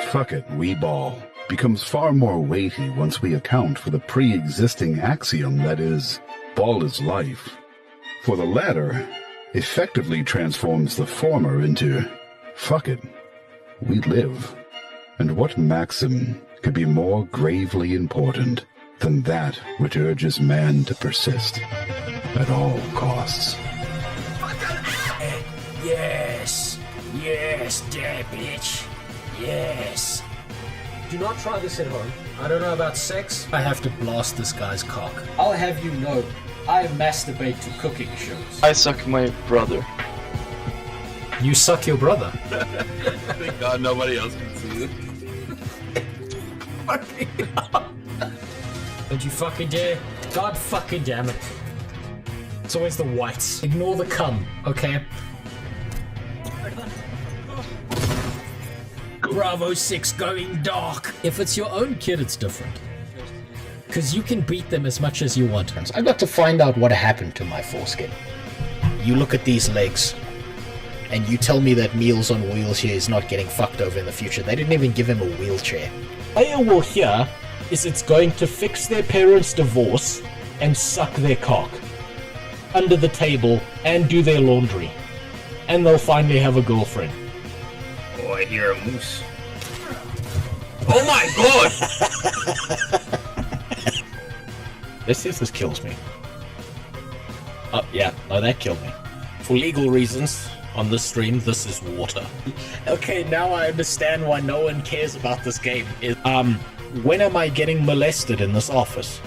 fuck it, we ball becomes far more weighty once we account for the pre-existing axiom that is, ball is life. For the latter effectively transforms the former into, fuck it, we live. And what maxim could be more gravely important than that which urges man to persist at all costs? Yes, there, bitch. Yes. Do not try this at home. I don't know about sex. I have to blast this guy's cock. I'll have you know, I masturbate to cooking shows. I suck my brother. You suck your brother? Thank God nobody else can see it. Fucking hell. Don't you fucking dare. God fucking damn it. It's always the whites. Ignore the cum, okay? Bravo 6 going dark. If it's your own kid, it's different. Because you can beat them as much as you want. I got to find out what happened to my foreskin. You look at these legs, and you tell me that Meals on Wheelchair is not getting fucked over in the future. They didn't even give him a wheelchair. All you will hear is it's going to fix their parents' divorce and suck their cock under the table and do their laundry. And they'll finally have a girlfriend. Oh, I hear a moose. Oh my God! Let's see if this kills me. Oh, yeah. No, that killed me. For legal reasons, on this stream, this is water. Okay, now I understand why no one cares about this game. When am I getting molested in this office?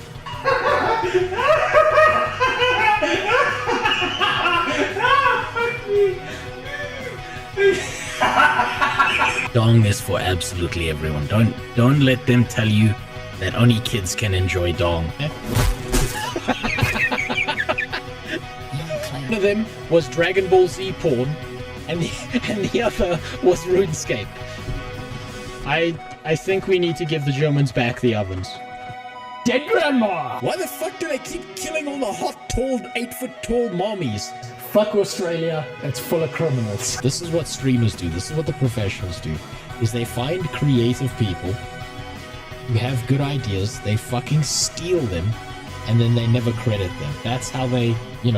Dong is for absolutely everyone. Don't let them tell you that only kids can enjoy dong. One of them was Dragon Ball Z porn, and the other was RuneScape. I think we need to give the Germans back the ovens. Dead grandma! Why the fuck do they keep killing all the hot, tall, 8-foot-tall mommies? Fuck Australia, it's full of criminals. This is what streamers do, this is what the professionals do, is they find creative people who have good ideas, they fucking steal them, and then they never credit them. That's how they, 9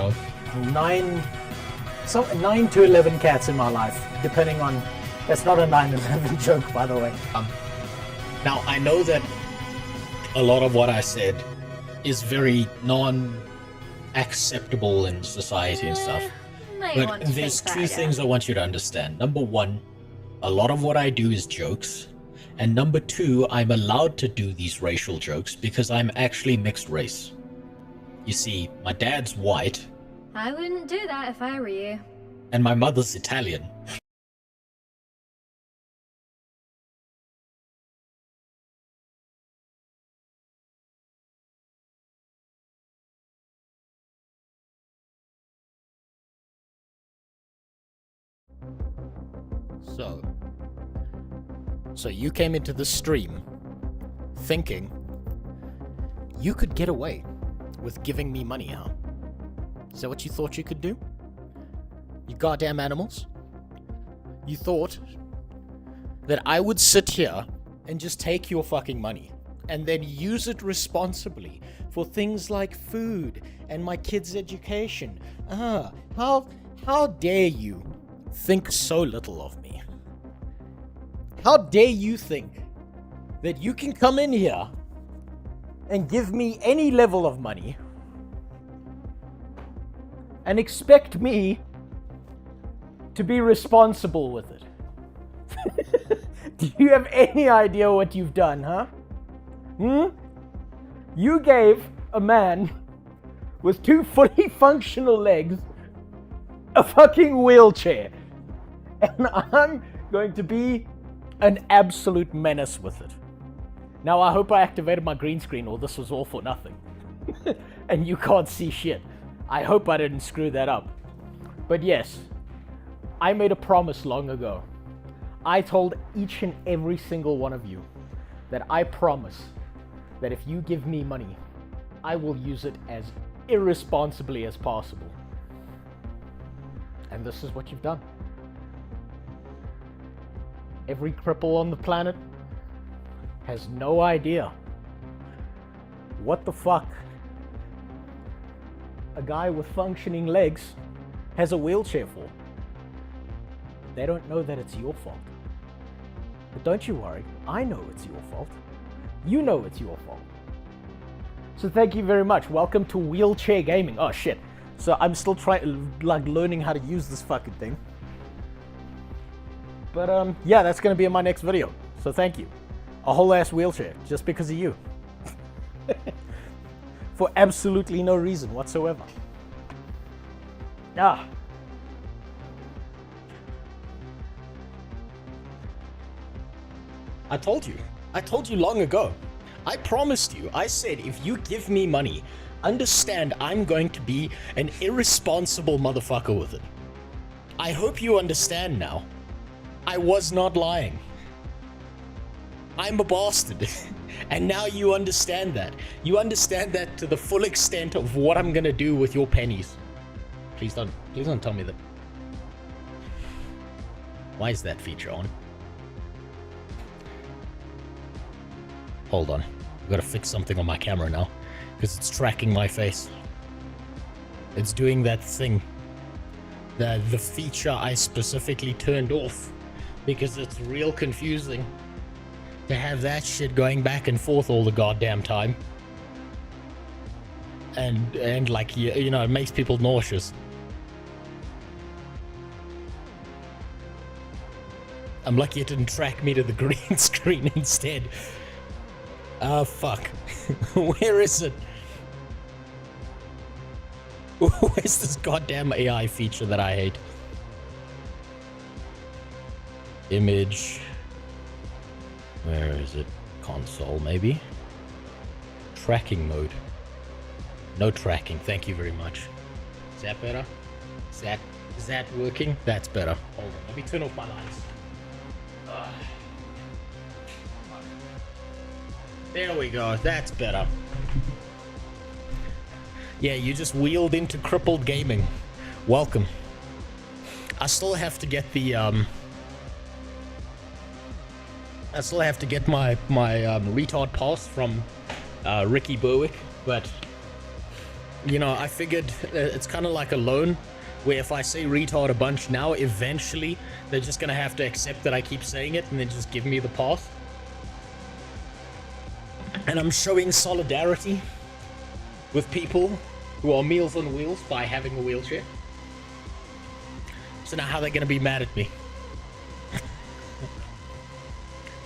to 11 cats in my life, depending on... That's not a 9/11 joke, by the way. Now, I know that a lot of what I said is very non-acceptable in society and stuff. But there's two things I want you to understand. Number one, a lot of what I do is jokes. And number two, I'm allowed to do these racial jokes because I'm actually mixed race. You see, my dad's white. I wouldn't do that if I were you. And my mother's Italian. So you came into the stream thinking you could get away with giving me money, huh? Is that what you thought you could do? You goddamn animals? You thought that I would sit here and just take your fucking money and then use it responsibly for things like food and my kids' education? How dare you think so little of me? How dare you think that you can come in here and give me any level of money and expect me to be responsible with it? Do you have any idea what you've done, huh? You gave a man with 2 fully functional legs a fucking wheelchair. And I'm going to be an absolute menace with it. Now, I hope I activated my green screen or this was all for nothing. And you can't see shit. I hope I didn't screw that up. But yes, I made a promise long ago. I told each and every single one of you that I promise that if you give me money, I will use it as irresponsibly as possible. And this is what you've done. Every cripple on the planet has no idea what the fuck a guy with functioning legs has a wheelchair for. They don't know that it's your fault. But don't you worry, I know it's your fault. You know it's your fault. So thank you very much. Welcome to Wheelchair Gaming. Oh shit. So I'm still learning how to use this fucking thing. But yeah, that's gonna be in my next video. So thank you. A whole ass wheelchair, just because of you. For absolutely no reason whatsoever. Ah. I told you long ago. I promised you. I said, if you give me money, understand I'm going to be an irresponsible motherfucker with it. I hope you understand now. I was not lying. I'm a bastard. And now you understand that. You understand that to the full extent of what I'm gonna do with your pennies. Please don't tell me that. Why is that feature on? Hold on. I've got to fix something on my camera now, because it's tracking my face. It's doing that thing. The feature I specifically turned off, because it's real confusing to have that shit going back and forth all the goddamn time. And like, you know, it makes people nauseous. I'm lucky it didn't track me to the green screen instead. Fuck. Where is it? Where's this goddamn AI feature that I hate? Image. Where is it? Console, maybe? Tracking mode. No tracking, thank you very much. Is that better? Is that working? That's better. Hold on, let me turn off my lights. There we go, that's better. Yeah, you just wheeled into crippled gaming. Welcome. I still have to get the I still have to get my retard pass from Ricky Berwick, but you know, I figured it's kind of like a loan where if I say retard a bunch now, eventually they're just gonna have to accept that I keep saying it and then just give me the pass. And I'm showing solidarity with people who are Meals on Wheels by having a wheelchair. So now how are they going to be mad at me?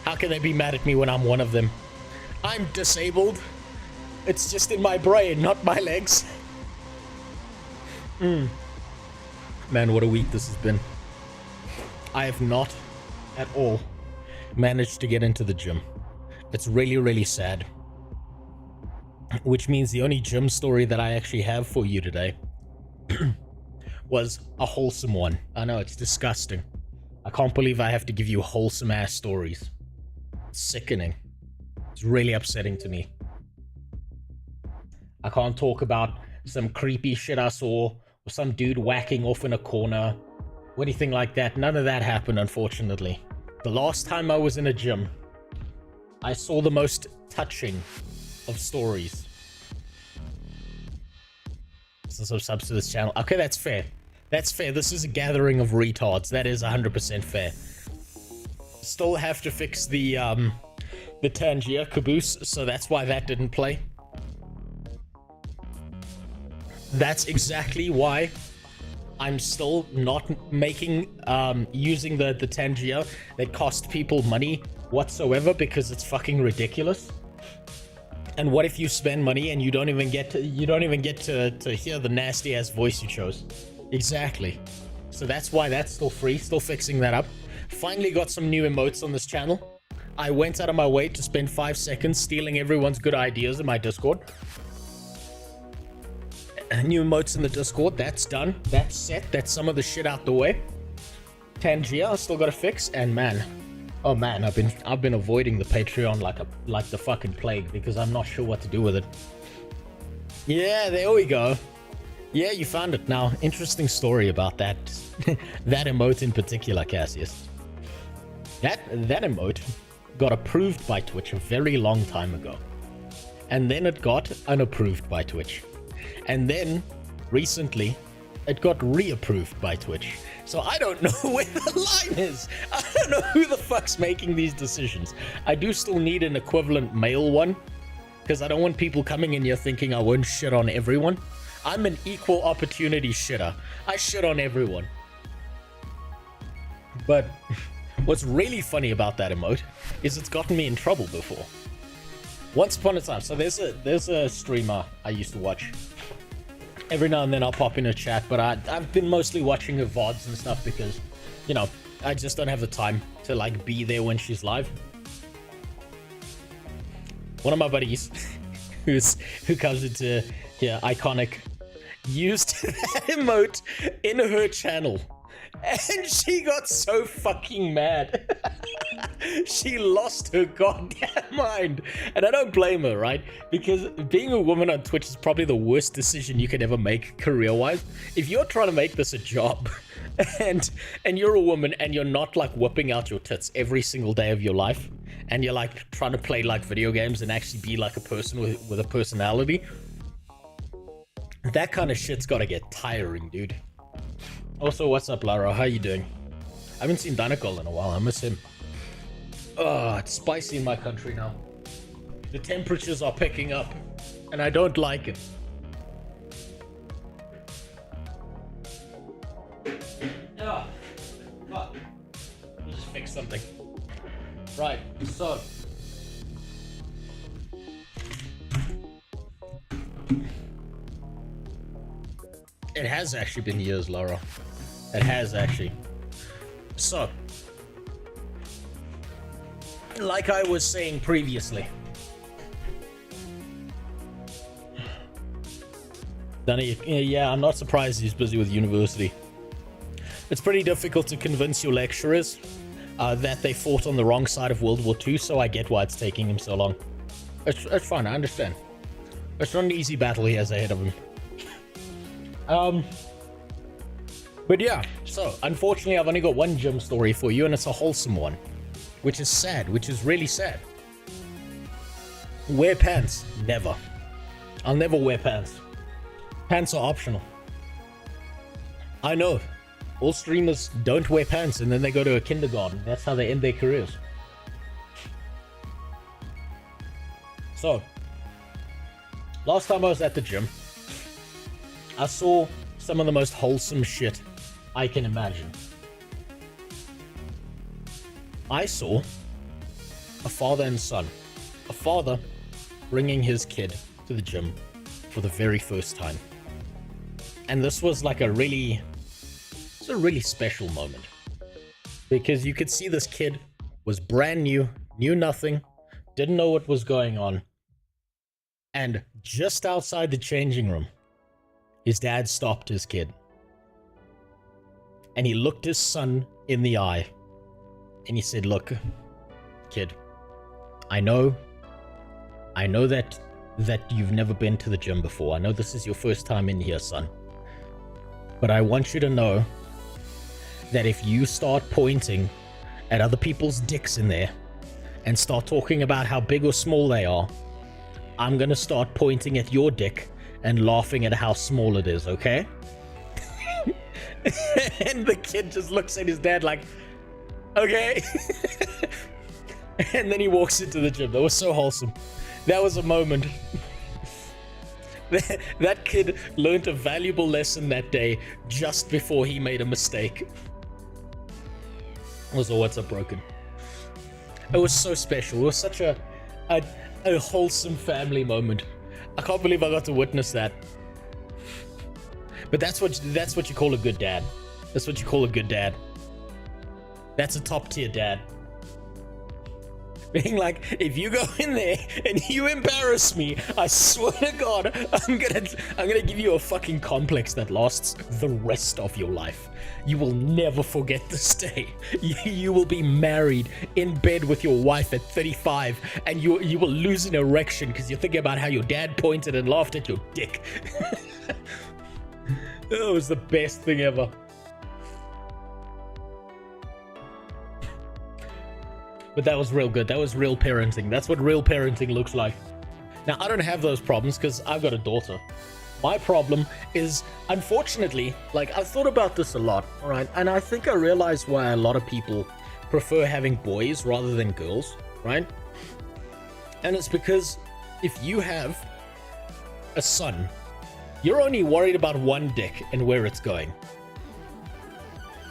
How can they be mad at me when I'm one of them? I'm disabled. It's just in my brain, not my legs. Man, what a week this has been. I have not at all managed to get into the gym. It's really, really sad. Which means the only gym story that I actually have for you today was a wholesome one. I know, it's disgusting. I can't believe I have to give you wholesome ass stories. It's sickening. It's really upsetting to me. I can't talk about some creepy shit I saw, or some dude whacking off in a corner, or anything like that. None of that happened, unfortunately. The last time I was in a gym, I saw the most touching of stories. So subs to this channel. Okay, that's fair. That's fair. This is a gathering of retards. That is 100% fair. Still have to fix the Tangier caboose, so that's why that didn't play. That's exactly why I'm still not making using the Tangier that cost people money whatsoever, because it's fucking ridiculous. And what if you spend money and you don't even get to hear the nasty ass voice you chose? Exactly. So that's why that's still free. Still fixing that up. Finally got some new emotes on this channel. I went out of my way to spend 5 seconds stealing everyone's good ideas in my Discord. New emotes in the Discord. That's done. That's set. That's some of the shit out the way. Tangier I still got to fix. And man, oh man, I've been avoiding the Patreon like the fucking plague, because I'm not sure what to do with it. Yeah, there we go. Yeah, you found it now. Interesting story about that that emote in particular, Cassius. That emote got approved by Twitch a very long time ago. And then it got unapproved by Twitch. And then, recently, it got reapproved by Twitch. So I don't know where the line is. I don't know who the fuck's making these decisions. I do still need an equivalent male one, because I don't want people coming in here thinking I won't shit on everyone. I'm an equal opportunity shitter. I shit on everyone. But what's really funny about that emote is it's gotten me in trouble before. Once upon a time, so there's a streamer I used to watch. Every now and then I'll pop in a chat, but I've been mostly watching her VODs and stuff because, you know, I just don't have the time to like be there when she's live. One of my buddies who comes into here, Iconic, used that emote in her channel. And she got so fucking mad. She lost her goddamn mind. And I don't blame her, right? Because being a woman on Twitch is probably the worst decision you could ever make career-wise. If you're trying to make this a job and you're a woman and you're not like whipping out your tits every single day of your life and you're like trying to play like video games and actually be like a person with a personality, that kind of shit's gotta get tiring, dude. Also, what's up, Lara? How you doing? I haven't seen Dynacol in a while. I miss him. Oh, it's spicy in my country now. The temperatures are picking up, and I don't like it. Ah, fuck. Let me just fix something. Right, so. It has actually been years, Laura. It has actually. So, like I was saying previously, Danny, yeah, I'm not surprised he's busy with university. It's pretty difficult to convince your lecturers that they fought on the wrong side of World War II, so I get why it's taking him so long. It's fine, I understand. It's not an easy battle he has ahead of him. But yeah, so unfortunately I've only got one gym story for you, and it's a wholesome one, which is sad, which is really sad. Wear pants. Never. I'll never wear pants. Pants are optional. I know. All streamers don't wear pants and then they go to a kindergarten. That's how they end their careers. So, last time I was at the gym, I saw some of the most wholesome shit I can imagine. I saw a father and son. A father bringing his kid to the gym for the very first time. And this was like a really special moment. Because you could see this kid was brand new, knew nothing, didn't know what was going on. And just outside the changing room, his dad stopped his kid. And he looked his son in the eye. And he said, "Look, kid, I know that you've never been to the gym before. I know this is your first time in here, son. But I want you to know that if you start pointing at other people's dicks in there and start talking about how big or small they are, I'm gonna start pointing at your dick and laughing at how small it is, okay?" And the kid just looks at his dad like, okay. And then he walks into the gym. That was so wholesome. That was a moment. That kid learned a valuable lesson that day just before he made a mistake. Also, what's up, Broken? It was so special. It was such a wholesome family moment. I can't believe I got to witness that. But that's what you call a good dad. That's what you call a good dad. That's a top tier dad. Being like, if you go in there and you embarrass me, I swear to God, I'm gonna give you a fucking complex that lasts the rest of your life. You will never forget this day. You will be married in bed with your wife at 35, and you will lose an erection because you're thinking about how your dad pointed and laughed at your dick. It was the best thing ever. But that was real good. That was real parenting. That's what real parenting looks like. Now, I don't have those problems because I've got a daughter. My problem is, unfortunately, like, I've thought about this a lot, all right? And I think I realized why a lot of people prefer having boys rather than girls, right? And it's because if you have a son, you're only worried about one dick and where it's going.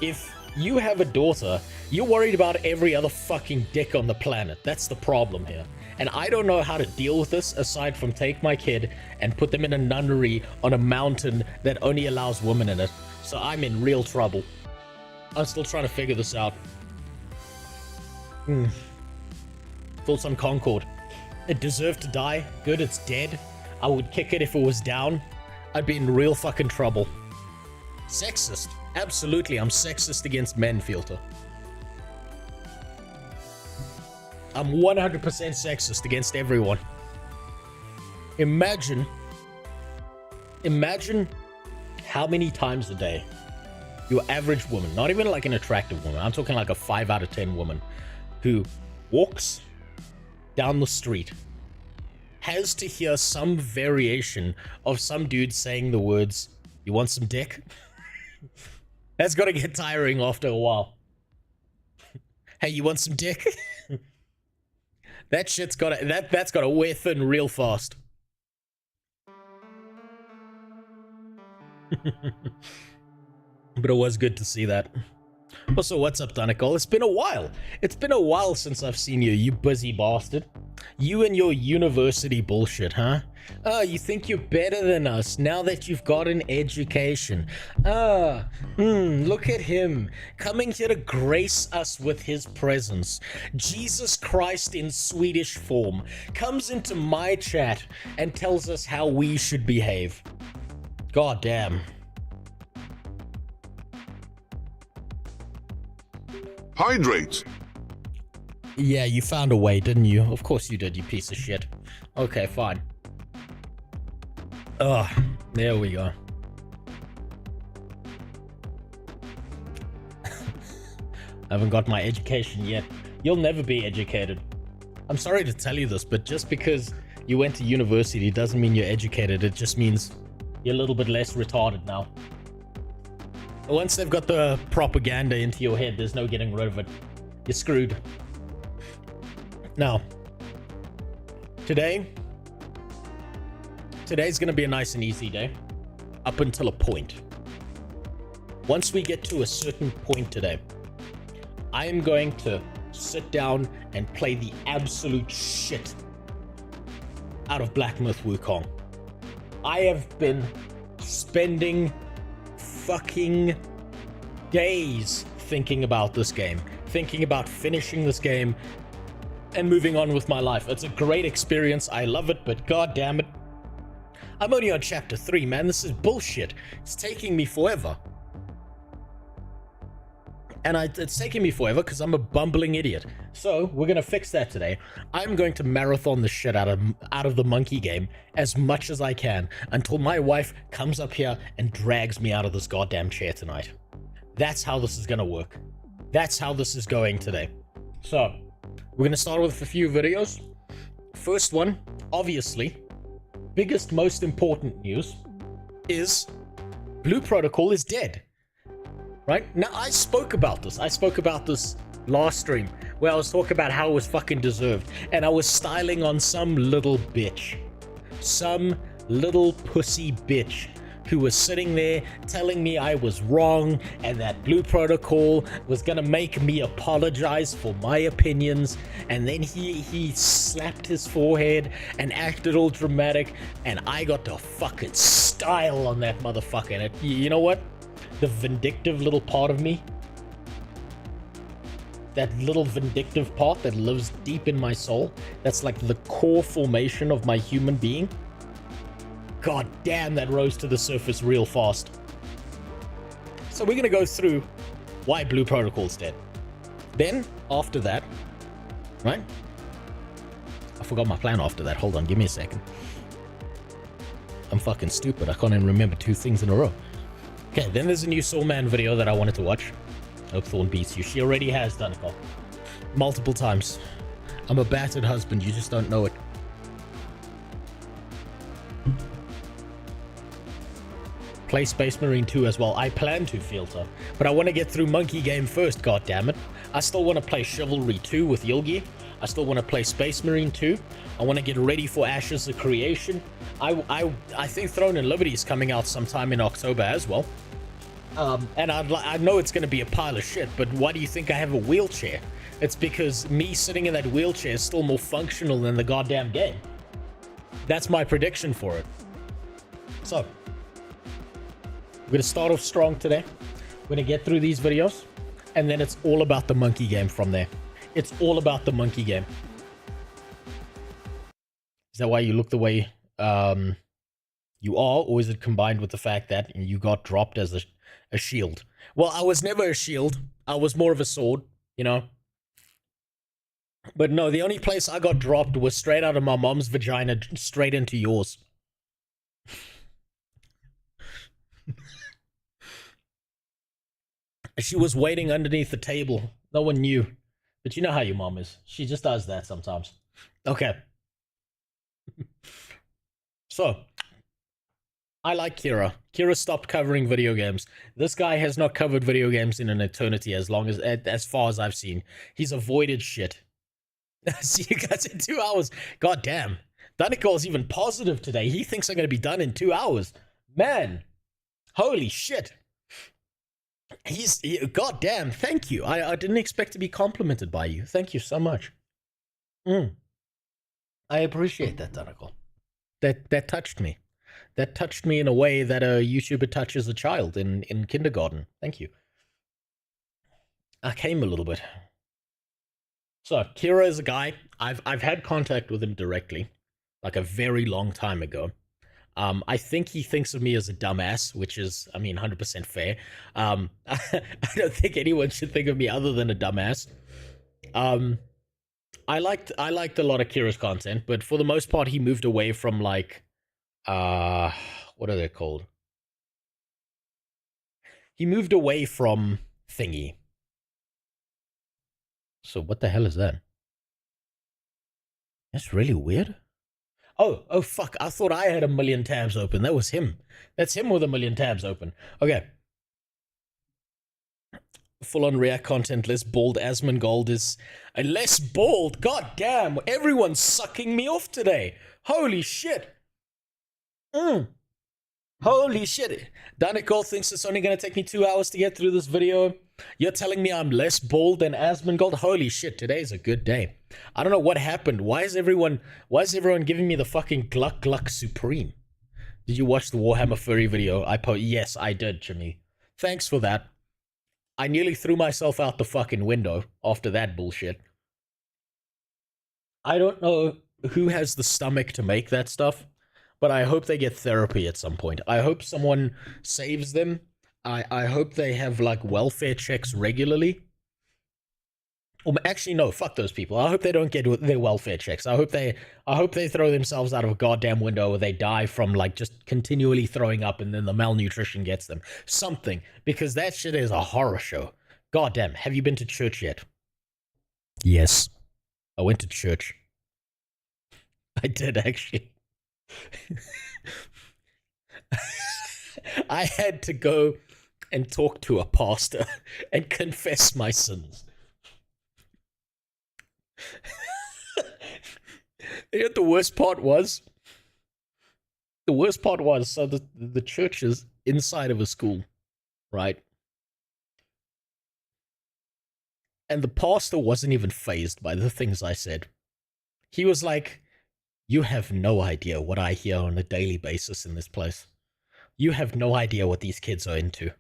If you have a daughter, you're worried about every other fucking dick on the planet. That's the problem here. And I don't know how to deal with this aside from take my kid and put them in a nunnery on a mountain that only allows women in it. So I'm in real trouble. I'm still trying to figure this out. Thoughts on Concord. It deserved to die. Good, it's dead. I would kick it if it was down. I'd be in real fucking trouble. Sexist. Absolutely, I'm sexist against men, Filter. I'm 100% sexist against everyone. Imagine how many times a day your average woman, not even like an attractive woman, I'm talking like a 5 out of 10 woman, who walks down the street, has to hear some variation of some dude saying the words, "You want some dick?" That's gotta get tiring after a while. Hey, you want some dick? That shit's gotta, that's gotta wear thin real fast. But it was good to see that. Also, what's up, Danicol? It's been a while. It's been a while since I've seen you, you busy bastard. You and your university bullshit, huh? Oh, you think you're better than us now that you've got an education. Look at him, coming here to grace us with his presence. Jesus Christ in Swedish form comes into my chat and tells us how we should behave. God damn. Hydrate. Yeah, you found a way, didn't you? Of course you did, you piece of shit. Okay, fine. Ugh, there we go. I haven't got my education yet. You'll never be educated. I'm sorry to tell you this, but just because you went to university doesn't mean you're educated. It just means you're a little bit less retarded now. Once they've got the propaganda into your head, there's no getting rid of it. You're screwed. Now, today's gonna be a nice and easy day, up until a point. Once we get to a certain point today, I am going to sit down and play the absolute shit out of Black Myth Wukong. I have been spending fucking days thinking about this game, thinking about finishing this game and moving on with my life. It's a great experience. I love it, but god damn it, I'm only on chapter 3, man. This is bullshit. It's taking me forever. And it's taking me forever because I'm a bumbling idiot. So we're gonna fix that today. I'm going to marathon the shit out of the monkey game as much as I can until my wife comes up here and drags me out of this goddamn chair tonight. That's how this is gonna work. That's how this is going today. So we're gonna start with a few videos. First one, obviously, biggest, most important news is Blue Protocol is dead. Right? Now, I spoke about this. I spoke about this last stream where I was talking about how it was fucking deserved. And I was styling on some little bitch. Some little pussy bitch who was sitting there telling me I was wrong and that Blue Protocol was gonna make me apologize for my opinions. And then he slapped his forehead and acted all dramatic. And I got to fucking style on that motherfucker. And you know what? The vindictive little part of me, that little vindictive part that lives deep in my soul, that's like the core formation of my human being, god damn, that rose to the surface real fast. So we're gonna go through why Blue Protocol's dead. Then, after that, right? I forgot my plan after that. Hold on, give me a second. I'm fucking stupid. I can't even remember 2 things in a row. Okay, then there's a new Sawman video that I wanted to watch. Hope Thorn beats you. She already has done it. multiple times. I'm a battered husband, you just don't know it. Play Space Marine 2 as well. I plan to, Filter, but I want to get through Monkey Game first, goddammit. I still want to play Chivalry 2 with Yogi. I still want to play Space Marine 2. I want to get ready for Ashes of Creation. I think Throne and Liberty is coming out sometime in October as well. And I know it's going to be a pile of shit, but why do you think I have a wheelchair? It's because me sitting in that wheelchair is still more functional than the goddamn game. That's my prediction for it. So, we're going to start off strong today. We're going to get through these videos, and then it's all about the Monkey Game from there. It's all about the Monkey Game. Is that why you look the way you are, or is it combined with the fact that you got dropped as a shield? Well, I was never a shield. I was more of a sword, you know? But no, the only place I got dropped was straight out of my mom's vagina, straight into yours. She was waiting underneath the table. No one knew. But you know how your mom is. She just does that sometimes. Okay. So, I like Kira. Kira stopped covering video games. This guy has not covered video games in an eternity as far as I've seen. He's avoided shit. See you guys in 2 hours. God damn. Danico's even positive today. He thinks I'm going to be done in 2 hours. Man. Holy shit. God damn. Thank you. I didn't expect to be complimented by you. Thank you so much. I appreciate that, Danico. That touched me. That touched me in a way that a YouTuber touches a child in kindergarten. Thank you. I came a little bit. So, Kira is a guy, I've had contact with him directly, like a very long time ago. I think he thinks of me as a dumbass, which is, 100% fair. I don't think anyone should think of me other than a dumbass. I liked a lot of Kira's content, but for the most part, he moved away from, like, what are they called? He moved away from Thingy. So what the hell is that? That's really weird. Oh, fuck. I thought I had a million tabs open. That was him. That's him with a million tabs open. Okay. Full-on React content, less bald. Asmongold is less bald. God damn. Everyone's sucking me off today. Holy shit. Holy shit. Danico thinks it's only going to take me 2 hours to get through this video. You're telling me I'm less bald than Asmongold? Holy shit, today's a good day. I don't know what happened. Why is everyone giving me the fucking Gluck Gluck Supreme? Did you watch the Warhammer Furry video? Yes, I did, Jimmy. Thanks for that. I nearly threw myself out the fucking window after that bullshit. I don't know who has the stomach to make that stuff, but I hope they get therapy at some point. I hope someone saves them. I hope they have, like, welfare checks regularly. Actually, no, fuck those people. I hope they don't get their welfare checks. I hope they throw themselves out of a goddamn window, or they die from, like, just continually throwing up, and then the malnutrition gets them. Something. Because that shit is a horror show. Goddamn. Have you been to church yet? Yes. I went to church. I did, actually. I had to go and talk to a pastor and confess my sins. You know what the worst part was? The worst part was, so the church is inside of a school, right? And the pastor wasn't even fazed by the things I said. He was like, you have no idea what I hear on a daily basis in this place. You have no idea what these kids are into.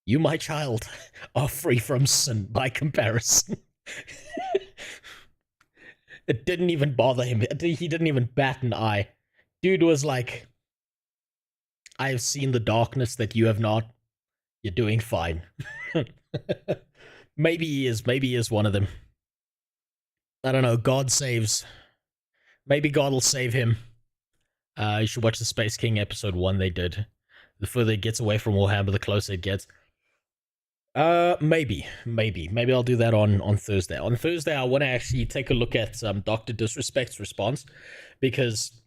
You, my child, are free from sin by comparison. It didn't even bother him. He didn't even bat an eye. Dude was like, I have seen the darkness that you have not. You're doing fine. Maybe he is one of them. I don't know. God saves. Maybe God will save him. You should watch the Space King episode 1 they did. The further it gets away from Warhammer, the closer it gets. Maybe I'll do that on Thursday. On Thursday, I want to actually take a look at Dr. Disrespect's response, because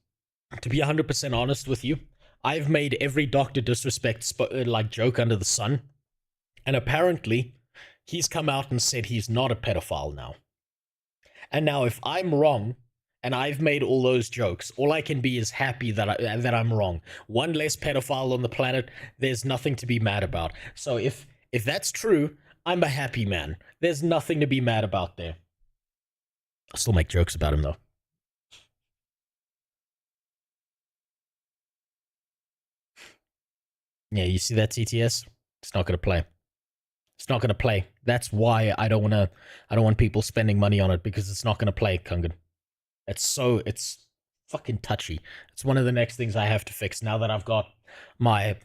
to be 100% honest with you, I've made every Dr. Disrespect like joke under the sun, and apparently he's come out and said he's not a pedophile now. And now, if I'm wrong and I've made all those jokes, all I can be is happy that I'm wrong. One less pedophile on the planet. There's nothing to be mad about. So if that's true, I'm a happy man. There's nothing to be mad about there. I'll still make jokes about him, though. Yeah, you see that TTS? It's not going to play. It's not going to play. That's why I don't want people spending money on it, because it's not going to play, Kungan. It's fucking touchy. It's one of the next things I have to fix now that I've got my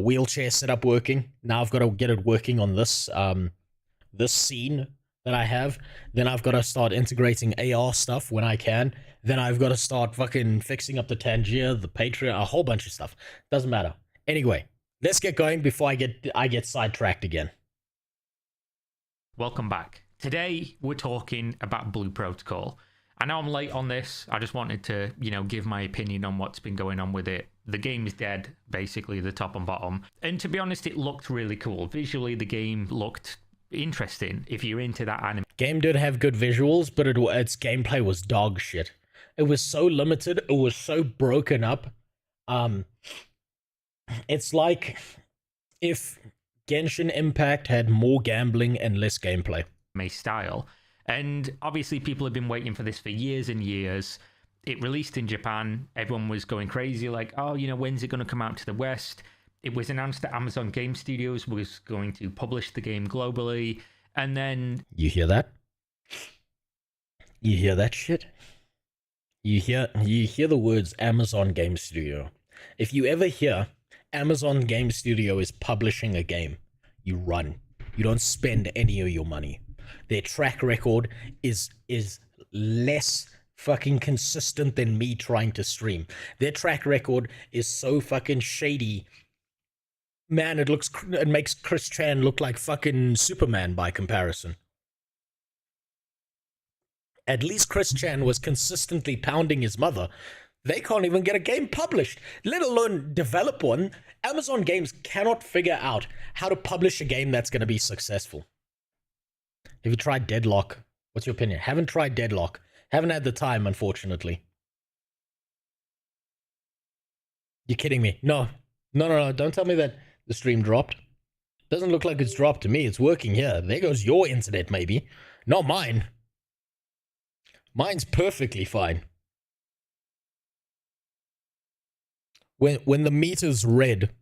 wheelchair setup working. Now I've got to get it working on this this scene that I have. Then I've got to start integrating AR stuff when I can. Then I've got to start fucking fixing up the Tangier, the Patreon, a whole bunch of stuff. Doesn't matter. Anyway, let's get going before I get sidetracked again. Welcome back. Today we're talking about Blue Protocol. I know I'm late on this. I just wanted to, give my opinion on what's been going on with it. The game is dead, basically, the top and bottom. And to be honest, it looked really cool. Visually, the game looked interesting if you're into that anime. Game did have good visuals, but its gameplay was dog shit. It was so limited. It was so broken up. It's like if Genshin Impact had more gambling and less gameplay. Style. And obviously people have been waiting for this for years and years. It released in Japan. Everyone was going crazy like, oh, when's it going to come out to the West? It was announced that Amazon Game Studios was going to publish the game globally. And then... You hear that? You hear that shit? You hear the words Amazon Game Studio. If you ever hear Amazon Game Studio is publishing a game, you run. You don't spend any of your money. Their track record is less fucking consistent than me trying to stream. Their track record is so fucking shady. Man, it makes Chris Chan look like fucking Superman by comparison. At least Chris Chan was consistently pounding his mother. They can't even get a game published, let alone develop one. Amazon Games cannot figure out how to publish a game that's going to be successful. Have you tried Deadlock? What's your opinion? Haven't tried Deadlock. Haven't had the time, unfortunately. You're kidding me. No. Don't tell me that the stream dropped. Doesn't look like it's dropped to me. It's working here. There goes your internet, maybe. Not mine. Mine's perfectly fine. When the meter's red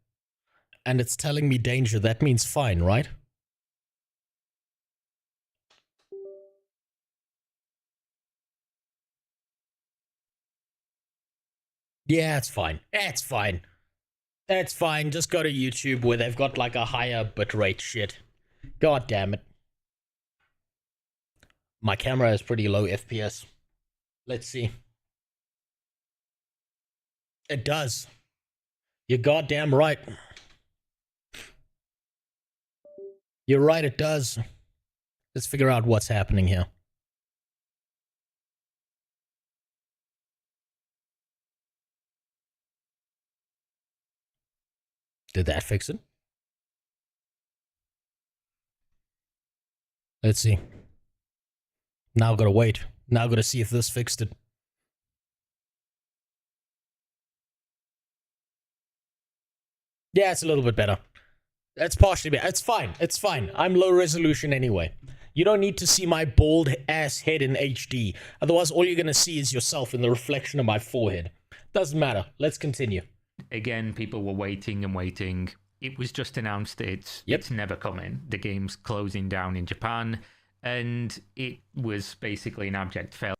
and it's telling me danger, that means fine, right? Yeah, it's fine. It's fine. It's fine. Just go to YouTube where they've got like a higher bitrate shit. God damn it. My camera has pretty low FPS. Let's see. It does. You're goddamn right. You're right, it does. Let's figure out what's happening here. Did that fix it? Let's see. Now I've got to wait. Now I've got to see if this fixed it. Yeah, it's a little bit better. That's partially better. It's fine. It's fine. I'm low resolution anyway. You don't need to see my bald ass head in HD. Otherwise, all you're going to see is yourself in the reflection of my forehead. Doesn't matter. Let's continue. Again, people were waiting and waiting. It was just announced that it's never coming. The game's closing down in Japan, and it was basically an abject failure.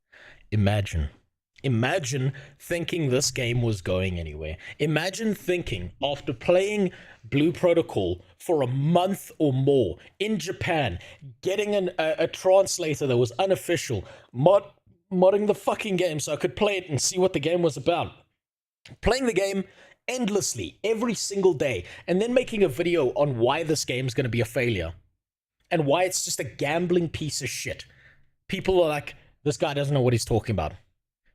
Imagine thinking this game was going anywhere. Imagine thinking, after playing Blue Protocol for a month or more in Japan, getting a translator that was unofficial, modding the fucking game so I could play it and see what the game was about. Playing the game endlessly every single day, and then making a video on why this game's going to be a failure and why it's just a gambling piece of shit. People are like, this guy doesn't know what he's talking about.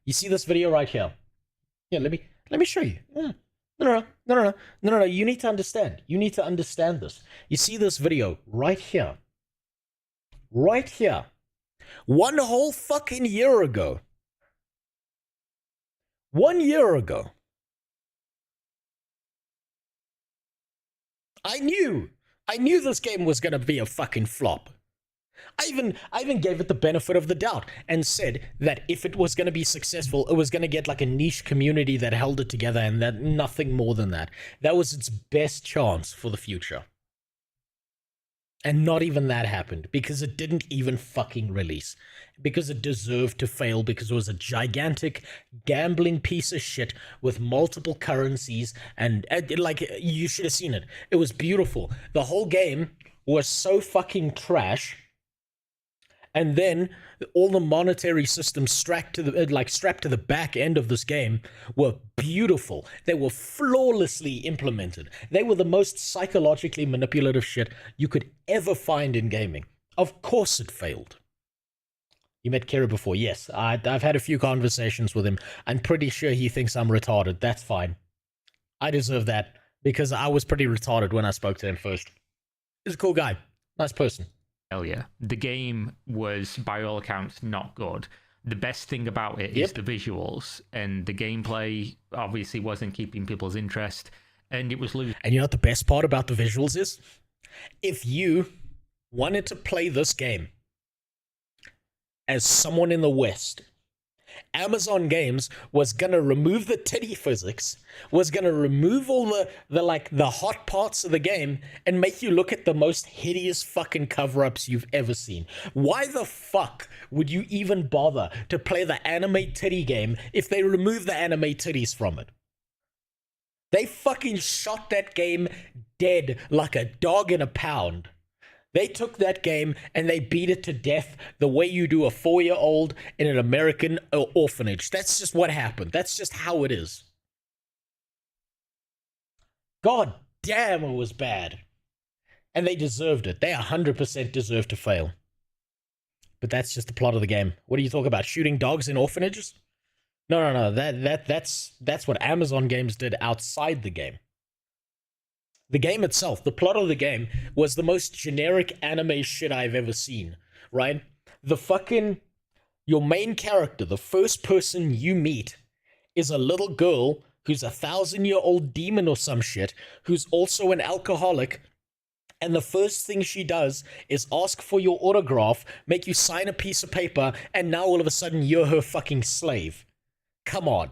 You see this video right here? Yeah, let me show you. Yeah. No. You need to understand. You need to understand this. You see this video right here. Right here. 1 whole fucking year ago. 1 year ago. I knew this game was gonna be a fucking flop. I even gave it the benefit of the doubt and said that if it was going to be successful, it was going to get like a niche community that held it together, and that nothing more than that. That was its best chance for the future. And not even that happened, because it didn't even fucking release. Because it deserved to fail, because it was a gigantic gambling piece of shit with multiple currencies, and like, you should have seen it. It was beautiful. The whole game was so fucking trash. And then all the monetary systems strapped to the back end of this game were beautiful. They were flawlessly implemented. They were the most psychologically manipulative shit you could ever find in gaming. Of course it failed. You met Kira before. Yes, I've had a few conversations with him. I'm pretty sure he thinks I'm retarded. That's fine. I deserve that, because I was pretty retarded when I spoke to him first. He's a cool guy. Nice person. Failure. The game was, by all accounts, not good. The best thing about it is the visuals, and the gameplay obviously wasn't keeping people's interest, and it was losing. And you know what the best part about the visuals is? If you wanted to play this game as someone in the West, Amazon Games was gonna remove the titty physics, was gonna remove all the hot parts of the game, and make you look at the most hideous fucking cover-ups you've ever seen. Why the fuck would you even bother to play the anime titty game if they remove the anime titties from it? They fucking shot that game dead like a dog in a pound. They took that game and they beat it to death the way you do a 4-year-old in an American orphanage. That's just what happened. That's just how it is. God damn, it was bad. And they deserved it. They 100% deserved to fail. But that's just the plot of the game. What do you talk about? Shooting dogs in orphanages? No. That's what Amazon Games did outside the game. The game itself, the plot of the game, was the most generic anime shit I've ever seen, right? Your main character, the first person you meet, is a little girl who's a 1,000-year-old demon or some shit, who's also an alcoholic, and the first thing she does is ask for your autograph, make you sign a piece of paper, and now all of a sudden you're her fucking slave. Come on.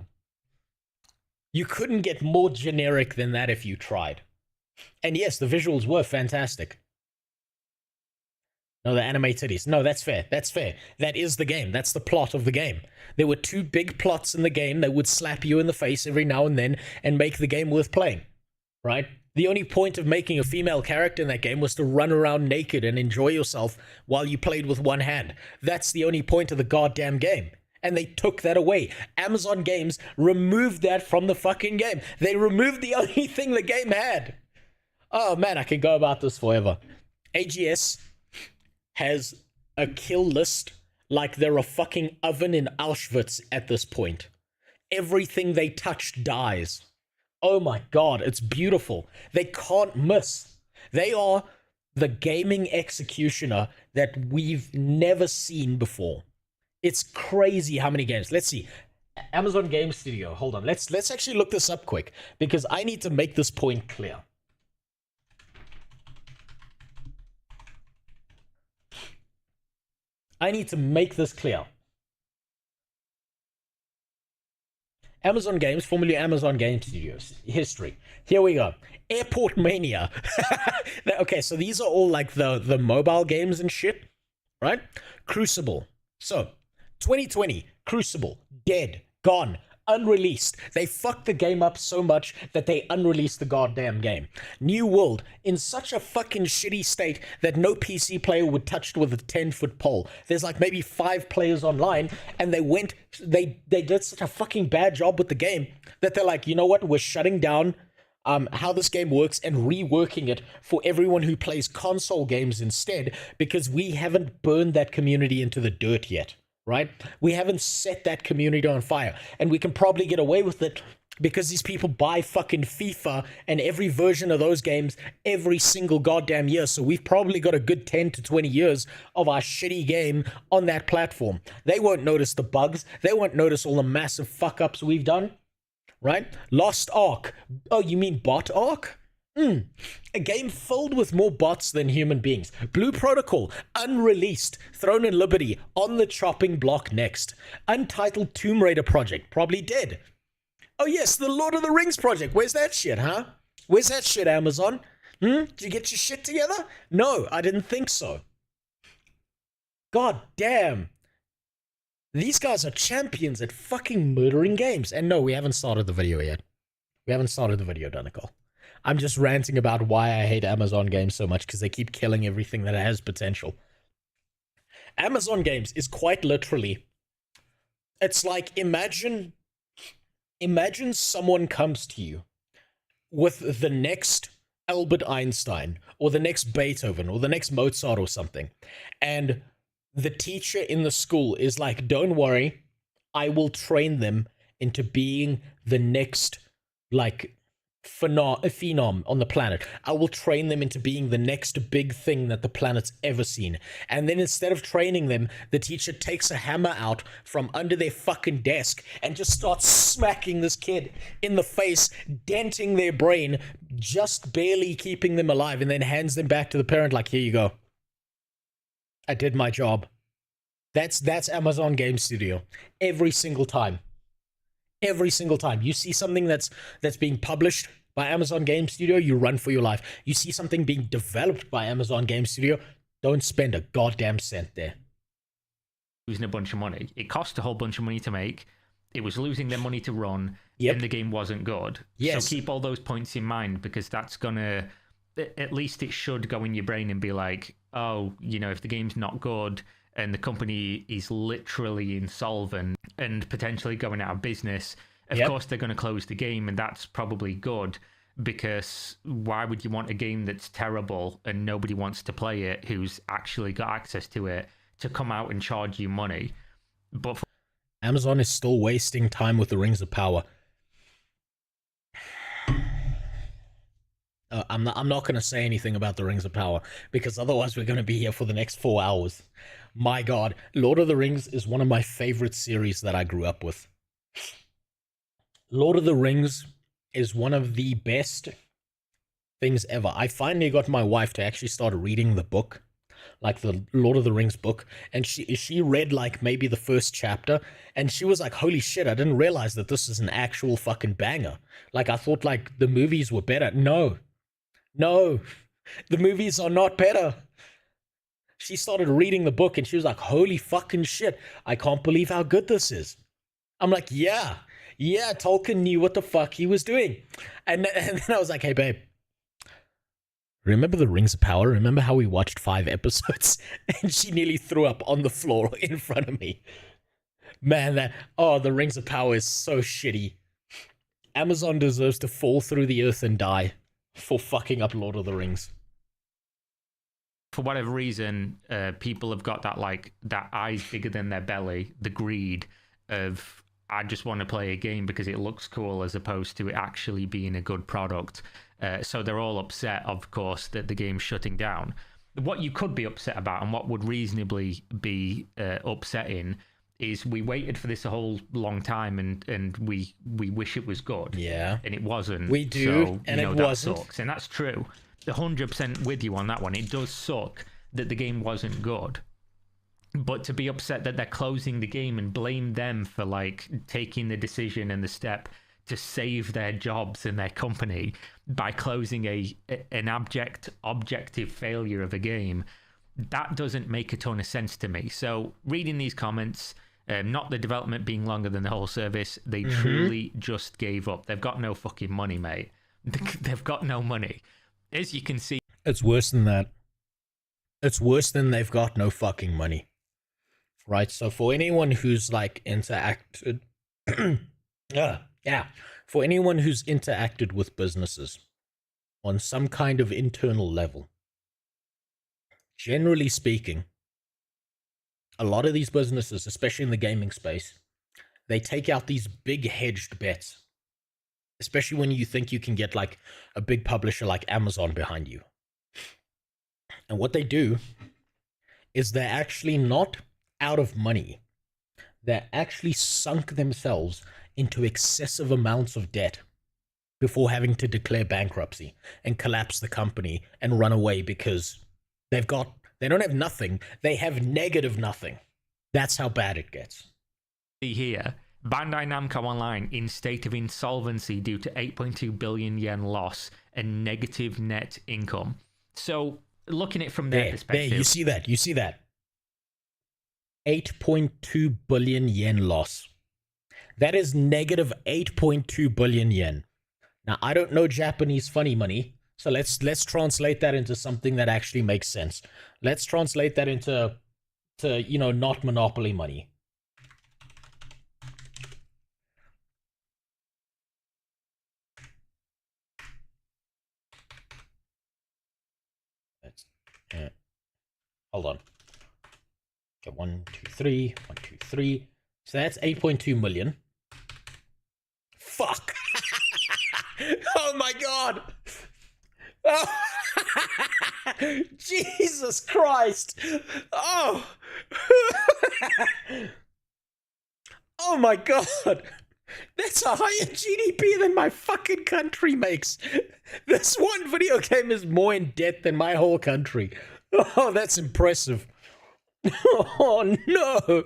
You couldn't get more generic than that if you tried. And yes, the visuals were fantastic. No, the anime titties. No, that's fair. That's fair. That is the game. That's the plot of the game. There were 2 big plots in the game that would slap you in the face every now and then and make the game worth playing. Right? The only point of making a female character in that game was to run around naked and enjoy yourself while you played with one hand. That's the only point of the goddamn game. And they took that away. Amazon Games removed that from the fucking game. They removed the only thing the game had. Oh man, I can go about this forever. AGS has a kill list like they're a fucking oven in Auschwitz at this point. Everything they touch dies. Oh my god, it's beautiful. They can't miss. They are the gaming executioner that we've never seen before. It's crazy how many games. Let's see. Amazon Game Studio. Hold on. Let's actually look this up quick, because I need to make this point clear. I need to make this clear. Amazon Games, formerly Amazon Game Studios. History. Here we go. Airport Mania. Okay, so these are all like the mobile games and shit, right? Crucible. So, 2020, Crucible, dead, gone, Unreleased. They fucked the game up so much that they unreleased the goddamn game. New World, in such a fucking shitty state that no PC player would touch it with a 10-foot pole. There's like maybe 5 players online, and they did such a fucking bad job with the game that they're like, you know what, we're shutting down how this game works and reworking it for everyone who plays console games instead, because we haven't burned that community into the dirt yet. Right? We haven't set that community on fire. And we can probably get away with it because these people buy fucking FIFA and every version of those games every single goddamn year. So we've probably got a good 10 to 20 years of our shitty game on that platform. They won't notice the bugs. They won't notice all the massive fuck-ups we've done. Right? Lost Ark. Oh, you mean Bot Ark? A game filled with more bots than human beings. Blue Protocol, unreleased. Throne and Liberty, on the chopping block next. Untitled Tomb Raider project, probably dead. Oh yes, the Lord of the Rings project. Where's that shit, huh? Where's that shit, Amazon? Did you get your shit together? No, I didn't think so. God damn. These guys are champions at fucking murdering games. And no, we haven't started the video yet. We haven't started the video, Danicole. I'm just ranting about why I hate Amazon games so much because they keep killing everything that has potential. Amazon games is quite literally, it's like imagine someone comes to you with the next Albert Einstein or the next Beethoven or the next Mozart or something, and the teacher in the school is like, don't worry, I will train them into being the next like phenom on the planet. I will train them into being the next big thing that the planet's ever seen. And then instead of training them, the teacher takes a hammer out from under their fucking desk and just starts smacking this kid in the face, denting their brain, just barely keeping them alive, and then hands them back to the parent like, here you go. I did my job. That's Amazon Game Studio. Every single time. Every single time you see something that's being published by Amazon Game Studio, you run for your life. You see something being developed by Amazon Game Studio, don't spend a goddamn cent there. Losing a bunch of money. It cost a whole bunch of money to make. It was losing their money to run, and the game wasn't good. Yes. So keep all those points in mind, because that's gonna, at least it should go in your brain and be like, oh, you know, if the game's not good and the company is literally insolvent and potentially going out of business, of course they're going to close the game, and that's probably good, because why would you want a game that's terrible and nobody wants to play it, who's actually got access to it, to come out and charge you money? But Amazon is still wasting time with the Rings of Power. I'm not going to say anything about the Rings of Power, because otherwise we're going to be here for the next 4 hours. My God, Lord of the Rings is one of my favorite series that I grew up with. Lord of the Rings is one of the best things ever. I finally got my wife to actually start reading the book, like the Lord of the Rings book, and she read like maybe the first chapter, and she was like, holy shit, I didn't realize that this is an actual fucking banger. Like, I thought like the movies were better. No, the movies are not better. She started reading the book and she was like, holy fucking shit, I can't believe how good this is. I'm like, yeah, Tolkien knew what the fuck he was doing. And then I was like, hey babe, remember the Rings of Power? Remember how we watched 5 episodes? And she nearly threw up on the floor in front of me. Man, the Rings of Power is so shitty. Amazon deserves to fall through the earth and die for fucking up Lord of the Rings. for whatever reason, people have got that eyes bigger than their belly, the greed of, I just want to play a game because it looks cool, as opposed to it actually being a good product. So they're all upset, of course, that the game's shutting down. What you could be upset about, and what would reasonably be upsetting, is we waited for this a whole long time, and we wish it was good. Yeah. And it wasn't. We do, so, and you know, it that wasn't. sucks. And that's true. 100% with you on that one. It does suck that the game wasn't good. But to be upset that they're closing the game and blame them for taking the decision and the step to save their jobs and their company by closing an objective failure of a game, that doesn't make a ton of sense to me. So reading these comments, Not the development being longer than the whole service. They truly just gave up. They've got no fucking money, mate. They've got no money. As you can see, It's worse than that. It's worse than they've got no fucking money. Right? So for anyone who's like interacted... For anyone who's interacted with businesses on some kind of internal level, generally speaking, a lot of these businesses, especially in the gaming space, they take out these big hedged bets, especially when you think you can get like a big publisher like Amazon behind you. And what they do is they're actually not out of money. They're actually sunk themselves into excessive amounts of debt before having to declare bankruptcy and collapse the company and run away because they don't have nothing. They have negative nothing. That's how bad it gets. here, Bandai Namco Online in state of insolvency due to 8.2 billion yen loss and negative net income. So, looking at it from their perspective... There, you see that. 8.2 billion yen loss. That is negative 8.2 billion yen. Now, I don't know Japanese funny money, so let's translate that into something that actually makes sense. Let's translate that into not Monopoly money. Hold on. Okay, 1, 2, 3, 1, 2, 3. So that's 8.2 million. Fuck. Oh my god. Oh. Jesus Christ. Oh. Oh my god. That's a higher GDP than my fucking country makes. This one video game is more in debt than my whole country. Oh, that's impressive. Oh no.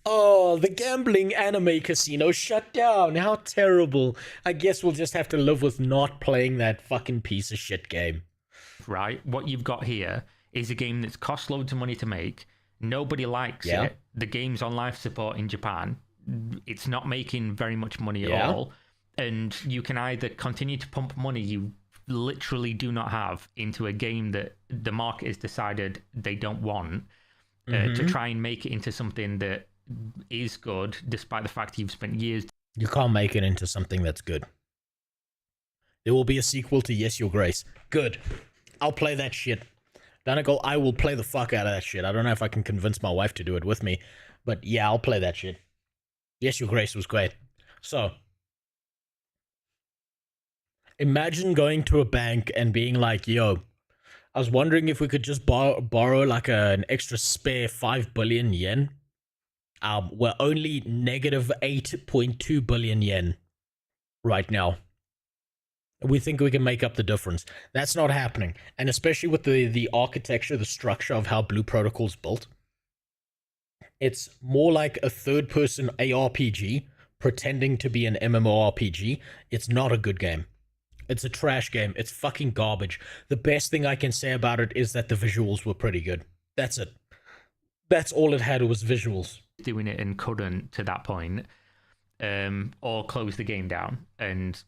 Oh, the gambling anime casino shut down. How terrible. I guess we'll just have to live with not playing that fucking piece of shit game. Right? What you've got here is a game that's cost loads of money to make. Nobody likes it. The game's on life support in Japan. It's not making very much money at all. And you can either continue to pump money you literally do not have into a game that the market has decided they don't want, to try and make it into something that is good, despite the fact you've spent years. You can't make it into something that's good. There will be a sequel to Yes, Your Grace. Good. I'll play that shit. Danical, I will play the fuck out of that shit. I don't know if I can convince my wife to do it with me, but yeah, I'll play that shit. Yes, Your Grace was great. So, imagine going to a bank and being like, yo, I was wondering if we could just borrow like an extra spare 5 billion yen. We're only negative 8.2 billion yen right now. We think we can make up the difference. That's not happening. And especially with the architecture, the structure of how Blue Protocol's built, it's more like a third-person ARPG pretending to be an MMORPG. It's not a good game. It's a trash game. It's fucking garbage. The best thing I can say about it is that the visuals were pretty good. That's it. That's all it had was visuals. Doing it and couldn't to that point, or close the game down and,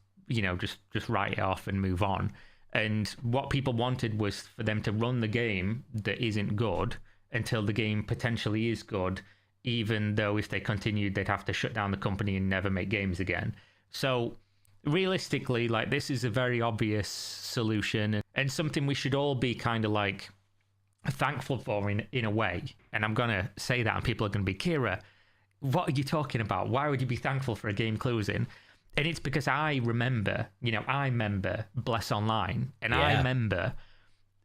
just write it off and move on. And what people wanted was for them to run the game that isn't good until the game potentially is good, even though if they continued, they'd have to shut down the company and never make games again. So realistically, this is a very obvious solution and something we should all be kind of thankful for in a way. And I'm going to say that and people are going to be, Kira, what are you talking about? Why would you be thankful for a game closing? And it's because I remember Bless Online, and I remember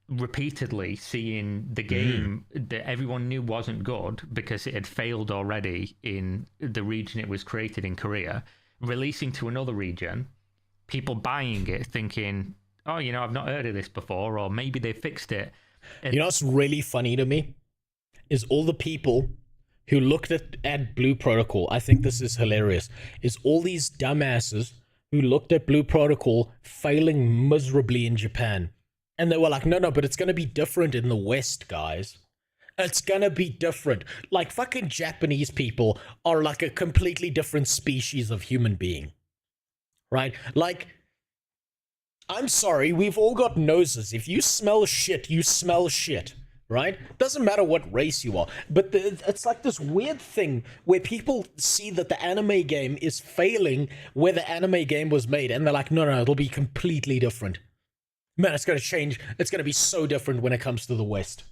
repeatedly seeing the game that everyone knew wasn't good because it had failed already in the region it was created in, Korea, releasing to another region, people buying it thinking, oh, I've not heard of this before, or maybe they fixed it. And what's really funny to me is all the people who looked at Blue Protocol. I think this is hilarious. Is all these dumbasses who looked at Blue Protocol failing miserably in Japan. And they were like, no, but it's going to be different in the West, guys. It's gonna be different. Like, fucking Japanese people are like a completely different species of human being. Right? Like, I'm sorry, we've all got noses. If you smell shit, you smell shit. Right? Doesn't matter what race you are. But it's like this weird thing where people see that the anime game is failing where the anime game was made, and they're like, no, it'll be completely different. Man, it's gonna change. It's gonna be so different when it comes to the West.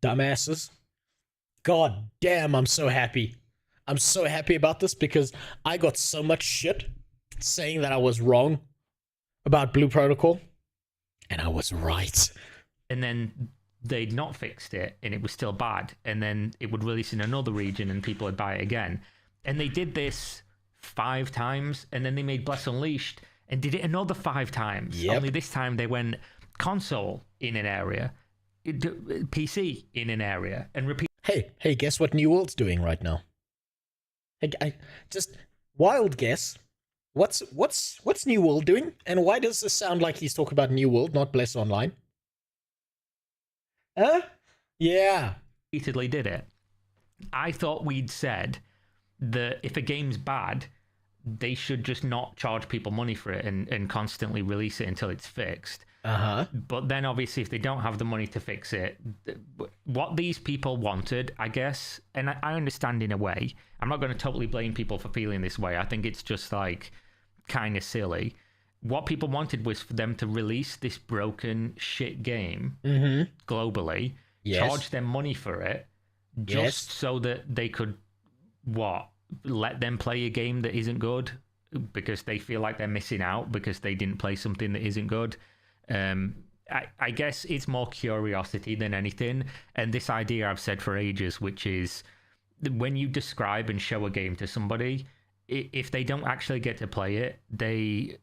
Dumbasses. God damn, I'm so happy. I'm so happy about this because I got so much shit saying that I was wrong about Blue Protocol, and I was right. And then they'd not fixed it and it was still bad, and then it would release in another region and people would buy it again. And they did this 5 times, and then they made Bless Unleashed and did it another 5 times. Yep. Only this time they went console in an area, PC in an area, and repeat. Hey, guess what New World's doing right now? Hey, just wild guess. What's New World doing? And why does this sound like he's talking about New World, not Bless Online? Huh? Yeah. Repeatedly did it. I thought we'd said that if a game's bad, they should just not charge people money for it and constantly release it until it's fixed. But then obviously if they don't have the money to fix it, what these people wanted, I guess, and I understand in a way, I'm not going to totally blame people for feeling this way. I think it's just like kind of silly. What people wanted was for them to release this broken shit game globally, charge them money for it, just so that they could, let them play a game that isn't good because they feel like they're missing out because they didn't play something that isn't good. I guess it's more curiosity than anything. And this idea I've said for ages, which is when you describe and show a game to somebody, if they don't actually get to play it, they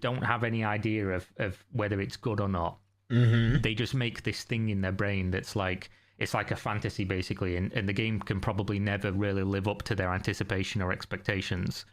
don't have any idea of whether it's good or not. They just make this thing in their brain that's like, it's like a fantasy basically, and the game can probably never really live up to their anticipation or expectations.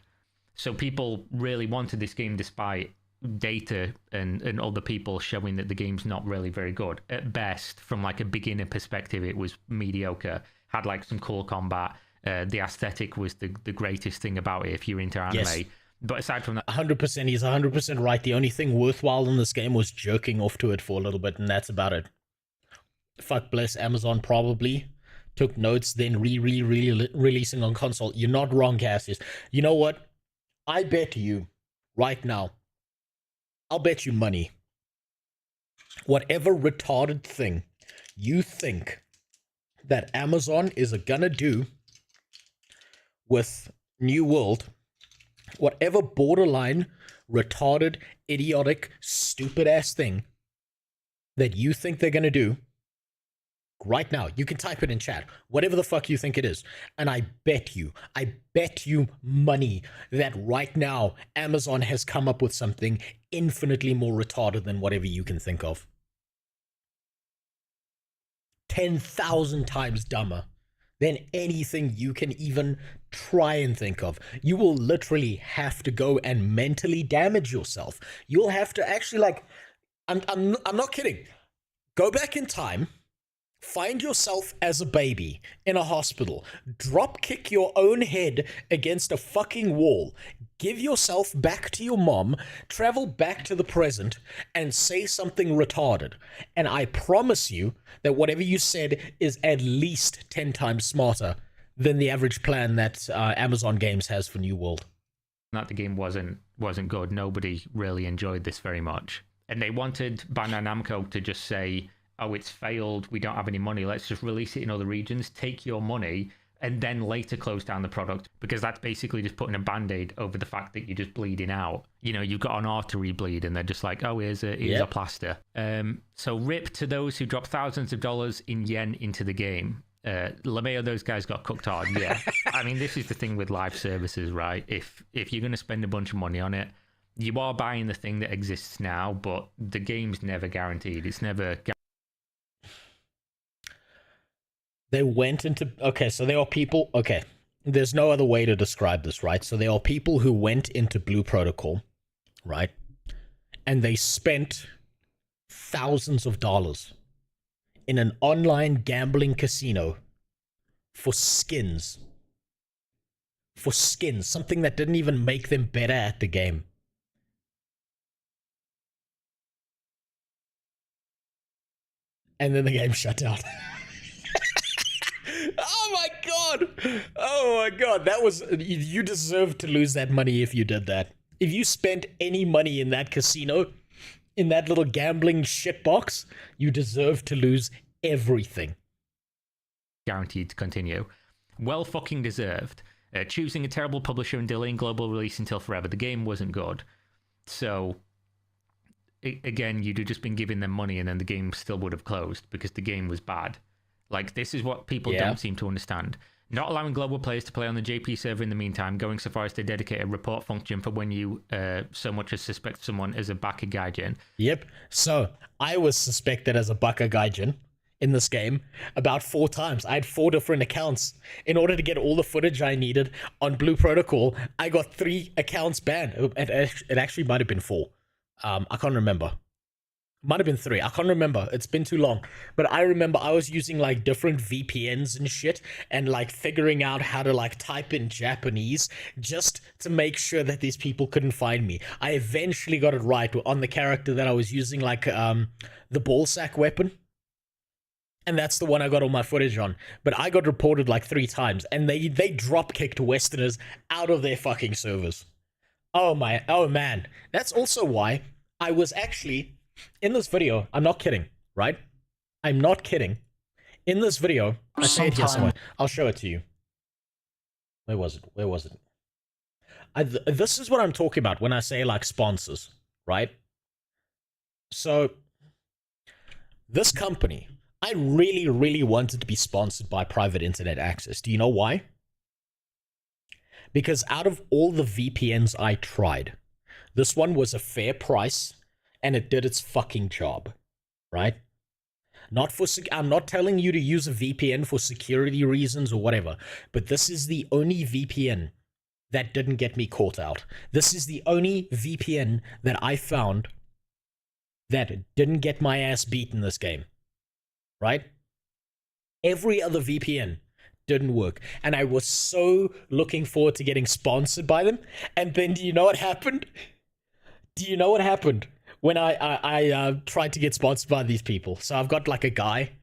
So people really wanted this game despite data and other people showing that the game's not really very good. At best, from like a beginner perspective, it was mediocre. Had like some cool combat. The aesthetic was the greatest thing about it if you're into anime. Yes. But aside from that, 100%, he's 100% right. The only thing worthwhile in this game was jerking off to it for a little bit, and that's about it. Fuck bless Amazon probably took notes, then releasing on console. You're not wrong, Cassius. You know what? I bet you right now, I'll bet you money. Whatever retarded thing you think that Amazon is gonna do with New World, whatever borderline, retarded, idiotic, stupid-ass thing that you think they're gonna do, right now, you can type it in chat, whatever the fuck you think it is, and I bet you money that right now Amazon has come up with something infinitely more retarded than whatever you can think of. 10,000 times dumber than anything you can even try and think of. You will literally have to go and mentally damage yourself. You'll have to actually, like, I'm not kidding. Go back in time, find yourself as a baby in a hospital, drop kick your own head against a fucking wall, give yourself back to your mom, travel back to the present, and say something retarded. And I promise you that whatever you said is at least 10 times smarter than the average plan that Amazon Games has for New World. that the game wasn't good. Nobody really enjoyed this very much. And they wanted Bandai Namco to just say, oh, it's failed, we don't have any money, let's just release it in other regions, take your money, and then later close down the product, because that's basically just putting a band-aid over the fact that you're just bleeding out. You know, you've got an artery bleed, and they're just like, oh, here's a plaster. So rip to those who drop thousands of dollars in yen into the game. LeMayo, those guys got cooked hard, yeah. I mean, this is the thing with live services, right? If you're going to spend a bunch of money on it, you are buying the thing that exists now, but the game's never guaranteed. It's never They went into... Okay, so there are people... Okay, there's no other way to describe this, right? So there are people who went into Blue Protocol, right? And they spent thousands of dollars in an online gambling casino for skins. For skins, something that didn't even make them better at the game. And then the game shut down. Oh my god! Oh my god, that was... You deserve to lose that money if you did that. If you spent any money in that casino, in that little gambling shitbox, you deserve to lose everything. Guaranteed to continue. Well fucking deserved. Choosing a terrible publisher and delaying global release until forever. The game wasn't good. So, again, you'd have just been giving them money and then the game still would have closed because the game was bad. Like, this is what people don't seem to understand. Not allowing global players to play on the JP server in the meantime, going so far as to dedicate a report function for when you so much as suspect someone as a Baka Gaijin. Yep. So, I was suspected as a Baka Gaijin in this game about 4 times. I had 4 different accounts. In order to get all the footage I needed on Blue Protocol, I got 3 accounts banned. It actually might have been 4. I can't remember. Might have been 3. I can't remember. It's been too long. But I remember I was using like different VPNs and shit and like figuring out how to like type in Japanese just to make sure that these people couldn't find me. I eventually got it right on the character that I was using, like the ballsack weapon. And that's the one I got all my footage on. But I got reported like 3 times. And they drop-kicked Westerners out of their fucking servers. Oh man. That's also why I was actually... In this video, I'm not kidding, right? I'm not kidding. In this video, I say it here somewhere. I'll show it to you. Where was it? This is what I'm talking about when I say, like, sponsors, right? So, this company, I really, really wanted to be sponsored by private internet access. Do you know why? Because out of all the VPNs I tried, this one was a fair price, and it did its fucking job, right? I'm not telling you to use a VPN for security reasons or whatever, but this is the only VPN that didn't get me caught out. This is the only VPN that I found that didn't get my ass beat in this game, right? Every other VPN didn't work, and I was so looking forward to getting sponsored by them, and then do you know what happened? When I tried to get sponsored by these people? So I've got like a guy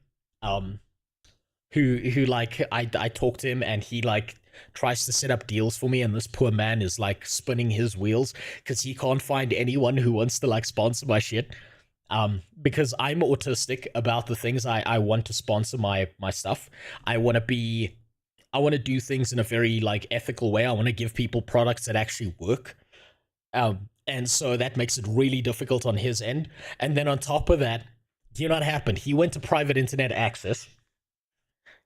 who like I talk to him and he like tries to set up deals for me, and this poor man is like spinning his wheels because he can't find anyone who wants to like sponsor my shit. Because I'm autistic about the things I want to sponsor my stuff. I want to do things in a very like ethical way. I want to give people products that actually work. And so that makes it really difficult on his end. And then on top of that, do you know what happened? He went to private internet access.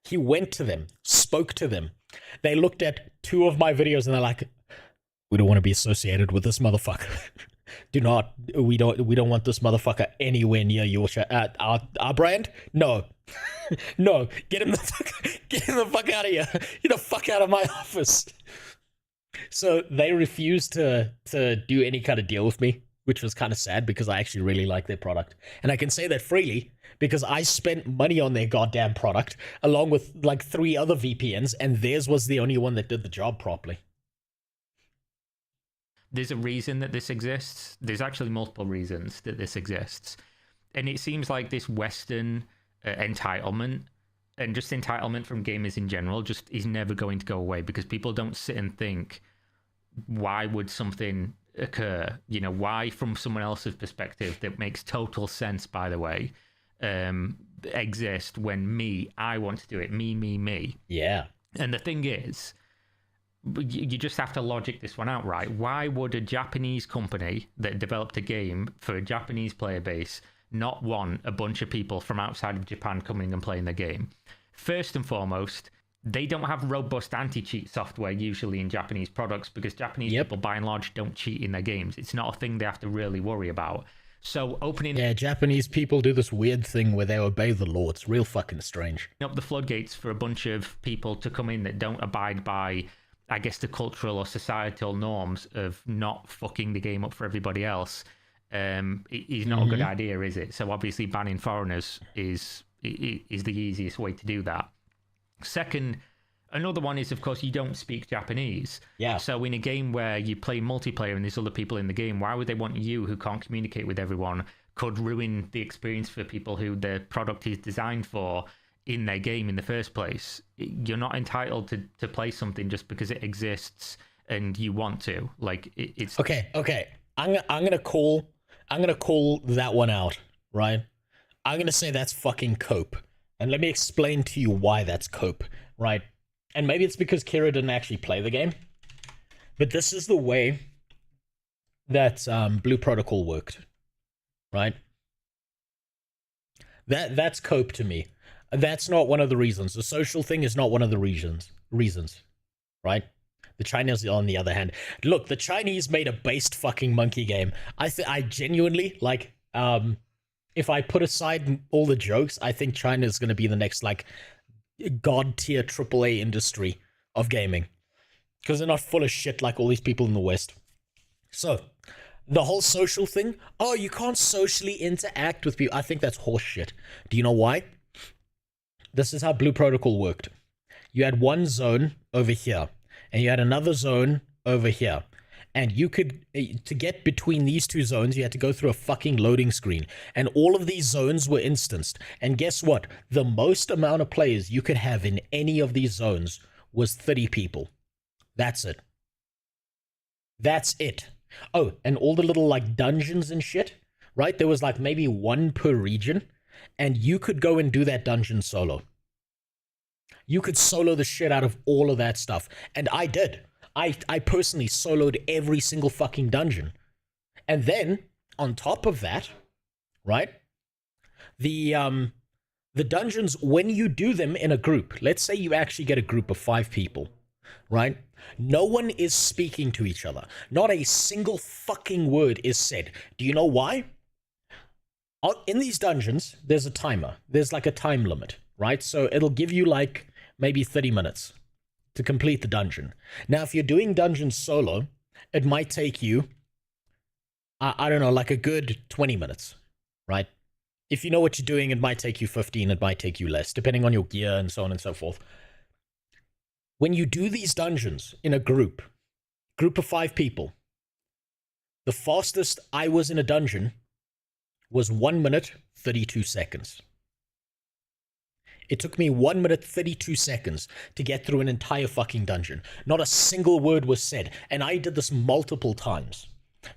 He went to them, spoke to them. They looked at 2 of my videos and they're like, we don't want to be associated with this motherfucker. We don't want this motherfucker anywhere near your our brand. No, no, get him the fuck out of here. Get the fuck out of my office. So they refused to do any kind of deal with me, which was kind of sad because I actually really like their product. And I can say that freely because I spent money on their goddamn product along with like 3 other VPNs, and theirs was the only one that did the job properly. There's a reason that this exists. There's actually multiple reasons that this exists. And it seems like this Western entitlement and just entitlement from gamers in general just is never going to go away because people don't sit and think, why would something occur? You know, why from someone else's perspective that makes total sense, by the way, exist when I want to do it. Me. Yeah. And the thing is, you just have to logic this one out, right? Why would a Japanese company that developed a game for a Japanese player base not want a bunch of people from outside of Japan coming and playing the game? First and foremost, they don't have robust anti-cheat software usually in Japanese products because Japanese people, by and large, don't cheat in their games. It's not a thing they have to really worry about. So opening... Yeah, Japanese people do this weird thing where they obey the law. It's real fucking strange. Up the floodgates for a bunch of people to come in that don't abide by, I guess, the cultural or societal norms of not fucking the game up for everybody else is not a good idea, is it? So obviously banning foreigners is is the easiest way to do that. Second, another one is, of course, you don't speak Japanese. Yeah. So in a game where you play multiplayer and there's other people in the game, why would they want you, who can't communicate with everyone, could ruin the experience for people who the product is designed for in their game in the first place? You're not entitled to play something just because it exists and you want to. Like, it's... Okay. I'm gonna call that one out, right? I'm gonna say that's fucking cope. And let me explain to you why that's cope, right? And maybe it's because Kira didn't actually play the game, but this is the way that Blue Protocol worked, right? That's cope to me. That's not one of the reasons. The social thing is not one of the reasons, right? The Chinese, on the other hand, look, the Chinese made a based fucking monkey game. I genuinely, like, if I put aside all the jokes, I think China is going to be the next, like, god tier AAA industry of gaming, because they're not full of shit like all these people in the West. So the whole social thing, oh, you can't socially interact with people, I think that's horse shit. Do you know why? This is how Blue Protocol worked. You had one zone over here and you had another zone over here, and you could, to get between these two zones, you had to go through a fucking loading screen. And all of these zones were instanced. And guess what? The most amount of players you could have in any of these zones was 30 people. That's it. That's it. Oh, and all the little, like, dungeons and shit, right? There was, like, maybe one per region. And you could go and do that dungeon solo. You could solo the shit out of all of that stuff. And I did. I personally soloed every single fucking dungeon. And then, on top of that, right, the dungeons, when you do them in a group, let's say you actually get a group of 5 people, right? No one is speaking to each other. Not a single fucking word is said. Do you know why? In these dungeons, there's a timer. There's like a time limit, right? So it'll give you like maybe 30 minutes to complete the dungeon. Now, if you're doing dungeons solo, it might take you, I don't know, like a good 20 minutes, right? If you know what you're doing, it might take you 15, it might take you less, depending on your gear and so on and so forth. When you do these dungeons in a group of 5 people, the fastest I was in a dungeon was 1 minute, 32 seconds. It took me 1 minute, 32 seconds to get through an entire fucking dungeon. Not a single word was said. And I did this multiple times.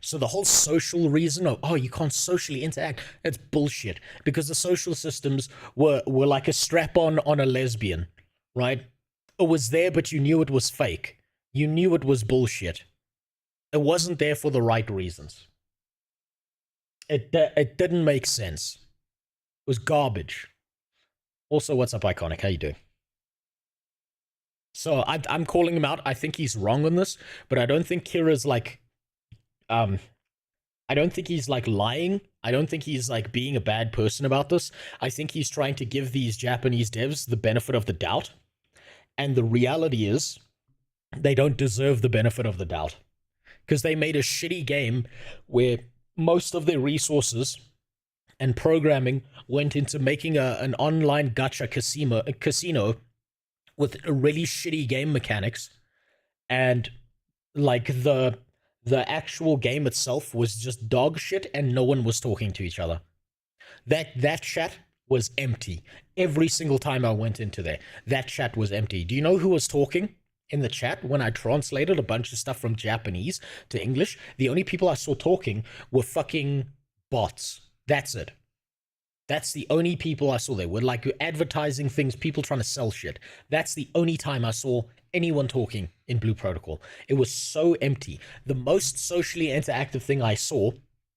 So the whole social reason of, oh, you can't socially interact, it's bullshit. Because the social systems were like a strap-on on a lesbian, right? It was there, but you knew it was fake. You knew it was bullshit. It wasn't there for the right reasons. It didn't make sense. It was garbage. Also, what's up, Iconic? How you doing? So I'm calling him out. I think he's wrong on this, but I don't think Kira's like, I don't think he's like lying. I don't think he's like being a bad person about this. I think he's trying to give these Japanese devs the benefit of the doubt. And the reality is, they don't deserve the benefit of the doubt. Because they made a shitty game where most of their resources and programming went into making an online gacha casino with really shitty game mechanics, and like the actual game itself was just dog shit, and no one was talking to each other. That chat was empty. Every single time I went into there, that chat was empty. Do you know who was talking in the chat when I translated a bunch of stuff from Japanese to English? The only people I saw talking were fucking bots. That's it. That's the only people I saw there. Were like advertising things, people trying to sell shit. That's the only time I saw anyone talking in Blue Protocol. It was so empty. The most socially interactive thing I saw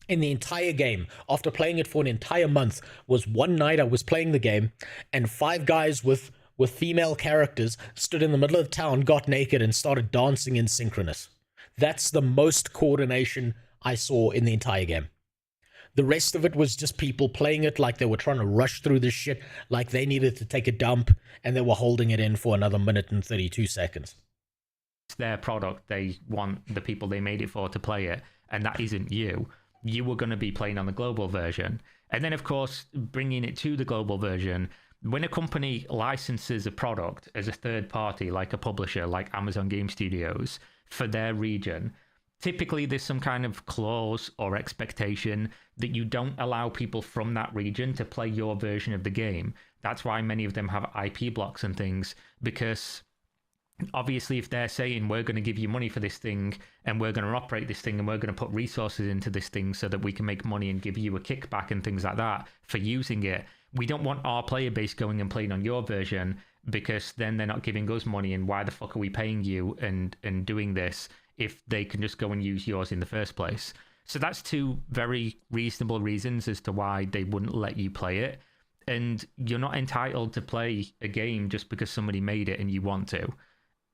in the entire game, after playing it for an entire month, was one night I was playing the game, and 5 guys with female characters stood in the middle of town, got naked, and started dancing in synchronous. That's the most coordination I saw in the entire game. The rest of it was just people playing it like they were trying to rush through this shit, like they needed to take a dump, and they were holding it in for another minute and 32 seconds. It's their product. They want the people they made it for to play it, and that isn't you. you were going to be playing on the global version. And then, of course, bringing it to the global version, when a company licenses a product as a third party, like a publisher, like Amazon Game Studios, for their region, typically there's some kind of clause or expectation that you don't allow people from that region to play your version of the game. That's why many of them have IP blocks and things, because obviously if they're saying we're going to give you money for this thing and we're going to operate this thing and we're going to put resources into this thing so that we can make money and give you a kickback and things like that for using it, we don't want our player base going and playing on your version, because then they're not giving us money, and why the fuck are we paying you and doing this if they can just go and use yours in the first place? So that's two very reasonable reasons as to why they wouldn't let you play it. And you're not entitled to play a game just because somebody made it and you want to.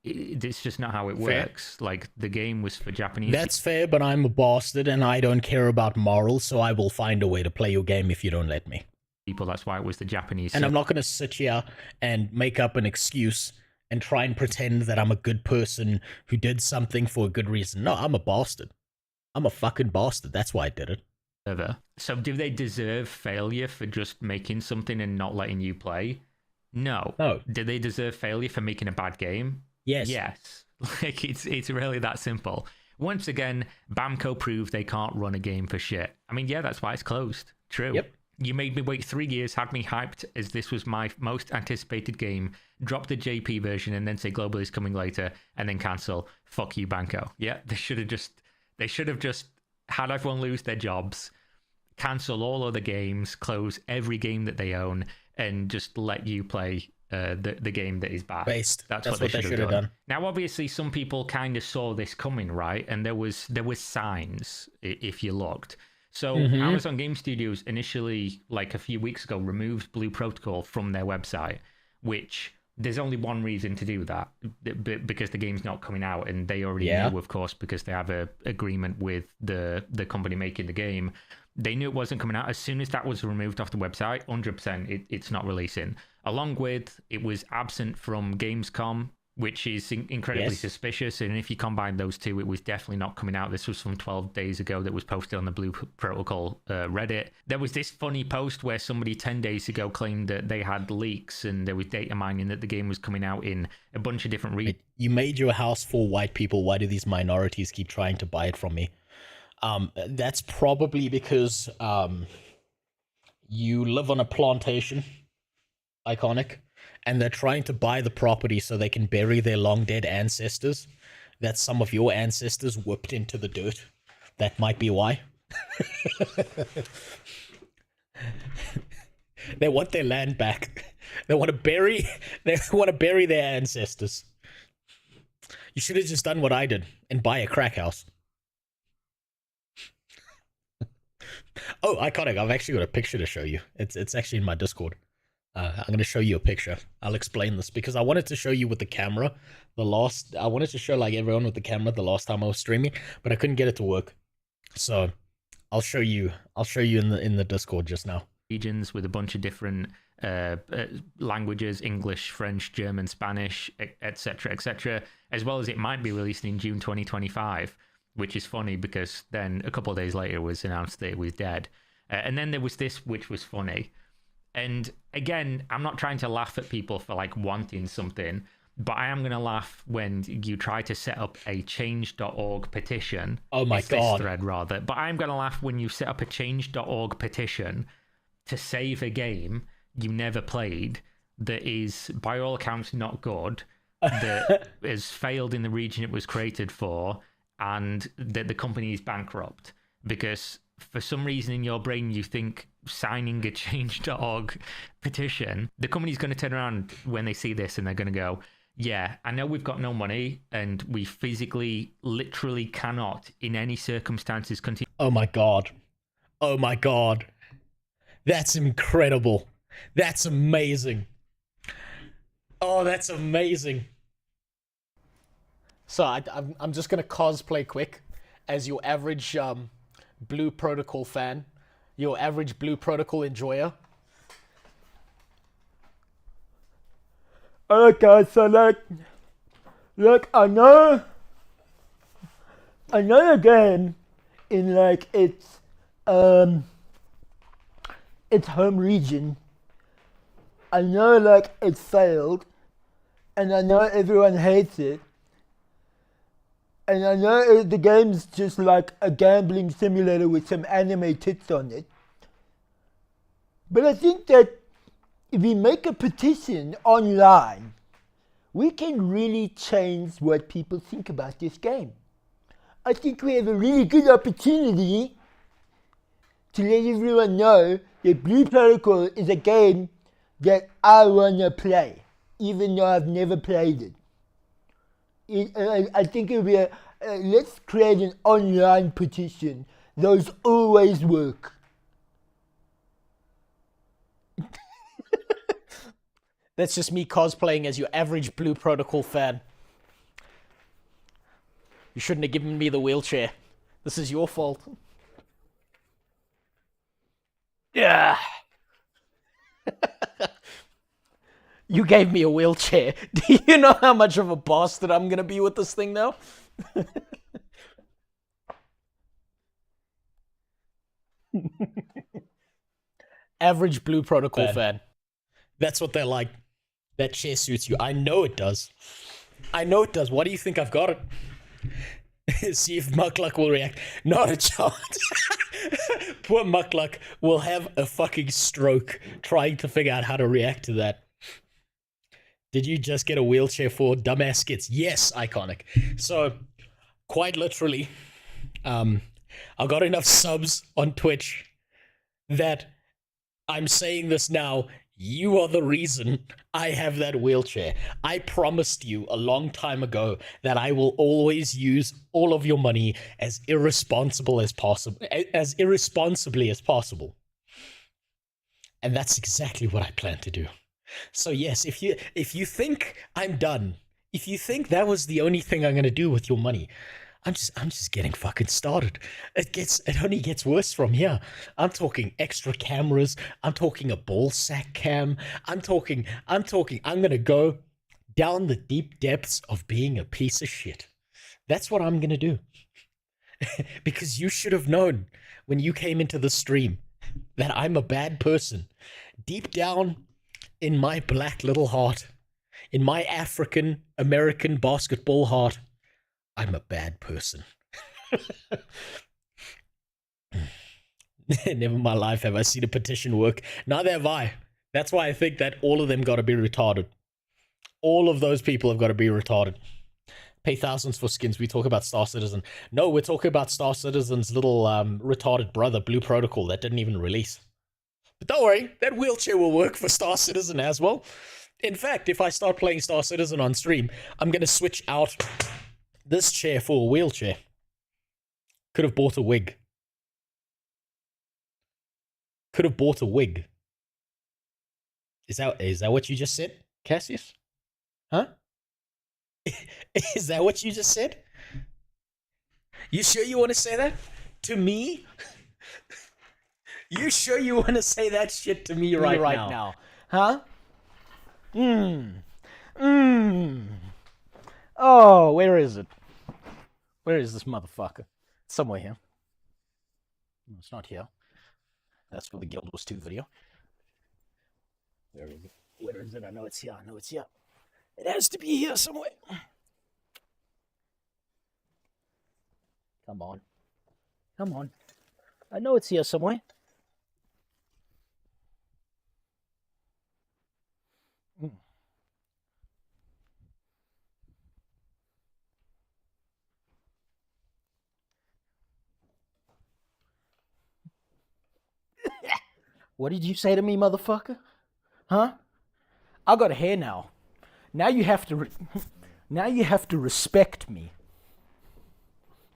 It's just not how it works. Fair. Like, the game was for Japanese. That's fair, but I'm a bastard and I don't care about morals, so I will find a way to play your game if you don't let me. People, that's why it was the Japanese. And I'm not going to sit here and make up an excuse and try and pretend that I'm a good person who did something for a good reason. No, I'm a bastard. I'm a fucking bastard. That's why I did it. So do they deserve failure for just making something and not letting you play? No. Do they deserve failure for making a bad game? Yes. Like, it's really that simple. Once again, Bamco proved they can't run a game for shit. I mean, yeah, that's why it's closed. True. Yep. You made me wait 3 years, had me hyped as this was my most anticipated game, drop the JP version and then say global is coming later, and then cancel. Fuck you, Banco. Yeah, they should have just had everyone lose their jobs, cancel all other games, close every game that they own, and just let you play the game that is bad. Based. That's what they should have done. Now, obviously, some people kind of saw this coming, right? And there was signs, if you looked. So Amazon Game Studios initially, like a few weeks ago, removed Blue Protocol from their website, which there's only one reason to do that, because the game's not coming out, and they already knew, of course, because they have a agreement with the company making the game. They knew it wasn't coming out. As soon as that was removed off the website, 100% it's not releasing. Along with, it was absent from Gamescom, which is incredibly suspicious. And if you combine those two, it was definitely not coming out. This was from 12 days ago that was posted on the Blue Protocol Reddit. There was this funny post where somebody 10 days ago claimed that they had leaks and there was data mining that the game was coming out in a bunch of different regions. You made your house for white people. Why do these minorities keep trying to buy it from me? That's probably because you live on a plantation. Iconic. And they're trying to buy the property so they can bury their long dead ancestors that some of your ancestors whipped into the dirt. That might be why. They want their land back. They want to bury their ancestors. You should have just done what I did and buy a crack house. Oh, iconic. I've actually got a picture to show you. It's actually in my Discord. I'm going to show you a picture. I'll explain this because I wanted to show you with the camera I wanted to show like everyone with the camera the last time I was streaming, but I couldn't get it to work. So I'll show you in the Discord just now. Regions with a bunch of different languages, English, French, German, Spanish, etc., as well as it might be released in June 2025, which is funny because then a couple of days later it was announced that it was dead. And then there was this, which was funny. And again, I'm not trying to laugh at people for like wanting something, but I am going to laugh when you try to set up a change.org petition. Oh my God. This thread rather. But I'm going to laugh when you set up a change.org petition to save a game you never played that is, by all accounts, not good, that has failed in the region it was created for, and that the company is bankrupt. Because for some reason in your brain you think signing a change.org petition, the company's going to turn around when they see this and they're going to go, yeah, I know we've got no money and we physically, literally cannot in any circumstances continue. Oh my God. Oh my God. That's incredible. That's amazing. Oh, that's amazing. So I'm just going to cosplay quick as your average Blue Protocol fan, your average Blue Protocol enjoyer. Alright guys, so look, I know again in like its its home region. I know, like, it failed, and I know everyone hates it, and I know the game's just like a gambling simulator with some anime tits on it. But I think that if we make a petition online, we can really change what people think about this game. I think we have a really good opportunity to let everyone know that Blue Protocol is a game that I wanna play, even though I've never played it. I think it'll be let's create an online petition. Those always work. That's just me cosplaying as your average Blue Protocol fan. You shouldn't have given me the wheelchair. This is your fault. Yeah. You gave me a wheelchair. Do you know how much of a bastard I'm gonna be with this thing now? Average Blue Protocol fan. That's what they're like. That chair suits you. I know it does. I know it does. Why do you think I've got it? See if Muckluck will react. Not a chance. Poor Muckluck will have a fucking stroke trying to figure out how to react to that. Did you just get a wheelchair for dumbass skits? Yes, Iconic. So, quite literally, I got enough subs on Twitch that I'm saying this now. You are the reason I have that wheelchair. I promised you a long time ago that I will always use all of your money as irresponsibly as possible. And that's exactly what I plan to do. So yes, if you think I'm done, if you think that was the only thing I'm gonna do with your money, I'm just getting fucking started. It only gets worse from here. I'm talking extra cameras. I'm talking a ball sack cam. I'm gonna go down the deep depths of being a piece of shit. That's what I'm gonna do. Because you should have known when you came into the stream that I'm a bad person. Deep down in my black little heart, in my African American basketball heart, I'm a bad person. Never in my life have I seen a petition work. Neither have I. That's why I think that all of them got to be retarded. All of those people have got to be retarded. Pay thousands for skins. We talk about Star Citizen. No, we're talking about Star Citizen's little retarded brother, Blue Protocol, that didn't even release. But don't worry, that wheelchair will work for Star Citizen as well. In fact, if I start playing Star Citizen on stream, I'm going to switch out this chair for a wheelchair. Could have bought a wig. Could have bought a wig. Is that what you just said, Cassius? Huh? Is that what you just said? You sure you want to say that? To me? You sure you want to say that shit to me right now? Huh? Oh, where is it? Where is this motherfucker? It's somewhere here. No, it's not here. That's for the Guild Wars 2 video. Where is it? Where is it? I know it's here. I know it's here. It has to be here somewhere. Come on. Come on. I know it's here somewhere. What did you say to me, motherfucker? Huh? I got hair now. Now you have to respect me.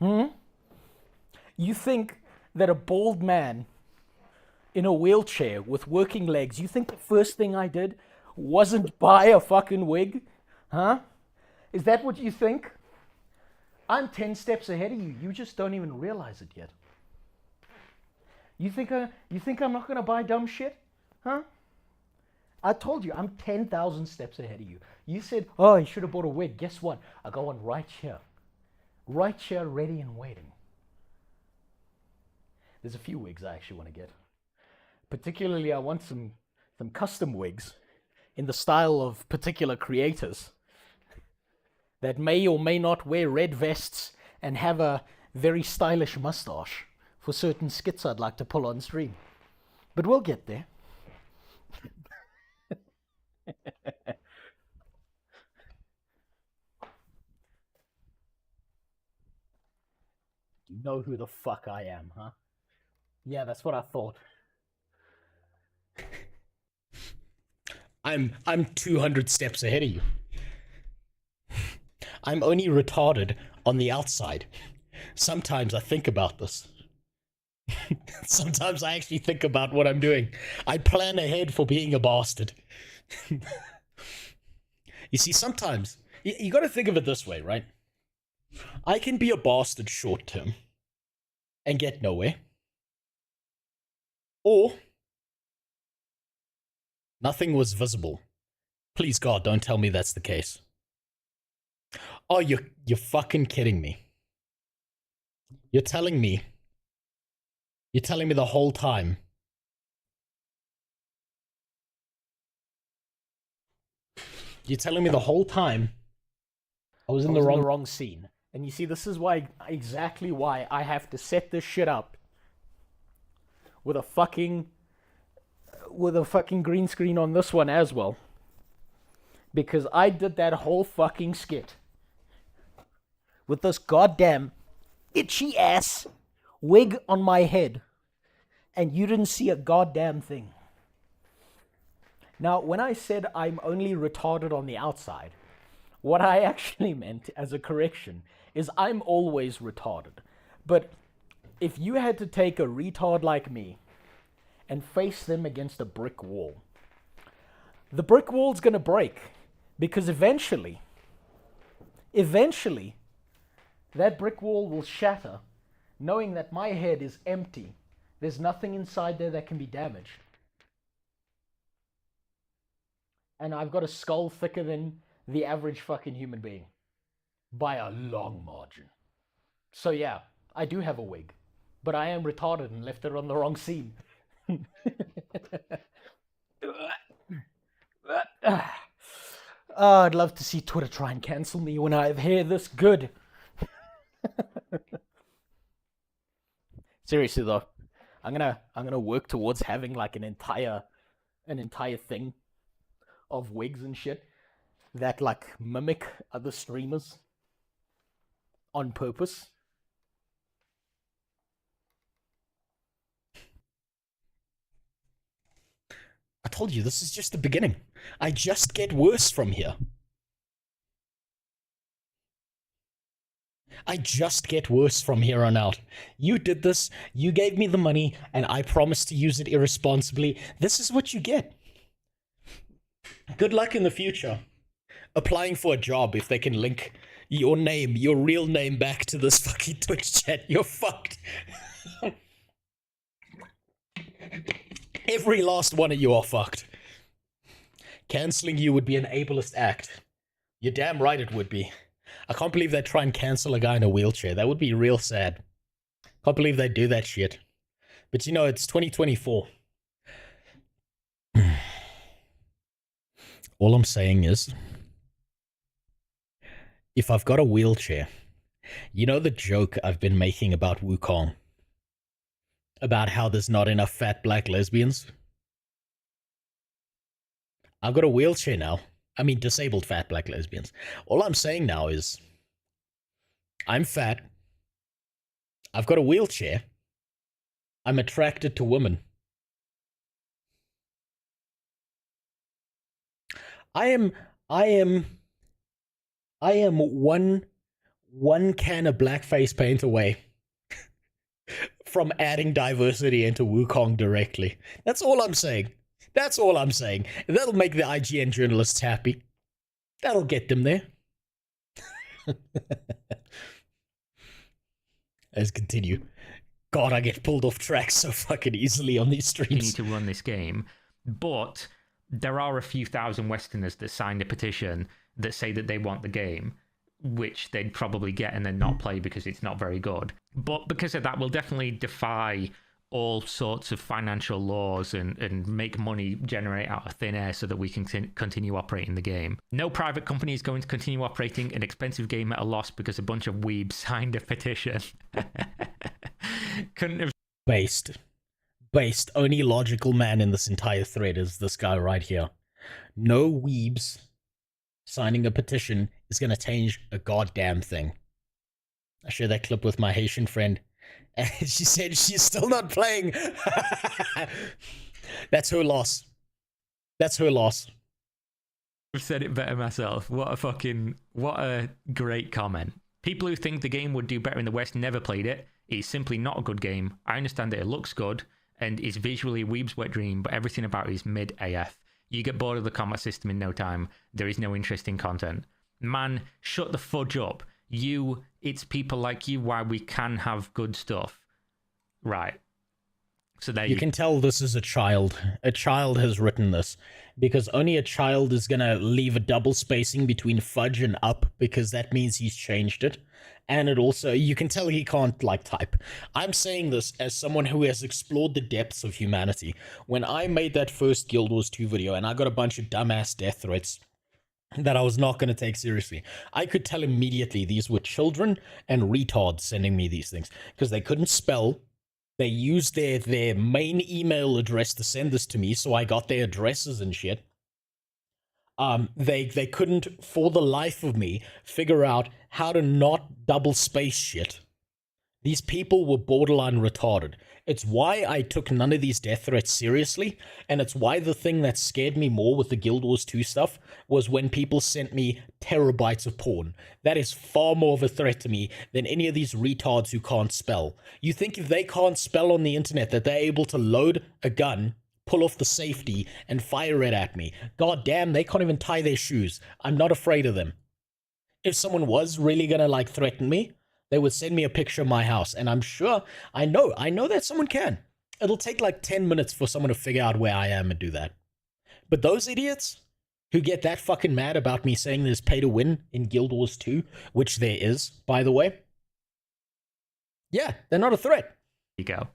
You think that a bald man in a wheelchair with working legs, you think the first thing I did wasn't buy a fucking wig? Huh? Is that what you think? I'm 10 steps ahead of you. You just don't even realize it yet. You think I'm not gonna buy dumb shit? Huh? I told you, I'm 10,000 steps ahead of you. You said, oh, you should have bought a wig. Guess what? I got one right here. Right here, ready and waiting. There's a few wigs I actually want to get. Particularly, I want some custom wigs in the style of particular creators that may or may not wear red vests and have a very stylish mustache for certain skits I'd like to pull on stream. But we'll get there. You know who the fuck I am, huh? Yeah, that's what I thought. I'm 200 steps ahead of you. I'm only retarded on the outside. Sometimes I think about this. Sometimes I actually think about what I'm doing. I plan ahead for being a bastard. You see, sometimes you got to think of it this way, right? I can be a bastard short term and get nowhere. Or nothing was visible. Please God, don't tell me that's the case. Oh, you're fucking kidding me. You're telling me the whole time. You're telling me the whole time I was in the wrong scene. And you see, this is exactly why I have to set this shit up with a fucking green screen on this one as well. Because I did that whole fucking skit with this goddamn itchy ass wig on my head, and you didn't see a goddamn thing. Now, when I said I'm only retarded on the outside, what I actually meant as a correction is I'm always retarded. But if you had to take a retard like me and face them against a brick wall, the brick wall's gonna break, because eventually, that brick wall will shatter, knowing that my head is empty. There's nothing inside there that can be damaged. And I've got a skull thicker than the average fucking human being. By a long margin. So yeah, I do have a wig. But I am retarded and left it on the wrong scene. Oh, I'd love to see Twitter try and cancel me when I have hair this good. Seriously though, I'm gonna work towards having like an entire thing of wigs and shit that like mimic other streamers on purpose. I told you, this is just the beginning. I just get worse from here. I just get worse from here on out. You did this, you gave me the money, and I promised to use it irresponsibly. This is what you get. Good luck in the future. Applying for a job if they can link your name, your real name, back to this fucking Twitch chat. You're fucked. Every last one of you are fucked. Canceling you would be an ableist act. You're damn right it would be. I can't believe they'd try and cancel a guy in a wheelchair. That would be real sad. Can't believe they'd do that shit. But you know, it's 2024. All I'm saying is, if I've got a wheelchair, you know the joke I've been making about Wukong? About how there's not enough fat black lesbians? I've got a wheelchair now. I mean, disabled fat black lesbians. All I'm saying now is, I'm fat. I've got a wheelchair. I'm attracted to women. I am one can of blackface paint away from adding diversity into Wukong directly. That's all I'm saying. That's all I'm saying. That'll make the IGN journalists happy. That'll get them there. Let's continue. God, I get pulled off track so fucking easily on these streams. You need to run this game, but there are a few thousand Westerners that signed a petition that say that they want the game, which they'd probably get and then not play because it's not very good. But because of that, we'll definitely defy all sorts of financial laws and make money generate out of thin air so that we can continue operating the game. No private company is going to continue operating an expensive game at a loss because a bunch of weebs signed a petition. Couldn't have... Based. Only logical man in this entire thread is this guy right here. No weebs signing a petition is going to change a goddamn thing. I shared that clip with my Haitian friend, and she said she's still not playing. That's her loss. I've said it better myself. What a great comment. People who think the game would do better in the West never played it. It's simply not a good game. I understand that it looks good and is visually a weeb's wet dream, but everything about it is mid AF. You get bored of the combat system in no time. There is no interesting content. Man, shut the fudge up. It's people like you why we can have good stuff. Right. So there you can tell this is a child. A child has written this because only a child is going to leave a double spacing between fudge and up because that means he's changed it. And it also, you can tell he can't type. I'm saying this as someone who has explored the depths of humanity. When I made that first Guild Wars 2 video and I got a bunch of dumbass death threats that I was not going to take seriously, I could tell immediately these were children and retards sending me these things because they couldn't spell. They used their main email address to send this to me, so I got their addresses and shit. They couldn't, for the life of me, figure out how to not double space shit. These people were borderline retarded. It's why I took none of these death threats seriously, and it's why the thing that scared me more with the Guild Wars 2 stuff was when people sent me terabytes of porn. That is far more of a threat to me than any of these retards who can't spell. You think if they can't spell on the internet that they're able to load a gun, pull off the safety, and fire it at me? God damn, they can't even tie their shoes. I'm not afraid of them. If someone was really gonna threaten me, they would send me a picture of my house, and I'm sure, I know that someone can. It'll take 10 minutes for someone to figure out where I am and do that. But those idiots who get that fucking mad about me saying there's pay to win in Guild Wars 2, which there is, by the way, yeah, they're not a threat. You go.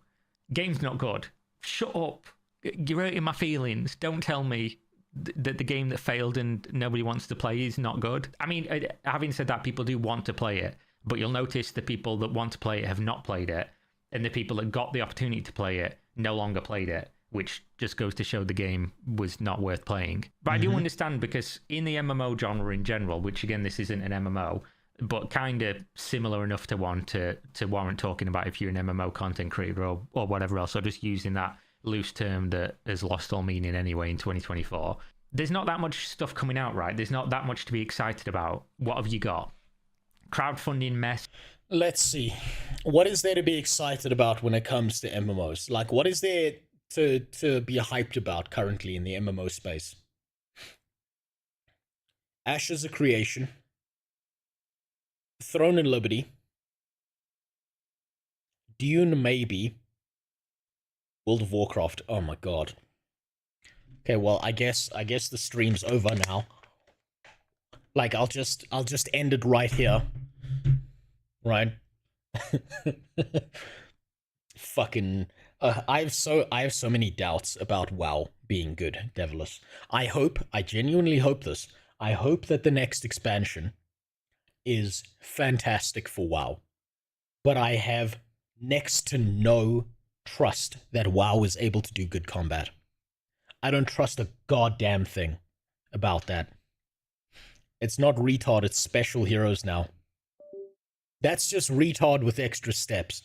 Game's not good. Shut up. You're hurting my feelings. Don't tell me that the game that failed and nobody wants to play is not good. I mean, having said that, people do want to play it. But you'll notice the people that want to play it have not played it, and the people that got the opportunity to play it no longer played it, which just goes to show the game was not worth playing. But I do understand, because in the MMO genre in general, which again, this isn't an MMO, but kind of similar enough to one to warrant talking about if you're an MMO content creator or whatever else, or just using that loose term that has lost all meaning anyway in 2024. There's not that much stuff coming out, right? There's not that much to be excited about. What have you got? Crowdfunding mess. Let's see. What is there to be excited about when it comes to MMOs? What is there to be hyped about currently in the MMO space? Ashes of Creation, Throne and Liberty, Dune maybe, World of Warcraft. Oh my god. Okay, well, I guess the stream's over now. I'll just end it right here. Right? Fucking I have so many doubts about WoW being good, Devilish. I genuinely hope this. I hope that the next expansion is fantastic for WoW. But I have next to no trust that WoW is able to do good combat. I don't trust a goddamn thing about that. It's not retard, it's special heroes now. That's just retard with extra steps.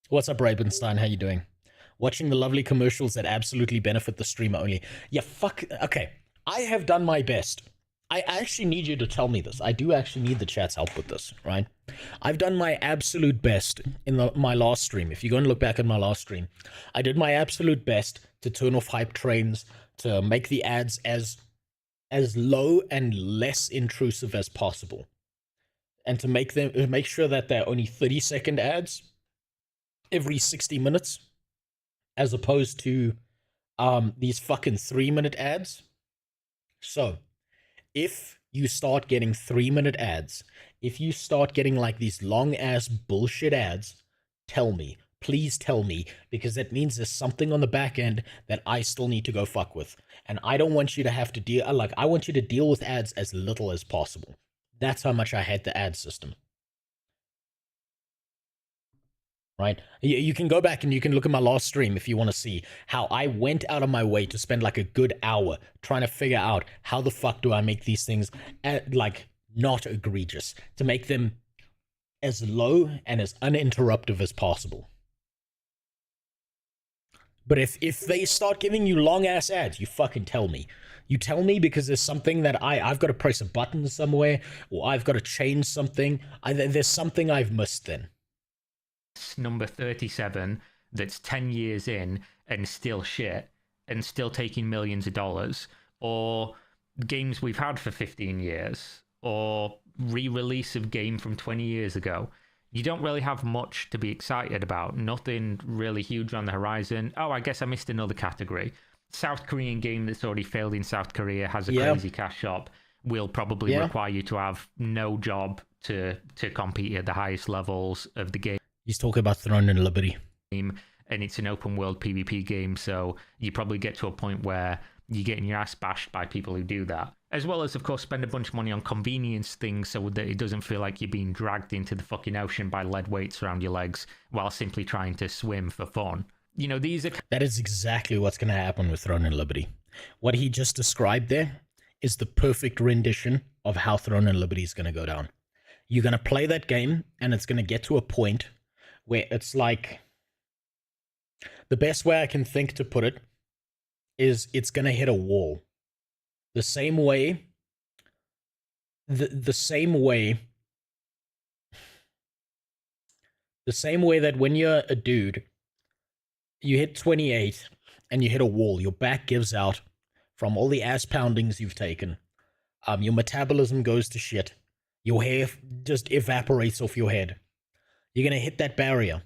What's up, Ravenstein? How you doing? Watching the lovely commercials that absolutely benefit the streamer only. Yeah, fuck. Okay, I have done my best. I actually need you to tell me this. I do actually need the chat's help with this, right? I've done my absolute best in my last stream. If you go and look back at my last stream, I did my absolute best to turn off hype trains, to make the ads as low and less intrusive as possible, and to make sure that they're only 30-second ads every 60 minutes, as opposed to these fucking 3-minute ads. So, if you start getting 3-minute ads, if you start getting these long-ass bullshit ads, tell me. Please tell me, because that means there's something on the back end that I still need to go fuck with. And I don't want you to have to deal, like, I want you to deal with ads as little as possible. That's how much I hate the ad system. Right? You can go back and you can look at my last stream if you want to see how I went out of my way to spend like a good hour trying to figure out how the fuck do I make these things like not egregious, to make them as low and as uninterruptive as possible. But if they start giving you long ass ads, you fucking tell me. You tell me, because there's something that I've got to press a button somewhere, or I've got to change something. There's something I've missed then. Number 37 that's 10 years in and still shit and still taking millions of dollars, or games we've had for 15 years, or re-release of game from 20 years ago. You don't really have much to be excited about. Nothing really huge on the horizon. Oh, I guess I missed another category. South Korean game that's already failed in South Korea, has a crazy cash shop, will probably require you to have no job to compete at the highest levels of the game. He's talking about Throne and Liberty. And it's an open world PvP game, so you probably get to a point where you're getting your ass bashed by people who do that. As well as, of course, spend a bunch of money on convenience things so that it doesn't feel like you're being dragged into the fucking ocean by lead weights around your legs while simply trying to swim for fun. You know, these are... That is exactly what's going to happen with Throne and Liberty. What he just described there is the perfect rendition of how Throne and Liberty is going to go down. You're going to play that game, and it's going to get to a point where it's like, the best way I can think to put it is it's going to hit a wall. The same way that when you're a dude, you hit 28 and you hit a wall, your back gives out from all the ass poundings you've taken. Your metabolism goes to shit. Your hair just evaporates off your head. You're going to hit that barrier.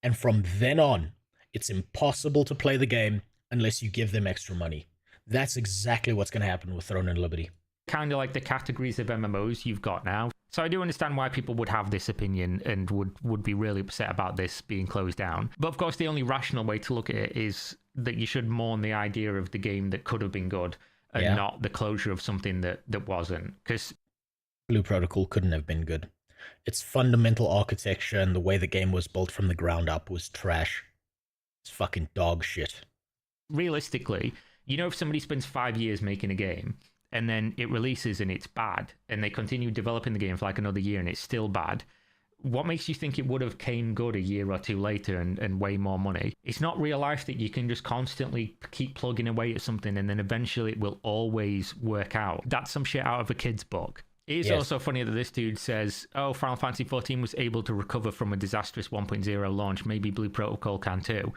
And from then on, it's impossible to play the game unless you give them extra money. That's exactly what's going to happen with Throne and Liberty. Kind of like the categories of MMOs you've got now. So I do understand why people would have this opinion and would be really upset about this being closed down. But of course, the only rational way to look at it is that you should mourn the idea of the game that could have been good and not the closure of something that wasn't. Because Blue Protocol couldn't have been good. Its fundamental architecture and the way the game was built from the ground up was trash. It's fucking dog shit. Realistically, you know, if somebody spends 5 years making a game and then it releases and it's bad, and they continue developing the game for like another year and it's still bad, what makes you think it would have came good a year or two later and way more money? It's not real life that you can just constantly keep plugging away at something and then eventually it will always work out. That's some shit out of a kid's book. It is also funny that this dude says, oh, Final Fantasy XIV was able to recover from a disastrous 1.0 launch. Maybe Blue Protocol can too.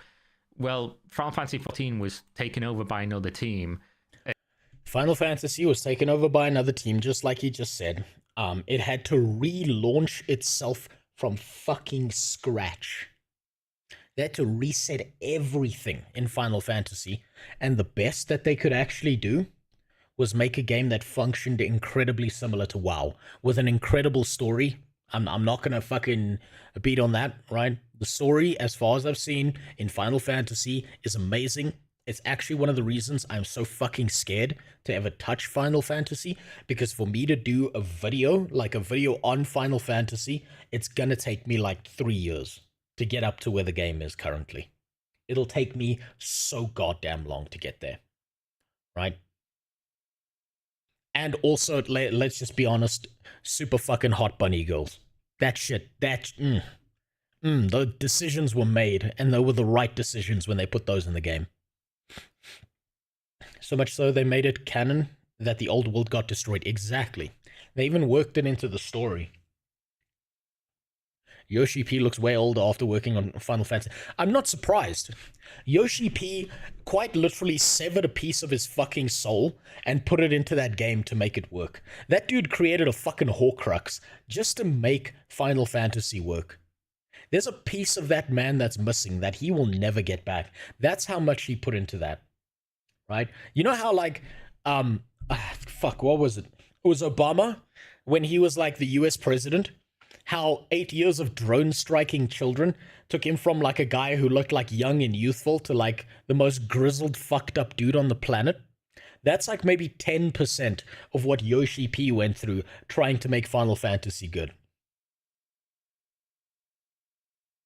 Well, Final Fantasy XIV was taken over by another team. Final Fantasy was taken over by another team, just like he just said. It had to relaunch itself from fucking scratch. They had to reset everything in Final Fantasy. And the best that they could actually do was make a game that functioned incredibly similar to WoW, with an incredible story. I'm not gonna fucking beat on that, right? The story, as far as I've seen in Final Fantasy, is amazing. It's actually one of the reasons I'm so fucking scared to ever touch Final Fantasy, because for me to do a video, like a video on Final Fantasy, it's gonna take me like 3 years to get up to where the game is currently. It'll take me so goddamn long to get there, right? And also, let's just be honest, super fucking hot bunny girls. That shit, the decisions were made, and they were the right decisions when they put those in the game. So much so, they made it canon that the old world got destroyed. Exactly. They even worked it into the story. Yoshi P looks way older after working on Final Fantasy. I'm not surprised. Yoshi P quite literally severed a piece of his fucking soul and put it into that game to make it work. That dude created a fucking Horcrux just to make Final Fantasy work. There's a piece of that man that's missing that he will never get back. That's how much he put into that. Right? You know how, like, what was it? It was Obama, when he was like the US president. how 8 years of drone striking children took him from like a guy who looked like young and youthful to like the most grizzled, fucked up dude on the planet. That's like maybe 10% of what Yoshi P went through trying to make Final Fantasy good.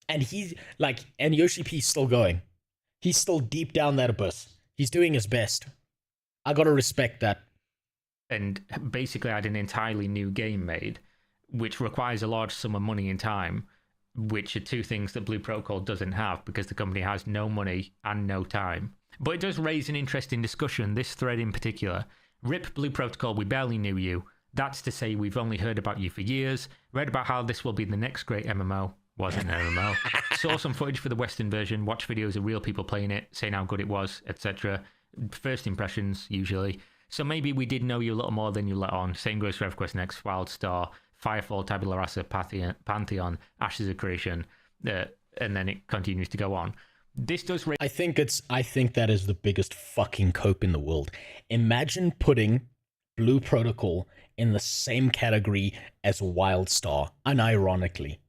And he's like, and Yoshi P's still going. He's still deep down that abyss. He's doing his best. I gotta respect that. And basically had an entirely new game made, which requires a large sum of money and time, which are two things that Blue Protocol doesn't have because the company has no money and no time. But it does raise an interesting discussion, this thread in particular. RIP Blue Protocol, we barely knew you. That's to say we've only heard about you for years, read about how this will be the next great MMO. Wasn't an MMO. Saw some footage for the Western version, watched videos of real people playing it, saying how good it was, etc. First impressions, usually. So maybe we did know you a little more than you let on. Same goes for EverQuest Next, Wildstar, Firefall, Tabula Rasa, Pantheon, Ashes of Creation, and then it continues to go on. This does raise... I think that is the biggest fucking cope in the world. Imagine putting Blue Protocol in the same category as Wildstar, unironically.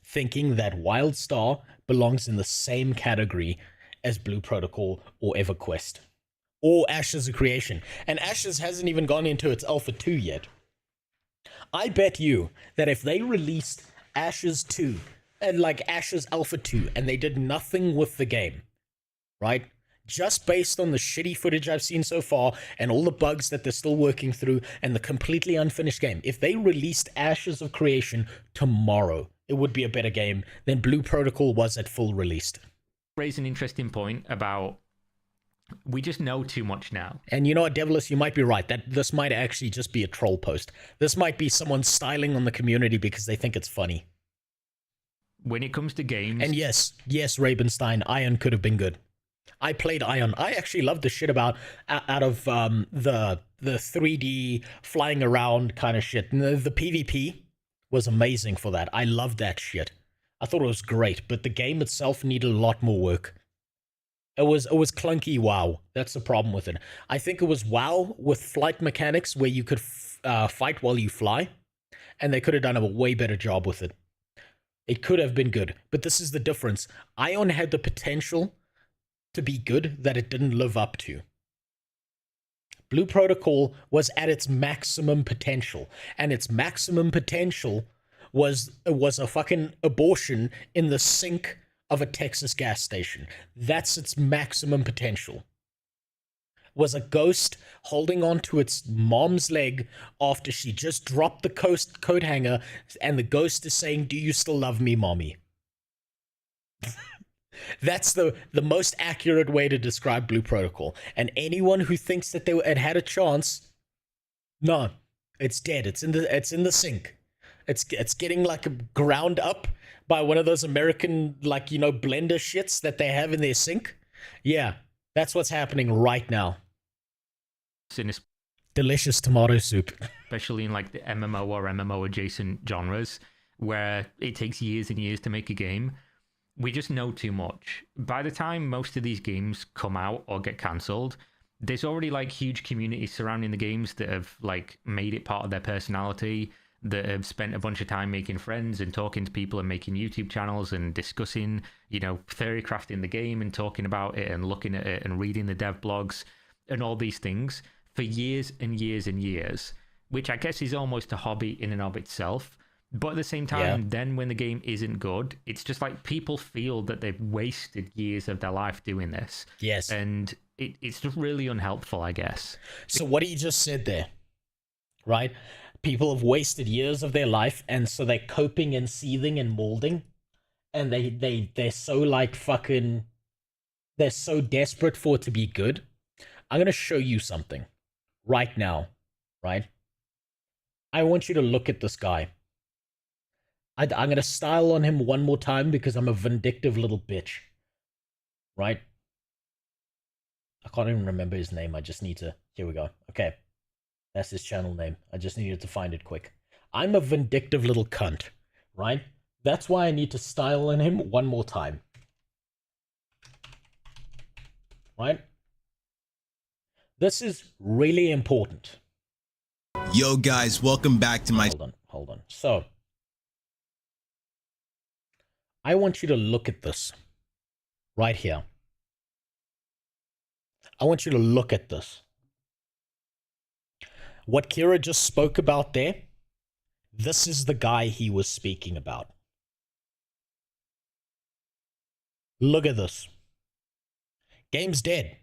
Thinking that Wildstar belongs in the same category as Blue Protocol or EverQuest. Or Ashes of Creation. And Ashes hasn't even gone into its Alpha 2 yet. I bet you that if they released Ashes 2, and like Ashes Alpha 2, and they did nothing with the game, right? Just based on the shitty footage I've seen so far, and all the bugs that they're still working through, and the completely unfinished game, if they released Ashes of Creation tomorrow, it would be a better game than Blue Protocol was at full release. Raise an interesting point about we just know too much now. And you know what, Devilis, you might be right. That this might actually just be a troll post. This might be someone styling on the community because they think it's funny. When it comes to games... And yes, Rabenstein, Ion could have been good. I played Ion. I actually loved the shit out of the 3D flying around kind of shit. And the PvP was amazing for that. I loved that shit. I thought it was great, but the game itself needed a lot more work. It was clunky WoW. That's the problem with it. I think it was WoW with flight mechanics where you could fight while you fly, and they could have done a way better job with it. It could have been good, but this is the difference. Ion had the potential to be good that it didn't live up to. Blue Protocol was at its maximum potential, and its maximum potential was a fucking abortion in the sink of a Texas gas station. That's its maximum potential. Was a ghost holding on to its mom's leg after she just dropped the coat hanger, and the ghost is saying, "Do you still love me, mommy?" That's the most accurate way to describe Blue Protocol. And anyone who thinks that it had a chance, no, it's dead. It's in the sink. It's getting like ground up by one of those American, like, you know, blender shits that they have in their sink. Yeah, that's what's happening right now. Delicious tomato soup. Especially in like the MMO or MMO adjacent genres, where it takes years and years to make a game. We just know too much. By the time most of these games come out or get cancelled, there's already like huge communities surrounding the games that have like made it part of their personality, that have spent a bunch of time making friends and talking to people and making YouTube channels and discussing, you know, theory crafting the game and talking about it and looking at it and reading the dev blogs and all these things for years and years and years, which I guess is almost a hobby in and of itself. But at the same time, then when the game isn't good, it's just like people feel that they've wasted years of their life doing this. Yes. And it's just really unhelpful, I guess. So what he just said there, right? People have wasted years of their life, and so they're coping and seething and molding. And they're so like fucking... They're so desperate for it to be good. I'm going to show you something right now, right? I want you to look at this guy. I'm going to style on him one more time because I'm a vindictive little bitch. Right? I can't even remember his name. I just need to... Here we go. Okay. That's his channel name. I just needed to find it quick. I'm a vindictive little cunt. Right? That's why I need to style on him one more time. Right? This is really important. Yo guys, welcome back to my... Hold on. So... I want you to look at this right here. I want you to look at this. What Kira just spoke about there, this is the guy he was speaking about. Look at this. Game's dead.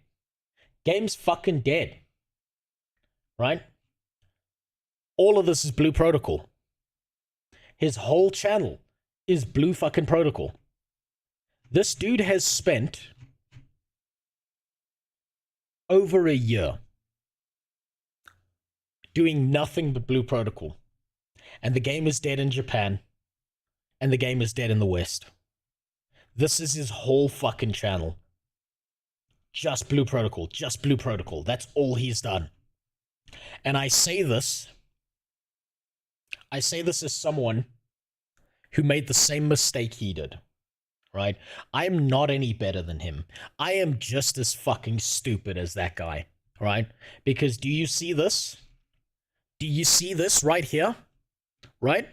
Game's fucking dead. Right? All of this is Blue Protocol. His whole channel is Blue fucking Protocol. This dude has spent over a year doing nothing but Blue Protocol. And the game is dead in Japan. And the game is dead in the West. This is his whole fucking channel. Just Blue Protocol. Just Blue Protocol. That's all he's done. And I say this as someone who made the same mistake he did. Right? I'm not any better than him. I am just as fucking stupid as that guy. Right? Because do you see this? Do you see this right here? Right?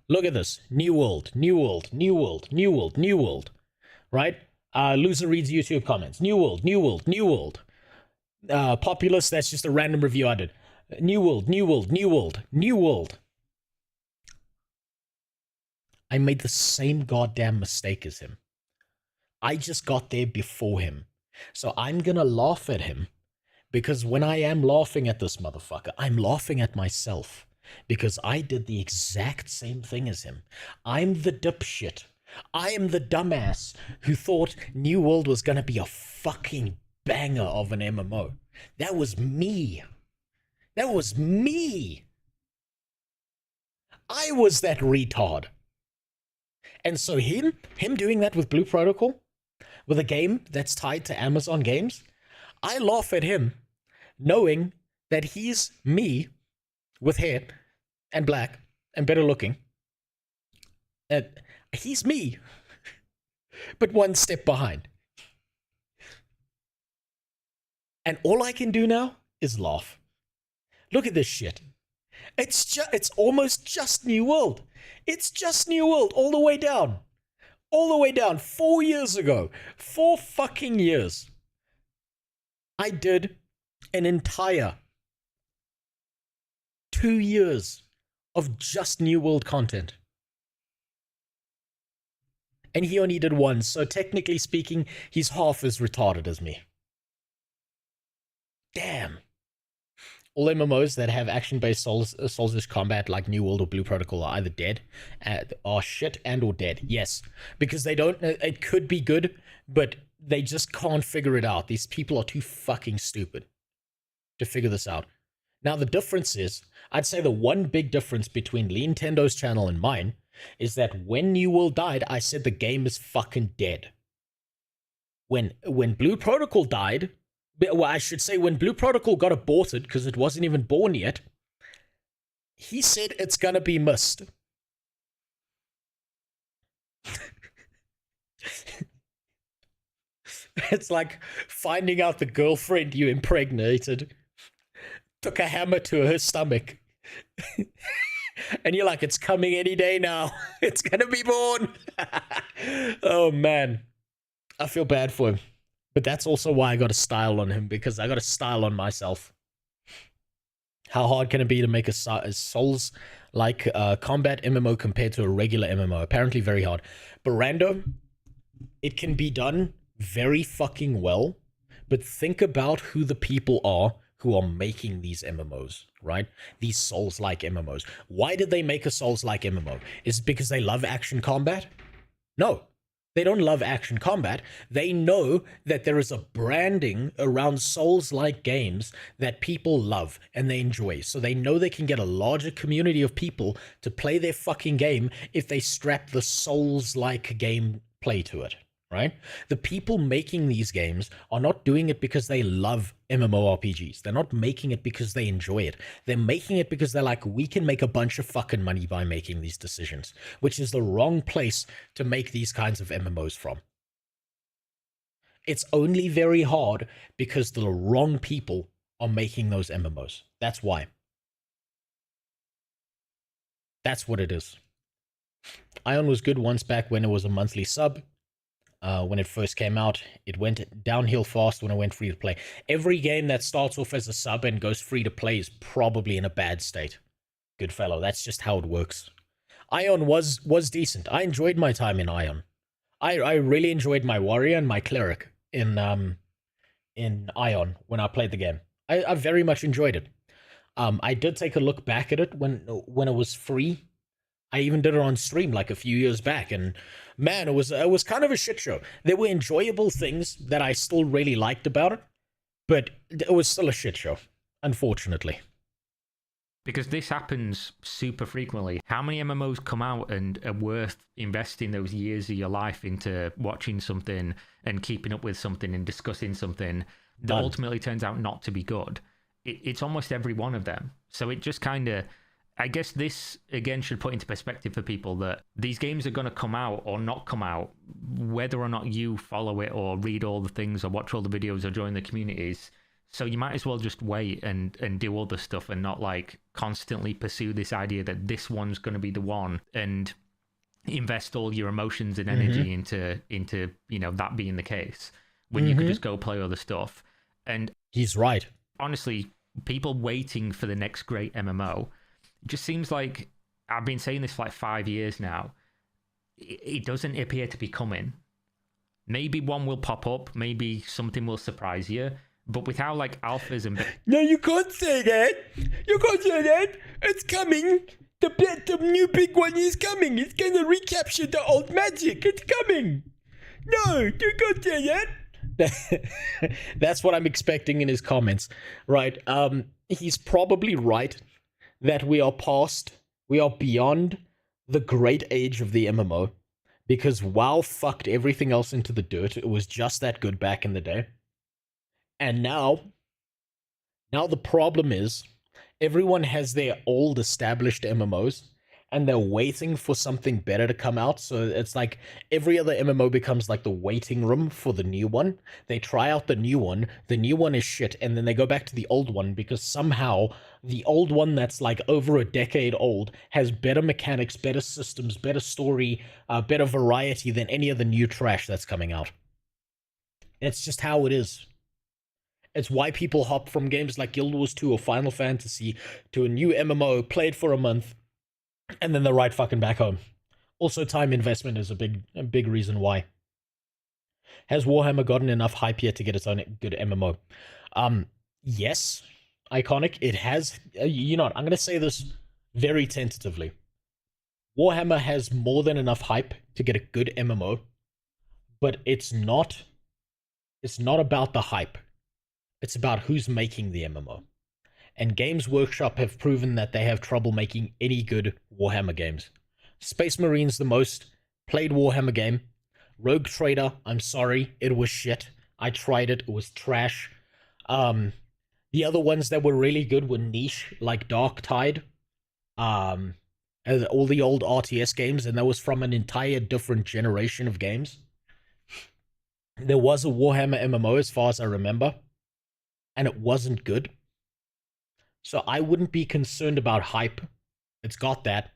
Look at this. New world, new world, new world, new world, new world. Right? Loser reads YouTube comments. New world, new world, new world. Populous, that's just a random review I did. New world, new world, new world, new world. I made the same goddamn mistake as him. I just got there before him. So I'm gonna laugh at him. Because when I am laughing at this motherfucker, I'm laughing at myself. Because I did the exact same thing as him. I'm the dipshit. I am the dumbass who thought New World was gonna be a fucking banger of an MMO. That was me. That was me. I was that retard. And so him doing that with Blue Protocol, with a game that's tied to Amazon games, I laugh at him knowing that he's me with hair and black and better looking. He's me, but one step behind. And all I can do now is laugh. Look at this shit. It's almost just New World. It's just New World all the way down. All the way down. 4 years ago. 4 fucking years. I did an entire 2 years of just New World content. And he only did one, so technically speaking, he's half as retarded as me. Damn. All MMOs that have action-based Souls-ish combat like New World or Blue Protocol are either dead, are shit, and or dead. Yes. Because they don't... It could be good, but they just can't figure it out. These people are too fucking stupid to figure this out. Now, the difference is... I'd say the one big difference between Nintendo's channel and mine is that when New World died, I said the game is fucking dead. When Blue Protocol died... Well, I should say when Blue Protocol got aborted, because it wasn't even born yet, he said it's gonna be missed. It's like finding out the girlfriend you impregnated took a hammer to her stomach. And you're like, it's coming any day now. It's gonna be born. Oh, man. I feel bad for him. But that's also why I got a style on him, because I got a style on myself. How hard can it be to make a Souls-like combat MMO compared to a regular MMO? Apparently very hard. But Rando, it can be done very fucking well, but think about who the people are who are making these MMOs, right? These Souls-like MMOs. Why did they make a Souls-like MMO? Is it because they love action combat? No. They don't love action combat. They know that there is a branding around Souls-like games that people love and they enjoy. So they know they can get a larger community of people to play their fucking game if they strap the Souls-like gameplay to it, right? The people making these games are not doing it because they love MMORPGs. They're not making it because they enjoy it. They're making it because they're like, we can make a bunch of fucking money by making these decisions, which is the wrong place to make these kinds of MMOs from. It's only very hard because the wrong people are making those MMOs. That's why. That's what it is. Ion was good once back when it was a monthly sub. When it first came out, it went downhill fast when it went free to play. Every game that starts off as a sub and goes free to play is probably in a bad state. Good fellow, that's just how it works. Ion was decent. I enjoyed my time in Ion. I really enjoyed my warrior and my cleric in Ion when I played the game. I very much enjoyed it. I did take a look back at it when it was free. I even did it on stream like a few years back, and man, it was kind of a shit show. There were enjoyable things that I still really liked about it, but it was still a shit show, unfortunately. Because this happens super frequently. How many MMOs come out and are worth investing those years of your life into watching something and keeping up with something and discussing something that ultimately turns out not to be good? It's almost every one of them. So it just kind of... I guess this, again, should put into perspective for people that these games are going to come out or not come out, whether or not you follow it or read all the things or watch all the videos or join the communities. So you might as well just wait and do all the stuff and not like constantly pursue this idea that this one's going to be the one and invest all your emotions and energy into that being the case when you could just go play other stuff. And he's right. Honestly, people waiting for the next great MMO, it just seems like, I've been saying this for like 5 years now, it doesn't appear to be coming. Maybe one will pop up, maybe something will surprise you, but with how like alphas and... No, you can't say that. You can't say that. It's coming. The new big one is coming. It's gonna recapture the old magic. It's coming. No, you can't say that. That's what I'm expecting in his comments, right? He's probably right that we are beyond the great age of the MMO, because WoW fucked everything else into the dirt. It was just that good back in the day. And now the problem is everyone has their old established MMOs and they're waiting for something better to come out. So it's like every other MMO becomes like the waiting room for the new one. They try out the new one is shit, and then they go back to the old one because somehow the old one that's like over a decade old has better mechanics, better systems, better story, better variety than any of the new trash that's coming out. It's just how it is. It's why people hop from games like Guild Wars 2 or Final Fantasy to a new MMO, played for a month, and then they're right fucking back home. Also, time investment is a big reason why. Has Warhammer gotten enough hype yet to get its own good MMO? Yes, Iconic, it has. You know what, I'm going to say this very tentatively. Warhammer has more than enough hype to get a good MMO, but it's not about the hype. It's about who's making the MMO. And Games Workshop have proven that they have trouble making any good Warhammer games. Space Marine's the most played Warhammer game. Rogue Trader, I'm sorry, it was shit. I tried it was trash. The other ones that were really good were niche, like Dark Tide. All the old RTS games, and that was from an entire different generation of games. There was a Warhammer MMO as far as I remember, and it wasn't good. So I wouldn't be concerned about hype. It's got that.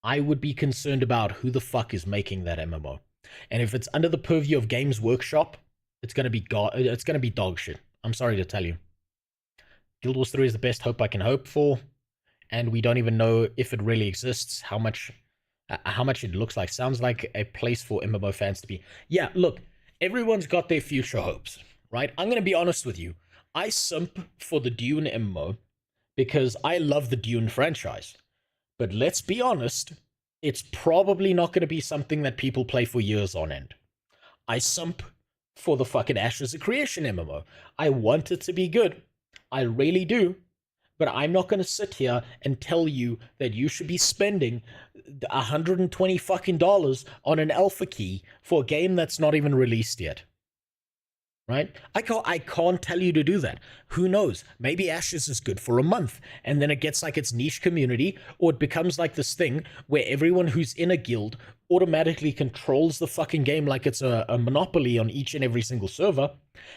I would be concerned about who the fuck is making that MMO. And if it's under the purview of Games Workshop, it's gonna be dog shit. I'm sorry to tell you. Guild Wars 3 is the best hope I can hope for, and we don't even know if it really exists, how much it looks like. Sounds like a place for MMO fans to be. Yeah, look, everyone's got their future hopes, right? I'm gonna be honest with you. I simp for the Dune MMO because I love the Dune franchise. But let's be honest, it's probably not going to be something that people play for years on end. I simp for the fucking Ashes of Creation MMO. I want it to be good. I really do. But I'm not going to sit here and tell you that you should be spending $120 fucking dollars on an alpha key for a game that's not even released yet. right? I can't tell you to do that. Who knows? Maybe Ashes is good for a month, and then it gets like its niche community, or it becomes like this thing where everyone who's in a guild automatically controls the fucking game like it's a monopoly on each and every single server,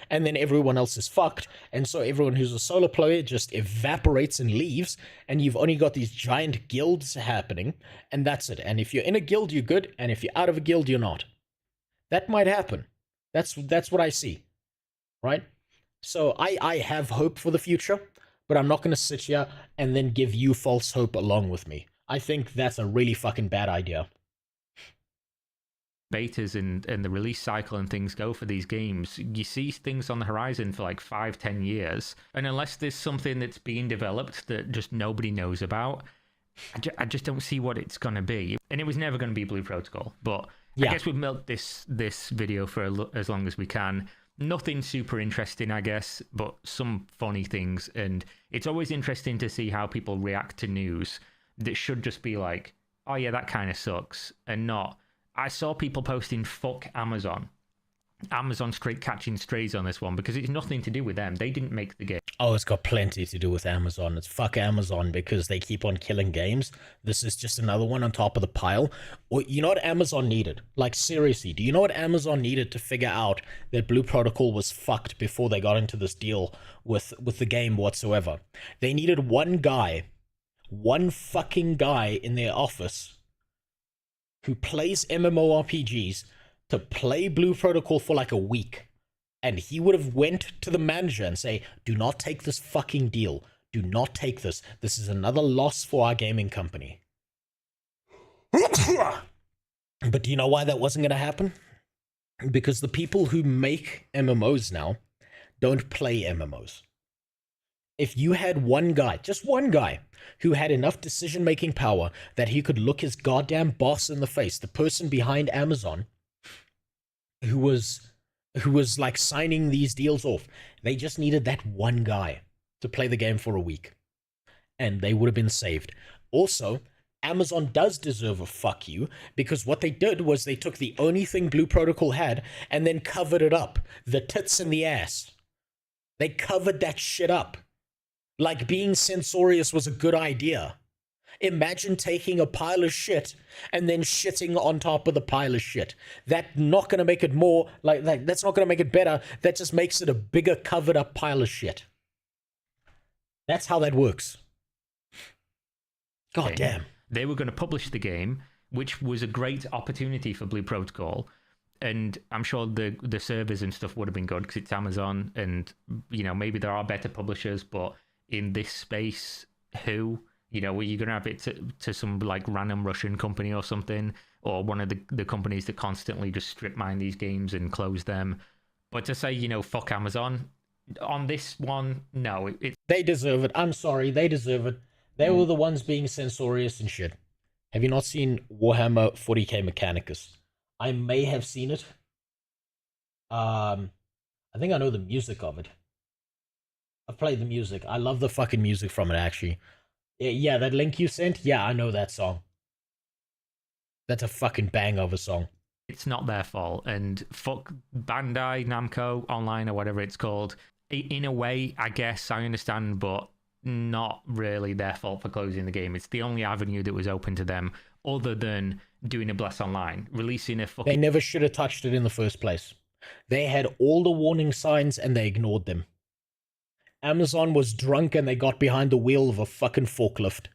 and then everyone else is fucked, and so everyone who's a solo player just evaporates and leaves, and you've only got these giant guilds happening, and that's it. And if you're in a guild, you're good, and if you're out of a guild, you're not. That might happen. That's what I see. Right? So I have hope for the future, but I'm not going to sit here and then give you false hope along with me. I think that's a really fucking bad idea. Betas and the release cycle and things go for these games, you see things on the horizon for like 5-10 years, and unless there's something that's being developed that just nobody knows about, I just don't see what it's going to be. And it was never going to be Blue Protocol, but yeah. I guess we've milked this video for as long as we can. Nothing super interesting, I guess, but some funny things. And it's always interesting to see how people react to news that should just be like, oh yeah, that kind of sucks. And not, I saw people posting fuck Amazon. Amazon straight catching strays on this one because it's nothing to do with them. They didn't make the game. Oh, it's got plenty to do with Amazon. It's fuck Amazon because they keep on killing games. This is just another one on top of the pile. Or you know what Amazon needed? Like seriously, do you know what Amazon needed to figure out that Blue Protocol was fucked before they got into this deal with the game whatsoever? They needed one fucking guy in their office who plays MMORPGs to play Blue Protocol for like a week, and he would have went to the manager and say, do not take this fucking deal. Do not take this. This is another loss for our gaming company. But do you know why that wasn't going to happen? Because the people who make MMOs now don't play MMOs. If you had one guy, just one guy, who had enough decision-making power that he could look his goddamn boss in the face, the person behind Amazon, who was like signing these deals off. They just needed that one guy to play the game for a week, and they would have been saved. Also, Amazon does deserve a fuck you, because what they did was they took the only thing Blue Protocol had and then covered it up. The tits and the ass. They covered that shit up. Like being censorious was a good idea. Imagine taking a pile of shit and then shitting on top of the pile of shit. That's not going to make it more, like that's not going to make it better. That just makes it a bigger covered up pile of shit. That's how that works. God damn. They were going to publish the game, which was a great opportunity for Blue Protocol. And I'm sure the servers and stuff would have been good because it's Amazon, and you know, maybe there are better publishers, but in this space, who... You know, were you going to have it to some like random Russian company or something, or one of the companies that constantly just strip mine these games and close them? But to say, you know, fuck Amazon on this one, no, they deserve it. I'm sorry, they deserve it. They were the ones being censorious and shit. Have you not seen Warhammer 40k Mechanicus? I may have seen it. I think I know the music of it. I've played the music. I love the fucking music from it, actually. Yeah, that link you sent? Yeah, I know that song. That's a fucking bang of a song. It's not their fault. And fuck Bandai, Namco, Online, or whatever it's called. In a way, I guess, I understand, but not really their fault for closing the game. It's the only avenue that was open to them, other than doing a Bless Online. Releasing a fucking... They never should have touched it in the first place. They had all the warning signs and they ignored them. Amazon was drunk and they got behind the wheel of a fucking forklift,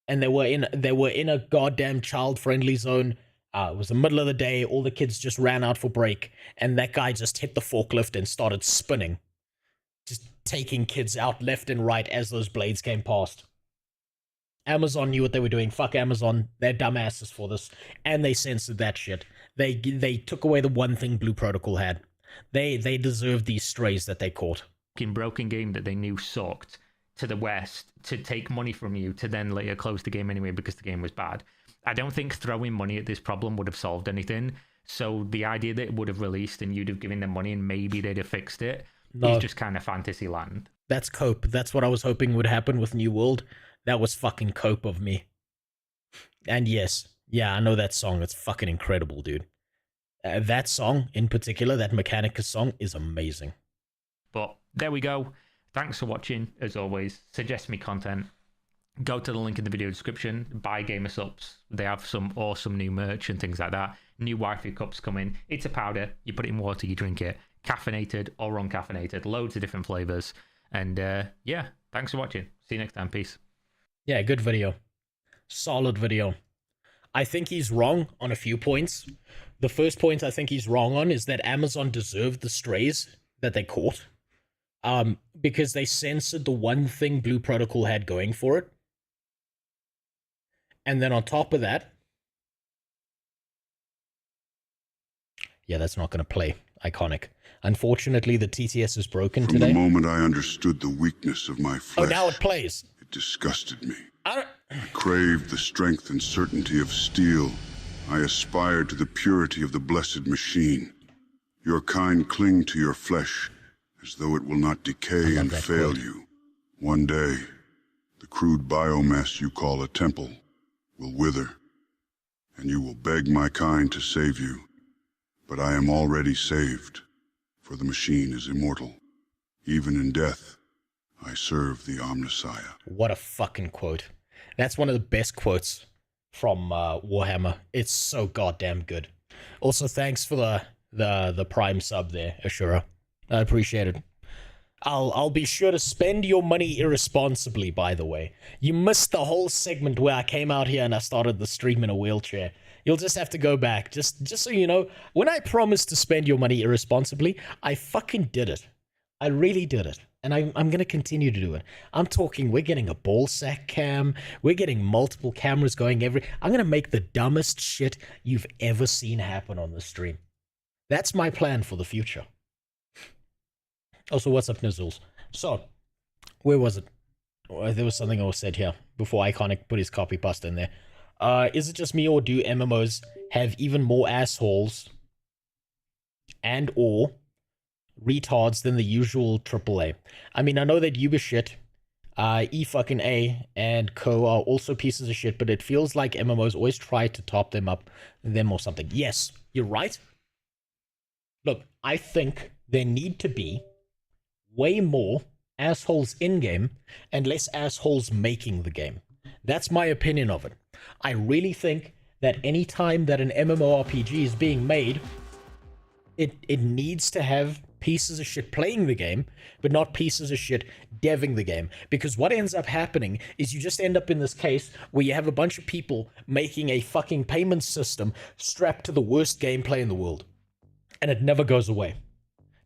and they were in a goddamn child-friendly zone. It was the middle of the day. All the kids just ran out for break, and that guy just hit the forklift and started spinning, just taking kids out left and right as those blades came past. Amazon knew what they were doing. Fuck Amazon. They're dumbasses for this, and they censored that shit. They took away the one thing Blue Protocol had. They deserve these strays that they caught. Broken game that they knew sucked to the West to take money from you to then later close the game anyway because the game was bad. I don't think throwing money at this problem would have solved anything. So the idea that it would have released and you'd have given them money and maybe they'd have fixed it is just kind of fantasy land. That's cope. That's what I was hoping would happen with New World. That was fucking cope of me. And yes, yeah, I know that song. It's fucking incredible, dude. That song in particular, that Mechanicus song, is amazing. But there we go. Thanks for watching. As always, suggest me content. Go to the link in the video description. Buy Gamer Subs. They have some awesome new merch and things like that. New wifey cups coming. It's a powder. You put it in water, you drink it. Caffeinated or uncaffeinated. Loads of different flavors. And yeah, thanks for watching. See you next time. Peace. Yeah, good video. Solid video. I think he's wrong on a few points. The first point I think he's wrong on is that Amazon deserved the strays that they caught. Because they censored the one thing Blue Protocol had going for it. And then on top of that, yeah, that's not going to play. Iconic. Unfortunately, the TTS is broken From today. the moment I understood the weakness of my flesh, Oh, now it plays. it disgusted me. I I craved the strength and certainty of steel. I aspired to the purity of the blessed machine. Your kind cling to your flesh as though it will not decay and that fail quote. you. One day, the crude biomass you call a temple will wither, and you will beg my kind to save you. But I am already saved, for the machine is immortal. Even in death, I serve the Omnissiah. What a fucking quote. That's one of the best quotes from Warhammer. It's so goddamn good. Also, thanks for the Prime sub there, Ashura. I appreciate it. I'll be sure to spend your money irresponsibly, by the way. You missed the whole segment where I came out here and I started the stream in a wheelchair. You'll just have to go back. Just so you know, when I promised to spend your money irresponsibly, I fucking did it. I really did it. And I'm going to continue to do it. I'm talking, we're getting a ball sack cam. We're getting multiple cameras going I'm going to make the dumbest shit you've ever seen happen on the stream. That's my plan for the future. Also, what's up, Nizzles? So, where was it? There was something I was said here before Iconic put his copy pasta in there. Is it just me, or do MMOs have even more assholes and or retards than the usual AAA? I mean, I know that Ubershit, E and Co are also pieces of shit, but it feels like MMOs always try to top them or something. Yes, you're right. Look, I think there need to be way more assholes in-game and less assholes making the game. That's my opinion of it. I really think that any time that an MMORPG is being made, it needs to have pieces of shit playing the game, but not pieces of shit deving the game. Because what ends up happening is you just end up in this case where you have a bunch of people making a fucking payment system strapped to the worst gameplay in the world. And it never goes away.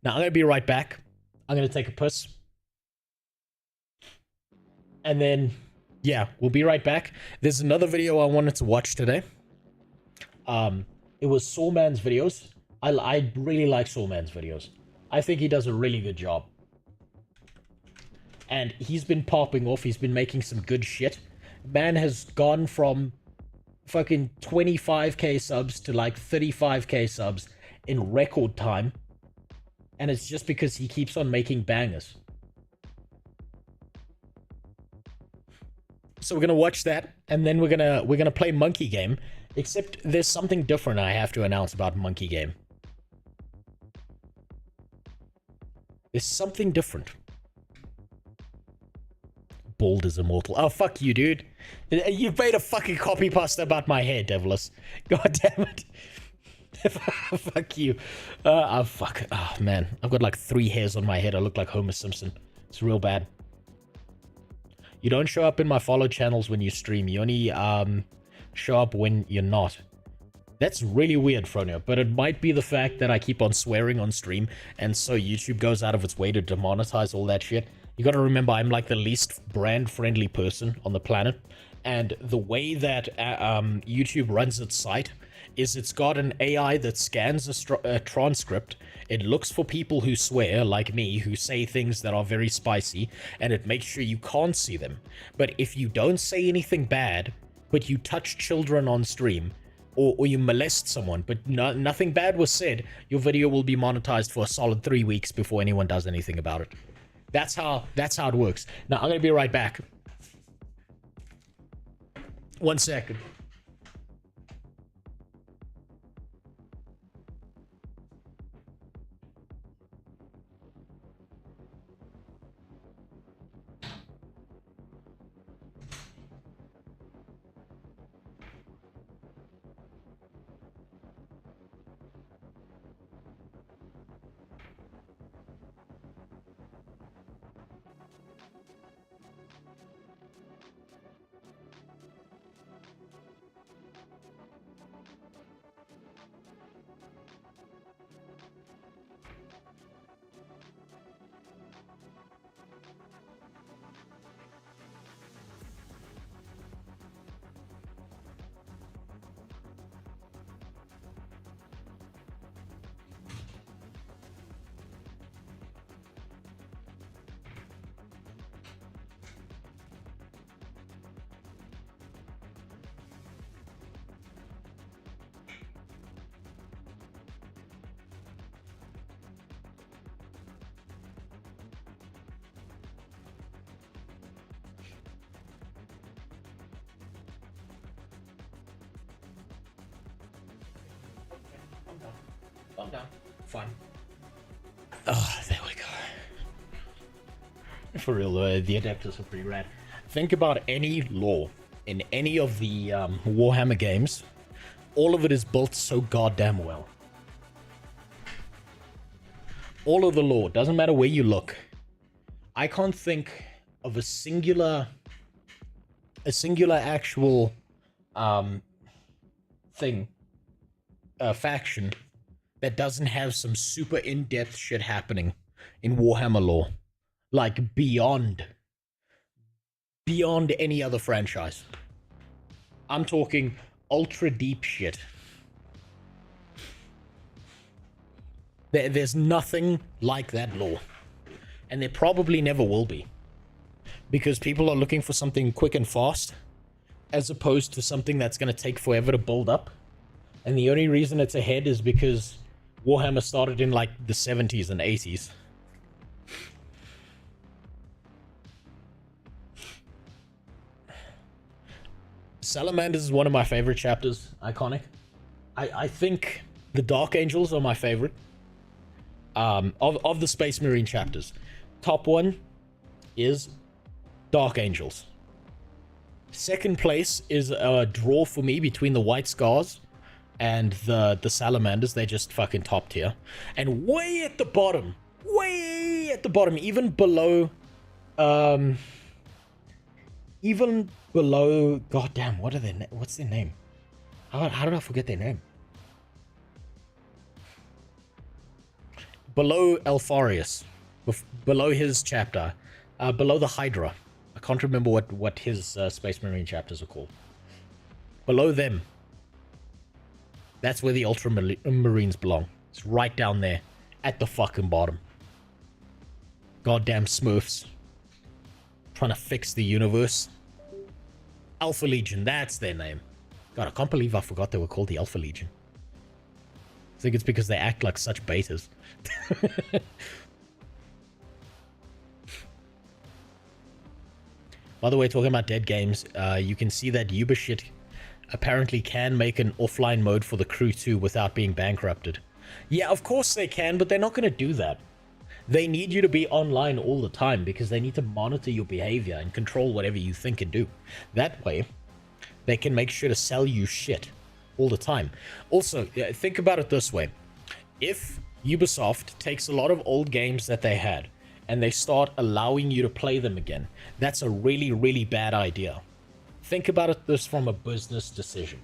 Now, I'm going to be right back. I'm going to take a piss. And then, yeah, we'll be right back. There's another video I wanted to watch today. It was Sawman's videos. I really like Sawman's videos. I think he does a really good job. And he's been popping off. He's been making some good shit. Man has gone from fucking 25k subs to like 35k subs in record time. And it's just because he keeps on making bangers. So we're gonna watch that, and then we're gonna play Monkey Game. Except there's something different I have to announce about Monkey Game. There's something different. Bald is immortal. Oh, fuck you, dude. You've made a fucking copy pasta about my hair, Devilus. God damn it. Fuck you. Fuck. Oh, man. I've got like 3 hairs on my head. I look like Homer Simpson. It's real bad. You don't show up in my follow channels when you stream. You only show up when you're not. That's really weird, Fronio, but it might be the fact that I keep on swearing on stream, and so YouTube goes out of its way to demonetize all that shit. You gotta remember, I'm like the least brand-friendly person on the planet, and the way that YouTube runs its site is it's got an AI that scans a transcript. It looks for people who swear, like me, who say things that are very spicy, and it makes sure you can't see them. But if you don't say anything bad, but you touch children on stream, or you molest someone, but nothing bad was said, your video will be monetized for a solid 3 weeks before anyone does anything about it. That's how it works. Now, I'm gonna be right back. 1 second. Calm down. Fine. Oh, there we go. For real, the adapters are pretty rad. Think about any lore in any of the Warhammer games. All of it is built so goddamn well. All of the lore, doesn't matter where you look. I can't think of a singular actual faction that doesn't have some super in-depth shit happening in Warhammer lore. Like beyond any other franchise. I'm talking ultra deep shit. There's nothing like that lore. And there probably never will be. Because people are looking for something quick and fast, as opposed to something that's going to take forever to build up. And the only reason it's ahead is because Warhammer started in like the 70s and 80s. Salamanders is one of my favorite chapters. Iconic. I think the Dark Angels are my favorite. Of the Space Marine chapters. Top one is Dark Angels. Second place is a draw for me between the White Scars and the Salamanders. They're just fucking top tier. And way at the bottom, even below, goddamn, what's their name? How did I forget their name? Below Alfarius, below his chapter, below the Hydra. I can't remember what his Space Marine chapters are called. Below them, that's where the Ultramarines belong. It's right down there, at the fucking bottom. Goddamn Smurfs. Trying to fix the universe. Alpha Legion, that's their name. God, I can't believe I forgot they were called the Alpha Legion. I think it's because they act like such betas. By the way, talking about dead games, you can see that Ubishit apparently can make an offline mode for the crew too without being bankrupted. Yeah, of course they can, but they're not going to do that. They need you to be online all the time because they need to monitor your behavior and control whatever you think and do. That way, they can make sure to sell you shit all the time. Also, think about it this way. If Ubisoft takes a lot of old games that they had and they start allowing you to play them again, that's a really, really bad idea. Think about it this from a business decision.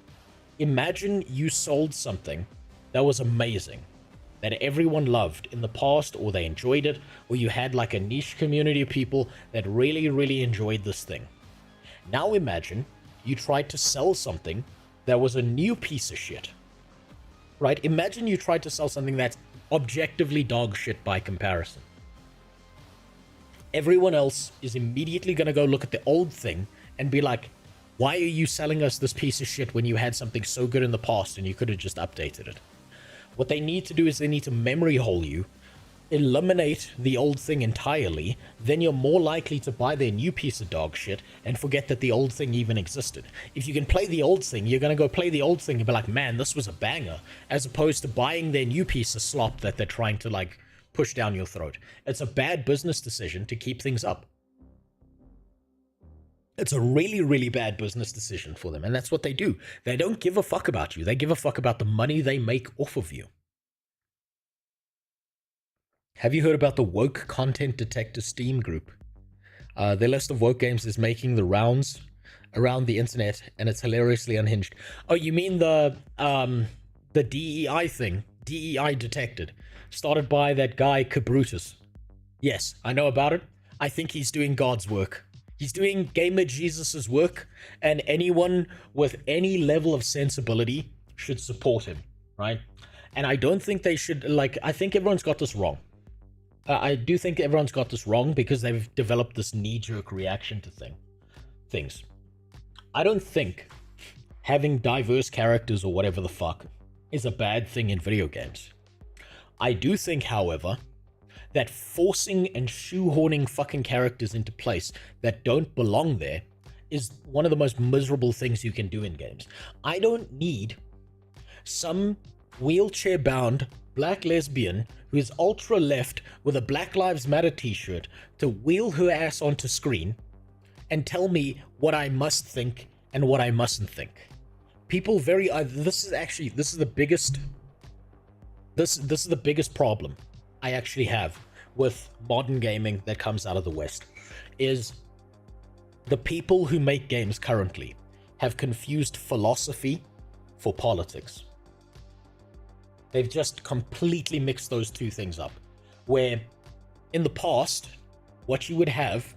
Imagine you sold something that was amazing, that everyone loved in the past, or they enjoyed it, or you had like a niche community of people that really, really enjoyed this thing. Now imagine you tried to sell something that was a new piece of shit. Right? Imagine you tried to sell something that's objectively dog shit by comparison. Everyone else is immediately going to go look at the old thing and be like, why are you selling us this piece of shit when you had something so good in the past and you could have just updated it? What they need to do is they need to memory hole you, eliminate the old thing entirely, then you're more likely to buy their new piece of dog shit and forget that the old thing even existed. If you can play the old thing, you're going to go play the old thing and be like, man, this was a banger, as opposed to buying their new piece of slop that they're trying to like push down your throat. It's a bad business decision to keep things up. It's a really, really bad business decision for them, and that's what they do. They don't give a fuck about you. They give a fuck about the money they make off of you. Have you heard about the Woke Content Detector Steam group? Their list of woke games is making the rounds around the internet, and it's hilariously unhinged. Oh, you mean the DEI thing? DEI detected. Started by that guy, Cabrutus. Yes, I know about it. I think he's doing God's work. He's doing Gamer Jesus's work, and anyone with any level of sensibility should support him, right? And I don't think they should, like, I think everyone's got this wrong. I do think everyone's got this wrong because they've developed this knee-jerk reaction to things. I don't think having diverse characters or whatever the fuck is a bad thing in video games. I do think, however, that forcing and shoehorning fucking characters into place that don't belong there is one of the most miserable things you can do in games. I don't need some wheelchair-bound black lesbian who is ultra left with a Black Lives Matter t-shirt to wheel her ass onto screen and tell me what I must think and what I mustn't think. People this is the biggest problem I actually have with modern gaming that comes out of the West, is the people who make games currently have confused philosophy for politics. They've just completely mixed those two things up. Where in the past, what you would have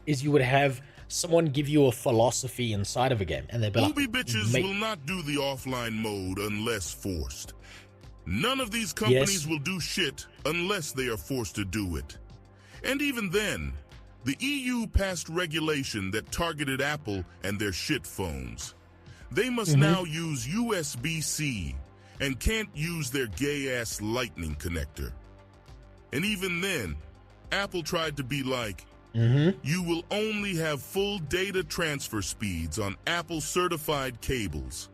is you would have someone give you a philosophy inside of a game, and they'd be like, Booby bitches will not do the offline mode unless forced. None of these companies will do shit unless they are forced to do it. And even then, the EU passed regulation that targeted Apple and their shit phones. They must now use USB-C and can't use their gay-ass lightning connector. And even then, Apple tried to be like, you will only have full data transfer speeds on Apple-certified cables.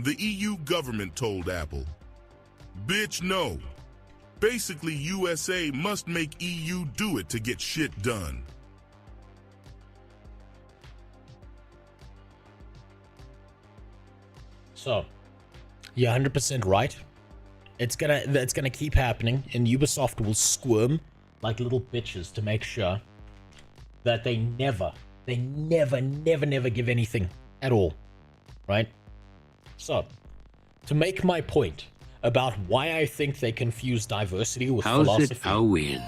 The EU government told Apple, bitch, no. Basically, USA must make EU do it to get shit done. So, you're 100% right. It's gonna keep happening, and Ubisoft will squirm like little bitches to make sure that they never give anything at all, right? So, to make my point about why I think they confuse diversity with philosophy. How's it wins?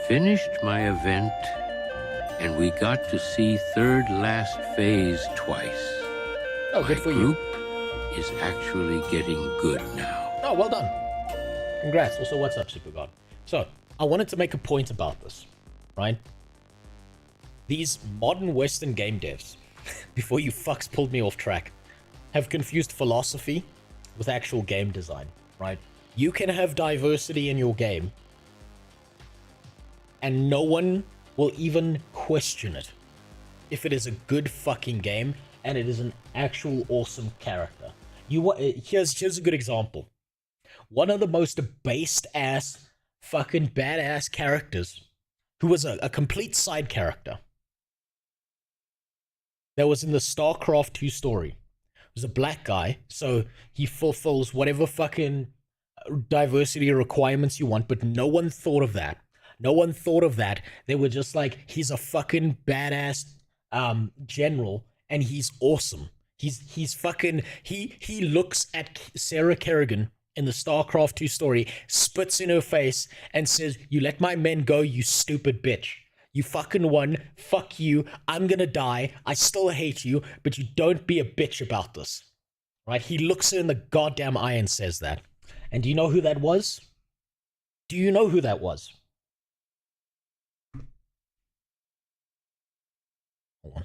Finished my event, and we got to see third last phase twice. Oh, good for you. My group is actually getting good now. Oh, well done. Congrats. Also, what's up, Super God? So, I wanted to make a point about this, right? These modern Western game devs, before you fucks pulled me off track, have confused philosophy with actual game design, right? You can have diversity in your game, and no one will even question it if it is a good fucking game and it is an actual awesome character. Here's a good example. One of the most based ass fucking badass characters, who was a complete side character that was in the StarCraft 2 story, was a black guy, so he fulfills whatever fucking diversity requirements you want, but no one thought of that. No one thought of that. They were just like, he's a fucking badass general, and he's awesome. He's fucking, he looks at Sarah Kerrigan in the StarCraft 2 story, spits in her face, and says, you let my men go, you stupid bitch. You fucking won. Fuck you. I'm gonna die. I still hate you, but you don't be a bitch about this. Right? He looks her in the goddamn eye and says that. And do you know who that was? Do you know who that was? Hold on.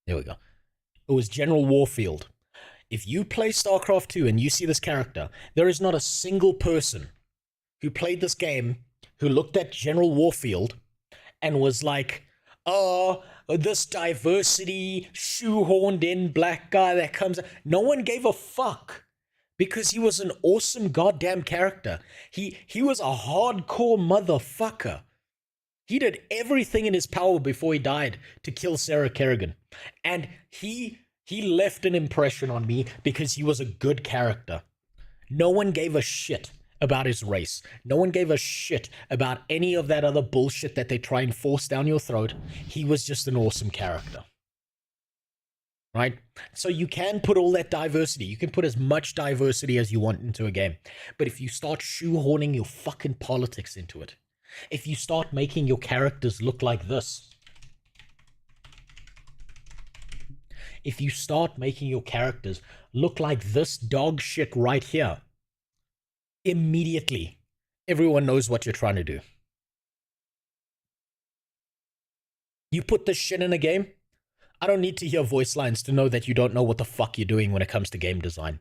There we go. It was General Warfield. If you play StarCraft 2 and you see this character, there is not a single person who played this game who looked at General Warfield and was like, oh, this diversity, shoehorned in black guy that comes. No one gave a fuck because he was an awesome goddamn character. He was a hardcore motherfucker. He did everything in his power before he died to kill Sarah Kerrigan. And he left an impression on me because he was a good character. No one gave a shit about his race. No one gave a shit about any of that other bullshit that they try and force down your throat. He was just an awesome character. Right? So you can put all that diversity. You can put as much diversity as you want into a game. But if you start shoehorning your fucking politics into it, if you start making your characters look like this, if you start making your characters look like this dog shit right here, immediately everyone knows what you're trying to do. You put this shit in a game, I don't need to hear voice lines to know that you don't know what the fuck you're doing when it comes to game design.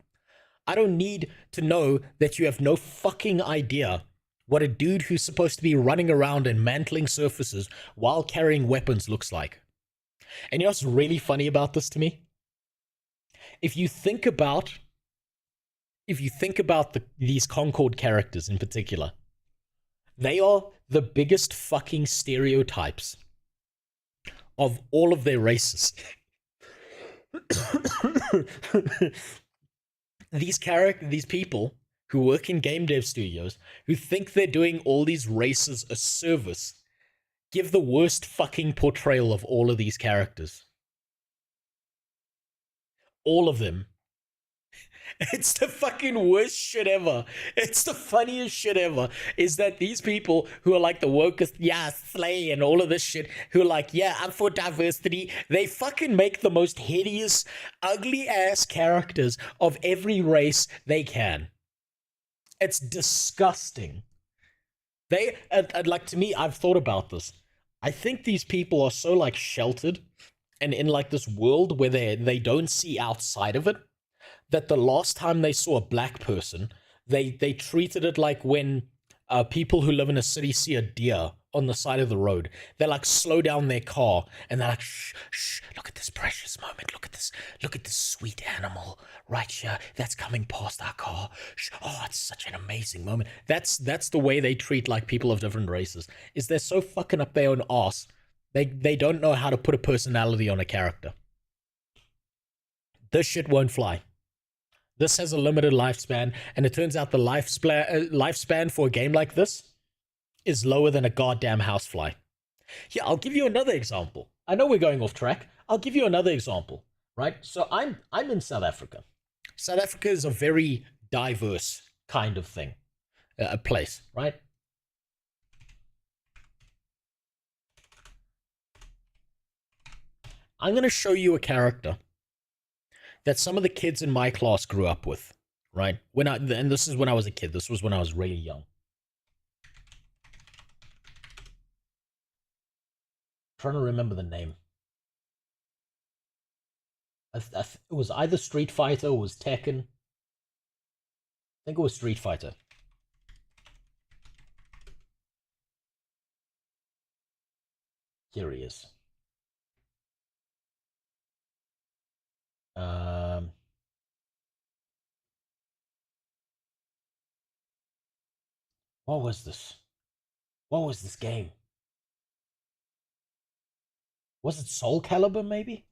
I don't need to know that you have no fucking idea what a dude who's supposed to be running around and mantling surfaces while carrying weapons looks like. And you know what's really funny about this to me? If you think about if you think about these Concord characters in particular, they are the biggest fucking stereotypes of all of their races. These people who work in game dev studios, who think they're doing all these races a service, give the worst fucking portrayal of all of these characters. All of them. It's the fucking worst shit ever. It's the funniest shit ever. Is that these people who are like the wokest, yeah, slay and all of this shit, who are like, yeah, I'm for diversity, they fucking make the most hideous, ugly ass characters of every race they can. It's disgusting. They, like, to me, I've thought about this. I think these people are so like sheltered and in like this world where they don't see outside of it, that the last time they saw a black person, they treated it like when people who live in a city see a deer on the side of the road. They like slow down their car and they're like, shh, shh, look at this precious moment. Look at this sweet animal right here that's coming past our car. Shh, oh, it's such an amazing moment. That's the way they treat like people of different races. Is they're so fucking up their own arse. They don't know how to put a personality on a character. This shit won't fly. This has a limited lifespan, and it turns out the lifespan for a game like this is lower than a goddamn housefly. Yeah, I'll give you another example. I know we're going off track. I'll give you another example, right? So I'm in South Africa. South Africa is a very diverse kind of thing, a place, right? I'm going to show you a character that some of the kids in my class grew up with, right? And this is when I was a kid. This was when I was really young. I'm trying to remember the name. It was either Street Fighter or was Tekken. I think it was Street Fighter. Here he is. What was this? What was this game? Was it Soul Calibur, maybe?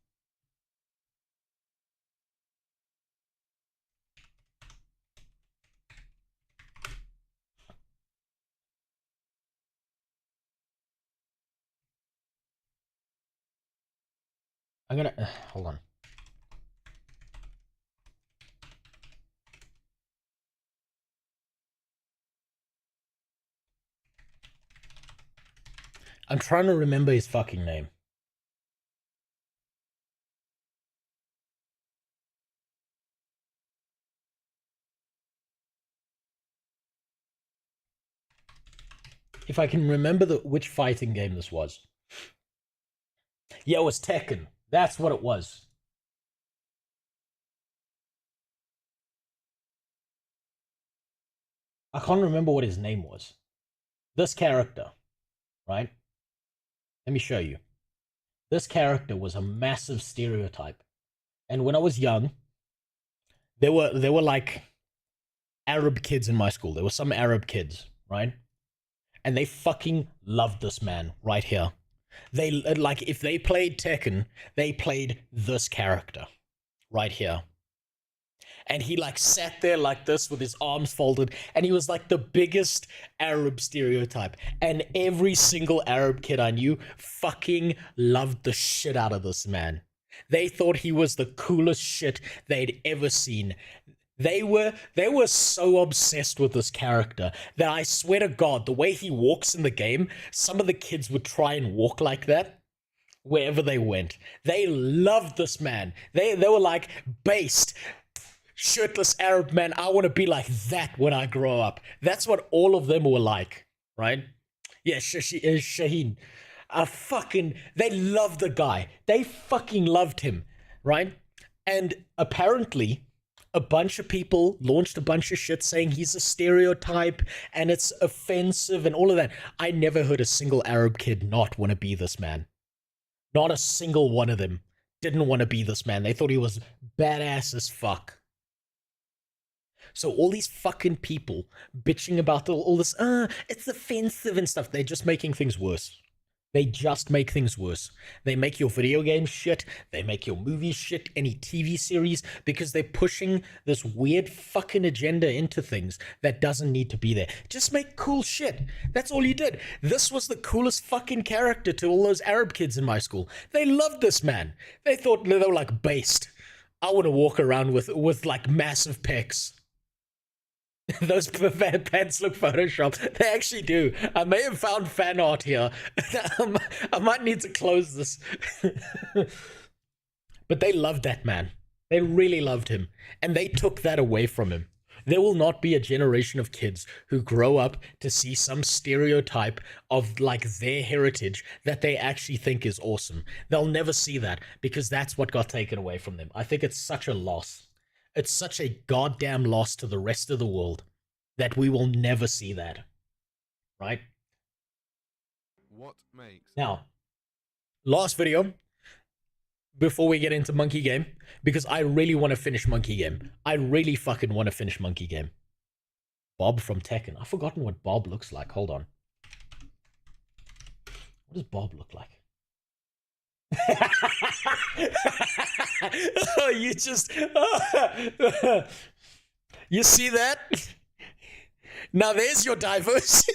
I'm gonna hold on. I'm trying to remember his fucking name. If I can remember which fighting game this was. Yeah, it was Tekken. That's what it was. I can't remember what his name was. This character, right? Let me show you. This character was a massive stereotype. And when I was young, there were like Arab kids in my school. There were some Arab kids, right? And they fucking loved this man right here. They, like, if they played Tekken, they played this character right here. And he like sat there like this with his arms folded, and he was like the biggest Arab stereotype. And every single Arab kid I knew fucking loved the shit out of this man. They thought he was the coolest shit they'd ever seen. They were so obsessed with this character that I swear to God, the way he walks in the game, some of the kids would try and walk like that wherever they went. They loved this man. They were like, based, shirtless Arab man, I want to be like that when I grow up. That's what all of them were like, right? Yeah, Shaheen. They loved the guy. They fucking loved him, right? And apparently, a bunch of people launched a bunch of shit saying he's a stereotype and it's offensive and all of that. I never heard a single Arab kid not want to be this man. Not a single one of them didn't want to be this man. They thought he was badass as fuck. So all these fucking people bitching about all this, it's offensive and stuff, they're just making things worse. They just make things worse. They make your video game shit, they make your movies shit, any TV series, because they're pushing this weird fucking agenda into things that doesn't need to be there. Just make cool shit. That's all you did. This was the coolest fucking character to all those Arab kids in my school. They loved this man. They thought they were like based. I want to walk around with like massive pecs. Those pants look photoshopped. They actually do. I may have found fan art here. I might need to close this. But they loved that man. They really loved him. And they took that away from him. There will not be a generation of kids who grow up to see some stereotype of like their heritage that they actually think is awesome. They'll never see that because that's what got taken away from them. I think it's such a loss. It's such a goddamn loss to the rest of the world that we will never see that. Right? What makes... Now, last video, before we get into Monkey Game, because I really want to finish Monkey Game. I really fucking want to finish Monkey Game. Bob from Tekken. I've forgotten what Bob looks like. Hold on. What does Bob look like? Oh, you just... You see that? Now there's your diversity.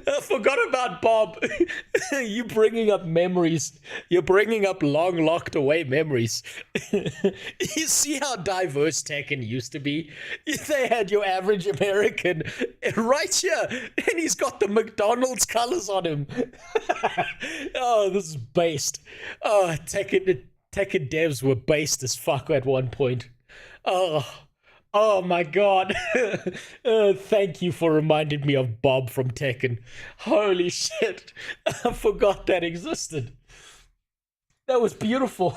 I forgot about Bob. You bringing up memories. You're bringing up long locked away memories. You see how diverse Tekken used to be? They had your average American right here, and he's got the McDonald's colors on him. Oh, this is based. Oh, Tekken devs were based as fuck at one point. Oh my god. Thank you for reminding me of Bob from Tekken. Holy shit. I forgot that existed. That was beautiful.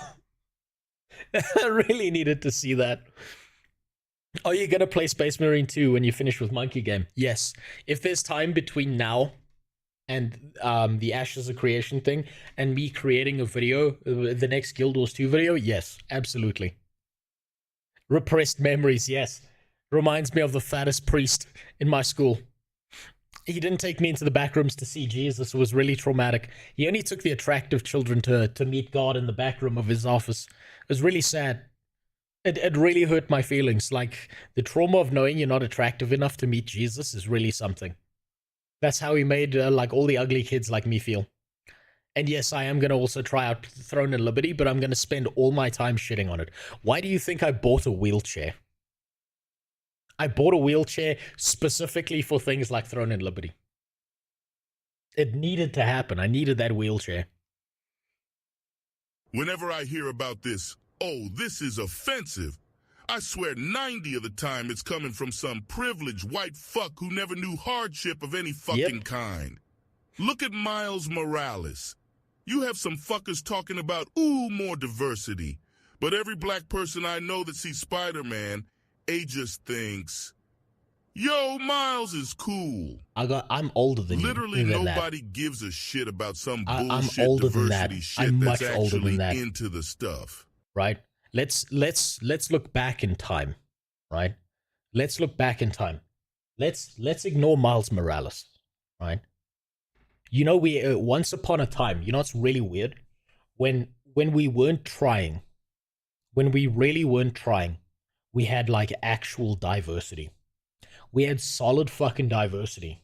I really needed to see that. Are you going to play Space Marine 2 when you finish with Monkey Game? Yes. If there's time between now and the Ashes of Creation thing and me creating a video, the next Guild Wars 2 video, yes, absolutely. Repressed memories, yes. Reminds me of the fattest priest in my school. He didn't take me into the back rooms to see Jesus. It was really traumatic. He only took the attractive children to meet God in the back room of his office. It was really sad. It really hurt my feelings. Like, the trauma of knowing you're not attractive enough to meet Jesus is really something. That's how he made, like, all the ugly kids like me feel. And yes, I am going to also try out Throne and Liberty, but I'm going to spend all my time shitting on it. Why do you think I bought a wheelchair? I bought a wheelchair specifically for things like Throne and Liberty. It needed to happen. I needed that wheelchair. Whenever I hear about this, oh, this is offensive, I swear 90 of the time it's coming from some privileged white fuck who never knew hardship of any fucking kind. Look at Miles Morales. You have some fuckers talking about, ooh, more diversity. But every black person I know that sees Spider-Man, they just thinks, yo, Miles is cool. I'm older than you. Literally nobody gives a shit about some bullshit I'm older diversity than that. shit I'm that's much older actually than that. into the stuff. Right? Let's look back in time. Right? Let's look back in time. Let's ignore Miles Morales. Right? You know, we once upon a time, you know, it's really weird when we weren't trying, when we really weren't trying, we had like actual diversity. We had solid fucking diversity.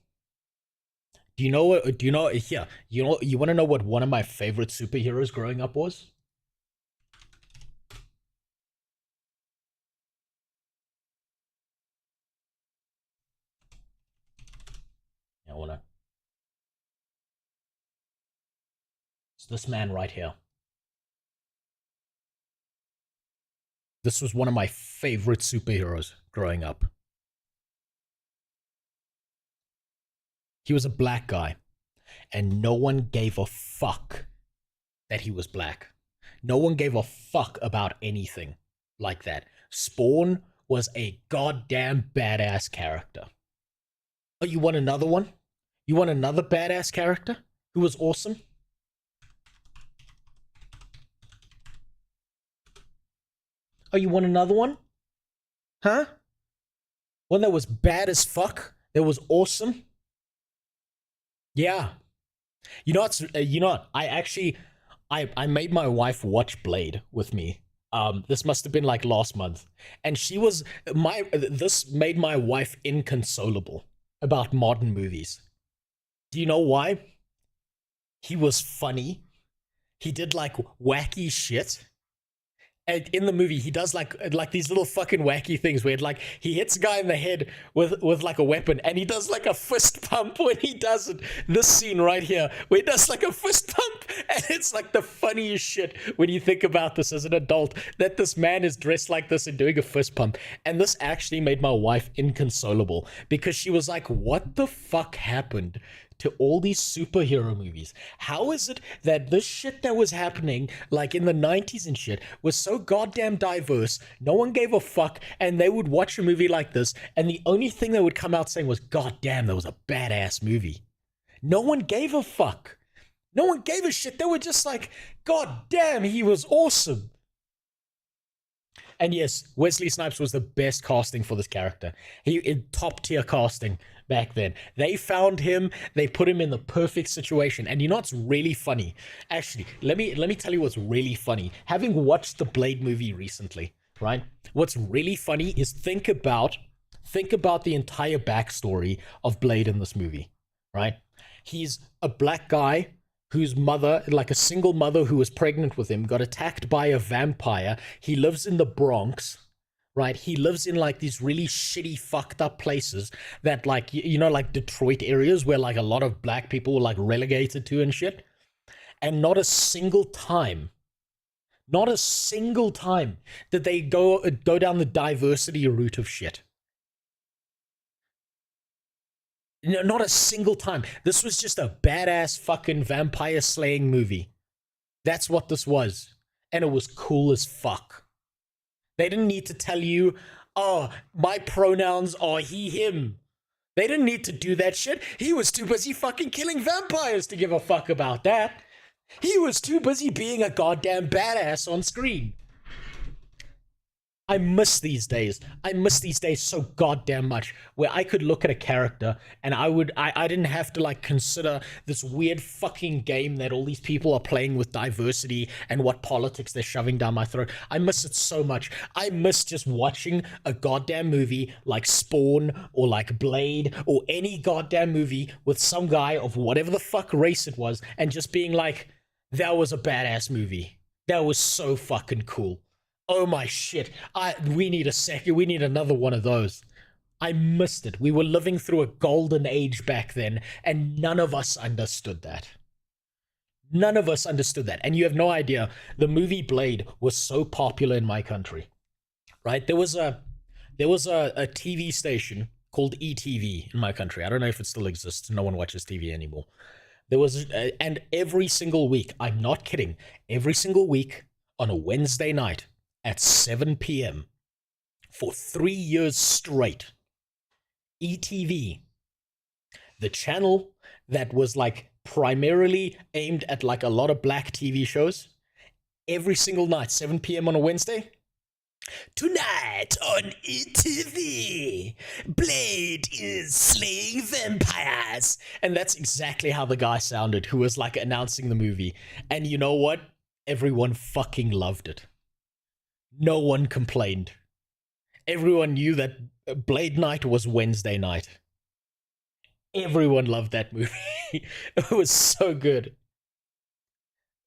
Do you know what? You want to know what one of my favorite superheroes growing up was? It's this man right here. This was one of my favorite superheroes growing up. He was a black guy, and no one gave a fuck that he was black. No one gave a fuck about anything like that. Spawn was a goddamn badass character. Oh, you want another one? You want another badass character who was awesome? Oh, you want another one? Huh? One that was bad as fuck, that was awesome. Yeah. You know what's, I made my wife watch Blade with me. This must have been like last month. And this made my wife inconsolable about modern movies. Do you know why? He was funny. He did like wacky shit. And in the movie, he does like these little fucking wacky things where like he hits a guy in the head with like a weapon, and he does like a fist pump when he does it. This scene right here, where he does like a fist pump, and it's like the funniest shit when you think about this as an adult, that this man is dressed like this and doing a fist pump. And this actually made my wife inconsolable because she was like, "What the fuck happened to all these superhero movies? How is it that this shit that was happening like in the 90s and shit was so goddamn diverse, no one gave a fuck, and they would watch a movie like this and the only thing they would come out saying was, God damn, that was a badass movie." No one gave a fuck. No one gave a shit. They were just like, God damn, he was awesome. And yes, Wesley Snipes was the best casting for this character. He top tier casting back then. They found him, they put him in the perfect situation. And you know what's really funny? Actually, let me tell you what's really funny. Having watched the Blade movie recently, right? What's really funny is think about the entire backstory of Blade in this movie, right? He's a black guy whose mother, like a single mother who was pregnant with him, got attacked by a vampire. He lives in the Bronx, right? He lives in like these really shitty, fucked up places that like, you know, like Detroit areas where like a lot of black people were like relegated to and shit. And not a single time did they go down the diversity route of shit. No, not a single time. This was just a badass fucking vampire slaying movie. That's what this was. And it was cool as fuck. They didn't need to tell you, oh, my pronouns are he, him. They didn't need to do that shit. He was too busy fucking killing vampires to give a fuck about that. He was too busy being a goddamn badass on screen. I miss these days. I miss these days so goddamn much, where I could look at a character and I didn't have to like consider this weird fucking game that all these people are playing with diversity and what politics they're shoving down my throat. I miss it so much. I miss just watching a goddamn movie like Spawn or like Blade or any goddamn movie with some guy of whatever the fuck race it was and just being like, that was a badass movie. That was so fucking cool. Oh my shit. We need another one of those. I missed it. We were living through a golden age back then, and none of us understood that. None of us understood that. And you have no idea, the movie Blade was so popular in my country. Right? There was a TV station called ETV in my country. I don't know if it still exists. No one watches TV anymore. And every single week, I'm not kidding, every single week on a Wednesday night, at 7 p.m. for 3 years straight, ETV, the channel that was like primarily aimed at like a lot of black TV shows, every single night, 7 p.m. on a Wednesday, tonight on ETV, Blade is slaying vampires. And that's exactly how the guy sounded who was like announcing the movie. And you know what? Everyone fucking loved it. No one complained. Everyone knew that Blade Night was Wednesday night. Everyone loved that movie. It was so good.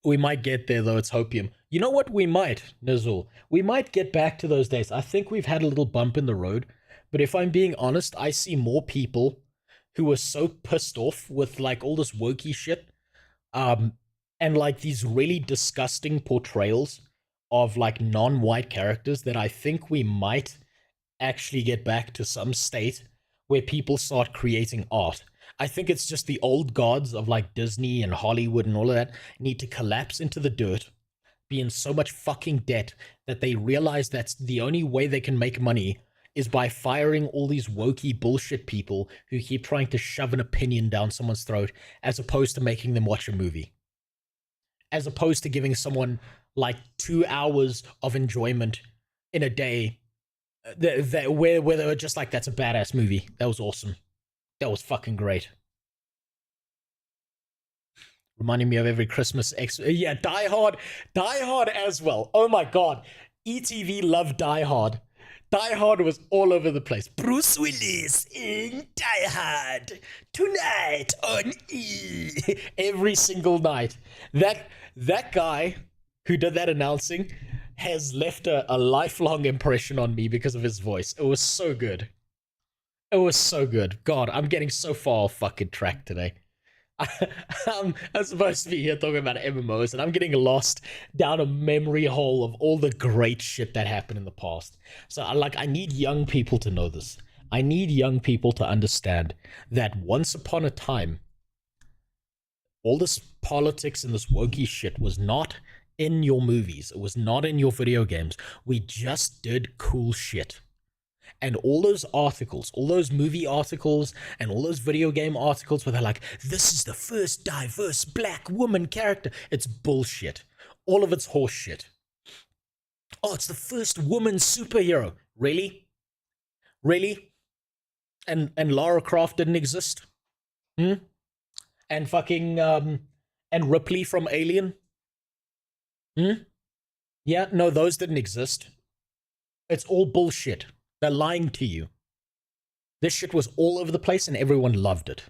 We might get there, though. It's hopium. You know what? We might, Nizul. We might get back to those days. I think we've had a little bump in the road. But if I'm being honest, I see more people who are so pissed off with like all this wokey shit. And like these really disgusting portrayals of like non-white characters that I think we might actually get back to some state where people start creating art. I think it's just the old gods of like Disney and Hollywood and all of that need to collapse into the dirt, be in so much fucking debt that they realize that's the only way they can make money is by firing all these wokey bullshit people who keep trying to shove an opinion down someone's throat, as opposed to making them watch a movie. As opposed to giving someone like 2 hours of enjoyment in a day Where they were just like, that's a badass movie. That was awesome. That was fucking great. Reminding me of every Christmas yeah, Die Hard as well. Oh my god. ETV loved Die Hard. Die Hard was all over the place. Bruce Willis in Die Hard tonight on E. Every single night. That guy who did that announcing has left a lifelong impression on me because of his voice. It was so good. It was so good. God, I'm getting so far off fucking track today. I'm supposed to be here talking about MMOs, and I'm getting lost down a memory hole of all the great shit that happened in the past. So, I need young people to know this. I need young people to understand that once upon a time, all this politics and this wokey shit was not in your movies. It was not in your video games. We just did cool shit. And all those articles, all those movie articles, and all those video game articles where they're like, this is the first diverse black woman character. It's bullshit. All of it's horse shit. Oh, it's the first woman superhero. Really? Really? And Lara Croft didn't exist? And fucking, and Ripley from Alien? Yeah, no, those didn't exist. It's all bullshit. They're lying to you. This shit was all over the place and everyone loved it.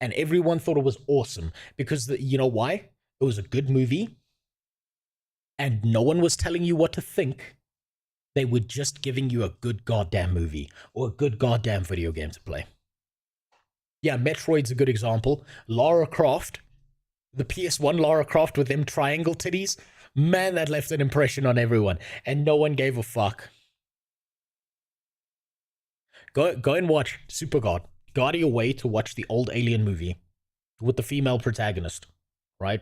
And everyone thought it was awesome because, you know why? It was a good movie and no one was telling you what to think. They were just giving you a good goddamn movie or a good goddamn video game to play. Yeah, Metroid's a good example. Lara Croft, the PS1 Lara Croft with them triangle titties, man, that left an impression on everyone and no one gave a fuck. Go and watch Supergod. Go out of your way to watch the old Alien movie with the female protagonist, right?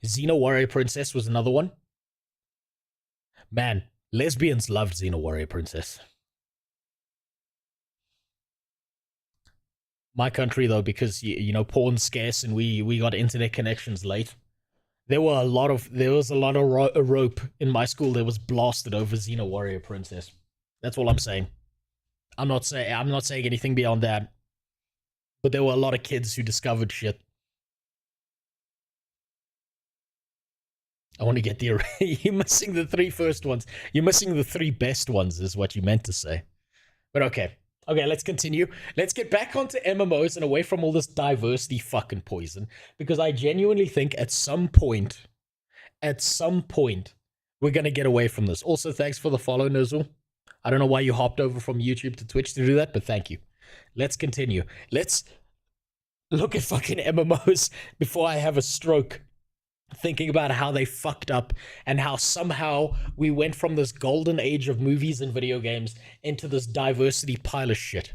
Xena Warrior Princess was another one. Man, lesbians loved Xena Warrior Princess. My country, though, because, you know, porn's scarce and we got internet connections late. There was a lot of rope in my school that was blasted over Xena Warrior Princess. That's all I'm saying. I'm not saying anything beyond that. But there were a lot of kids who discovered shit. I want to get the... You're missing the 3 first ones. You're missing the 3 best ones is what you meant to say. But okay. Okay, let's continue. Let's get back onto MMOs and away from all this diversity fucking poison. Because I genuinely think at some point, we're going to get away from this. Also, thanks for the follow, Nizzle. I don't know why you hopped over from YouTube to Twitch to do that, but thank you. Let's continue. Let's look at fucking MMOs before I have a stroke. Thinking about how they fucked up and how somehow we went from this golden age of movies and video games into this diversity pile of shit.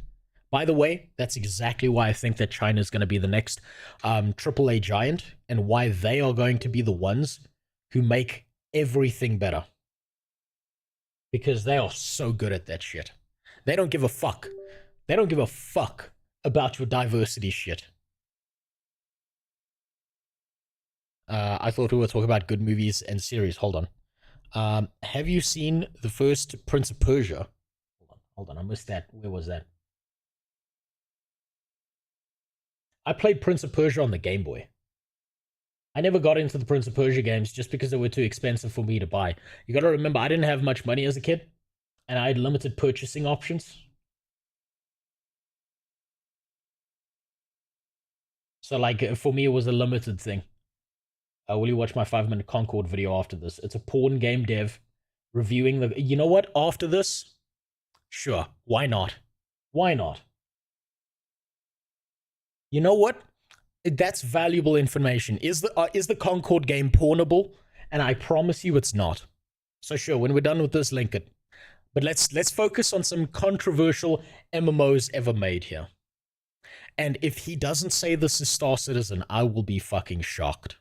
By the way, that's exactly why I think that China is going to be the next AAA giant and why they are going to be the ones who make everything better. Because they are so good at that shit. They don't give a fuck. They don't give a fuck about your diversity shit. I thought we were talking about good movies and series. Hold on. Have you seen the first Prince of Persia? Hold on. I missed that. Where was that? I played Prince of Persia on the Game Boy. I never got into the Prince of Persia games just because they were too expensive for me to buy. You gotta remember, I didn't have much money as a kid, and I had limited purchasing options. So, like, for me, it was a limited thing. Will you watch my 5-minute Concord video after this? It's a porn game dev reviewing the... You know what? After this? Sure. Why not? Why not? You know what? That's valuable information. Is the Concord game pornable? And I promise you it's not. So sure, when we're done with this, link it. But let's focus on some controversial MMOs ever made here. And if he doesn't say this is Star Citizen, I will be fucking shocked.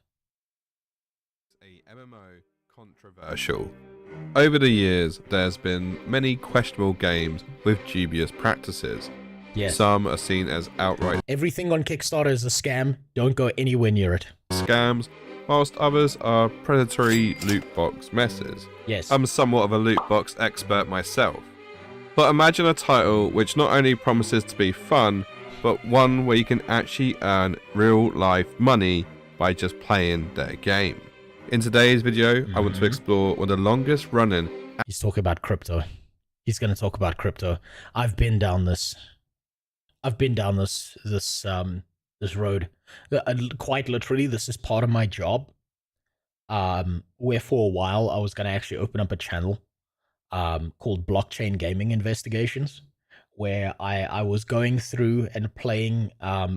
A MMO controversial. Over the years, there's been many questionable games with dubious practices. Yes. Some are seen as outright everything on Kickstarter is a scam. Don't go anywhere near it. Scams, whilst others are predatory loot box messes. Yes. I'm somewhat of a loot box expert myself. But imagine a title which not only promises to be fun, but one where you can actually earn real life money by just playing their game. In today's video, I want to explore one of the longest running... He's talking about crypto. He's going to talk about crypto. I've been down this road. Quite literally, this is part of my job. Where for a while I was going to actually open up a channel called Blockchain Gaming Investigations, where I was going through and playing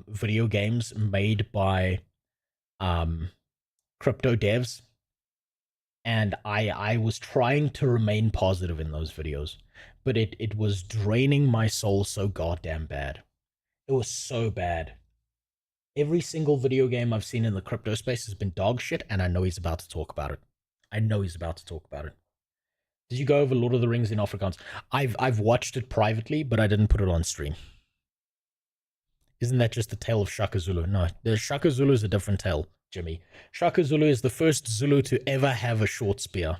video games made by crypto devs, and I was trying to remain positive in those videos, but it was draining my soul so goddamn bad. It was so bad. Every single video game I've seen in the crypto space has been dog shit, and I know he's about to talk about it. Did you go over Lord of the Rings in Afrikaans? I've watched it privately, but I didn't put it on stream. Isn't that just the tale of Shaka Zulu? No, the Shaka Zulu is a different tale, Jimmy. Shaka Zulu is the first Zulu to ever have a short spear.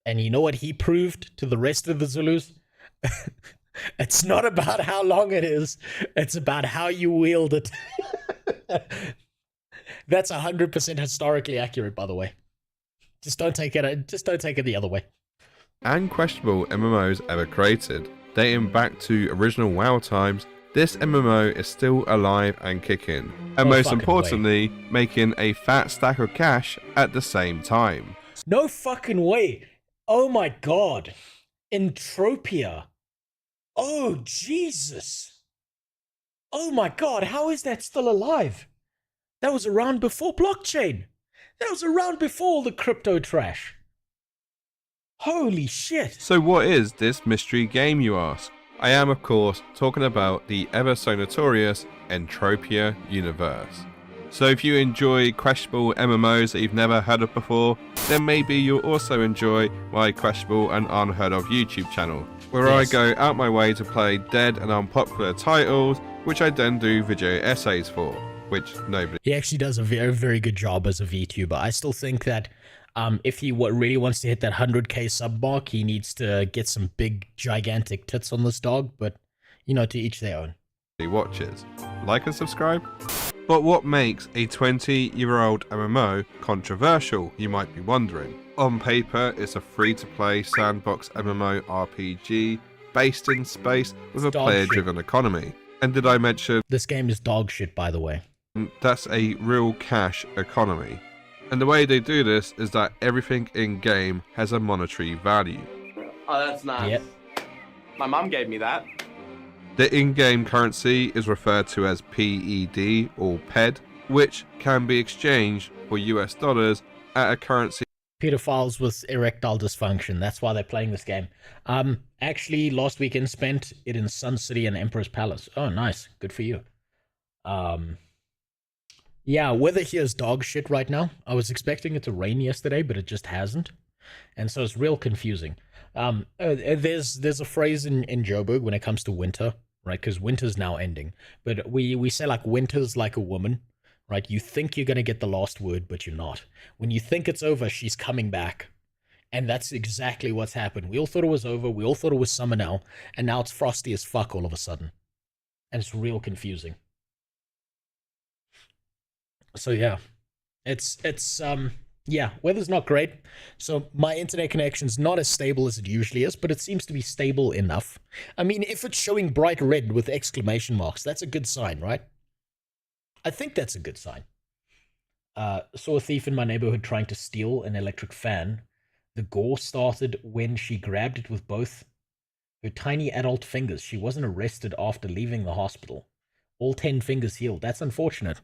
And you know what he proved to the rest of the Zulus? It's not about how long it is. It's about how you wield it. That's 100% historically accurate, by the way. Just don't take it the other way. And questionable MMOs ever created. Dating back to original WoW times, this MMO is still alive and kicking. And most importantly, making a fat stack of cash at the same time. No fucking way. Oh my god. Entropia. Oh, Jesus. Oh my god, how is that still alive? That was around before blockchain. That was around before all the crypto trash. Holy shit. So what is this mystery game, you ask? I am, of course, talking about the ever so notorious Entropia universe. So if you enjoy questionable MMOs that you've never heard of before, then maybe you'll also enjoy my questionable and unheard of YouTube channel, where I go out my way to play dead and unpopular titles, which I then do video essays for, which nobody... He actually does a very, very good job as a VTuber. I still think that if he really wants to hit that 100k sub mark, he needs to get some big, gigantic tits on this dog, but, you know, to each their own. Watches. Like and subscribe. But what makes a 20-year-old MMO controversial, you might be wondering? On paper, it's a free-to-play sandbox MMO RPG based in space with a player-driven economy. And did I mention... This game is dog shit, by the way. That's a real cash economy. And the way they do this is that everything in-game has a monetary value. Oh, that's nice. Yep. My mom gave me that. The in-game currency is referred to as PED or PED, which can be exchanged for US dollars at a currency. Pedophiles with erectile dysfunction. That's why they're playing this game. Actually, last weekend spent it in Sun City and Emperor's Palace. Oh, nice. Good for you. Yeah, weather here is dog shit right now. I was expecting it to rain yesterday, but it just hasn't. And so it's real confusing. There's a phrase in Joburg when it comes to winter, right? Because winter's now ending. But we say like winter's like a woman, right? You think you're going to get the last word, but you're not. When you think it's over, she's coming back. And that's exactly what's happened. We all thought it was over. We all thought it was summer now. And now it's frosty as fuck all of a sudden. And it's real confusing. So yeah, yeah, weather's not great. So my internet connection's not as stable as it usually is, but it seems to be stable enough. I mean, if it's showing bright red with exclamation marks, that's a good sign, right? I think that's a good sign. Saw a thief in my neighborhood trying to steal an electric fan. The gore started when she grabbed it with both her tiny adult fingers. She wasn't arrested after leaving the hospital. All 10 fingers healed. That's unfortunate.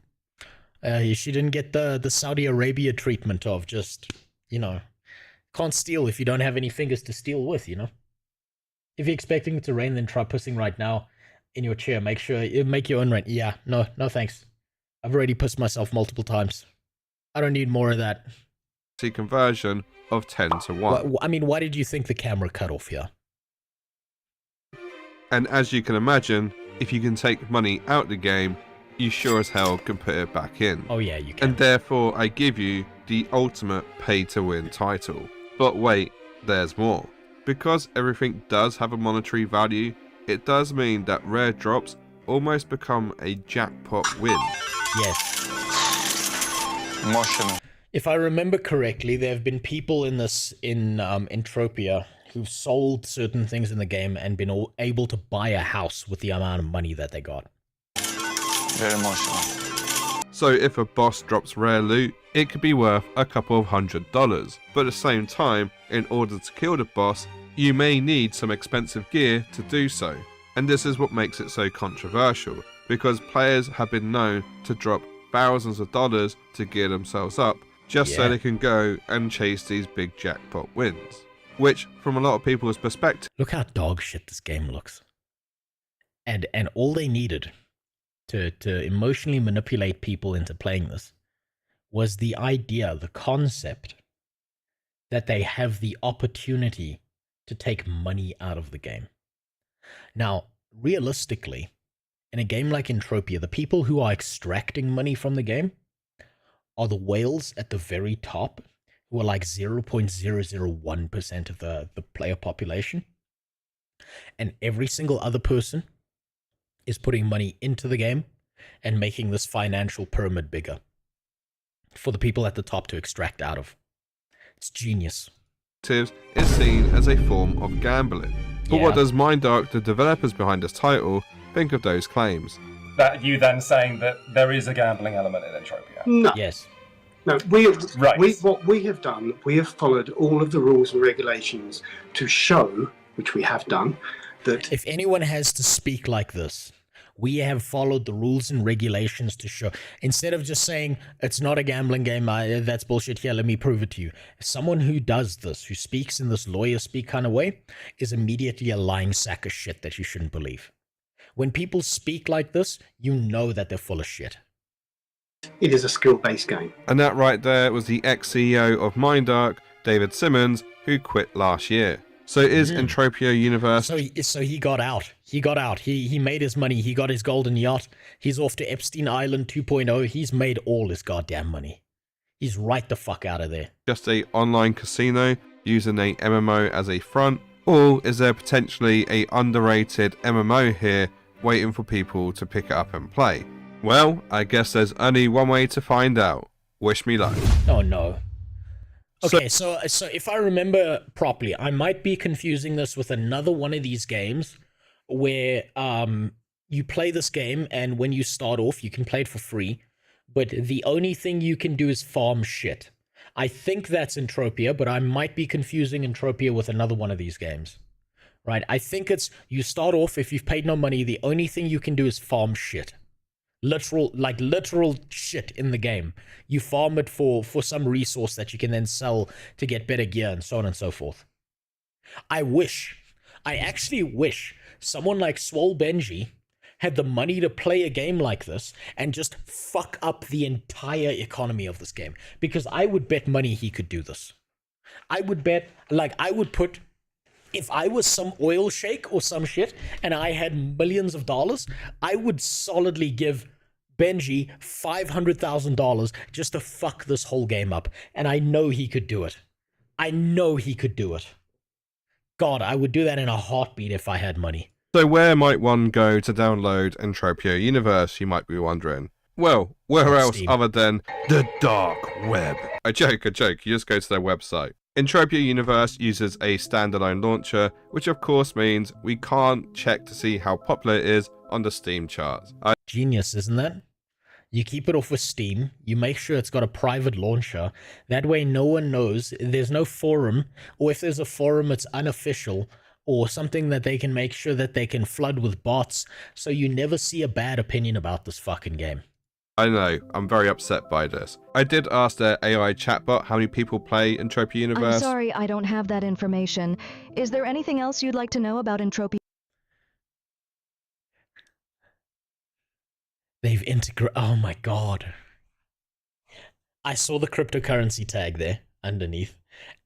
She didn't get the Saudi Arabia treatment of just, you know, can't steal if you don't have any fingers to steal with, you know? If you're expecting it to rain, then try pissing right now in your chair. Make sure you make your own rain. Yeah, no thanks. I've already pissed myself multiple times. I don't need more of that. Conversion of 10 to 1. I mean, why did you think the camera cut off here? And as you can imagine, if you can take money out the game, you sure as hell can put it back in. Oh yeah, you can. And therefore I give you the ultimate pay-to-win title. But wait, there's more. Because everything does have a monetary value, it does mean that rare drops almost become a jackpot win. Yes. If I remember correctly, there have been people in Entropia who've sold certain things in the game and been able to buy a house with the amount of money that they got. Very emotional. So if a boss drops rare loot, it could be worth a couple of $100s, but at the same time, in order to kill the boss, you may need some expensive gear to do so. And this is what makes it so controversial, because players have been known to drop thousands of dollars to gear themselves up, just so they can go and chase these big jackpot wins. Which, from a lot of people's perspective... Look how dog shit this game looks. And all they needed to emotionally manipulate people into playing this was the idea, the concept, that they have the opportunity to take money out of the game. Now, realistically, in a game like Entropia, the people who are extracting money from the game are the whales at the very top, who are like 0.001% of the player population. And every single other person is putting money into the game and making this financial pyramid bigger for the people at the top to extract out of. It's genius. Is seen as a form of gambling. But what does Mindark, the developers behind this title, think of those claims? That you then saying that there is a gambling element in Entropia? No. Yes. No, what we have done, we have followed all of the rules and regulations to show, which we have done, that... If anyone has to speak like this, we have followed the rules and regulations to show. Instead of just saying, it's not a gambling game, that's bullshit, here, let me prove it to you. Someone who does this, who speaks in this lawyer speak kind of way, is immediately a lying sack of shit that you shouldn't believe. When people speak like this, you know that they're full of shit. It is a skill-based game. And that right there was the ex-CEO of Mindark, David Simmons, who quit last year. So is Entropia Universe... So he got out. He got out. He made his money. He got his golden yacht. He's off to Epstein Island 2.0. He's made all his goddamn money. He's right the fuck out of there. Just a online casino using a MMO as a front? Or is there potentially a underrated MMO here waiting for people to pick it up and play? Well, I guess there's only one way to find out. Wish me luck. Oh no. Okay, so if I remember properly, I might be confusing this with another one of these games where you play this game and when you start off, you can play it for free, but the only thing you can do is farm shit. I think that's Entropia, but I might be confusing Entropia with another one of these games. Right? I think it's, you start off, if you've paid no money, the only thing you can do is farm shit. Literal shit in the game. You farm it for some resource that you can then sell to get better gear and so on and so forth. I actually wish someone like Swole Benji had the money to play a game like this and just fuck up the entire economy of this game. Because I would bet money he could do this. I would bet, if I was some oil sheik or some shit and I had millions of dollars, I would solidly give Benji $500,000 just to fuck this whole game up. And I know he could do it. I know he could do it. God, I would do that in a heartbeat if I had money. So where might one go to download Entropia Universe, you might be wondering? Well, where else other than the dark web? A joke, you just go to their website. Entropia Universe uses a standalone launcher, which of course means we can't check to see how popular it is on the Steam charts. Genius, isn't that? You keep it off with Steam, you make sure it's got a private launcher, that way no one knows, there's no forum, or if there's a forum it's unofficial, or something that they can make sure that they can flood with bots, so you never see a bad opinion about this fucking game. I know, I'm very upset by this. I did ask their AI chatbot how many people play Entropia Universe. I'm sorry, I don't have that information. Is there anything else you'd like to know about Entropia? They've integrated... Oh my god. I saw the cryptocurrency tag there, underneath,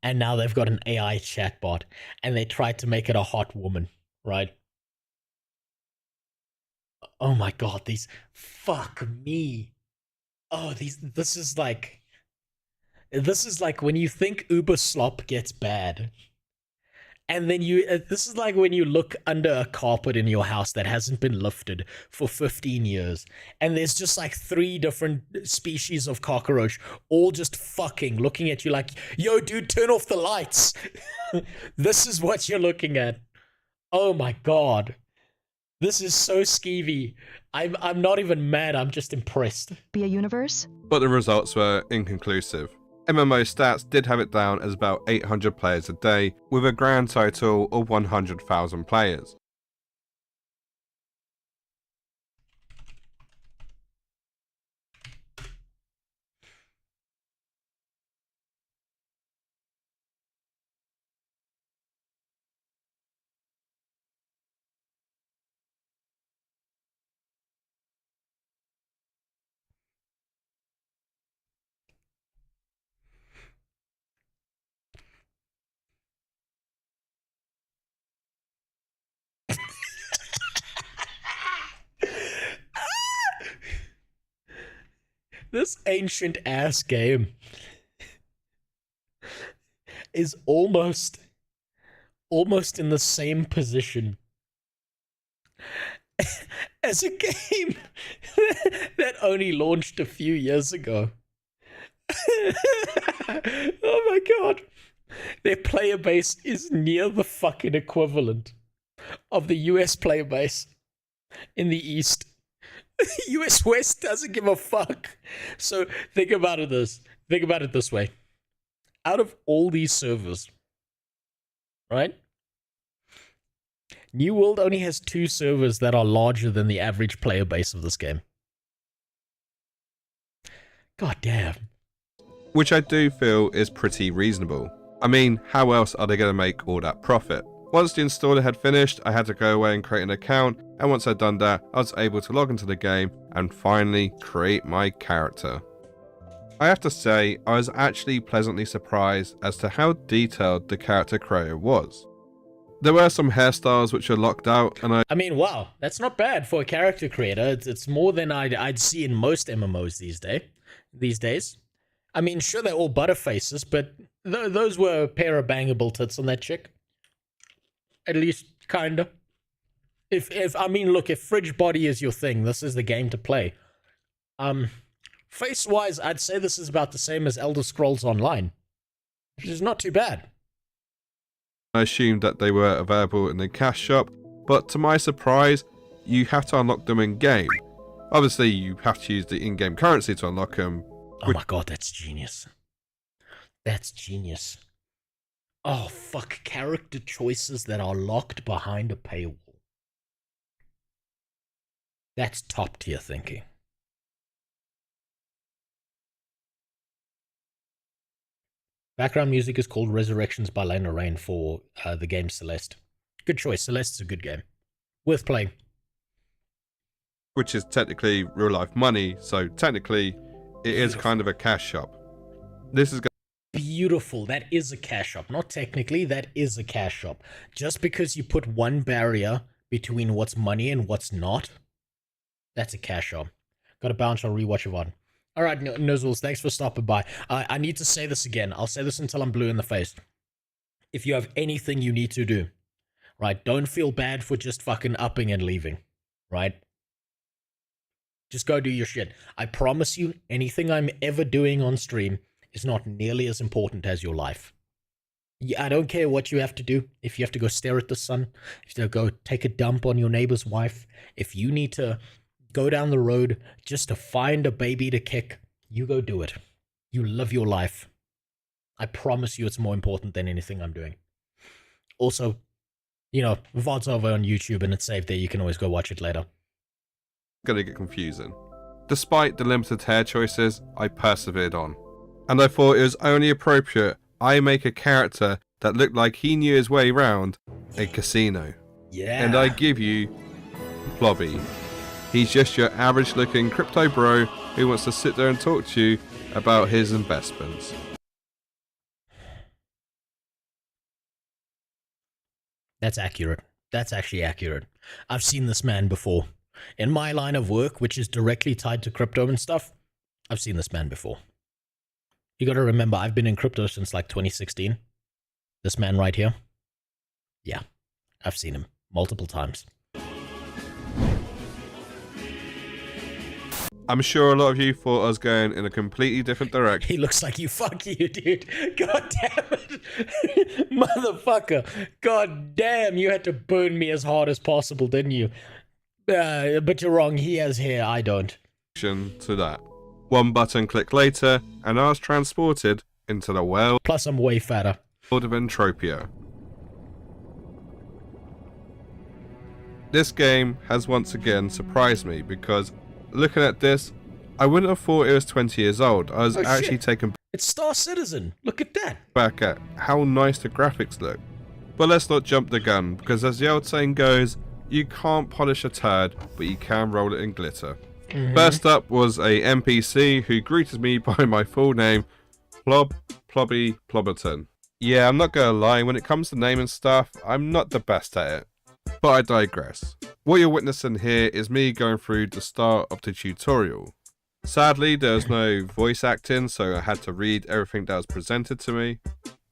and now they've got an AI chatbot, and they tried to make it a hot woman, right? Oh my god, these... Fuck me. Oh, this is like when you think Uber slop gets bad, And then you, this is like when you look under a carpet in your house that hasn't been lifted for 15 years. And there's just like 3 different species of cockroach all just fucking looking at you like, yo, dude, turn off the lights. This is what you're looking at. Oh my God. This is so skeevy. I'm not even mad. I'm just impressed. Be a universe? But the results were inconclusive. MMO Stats did have it down as about 800 players a day, with a grand total of 100,000 players. This ancient ass game is almost in the same position as a game that only launched a few years ago. Oh my God. Their player base is near the fucking equivalent of the US player base in the East. US West doesn't give a fuck. So think about it this way. Out of all these servers, right? New World only has 2 servers that are larger than the average player base of this game. God damn. Which I do feel is pretty reasonable. I mean, how else are they going to make all that profit? Once the installer had finished, I had to go away and create an account, and once I'd done that, I was able to log into the game and finally create my character. I have to say, I was actually pleasantly surprised as to how detailed the character creator was. There were some hairstyles which were locked out, and I mean, wow, that's not bad for a character creator. It's more than I'd see in most MMOs these days. I mean, sure, they're all butterfaces, but those were a pair of bangable tits on that chick. At least, kinda. If I mean, look, if fridge body is your thing, this is the game to play. Face-wise, I'd say this is about the same as Elder Scrolls Online, which is not too bad. I assumed that they were available in the cash shop, but to my surprise, you have to unlock them in-game. Obviously, you have to use the in-game currency to unlock them. Oh my God, that's genius. That's genius. Oh, fuck, character choices that are locked behind a paywall. That's top tier thinking. Background music is called Resurrections by Lena Rain for the game Celeste. Good choice. Celeste's a good game. Worth playing. Which is technically real life money, so technically it is kind of a cash shop. This is beautiful. That is a cash shop. Not technically, that is a cash shop. Just because you put one barrier between what's money and what's not, that's a cash shop. Got a bounce on rewatch of on. All right, Nuzzles, thanks for stopping by. I need to say this again. I'll say this until I'm blue in the face. If you have anything you need to do, right, don't feel bad for just fucking upping and leaving, right? Just go do your shit. I promise you, anything I'm ever doing on stream is not nearly as important as your life. I don't care what you have to do. If you have to go stare at the sun, if you have to go take a dump on your neighbor's wife, if you need to go down the road just to find a baby to kick, you go do it. You live your life. I promise you it's more important than anything I'm doing. Also, you know, VOD's over on YouTube and it's saved there. You can always go watch it later. Gonna get confusing. Despite the limited hair choices, I persevered on. And I thought it was only appropriate I make a character that looked like he knew his way around a casino. Yeah. And I give you Plobby. He's just your average looking crypto bro who wants to sit there and talk to you about his investments. That's accurate. That's actually accurate. I've seen this man before. In my line of work, which is directly tied to crypto and stuff, I've seen this man before. You gotta remember, I've been in crypto since like 2016. This man right here. Yeah, I've seen him multiple times. I'm sure a lot of you thought I was going in a completely different direction. He looks like you. Fuck you, dude. God damn it. Motherfucker. God damn, you had to burn me as hard as possible, didn't you? But you're wrong. He has hair. I don't. To that. One button click later, and I was transported into the world. Plus, I'm way fatter. World of Entropia. This game has once again surprised me because looking at this, I wouldn't have thought it was 20 years old. I was actually taken It's Star Citizen. Look at that. back at how nice the graphics look. But let's not jump the gun, because as the old saying goes, you can't polish a turd, but you can roll it in glitter. First up was a NPC who greeted me by my full name, Plobby Plobberton. Yeah, I'm not gonna lie, when it comes to naming stuff, I'm not the best at it. But I digress. What you're witnessing here is me going through the start of the tutorial. Sadly, there was no voice acting, so I had to read everything that was presented to me.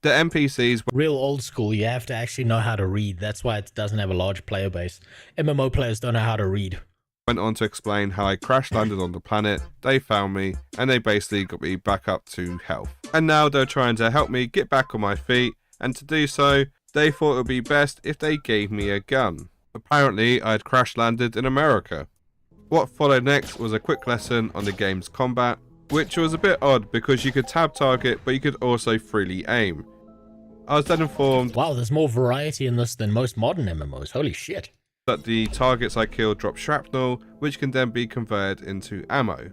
The NPCs were real old school. You have to actually know how to read. That's why it doesn't have a large player base. MMO players don't know how to read. Went on to explain how I crash landed on the planet, they found me, and they basically got me back up to health. And now they're trying to help me get back on my feet, and to do so, they thought it would be best if they gave me a gun. Apparently, I had crash landed in America. What followed next was a quick lesson on the game's combat, which was a bit odd because you could tab target, but you could also freely aim. I was then informed, wow, there's more variety in this than most modern MMOs. Holy shit. That the targets I killed drop shrapnel, which can then be converted into ammo.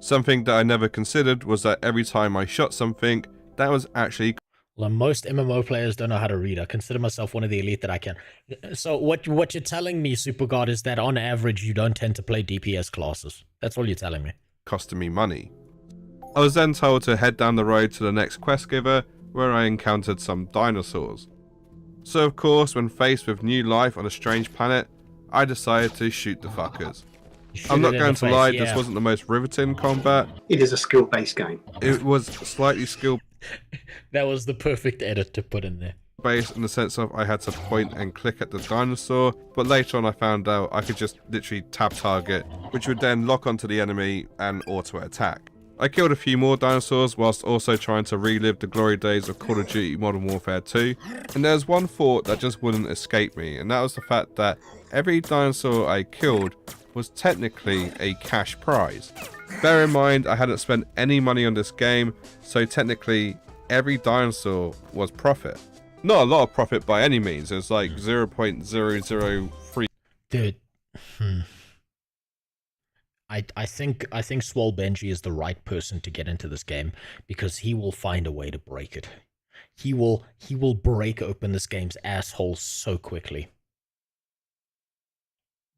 Something that I never considered was that every time I shot something, that was actually... Well, most MMO players don't know how to read. I consider myself one of the elite that I can. So what you're telling me, SuperGod, is that on average you don't tend to play DPS classes. That's all you're telling me. Costing me money. I was then told to head down the road to the next quest giver, where I encountered some dinosaurs. So of course, when faced with new life on a strange planet, I decided to shoot the fuckers. I'm not going to lie, this wasn't the most riveting combat. It is a skill-based game. It was slightly skill That was the perfect edit to put in there. Based in the sense of I had to point and click at the dinosaur, but later on I found out I could just literally tab target, which would then lock onto the enemy and auto attack. I killed a few more dinosaurs whilst also trying to relive the glory days of Call of Duty Modern Warfare 2, and there's one thought that just wouldn't escape me, and that was the fact that every dinosaur I killed was technically a cash prize. Bear in mind I hadn't spent any money on this game, so technically every dinosaur was profit. Not a lot of profit by any means, it was like 0.003. Dude, I think Swole Benji is the right person to get into this game because he will find a way to break it. He will break open this game's asshole so quickly.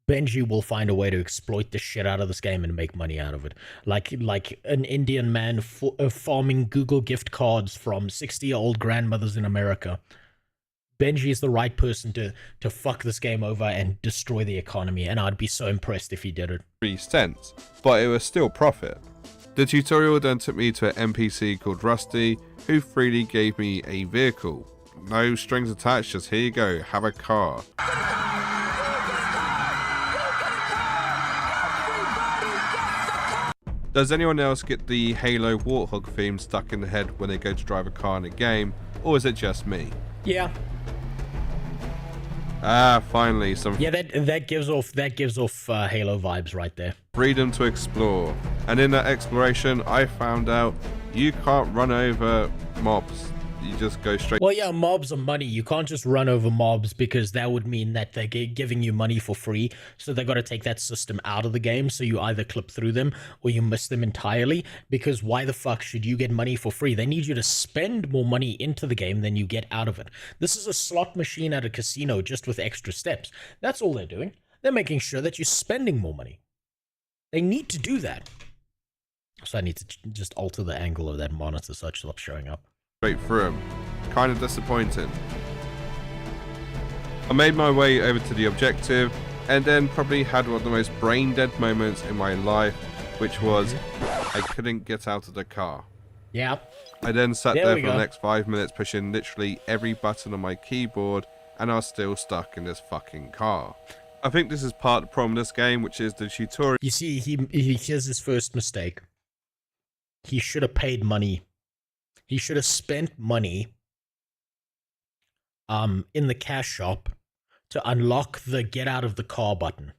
Benji will find a way to exploit the shit out of this game and make money out of it. Like an Indian man farming Google gift cards from 60-year-old grandmothers in America. Benji is the right person to fuck this game over and destroy the economy, and I'd be so impressed if he did it. 3 cents, but it was still profit. The tutorial then took me to an NPC called Rusty, who freely gave me a vehicle. No strings attached, just here you go, have a car. Does anyone else get the Halo Warthog theme stuck in the head when they go to drive a car in a game, or is it just me? Yeah. Ah, finally some. Yeah, that gives off Halo vibes right there. Freedom to explore, and in that exploration, I found out you can't run over mobs. You just go straight. Well, yeah, mobs are money. You can't just run over mobs because that would mean that they're giving you money for free. So they got to take that system out of the game. So you either clip through them or you miss them entirely. Because why the fuck should you get money for free? They need you to spend more money into the game than you get out of it. This is a slot machine at a casino just with extra steps. That's all they're doing. They're making sure that you're spending more money. They need to do that. So I need to just alter the angle of that monitor so it stops showing up. Straight through him. Kind of disappointing. I made my way over to the objective and then probably had one of the most brain dead moments in my life, which was I couldn't get out of the car. Yeah. I then sat there for the next 5 minutes pushing literally every button on my keyboard and are still stuck in this fucking car. I think this is part of the problem of this game, which is the tutorial. You see, here's his first mistake. He should have paid money. He should have spent money in the cash shop to unlock the get out of the car button.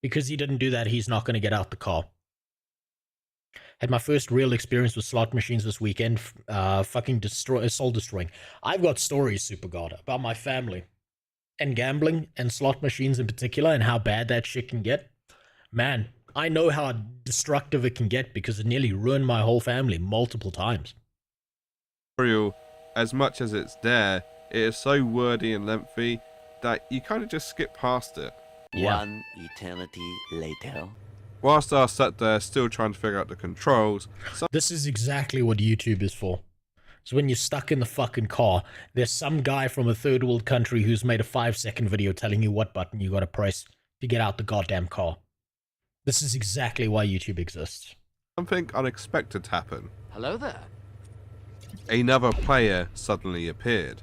Because he didn't do that, he's not going to get out the car. Had my first real experience with slot machines this weekend, fucking soul destroying. I've got stories, Super God, about my family and gambling and slot machines in particular and how bad that shit can get. Man, I know how destructive it can get because it nearly ruined my whole family multiple times. As much as it's there, it is so wordy and lengthy that you kind of just skip past it. Yeah. One eternity later. Whilst I sat there still trying to figure out the controls. This is exactly what YouTube is for. So when you're stuck in the fucking car, there's some guy from a third world country who's made a 5-second video telling you what button you gotta press to get out the goddamn car. This is exactly why YouTube exists. Something unexpected happened. Hello there. Another player suddenly appeared.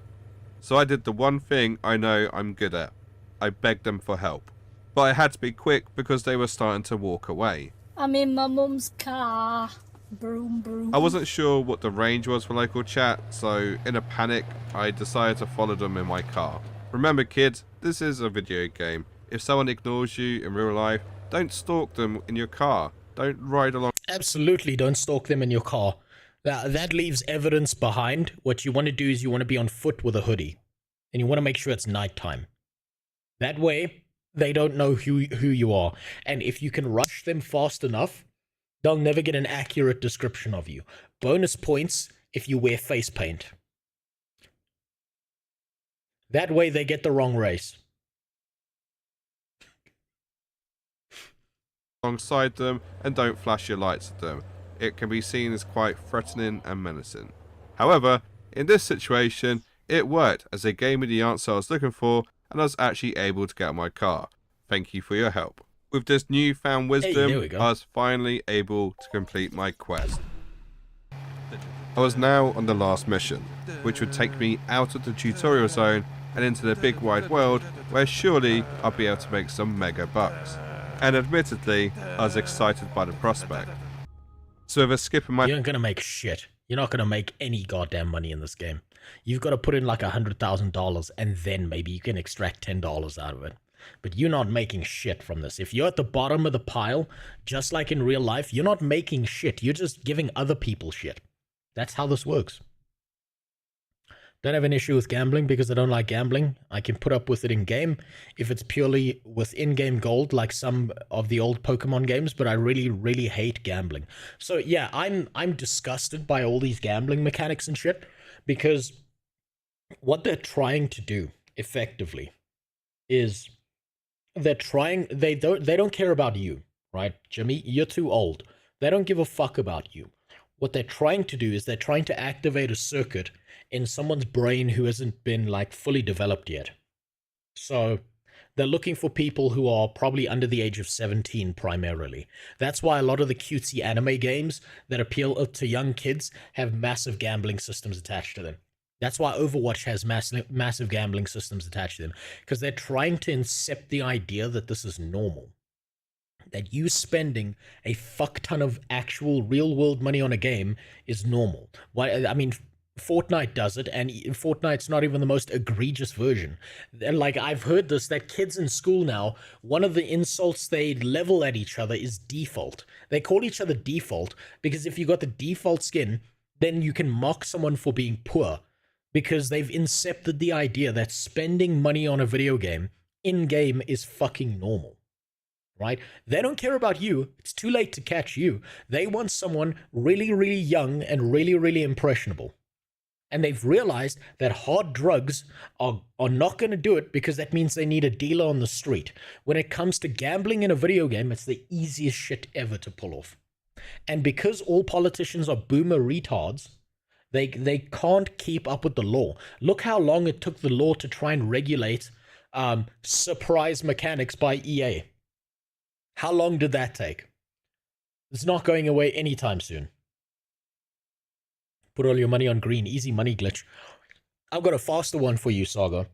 So I did the one thing I know I'm good at. I begged them for help. But I had to be quick because they were starting to walk away. I'm in my mum's car. Broom, broom. I wasn't sure what the range was for local chat, so in a panic, I decided to follow them in my car. Remember kids, this is a video game. If someone ignores you in real life, don't stalk them in your car. Don't ride along. Absolutely don't stalk them in your car. That leaves evidence behind. What you want to do is you want to be on foot with a hoodie. And you want to make sure it's nighttime. That way, they don't know who you are. And if you can rush them fast enough, they'll never get an accurate description of you. Bonus points if you wear face paint. That way they get the wrong race. Alongside them and don't flash your lights at them. It can be seen as quite threatening and menacing. However, in this situation, it worked as they gave me the answer I was looking for and I was actually able to get out of my car. Thank you for your help. With this newfound wisdom, I was finally able to complete my quest. I was now on the last mission, which would take me out of the tutorial zone and into the big wide world where surely I'll be able to make some mega bucks. And admittedly, I was excited by the prospect. So with a skip in my... You ain't gonna make shit. You're not gonna make any goddamn money in this game. You've got to put in like $100,000 and then maybe you can extract $10 out of it. But you're not making shit from this. If you're at the bottom of the pile, just like in real life, you're not making shit. You're just giving other people shit. That's how this works. Don't have an issue with gambling because I don't like gambling. I can put up with it in game if it's purely with in-game gold like some of the old Pokemon games, but I really, really hate gambling. So yeah, I'm disgusted by all these gambling mechanics and shit because what they're trying to do effectively is they don't care about you, right? Jimmy, you're too old. They don't give a fuck about you. What they're trying to do is they're trying to activate a circuit in someone's brain who hasn't been like fully developed yet. So they're looking for people who are probably under the age of 17 primarily. That's why a lot of the cutesy anime games that appeal to young kids have massive gambling systems attached to them. That's why Overwatch has massive gambling systems attached to them, because they're trying to incept the idea that this is normal. That you spending a fuck ton of actual real-world money on a game is normal. Why? I mean, Fortnite does it, and Fortnite's not even the most egregious version. And like, I've heard this, that kids in school now, one of the insults they level at each other is default. They call each other default, because if you got the default skin, then you can mock someone for being poor, because they've incepted the idea that spending money on a video game in-game is fucking normal. Right? They don't care about you. It's too late to catch you. They want someone really, really young and really, really impressionable. And they've realized that hard drugs are not going to do it because that means they need a dealer on the street. When it comes to gambling in a video game, it's the easiest shit ever to pull off. And because all politicians are boomer retards, they can't keep up with the law. Look how long it took the law to try and regulate surprise mechanics by EA. How long did that take? It's not going away anytime soon. Put all your money on green. Easy money glitch. I've got a faster one for you, Saga.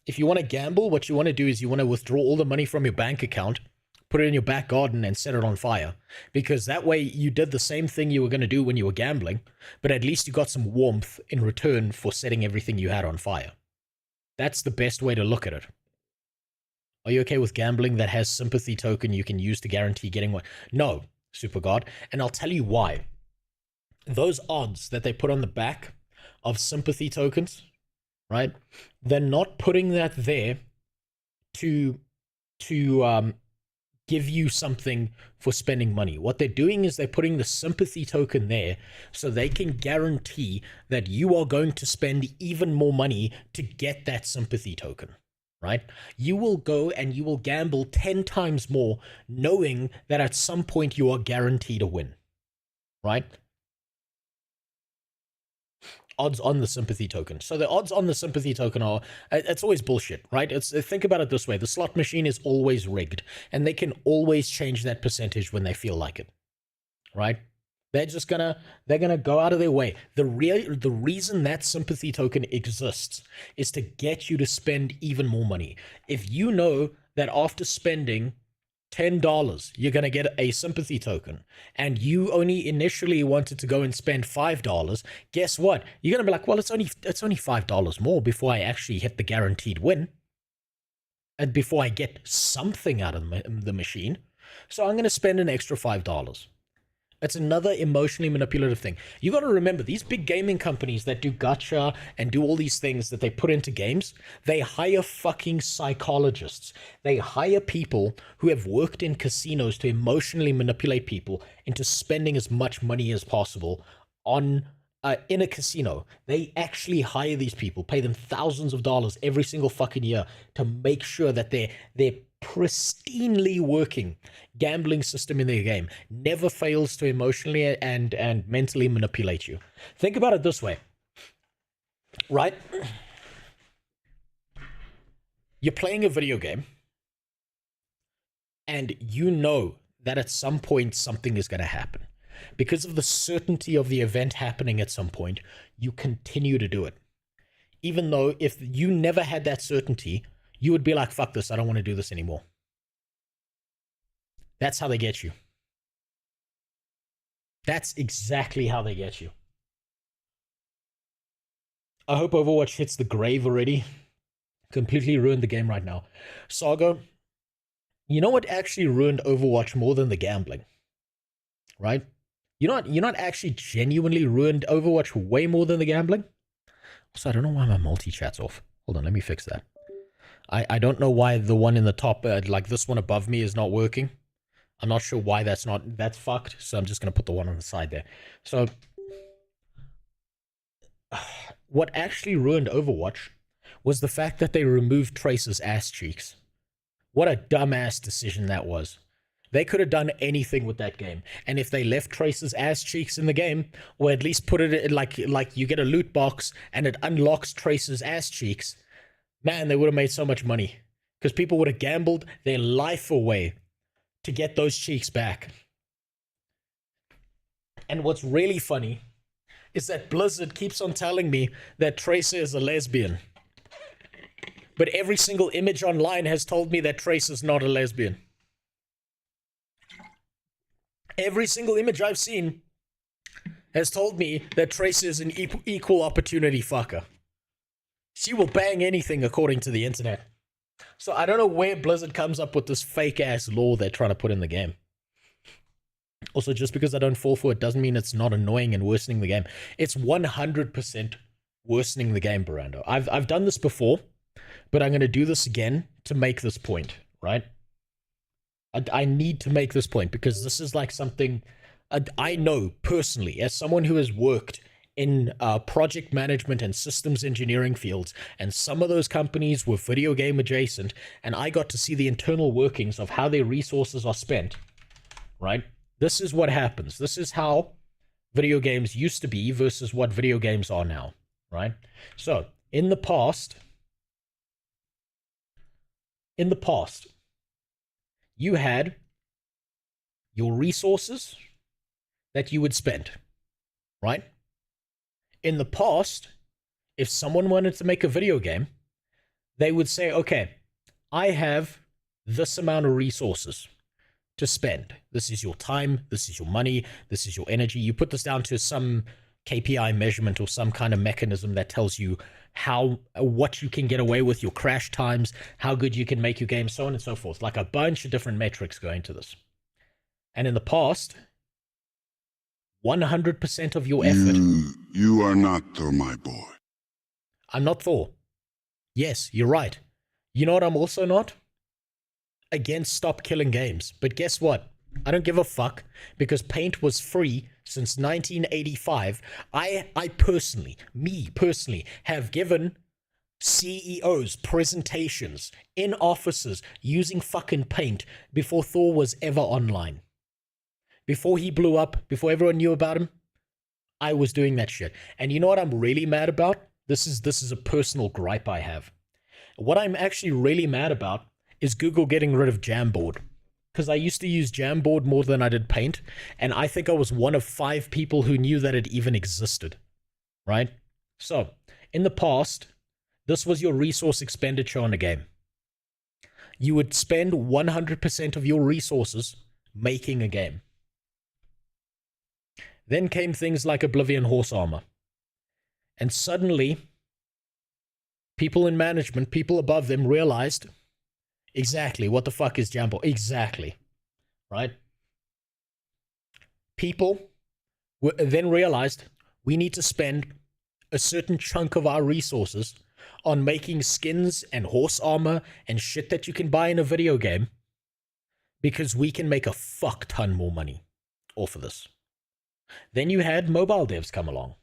If you want to gamble, what you want to do is you want to withdraw all the money from your bank account, put it in your back garden, and set it on fire. Because that way you did the same thing you were going to do when you were gambling, but at least you got some warmth in return for setting everything you had on fire. That's the best way to look at it. Are you okay with gambling that has sympathy token you can use to guarantee getting one? No, Super God. And I'll tell you why. Those odds that they put on the back of sympathy tokens, right? They're not putting that there to give you something for spending money. What they're doing is they're putting the sympathy token there so they can guarantee that you are going to spend even more money to get that sympathy token, right? You will go and you will gamble 10 times more knowing that at some point you are guaranteed a win, right? Odds on the sympathy token. So the odds on the sympathy token are, it's always bullshit, right? Think about it this way. The slot machine is always rigged, and they can always change that percentage when they feel like it, right? They're gonna go out of their way. The reason that sympathy token exists is to get you to spend even more money. If you know that after spending $10, you're going to get a sympathy token, and you only initially wanted to go and spend $5, guess what? You're going to be like, well, it's only $5 more before I actually hit the guaranteed win, and before I get something out of the machine, so I'm going to spend an extra $5. It's another emotionally manipulative thing. You got to remember, these big gaming companies that do gacha and do all these things that they put into games, they hire fucking psychologists. They hire people who have worked in casinos to emotionally manipulate people into spending as much money as possible on in a casino. They actually hire these people, pay them thousands of dollars every single fucking year to make sure that they're pristinely working gambling system in their game never fails to emotionally and mentally manipulate you. Think about it this way, right? You're playing a video game, and you know that at some point something is going to happen. Because of the certainty of the event happening at some point, you continue to do it. Even though if you never had that certainty, you would be like, fuck this, I don't want to do this anymore. That's how they get you. That's exactly how they get you. I hope Overwatch hits the grave already. Completely ruined the game right now. Saga, you know what actually ruined Overwatch more than the gambling? Right? You're not actually genuinely ruined Overwatch way more than the gambling? Also, I don't know why my multi-chat's off. Hold on, let me fix that. I don't know why the one in the top, like this one above me, is not working. I'm not sure why that's fucked, so I'm just going to put the one on the side there. So, what actually ruined Overwatch was the fact that they removed Tracer's ass cheeks. What a dumbass decision that was. They could have done anything with that game. And if they left Tracer's ass cheeks in the game, or at least put it in like you get a loot box and it unlocks Tracer's ass cheeks, man, they would have made so much money. Because people would have gambled their life away to get those cheeks back. And what's really funny is that Blizzard keeps on telling me that Tracer is a lesbian. But every single image online has told me that Tracer's not a lesbian. Every single image I've seen has told me that Tracer is an equal opportunity fucker. She will bang anything according to the internet. So I don't know where Blizzard comes up with this fake ass law they're trying to put in the game. Also, just because I don't fall for it doesn't mean it's not annoying and worsening the game. It's 100% worsening the game, Barando. I've done this before, but I'm going to do this again to make this point, right? I need to make this point because this is like something I know personally as someone who has worked in project management and systems engineering fields, and some of those companies were video game adjacent, and I got to see the internal workings of how their resources are spent, right? This is what happens. This is how video games used to be versus what video games are now, right? So, in the past, you had your resources that you would spend, right? In the past, if someone wanted to make a video game, they would say, okay, I have this amount of resources to spend. This is your time, this is your money, this is your energy. You put this down to some KPI measurement or some kind of mechanism that tells you what you can get away with, your crash times, how good you can make your game, so on and so forth. Like a bunch of different metrics go into this. And in the past, 100% of your effort... You are not Thor, my boy. I'm not Thor. Yes, you're right. You know what I'm also not? Against stop killing games. But guess what? I don't give a fuck, because paint was free since 1985. I personally, have given CEOs presentations in offices using fucking paint before Thor was ever online. Before he blew up, before everyone knew about him, I was doing that shit. And you know what I'm really mad about? This is a personal gripe I have. What I'm actually really mad about is Google getting rid of Jamboard. Because I used to use Jamboard more than I did Paint, and I think I was one of 5 people who knew that it even existed. Right? So, in the past, this was your resource expenditure on a game. You would spend 100% of your resources making a game. Then came things like Oblivion Horse Armor. And suddenly, people in management, people above them realized exactly what the fuck is Jamboard. Exactly. Right? People then realized we need to spend a certain chunk of our resources on making skins and horse armor and shit that you can buy in a video game, because we can make a fuck ton more money off of this. Then you had mobile devs come along,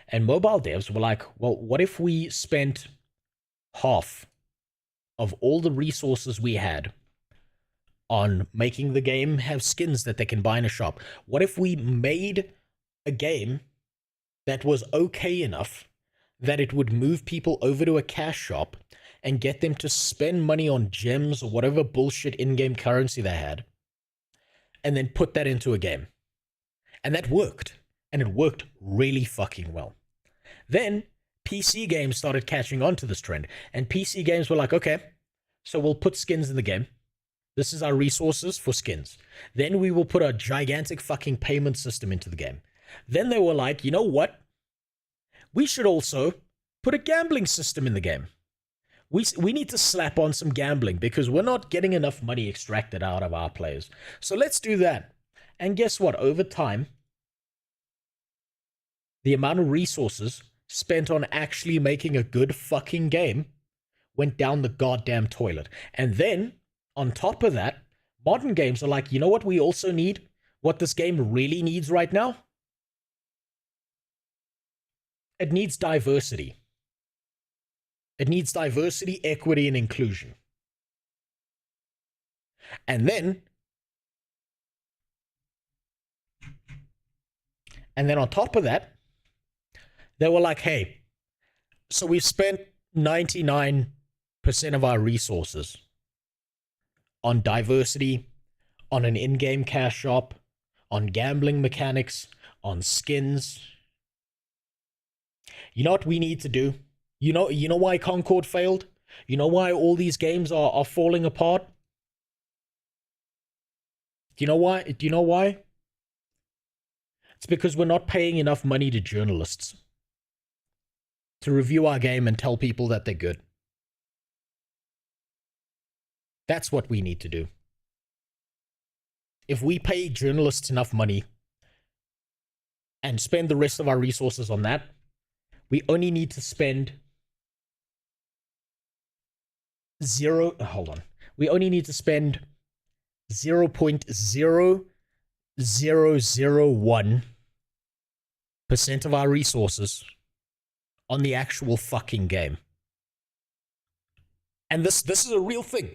and mobile devs were like, well, what if we spent half of all the resources we had on making the game have skins that they can buy in a shop? What if we made a game that was okay enough that it would move people over to a cash shop and get them to spend money on gems or whatever bullshit in-game currency they had, and then put that into a game? And that worked. And it worked really fucking well. Then PC games started catching on to this trend. And PC games were like, okay, so we'll put skins in the game. This is our resources for skins. Then we will put a gigantic fucking payment system into the game. Then they were like, you know what? We should also put a gambling system in the game. We need to slap on some gambling because we're not getting enough money extracted out of our players. So let's do that. And guess what? Over time, the amount of resources spent on actually making a good fucking game went down the goddamn toilet. And then, on top of that, modern games are like, you know what we also need? What this game really needs right now? It needs diversity. It needs diversity, equity, and inclusion. And then on top of that, they were like, hey, so we've spent 99% of our resources on diversity, on an in-game cash shop, on gambling mechanics, on skins. You know what we need to do? You know why Concord failed? You know why all these games are falling apart? Do you know why? Do you know why? It's because we're not paying enough money to journalists to review our game and tell people that they're good. That's what we need to do. If we pay journalists enough money and spend the rest of our resources on that, we only need to spend we only need to spend 0.0001% of our resources on the actual fucking game. And this is a real thing.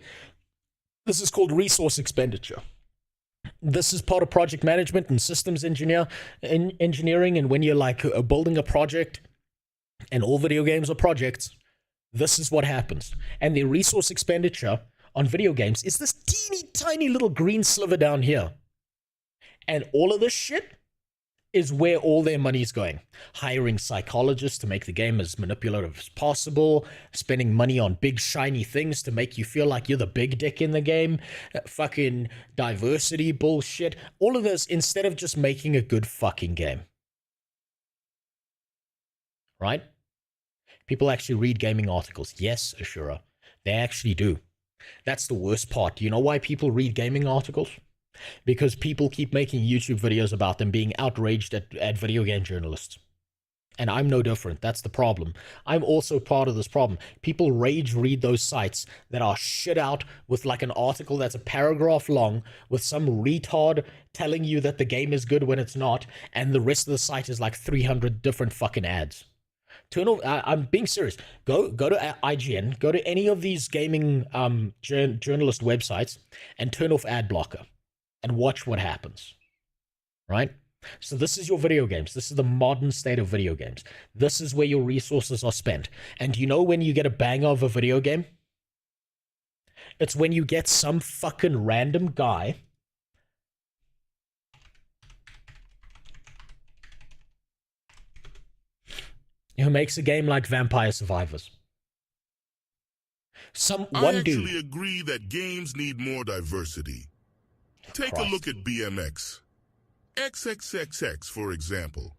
This is called resource expenditure. This is part of project management and systems engineering. And when you're like building a project, and all video games are projects, this is what happens. And the resource expenditure on video games is this teeny tiny little green sliver down here. And all of this shit is where all their money's going. Hiring psychologists to make the game as manipulative as possible, spending money on big shiny things to make you feel like you're the big dick in the game, fucking diversity bullshit, all of this instead of just making a good fucking game. Right? People actually read gaming articles. Yes, Ashura, they actually do. That's the worst part. Do you know why people read gaming articles? Because people keep making YouTube videos about them being outraged at video game journalists. And I'm no different. That's the problem. I'm also part of this problem. People rage read those sites that are shit out with like an article that's a paragraph long with some retard telling you that the game is good when it's not, and the rest of the site is like 300 different fucking ads. Turn off. I'm being serious. Go to IGN. Go to any of these gaming journalist websites and turn off ad blocker. And watch what happens, right? So this is your video games. This is the modern state of video games. This is where your resources are spent. And you know when you get a banger of a video game? It's when you get some fucking random guy who makes a game like Vampire Survivors. I actually agree that games need more diversity. Take a look at BMX. XXXX, for example.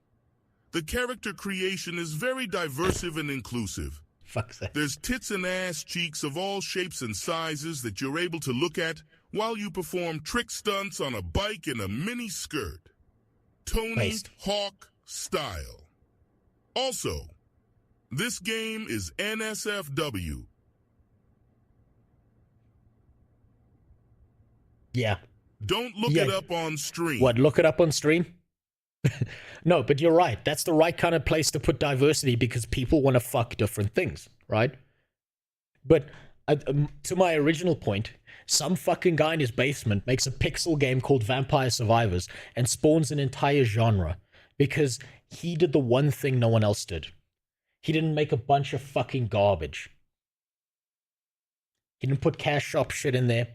The character creation is very diversive and inclusive. Fuck's sake. There's tits and ass cheeks of all shapes and sizes that you're able to look at while you perform trick stunts on a bike in a mini skirt. Tony Hawk style. Also, this game is NSFW. Yeah. Don't look it up on stream. What, look it up on stream? No, but you're right. That's the right kind of place to put diversity because people want to fuck different things, right? But to my original point, some fucking guy in his basement makes a pixel game called Vampire Survivors and spawns an entire genre because he did the one thing no one else did. He didn't make a bunch of fucking garbage. He didn't put cash shop shit in there.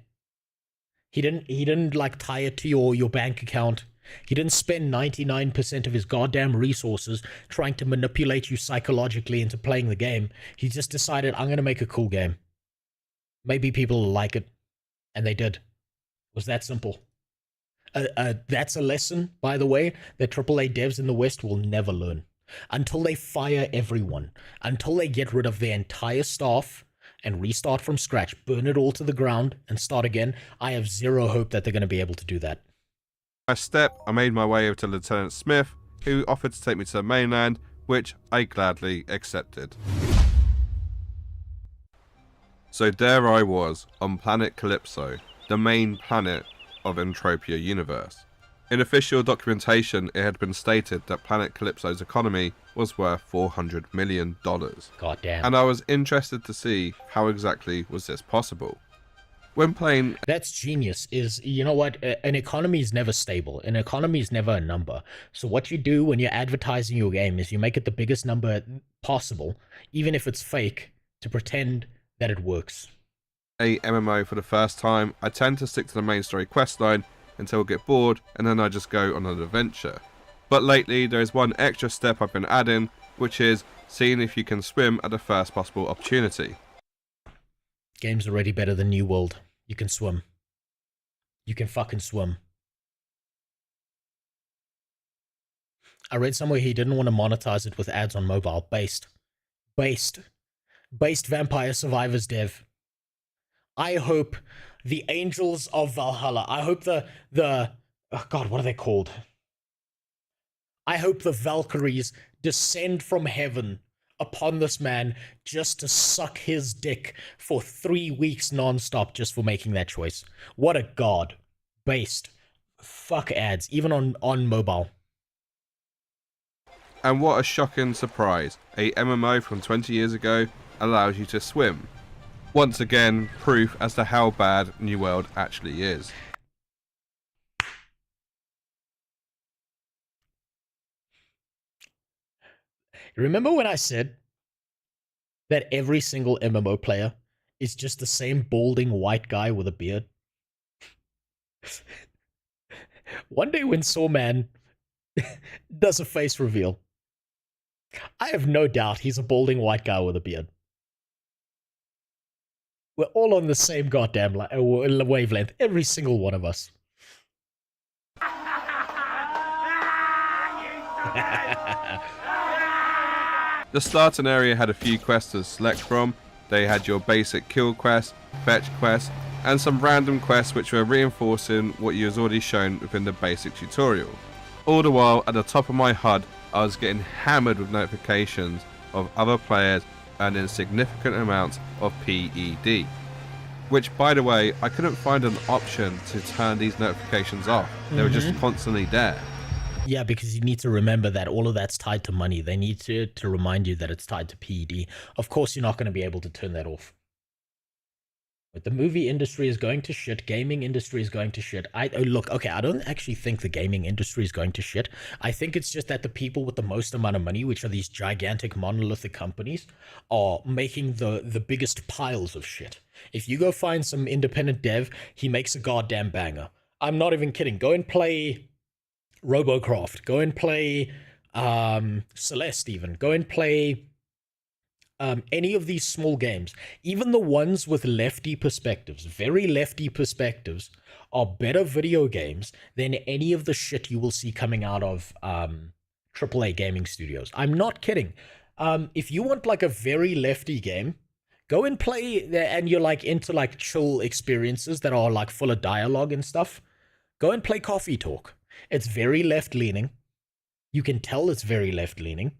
He didn't like tie it to your bank account. He didn't spend 99% of his goddamn resources trying to manipulate you psychologically into playing the game. He just decided, I'm going to make a cool game. Maybe people will like it. And they did. It was that simple. That's a lesson, by the way, that AAA devs in the West will never learn. Until they fire everyone. Until they get rid of their entire staff and restart from scratch, burn it all to the ground, and start again, I have zero hope that they're going to be able to do that. By step, I made my way over to Lieutenant Smith, who offered to take me to the mainland, which I gladly accepted. So there I was, on planet Calypso, the main planet of Entropia Universe. In official documentation, it had been stated that Planet Calypso's economy was worth $400 million. Goddamn. And I was interested to see how exactly was this possible. When playing... That's genius, you know what? An economy is never stable. An economy is never a number. So what you do when you're advertising your game is you make it the biggest number possible, even if it's fake, to pretend that it works. A MMO for the first time, I tend to stick to the main story questline until I get bored, and then I just go on an adventure. But lately, there is one extra step I've been adding, which is seeing if you can swim at the first possible opportunity. Game's already better than New World. You can swim. You can fucking swim. I read somewhere he didn't want to monetize it with ads on mobile. Based Vampire Survivors dev. I hope the Angels of Valhalla. I hope the oh God, what are they called? I hope the Valkyries descend from heaven upon this man just to suck his dick for 3 weeks nonstop just for making that choice. What a god. Based. Fuck ads, even on mobile. And what a shocking surprise. A MMO from 20 years ago allows you to swim. Once again, proof as to how bad New World actually is. Remember when I said that every single MMO player is just the same balding white guy with a beard? One day when Sawman Does a face reveal. I have no doubt he's a balding white guy with a beard. We're all on the same goddamn wavelength, every single one of us. The starting area had a few quests to select from. They had your basic kill quest, fetch quest, and some random quests which were reinforcing what you was already shown within the basic tutorial. All the while, at the top of my HUD, I was getting hammered with notifications of other players earning significant amounts of PED. Which, by the way, I couldn't find an option to turn these notifications off. They were just constantly there. Yeah, because you need to remember that all of that's tied to money. They need to remind you that it's tied to PED. Of course, you're not going to be able to turn that off. But the movie industry is going to shit. Gaming industry is going to shit. Look, okay, I don't actually think the gaming industry is going to shit. I think it's just that the people with the most amount of money, which are these gigantic monolithic companies, are making the biggest piles of shit. If you go find some independent dev, he makes a goddamn banger. I'm not even kidding. Go and play Robocraft. Go and play Celeste even. Go and play any of these small games. Even the ones with lefty perspectives, very lefty perspectives, are better video games than any of the shit you will see coming out of AAA gaming studios. I'm not kidding. If you want like a very lefty game, go and play and you're like into like chill experiences that are like full of dialogue and stuff. Go and play Coffee Talk. It's very left-leaning. You can tell it's very left-leaning,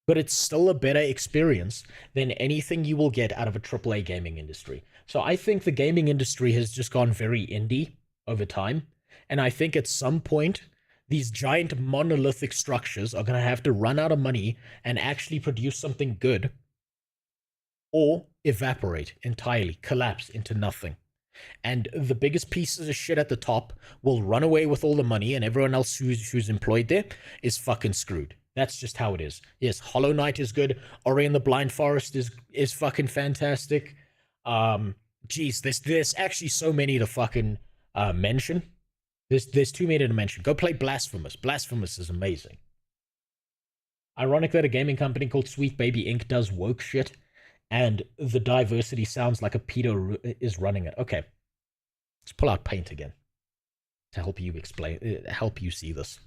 but it's still a better experience than anything you will get out of a AAA gaming industry. So I think the gaming industry has just gone very indie over time, and I think at some point, these giant monolithic structures are going to have to run out of money and actually produce something good, or evaporate entirely, collapse into nothing. And the biggest pieces of shit at the top will run away with all the money, and everyone else who's employed there is fucking screwed. That's just how it is. Yes, Hollow Knight is good. Ori and the Blind Forest is fucking fantastic. Geez, there's actually so many to fucking mention. There's too many to mention. Go play Blasphemous. Blasphemous is amazing. Ironic that a gaming company called Sweet Baby Inc. does woke shit, and the diversity sounds like a pedo is running it. Okay, let's pull out Paint again to help you help you see this.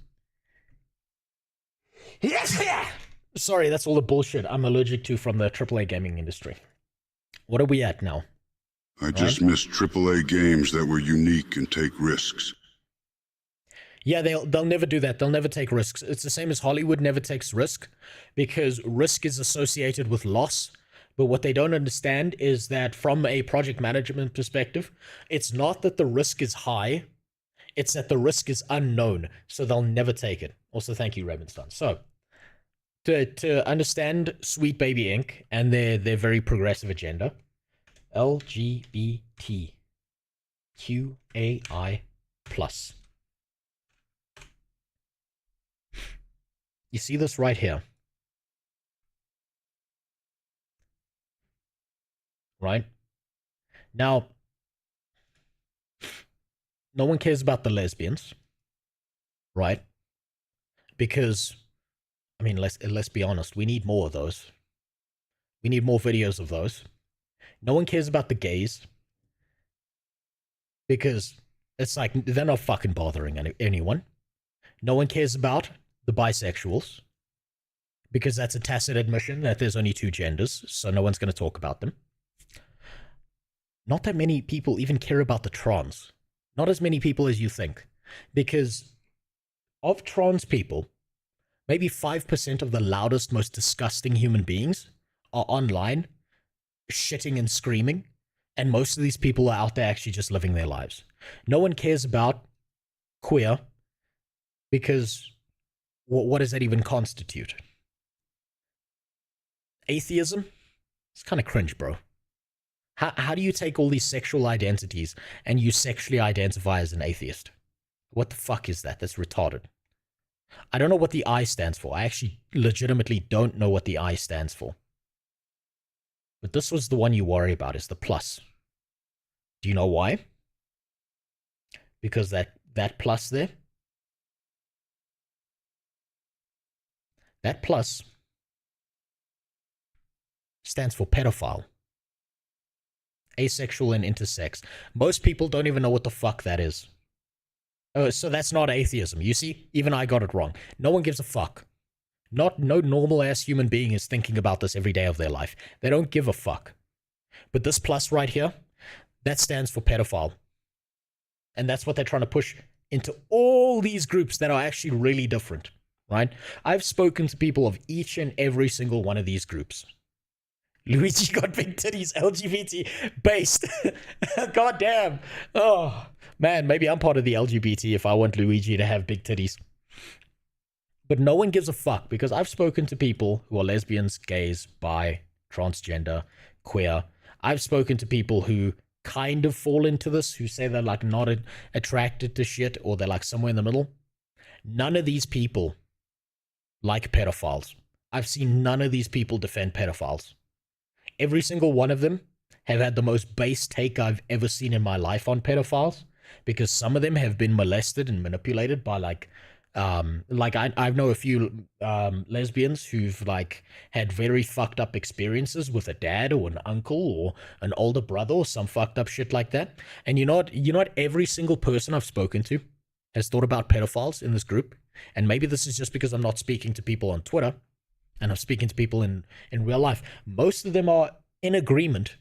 Sorry, that's all the bullshit I'm allergic to from the AAA gaming industry. What are we at now? I just miss AAA games that were unique and take risks. Yeah, they'll never do that. They'll never take risks. It's the same as Hollywood never takes risk, because risk is associated with loss. But what they don't understand is that from a project management perspective, it's not that the risk is high, it's that the risk is unknown, so they'll never take it. Also, thank you, Ravenstein. So, to understand Sweet Baby Inc. and their very progressive agenda, LGBTQAI+. You see this right here? Right? Now, no one cares about the lesbians, right? Because, I mean, let's be honest, we need more of those. We need more videos of those. No one cares about the gays, because it's like, they're not fucking bothering anyone. No one cares about the bisexuals, because that's a tacit admission that there's only two genders, so no one's going to talk about them. Not that many people even care about the trans. Not as many people as you think. Because of trans people, maybe 5% of the loudest, most disgusting human beings are online, shitting and screaming, and most of these people are out there actually just living their lives. No one cares about queer, because what does that even constitute? Atheism? It's kind of cringe, bro. How do you take all these sexual identities and you sexually identify as an atheist? What the fuck is that? That's retarded. I don't know what the I stands for. I actually legitimately don't know what the I stands for. But this was the one you worry about, is the plus. Do you know why? Because that plus there That plus stands for pedophile. Asexual and intersex. Most people don't even know what the fuck that is. So that's not atheism. You see, even I got it wrong. No one gives a fuck. No normal ass human being is thinking about this every day of their life. They don't give a fuck. But this plus right here, that stands for pedophile. And that's what they're trying to push into all these groups that are actually really different, right? I've spoken to people of each and every single one of these groups. Luigi got big titties, LGBT based. God damn. Oh, man, maybe I'm part of the LGBT if I want Luigi to have big titties. But no one gives a fuck because I've spoken to people who are lesbians, gays, bi, transgender, queer. I've spoken to people who kind of fall into this, who say they're like not attracted to shit or they're like somewhere in the middle. None of these people like pedophiles. I've seen none of these people defend pedophiles. Every single one of them have had the most base take I've ever seen in my life on pedophiles because some of them have been molested and manipulated by I know a few lesbians who've like had very fucked up experiences with a dad or an uncle or an older brother or some fucked up shit like that. And you know what every single person I've spoken to has thought about pedophiles in this group. And maybe this is just because I'm not speaking to people on Twitter and I'm speaking to people in real life. Most of them are in agreement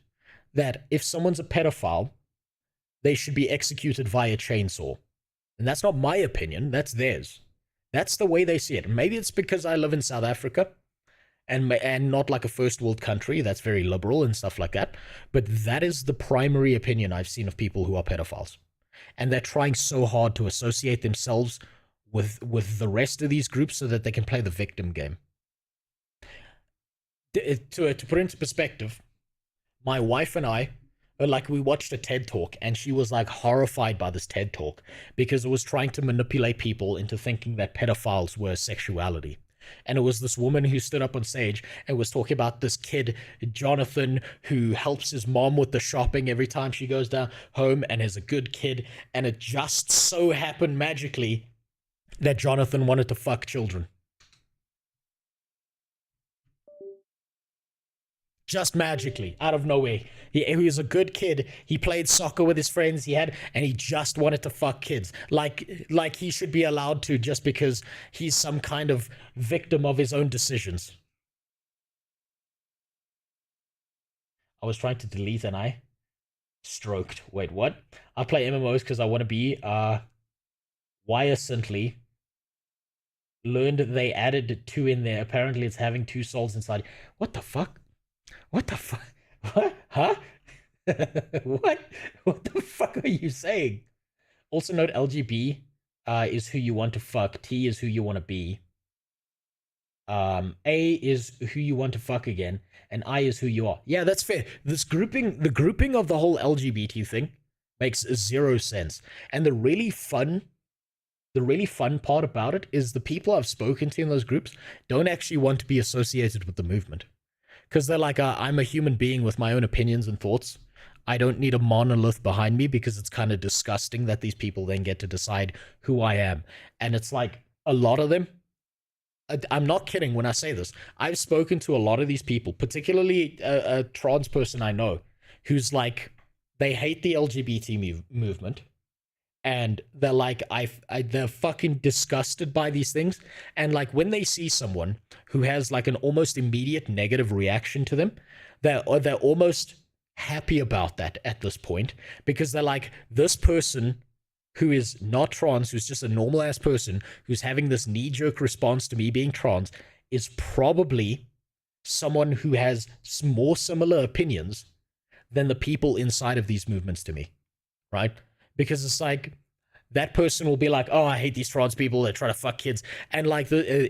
that if someone's a pedophile, they should be executed via chainsaw. And that's not my opinion, that's theirs. That's the way they see it. Maybe it's because I live in South Africa and not like a first world country that's very liberal and stuff like that. But that is the primary opinion I've seen of people who are pedophiles. And they're trying so hard to associate themselves with the rest of these groups so that they can play the victim game. To put into perspective, my wife and I, we watched a TED Talk, and she was like horrified by this TED Talk because it was trying to manipulate people into thinking that pedophiles were sexuality. And it was this woman who stood up on stage and was talking about this kid, Jonathan, who helps his mom with the shopping every time she goes down home and is a good kid. And it just so happened magically that Jonathan wanted to fuck children. Just magically, out of nowhere. He was a good kid. He played soccer with his friends. And he just wanted to fuck kids. Like he should be allowed to just because he's some kind of victim of his own decisions. I was trying to delete and I stroked. Wait, what? I play MMOs because I want to be, Wyacently learned they added 2 in there. Apparently it's having 2 souls inside. What the fuck? What the fuck? What? Huh? What? What the fuck are you saying? Also note LGB is who you want to fuck. T is who you want to be. A is who you want to fuck again. And I is who you are. Yeah, that's fair. The grouping of the whole LGBT thing makes 0 sense. And the really fun part about it is the people I've spoken to in those groups don't actually want to be associated with the movement. Because they're like, I'm a human being with my own opinions and thoughts. I don't need a monolith behind me because it's kind of disgusting that these people then get to decide who I am. And it's like, a lot of them, I'm not kidding when I say this. I've spoken to a lot of these people, particularly a trans person I know, who's like, they hate the LGBT movement. And they're like, they're fucking disgusted by these things. And like when they see someone who has like an almost immediate negative reaction to them, they're almost happy about that at this point because they're like, this person who is not trans, who's just a normal ass person, who's having this knee-jerk response to me being trans, is probably someone who has more similar opinions than the people inside of these movements to me, right? Because it's like, that person will be like, oh, I hate these trans people, they're trying to fuck kids. And like, her,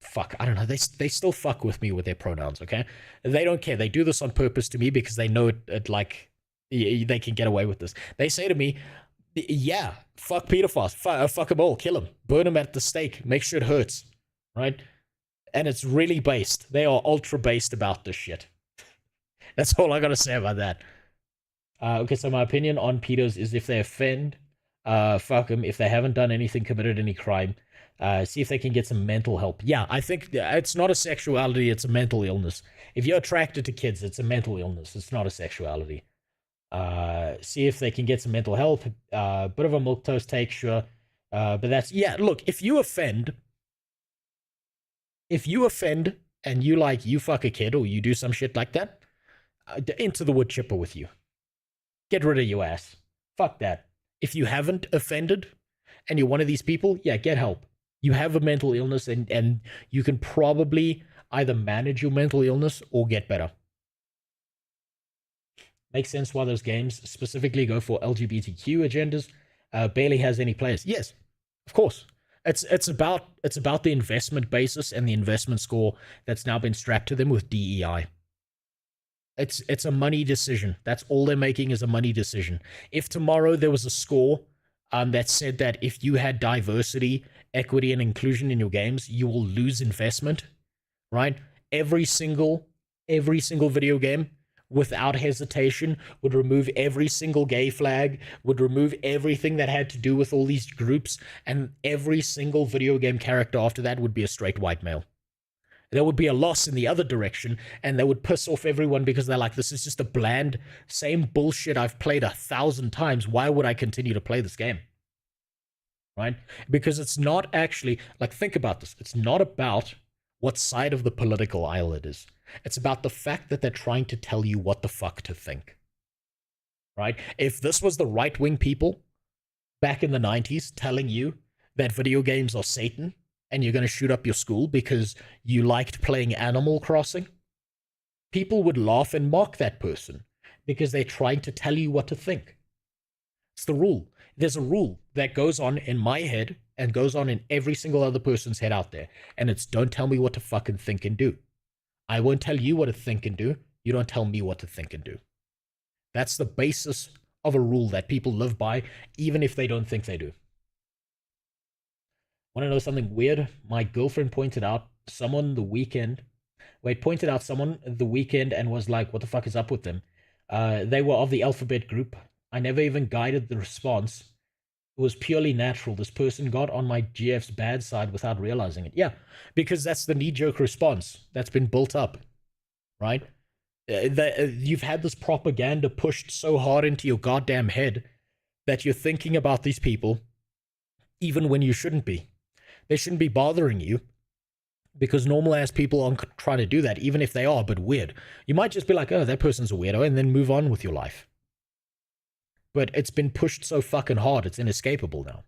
fuck, I don't know, they still fuck with me with their pronouns, okay? They don't care. They do this on purpose to me because they know it like, they can get away with this. They say to me, yeah, fuck pedophiles, fuck them all, kill them, burn them at the stake, make sure it hurts, right? And it's really based. They are ultra based about this shit. That's all I gotta say about that. Okay, so my opinion on pedos is if they offend, fuck them. If they haven't done anything, committed any crime, See if they can get some mental help. Yeah, I think it's not a sexuality, it's a mental illness. If you're attracted to kids, it's a mental illness. It's not a sexuality. See if they can get some mental help. Bit of a milquetoast take, sure. But that's, yeah, look, if you offend and you fuck a kid or you do some shit like that, into the wood chipper with you. Get rid of your ass. Fuck that. If you haven't offended and you're one of these people, yeah, get help. You have a mental illness and you can probably either manage your mental illness or get better. Makes sense why those games specifically go for LGBTQ agendas. Barely has any players. Yes, of course. It's about the investment basis and the investment score that's now been strapped to them with DEI. It's a money decision. That's all they're making is a money decision. If tomorrow there was a score that said that if you had diversity, equity, and inclusion in your games, you will lose investment, right? Every single video game, without hesitation, would remove every single gay flag, would remove everything that had to do with all these groups, and every single video game character after that would be a straight white male. There would be a loss in the other direction, and they would piss off everyone because they're like, this is just a bland, same bullshit I've played 1,000 times. Why would I continue to play this game? Right? Because it's not actually, like, think about this. It's not about what side of the political aisle it is. It's about the fact that they're trying to tell you what the fuck to think. Right? If this was the right-wing people back in the 90s telling you that video games are Satan, and you're going to shoot up your school because you liked playing Animal Crossing, people would laugh and mock that person because they're trying to tell you what to think. It's the rule. There's a rule that goes on in my head and goes on in every single other person's head out there, and it's don't tell me what to fucking think and do. I won't tell you what to think and do. You don't tell me what to think and do. That's the basis of a rule that people live by, even if they don't think they do. Want to know something weird? My girlfriend pointed out someone the weekend and was like, what the fuck is up with them? They were of the alphabet group. I never even guided the response. It was purely natural. This person got on my GF's bad side without realizing it. Yeah, because that's the knee-jerk response that's been built up, right? You've had this propaganda pushed so hard into your goddamn head that you're thinking about these people even when you shouldn't be. They shouldn't be bothering you because normal-ass people aren't trying to do that, even if they are, but weird. You might just be like, oh, that person's a weirdo, and then move on with your life. But it's been pushed so fucking hard, it's inescapable now.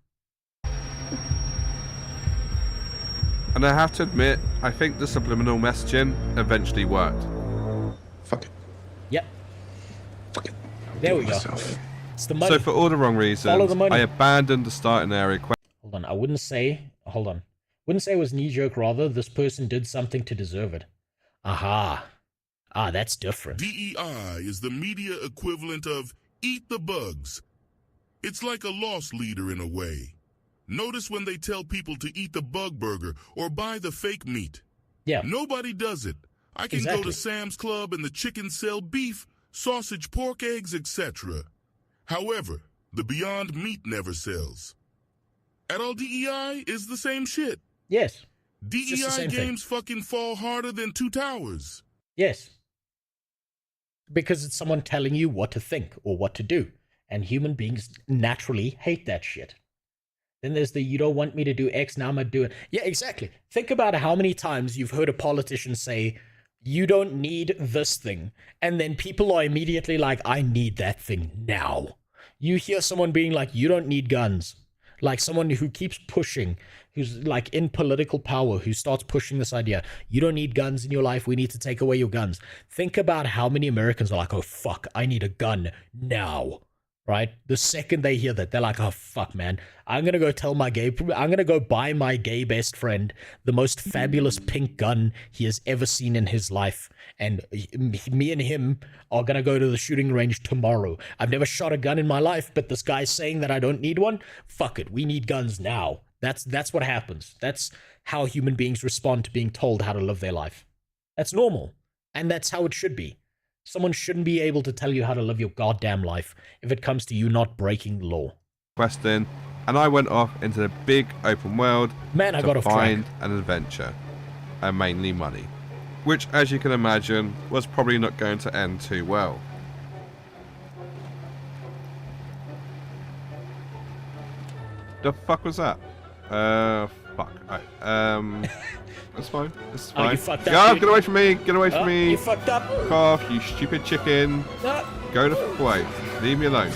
And I have to admit, I think the subliminal messaging eventually worked. Fuck it. Yep. Fuck it. There we go. It's the money. So for all the wrong reasons, I abandoned the starting area. Hold on, I wouldn't say... Hold on. Wouldn't say it was knee-jerk, rather. This person did something to deserve it. Aha. Ah, that's different. DEI is the media equivalent of eat the bugs. It's like a loss leader in a way. Notice when they tell people to eat the bug burger or buy the fake meat. Yeah. Nobody does it. I can go to Sam's Club and the chickens sell beef, sausage, pork, eggs, etc. However, the Beyond Meat never sells. Adult DEI is the same shit. Yes. DEI games fucking fall harder than Two Towers. Yes. Because it's someone telling you what to think or what to do. And human beings naturally hate that shit. Then there's the, you don't want me to do X, now I'm going to do it. Yeah, exactly. Think about how many times you've heard a politician say, you don't need this thing. And then people are immediately like, I need that thing now. You hear someone being like, you don't need guns. Like someone who keeps pushing, who's like in political power, who starts pushing this idea, you don't need guns in your life, we need to take away your guns. Think about how many Americans are like, oh fuck, I need a gun now. Right? The second they hear that, they're like, oh fuck man, I'm gonna go buy my gay best friend the most fabulous pink gun he has ever seen in his life, and me and him are gonna go to the shooting range tomorrow. I've never shot a gun in my life, but this guy's saying that I don't need one. Fuck it, we need guns now. That's what happens. That's how human beings respond to being told how to live their life. That's normal, and that's how it should be. Someone shouldn't be able to tell you how to live your goddamn life if it comes to you not breaking the law. Question, and I went off into the big open world to find an adventure, and mainly money, which, as you can imagine, was probably not going to end too well. The fuck was that? Fuck. That's fine. That's fine. Oh, you fucked up. Yeah, get away from me! Get away from me! You fucked up. Fuck off, you stupid chicken! Go the fuck away. Leave me alone.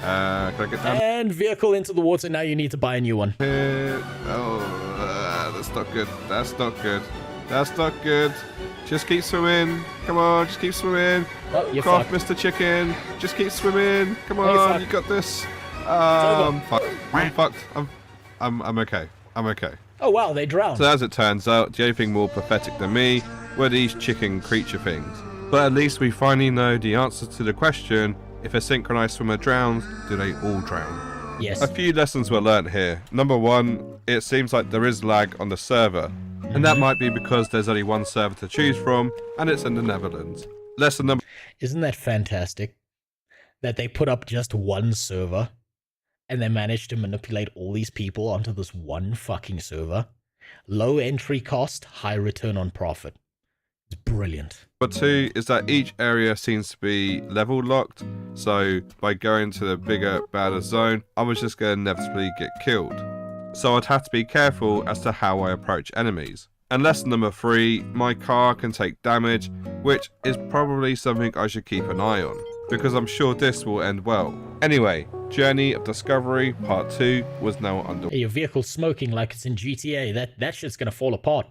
Can I get down? And vehicle into the water. Now you need to buy a new one. That's not good. That's not good. That's not good. Just keep swimming. Come on, just keep swimming. Oh, you're Fuck, fucked. Mr. Chicken. Just keep swimming. Come Oh, you're on, fucked. you got this. I'm fucked. I'm okay. I'm okay. Oh wow, they drowned. So as it turns out, the only thing more pathetic than me were these chicken creature things. But at least we finally know the answer to the question, if a synchronized swimmer drowns, do they all drown? Yes. A few lessons were learnt here. Number one, it seems like there is lag on the server. And that might be because there's only one server to choose from, and it's in the Netherlands. Lesson number... Isn't that fantastic? That they put up just one server, and they managed to manipulate all these people onto this one fucking server. Low entry cost, high return on profit. It's brilliant. Number two is that each area seems to be level locked, so by going to the bigger, badder zone, I was just going to inevitably get killed. So I'd have to be careful as to how I approach enemies. And lesson number three, my car can take damage, which is probably something I should keep an eye on, because I'm sure this will end well. Anyway, Journey of Discovery Part 2 was now underway. Hey, your vehicle's smoking like it's in GTA. That shit's gonna fall apart.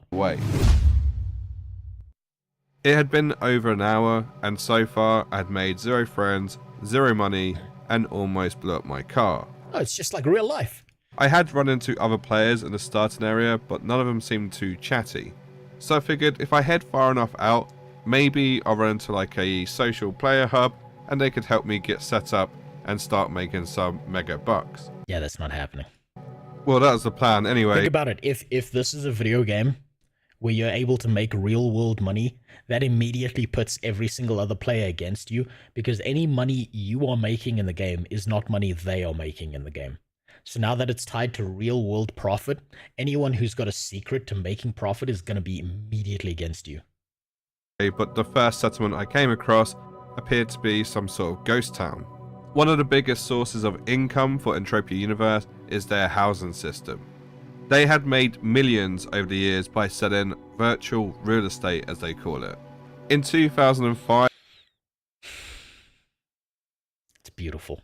It had been over an hour, and so far I had made 0 friends, 0 money, and almost blew up my car. Oh, it's just like real life. I had run into other players in the starting area, but none of them seemed too chatty. So I figured if I head far enough out, maybe I'll run into like a social player hub, and they could help me get set up and start making some mega bucks. Yeah, that's not happening. Well, that was the plan anyway. Think about it. If this is a video game where you're able to make real world money, that immediately puts every single other player against you, because any money you are making in the game is not money they are making in the game. So now that it's tied to real world profit, anyone who's got a secret to making profit is going to be immediately against you. But the first settlement I came across appeared to be some sort of ghost town. One of the biggest sources of income for Entropia Universe is their housing system. They had made millions over the years by selling virtual real estate, as they call it. In 2005... It's beautiful.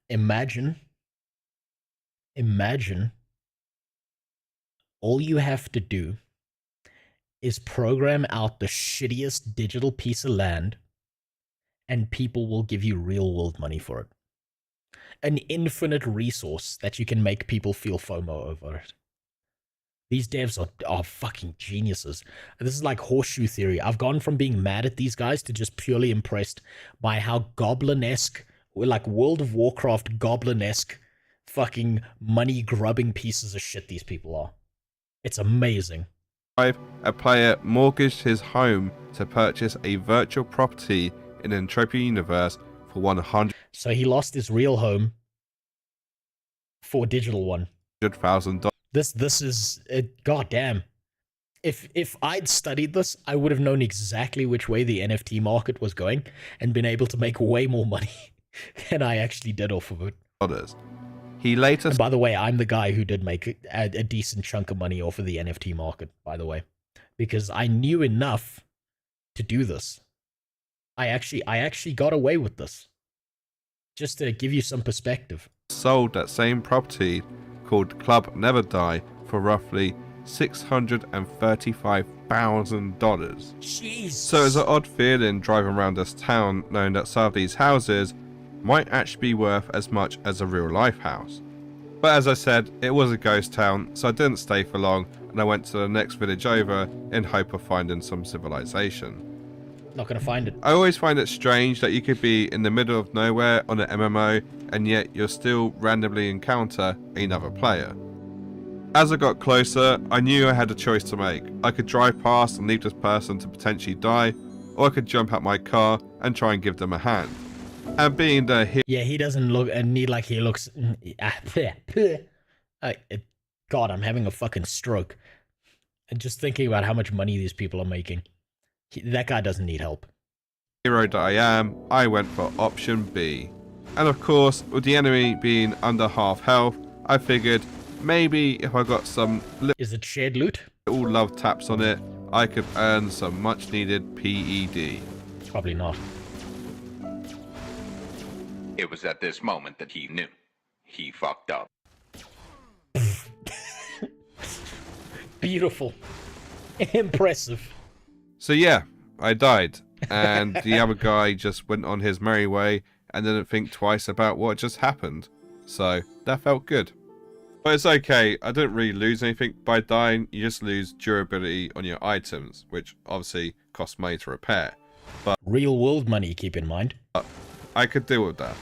Imagine all you have to do is program out the shittiest digital piece of land, and people will give you real world money for it. An infinite resource that you can make people feel FOMO over it. These devs are fucking geniuses. This is like horseshoe theory. I've gone from being mad at these guys to just purely impressed by how goblin-esque, like World of Warcraft goblin-esque, fucking money-grubbing pieces of shit these people are. It's amazing. A player mortgaged his home to purchase a virtual property in Entropia Universe for $100,000. So he lost his real home for a digital one. $100,000. This is goddamn. If I'd studied this, I would have known exactly which way the NFT market was going and been able to make way more money than I actually did off of it. He later... And by the way, I'm the guy who did make a decent chunk of money off of the NFT market, by the way. Because I knew enough to do this. I actually got away with this. Just to give you some perspective. Sold that same property called Club Never Die for roughly $635,000. Jeez. So it's an odd feeling driving around this town knowing that some of these houses might actually be worth as much as a real life house. But as I said, it was a ghost town, so I didn't stay for long, and I went to the next village over in hope of finding some civilization. Not gonna find it. I always find it strange that you could be in the middle of nowhere on an MMO, and yet you'll still randomly encounter another player. As I got closer, I knew I had a choice to make. I could drive past and leave this person to potentially die, or I could jump out my car and try and give them a hand. And being the hero. Yeah, he doesn't look need like he looks. God, I'm having a fucking stroke. And just thinking about how much money these people are making. That guy doesn't need help. Hero that I am, I went for option B. And of course, with the enemy being under half health, I figured maybe if I got some is it shared loot? Little love taps on it, I could earn some much needed PED. Probably not. It was at this moment that he knew. He fucked up. Beautiful. Impressive. So yeah, I died. And the other guy just went on his merry way and didn't think twice about what just happened. So that felt good. But it's okay, I didn't really lose anything by dying. You just lose durability on your items, which obviously costs money to repair. But real world money, keep in mind. I could deal with that.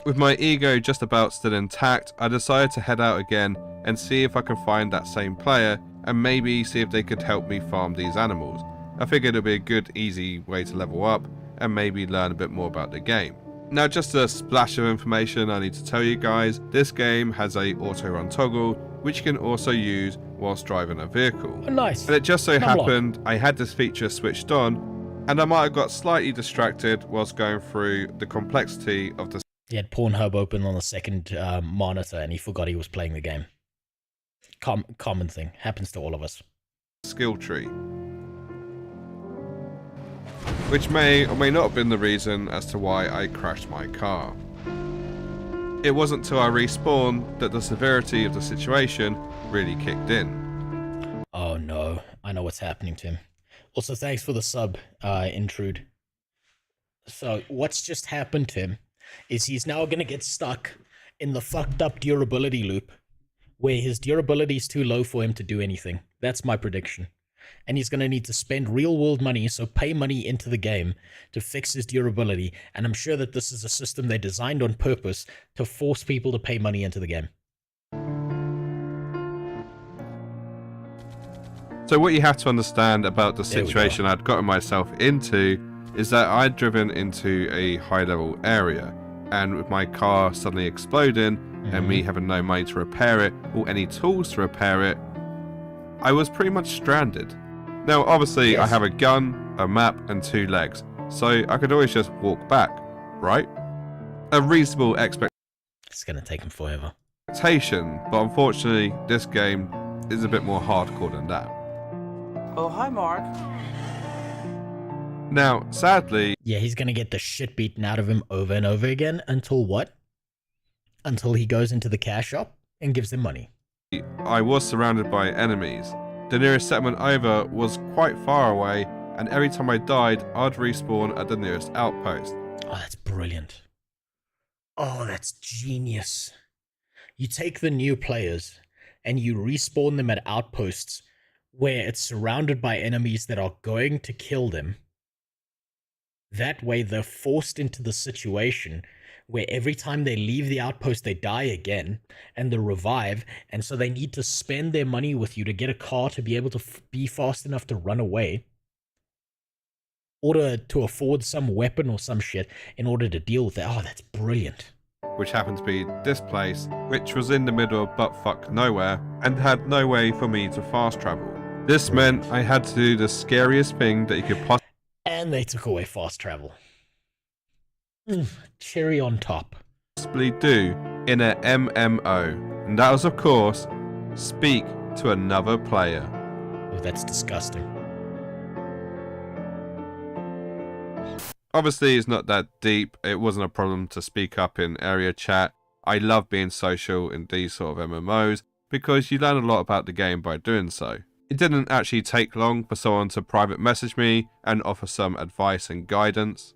With my ego just about still intact, I decided to head out again and see if I can find that same player and maybe see if they could help me farm these animals. I figured it would be a good, easy way to level up and maybe learn a bit more about the game. Now, just a splash of information I need to tell you guys, this game has a auto run toggle which you can also use whilst driving a vehicle. Oh, nice. And it just so happened I had this feature switched on and I might have got slightly distracted whilst going through the complexity of the... He had Pornhub open on the second monitor and he forgot he was playing the game. Common thing. Happens to all of us. Skill tree. Which may or may not have been the reason as to why I crashed my car. It wasn't till I respawned that the severity of the situation really kicked in. Oh no, I know what's happening to him. Also, thanks for the sub, Intrude. So, what's just happened to him is he's now going to get stuck in the fucked up durability loop where his durability is too low for him to do anything. That's my prediction. And he's going to need to spend real world money, so pay money into the game to fix his durability. And I'm sure that this is a system they designed on purpose to force people to pay money into the game. So what you have to understand about the situation I'd gotten myself into is that I'd driven into a high level area, and with my car suddenly exploding and me having no money to repair it or any tools to repair it, I was pretty much stranded. Now obviously I have a gun, a map and 2 legs, so I could always just walk back, right? A reasonable expectation. It's gonna take him forever. But unfortunately this game is a bit more hardcore than that. Oh, hi Mark. Now, sadly... Yeah, he's gonna get the shit beaten out of him over and over again until what? Until he goes into the cash shop and gives them money. I was surrounded by enemies. The nearest settlement over was quite far away, and every time I died, I'd respawn at the nearest outpost. Oh, that's brilliant. Oh, that's genius. You take the new players and you respawn them at outposts where it's surrounded by enemies that are going to kill them. That way they're forced into the situation where every time they leave the outpost, they die again, and they revive, and so they need to spend their money with you to get a car to be able to be fast enough to run away, or to afford some weapon or some shit in order to deal with it. Oh, that's brilliant. Which happened to be this place, which was in the middle of buttfuck nowhere, and had no way for me to fast travel. This meant I had to do the scariest thing that you could possibly... And they took away fast travel. Cherry on top. ...possibly do in a MMO. And that was, of course, speak to another player. Oh, that's disgusting. Obviously, it's not that deep. It wasn't a problem to speak up in area chat. I love being social in these sort of MMOs because you learn a lot about the game by doing so. It didn't actually take long for someone to private message me and offer some advice and guidance.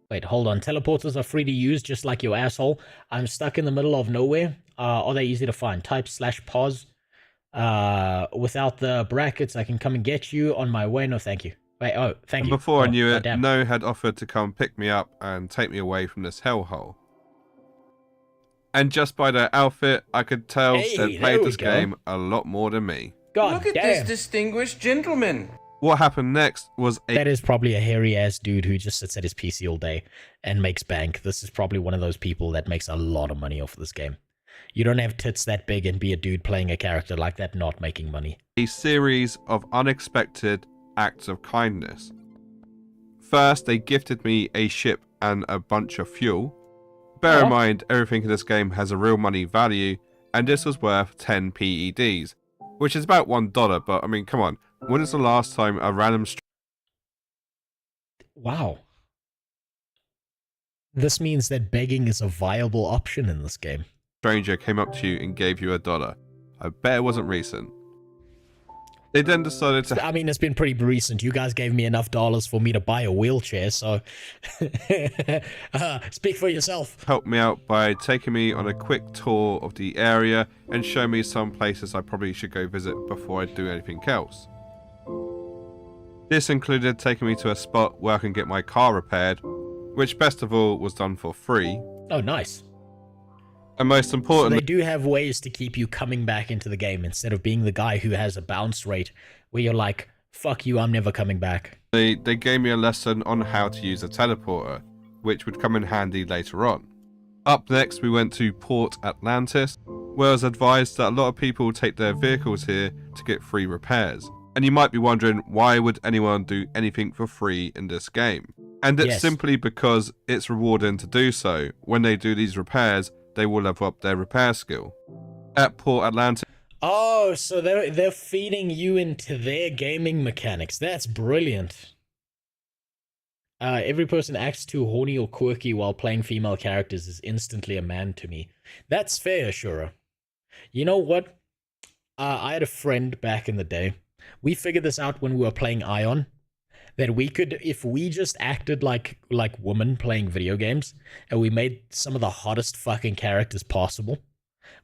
Wait, hold on. Teleporters are free to use, just like you asshole. I'm stuck in the middle of nowhere. Are they easy to find? Type /pause. Without the brackets, I can come and get you on my way. No, thank you. Wait, oh, thank you. Before I knew it, No had offered to come pick me up and take me away from this hellhole. And just by their outfit, I could tell they'd played this game a lot more than me. God Look at damn. this distinguished gentleman. What happened next was That is probably a hairy-ass dude who just sits at his PC all day and makes bank. This is probably one of those people that makes a lot of money off this game. You don't have tits that big and be a dude playing a character like that not making money. a series of unexpected acts of kindness. First, they gifted me a ship and a bunch of fuel. Bear in mind, everything in this game has a real money value, and this was worth 10 PEDs, which is about $1, but I mean, come on. When is the last time a random Wow. This means that begging is a viable option in this game. stranger came up to you and gave you $1? I bet it wasn't recent. They then decided to... I mean, it's been pretty recent. You guys gave me enough dollars for me to buy a wheelchair, so... speak for yourself. help me out by taking me on a quick tour of the area and show me some places I probably should go visit before I do anything else. This included taking me to a spot where I can get my car repaired, which best of all was done for free. Oh, nice. And most So importantly, they do have ways to keep you coming back into the game instead of being the guy who has a bounce rate where you're like, fuck you, I'm never coming back. they gave me a lesson on how to use a teleporter, which would come in handy later on. Up next, we went to Port Atlantis, where I was advised that a lot of people take their vehicles here to get free repairs. And you might be wondering, why would anyone do anything for free in this game? And it's simply because it's rewarding to do so. When they do these repairs, they will level up their repair skill. At Port Atlantis... Oh, so they're feeding you into their gaming mechanics. That's brilliant. Every person acts too horny or quirky while playing female characters is instantly a man to me. That's fair, Shura. You know what? I had a friend back in the day. We figured this out when we were playing Ion. That we could, if we just acted like women playing video games, and we made some of the hottest fucking characters possible,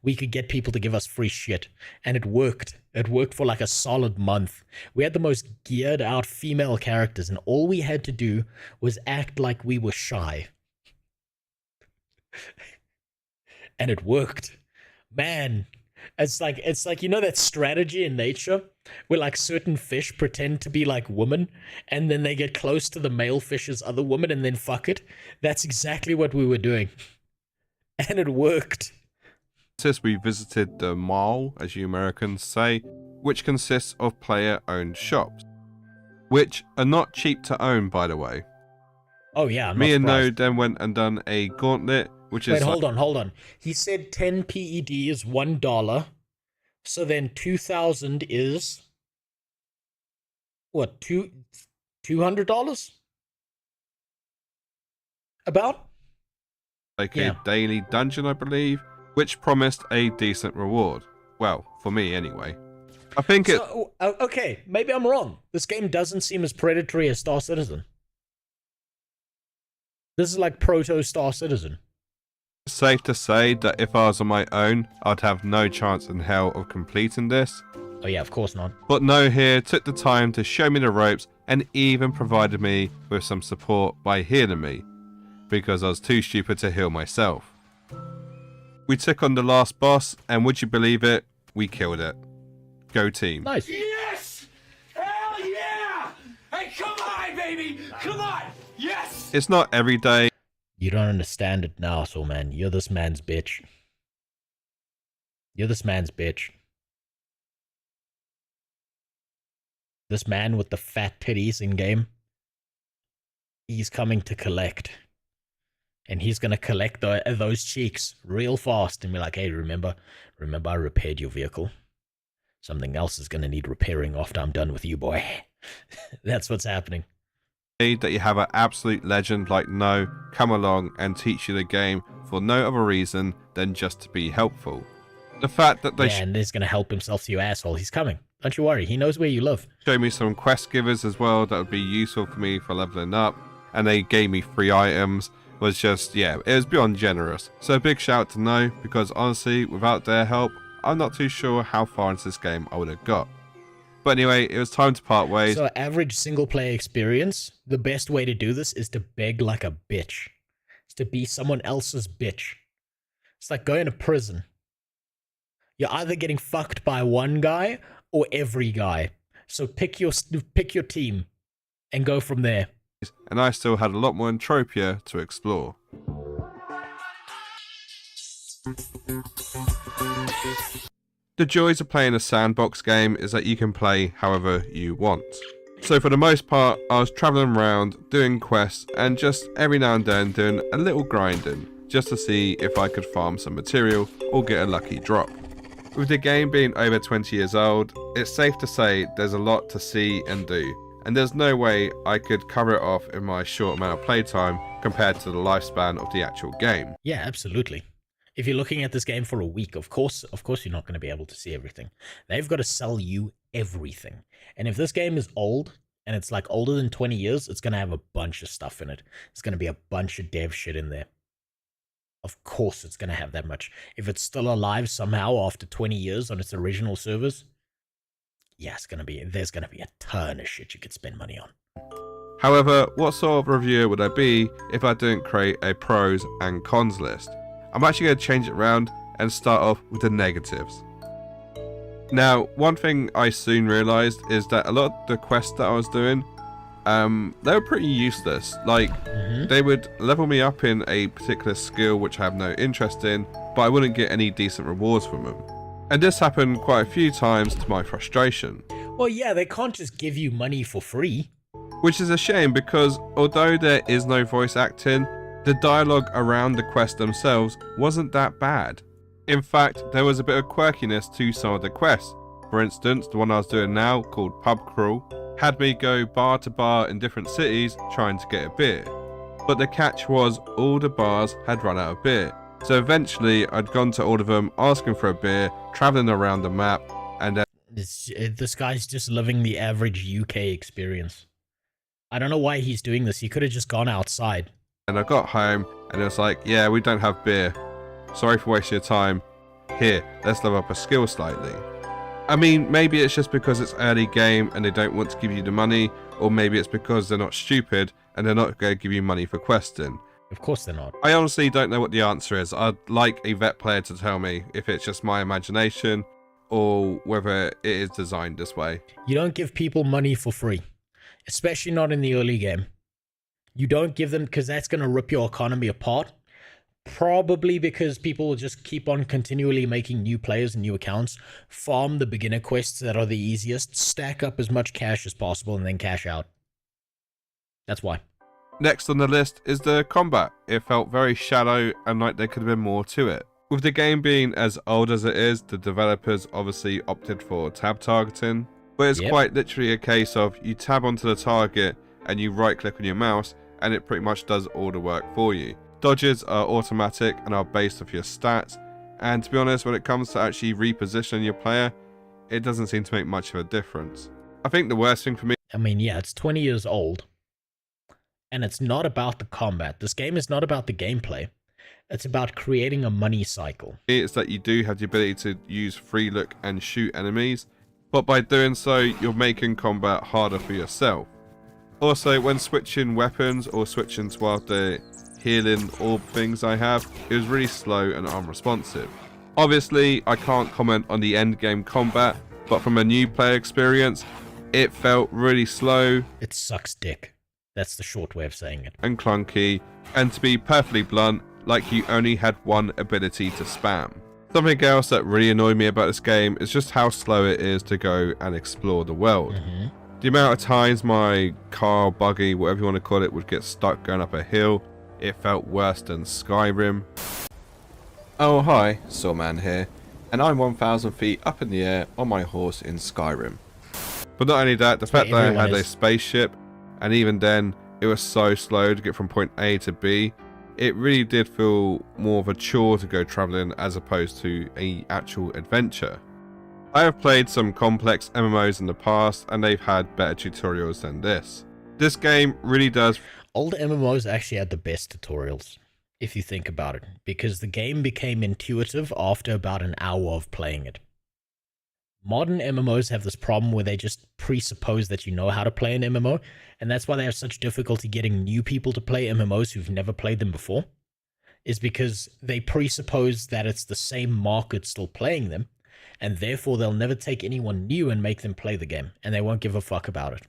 we could get people to give us free shit. And it worked. It worked for like a solid month. We had the most geared out female characters, and all we had to do was act like we were shy. And it worked. Man, it's like, you know that strategy in nature where like certain fish pretend to be like women and then they get close to the male fish's other woman and then fuck it? That's exactly what we were doing. And it worked. We visited the mall, as you Americans say, which consists of player-owned shops, which are not cheap to own, by the way. Oh yeah, Me and No then went and done a gauntlet, which is... Wait, hold on. He said 10 PED is $1. So then 2,000 is... What, $200? About? Like a daily dungeon, I believe, which promised a decent reward. Well, for me anyway. I think okay, maybe I'm wrong. This game doesn't seem as predatory as Star Citizen. This is like proto Star Citizen. It's safe to say that if I was on my own, I'd have no chance in hell of completing this. Oh yeah, of course not. But No here took the time to show me the ropes and even provided me with some support by healing me, because I was too stupid to heal myself. We took on the last boss, and would you believe it, we killed it. Go team. Nice. Yes! Hell yeah! Hey, come on, baby! Come on! Yes! It's not every day. You don't understand it now, Sawman. You're this man's bitch. You're this man's bitch. This man with the fat titties in game, he's coming to collect. And he's going to collect those cheeks real fast and be like, hey, remember I repaired your vehicle? Something else is going to need repairing after I'm done with you, boy. That's what's happening. That you have an absolute legend like No come along and teach you the game for no other reason than just to be helpful. The fact that they and he's going to help himself to you, asshole. He's coming. Don't you worry. He knows where you live. Show me some quest givers as well that would be useful for me for leveling up. And they gave me free items. Was just, yeah, it was beyond generous. So a big shout out to No, because honestly, without their help, I'm not too sure how far into this game I would have got. But anyway, it was time to part ways. So average single player experience, the best way to do this is to beg like a bitch. It's to be someone else's bitch. It's like going to prison. You're either getting fucked by one guy or every guy. So pick your team and go from there. And I still had a lot more Entropia to explore. The joys of playing a sandbox game is that you can play however you want. So for the most part, I was travelling around, doing quests, and just every now and then doing a little grinding, just to see if I could farm some material or get a lucky drop. With the game being over 20 years old, it's safe to say there's a lot to see and do, and there's no way I could cover it off in my short amount of playtime compared to the lifespan of the actual game. Yeah, absolutely. If you're looking at this game for a week, of course you're not going to be able to see everything. They've got to sell you everything. And if this game is old, and it's like older than 20 years, it's going to have a bunch of stuff in it. It's going to be a bunch of dev shit in there. Of course it's going to have that much. If it's still alive somehow after 20 years on its original servers, yeah, there's going to be a ton of shit you could spend money on. However, what sort of reviewer would I be if I didn't create a pros and cons list? I'm actually going to change it around and start off with the negatives. Now, one thing I soon realised is that a lot of the quests that I was doing, they were pretty useless. Like, they would level me up in a particular skill which I have no interest in, but I wouldn't get any decent rewards from them. And this happened quite a few times to my frustration. Well, yeah, they can't just give you money for free. Which is a shame because although there is no voice acting, the dialogue around the quests themselves wasn't that bad. In fact, there was a bit of quirkiness to some of the quests. For instance, the one I was doing now, called Pub Crawl, had me go bar to bar in different cities trying to get a beer. But the catch was all the bars had run out of beer. So eventually I'd gone to all of them asking for a beer, travelling around the map, and then... This guy's just living the average UK experience. I don't know why he's doing this. He could have just gone outside. And I got home and it was like, yeah, we don't have beer. Sorry for wasting your time. Here, let's level up a skill slightly. I mean, maybe it's just because it's early game and they don't want to give you the money, or maybe it's because they're not stupid and they're not going to give you money for questing. Of course they're not. I honestly don't know what the answer is. I'd like a vet player to tell me if it's just my imagination or whether it is designed this way. You don't give people money for free, especially not in the early game. You don't give them because that's going to rip your economy apart. Probably because people will just keep on continually making new players and new accounts, farm the beginner quests that are the easiest, stack up as much cash as possible, and then cash out. That's why. Next on the list is the combat. It felt very shallow and like there could have been more to it. With the game being as old as it is, the developers obviously opted for tab targeting, but it's quite literally a case of you tab onto the target and you right click on your mouse and it pretty much does all the work for you. Dodges are automatic and are based off your stats, and to be honest, when it comes to actually repositioning your player, it doesn't seem to make much of a difference. I think the worst thing for me... I mean, yeah, it's 20 years old, and it's not about the combat. This game is not about the gameplay. It's about creating a money cycle. It's that you do have the ability to use free look and shoot enemies, but by doing so, you're making combat harder for yourself. Also, when switching weapons or switching to one of the healing orb things I have, it was really slow and unresponsive. Obviously, I can't comment on the end game combat, but from a new player experience, it felt really slow. It sucks dick. That's the short way of saying it. And clunky, and to be perfectly blunt, like you only had one ability to spam. Something else that really annoyed me about this game is just how slow it is to go and explore the world. The amount of times my car, buggy, whatever you want to call it, would get stuck going up a hill, it felt worse than Skyrim. Oh hi, Sawman here, and I'm 1,000 feet up in the air on my horse in Skyrim. But not only that, the fact that I had a spaceship, and even then, it was so slow to get from point A to B, it really did feel more of a chore to go travelling as opposed to an actual adventure. I have played some complex MMOs in the past, and they've had better tutorials than this. This game really does... Old MMOs actually had the best tutorials, if you think about it, because the game became intuitive after about an hour of playing it. Modern MMOs have this problem where they just presuppose that you know how to play an MMO, and that's why they have such difficulty getting new people to play MMOs who've never played them before, is because they presuppose that it's the same market still playing them, and therefore they'll never take anyone new and make them play the game, and they won't give a fuck about it.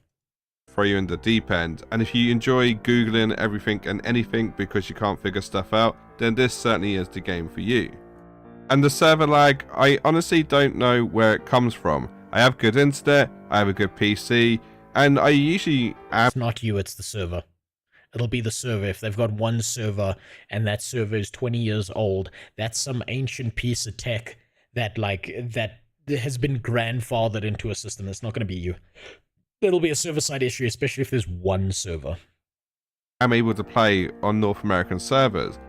Throw you in the deep end, and if you enjoy googling everything and anything because you can't figure stuff out, then this certainly is the game for you. And the server lag, I honestly don't know where it comes from. I have good internet, I have a good PC, and I usually It's not you, it's the server. It'll be the server. If they've got one server and that server is 20 years old, that's some ancient piece of tech that has been grandfathered into a system. It's not going to be you. It'll be a server-side issue, especially if there's one server. I'm able to play on North American servers.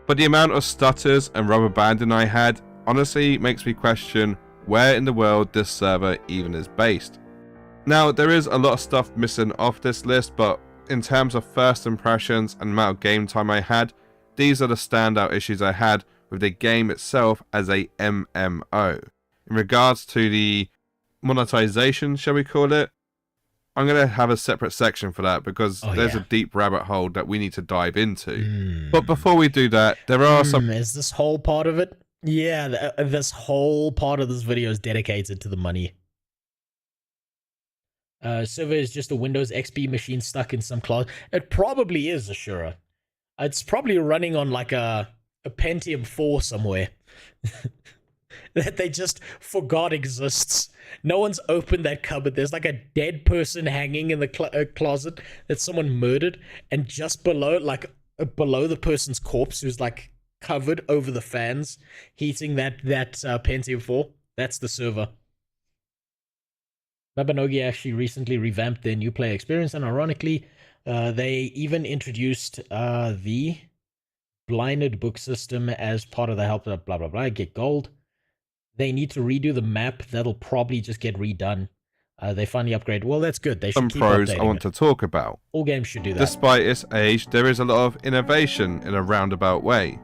But the amount of stutters and rubber banding I had honestly makes me question where in the world this server even is based. Now, there is a lot of stuff missing off this list, but in terms of first impressions and amount of game time I had, these are the standout issues I had with the game itself as a MMO. In regards to the monetization, shall we call it, I'm going to have a separate section for that because there's a deep rabbit hole that we need to dive into. But before we do that, there are some... Is this whole part of it? Yeah, this whole part of this video is dedicated to the money. Server is just a Windows XP machine stuck in some closet. It probably is, Ashura. It's probably running on like a Pentium 4 somewhere. That they just forgot exists. No one's opened that cupboard. There's like a dead person hanging in the closet that someone murdered, and just below, below the person's corpse, who's like covered over the fans, heating that Pentium 4. That's the server. Mabinogi actually recently revamped their new player experience, and ironically, they even introduced the blinded book system as part of the help, blah, blah, blah, get gold. They need to redo the map. That'll probably just get redone. They finally upgrade. Well, that's good. They should keep pros I updating want to talk about. All games should do that. Despite its age, there is a lot of innovation in a roundabout way.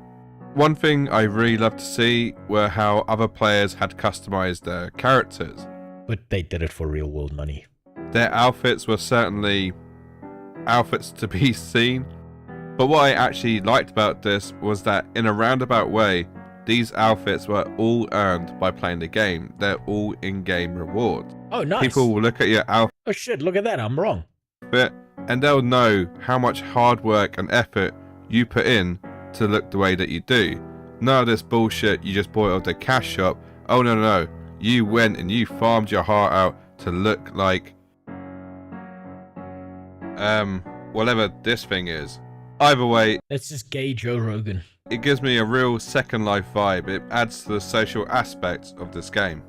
One thing I really loved to see were how other players had customized their characters. But they did it for real world money. Their outfits were certainly outfits to be seen. But what I actually liked about this was that in a roundabout way, these outfits were all earned by playing the game. They're all in-game rewards. Oh, nice. People will look at your outfit. Oh shit, look at that, I'm wrong. And they'll know how much hard work and effort you put in to look the way that you do. None of this bullshit you just bought at the cash shop. Oh no. You went and you farmed your heart out to look like whatever this thing is. Either way, that's just gay Joe Rogan. It gives me a real Second Life vibe. It adds to the social aspects of this game.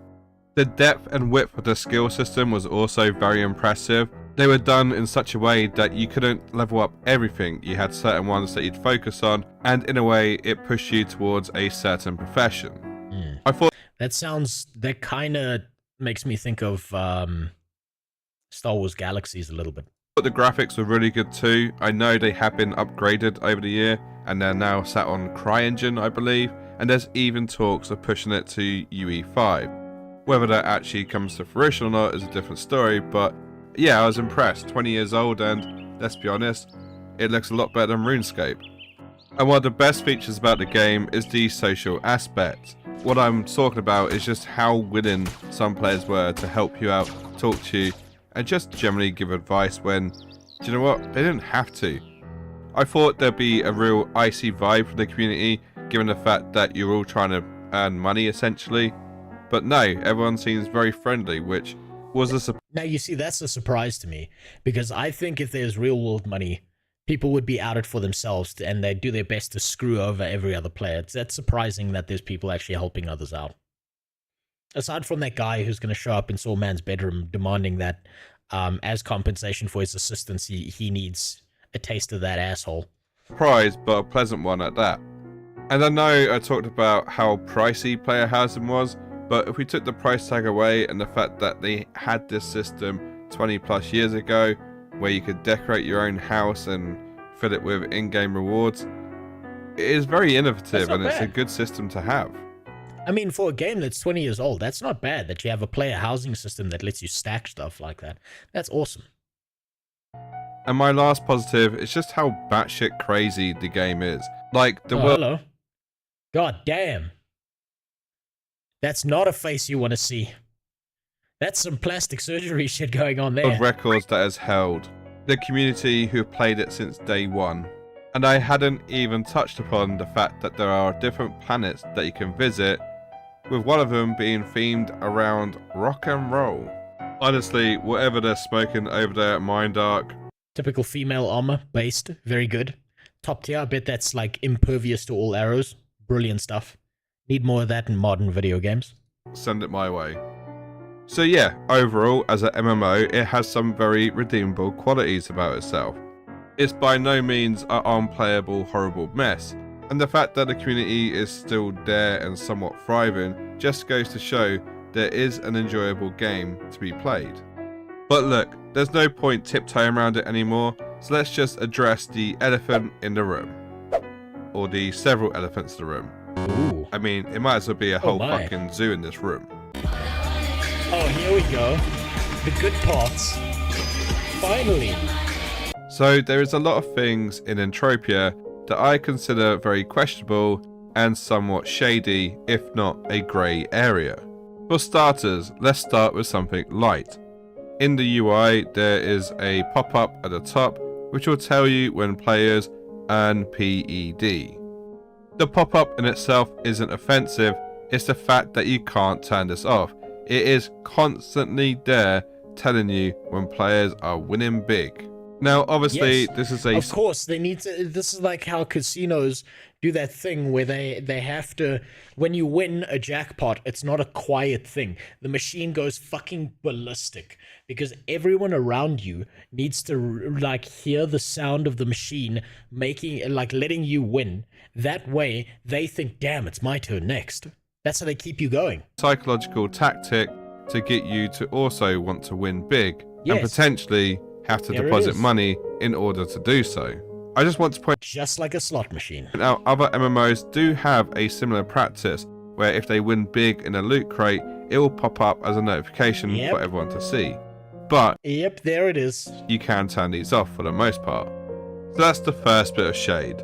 The depth and width of the skill system was also very impressive. They were done in such a way that you couldn't level up everything. You had certain ones that you'd focus on, and in a way it pushed you towards a certain profession. I thought that kind of makes me think of Star Wars Galaxies a little bit. The graphics were really good too. I know they have been upgraded over the year, and they're now sat on CryEngine, I believe, and there's even talks of pushing it to UE5. Whether that actually comes to fruition or not is a different story, but yeah, I was impressed. 20 years old, and let's be honest, it looks a lot better than RuneScape. And one of the best features about the game is the social aspect. What I'm talking about is just how willing some players were to help you out, talk to you, and just generally give advice when, do you know what, they didn't have to. I thought there'd be a real icy vibe from the community, given the fact that you're all trying to earn money essentially. But no, everyone seems very friendly, which was a surprise. Now you see, that's a surprise to me, because I think if there's real world money, people would be out it for themselves, and they'd do their best to screw over every other player. That's surprising that there's people actually helping others out. Aside from that guy who's going to show up in Sawman's bedroom demanding that as compensation for his assistance, he needs a taste of that asshole. Surprise, but a pleasant one at that. And I know I talked about how pricey player housing was, but if we took the price tag away and the fact that they had this system 20 plus years ago, where you could decorate your own house and fill it with in-game rewards, it is very innovative and it's a good system to have. I mean, for a game that's 20 years old, that's not bad that you have a player housing system that lets you stack stuff like that. That's awesome. And my last positive is just how batshit crazy the game is. Like, the world... Hello. God damn. That's not a face you want to see. That's some plastic surgery shit going on there. Records that has held. The community who have played it since day one. And I hadn't even touched upon the fact that there are different planets that you can visit, with one of them being themed around rock and roll. Honestly, whatever they're smoking over there at Mindark. Typical female armor, based, very good. Top tier, I bet that's like impervious to all arrows. Brilliant stuff. Need more of that in modern video games. Send it my way. So yeah, overall, as an MMO, it has some very redeemable qualities about itself. It's by no means an unplayable, horrible mess, and the fact that the community is still there and somewhat thriving just goes to show there is an enjoyable game to be played. But look, there's no point tiptoeing around it anymore, so let's just address the elephant in the room. Or the several elephants in the room. Ooh. I mean, it might as well be a whole fucking zoo in this room. Oh, here we go. The good parts. Finally. So there is a lot of things in Entropia that I consider very questionable and somewhat shady, if not a grey area. For starters, let's start with something light. In the UI, there is a pop-up at the top which will tell you when players earn PED. The pop-up in itself isn't offensive, it's the fact that you can't turn this off. It is constantly there telling you when players are winning big. Now, obviously, Yes, this is a... Of course, they need to... This is like how casinos do that thing where they have to... When you win a jackpot, it's not a quiet thing. The machine goes fucking ballistic because everyone around you needs to, like, hear the sound of the machine making... Like, letting you win. That way, they think, damn, it's my turn next. That's how they keep you going. Psychological tactic to get you to also want to win big and Yes. potentially have to There it deposit is. money in order to do so. I just want to point Just like a slot machine. out other MMOs do have a similar practice where if they win big in a loot crate, it will pop up as a notification Yep. for everyone to see. But Yep, there it is. you can turn these off for the most part. So that's the first bit of shade.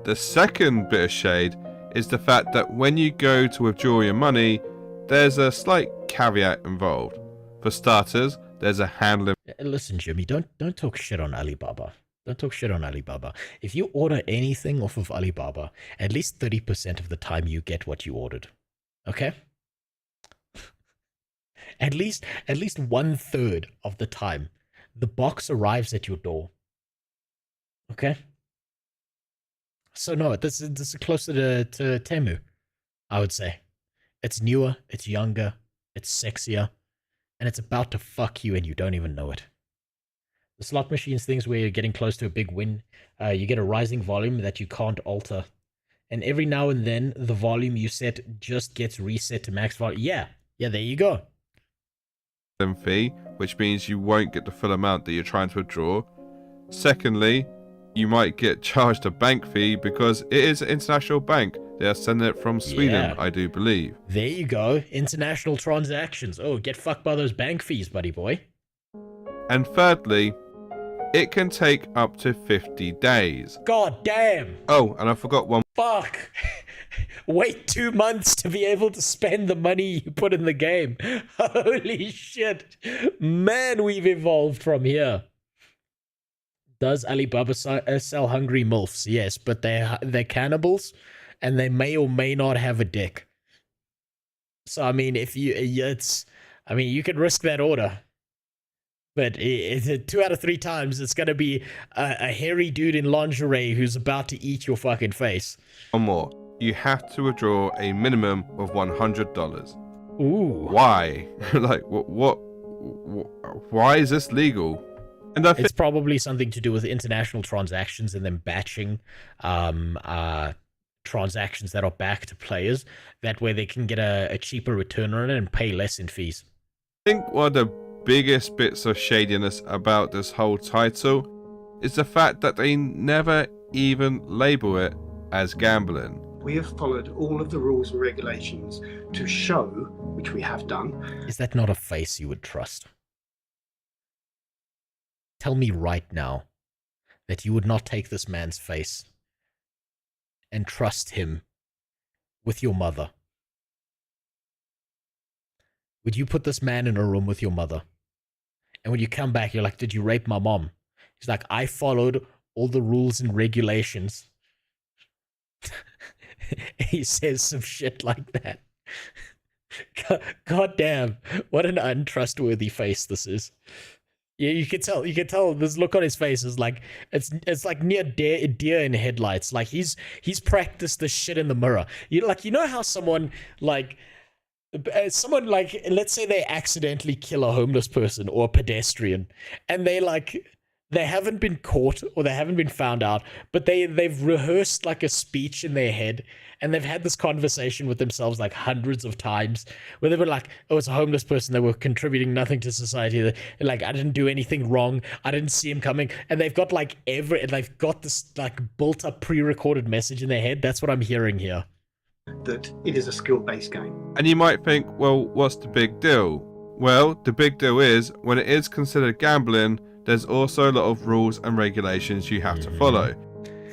The second bit of shade is the fact that when you go to withdraw your money, there's a slight caveat involved. For starters, there's a handling. Listen, Jimmy, don't talk shit on Alibaba. Don't talk shit on Alibaba. If you order anything off of Alibaba, at least 30% of the time you get what you ordered. Okay? At least 1/3 of the time, the box arrives at your door. Okay? So no, this is closer to Temu, I would say. It's newer, it's younger, it's sexier, and it's about to fuck you and you don't even know it. The slot machines things where you're getting close to a big win, you get a rising volume that you can't alter. And every now and then, the volume you set just gets reset to max volume. Yeah, there you go. Fee, which means you won't get the full amount that you're trying to withdraw. Secondly, you might get charged a bank fee because it is an international bank. They are sending it from Sweden, Yeah. I do believe. There you go. International transactions. Oh, get fucked by those bank fees, buddy boy. And thirdly, it can take up to 50 days. God damn. Oh, and I forgot one. Fuck. Wait 2 months to be able to spend the money you put in the game. Holy shit. Man, we've evolved from here. Does Alibaba sell hungry MILFs? Yes, but they're cannibals, and they may or may not have a dick. So I mean, you could risk that order, but 2 out of 3 times it's gonna be a hairy dude in lingerie who's about to eat your fucking face. One more. You have to withdraw a minimum of $100. Ooh. Why? Like, what? Why is this legal? And It's probably something to do with international transactions and then batching transactions that are back to players. That way they can get a cheaper return on it and pay less in fees. I think one of the biggest bits of shadiness about this whole title is the fact that they never even label it as gambling. We have followed all of the rules and regulations to show, which we have done. Is that not a face you would trust? Tell me right now that you would not take this man's face and trust him with your mother. would you put this man in a room with your mother? And when you come back, you're like, did you rape my mom? He's like, I followed all the rules and regulations. He says some shit like that. God damn, what an untrustworthy face this is. Yeah, you can tell this look on his face is like it's like near deer in headlights. Like he's practiced this shit in the mirror. You know how someone like let's say they accidentally kill a homeless person or a pedestrian, and they haven't been caught or they haven't been found out, but they've rehearsed like a speech in their head, and they've had this conversation with themselves like hundreds of times where they were like, oh, it's a homeless person, they were contributing nothing to society, like I didn't do anything wrong, I didn't see him coming, and they've got they've got this like built up pre-recorded message in their head. That's what I'm hearing here. That it is a skill-based game. And you might think, well, what's the big deal? Well, the big deal is when it is considered gambling, there's also a lot of rules and regulations you have to follow.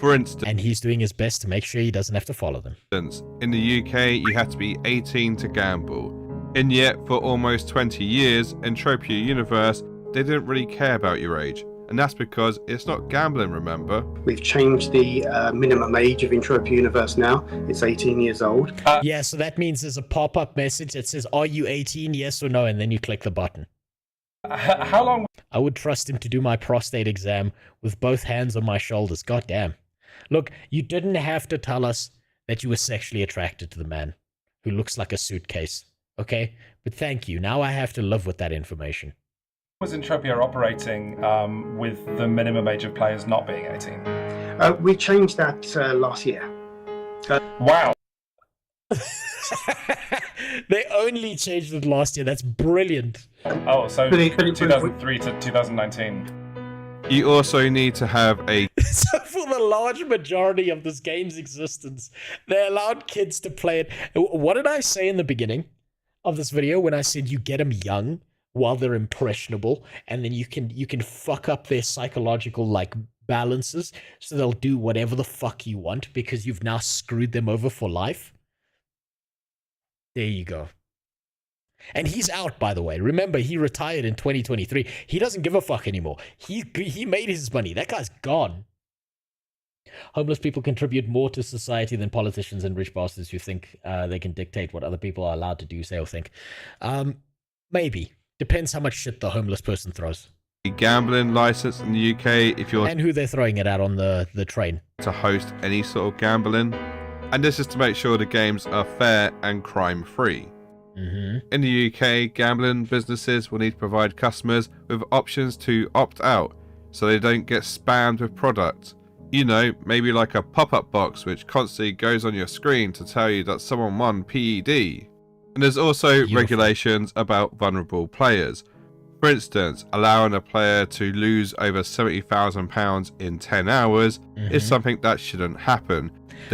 For instance, and he's doing his best to make sure he doesn't have to follow them. In the UK, you have to be 18 to gamble. And yet, for almost 20 years, in Entropia Universe, they didn't really care about your age. And that's because it's not gambling, remember? We've changed the minimum age of Entropia Universe now. It's 18 years old. Yeah, so that means there's a pop-up message that says, are you 18, yes or no? And then you click the button. How long? I would trust him to do my prostate exam with both hands on my shoulders. God damn. Look, you didn't have to tell us that you were sexually attracted to the man who looks like a suitcase, okay? But thank you. Now I have to live with that information. Was Entropia operating with the minimum age of players not being 18? We changed that last year. Wow. They only changed it last year. That's brilliant. Oh, so 2003 to 2019. You also need to have a... So for the large majority of this game's existence, they allowed kids to play it. What did I say in the beginning of this video when I said you get them young while they're impressionable, and then you can fuck up their psychological like balances so they'll do whatever the fuck you want because you've now screwed them over for life? There you go. And he's out, by the way. Remember, he retired in 2023. He doesn't give a fuck anymore. He made his money. That guy's gone. Homeless people contribute more to society than politicians and rich bastards who think they can dictate what other people are allowed to do, say, or think. Maybe. Depends how much shit the homeless person throws. A gambling license in the UK if you're... And who they're throwing it at on the train. ...to host any sort of gambling. And this is to make sure the games are fair and crime-free. In the UK, gambling businesses will need to provide customers with options to opt out so they don't get spammed with products. You know, maybe like a pop-up box which constantly goes on your screen to tell you that someone won PED. And there's also regulations about vulnerable players. For instance, allowing a player to lose over £70,000 in 10 hours is something that shouldn't happen.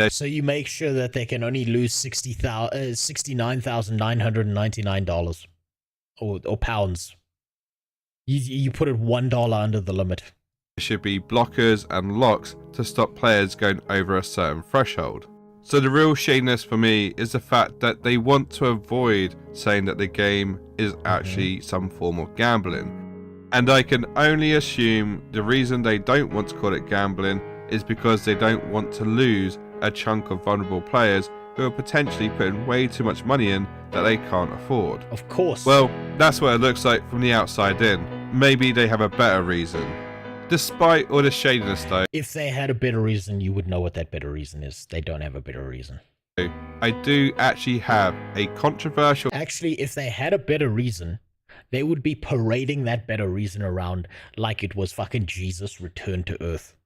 So you make sure that they can only lose $69,999 or pounds. You put it $1 under the limit. There should be blockers and locks to stop players going over a certain threshold. So the real shadiness for me is the fact that they want to avoid saying that the game is actually some form of gambling. And I can only assume the reason they don't want to call it gambling is because they don't want to lose a chunk of vulnerable players who are potentially putting way too much money in that they can't afford. Of course. Well, that's what it looks like from the outside in. Maybe they have a better reason. Despite all the shadiness though. If they had a better reason, you would know what that better reason is. They don't have a better reason. I do actually have a controversial... Actually, if they had a better reason, they would be parading that better reason around like it was fucking Jesus returned to earth.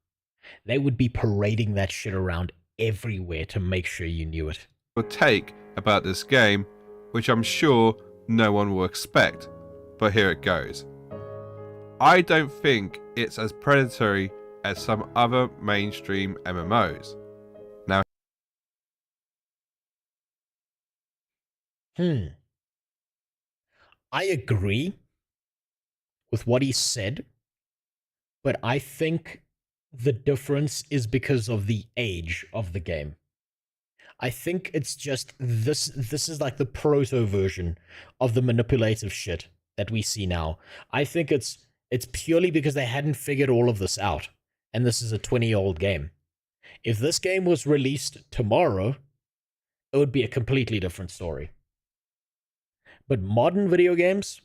They would be parading that shit around everywhere to make sure you knew it. ...take about this game, which I'm sure no one will expect, but here it goes. I don't think it's as predatory as some other mainstream MMOs. Now, I agree with what he said, but I think the difference is because of the age of the game. I think it's just this is like the proto version of the manipulative shit that we see now. I think it's purely because they hadn't figured all of this out, and this is a 20-year-old game. If this game was released tomorrow, it would be a completely different story. But modern video games,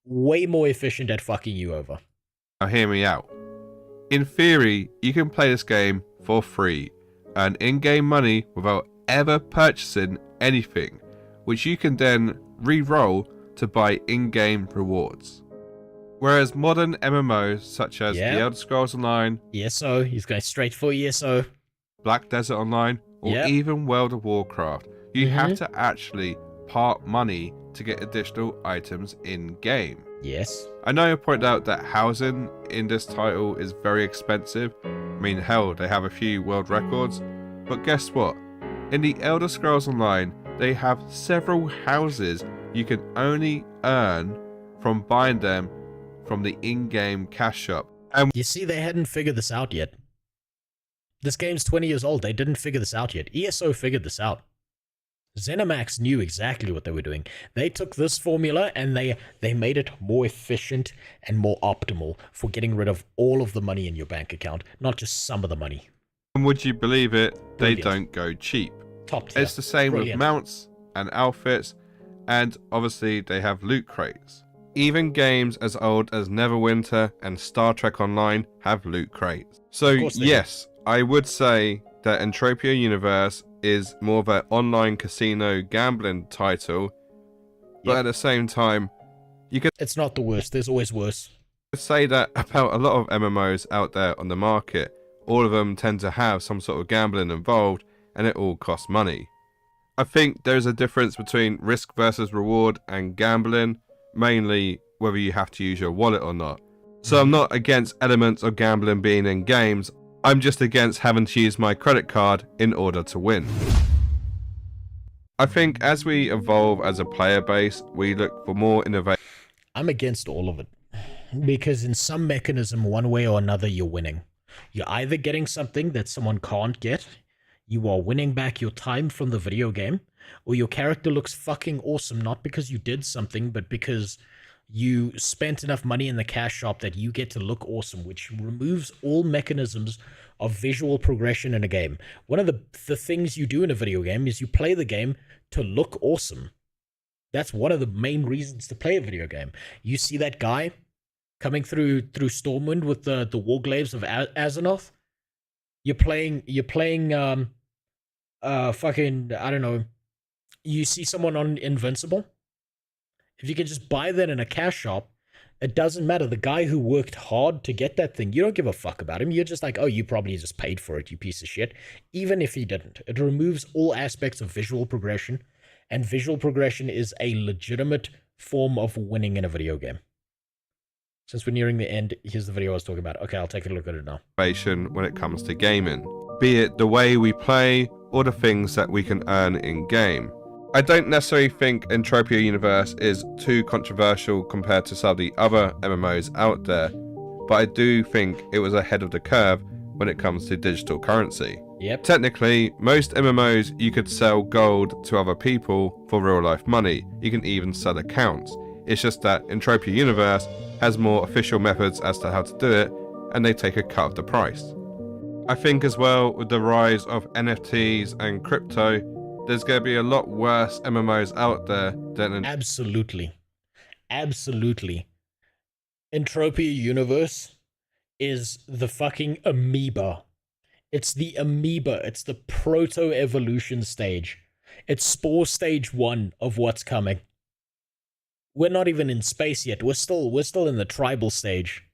way more efficient at fucking you over. Now hear me out. In theory, you can play this game for free, earn in-game money without ever purchasing anything, which you can then re-roll to buy in-game rewards. Whereas modern MMOs such as The Elder Scrolls Online, ESO, he's going straight for ESO, Black Desert Online, or even World of Warcraft, you have to actually part money to get additional items in-game. Yes. I know you pointed out that housing in this title is very expensive. I mean, hell, they have a few world records. But guess what? In the Elder Scrolls Online, they have several houses you can only earn from buying them from the in-game cash shop. And you see, they hadn't figured this out yet. This game's 20 years old. They didn't figure this out yet. ESO figured this out. ZeniMax knew exactly what they were doing. They took this formula and they made it more efficient and more optimal for getting rid of all of the money in your bank account, not just some of the money. And would you believe it, they don't go cheap. Top tier. It's the same with mounts and outfits, and obviously they have loot crates. Even games as old as Neverwinter and Star Trek Online have loot crates. So yes, I would say that Entropia Universe is more of an online casino gambling title, but at the same time, you could... It's not the worst, there's always worse. Say that about a lot of MMOs out there on the market. All of them tend to have some sort of gambling involved, and it all costs money. I think there's a difference between risk versus reward and gambling, mainly whether you have to use your wallet or not. So I'm not against elements of gambling being in games, I'm just against having to use my credit card in order to win. I think as we evolve as a player base, we look for more innovation. I'm against all of it. Because in some mechanism, one way or another, you're winning. You're either getting something that someone can't get, you are winning back your time from the video game, or your character looks fucking awesome, not because you did something, but because you spent enough money in the cash shop that you get to look awesome, which removes all mechanisms of visual progression in a game. One of the things you do in a video game is you play the game to look awesome. That's one of the main reasons to play a video game. You see that guy coming through Stormwind with the Warglaives of Azeroth. You're playing fucking, I don't know, you see someone on Invincible. If you can just buy that in a cash shop, it doesn't matter. The guy who worked hard to get that thing, you don't give a fuck about him. You're just like, oh, you probably just paid for it, you piece of shit. Even if he didn't. It removes all aspects of visual progression, and visual progression is a legitimate form of winning in a video game. Since we're nearing the end, here's the video I was talking about. Okay, I'll take a look at it now. When it comes to gaming, be it the way we play or the things that we can earn in game. I don't necessarily think Entropia Universe is too controversial compared to some of the other MMOs out there, but I do think it was ahead of the curve when it comes to digital currency. Yep. Technically, most MMOs you could sell gold to other people for real life money. You can even sell accounts. It's just that Entropia Universe has more official methods as to how to do it, and they take a cut of the price. I think as well, with the rise of NFTs and crypto, there's going to be a lot worse MMOs out there than... Absolutely. Absolutely. Entropia Universe is the fucking amoeba. It's the amoeba. It's the proto-evolution stage. It's spore stage 1 of what's coming. We're not even in space yet. We're still in the tribal stage.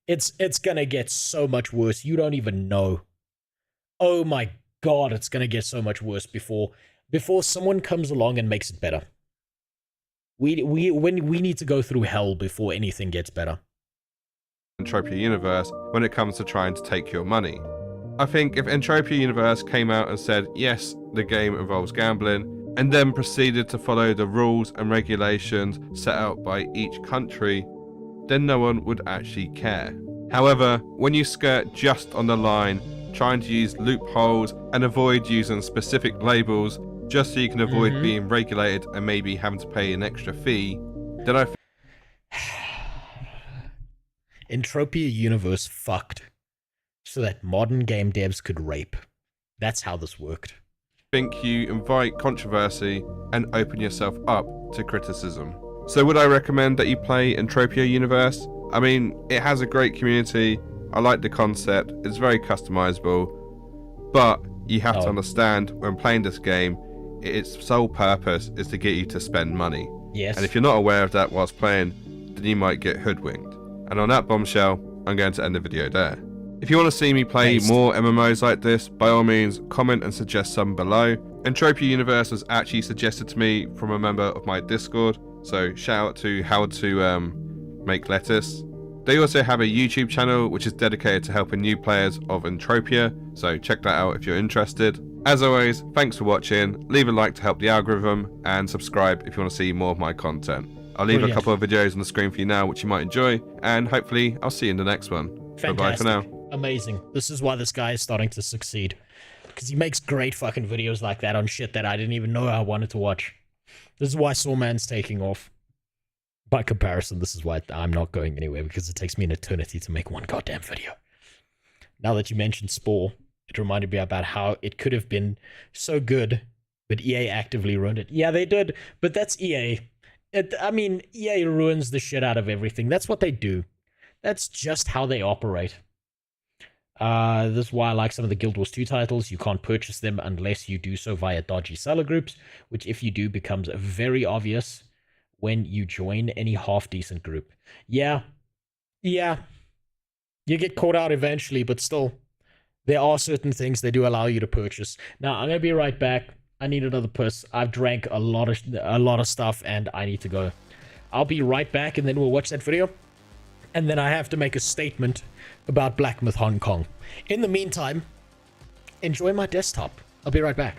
It's gonna get so much worse. You don't even know. Oh my God, it's gonna get so much worse before someone comes along and makes it better. We need to go through hell before anything gets better. Entropia Universe when it comes to trying to take your money. I think if Entropia Universe came out and said, yes, the game involves gambling, and then proceeded to follow the rules and regulations set out by each country, then no one would actually care. However, when you skirt just on the line trying to use loopholes and avoid using specific labels just so you can avoid being regulated and maybe having to pay an extra fee, then I Entropia Universe fucked so that modern game devs could rape. That's how this worked. think you invite controversy and open yourself up to criticism. So would I recommend that you play Entropia Universe? I mean, it has a great community. I like the concept. It's very customizable. But you have to understand when playing this game, its sole purpose is to get you to spend money. Yes. And if you're not aware of that whilst playing, then you might get hoodwinked. And on that bombshell, I'm going to end the video there. If you want to see me play more MMOs like this, by all means, comment and suggest some below. Entropia Universe was actually suggested to me from a member of my Discord, so shout out to how to make lettuce. They also have a YouTube channel which is dedicated to helping new players of Entropia, so check that out if you're interested. As always, thanks for watching, leave a like to help the algorithm, and subscribe if you want to see more of my content. I'll leave a couple of videos on the screen for you now which you might enjoy, and hopefully I'll see you in the next one. Bye-bye for now. Amazing. This is why this guy is starting to succeed. Because he makes great fucking videos like that on shit that I didn't even know I wanted to watch. This is why Sawman's taking off. By comparison, this is why I'm not going anywhere, because it takes me an eternity to make one goddamn video. Now that you mentioned Spore, it reminded me about how it could have been so good, but EA actively ruined it. Yeah, they did, but that's EA. I mean, EA ruins the shit out of everything. That's what they do. That's just how they operate. This is why I like some of the Guild Wars 2 titles. You can't purchase them unless you do so via dodgy seller groups, which if you do becomes very obvious when you join any half-decent group. Yeah. You get caught out eventually, but still, there are certain things they do allow you to purchase. Now, I'm going to be right back. I need another piss. I've drank a lot of stuff, and I need to go. I'll be right back, and then we'll watch that video. And then I have to make a statement about Black Myth Hong Kong. In the meantime, enjoy my desktop. I'll be right back.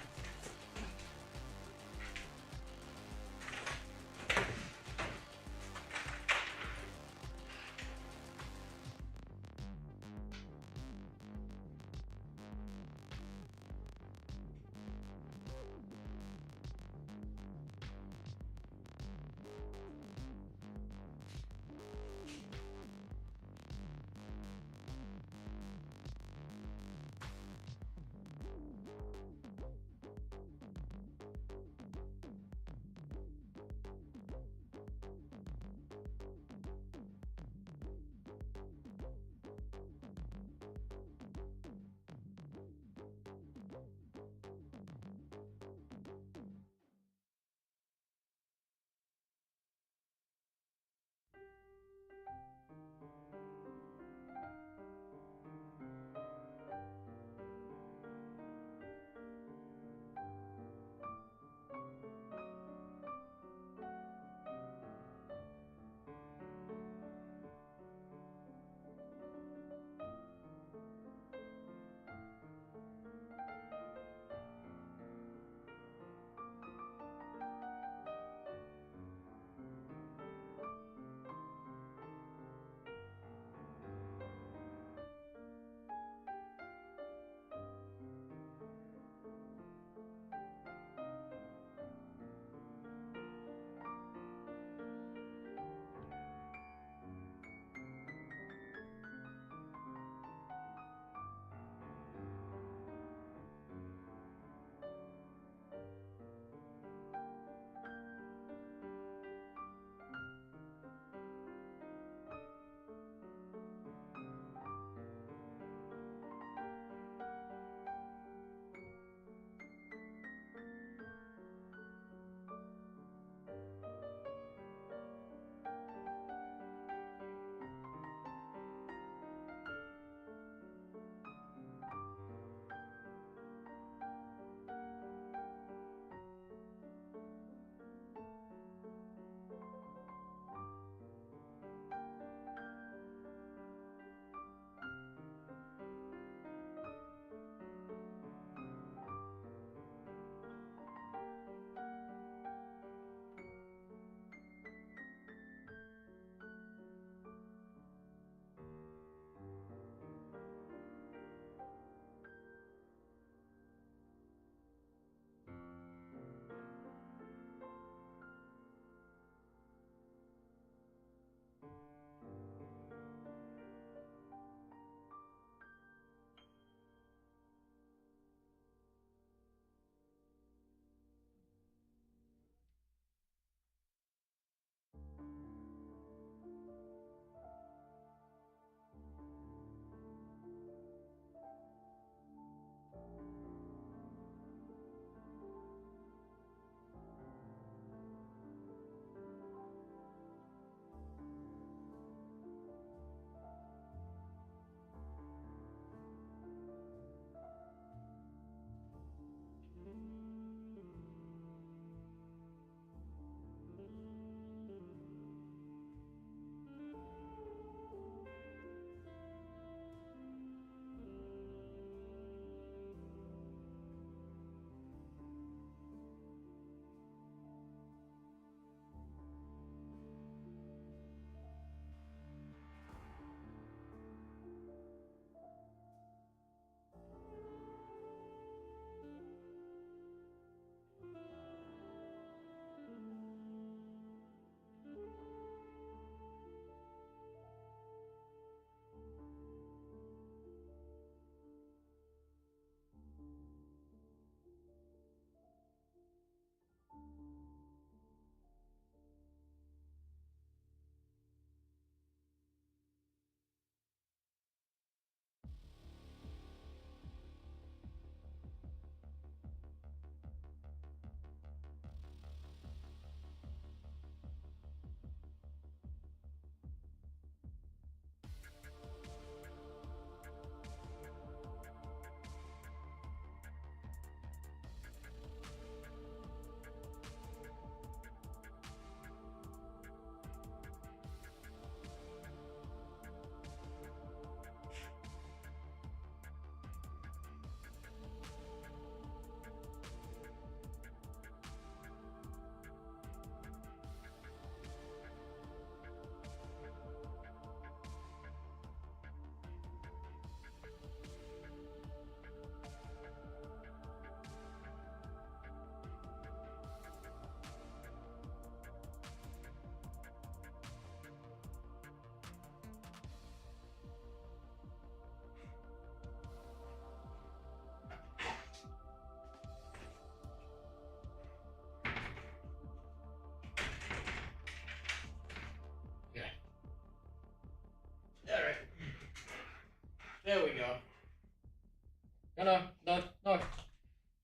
No, no.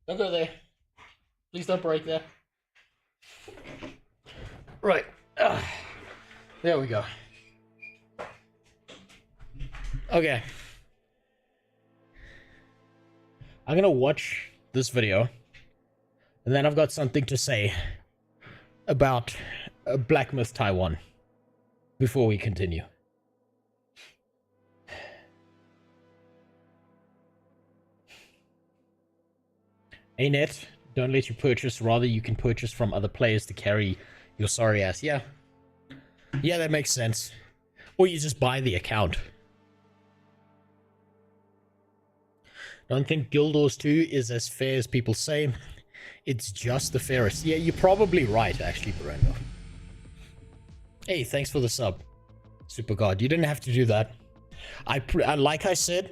Don't go there. Please don't break there. Right. There we go. Okay. I'm gonna watch this video, and then I've got something to say about Black Myth Taiwan before we continue. Anet, don't let you purchase, rather you can purchase from other players to carry your sorry ass. Yeah. Yeah, that makes sense. Or you just buy the account. Don't think Guild Wars 2 is as fair as people say. It's just the fairest. Yeah, you're probably right, actually, Brando. Hey, thanks for the sub. Super God, you didn't have to do that. Like I said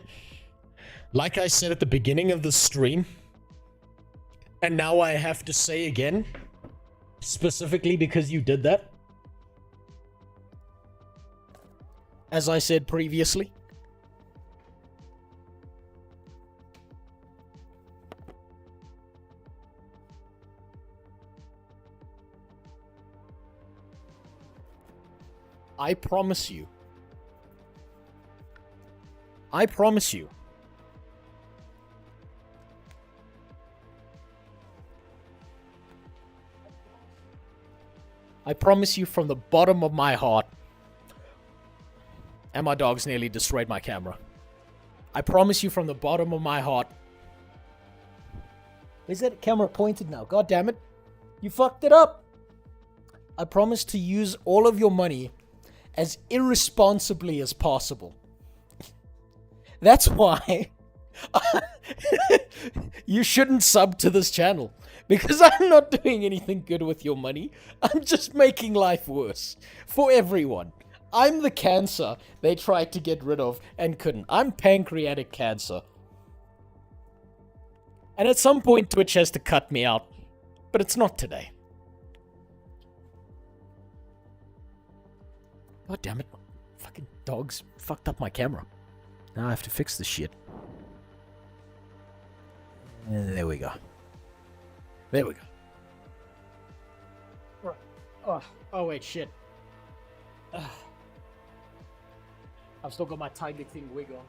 at the beginning of the stream, and now I have to say again, specifically because you did that. As I said previously, I promise you, I promise you, from the bottom of my heart, and my dogs nearly destroyed my camera. I promise you from the bottom of my heart. Where's that camera pointed now? God damn it. You fucked it up. I promise to use all of your money as irresponsibly as possible. That's why you shouldn't sub to this channel. Because I'm not doing anything good with your money. I'm just making life worse for everyone. I'm the cancer they tried to get rid of and couldn't. I'm pancreatic cancer. And at some point Twitch has to cut me out. But it's not today. God damn it. Fucking dogs fucked up my camera. Now I have to fix this shit. There we go. There we go. Right. Oh wait, shit. I've still got my Tiger King wig on.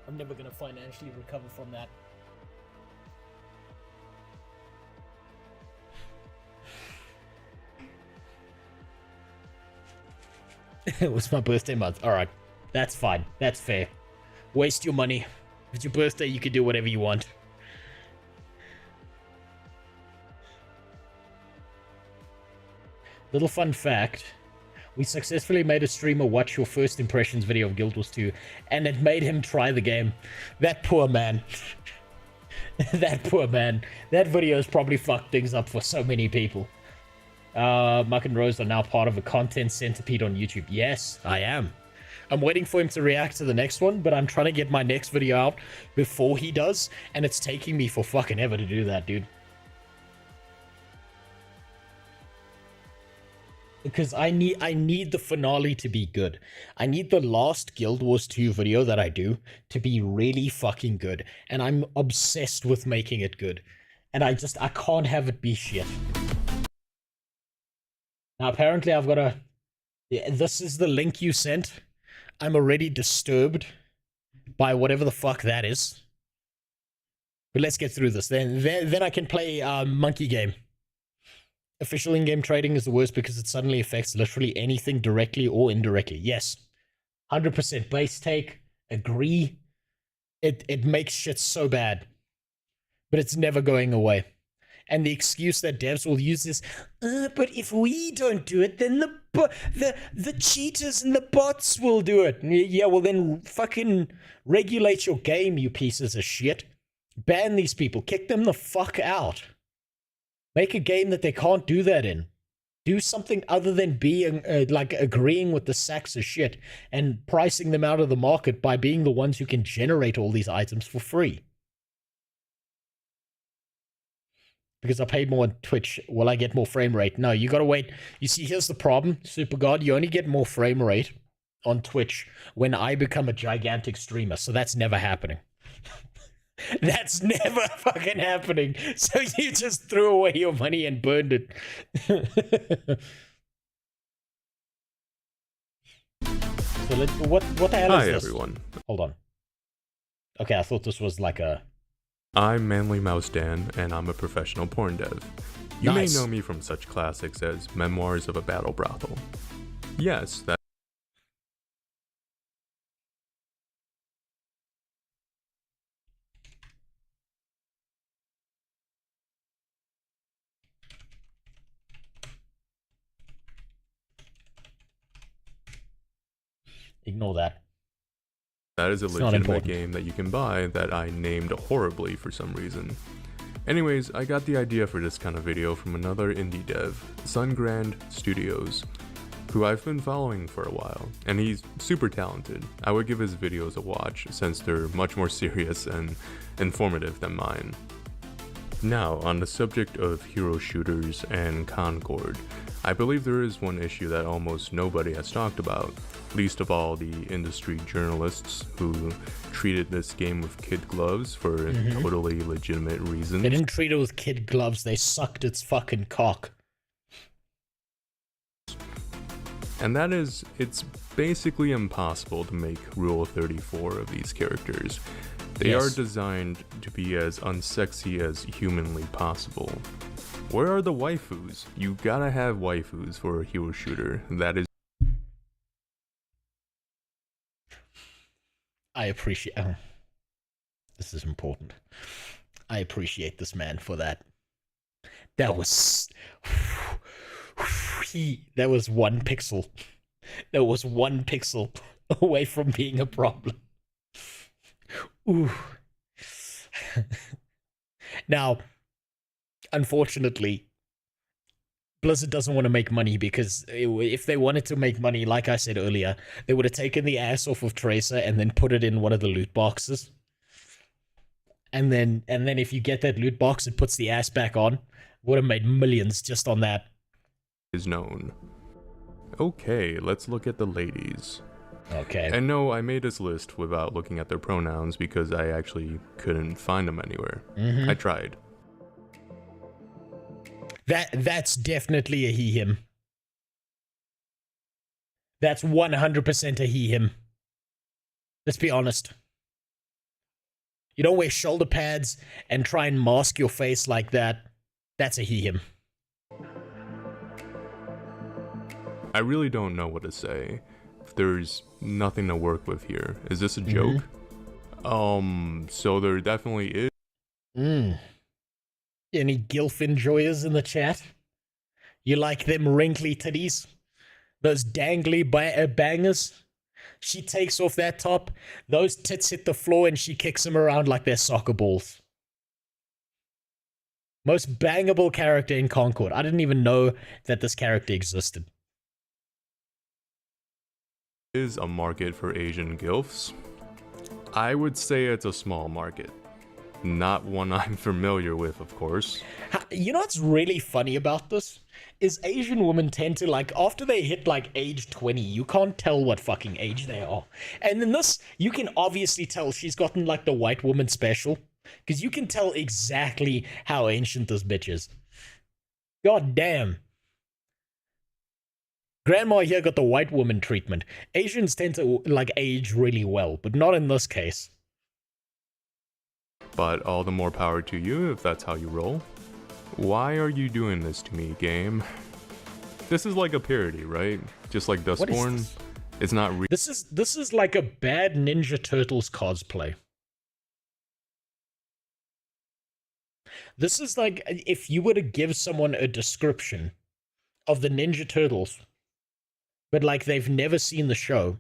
I'm never gonna financially recover from that. It was my birthday month. Alright. That's fine. That's fair. Waste your money. If it's your birthday, you can do whatever you want. Little fun fact. We successfully made a streamer watch your first impressions video of Guild Wars 2, and it made him try the game. That poor man. That poor man. That video has probably fucked things up for so many people. Muck and Rose are now part of a content centipede on YouTube. Yes, I am. I'm waiting for him to react to the next one, but I'm trying to get my next video out before he does, and it's taking me for fucking ever to do that, dude. Because I need the finale to be good. I need the last Guild Wars 2 video that I do to be really fucking good. And I'm obsessed with making it good. And I can't have it be shit. Now apparently I've got a... Yeah, this is the link you sent. I'm already disturbed by whatever the fuck that is. But let's get through this. Then I can play Monkey Game. Official in-game trading is the worst because it suddenly affects literally anything directly or indirectly. Yes. 100% base take. Agree. It makes shit so bad. But it's never going away. And the excuse that devs will use is, but if we don't do it, then the cheaters and the bots will do it. Yeah, well then fucking regulate your game, you pieces of shit. Ban these people. Kick them the fuck out. Make a game that they can't do that in. Do something other than being, like, agreeing with the sacks of shit and pricing them out of the market by being the ones who can generate all these items for free. Because I paid more on Twitch, will I get more frame rate? No, you gotta wait. You see, here's the problem, Super God. You only get more frame rate on Twitch when I become a gigantic streamer, so that's never happening. That's never fucking happening. So you just threw away your money and burned it. So what the hell is Hi, this? everyone. Hold on. Okay, I thought this was like a... I'm Manly Mouse Dan, and I'm a professional porn dev. You Nice. may know me from such classics as Memoirs of a Battle Brothel. Yes, that... Ignore that. That is a It's not legitimate important. game that you can buy that I named horribly for some reason. Anyways, I got the idea for this kind of video from another indie dev, Sungrand Studios, who I've been following for a while, and he's super talented. I would give his videos a watch since they're much more serious and informative than mine. Now, on the subject of hero shooters and Concord, I believe there is one issue that almost nobody has talked about, least of all the industry journalists who treated this game with kid gloves for totally legitimate reasons. They didn't treat it with kid gloves, they sucked its fucking cock. And that is, it's basically impossible to make Rule 34 of these characters. They are designed to be as unsexy as humanly possible. Where are the waifus? You gotta have waifus for a hero shooter. That is... I appreciate... this is important. I appreciate this man for that. That was... that was 1 pixel. That was 1 pixel away from being a problem. Ooh. Now, unfortunately, Blizzard doesn't want to make money because if they wanted to make money, like I said earlier, they would have taken the ass off of Tracer and then put it in one of the loot boxes. And then if you get that loot box, it puts the ass back on. Would have made millions just on that. Is known. Okay, let's look at the ladies. Okay. And no, I made this list without looking at their pronouns because I actually couldn't find them anywhere. I tried. That's definitely a he/him. That's 100% a he/him. Let's be honest. You don't wear shoulder pads and try and mask your face like that. That's a he/him. I really don't know what to say. There's nothing to work with here. Is this a joke? So there definitely is. Any gilf enjoyers in the chat? You like them wrinkly titties? Those dangly bangers? She takes off that top, those tits hit the floor and she kicks them around like they're soccer balls. Most bangable character in Concord. I didn't even know that this character existed. Is a market for Asian gilfs. I would say it's a small market. Not one I'm familiar with, of course. You know what's really funny about this? Is Asian women tend to, like, after they hit, like, age 20, you can't tell what fucking age they are. And in this, you can obviously tell she's gotten, like, the white woman special. Because you can tell exactly how ancient this bitch is. God damn. Grandma here got the white woman treatment. Asians tend to, like, age really well, but not in this case. But all the more power to you if that's how you roll. Why are you doing this to me, game? This is like a parody, right? Just like Dustborn. It's not real. This is like a bad Ninja Turtles cosplay. This is like if you were to give someone a description of the Ninja Turtles, but like they've never seen the show,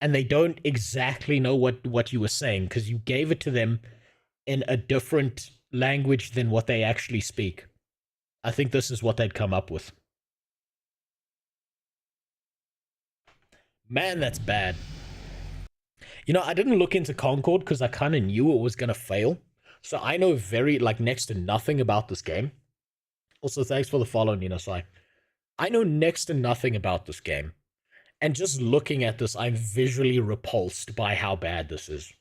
and they don't exactly know what you were saying because you gave it to them in a different language than what they actually speak. I think this is what they'd come up with. Man, that's bad. You know, I didn't look into Concord because I kind of knew it was going to fail. So I know next to nothing about this game. Also, thanks for the follow, Nina Sai. I know next to nothing about this game. And just looking at this, I'm visually repulsed by how bad this is.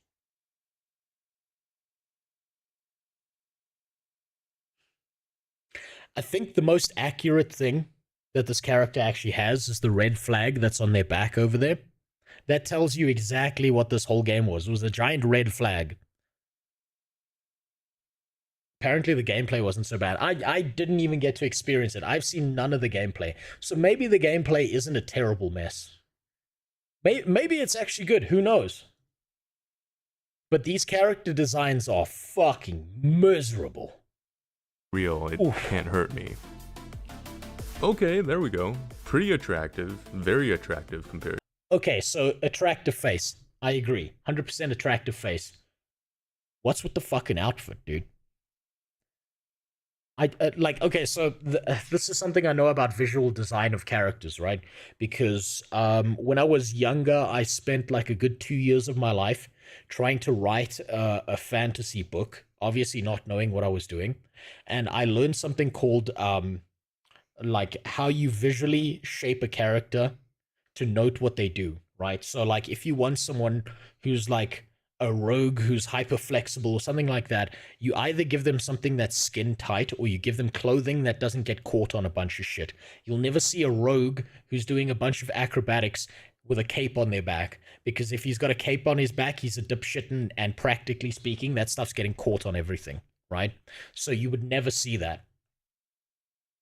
I think the most accurate thing that this character actually has is the red flag that's on their back over there. That tells you exactly what this whole game was. It was a giant red flag. Apparently the gameplay wasn't so bad. I didn't even get to experience it. I've seen none of the gameplay. So maybe the gameplay isn't a terrible mess. Maybe it's actually good. Who knows? But these character designs are fucking miserable. Real, it can't hurt me. Okay, there we go. Pretty attractive. Very attractive compared. Okay, so attractive face. I agree. 100% attractive face. What's with the fucking outfit, dude? Okay, so this is something I know about visual design of characters, right? Because when I was younger, I spent like a good 2 years of my life trying to write a fantasy book, obviously not knowing what I was doing. And I learned something called like how you visually shape a character to note what they do, right? So like if you want someone who's like a rogue who's hyper flexible or something like that, you either give them something that's skin tight or you give them clothing that doesn't get caught on a bunch of shit. You'll never see a rogue who's doing a bunch of acrobatics with a cape on their back, because if he's got a cape on his back, he's a dipshit, and practically speaking, that stuff's getting caught on everything, right? So you would never see that.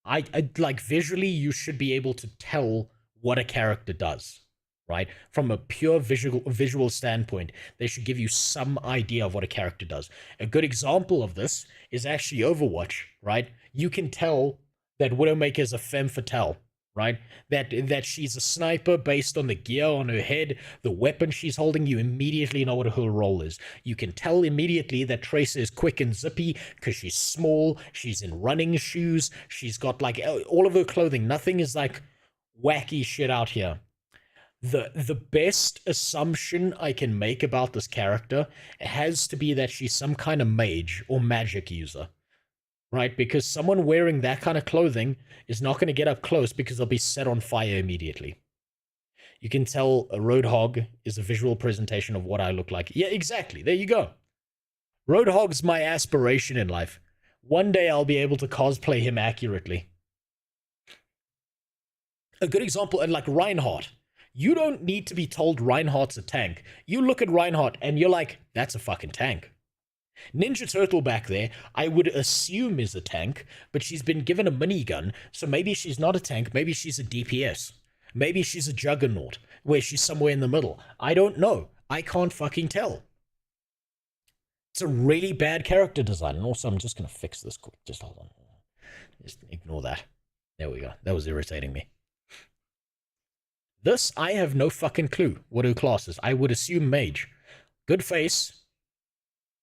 I like visually, you should be able to tell what a character does, right? From a pure visual standpoint, they should give you some idea of what a character does. A good example of this is actually Overwatch, right? You can tell that Widowmaker is a femme fatale, right? That she's a sniper based on the gear on her head, the weapon she's holding. You immediately know what her role is. You can tell immediately that Tracer is quick and zippy because she's small, she's in running shoes, she's got like all of her clothing. Nothing is like wacky shit out here. The best assumption I can make about this character has to be that she's some kind of mage or magic user, right? Because someone wearing that kind of clothing is not going to get up close because they'll be set on fire immediately. You can tell a Roadhog is a visual presentation of what I look like. Yeah, exactly. There you go. Roadhog's my aspiration in life. One day I'll be able to cosplay him accurately. A good example, and like Reinhardt. You don't need to be told Reinhardt's a tank. You look at Reinhardt and you're like, that's a fucking tank. Ninja Turtle back there, I would assume is a tank, but she's been given a minigun, so maybe she's not a tank, maybe she's a DPS. Maybe she's a juggernaut, where she's somewhere in the middle. I don't know. I can't fucking tell. It's a really bad character design, and also I'm just going to fix this quick. Just hold on. Just ignore that. There we go. That was irritating me. This, I have no fucking clue what her class is. I would assume mage. Good face.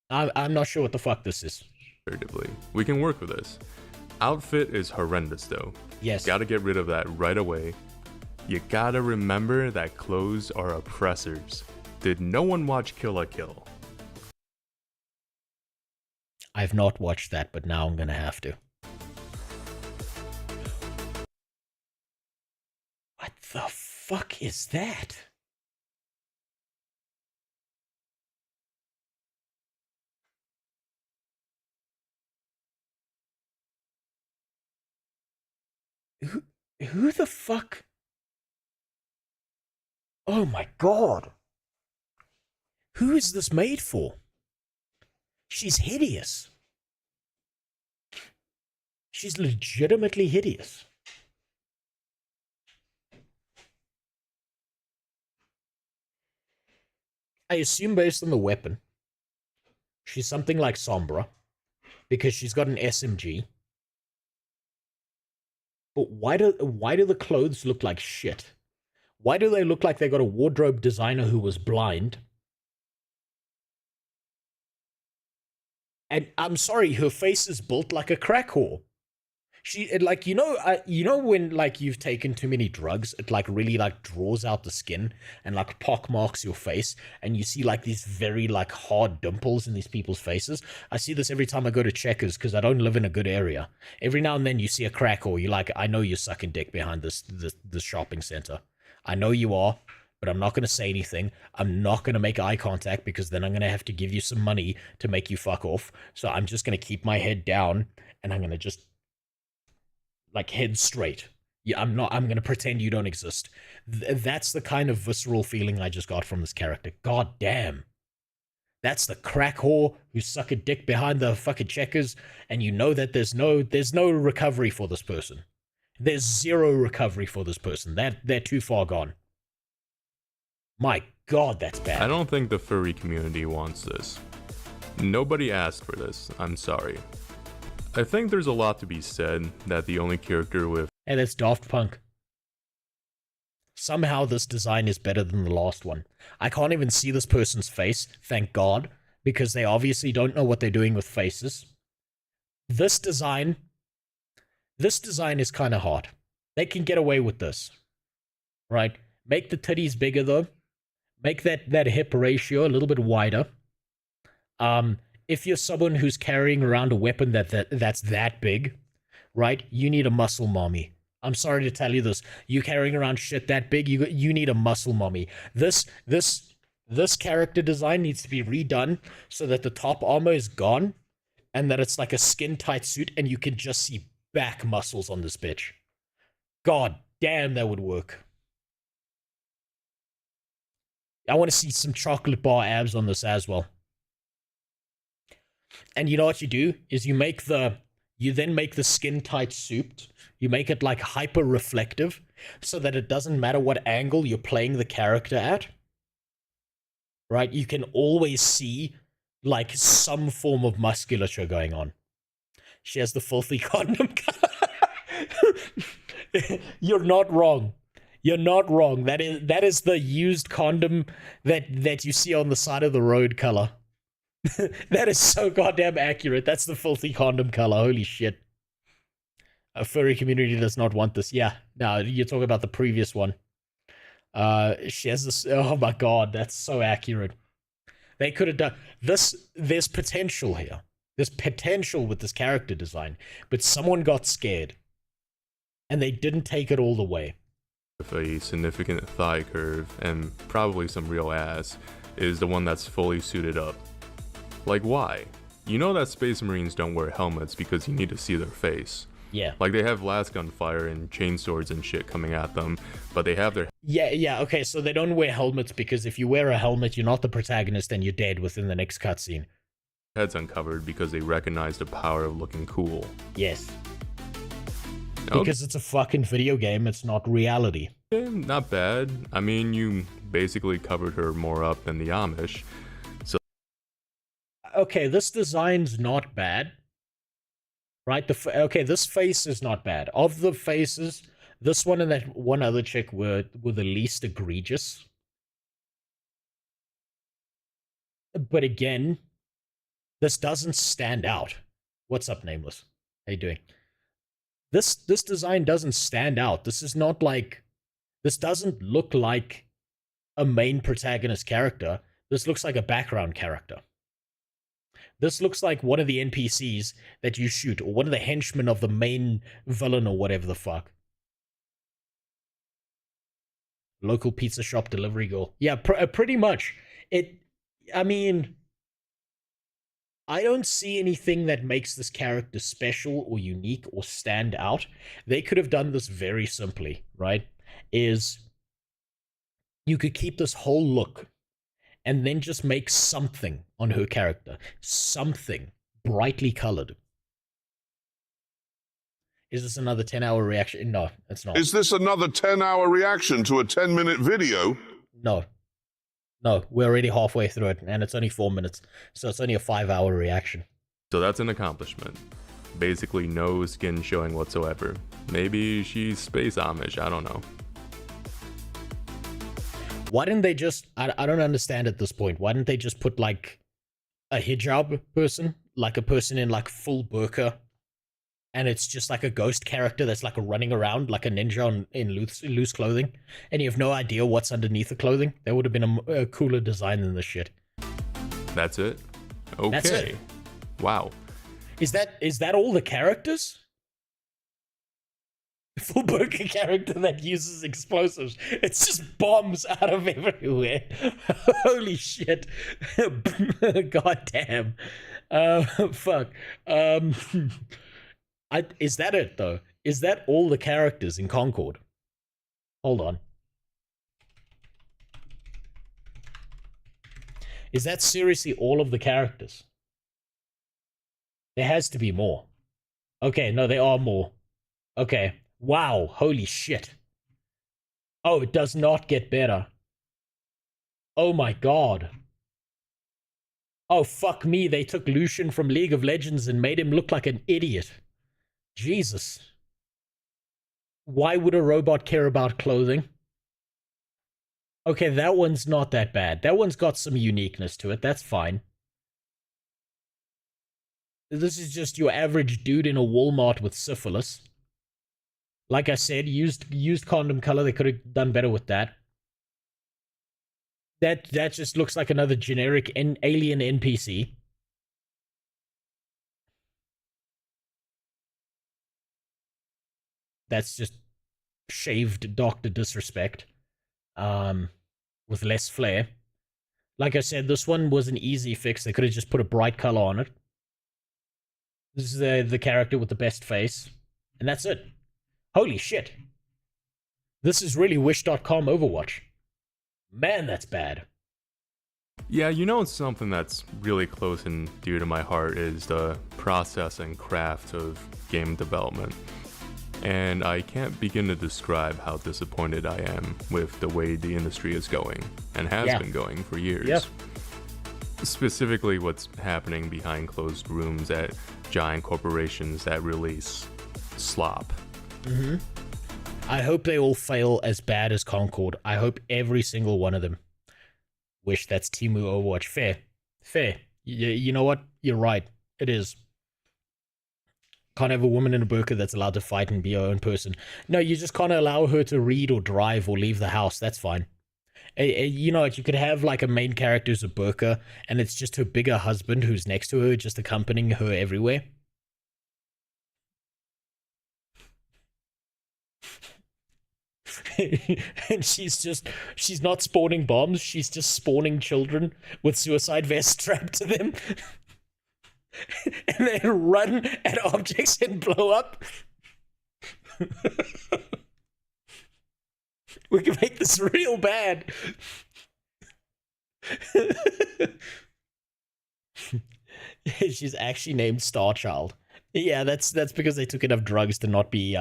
I'm not sure what the fuck this is. We can work with this. Outfit is horrendous though. Yes. Gotta get rid of that right away. You gotta remember that clothes are oppressors. Did no one watch Kill la Kill? I've not watched that, but now I'm gonna have to. What the fuck is that? Who the fuck? Oh my god. Who is this made for? She's hideous. She's legitimately hideous. I assume based on the weapon, she's something like Sombra, because she's got an SMG. But why do the clothes look like shit? Why do they look like they got a wardrobe designer who was blind? And I'm sorry, her face is built like a crack whore. She, like, you know when, like, you've taken too many drugs, it, like, really, like, draws out the skin and, like, pockmarks your face, and you see, like, these very, like, hard dimples in these people's faces? I see this every time I go to Checkers, because I don't live in a good area. Every now and then you see a crack whore, you're like, I know you're sucking dick behind this shopping center. I know you are, but I'm not going to say anything. I'm not going to make eye contact, because then I'm going to have to give you some money to make you fuck off. So I'm just going to keep my head down, and I'm going to just like head straight. Yeah, I'm gonna pretend you don't exist. That's the kind of visceral feeling I just got from this character. God damn. That's the crack whore who suck a dick behind the fucking checkers, and you know that there's no recovery for this person. There's zero recovery for this person. They're too far gone. My God, that's bad. I don't think the furry community wants this. Nobody asked for this. I'm sorry. I think there's a lot to be said that the only character with... Hey, that's Daft Punk. Somehow this design is better than the last one. I can't even see this person's face, thank God, because they obviously don't know what they're doing with faces. This design is kind of hard. They can get away with this, right? Make the titties bigger though. Make that hip ratio a little bit wider. If you're someone who's carrying around a weapon that's that big, right? You need a muscle mommy. I'm sorry to tell you this. You carrying around shit that big, you need a muscle mommy. This character design needs to be redone so that the top armor is gone and that it's like a skin tight suit and you can just see back muscles on this bitch. God damn, that would work. I want to see some chocolate bar abs on this as well. And you know what you do is you then make the skin tight suit. You make it like hyper reflective so that it doesn't matter what angle you're playing the character at. Right? You can always see like some form of musculature going on. She has the filthy condom. You're not wrong. You're not wrong. That is the used condom that you see on the side of the road color. That is so goddamn accurate. That's the filthy condom color. Holy shit. A furry community does not want this. Yeah, no, you're talking about the previous one. She has this. Oh my God, that's so accurate. They could have done this. There's potential here. There's potential with this character design, but someone got scared, and they didn't take it all the way. With a significant thigh curve and probably some real ass is the one that's fully suited up. Like, why? You know that Space Marines don't wear helmets because you need to see their face. Yeah. Like, they have las gunfire and chainswords and shit coming at them, but they have their... Yeah, okay, so they don't wear helmets because if you wear a helmet, you're not the protagonist and you're dead within the next cutscene. Heads uncovered because they recognize the power of looking cool. Yes. Because it's a fucking video game, it's not reality. Yeah, not bad. I mean, you basically covered her more up than the Amish, so... Okay, this design's not bad. Right? Okay, this face is not bad. Of the faces, this one and that one other chick were the least egregious. But again, this doesn't stand out. What's up, Nameless? How you doing? This design doesn't stand out. This is not like... This doesn't look like a main protagonist character. This looks like a background character. This looks like one of the NPCs that you shoot, or one of the henchmen of the main villain, or whatever the fuck. Local pizza shop delivery girl. Yeah, pretty much. I mean, I don't see anything that makes this character special or unique or stand out. They could have done this very simply, right? Is you could keep this whole look and then just make something on her character. Something brightly colored. Is this another 10-hour reaction? No, it's not. Is this another 10-hour reaction to a 10-minute video? No. No, we're already halfway through it, and it's only 4 minutes, so it's only a 5-hour reaction. So that's an accomplishment. Basically no skin showing whatsoever. Maybe she's space Amish, I don't know. Why didn't they just... I don't understand at this point. Why didn't they just put, like, a hijab person? Like a person in, like, full burqa. And it's just, like, a ghost character that's, like, running around like a ninja in loose clothing. And you have no idea what's underneath the clothing. That would have been a cooler design than this shit. That's it? Okay. That's it. Wow. Is that all the characters? Full burqa character that uses explosives. It's just bombs out of everywhere. Holy shit. God damn. Fuck. Is that it though? Is that all the characters in Concord? Hold on. Is that seriously all of the characters? There has to be more. Okay, no, there are more. Okay. Wow, holy shit. Oh, it does not get better. Oh my god. Oh, fuck me, they took Lucian from League of Legends and made him look like an idiot. Jesus. Why would a robot care about clothing? Okay, that one's not that bad. That one's got some uniqueness to it. That's fine. This is just your average dude in a Walmart with syphilis. Like I said, used condom color. They could have done better with that. That just looks like another generic alien NPC. That's just shaved Dr. Disrespect. With less flair. Like I said, this one was an easy fix. They could have just put a bright color on it. This is the character with the best face. And that's it. Holy shit. This is really Wish.com Overwatch. Man, that's bad. Yeah, something that's really close and dear to my heart is the process and craft of game development. And I can't begin to describe how disappointed I am with the way the industry is going, and has been going for years. Yep. Specifically what's happening behind closed rooms at giant corporations that release slop. Mm-hmm. I hope they all fail as bad as Concord. I hope every single one of them. Wish that's Temu Overwatch. Fair. You know what? You're right. It is. Can't have a woman in a burqa that's allowed to fight and be her own person. No, you just can't allow her to read or drive or leave the house. That's fine. You know what? You could have like a main character who's a burqa, and it's just her bigger husband who's next to her, just accompanying her everywhere. And she's not spawning bombs, she's just spawning children with suicide vests strapped to them. And they run at objects and blow up. We can make this real bad. She's actually named Starchild. Yeah, that's because they took enough drugs to not be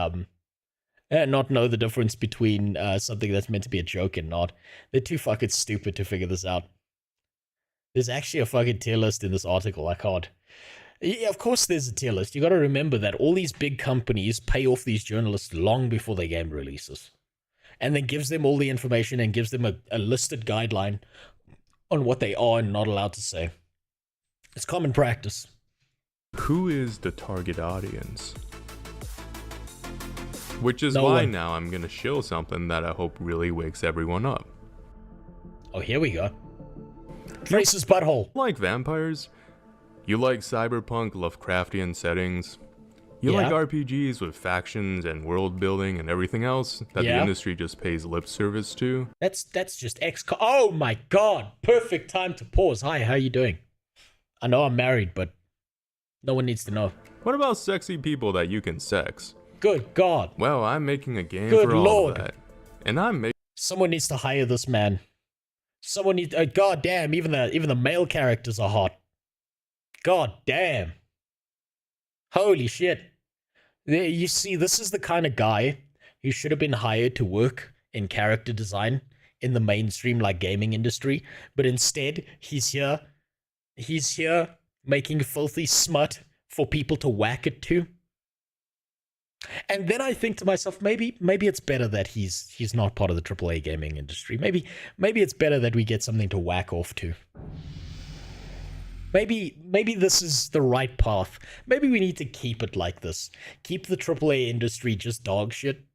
not know the difference between something that's meant to be a joke and not. They're too fucking stupid to figure this out. There's actually a fucking tier list in this article. I can't. Yeah, of course there's a tier list. You gotta remember that all these big companies pay off these journalists long before their game releases. And then gives them all the information and gives them a listed guideline on what they are and not allowed to say. It's common practice. Who is the target audience? Which is why now I'm gonna show something that I hope really wakes everyone up. Oh, here we go. Trace's butthole. Like vampires? You like cyberpunk Lovecraftian settings? You like RPGs with factions and world building and everything else that the industry just pays lip service to? That's just Oh my god! Perfect time to pause. Hi, how you doing? I know I'm married, but no one needs to know. What about sexy people that you can sex? Good god. Well, I'm making a game for all of that. And I'm making... Someone needs to hire this man. Someone needs... god damn, even the male characters are hot. God damn. Holy shit. You see, this is the kind of guy who should have been hired to work in character design in the mainstream like gaming industry, but instead he's here making filthy smut for people to whack it to. And then I think to myself, maybe it's better that he's not part of the AAA gaming industry. Maybe it's better that we get something to whack off to. Maybe this is the right path. Maybe we need to keep it like this. Keep the AAA industry just dog shit,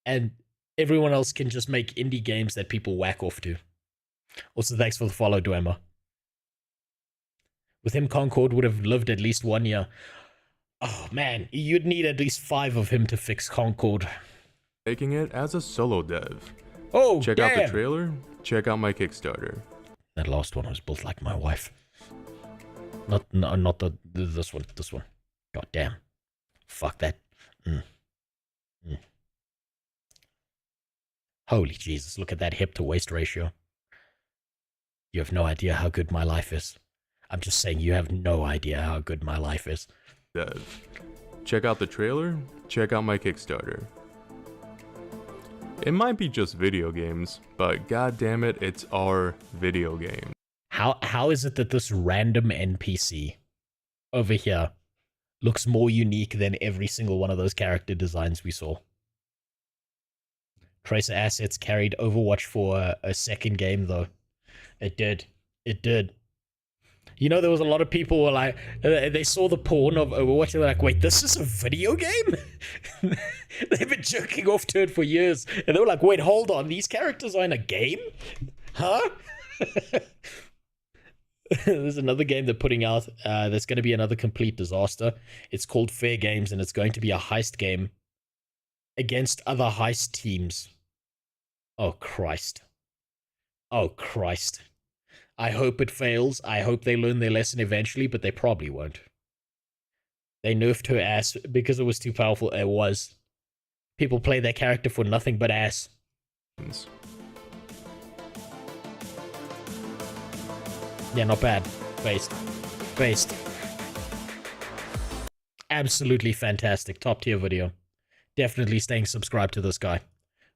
and everyone else can just make indie games that people whack off to. Also, thanks for the follow, Duema. With him, Concord would have lived at least 1 year. Oh man, you'd need at least 5 of him to fix Concord. Making it as a solo dev. Oh, check out the trailer. Check out my Kickstarter. That last one was built like my wife. Not this one. God damn. Fuck that. Holy Jesus, look at that hip to waist ratio. You have no idea how good my life is. I'm just saying you have no idea how good my life is. Check out the trailer, check out my Kickstarter. It might be just video games, but god damn it, it's our video game. How is it that this random NPC over here looks more unique than every single one of those character designs we saw? Tracer Assets carried Overwatch for a second game, though. It did. It did. You know, there was a lot of people who were like, they saw the porn of Overwatch, and they're like, wait, this is a video game? They've been jerking off to it for years. And they were like, wait, hold on, these characters are in a game? Huh? There's another game they're putting out. There's going to be another complete disaster. It's called Fair Games, and it's going to be a heist game against other heist teams. Oh, Christ. Oh, Christ. I hope it fails. I hope they learn their lesson eventually, but they probably won't. They nerfed her ass because it was too powerful. It was. People play their character for nothing but ass. Yeah, not bad. Based. Absolutely fantastic. Top tier video. Definitely staying subscribed to this guy.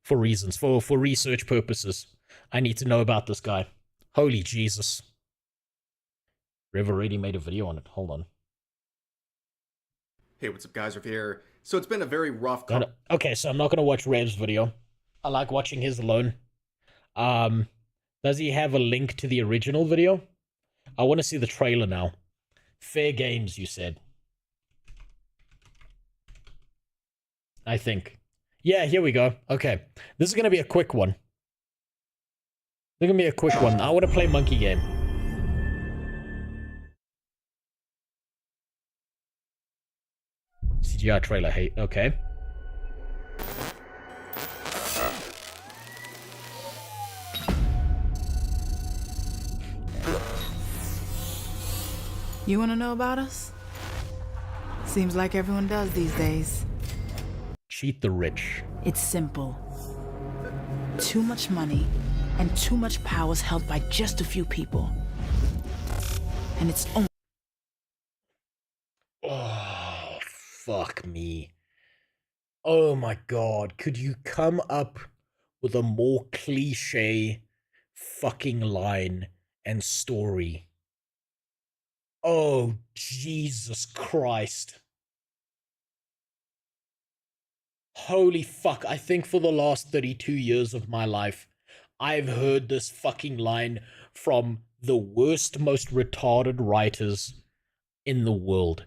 For reasons. For research purposes. I need to know about this guy. Holy Jesus. River already made a video on it. Hold on. Hey, what's up, guys? River here. So it's been a very rough... Okay, so I'm not going to watch Rev's video. I like watching his alone. Does he have a link to the original video? I want to see the trailer now. Fair Games, you said. I think. Yeah, here we go. Okay. This is going to be a quick one. This is going to be a quick one. I want to play Monkey Game. CGI trailer, hey, okay. You want to know about us? Seems like everyone does these days. Cheat the rich. It's simple. Too much money and too much power is held by just a few people. And it's only... Oh, fuck me. Oh my god. Could you come up with a more cliche fucking line and story? Oh, Jesus Christ. Holy fuck, I think for the last 32 years of my life, I've heard this fucking line from the worst, most retarded writers in the world.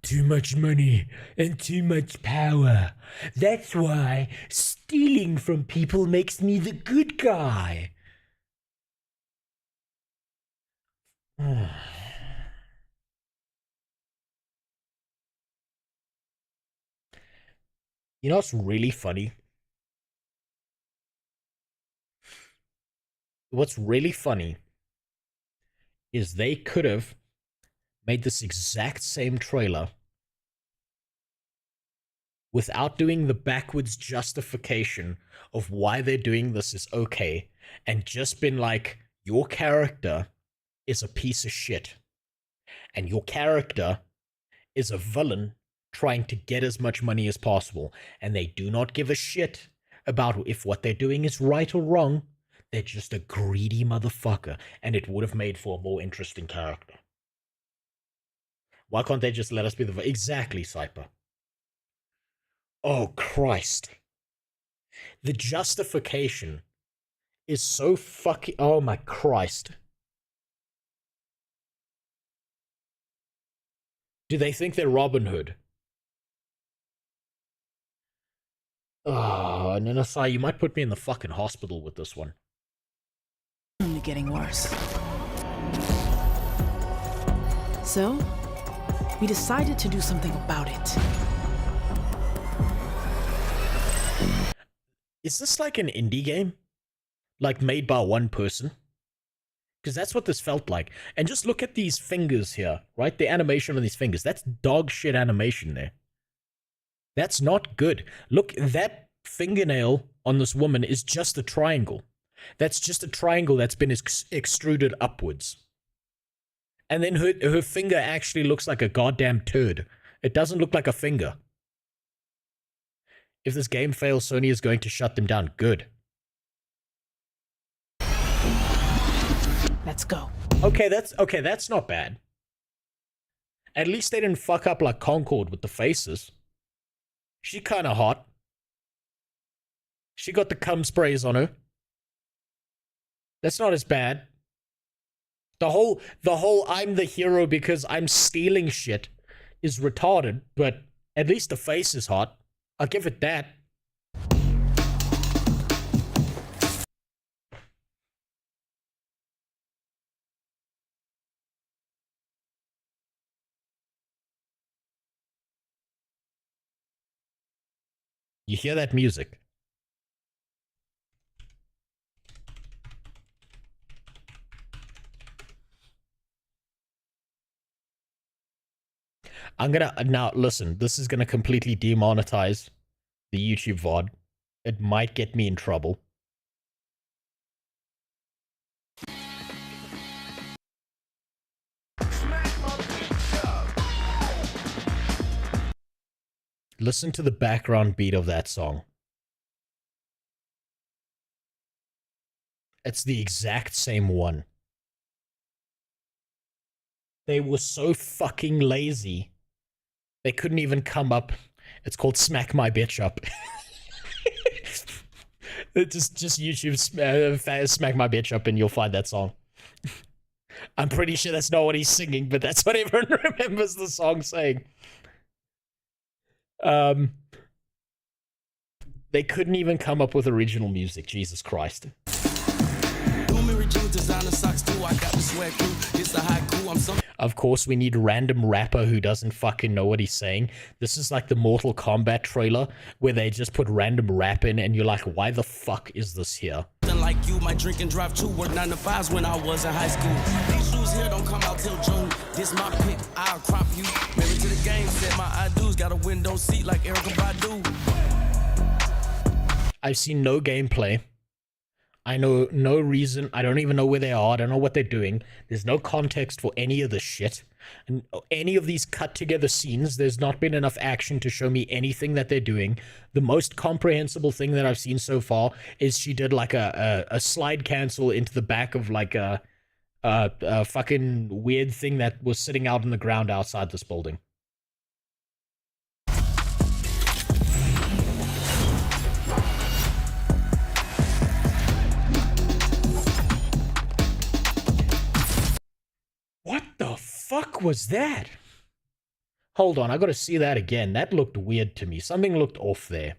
Too much money and too much power. That's why stealing from people makes me the good guy. You know what's really funny? What's really funny is they could have made this exact same trailer without doing the backwards justification of why they're doing this is okay, and just been like, your character is a piece of shit, and your character is a villain trying to get as much money as possible, and they do not give a shit about if what they're doing is right or wrong. They're just a greedy motherfucker, and it would have made for a more interesting character. Why can't they just let us be the... Exactly, Cyper. Oh, Christ. The justification is so fucking... Oh, my Christ. Do they think they're Robin Hood? Oh, Ninasai, you might put me in the fucking hospital with this one. Only getting worse. So, we decided to do something about it. Is this like an indie game? Like made by one person? Because that's what this felt like. And just look at these fingers here, right? The animation on these fingers. That's dog shit animation there. That's not good. Look, that fingernail on this woman is just a triangle. That's just a triangle that's been extruded upwards. And then her finger actually looks like a goddamn turd. It doesn't look like a finger. If this game fails, Sony is going to shut them down. Good. Let's go. Okay, that's not bad. At least they didn't fuck up like Concord with the faces. She kinda hot. She got the cum sprays on her. That's not as bad. The whole I'm the hero because I'm stealing shit is retarded, but at least the face is hot. I'll give it that. You hear that music? I'm gonna, now listen, this is gonna completely demonetize the YouTube VOD. It might get me in trouble. Listen to the background beat of that song. It's the exact same one. They were so fucking lazy. They couldn't even come up. It's called Smack My Bitch Up. just YouTube Smack My Bitch Up and you'll find that song. I'm pretty sure that's not what he's singing, but that's what everyone remembers the song saying. They couldn't even come up with original music. Jesus Christ. Of course, we need a random rapper who doesn't fucking know what he's saying. This is like the Mortal Kombat trailer where they just put random rap in and you're like, why the fuck is this here? Like you, my drink and drive too. Work 9 to 5s when I was in high school. These shoes here don't come out till June. This my pick, I'll crop you. Married to the game, said my I do's. Got a window seat like Erykah Badu. I've seen no gameplay. I know no reason. I don't even know where they are. I don't know what they're doing. There's no context for any of this shit. And any of these cut together scenes, there's not been enough action to show me anything that they're doing. The most comprehensible thing that I've seen so far is she did like a slide cancel into the back of like a fucking weird thing that was sitting out on the ground outside this building. What the fuck was that? Hold on, I gotta see that again. That looked weird to me. Something looked off there.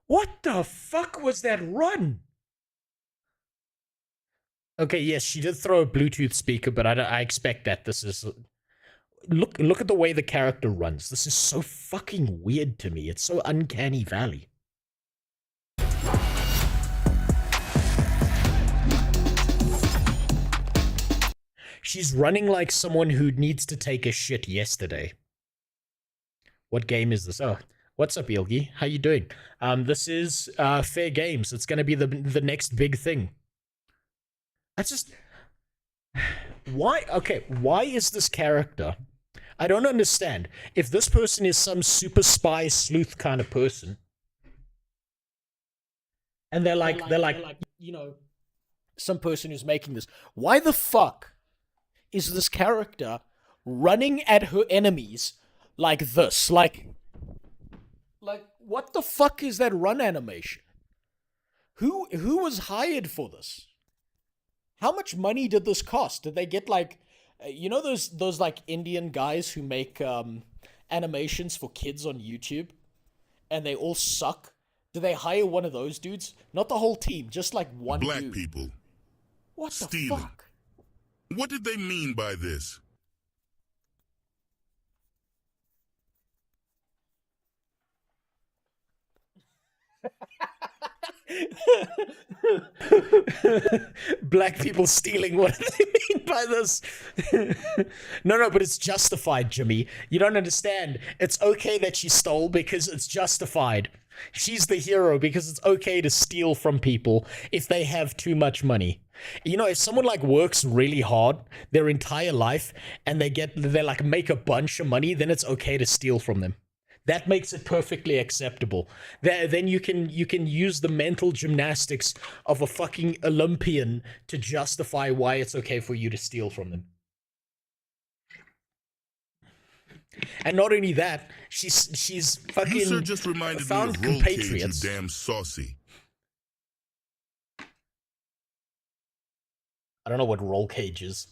What the fuck was that run? Okay, yes, she did throw a Bluetooth speaker, but I expect that this is... Look at the way the character runs. This is so fucking weird to me. It's so uncanny valley. She's running like someone who needs to take a shit yesterday. What game is this? Oh, what's up, Ilgi? How you doing? This is Fair Games. It's gonna be the next big thing. I just... Why? Okay, why is this character... I don't understand. If this person is some super spy sleuth kind of person, and they're like, you know, some person who's making this, why the fuck is this character running at her enemies like this? Like, what the fuck is that run animation? Who was hired for this? How much money did this cost? Did they get like, you know those like Indian guys who make animations for kids on YouTube, and they all suck? Did they hire one of those dudes? Not the whole team, just like one Black dude. people. What the Stealing. fuck? What did they mean by this? Black people stealing, what do they mean by this? No, but it's justified, Jimmy. You don't understand. It's okay that she stole because it's justified. She's the hero because it's okay to steal from people if they have too much money. You know, if someone like works really hard their entire life and they like make a bunch of money, then it's okay to steal from them. That makes it perfectly acceptable. Then you can use the mental gymnastics of a fucking Olympian to justify why it's okay for you to steal from them. And not only that, she's fucking You sir just reminded me found of roll cage, you compatriots. damn saucy. I don't know what roll cage is.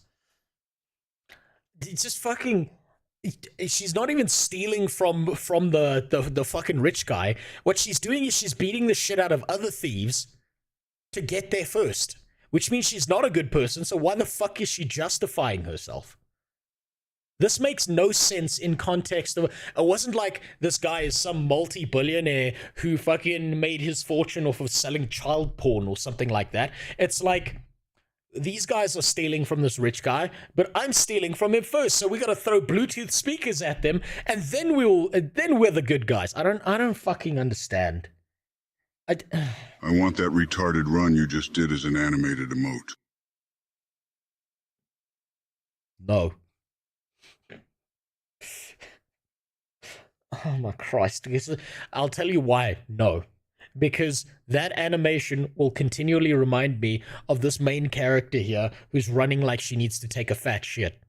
It's just fucking. She's not even stealing from the fucking rich guy. What she's doing is she's beating the shit out of other thieves to get there first, which means she's not a good person. So why the fuck is she justifying herself? This makes no sense in context of. It wasn't like this guy is some multi-billionaire who fucking made his fortune off of selling child porn or something like that. It's like, these guys are stealing from this rich guy, but I'm stealing from him first. So we got to throw Bluetooth speakers at them, and then we're the good guys. I don't fucking understand. I want that retarded run you just did as an animated emote. No. Oh my Christ. I'll tell you why. No. Because that animation will continually remind me of this main character here who's running like she needs to take a fat shit.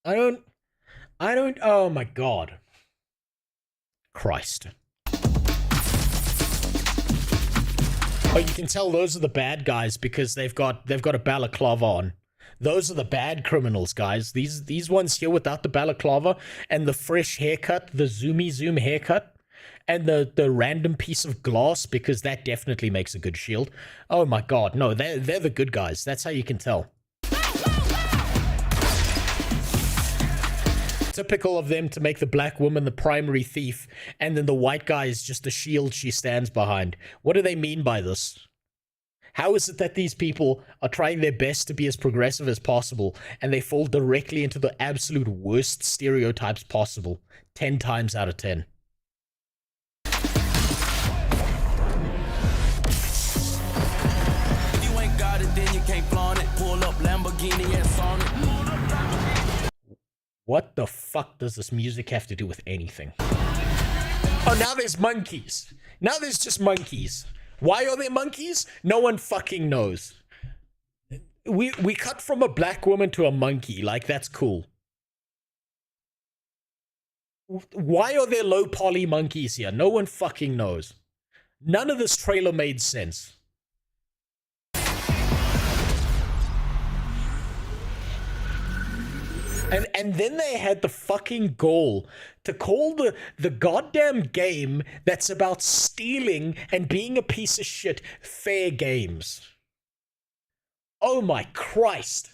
I don't, oh my God. Christ. Oh, you can tell those are the bad guys because they've got a balaclava on. Those are the bad criminals, guys. These ones here without the balaclava and the fresh haircut, the zoomy zoom haircut, and the random piece of glass, because that definitely makes a good shield. Oh my God, no, they're the good guys. That's how you can tell. Typical of them to make the black woman the primary thief, and then the white guy is just the shield she stands behind. What do they mean by this? How is it that these people are trying their best to be as progressive as possible, and they fall directly into the absolute worst stereotypes possible, 10 times out of 10? If you ain't got it, then you can't flaunt it. Pull up Lamborghini and Sonic. What the fuck does this music have to do with anything? Oh, now there's monkeys. Now there's just monkeys. Why are there monkeys? No one fucking knows. We cut from a black woman to a monkey. Like, that's cool. Why are there low poly monkeys here? No one fucking knows. None of this trailer made sense. And then they had the fucking gall to call the goddamn game that's about stealing and being a piece of shit fair games. Oh my Christ.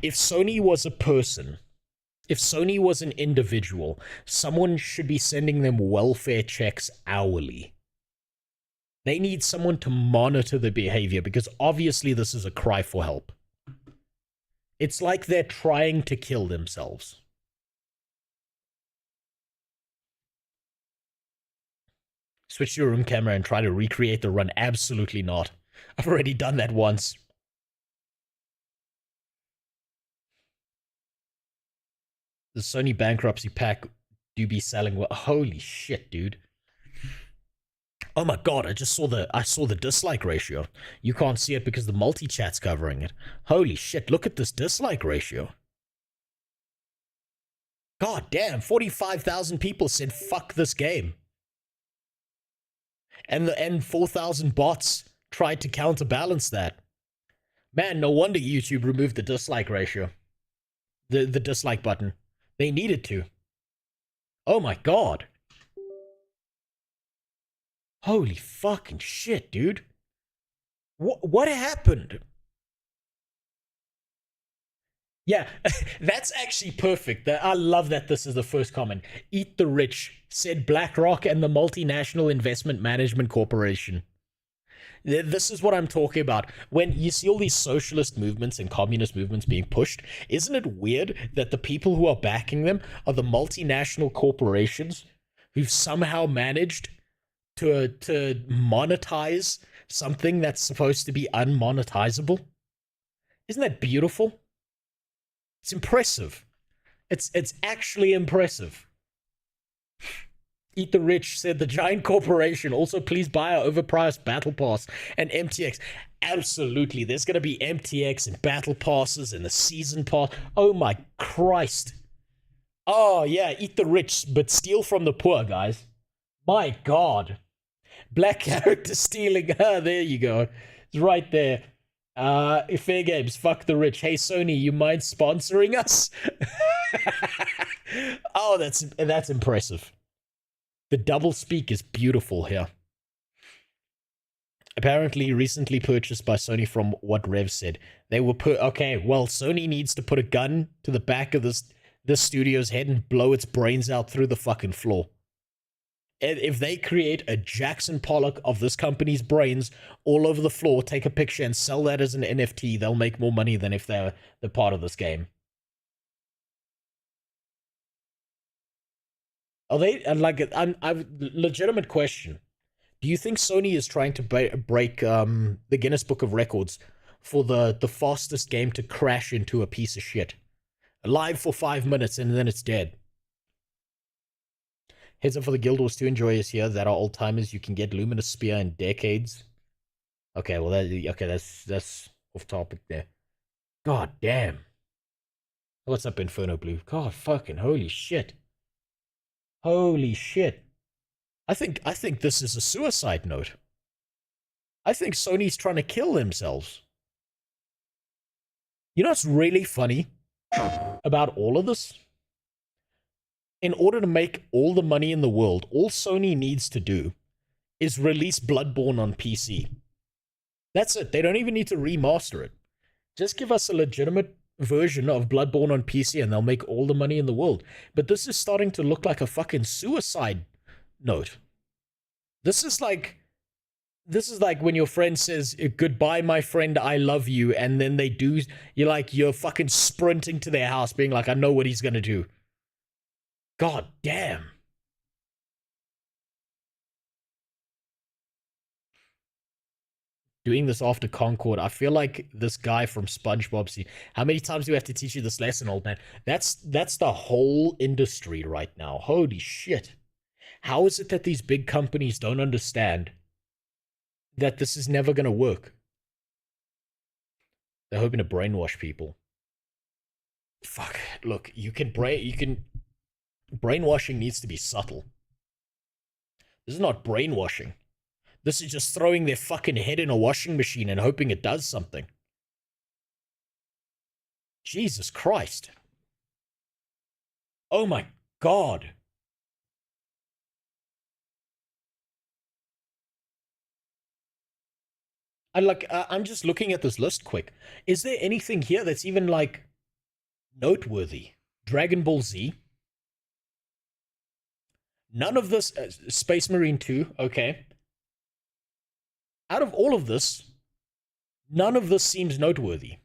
If Sony was a person, if Sony was an individual, someone should be sending them welfare checks hourly. They need someone to monitor the behavior, because obviously this is a cry for help. It's like they're trying to kill themselves. Switch your room camera and try to recreate the run. Absolutely not. I've already done that once. The Sony bankruptcy pack do be selling well. Holy shit, dude. Oh my God, I saw the dislike ratio. You can't see it because the multi-chat's covering it. Holy shit, look at this dislike ratio. God damn, 45,000 people said fuck this game. And 4,000 bots tried to counterbalance that. Man, no wonder YouTube removed the dislike ratio. The dislike button. They needed to. Oh my God. Holy fucking shit, dude. What happened? Yeah, that's actually perfect. I love that this is the first comment. Eat the rich, said BlackRock and the Multinational Investment Management Corporation. This is what I'm talking about. When you see all these socialist movements and communist movements being pushed, isn't it weird that the people who are backing them are the multinational corporations who've somehow managed to monetize something that's supposed to be unmonetizable? Isn't that beautiful? It's impressive. It's actually impressive. Eat the Rich said the giant corporation. Also, please buy our overpriced battle pass and MTX. Absolutely. There's going to be MTX and battle passes and the season pass. Oh my Christ. Oh yeah, eat the rich, but steal from the poor, guys. My God. Black character stealing. There you go. It's right there. Fair games, fuck the rich. Hey Sony, you mind sponsoring us? Oh, that's impressive. The double speak is beautiful here. Apparently recently purchased by Sony from what Rev said. They were okay, well, Sony needs to put a gun to the back of this studio's head and blow its brains out through the fucking floor. If they create a Jackson Pollock of this company's brains all over the floor, take a picture and sell that as an NFT, they'll make more money than if they're part of this game. Are they, I've legitimate question. Do you think Sony is trying to break the Guinness Book of Records for the fastest game to crash into a piece of shit? Live for 5 minutes and then it's dead. Heads up for the Guild Wars 2 enjoyers here that are old timers. You can get Luminous Spear in decades. Okay, well that's off topic there. God damn. What's up, Inferno Blue? God fucking holy shit. Holy shit. I think this is a suicide note. I think Sony's trying to kill themselves. You know what's really funny about all of this? In order to make all the money in the world, all Sony needs to do is release Bloodborne on PC. That's it. They don't even need to remaster it. Just give us a legitimate version of Bloodborne on PC and they'll make all the money in the world. But this is starting to look like a fucking suicide note. This is like when your friend says, goodbye, my friend, I love you. And then they do, you're fucking sprinting to their house being like, I know what he's going to do. God damn. Doing this after Concord, I feel like this guy from SpongeBob. See, how many times do we have to teach you this lesson, old man? That's the whole industry right now. Holy shit. How is it that these big companies don't understand that this is never going to work? They're hoping to brainwash people. Fuck. Look, brainwashing needs to be subtle. This is not brainwashing. This is just throwing their fucking head in a washing machine and hoping it does something. Jesus Christ. Oh my God. I'm just looking at this list quick. Is there anything here that's even like noteworthy? Dragon Ball Z? None of this. Space Marine 2, okay. Out of all of this, none of this seems noteworthy.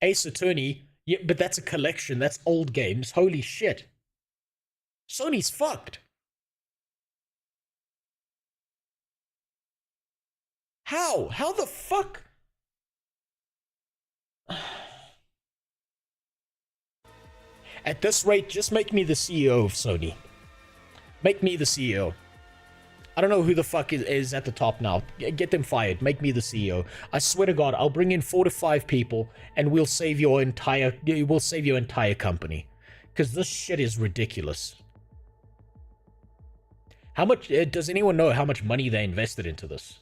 Ace Attorney, yeah, but that's a collection. That's old games. Holy shit. Sony's fucked. How? How the fuck? At this rate, just make me the CEO of Sony. Make me the CEO. I don't know who the fuck is at the top now. Get them fired. Make me the CEO. I swear to God, I'll bring in 4 to 5 people, and we'll save your entire company. Because this shit is ridiculous. How much does anyone know how much money they invested into this?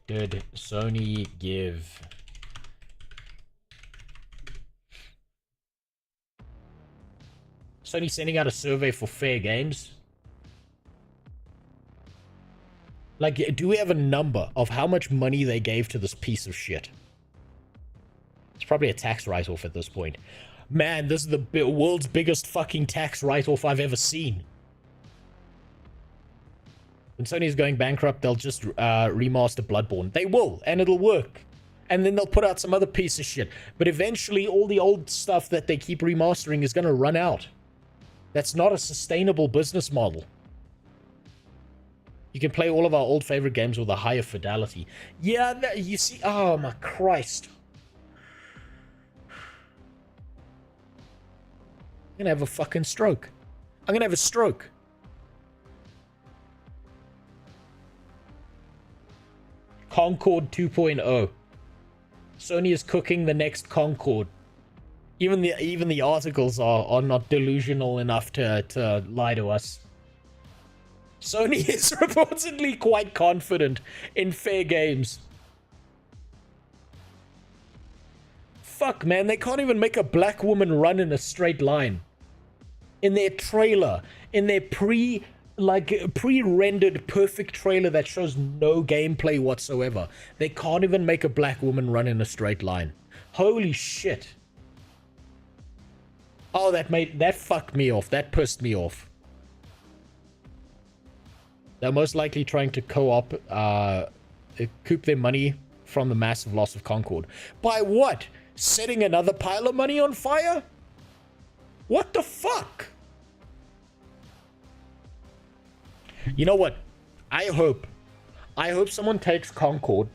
Did Sony give Sony sending out a survey for fair games? Like, do we have a number of how much money they gave to this piece of shit? It's probably a tax write-off at this point. Man, this is the world's biggest fucking tax write-off I've ever seen. When Sony's going bankrupt, they'll just remaster Bloodborne. They will, and it'll work. And then they'll put out some other piece of shit. But eventually, all the old stuff that they keep remastering is going to run out. That's not a sustainable business model. You can play all of our old favorite games with a higher fidelity. Yeah, you see... Oh, my Christ. I'm gonna have a fucking stroke. I'm gonna have a stroke. Concord 2.0. Sony is cooking the next Concord. Even the articles are not delusional enough to lie to us. Sony is reportedly quite confident in fair games. Fuck, man, they can't even make a black woman run in a straight line. In their trailer, in their pre-rendered perfect trailer that shows no gameplay whatsoever, they can't even make a black woman run in a straight line. Holy shit. Oh, that fucked me off. That pissed me off. They're most likely trying to co-op, coop their money from the massive loss of Concord. By what? Setting another pile of money on fire? What the fuck? You know what? I hope someone takes Concord.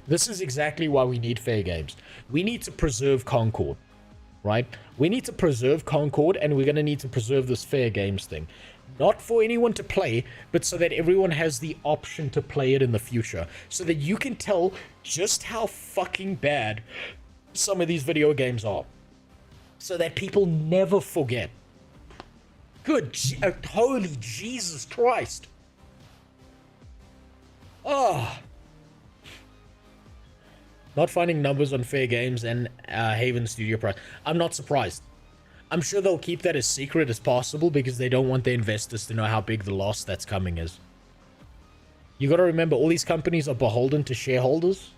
This is exactly why we need fair games. We need to preserve Concord, right? We need to preserve Concord, and we're going to need to preserve this fair games thing. Not for anyone to play, but so that everyone has the option to play it in the future. So that you can tell just how fucking bad some of these video games are. So that people never forget. Holy Jesus Christ. Oh. Not finding numbers on fair games and Haven Studio price. I'm not surprised. I'm sure they'll keep that as secret as possible because they don't want their investors to know how big the loss that's coming is. You gotta remember, all these companies are beholden to shareholders.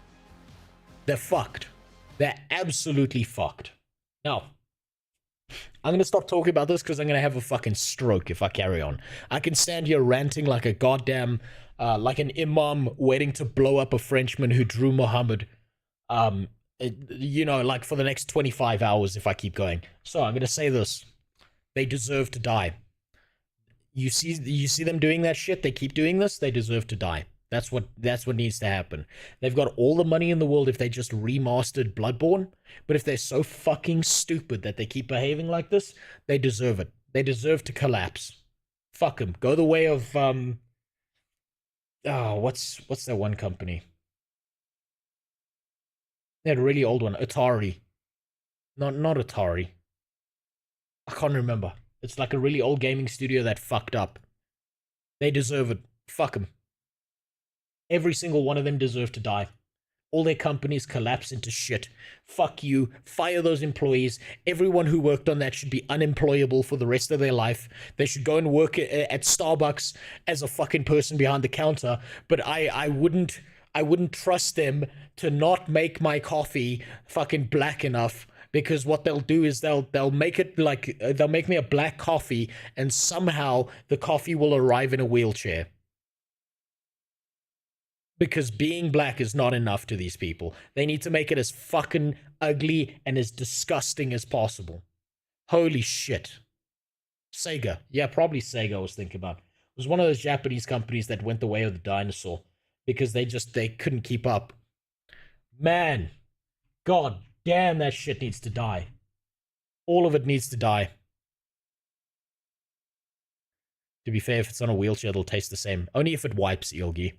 They're fucked. They're absolutely fucked. Now, I'm gonna stop talking about this because I'm gonna have a fucking stroke if I carry on. I can stand here ranting like a goddamn, like an imam waiting to blow up a Frenchman who drew Muhammad. You know, like for the next 25 hours if I keep going. So I'm gonna say this: they deserve to die. You see them doing that shit. They keep doing this. They deserve to die. That's what needs to happen. They've got all the money in the world if they just remastered Bloodborne. But if they're so fucking stupid that they keep behaving like this, they deserve it. They deserve to collapse. Fuck them. Go the way of what's that one company? That really old one, Atari. Not Atari. I can't remember. It's like a really old gaming studio that fucked up. They deserve it. Fuck them. Every single one of them deserve to die. All their companies collapse into shit. Fuck you. Fire those employees. Everyone who worked on that should be unemployable for the rest of their life. They should go and work at Starbucks as a fucking person behind the counter. But I wouldn't trust them to not make my coffee fucking black enough, because what they'll do is they'll make it like they'll make me a black coffee, and somehow the coffee will arrive in a wheelchair. Because being black is not enough to these people. They need to make it as fucking ugly and as disgusting as possible. Holy shit. Sega. Yeah, probably Sega I was thinking about. It was one of those Japanese companies that went the way of the dinosaur. Because they couldn't keep up. Man. God damn, that shit needs to die. All of it needs to die. To be fair, if it's on a wheelchair, it'll taste the same. Only if it wipes, Ilgi.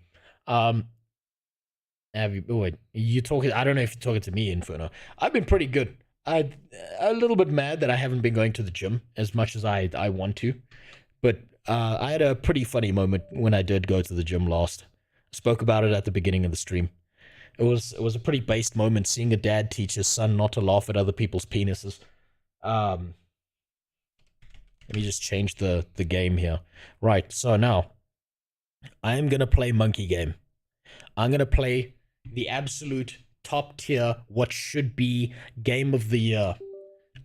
You talking? I don't know if you're talking to me, Inferno. I've been pretty good. I'm a little bit mad that I haven't been going to the gym as much as I want to, but I had a pretty funny moment when I did go to the gym last. Spoke about it at the beginning of the stream. It was a pretty based moment seeing a dad teach his son not to laugh at other people's penises. Let me just change the game here. Right, so now I am gonna play Monkey Game. I'm gonna play the absolute top tier, what should be game of the year.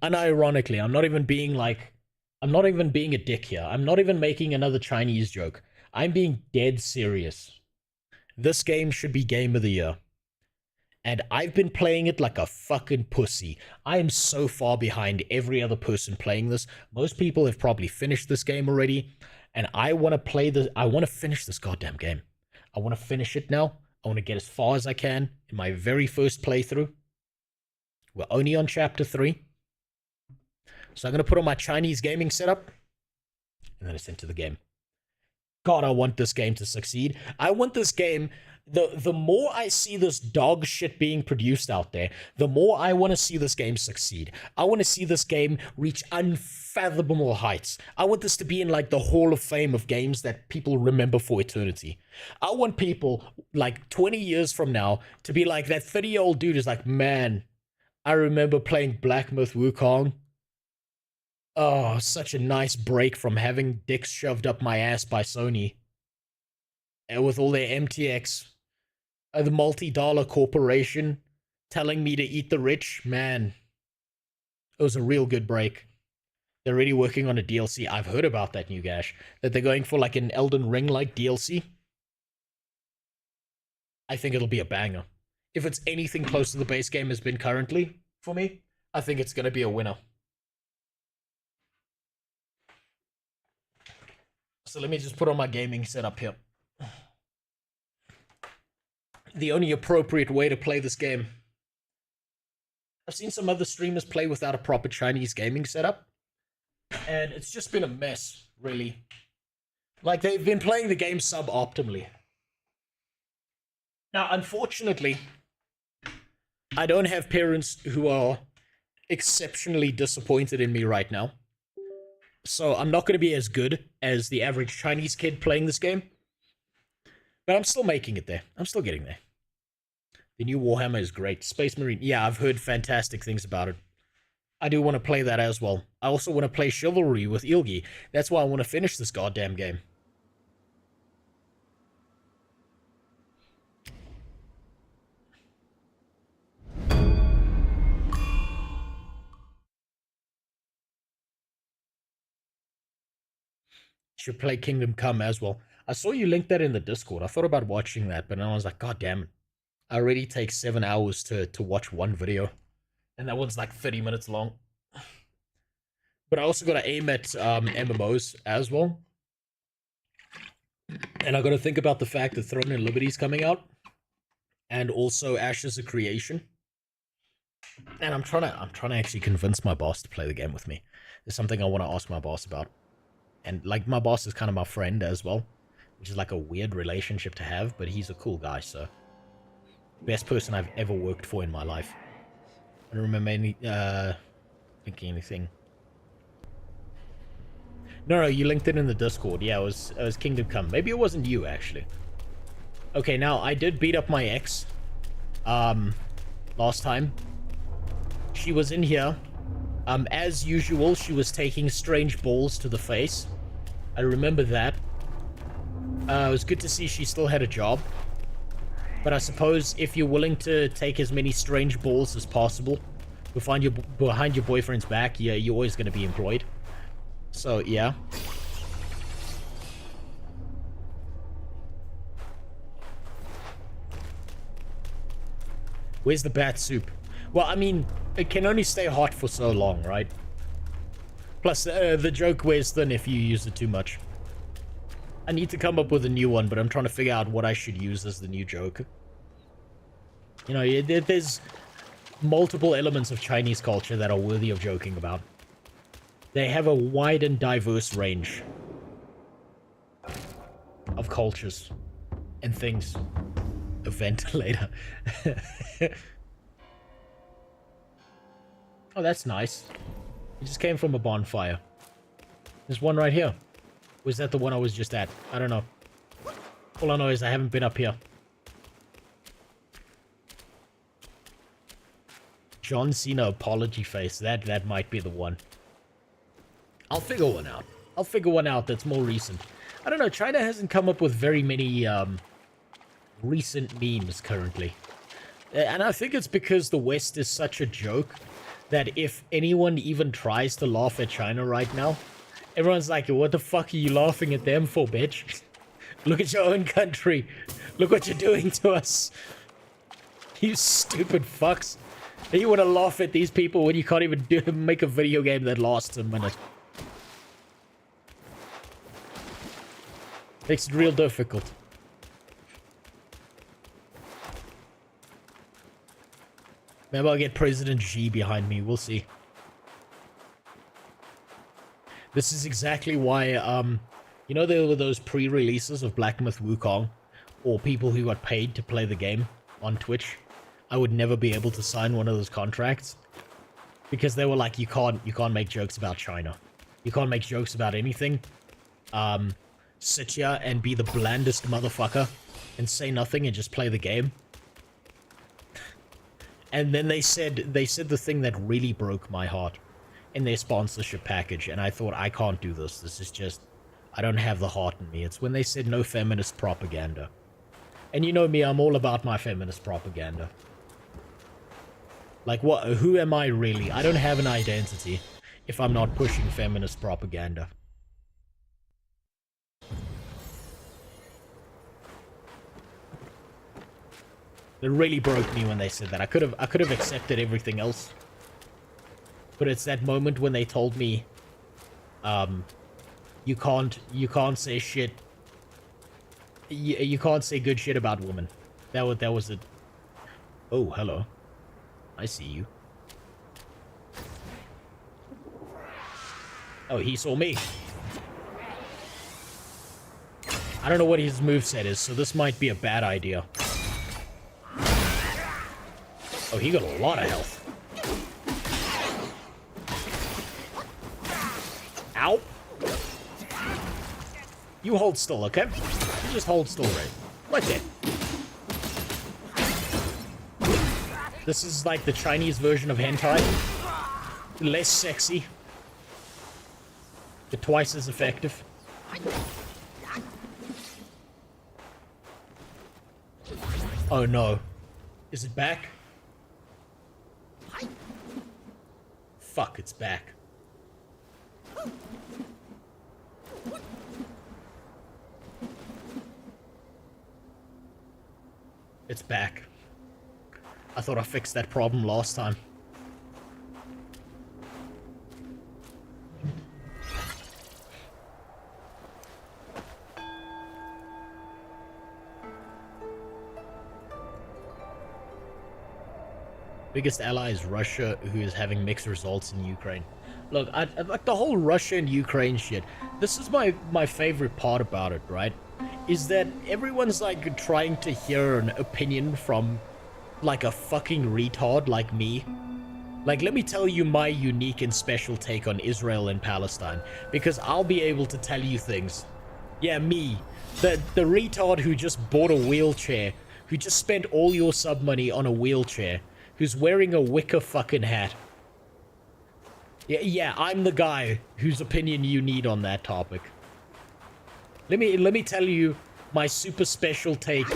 Unironically, I'm not even being a dick here. I'm not even making another Chinese joke. I'm being dead serious. This game should be game of the year. And I've been playing it like a fucking pussy. I am so far behind every other person playing this. Most people have probably finished this game already. And I want to finish this goddamn game. I want to finish it now. I want to get as far as I can in my very first playthrough. We're only on chapter 3. So I'm going to put on my Chinese gaming setup, and then it's into the game. God, I want this game to succeed. I want this game, the more I see this dog shit being produced out there, the more I want to see this game succeed. I want to see this game reach unfathomable heights. I want this to be in like the Hall of Fame of games that people remember for eternity. I want people like 20 years from now to be like, that 30-year-old dude is like, man, I remember playing Black Myth Wukong. Oh, such a nice break from having dicks shoved up my ass by Sony. And with all their MTX, the multi-dollar corporation telling me to eat the rich, man. It was a real good break. They're already working on a DLC. I've heard about that, new Gash. That they're going for like an Elden Ring-like DLC. I think it'll be a banger. If it's anything close to the base game has been currently, for me, I think it's going to be a winner. So let me just put on my gaming setup here. The only appropriate way to play this game. I've seen some other streamers play without a proper Chinese gaming setup. And it's just been a mess, really. Like, they've been playing the game suboptimally. Now, unfortunately, I don't have parents who are exceptionally disappointed in me right now. So I'm not going to be as good as the average Chinese kid playing this game. But I'm still making it there. I'm still getting there. The new Warhammer is great. Space Marine, yeah, I've heard fantastic things about it. I do want to play that as well. I also want to play Chivalry with Ilgi. That's why I want to finish this goddamn game. Should play Kingdom Come as well. I saw you link that in the Discord. I thought about watching that, but I was like, God damn it. I already take 7 hours to watch one video. And that one's like 30 minutes long. But I also got to aim at MMOs as well. And I got to think about the fact that Throne and Liberty's coming out. And also Ashes of Creation. And I'm trying to actually convince my boss to play the game with me. There's something I want to ask my boss about. And, like, my boss is kind of my friend as well. Which is, like, a weird relationship to have. But he's a cool guy, so. Best person I've ever worked for in my life. I don't remember thinking anything. No, you linked it in the Discord. Yeah, it was Kingdom Come. Maybe it wasn't you, actually. Okay, now, I did beat up my ex. Last time. She was in here. As usual, she was taking strange balls to the face. I remember that. It was good to see she still had a job. But I suppose if you're willing to take as many strange balls as possible behind your boyfriend's back, yeah, you're always going to be employed. So, yeah. Where's the bat soup? Well, I mean, it can only stay hot for so long, right? Plus, the joke wears thin if you use it too much. I need to come up with a new one, but I'm trying to figure out what I should use as the new joke. You know, there's multiple elements of Chinese culture that are worthy of joking about. They have a wide and diverse range of cultures and things. A ventilator. Oh, that's nice. It just came from a bonfire. There's one right here. Was that the one I was just at? I don't know. All I know is I haven't been up here. John Cena apology face. That might be the one. I'll figure one out. I'll figure one out that's more recent. I don't know, China hasn't come up with very many recent memes currently. And I think it's because the West is such a joke that if anyone even tries to laugh at China right now, everyone's like, what the fuck are you laughing at them for, bitch? Look at your own country. Look what you're doing to us. You stupid fucks. And you want to laugh at these people when you can't even make a video game that lasts a minute. Makes it real difficult. Maybe I'll get President Xi behind me. We'll see. This is exactly why, you know, there were those pre-releases of Black Myth Wukong, or people who got paid to play the game on Twitch. I would never be able to sign one of those contracts because they were like, you can't make jokes about China. You can't make jokes about anything. Sit here and be the blandest motherfucker and say nothing and just play the game. And then they said the thing that really broke my heart in their sponsorship package, and I thought, I can't do this. This is just, I don't have the heart in me. It's when they said no feminist propaganda. And you know me, I'm all about my feminist propaganda. Like, what? Who am I really? I don't have an identity if I'm not pushing feminist propaganda. It really broke me when they said that. I could have accepted everything else. But it's that moment when they told me, you can't say shit. You can't say good shit about women. That was it. Oh, hello. I see you. Oh, he saw me. I don't know what his moveset is, so this might be a bad idea. Oh, he got a lot of health. Ow. You hold still, okay? You just hold still right there. This is like the Chinese version of hentai. Less sexy. But twice as effective. Oh no. Is it back? Fuck, it's back. It's back. I thought I fixed that problem last time. Biggest ally is Russia, who is having mixed results in Ukraine. Look, I like the whole Russia and Ukraine shit. This is my favorite part about it, right? Is that everyone's like trying to hear an opinion from like a fucking retard like me. Like, let me tell you my unique and special take on Israel and Palestine, because I'll be able to tell you things. Yeah, me, the retard who just bought a wheelchair, who just spent all your sub money on a wheelchair, who's wearing a wicker fucking hat. Yeah, I'm the guy whose opinion you need on that topic. Let me tell you my super special take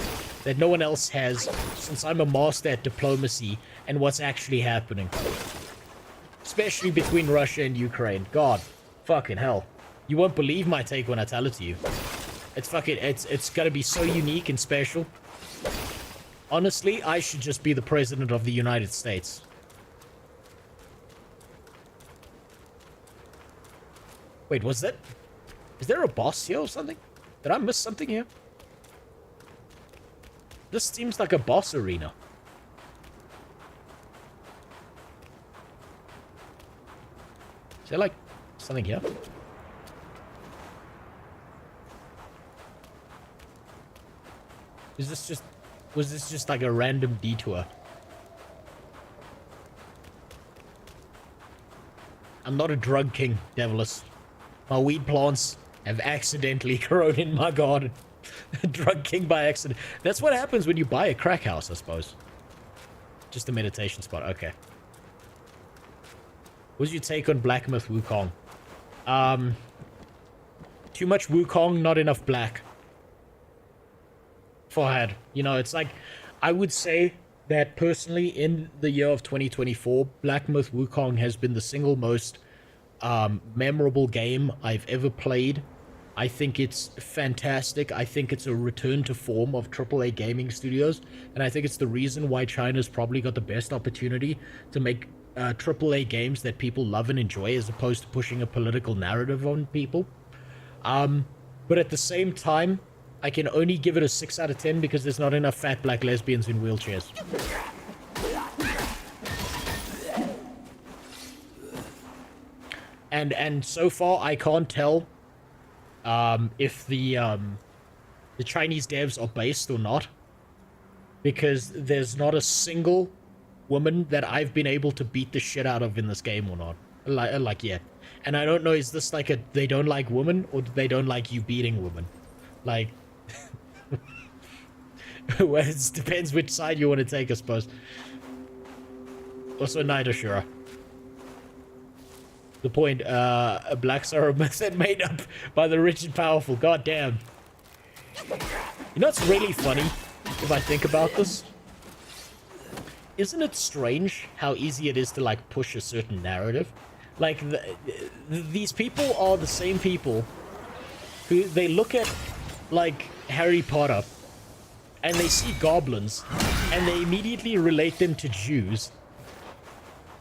that no one else has, since I'm a master at diplomacy and what's actually happening. Especially between Russia and Ukraine. God, fucking hell. You won't believe my take when I tell it to you. It's gonna be so unique and special. Honestly, I should just be the president of the United States. Wait, was that... Is there a boss here or something? Did I miss something here? This seems like a boss arena. Is there like something here? Is this just... Was this just like a random detour? I'm not a drug king, Devilus. My weed plants have accidentally grown in my garden. Drug king by accident. That's what happens when you buy a crack house, I suppose. Just a meditation spot. Okay. What's your take on Black Myth Wukong? Too much Wukong, not enough black. Forehead. You know, it's like, I would say that personally in the year of 2024, Black Myth Wukong has been the single most memorable game I've ever played. I think it's fantastic. I think it's a return to form of AAA gaming studios, and I think it's the reason why China's probably got the best opportunity to make AAA games that people love and enjoy, as opposed to pushing a political narrative on people. But at the same time, I can only give it a 6 out of 10 because there's not enough fat black lesbians in wheelchairs. And so far, I can't tell if the Chinese devs are based or not, because there's not a single woman that I've been able to beat the shit out of in this game or not, like yet. And I don't know, is this like a they don't like women, or they don't like you beating women? Like, well, it depends which side you want to take, I suppose. Also, neither sure. The point, blacks are a myth made up by the rich and powerful. God damn. You know what's really funny, if I think about this? Isn't it strange how easy it is to, like, push a certain narrative? Like, these people are the same people who, they look at, like, Harry Potter, and they see goblins, and they immediately relate them to Jews.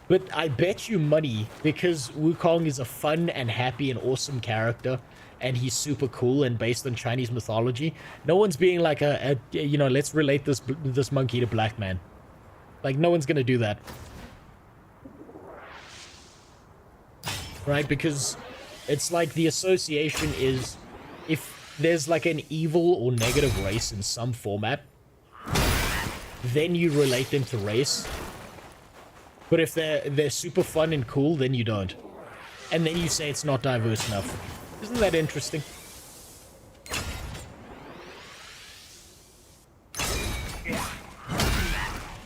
But I bet you money, because Wukong is a fun and happy and awesome character, and he's super cool and based on Chinese mythology, no one's being like you know, let's relate this monkey to black man. Like, no one's gonna do that. Right? Because it's like the association is, if there's like an evil or negative race in some format, then you relate them to race. But if they're super fun and cool, then you don't. And then you say it's not diverse enough. Isn't that interesting?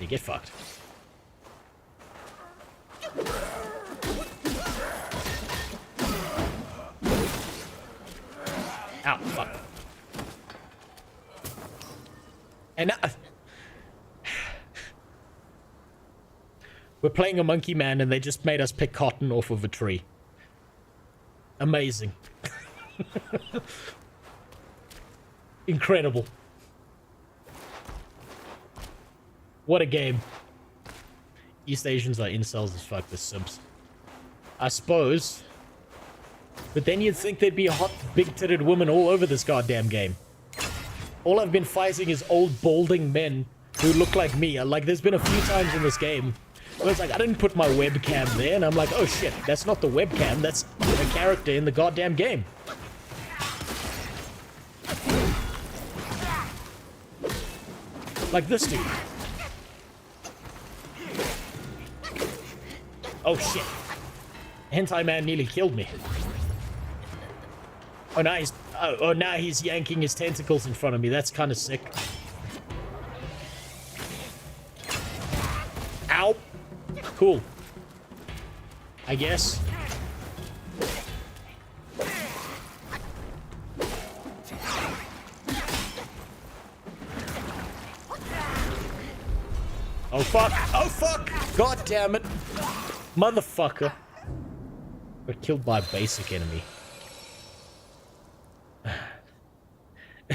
You get fucked. Ow, fuck. And we're playing a monkey man and they just made us pick cotton off of a tree. Amazing. Incredible. What a game. East Asians are incels as fuck, the simps. I suppose. But then you'd think there'd be hot, big-titted women all over this goddamn game. All I've been fighting is old, balding men who look like me. Like, there's been a few times in this game where it's like, I didn't put my webcam there, and I'm like, oh shit, that's not the webcam, that's a character in the goddamn game. Like this dude. Oh shit. Hentai man nearly killed me. Oh, now he's... Oh, now he's yanking his tentacles in front of me. That's kind of sick. Ow. Cool. I guess. Oh, fuck. Oh, fuck. God damn it. Motherfucker. Got killed by a basic enemy.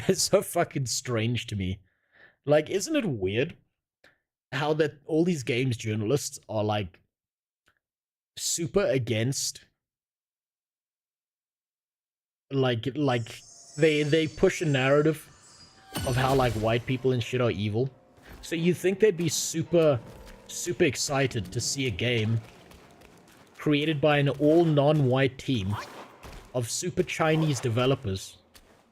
It's so fucking strange to me. Like, isn't it weird how that all these games journalists are like super against like they push a narrative of how like white people and shit are evil. So you think they'd be super excited to see a game created by an all non-white team of super Chinese developers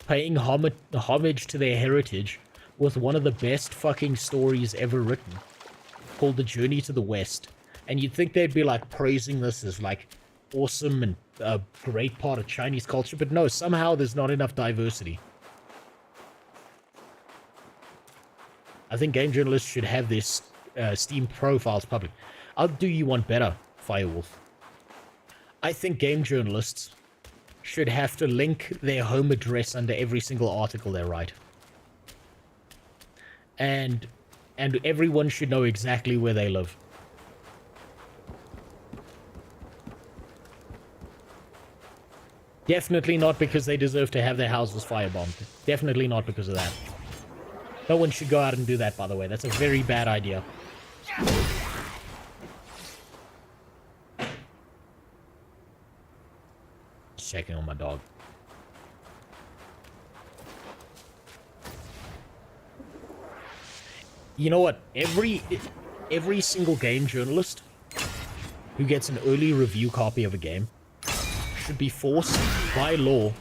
paying homage to their heritage with one of the best fucking stories ever written, called The Journey to the West. And you'd think they'd be like praising this as like awesome and a great part of Chinese culture, but no, somehow there's not enough diversity. I think game journalists should have this Steam profiles public. I'll do you one better, Firewolf. I think game journalists should have to link their home address under every single article they write. And everyone should know exactly where they live. Definitely not because they deserve to have their houses firebombed. Definitely not because of that. No one should go out and do that, by the way. That's a very bad idea. Checking on my dog. You know what? Every single game journalist who gets an early review copy of a game should be forced by law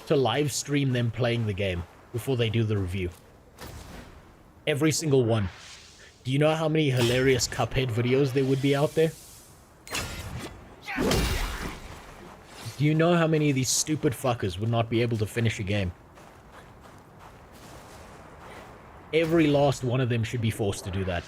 to live stream them playing the game before they do the review. Every single one. Do you know how many hilarious Cuphead videos there would be out there? Do you know how many of these stupid fuckers would not be able to finish a game? Every last one of them should be forced to do that.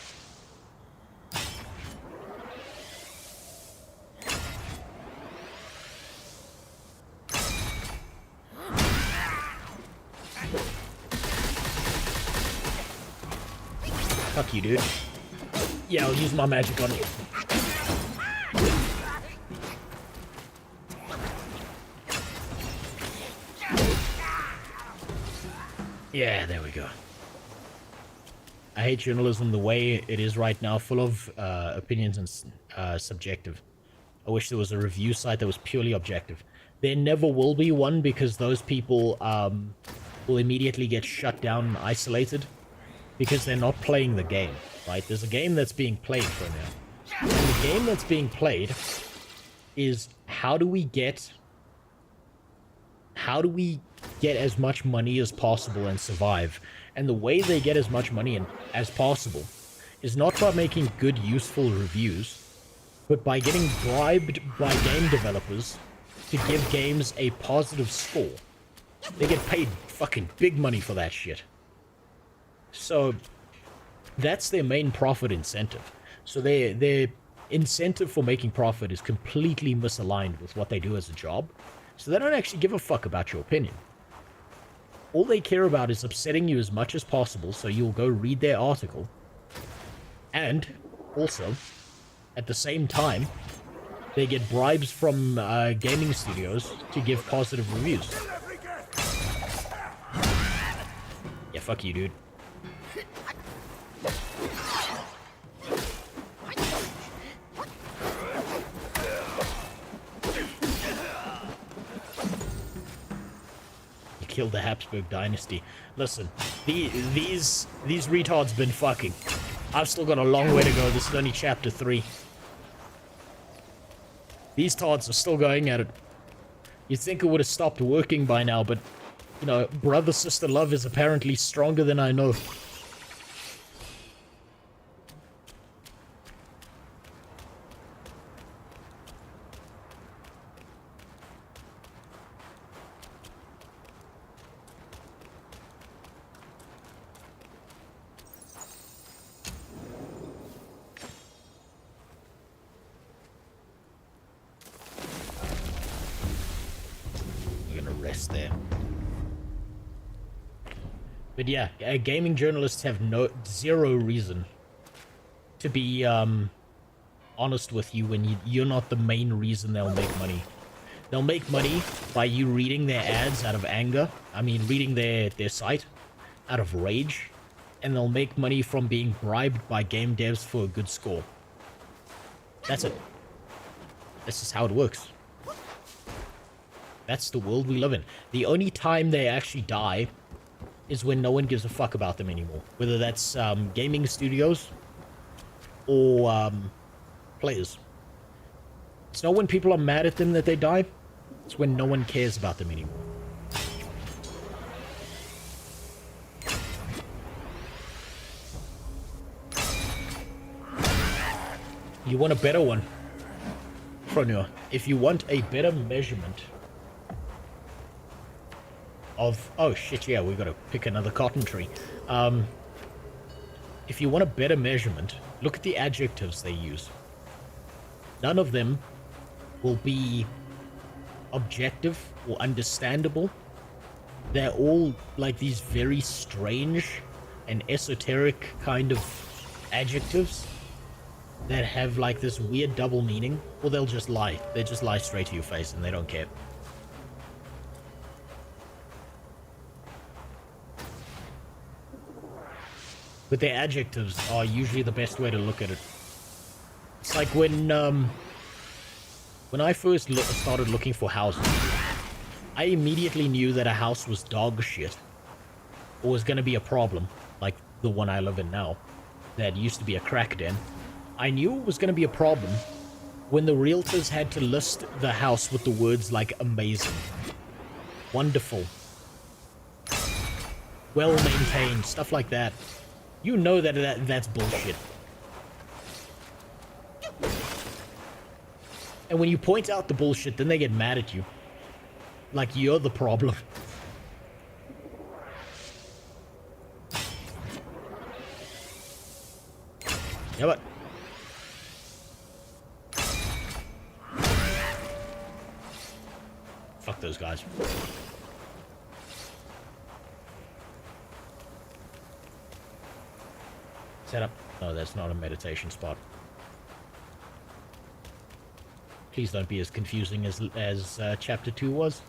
Fuck you, dude. Yeah, I'll use my magic on you. Yeah, there we go. I hate journalism the way it is right now, full of opinions and subjective. I wish there was a review site that was purely objective. There never will be one because those people will immediately get shut down and isolated because they're not playing the game, right? There's a game that's being played for now. And the game that's being played is how do we get as much money as possible and survive? And the way they get as much money as possible is not by making good, useful reviews, but by getting bribed by game developers to give games a positive score. They get paid fucking big money for that shit. So that's their main profit incentive. So their incentive for making profit is completely misaligned with what they do as a job. So they don't actually give a fuck about your opinion. All they care about is upsetting you as much as possible so you'll go read their article. And also, at the same time, they get bribes from gaming studios to give positive reviews. Yeah, fuck you, dude. Killed the Habsburg dynasty. Listen, these retards been fucking. I've still got a long way to go. This is only chapter 3. These tards are still going at it. You'd think it would have stopped working by now, but, you know, brother-sister love is apparently stronger than I know. There. But yeah, gaming journalists have zero reason to be honest with you when you're not the main reason they'll make money. They'll make money by you reading their ads out of anger. I mean, reading their site out of rage. And they'll make money from being bribed by game devs for a good score. That's it. This is how it works. That's the world we live in. The only time they actually die is when no one gives a fuck about them anymore. Whether that's gaming studios or players. It's not when people are mad at them that they die. It's when no one cares about them anymore. You want a better one, Fronur. If you want a better measurement of... Oh, shit, yeah, we got to pick another cotton tree. If you want a better measurement, look at the adjectives they use. None of them will be objective or understandable. They're all like these very strange and esoteric kind of adjectives that have like this weird double meaning, or they'll just lie. They just lie straight to your face and they don't care. But their adjectives are usually the best way to look at it. It's like when I first started looking for houses, I immediately knew that a house was dog shit, or was going to be a problem, like the one I live in now, that used to be a crack den. I knew it was going to be a problem when the realtors had to list the house with the words like amazing, wonderful, well-maintained, stuff like that. You know that's bullshit. And when you point out the bullshit, then they get mad at you. Like you're the problem. Yeah, but... Fuck those guys. Set up. No, that's not a meditation spot. Please don't be as confusing as chapter 2 was,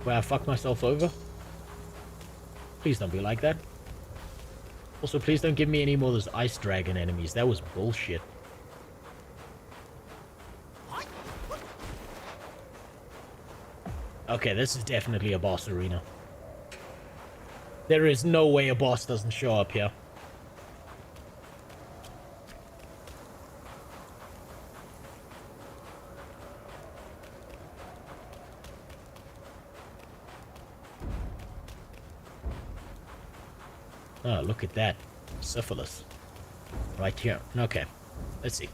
where I fucked myself over. Please don't be like that. Also, please don't give me any more of those ice dragon enemies. That was bullshit. Okay, this is definitely a boss arena. There is no way a boss doesn't show up here. Oh, look at that. Syphilis. Right here. Okay. Let's see.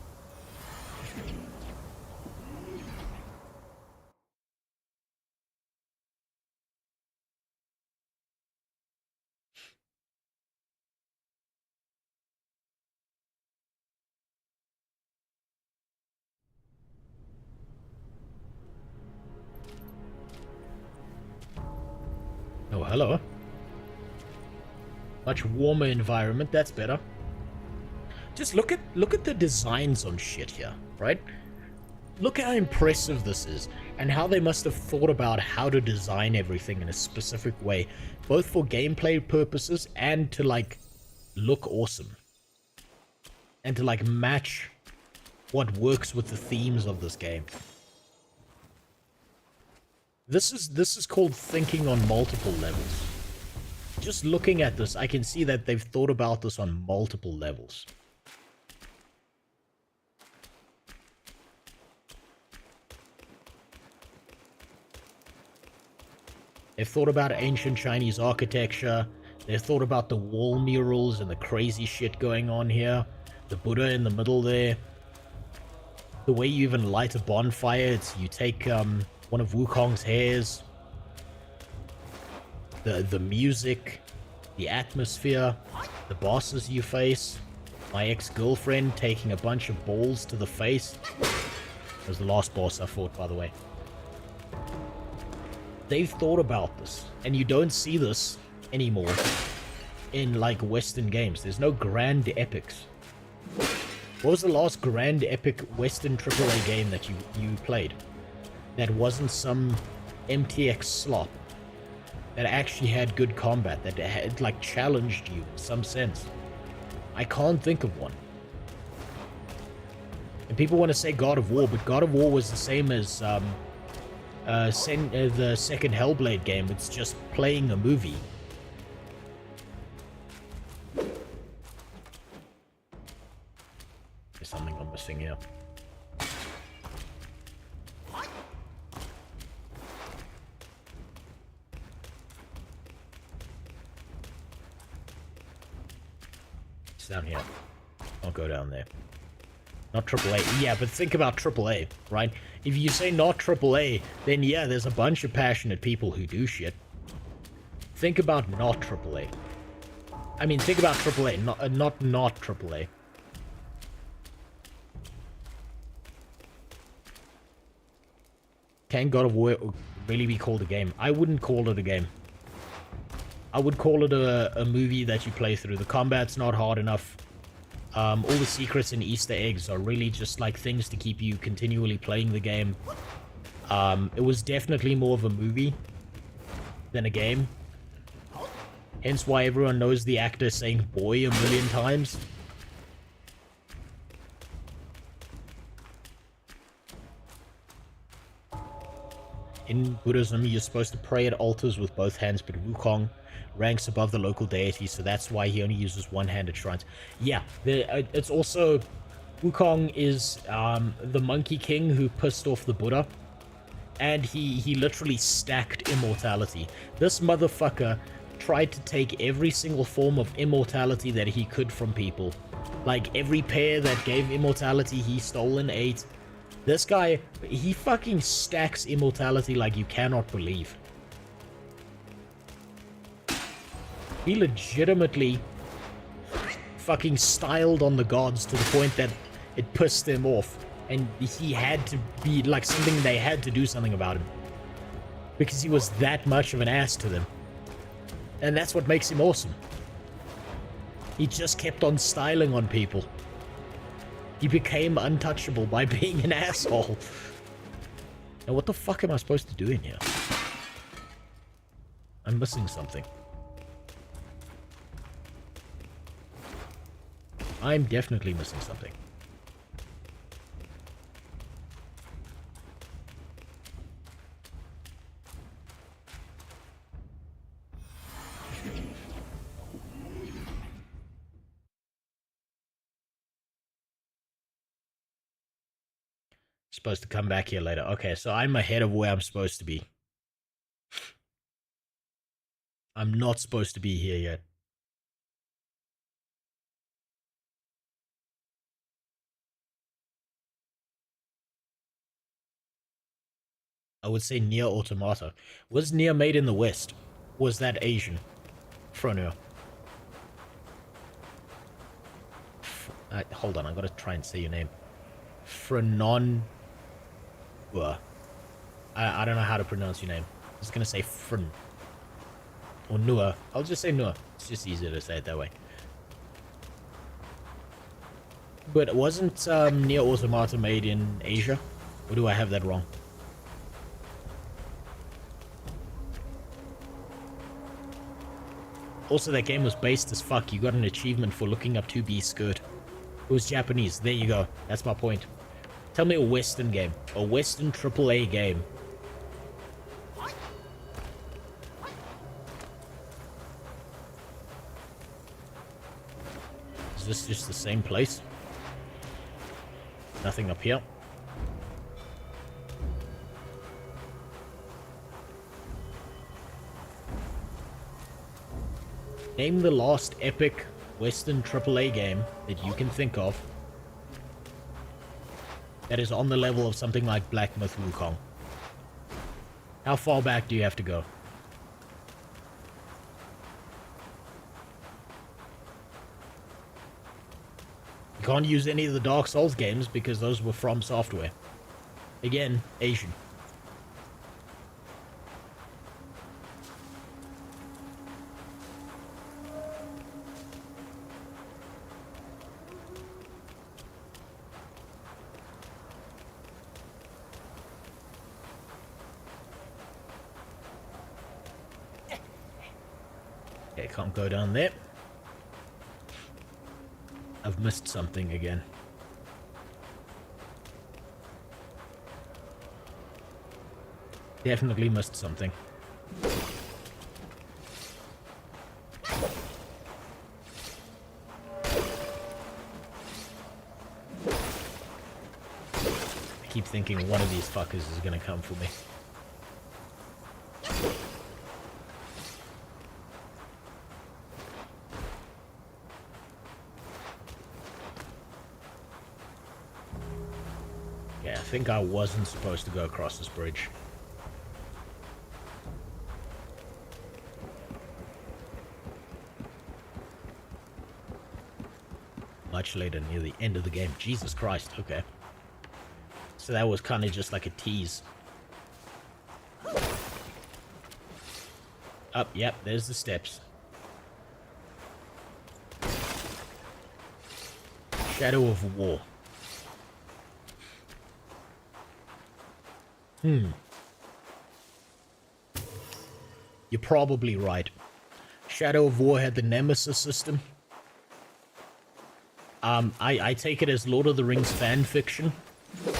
Oh, hello. Much warmer environment, that's better. Just look at the designs on shit here, right? Look how impressive this is, and how they must have thought about how to design everything in a specific way, both for gameplay purposes and to, like, look awesome. And to, like, match what works with the themes of this game. This is called thinking on multiple levels. Just looking at this, I can see that they've thought about this on multiple levels. They've thought about ancient Chinese architecture. They've thought about the wall murals and the crazy shit going on here. The Buddha in the middle there. The way you even light a bonfire, it's you take one of Wukong's hairs. The music, the atmosphere, the bosses you face, my ex-girlfriend taking a bunch of balls to the face. That was the last boss I fought, by the way. They've thought about this, and you don't see this anymore in, like, Western games. There's no grand epics. What was the last grand epic Western AAA game that you played? That wasn't some MTX slop. That actually had good combat, that had, like, challenged you in some sense. I can't think of one. And people want to say God of War, but God of War was the same as the second Hellblade game. It's just playing a movie. There's something I'm missing here. Down here. I'll go down there. Not AAA. Yeah, but think about AAA, right? If you say not AAA, then yeah, there's a bunch of passionate people who do shit. Think about not AAA. I mean, think about AAA, not AAA. Can God of War really be called a game? I wouldn't call it a game. I would call it a movie that you play through. The combat's not hard enough. All the secrets and Easter eggs are really just like things to keep you continually playing the game. It was definitely more of a movie than a game. Hence why everyone knows the actor saying boy a million times. In Buddhism, you're supposed to pray at altars with both hands, but Wukong ranks above the local deity, so that's why he only uses one-handed shrines. Yeah, it's also... Wukong is the Monkey King who pissed off the Buddha, and he literally stacked immortality. This motherfucker tried to take every single form of immortality that he could from people. Like, every pair that gave immortality, he stole and ate. This guy, he fucking stacks immortality like you cannot believe. He legitimately fucking styled on the gods to the point that it pissed them off. And he had to be, like, something they had to do something about him. Because he was that much of an ass to them. And that's what makes him awesome. He just kept on styling on people. He became untouchable by being an asshole. Now what the fuck am I supposed to do in here? I'm missing something. I'm definitely missing something. Supposed to come back here later. Okay, so I'm ahead of where I'm supposed to be. I'm not supposed to be here yet. I would say Nier Automata. Was Nier made in the West? Was that Asian? Fronur. Hold on, I gotta try and say your name. Frenon. I don't know how to pronounce your name. I'm just gonna say Fren. Or Nua. I'll just say Nua. It's just easier to say it that way. But wasn't Nier Automata made in Asia? Or do I have that wrong? Also, that game was based as fuck. You got an achievement for looking up 2B skirt. It was Japanese. There you go. That's my point. Tell me a Western game. A Western AAA game. Is this just the same place? Nothing up here. Name the last epic Western AAA game that you can think of that is on the level of something like Black Myth Wukong. How far back do you have to go? You can't use any of the Dark Souls games because those were from Software. Again, Asian. Okay, can't go down there. I've missed something again. Definitely missed something. I keep thinking one of these fuckers is gonna come for me. Yeah, I think I wasn't supposed to go across this bridge. Much later, near the end of the game. Jesus Christ, okay. So that was kind of just like a tease. Up, yep, there's the steps. Shadow of War. You're probably right. Shadow of War had the Nemesis system. I take it as Lord of the Rings fan fiction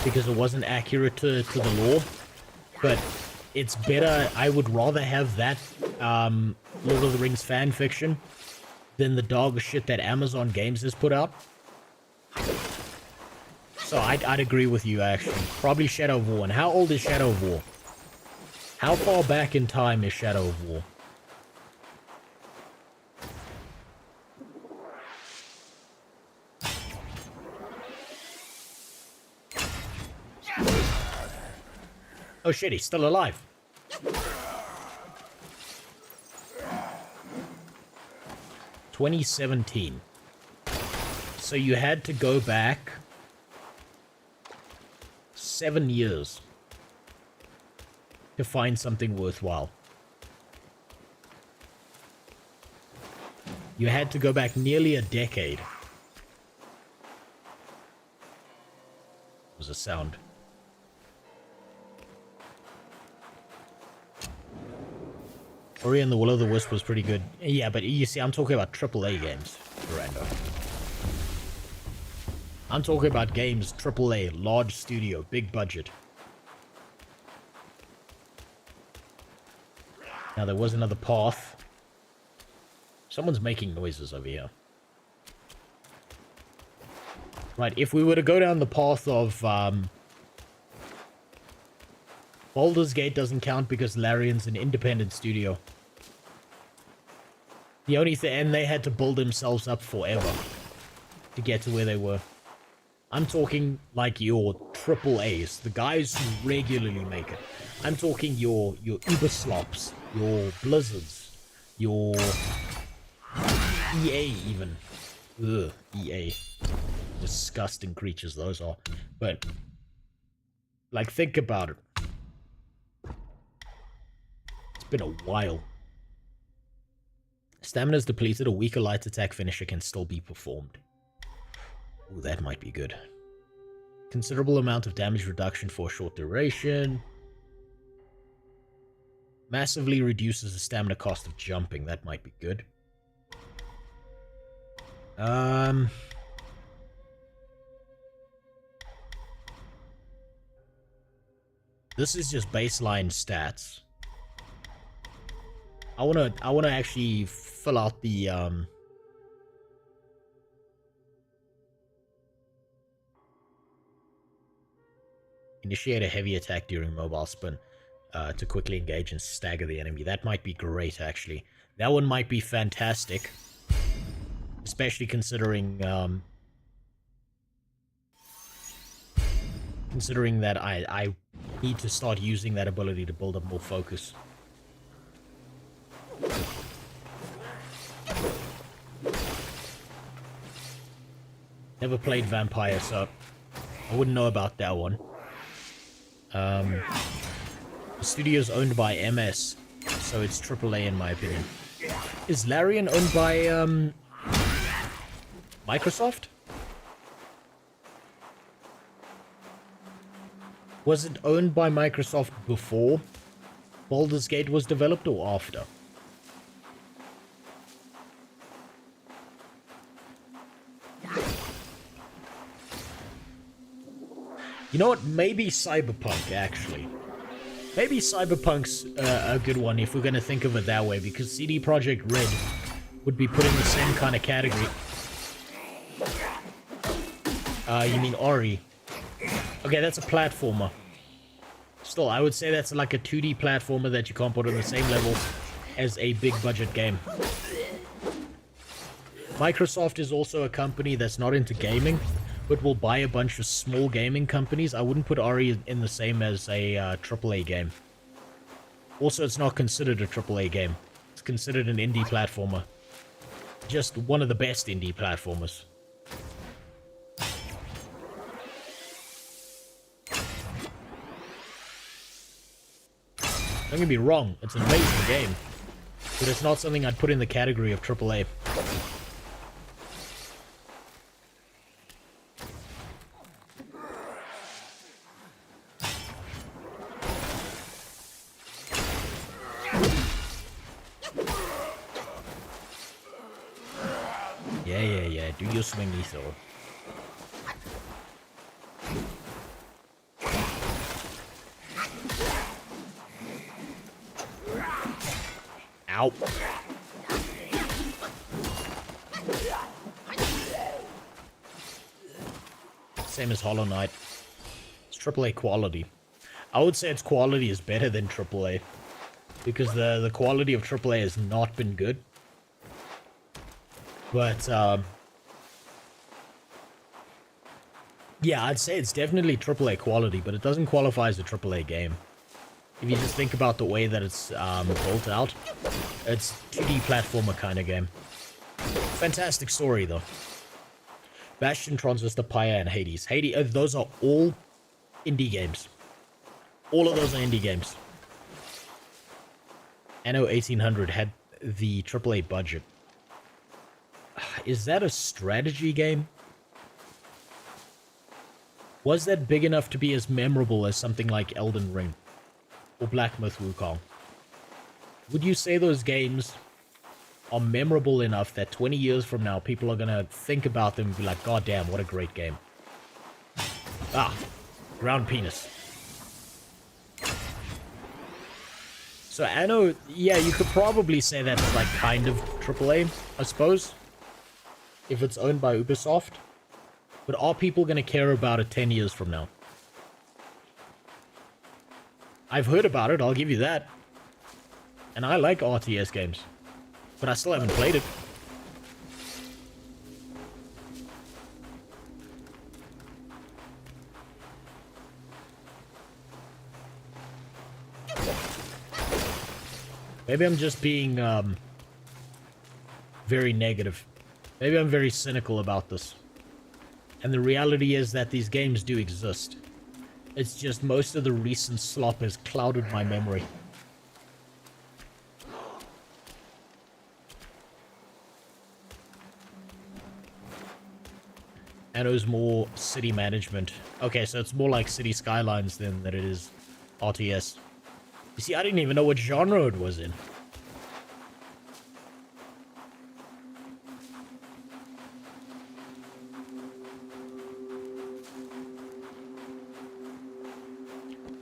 because it wasn't accurate to the lore, but it's better. I would rather have that Lord of the Rings fan fiction than the dog shit that Amazon Games has put out. So I'd agree with you, actually. Probably Shadow of War. And how old is Shadow of War? How far back in time is Shadow of War? Oh shit, he's still alive. 2017. So you had to go back 7 years to find something worthwhile. You had to go back nearly a decade. Was a sound. Ori and the Will of the Wisp was pretty good. Yeah, but you see, I'm talking about AAA games, Miranda. I'm talking about games, AAA, large studio, big budget. Now, there was another path. Someone's making noises over here. Right, if we were to go down the path of... Baldur's Gate doesn't count because Larian's an independent studio. The only thing... And they had to build themselves up forever to get to where they were. I'm talking like your AAAs, the guys who regularly make it. I'm talking your Uberslops, your Blizzards, your EA even. Ugh, EA. Disgusting creatures those are. But, like, think about it. It's been a while. Stamina's depleted, a weaker light attack finisher can still be performed. Ooh, that might be good. Considerable amount of damage reduction for a short duration. Massively reduces the stamina cost of jumping. That might be good. This is just baseline stats. I wanna actually fill out the initiate a heavy attack during mobile spin to quickly engage and stagger the enemy. That might be great, actually. That one might be fantastic. Especially considering that I need to start using that ability to build up more focus. Never played Vampire, so I wouldn't know about that one. The studio's owned by MS, so it's AAA in my opinion. Is Larian owned by Microsoft? Was it owned by Microsoft before Baldur's Gate was developed or after? You know what? Maybe Cyberpunk, actually. Maybe Cyberpunk's a good one if we're going to think of it that way, because CD Projekt Red would be put in the same kind of category. You mean Ori? Okay, that's a platformer. Still, I would say that's like a 2D platformer that you can't put on the same level as a big budget game. Microsoft is also a company that's not into gaming, but will buy a bunch of small gaming companies. I wouldn't put Ori in the same as a AAA game. Also, it's not considered a AAA game. It's considered an indie platformer. Just one of the best indie platformers. Don't get me wrong, it's an amazing game. But it's not something I'd put in the category of AAA. Yeah. Do your swing, Lethal. Ow. Same as Hollow Knight. It's AAA quality. I would say its quality is better than AAA. Because the quality of AAA has not been good. But, yeah, I'd say it's definitely AAA quality, but it doesn't qualify as a AAA game. If you just think about the way that it's built out, it's 2D platformer kind of game. Fantastic story, though. Bastion, Transistor, Pyre, and Hades. Those are all indie games. All of those are indie games. Anno 1800 had the AAA budget. Is that a strategy game? Was that big enough to be as memorable as something like Elden Ring? Or Black Myth Wukong? Would you say those games are memorable enough that 20 years from now, people are gonna think about them and be like, God damn, what a great game. Ah, ground penis. So Anno, yeah, you could probably say that's like kind of AAA, I suppose. If it's owned by Ubisoft. But are people gonna care about it 10 years from now? I've heard about it, I'll give you that. And I like RTS games. But I still haven't played it. Maybe I'm just being, very negative. Maybe I'm very cynical about this. And the reality is that these games do exist. It's just most of the recent slop has clouded my memory. And it was more city management. Okay, so it's more like City Skylines than that it is RTS. You see, I didn't even know what genre it was in.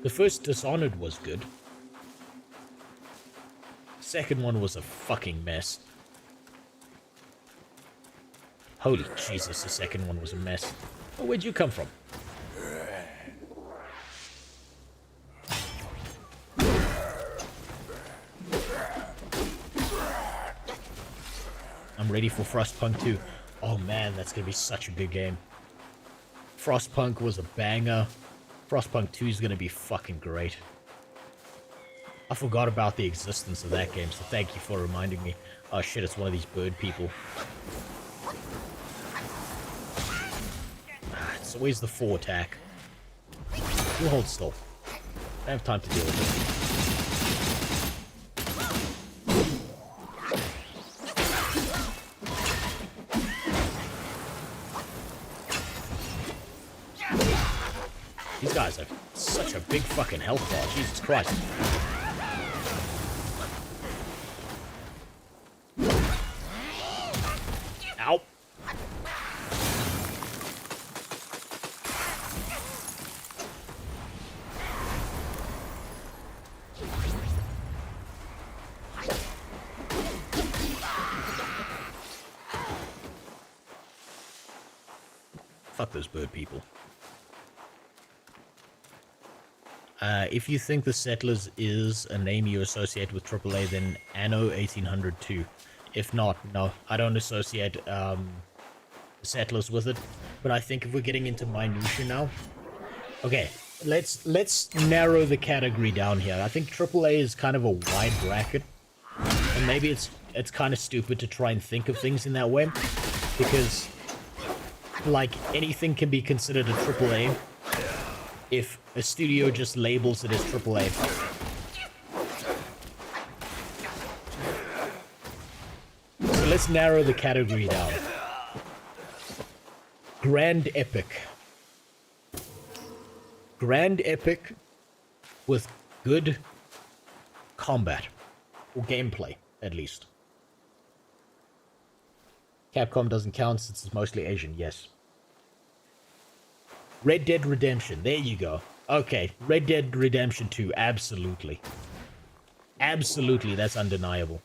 The first Dishonored was good. Second one was a fucking mess. Holy Jesus, the second one was a mess. Oh, where'd you come from? I'm ready for Frostpunk 2. Oh man, that's gonna be such a good game. Frostpunk was a banger. Frostpunk 2 is gonna be fucking great. I forgot about the existence of that game, so thank you for reminding me. Oh shit, it's one of these bird people. It's always the 4 attack. You hold still. I have time to deal with this. These guys have such a big fucking health bar, Jesus Christ. Ow. Fuck those bird people. If you think The Settlers is a name you associate with AAA, then Anno 1800 too. If not, no, I don't associate Settlers with it. But I think if we're getting into minutia now, okay, let's narrow the category down here. I think AAA is kind of a wide bracket, and maybe it's kind of stupid to try and think of things in that way, because like anything can be considered a AAA if a studio just labels it as AAA. let's narrow the category down. Grand Epic. Grand Epic with good combat. Or gameplay, at least. Capcom doesn't count since it's mostly Asian, yes. Red Dead Redemption, there you go. Okay, Red Dead Redemption 2, absolutely. Absolutely, that's undeniable.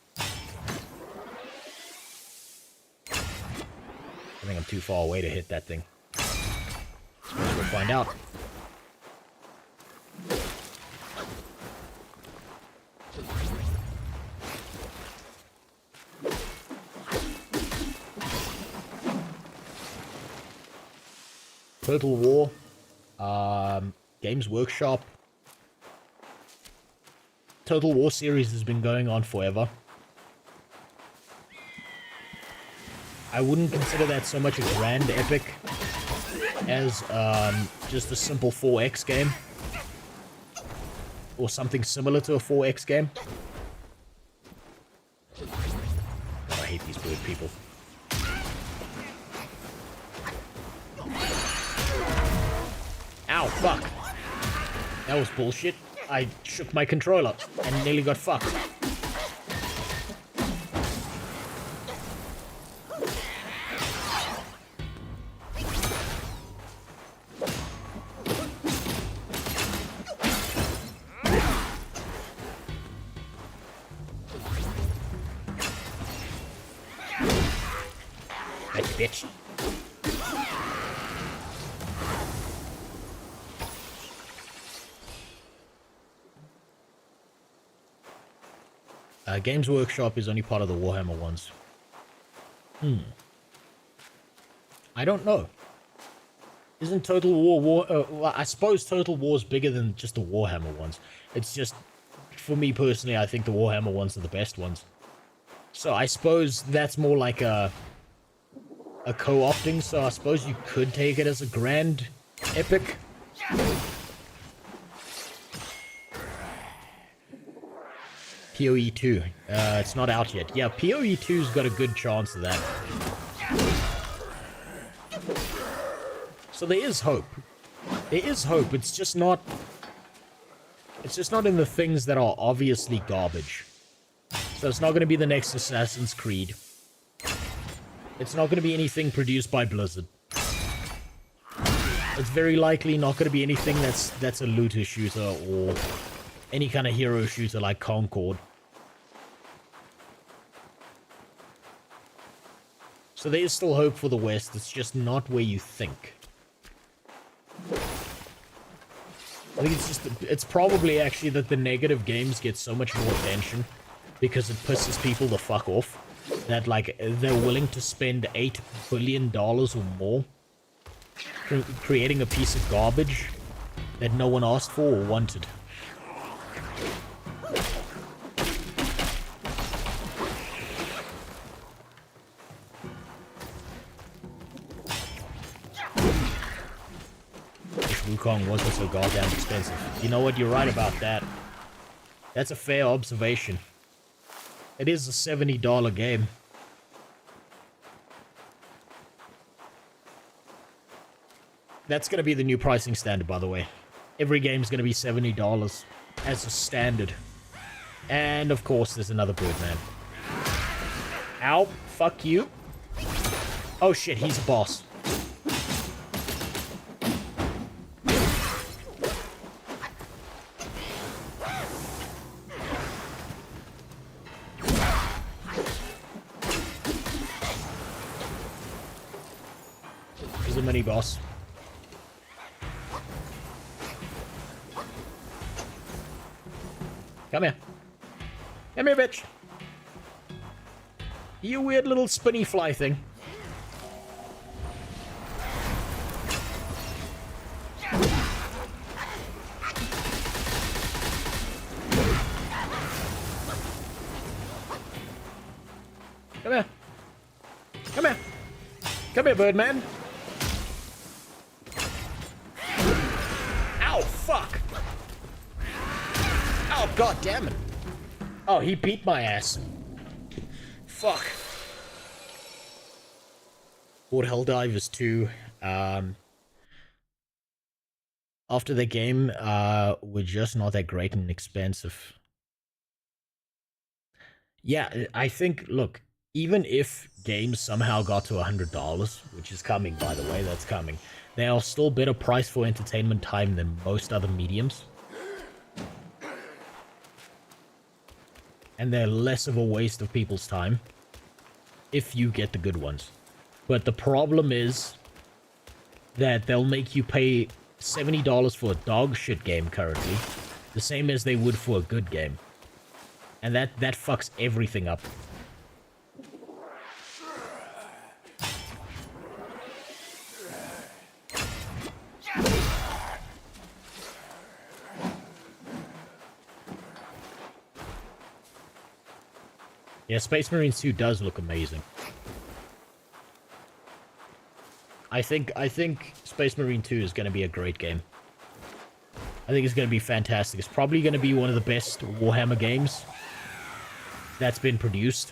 I think I'm too far away to hit that thing. Suppose we'll find out. Total War, Games Workshop. Total War series has been going on forever. I wouldn't consider that so much a grand epic as just a simple 4X game. Or something similar to a 4X game. God, I hate these bird people. Ow, fuck. That was bullshit. I shook my controller and nearly got fucked. That bitch. Games Workshop is only part of the Warhammer ones. I don't know. Isn't Total War... well, I suppose Total War is bigger than just the Warhammer ones. It's just, for me personally, I think the Warhammer ones are the best ones. So I suppose that's more like a co-opting, so I suppose you could take it as a grand epic. PoE 2. It's not out yet. Yeah, PoE 2's got a good chance of that. So there is hope. There is hope. It's just not... It's just not in the things that are obviously garbage. So it's not going to be the next Assassin's Creed. It's not going to be anything produced by Blizzard. It's very likely not going to be anything that's a looter shooter or any kind of hero shooter like Concord. So there is still hope for the West, it's just not where you think. I think it's probably actually that the negative games get so much more attention because it pisses people the fuck off that, like, they're willing to spend $8 billion or more creating a piece of garbage that no one asked for or wanted. Wukong wasn't so goddamn expensive. You know what? You're right about that. That's a fair observation. It is a $70 game. That's going to be the new pricing standard, by the way. Every game's going to be $70 as a standard. And, of course, there's another Birdman. Ow. Fuck you. Oh, shit. He's a boss. He's a mini-boss. Come here. Come here, bitch. You weird little spinny fly thing. Come here. Come here. Come here, Birdman. Ow, fuck. Oh, god damn it. Oh, he beat my ass. Fuck. bought Helldivers 2 after the game were just not that great and expensive. Yeah, I think, look, even if games somehow got to $100, which is coming, by the way, that's coming, they are still better price for entertainment time than most other mediums. And they're less of a waste of people's time if you get the good ones. But the problem is that they'll make you pay $70 for a dog shit game currently, the same as they would for a good game. And that fucks everything up. Yeah, Space Marine 2 does look amazing. I think Space Marine 2 is going to be a great game. I think it's going to be fantastic. It's probably going to be one of the best Warhammer games that's been produced.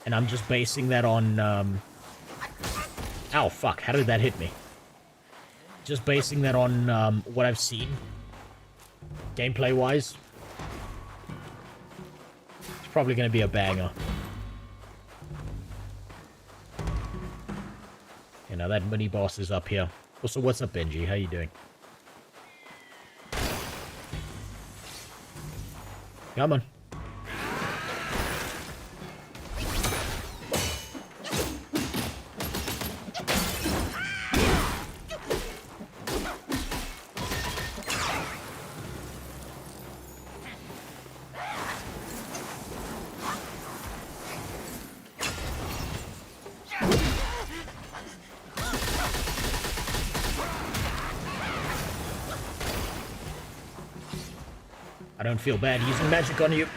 And I'm just basing that on... Ow, fuck. How did that hit me? Just basing that on what I've seen. Gameplay-wise. It's probably going to be a banger. You know, that mini-boss is up here. Also, what's up, Benji? How you doing? Come on. I don't feel bad using magic on you.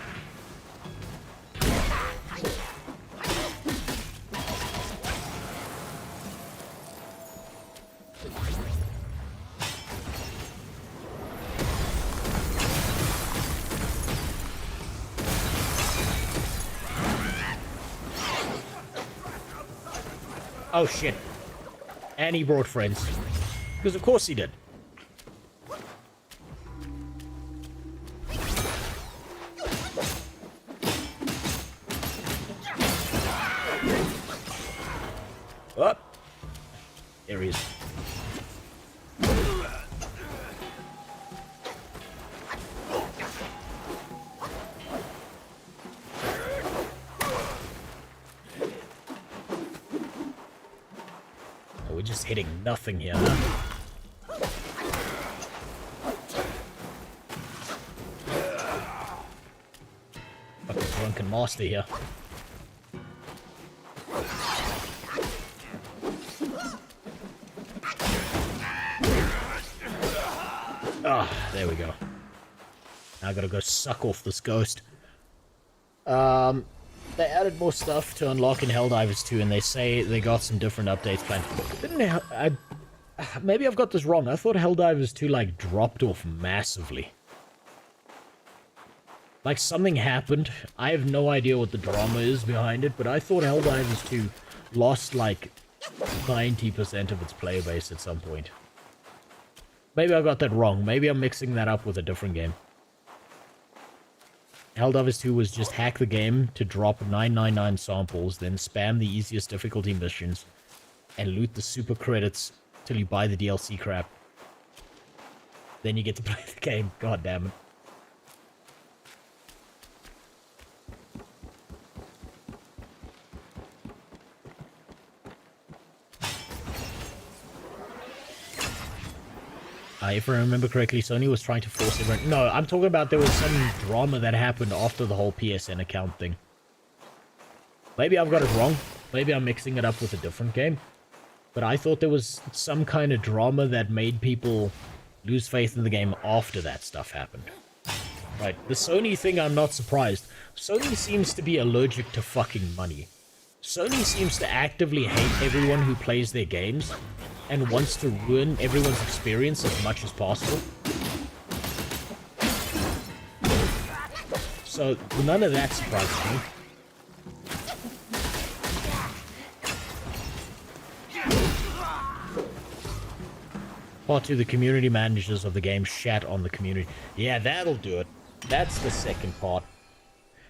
Oh shit. And he brought friends. Because of course he did. Oh. There he is. Oh, we're just hitting nothing here, huh? Fucking drunken master here. Ah, there we go. Now I gotta go suck off this ghost. They added more stuff to unlock in Helldivers 2, and they say they got some different updates planned. Maybe I've got this wrong. I thought Helldivers 2, like, dropped off massively. Like, something happened. I have no idea what the drama is behind it, but I thought Helldivers 2 lost, like, 90% of its player base at some point. Maybe I got that wrong. Maybe I'm mixing that up with a different game. Helldivers 2 was just hack the game to drop 999 samples, then spam the easiest difficulty missions, and loot the super credits till you buy the DLC crap. Then you get to play the game. God damn it. If I remember correctly, Sony was trying to force everyone... No, I'm talking about there was some drama that happened after the whole PSN account thing. Maybe I've got it wrong. Maybe I'm mixing it up with a different game. But I thought there was some kind of drama that made people lose faith in the game after that stuff happened. Right, the Sony thing, I'm not surprised. Sony seems to be allergic to fucking money. Sony seems to actively hate everyone who plays their games and wants to ruin everyone's experience as much as possible. So, none of that surprises me. Part 2, the community managers of the game shat on the community. Yeah, that'll do it. That's the second part.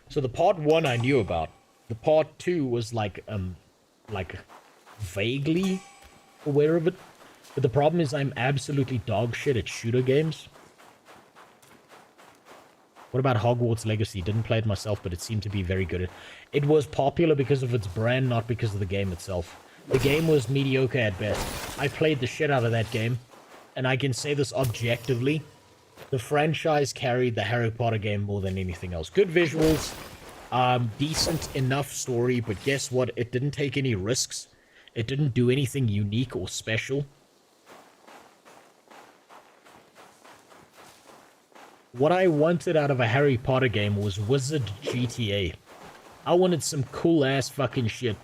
So the part 1 I knew about. The part 2 was like vaguely aware of it. But the problem is I'm absolutely dog shit at shooter games. What about Hogwarts Legacy? Didn't play it myself, but it seemed to be very good. It was popular because of its brand, not because of the game itself. The game was mediocre at best. I played the shit out of that game, and I can say this objectively. The franchise carried the Harry Potter game more than anything else. Good visuals, decent enough story, but guess what? It didn't take any risks. It didn't do anything unique or special. What I wanted out of a Harry Potter game was Wizard GTA. I wanted some cool-ass fucking shit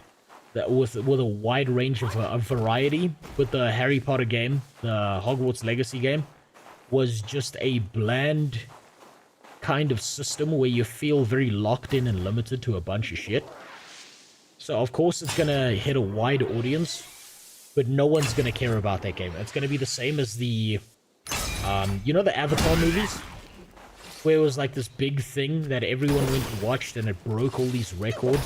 that with a wide range of variety. But the Harry Potter game, the Hogwarts Legacy game, was just a bland kind of system where you feel very locked in and limited to a bunch of shit. So, of course, it's gonna hit a wide audience, but no one's gonna care about that game. It's gonna be the same as the, you know the Avatar movies? Where it was like this big thing that everyone went and watched and it broke all these records.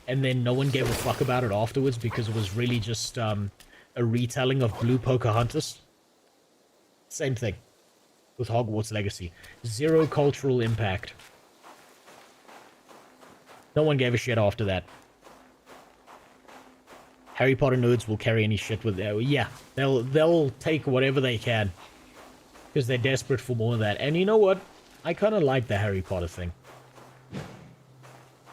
And then no one gave a fuck about it afterwards because it was really just a retelling of Blue Pocahontas. Same thing with Hogwarts Legacy. Zero cultural impact. No one gave a shit after that. Harry Potter nerds will carry any shit with them. Yeah, they'll take whatever they can. Because they're desperate for more of that. And you know what? I kind of like the Harry Potter thing.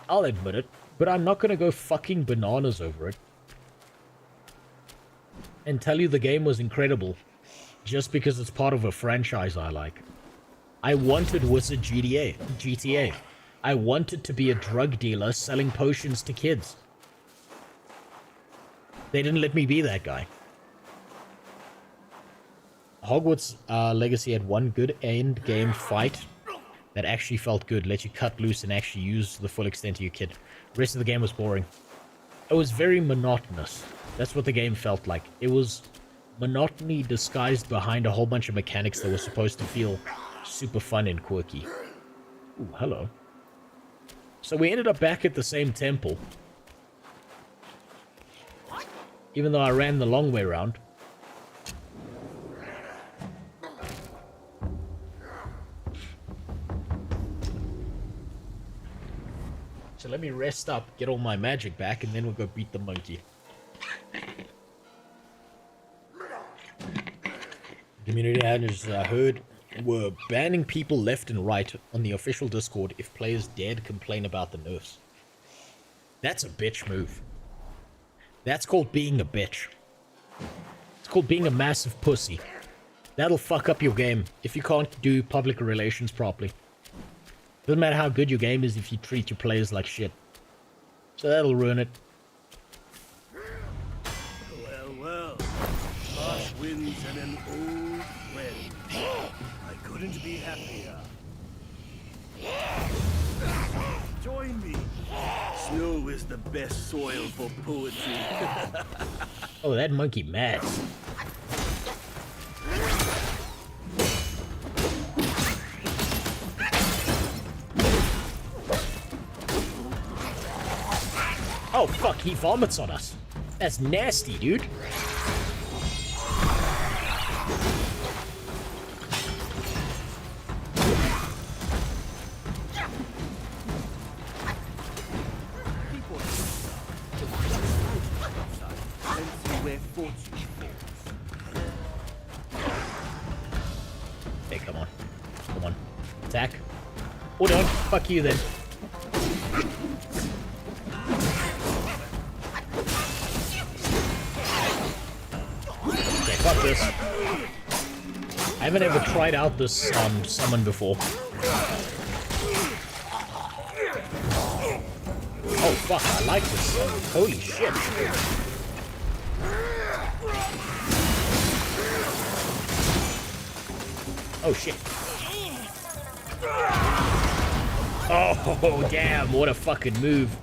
I'll admit it. But I'm not going to go fucking bananas over it. And tell you the game was incredible. Just because it's part of a franchise I like. I wanted Wizard GTA. I wanted to be a drug dealer selling potions to kids. They didn't let me be that guy. Hogwarts Legacy had one good end game fight that actually felt good. Let you cut loose and actually use the full extent of your kit. The rest of the game was boring. It was very monotonous. That's what the game felt like. It was monotony disguised behind a whole bunch of mechanics that were supposed to feel super fun and quirky. Ooh, hello. So we ended up back at the same temple. Even though I ran the long way around. So let me rest up, get all my magic back, and then we'll go beat the monkey. Community managers heard were banning people left and right on the official Discord if players dared complain about the nerfs. That's a bitch move. That's called being a bitch. It's called being a massive pussy. That'll fuck up your game if you can't do public relations properly. Doesn't matter how good your game is if you treat your players like shit. So that'll ruin it. Well. Harsh winds and an old friend. I couldn't be happier. Join me. Snow is the best soil for poetry. Oh, that monkey mad. Oh, fuck, he vomits on us. That's nasty, dude. Hey, come on. Come on. Attack. Oh, don't. Fuck you, then. Fuck this. I haven't ever tried out this summon before. Oh fuck, I like this summon. Holy shit. Oh shit. Oh damn, what a fucking move.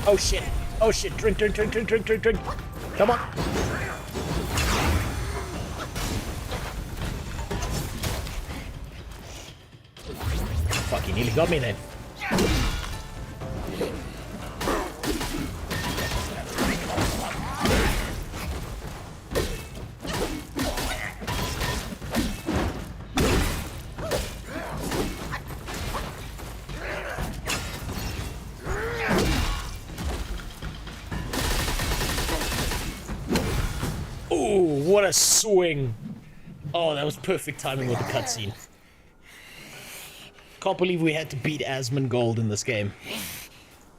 Oh shit. Oh shit. Drink. Come on. Fuck, he nearly got me then. Ooh, what a swing. Oh, that was perfect timing with the cutscene. Can't believe we had to beat Asmongold in this game.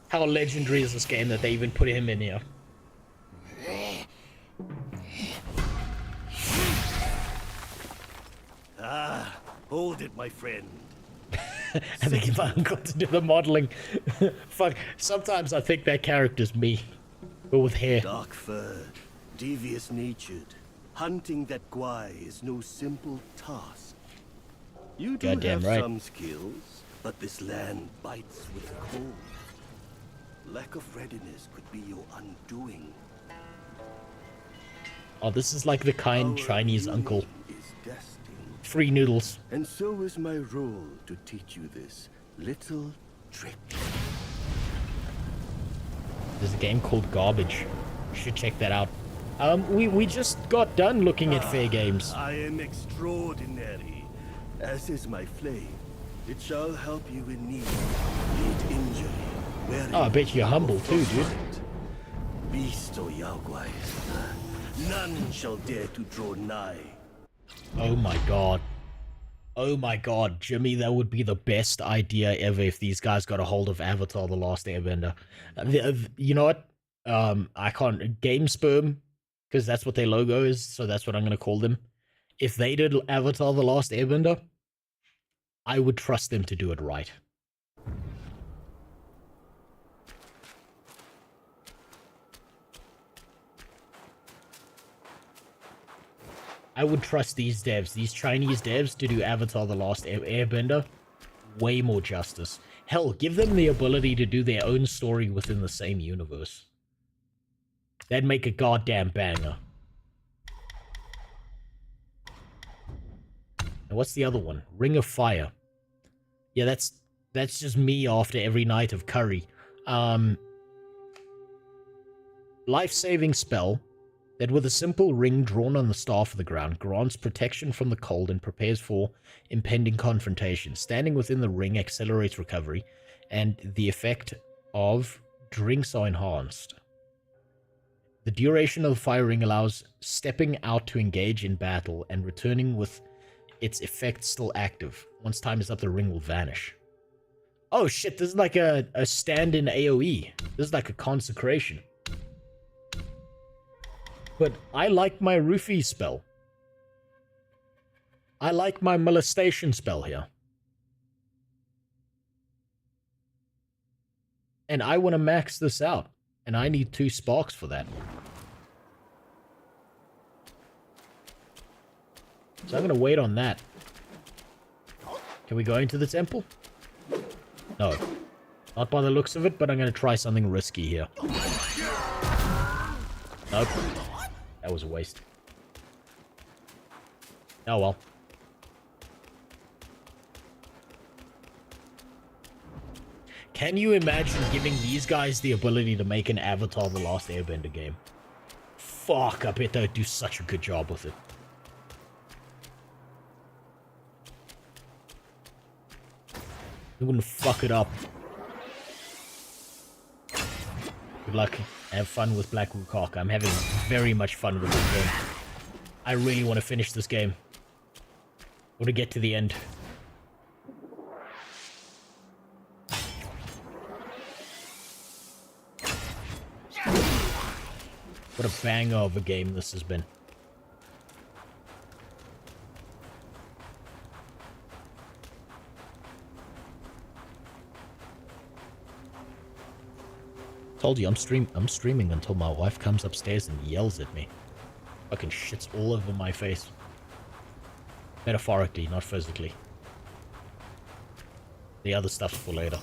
How legendary is this game that they even put him in here? Ah, hold it, my friend. I think if I got to do the modeling. Fuck, sometimes I think that character's me, but with hair. Dark fur, devious natured. Hunting that guai is no simple task. You do Goddamn have right. some skills, but this land bites with the cold. Lack of readiness could be your undoing. Oh, this is like the kind Chinese uncle. Is destined. Free noodles. And so is my role to teach you this little trick. There's a game called Garbage. You should check that out. We just got done looking at fair games. I am extraordinary, as is my flame. It shall help you in need, injury. Oh, I bet you're humble too, dude. Beast or Yaoguai, none shall dare to draw nigh. Oh my god. Oh my god, Jimmy, that would be the best idea ever if these guys got a hold of Avatar The Last Airbender. You know what? I can't... Game Sperm, because that's what their logo is, so that's what I'm going to call them. If they did Avatar The Last Airbender, I would trust them to do it right. I would trust these devs, these Chinese devs, to do Avatar The Last Airbender way more justice. Hell, give them the ability to do their own story within the same universe. That'd make a goddamn banger. And what's the other one? Ring of Fire. Yeah, that's just me after every night of curry. Life-saving spell that with a simple ring drawn on the staff of the ground grants protection from the cold and prepares for impending confrontation. Standing within the ring accelerates recovery, and the effect of drinks are enhanced. The duration of the fire ring allows stepping out to engage in battle and returning with its effect still active. Once time is up, the ring will vanish. Oh shit, this is like a stand-in AoE. This is like a consecration. But I like my roofie spell. I like my molestation spell here. And I want to max this out. And I need 2 sparks for that. So I'm going to wait on that. Can we go into the temple? No. Not by the looks of it, but I'm going to try something risky here. Nope. That was a waste. Oh well. Can you imagine giving these guys the ability to make an Avatar The Last Airbender game? Fuck, I bet they'd do such a good job with it. They wouldn't fuck it up. Good luck. Have fun with Black Wukong. I'm having very much fun with this game. I really want to finish this game. I want to get to the end. What a banger of a game this has been. Told you, I'm streaming until my wife comes upstairs and yells at me. Fucking shits all over my face. Metaphorically, not physically. The other stuff's for later.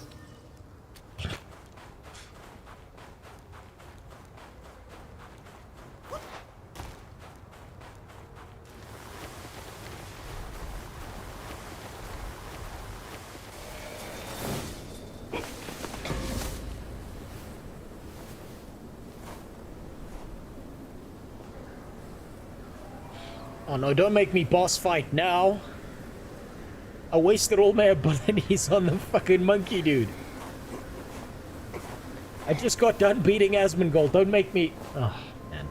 Oh no, don't make me boss fight now. I wasted all my abilities on the fucking monkey dude. I just got done beating Asmongold. Don't make me... Oh, man.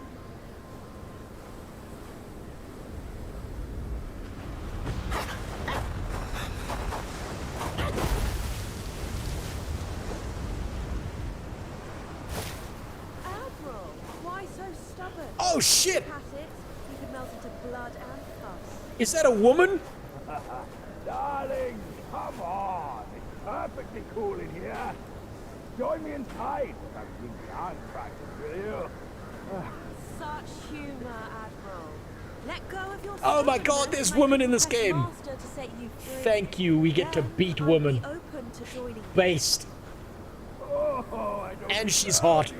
Admiral, why so stubborn? Oh, shit! Pat it, you could melt into blood and pus. Is that a woman? Darling, come on. It's perfectly cool in here. Join me inside for some good dance practice, will you? Such humor, Admiral. Let go of your Oh my god, there's women in this game. Thank you, we get to beat women. Based. And she's hot.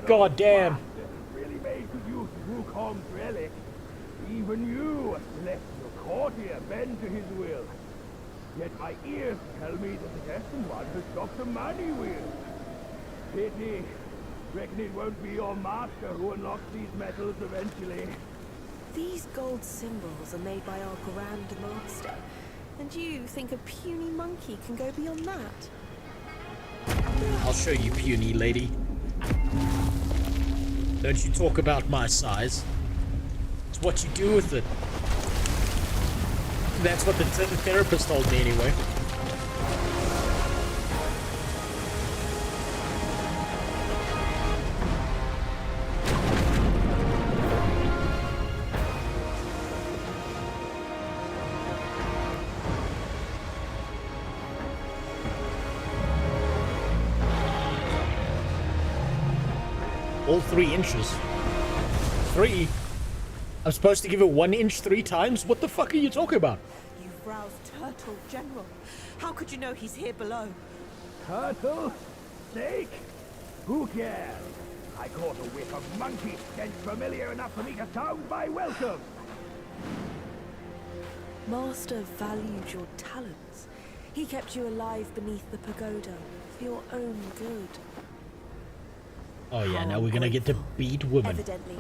God damn. Really made good use of Wukong's relic. Even you, celestial courtier, bend to his will. Yet my ears tell me that the destined one has stopped the money wheel. Pity. Reckon it won't be your master who unlocks these metals eventually. These gold symbols are made by our Grand Master. And you think a puny monkey can go beyond that? I'll show you, puny lady. Don't you talk about my size. It's what you do with it. That's what the therapist told me anyway. All 3 inches. 3? I'm supposed to give it 1 inch 3 times? What the fuck are you talking about? You've roused Turtle, General. How could you know he's here below? Turtle? Snake? Who cares? I caught a whiff of monkey stench familiar enough for me to sound my welcome. Master valued your talents. He kept you alive beneath the pagoda for your own good. Oh yeah, now we're gonna get to beat women. Evidently,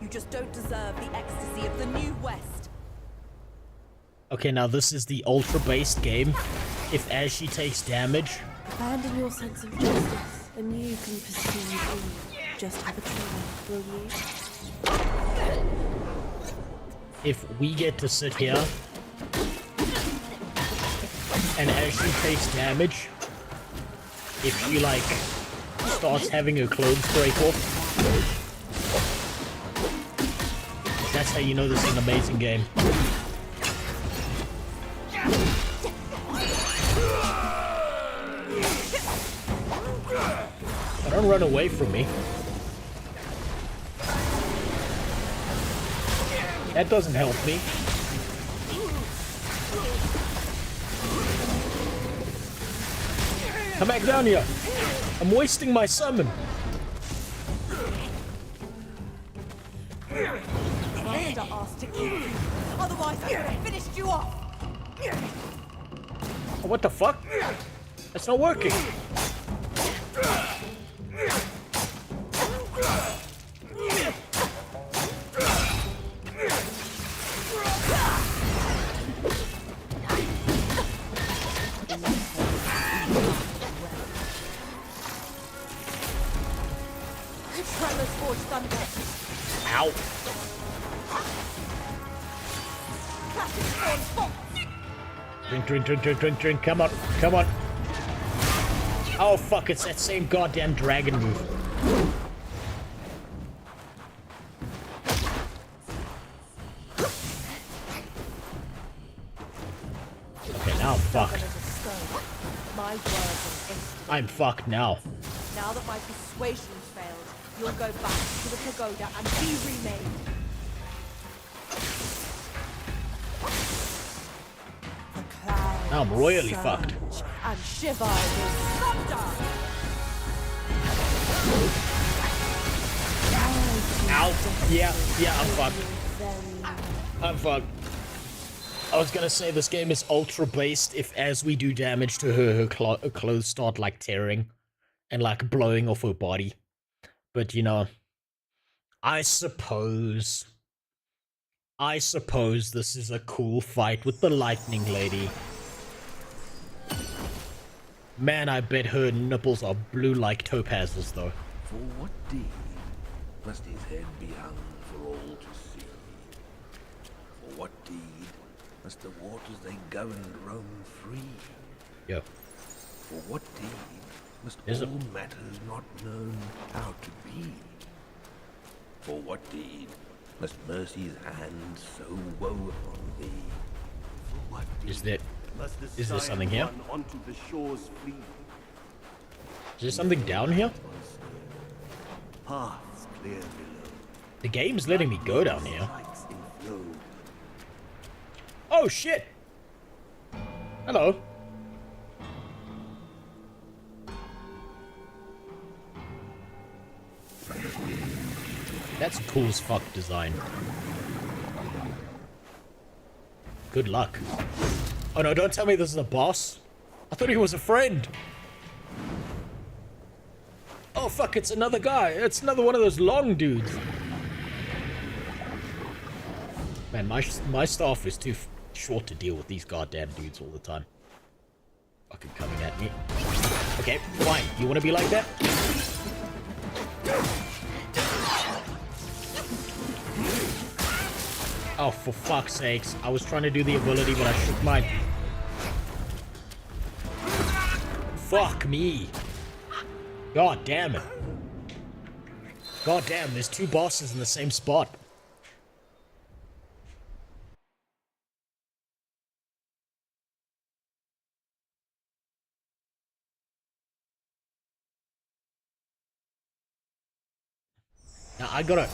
you just don't deserve the ecstasy of the New West. Okay, now this is the ultra-based game. If as she takes damage... Abandon your sense of justice, and you can pursue your dream. Just have a try, will you? If we get to sit here... And as she takes damage... If she, like... starts having her clothes break off. That's how you know this is an amazing game. Don't run away from me. That doesn't help me. Come back down here. I'm wasting my summon. Master asked to kill you. Otherwise, I would have finished you off. Oh, what the fuck? That's not working. Ow. Drink. Come on. Oh, fuck. It's that same goddamn dragon move. Okay, now I'm fucked. I'm fucked now. Now that my persuasion's failed, you'll go back to the pagoda and be remade. Now I'm royally fucked. And Shiva will thunder. Ow. Yeah, I'm fucked. I'm fucked. I was gonna say this game is ultra based if as we do damage to her clothes start like tearing and like blowing off her body. But you know, I suppose I suppose this is a cool fight with the lightning lady. Man, I bet her nipples are blue like topazes, though. For what deed must his head be hung for all to see? For what deed must the waters they governed roam free? Yo. For what deed must Is all matters not known how to be? For what deed must mercy's hand so woe upon thee? For what deed Is there something here? onto the shores flee? Is there something down here? Paths clear below. The game's letting me go down here. Oh shit! Hello. That's cool as fuck design. Good luck. Oh no, don't tell me this is a boss. I thought he was a friend. Oh fuck, it's another guy. It's another one of those long dudes. Man, my staff is too short to deal with these goddamn dudes all the time. Fucking coming at me. Okay, fine. You wanna be like that? Oh, for fuck's sakes. I was trying to do the ability, but I shook my... Fuck me. God damn it. God damn, there's two bosses in the same spot. Now, I gotta...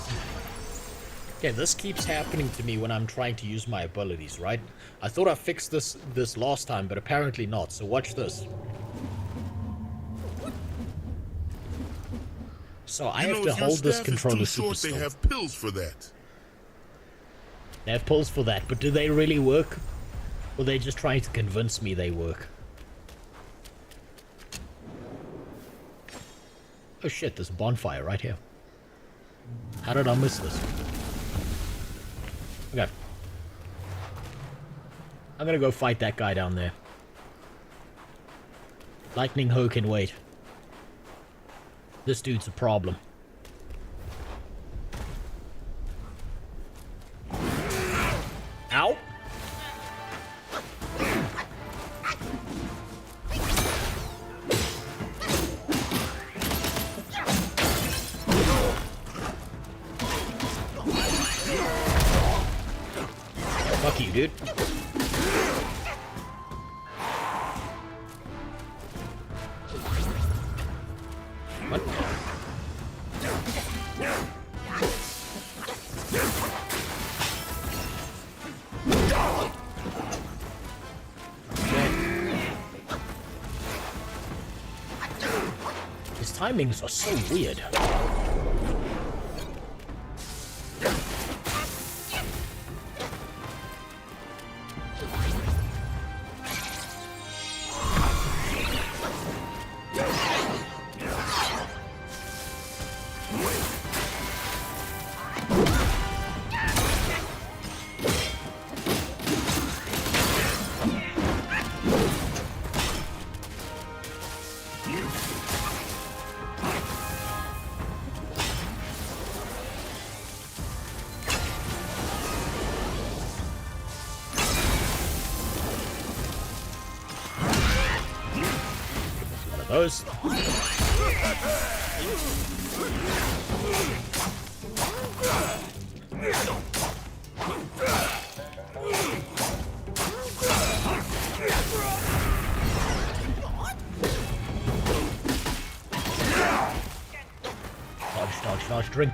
Okay, this keeps happening to me when I'm trying to use my abilities, right? I thought I fixed this last time, but apparently not, so watch this. So I have to hold this controller super still. They have pills for that. They have pills for that, but do they really work? Or are they just trying to convince me they work? Oh shit, there's a bonfire right here. How did I miss this? Okay. I'm gonna go fight that guy down there. Lightning Ho can wait. This dude's a problem. Ow! Fuck you, dude. What? His timings are so weird. Those. Dodge, drink.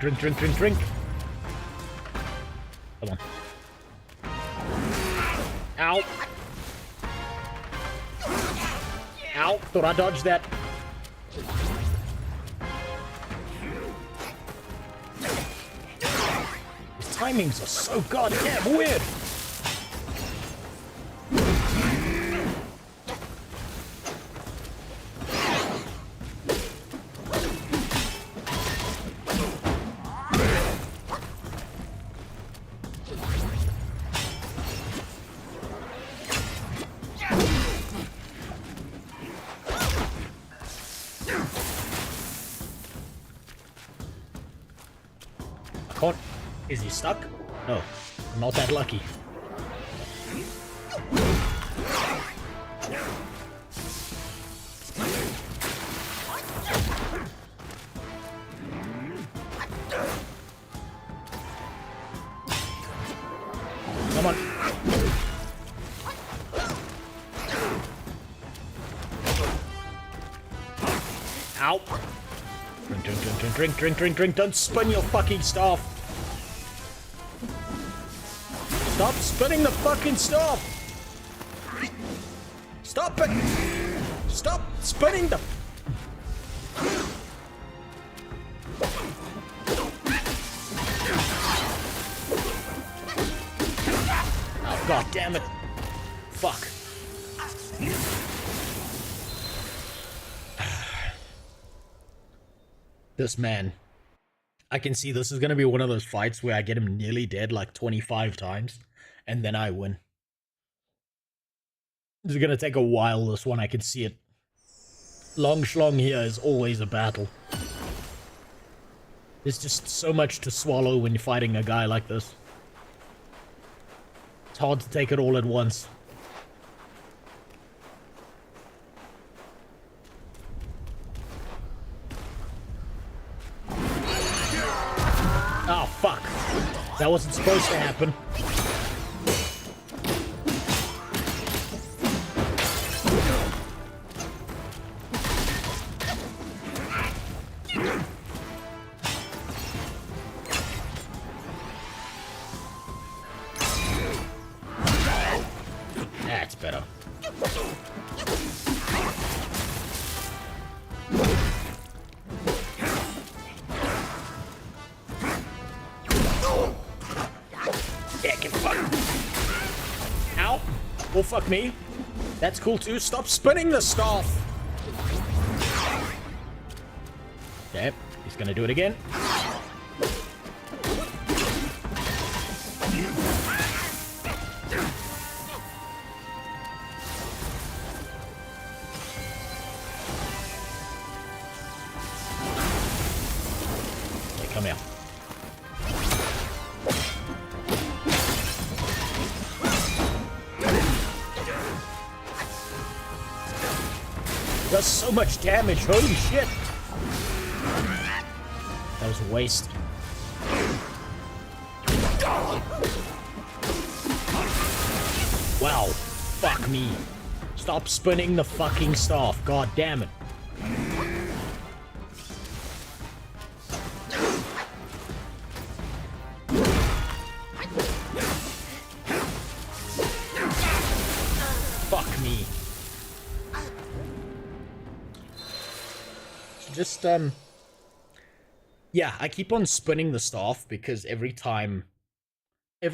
Come on. Ow. Ow, thought I dodged that. His timings are so goddamn weird. Is he stuck? No, I'm not that lucky. Come on. Ow. Drink. Don't spin your fucking staff. Stop spinning the fucking staff. Stop it. Stop spinning the... Oh, god damn it. Fuck. This man. I can see this is going to be one of those fights where I get him nearly dead like 25 times, and then I win. This is going to take a while, this one. I can see it. Long schlong here is always a battle. There's just so much to swallow when you're fighting a guy like this. It's hard to take it all at once. Oh, fuck. That wasn't supposed to happen. That's better. Oh, fuck me. That's cool too. Stop spinning the staff. Okay, he's gonna do it again. Okay, come here. Does so much damage, holy shit! That was a waste. Wow, fuck me. Stop spinning the fucking staff, god damn it. Fuck me. Just, yeah, I keep on spinning the staff because every time I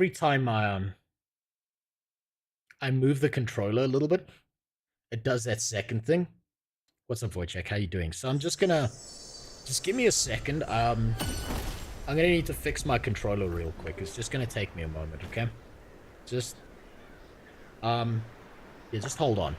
move the controller a little bit, it does that second thing. What's up, Wojciech? How you doing? So I'm just give me a second. I'm gonna need to fix my controller real quick. It's just gonna take me a moment, okay? Just, yeah, just hold on.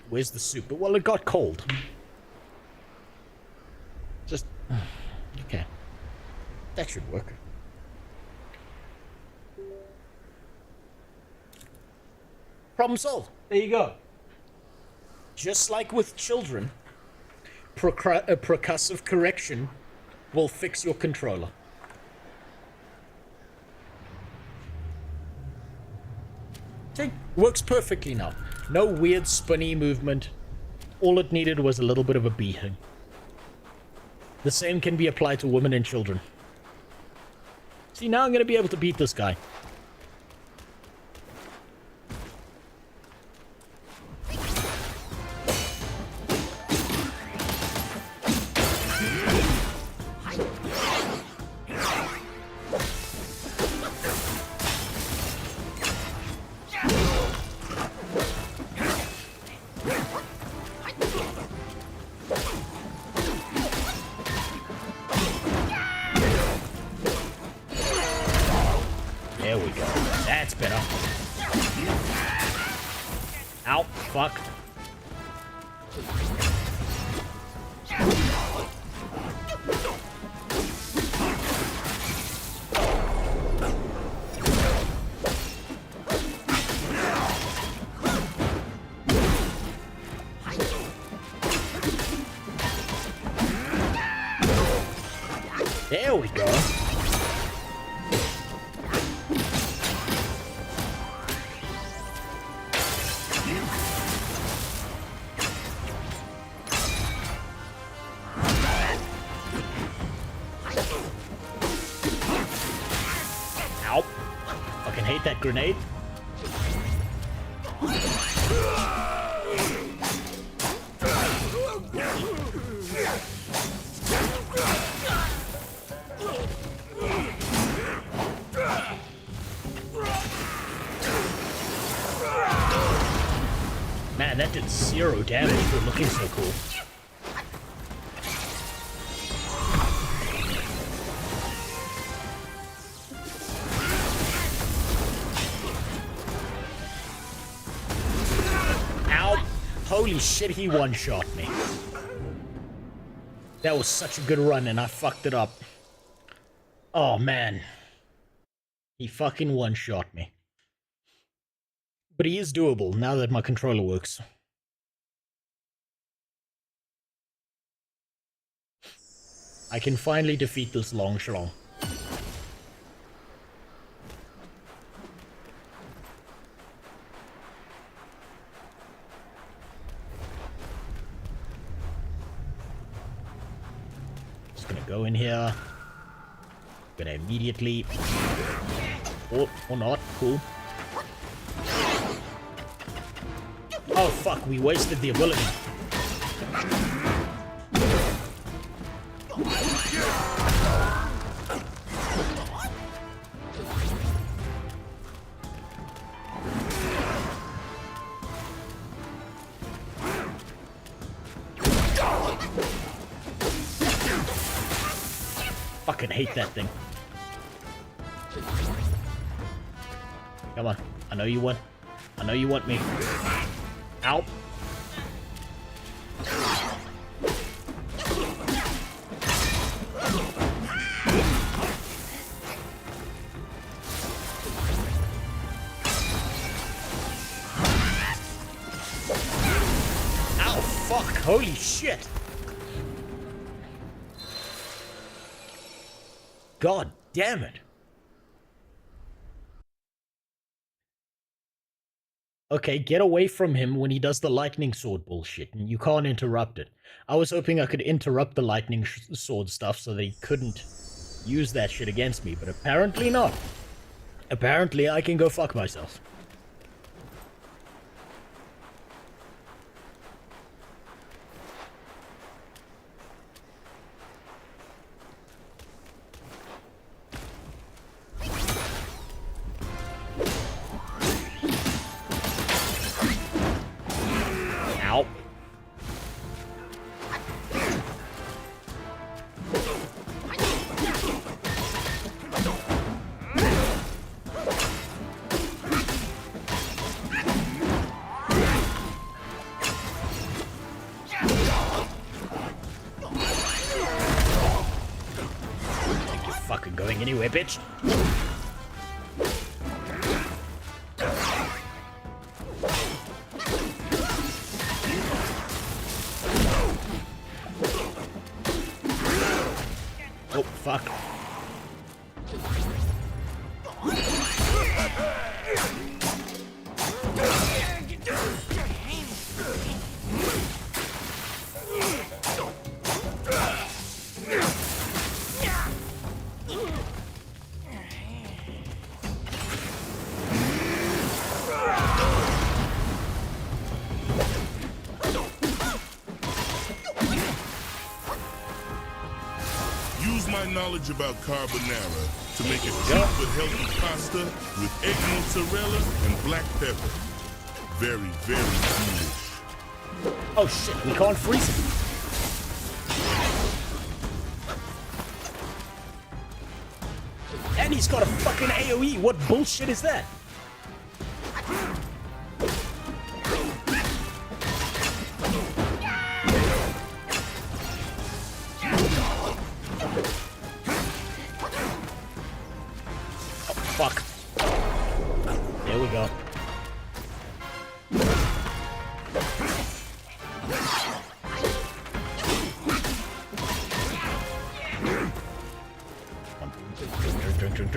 Where's the soup? Well, it got cold. Just... okay. That should work. Problem solved. There you go. Just like with children, percussive correction will fix your controller. See? Works perfectly now. No weird spinny movement. All it needed was a little bit of a beating. The same can be applied to women and children. See, now I'm going to be able to beat this guy. Ow, fuck. There we go. Ow. Fucking hate that grenade. Man, that did 0 damage for looking so cool. Ow! Holy shit, he one-shot me. That was such a good run and I fucked it up. Oh man. He fucking one-shot me. But he is doable now that my controller works. I can finally defeat this long schlong. Just gonna go in here. Gonna immediately... or not, cool. Oh fuck, we wasted the ability. Fucking hate that thing. Come on, I know you want me. Ow. Ow, fuck, holy shit. God damn it. Okay, get away from him when he does the lightning sword bullshit, and you can't interrupt it. I was hoping I could interrupt the lightning sword stuff so that he couldn't use that shit against me, but apparently not. Apparently I can go fuck myself. Going anywhere, bitch. Oh, fuck. Knowledge about carbonara to make a cheap but healthy pasta with egg mozzarella and black pepper. Very, very foolish. Oh shit, we can't freeze him. And he's got a fucking AoE. What bullshit is that?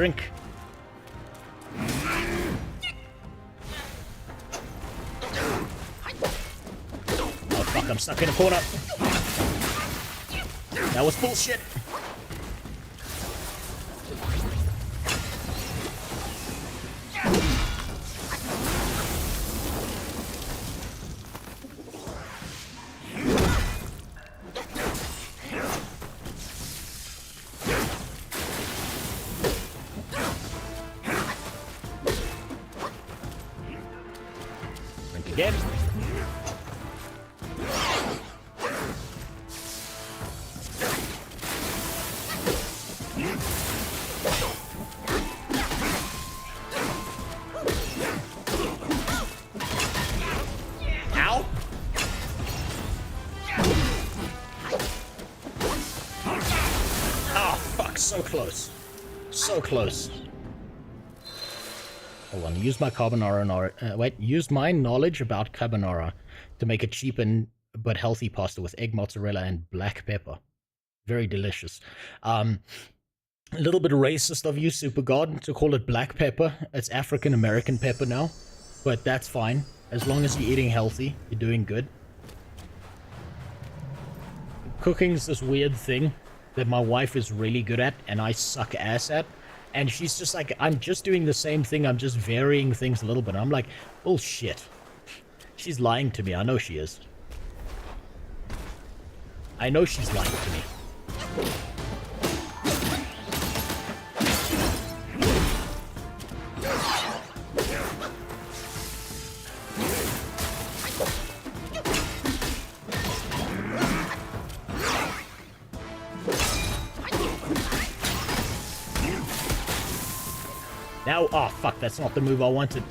drink. Oh fuck, I'm stuck in a corner. That was bullshit. Drink again. Ow! Oh, fuck, so close. So close. Hold on, use my carbonara, use my knowledge about carbonara to make a cheap but healthy pasta with egg, mozzarella, and black pepper. Very delicious. A little bit racist of you, Super God, to call it black pepper. It's African American pepper now, but that's fine. As long as you're eating healthy, you're doing good. Cooking's this weird thing that my wife is really good at, and I suck ass at. And she's just like, I'm just doing the same thing, I'm just varying things a little bit. I'm like, bullshit. She's lying to me, I know she is. I know she's lying to me. Now, oh fuck, that's not the move I wanted.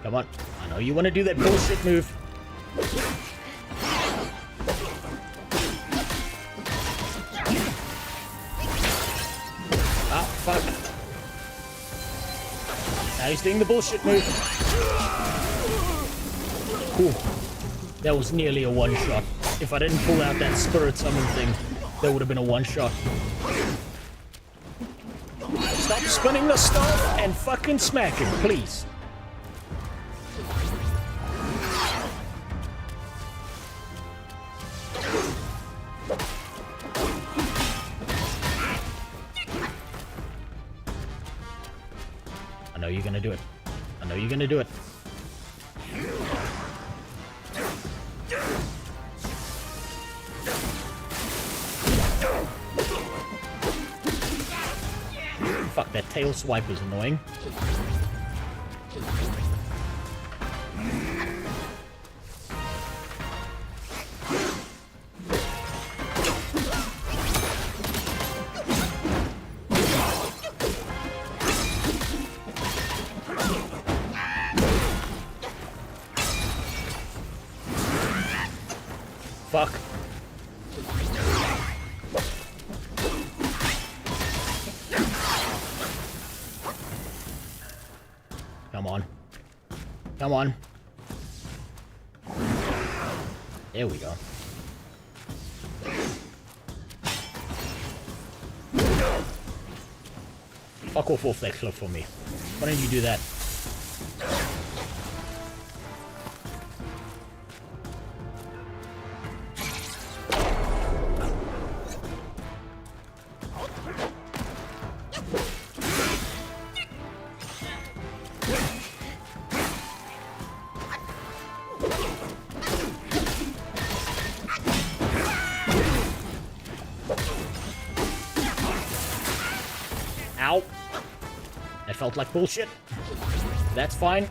Come on, I know you want to do that bullshit move. Fuck. Now he's doing the bullshit move. Whew. That was nearly a one-shot. If I didn't pull out that spirit summon thing, that would have been a one-shot. Stop spinning the stuff and fucking smack him, please. I know you're gonna do it. I know you're gonna do it. Fuck, that tail swipe is annoying. Fuck. Come on. Come on. There we go. Fuck off that cliff for me. Why don't you do that? Ow. That felt like bullshit. That's fine.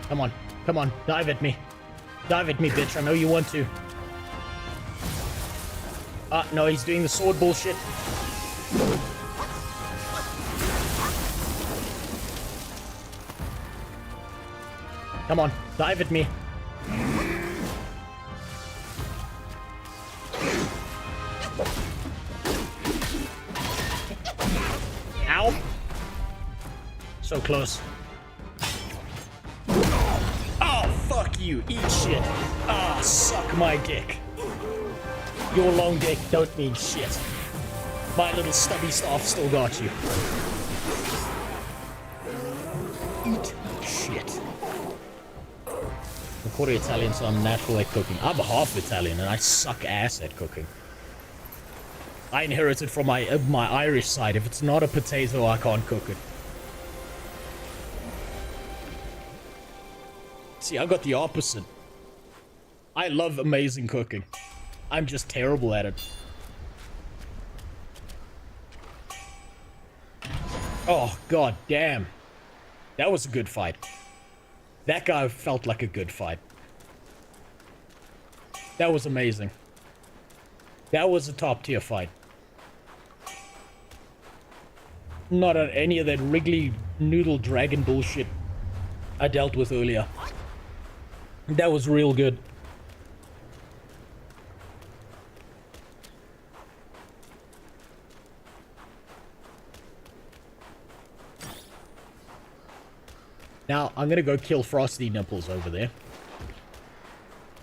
Come on. Come on. Dive at me. Dive at me, bitch. I know you want to. Ah, no, he's doing the sword bullshit. Come on. Dive at me. Ow. So close. Oh, fuck you. Eat shit. Ah, suck my dick. Your long dick don't mean shit. My little stubby staff still got you. Eat shit. I'm quarter Italian, so I'm natural at cooking. I'm half Italian, and I suck ass at cooking. I inherited from my Irish side. If it's not a potato, I can't cook it. See, I got the opposite. I love amazing cooking. I'm just terrible at it. Oh, god damn. That was a good fight. That guy felt like a good fight. That was amazing. That was a top tier fight. Not on any of that wriggly noodle dragon bullshit I dealt with earlier. That was real good. Now, I'm gonna go kill Frosty Nipples over there.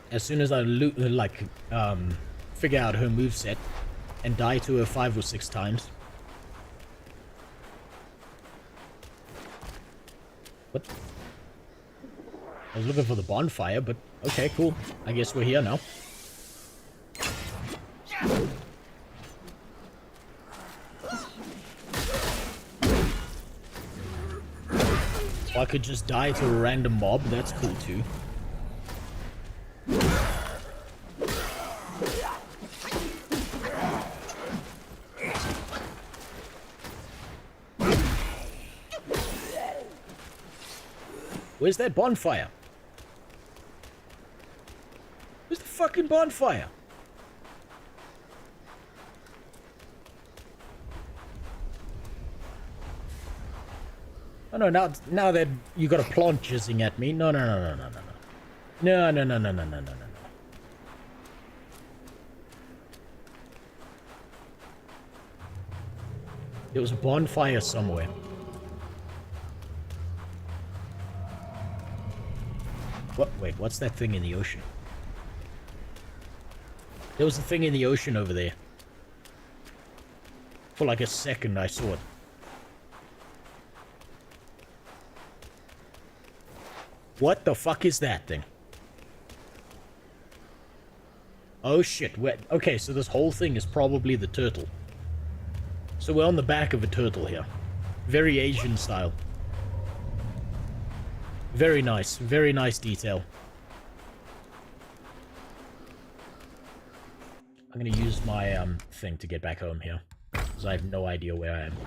As soon as I figure out her moveset and die to her 5 or 6 times. What? I was looking for the bonfire, but okay, cool. I guess we're here now. I could just die to a random mob, that's cool too. Where's that bonfire? Where's the fucking bonfire? Oh no, now that you got a plant jizzing at me. No. No. There was a bonfire somewhere. What? Wait, what's that thing in the ocean? There was a thing in the ocean over there. For like a second I saw it. What the fuck is that thing? Oh shit, okay, so this whole thing is probably the turtle. So we're on the back of a turtle here. Very Asian style. Very nice detail. I'm gonna use my thing to get back home here, because I have no idea where I am.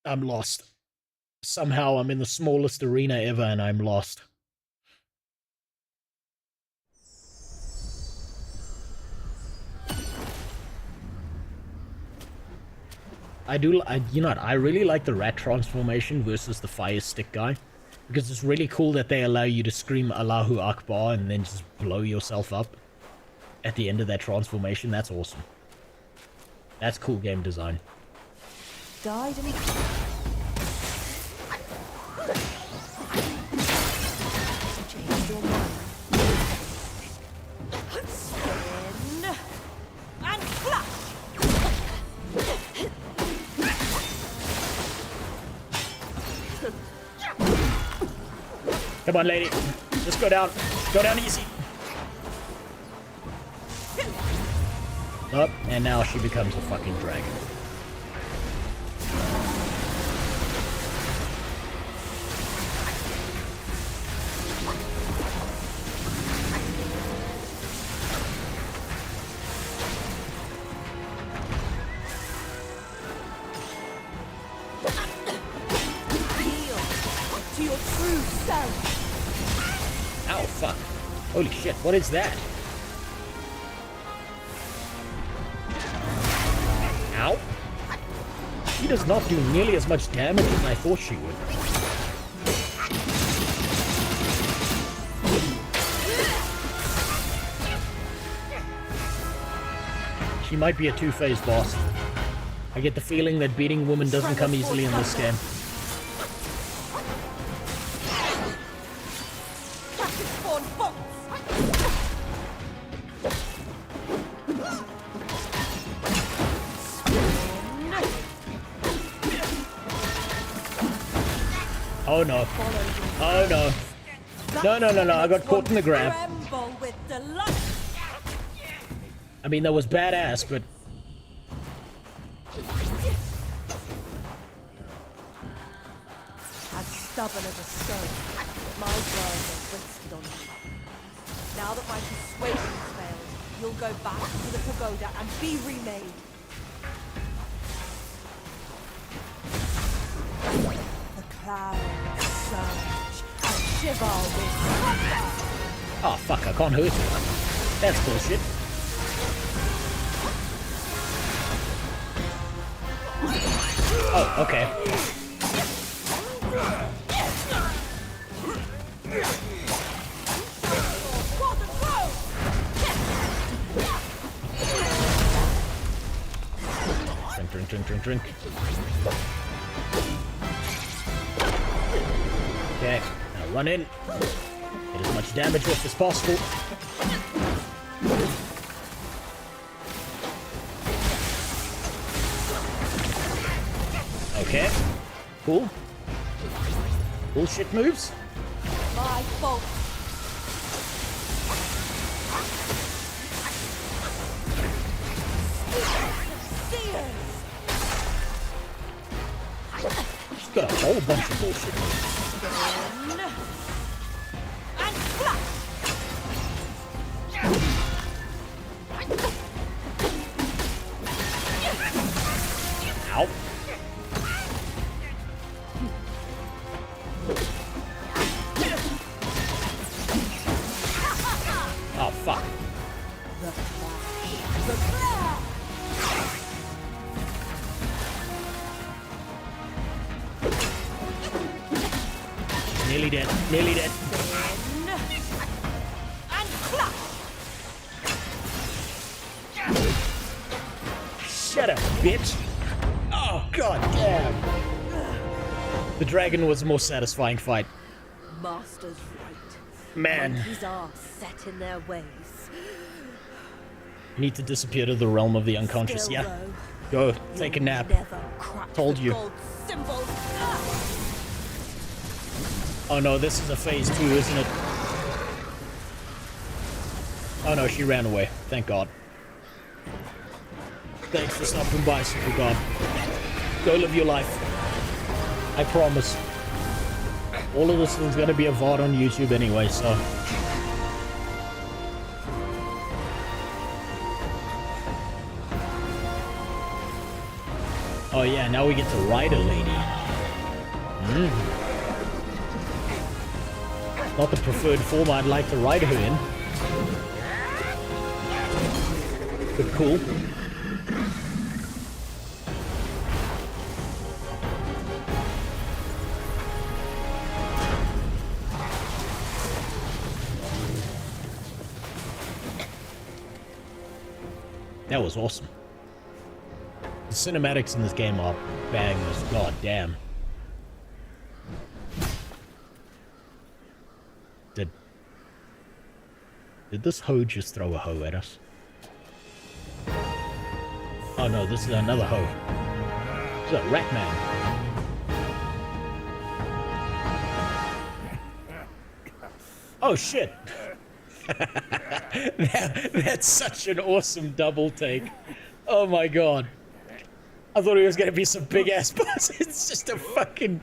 I'm lost. Somehow I'm in the smallest arena ever and I'm lost. I really like the rat transformation versus the fire stick guy. Because it's really cool that they allow you to scream Allahu Akbar and then just blow yourself up at the end of that transformation. That's awesome. That's cool game design. Died and changed your mind. Spin and flash. Come on, lady. Just go down. Go down easy. Up, and now she becomes a fucking dragon. Holy shit, what is that? Ow. She does not do nearly as much damage as I thought she would. She might be a two-phase boss. I get the feeling that beating women doesn't come easily in this game. Oh no. Oh no. No, I got caught in the grab. I mean, that was badass, but... As stubborn as a stone, my words are wasted on you. Now that my persuasion has failed, you'll go back to the pagoda and be remade. The clouds surge and shiver with thunder. Oh fuck, I can't hurt her. That's bullshit. Oh, okay. Drink. Okay, now run in. Get as much damage off as possible. Okay, cool. Bullshit moves. My fault. She's got a whole bunch of bullshit moves. Ow. Oh, fuck. Nearly dead. Nearly dead. Shut up, bitch. Oh, god damn. The dragon was a more satisfying fight. Master's right. Man. Monkeys are set in their ways. Need to disappear to the realm of the unconscious. Still, Yeah. Go, take a nap. Told you. Oh no, this is a phase 2, isn't it? Oh no, she ran away. Thank God. Thanks for stopping by, Super God. Go live your life. I promise. All of this is gonna be a VOD on YouTube anyway, so... Oh yeah, now we get to ride a lady. Not the preferred form I'd like to ride her in. But cool. That was awesome. The cinematics in this game are bangers, god damn. Did this hoe just throw a hoe at us? Oh no, this is another hoe. This is a rat man. Oh shit! That's such an awesome double take. Oh my god. I thought it was gonna be some big ass boss. It's just a fucking...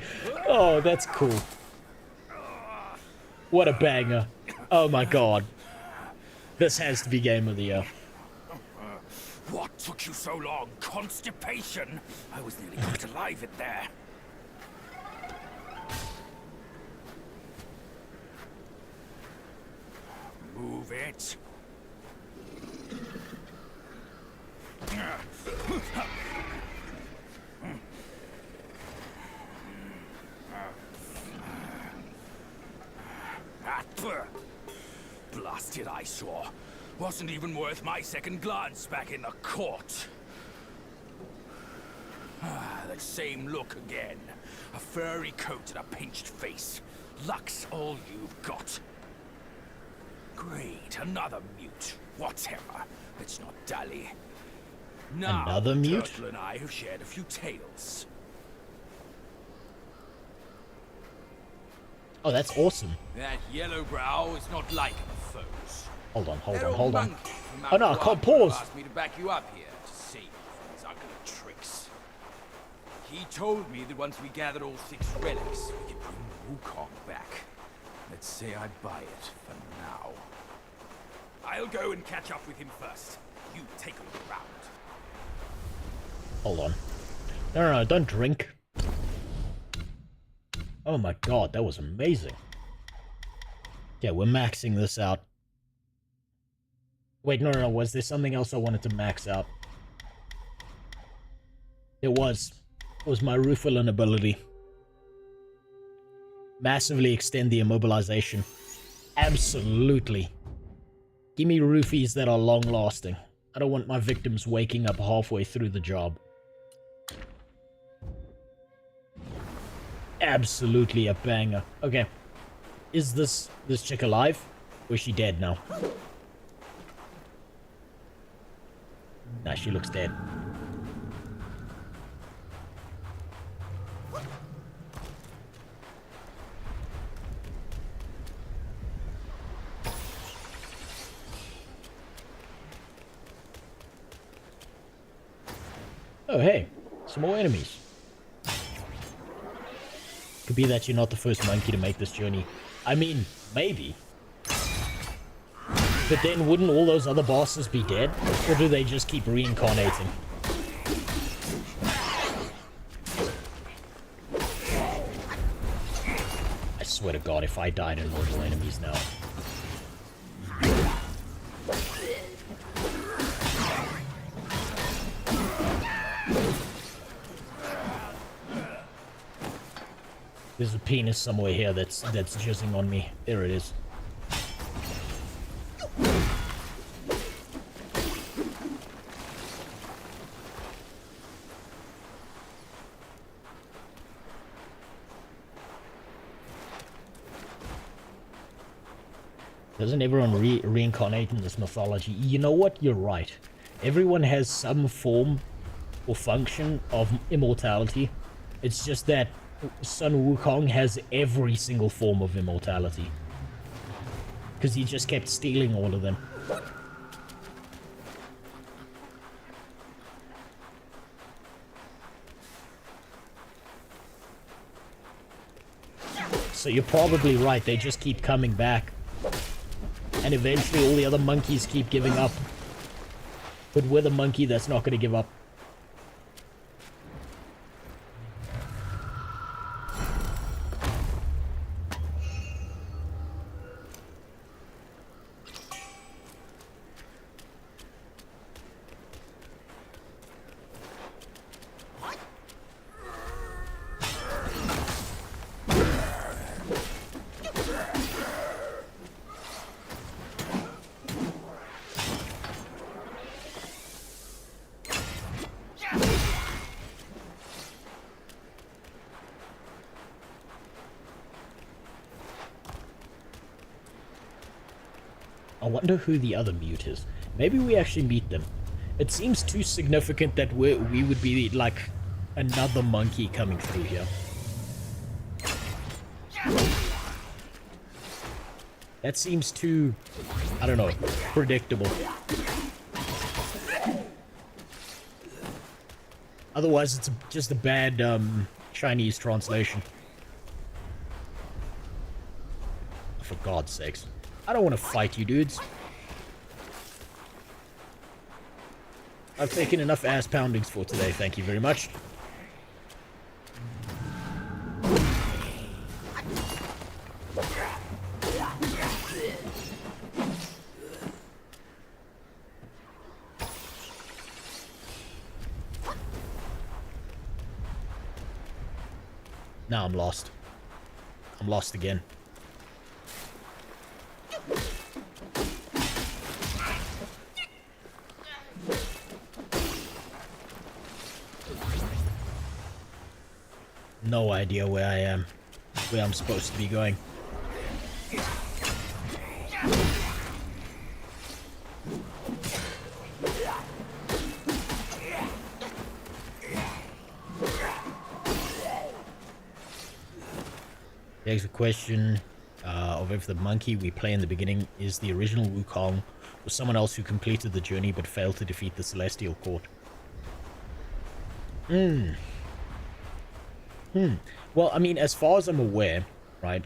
Oh, that's cool. What a banger. Oh my god. This has to be Game of the Year. What took you so long? Constipation? I was nearly cooked alive in there. move it. Blasted eyesore. Wasn't even worth my second glance back in the court. That same look again. A furry coat and a pinched face. Luck's all you've got. Great, another mute. Whatever. Let's not dally. Now, Another mute? Turtle and I have shared a few tales. Oh, that's awesome. That yellow brow is not like the foes. Hold on, hold That on, old hold on. monkey from Oh no, I Mount can't Guardo pause. asked me to back you up here to save you from his ugly tricks. He told me that once we gathered all 6 relics, we could bring Wukong back. Let's say I buy it for now. I'll go and catch up with him first. You take a look around. Hold on. No, don't drink. Oh my god, that was amazing. Yeah, we're maxing this out. Wait, no, was there something else I wanted to max out? It was my Rufalin ability. Massively extend the immobilization. Absolutely. Give me roofies that are long-lasting. I don't want my victims waking up halfway through the job. Absolutely a banger. Okay. Is this chick alive? Or is she dead now? Nah, she looks dead. Oh, hey. Some more enemies. Could be that you're not the first monkey to make this journey. I mean, maybe. But then wouldn't all those other bosses be dead? Or do they just keep reincarnating? I swear to God, if I died in mortal enemies now. There's a penis somewhere here that's jizzing on me. There it is. Doesn't everyone reincarnate in this mythology? You know what? You're right. Everyone has some form or function of immortality. It's just that Sun Wukong has every single form of immortality. Because he just kept stealing all of them. So you're probably right, they just keep coming back. And eventually all the other monkeys keep giving up. But we're the monkey that's not going to give up. I wonder who the other mute is. Maybe we actually meet them. It seems too significant that we would be like another monkey coming through here. That seems too, I don't know, predictable. Otherwise, it's just a bad Chinese translation. For God's sakes. I don't want to fight you dudes. I've taken enough ass poundings for today, thank you very much. Now I'm lost. I'm lost again. No idea where I am. Where I'm supposed to be going. There's a question of if the monkey we play in the beginning is the original Wukong or someone else who completed the journey but failed to defeat the Celestial Court. Well, I mean, as far as I'm aware, right,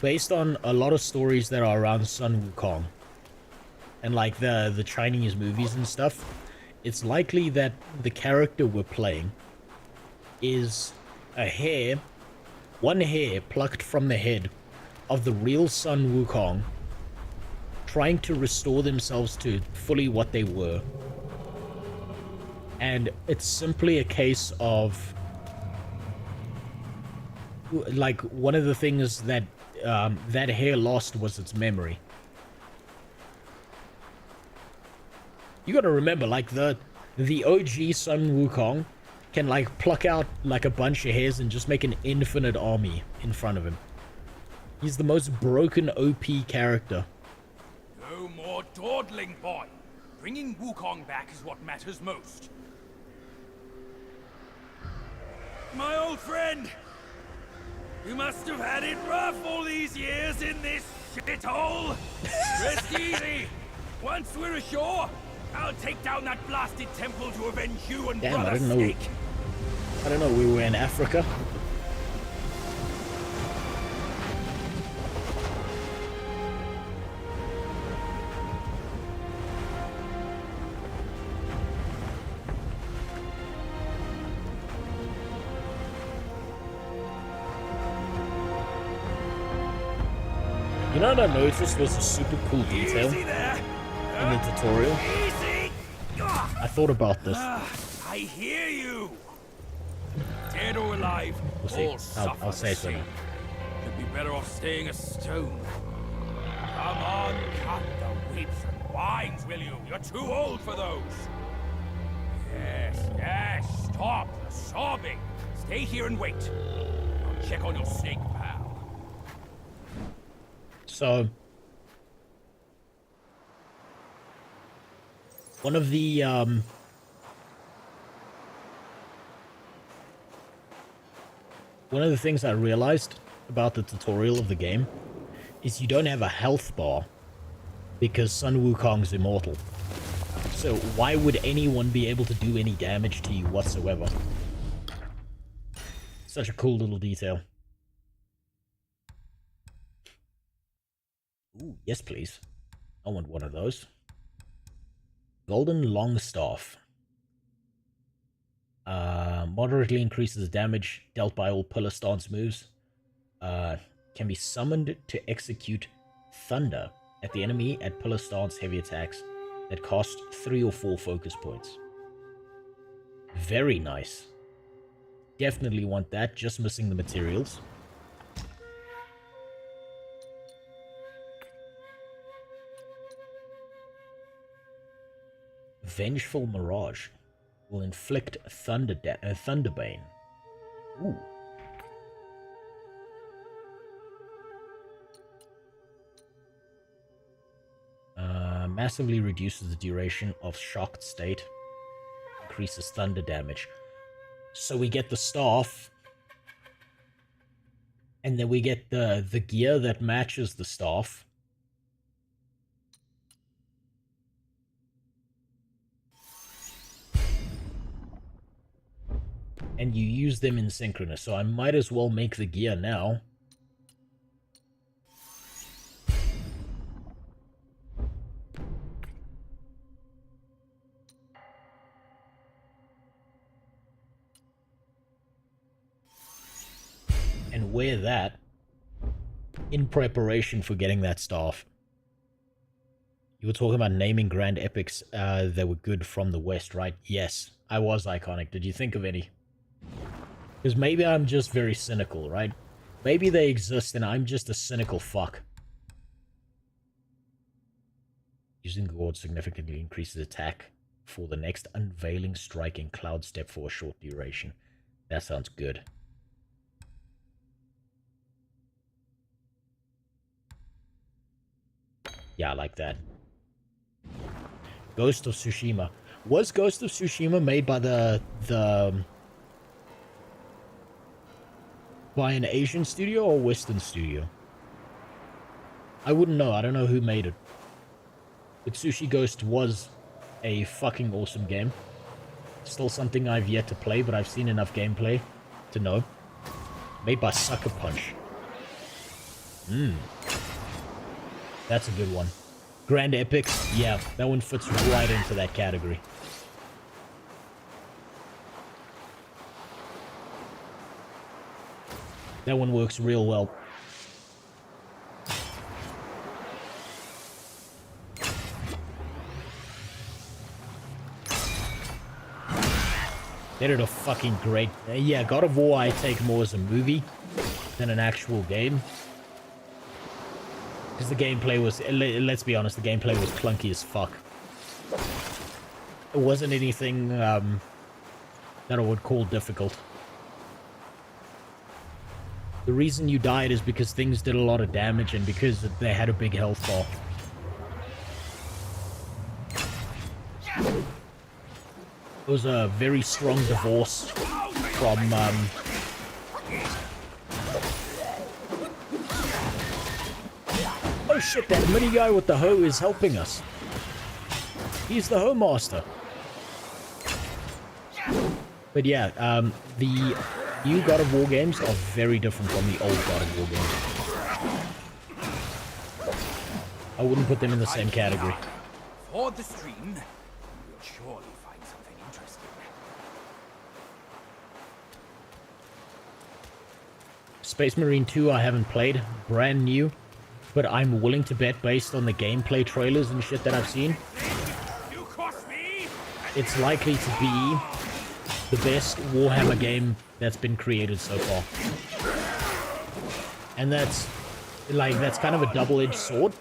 based on a lot of stories that are around Sun Wukong and like the Chinese movies and stuff, it's likely that the character we're playing is a hair, one hair plucked from the head of the real Sun Wukong, trying to restore themselves to fully what they were. And it's simply a case of, like, one of the things that that hair lost was its memory. You gotta remember, like, the OG Sun Wukong can, like, pluck out, like, a bunch of hairs and just make an infinite army in front of him. He's the most broken OP character. No more dawdling, boy. Bringing Wukong back is what matters most. My old friend! You must have had it rough all these years in this shithole! Rest easy! Once we're ashore, I'll take down that blasted temple to avenge you and Damn, Brother I Snake! didn't know we were in Africa. You know what I noticed was a super cool detail in the tutorial? I thought about this. I hear you! Dead or alive, We'll see. all suffer I'll say the so same. now. You'd be better off staying a stone. Come on, cut the whips and wines, will you? You're too old for those. Yes, stop sobbing. Stay here and wait. I'll check on your snake, pal. So, one of the things I realized about the tutorial of the game is you don't have a health bar because Sun Wukong's immortal. So why would anyone be able to do any damage to you whatsoever? Such a cool little detail. Ooh, yes please. I want one of those. Golden Longstaff. Moderately increases damage dealt by all pillar stance moves. Can be summoned to execute thunder at the enemy at pillar stance heavy attacks that cost 3 or 4 focus points. Very nice. Definitely want that, just missing the materials. Vengeful Mirage will inflict Thunderbane. Ooh. Massively reduces the duration of shocked state. Increases thunder damage. So we get the staff. And then we get the gear that matches the staff. And you use them in synchronous, so I might as well make the gear now. And wear that in preparation for getting that staff. You were talking about naming grand epics that were good from the West, right? Yes, I was iconic. Did you think of any? Because maybe I'm just very cynical, right? Maybe they exist and I'm just a cynical fuck. Using Gourd significantly increases attack for the next unveiling striking cloud step for a short duration. That sounds good. Yeah, I like that. Ghost of Tsushima. Was Ghost of Tsushima made by by an Asian studio or Western studio? I wouldn't know. I don't know who made it. But Sushi Ghost was a fucking awesome game. Still something I've yet to play, but I've seen enough gameplay to know. Made by Sucker Punch. That's a good one. Grand Epics, yeah, that one fits right into that category. That one works real well. They did a fucking great... yeah, God of War I take more as a movie than an actual game. Because the gameplay was... let's be honest, the gameplay was clunky as fuck. It wasn't anything that I would call difficult. The reason you died is because things did a lot of damage and because they had a big health bar. It was a very strong divorce from oh shit, that mini guy with the hoe is helping us. He's the hoe master. But yeah, the new God of War games are very different from the old God of War games. I wouldn't put them in the same category. For the stream, you'll surely find something interesting. Space Marine 2 I haven't played, brand new, but I'm willing to bet based on the gameplay trailers and shit that I've seen. It's likely to be the best Warhammer game that's been created so far. And that's kind of a double-edged sword.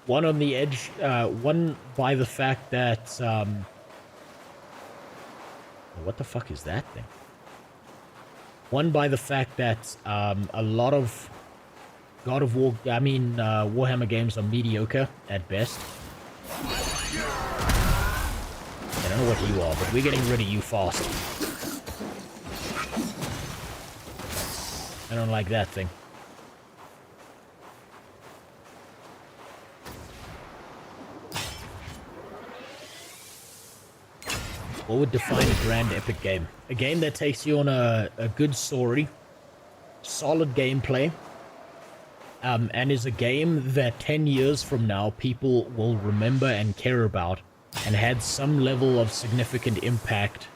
One on the edge, one by the fact that, what the fuck is that thing? One by the fact that, a lot of God of War, Warhammer games are mediocre at best. I don't know what you are, but we're getting rid of you fast. I don't like that thing. What would define a grand epic game? A game that takes you on a good story, solid gameplay, and is a game that 10 years from now people will remember and care about and had some level of significant impact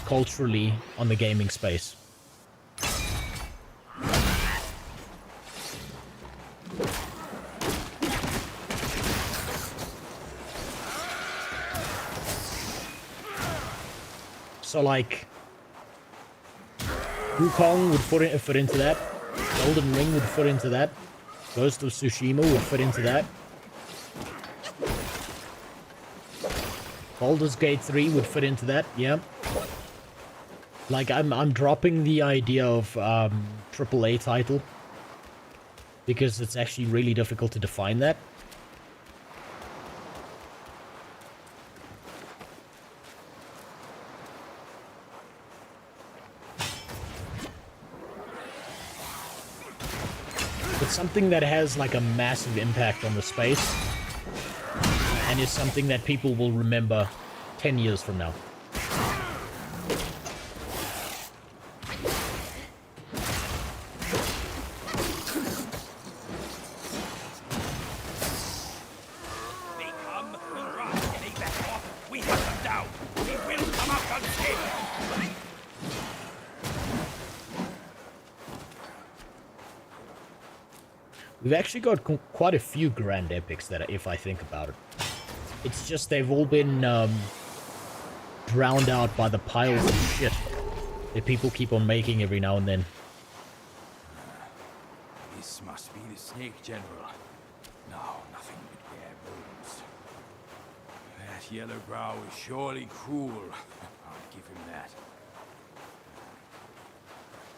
culturally on the gaming space. So like, Wukong would fit into that, Golden Ring would fit into that, Ghost of Tsushima would fit into that, Baldur's Gate 3 would fit into that, yeah. Like, I'm dropping the idea of AAA title because it's actually really difficult to define that. But something that has like a massive impact on the space and is something that people will remember 10 years from now. They come, we run, they back off, we hunt them down. We will come out unscathed. We've actually got quite a few grand epics that, if I think about it. It's just they've all been drowned out by the piles of shit that people keep on making every now and then. This must be the Snake General. No, nothing but bare bones. That yellow brow is surely cruel. I'll give him that.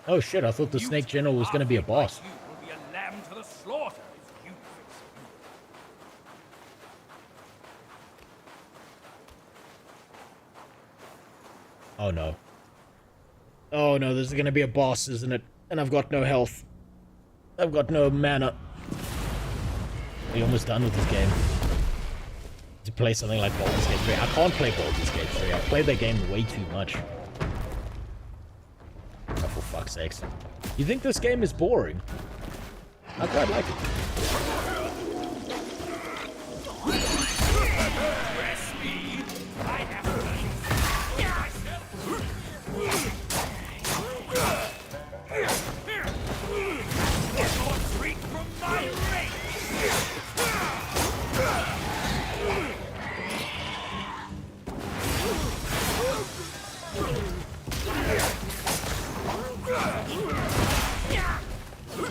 Oh shit, I thought the Snake General was gonna be a boss. You will be a lamb to the slaughter if you fix it. Oh no. Oh no, this is gonna be a boss, isn't it? And I've got no health. I've got no mana. We're almost done with this game. To play something like Baldur's Gate 3. I can't play Baldur's Gate 3. I've played that game way too much. Oh, for fuck's sakes. You think this game is boring? I quite like it.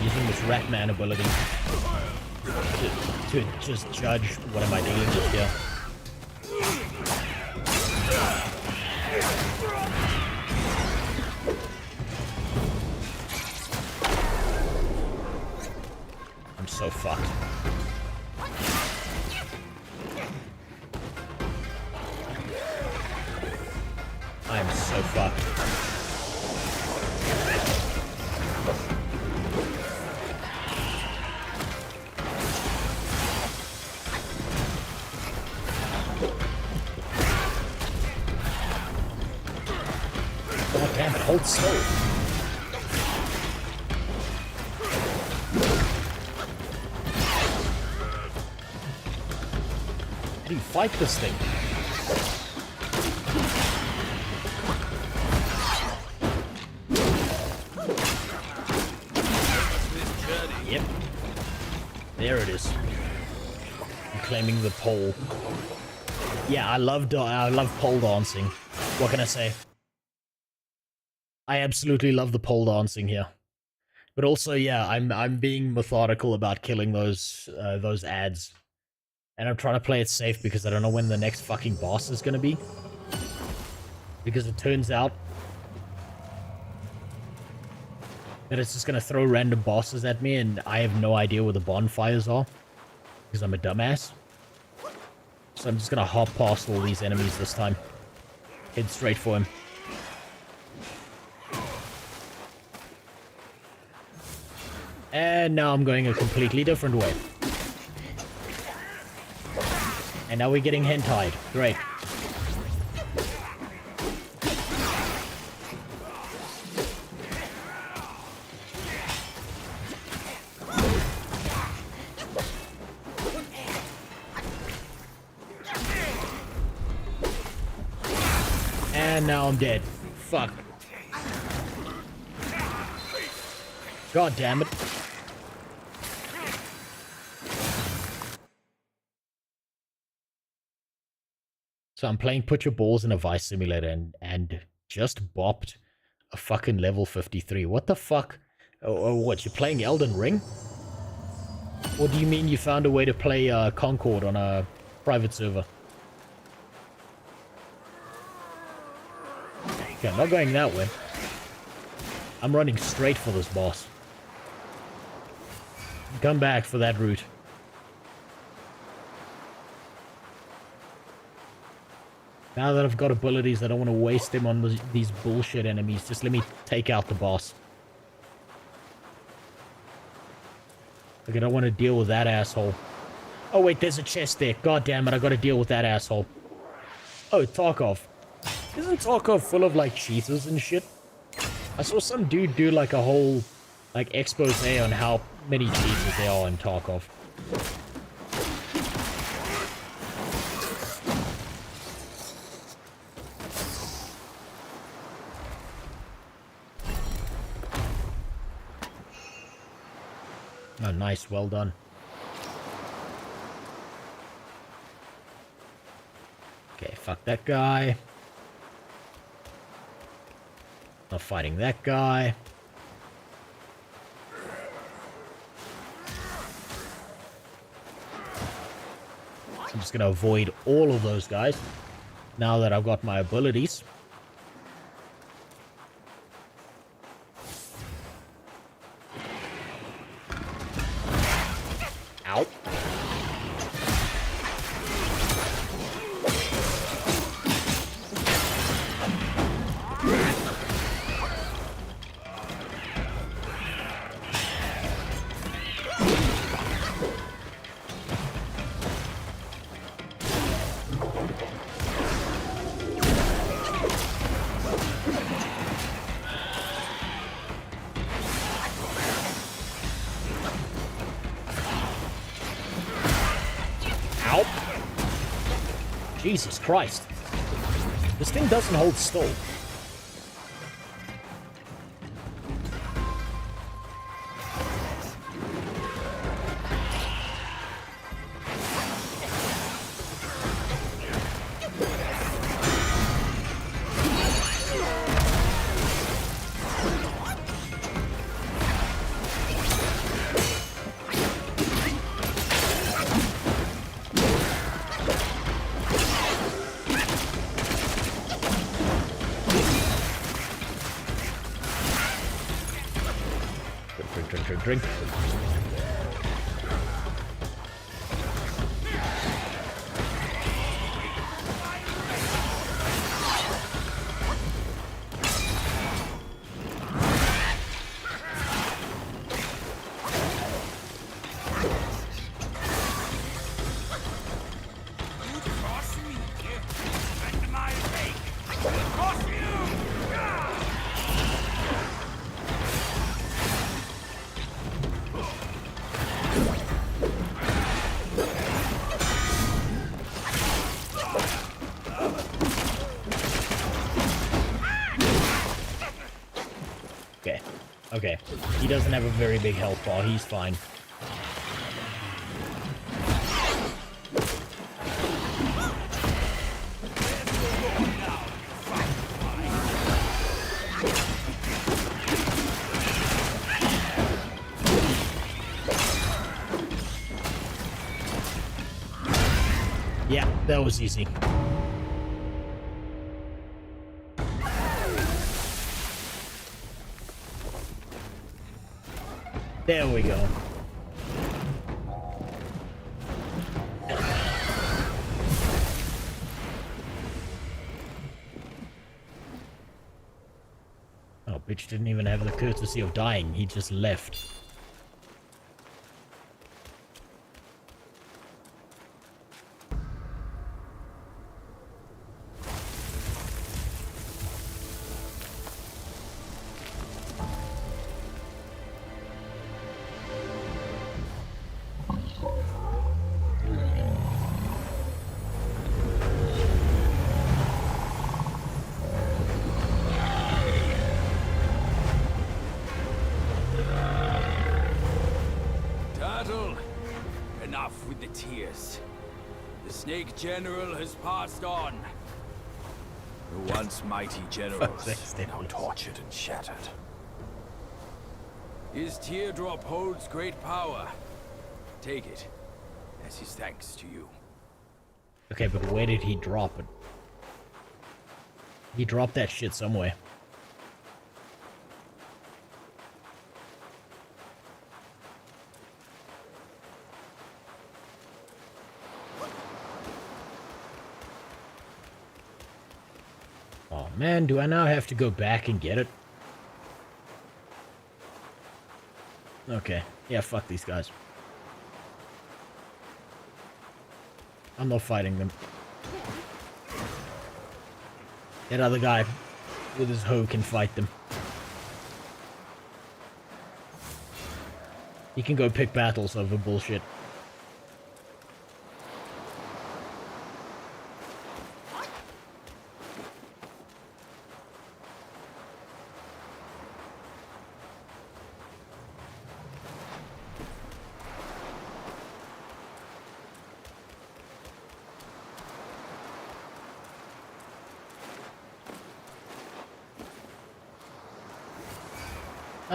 Using this Ratman ability to just judge what am I dealing with here. I'm so fucked. I am so fucked. God damn it, hold still. How do you fight this thing? Yep. There it is. I'm claiming the pole. Yeah, I love pole dancing. What can I say? I absolutely love the pole dancing here. But also, yeah, I'm being methodical about killing those ads. And I'm trying to play it safe because I don't know when the next fucking boss is gonna be. Because it turns out that it's just gonna throw random bosses at me and I have no idea where the bonfires are. Because I'm a dumbass. So I'm just gonna hop past all these enemies this time. Head straight for him. And now I'm going a completely different way. And now we're getting hentai. Great. And now I'm dead. Fuck. God damn it. So I'm playing Put Your Balls in a Vice Simulator and just bopped a fucking level 53. What the fuck? Oh, what, you're playing Elden Ring? Or do you mean you found a way to play Concord on a private server? Okay, I'm not going that way. I'm running straight for this boss. Come back for that route. Now that I've got abilities, I don't want to waste them on these bullshit enemies. Just let me take out the boss. Like, I don't want to deal with that asshole. Oh, wait, there's a chest there. God damn it, I gotta deal with that asshole. Oh, Tarkov. Isn't Tarkov full of, like, cheaters and shit? I saw some dude do, like, a whole, like, expose on how many cheaters there are in Tarkov. Oh, nice. Well done. Okay, fuck that guy. Not fighting that guy. I'm just gonna avoid all of those guys now that I've got my abilities. Ow. Jesus Christ. This thing doesn't hold still. Drink. Okay, he doesn't have a very big health bar, he's fine. Yeah, that was easy. There we go. Oh, bitch didn't even have the courtesy of dying. He just left. Enough with the tears. The Snake General has passed on. The once mighty general is now tortured and shattered. His teardrop holds great power. Take it as his thanks to you. Okay, but where did he drop it? He dropped that shit somewhere. Oh man, do I now have to go back and get it? Okay. Yeah, fuck these guys. I'm not fighting them. That other guy with his hoe can fight them. He can go pick battles over bullshit.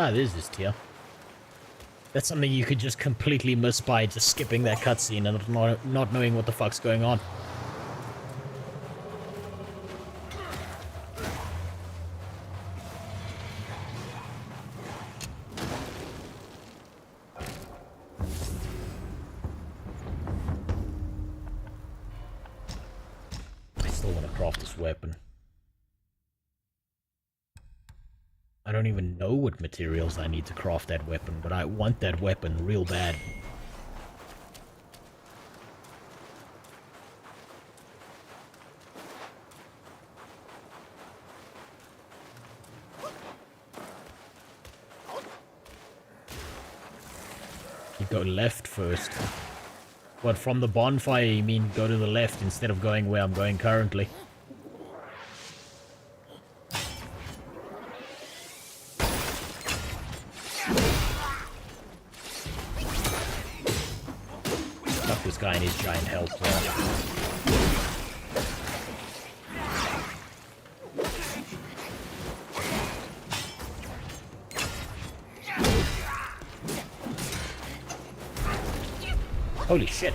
Ah, there's this tier. That's something you could just completely miss by just skipping that cutscene and not knowing what the fuck's going on. I still want to craft this weapon. I don't even know what materials I need to craft that weapon, but I want that weapon real bad. You go left first. What, from the bonfire you mean go to the left instead of going where I'm going currently? This guy and his giant health bar. Holy shit.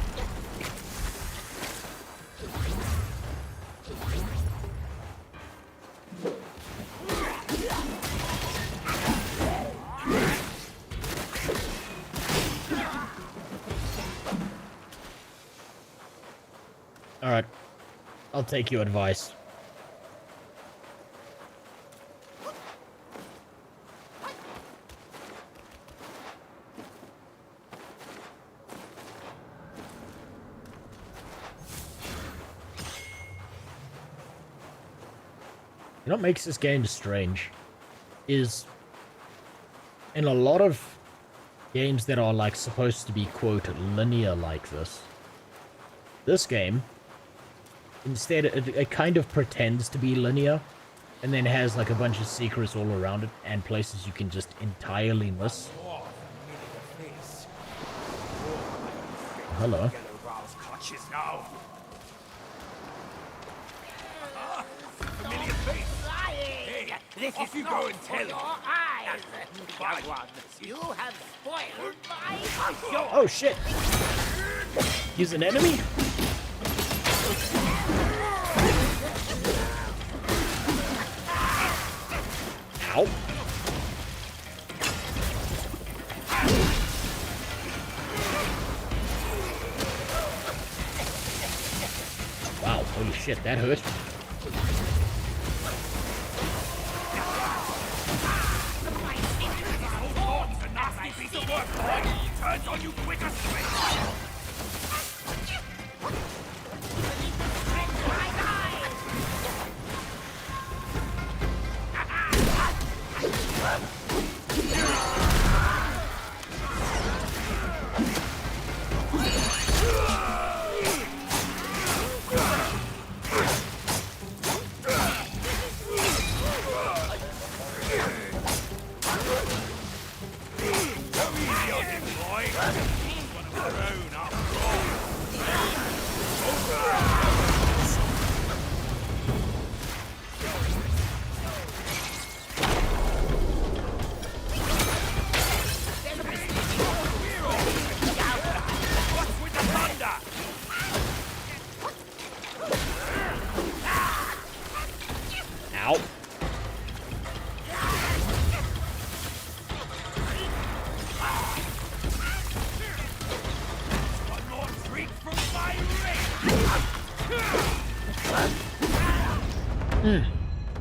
Alright. I'll take your advice. You know what makes this game strange is in a lot of games that are like supposed to be quote linear like this game instead it kind of pretends to be linear and then has like a bunch of secrets all around it and places you can just entirely miss. Hello. This off you go and tell him. You have spoiled my... Oh shit! He's an enemy? Ow. Wow, holy shit, that hurt. Turns on you quick as straight.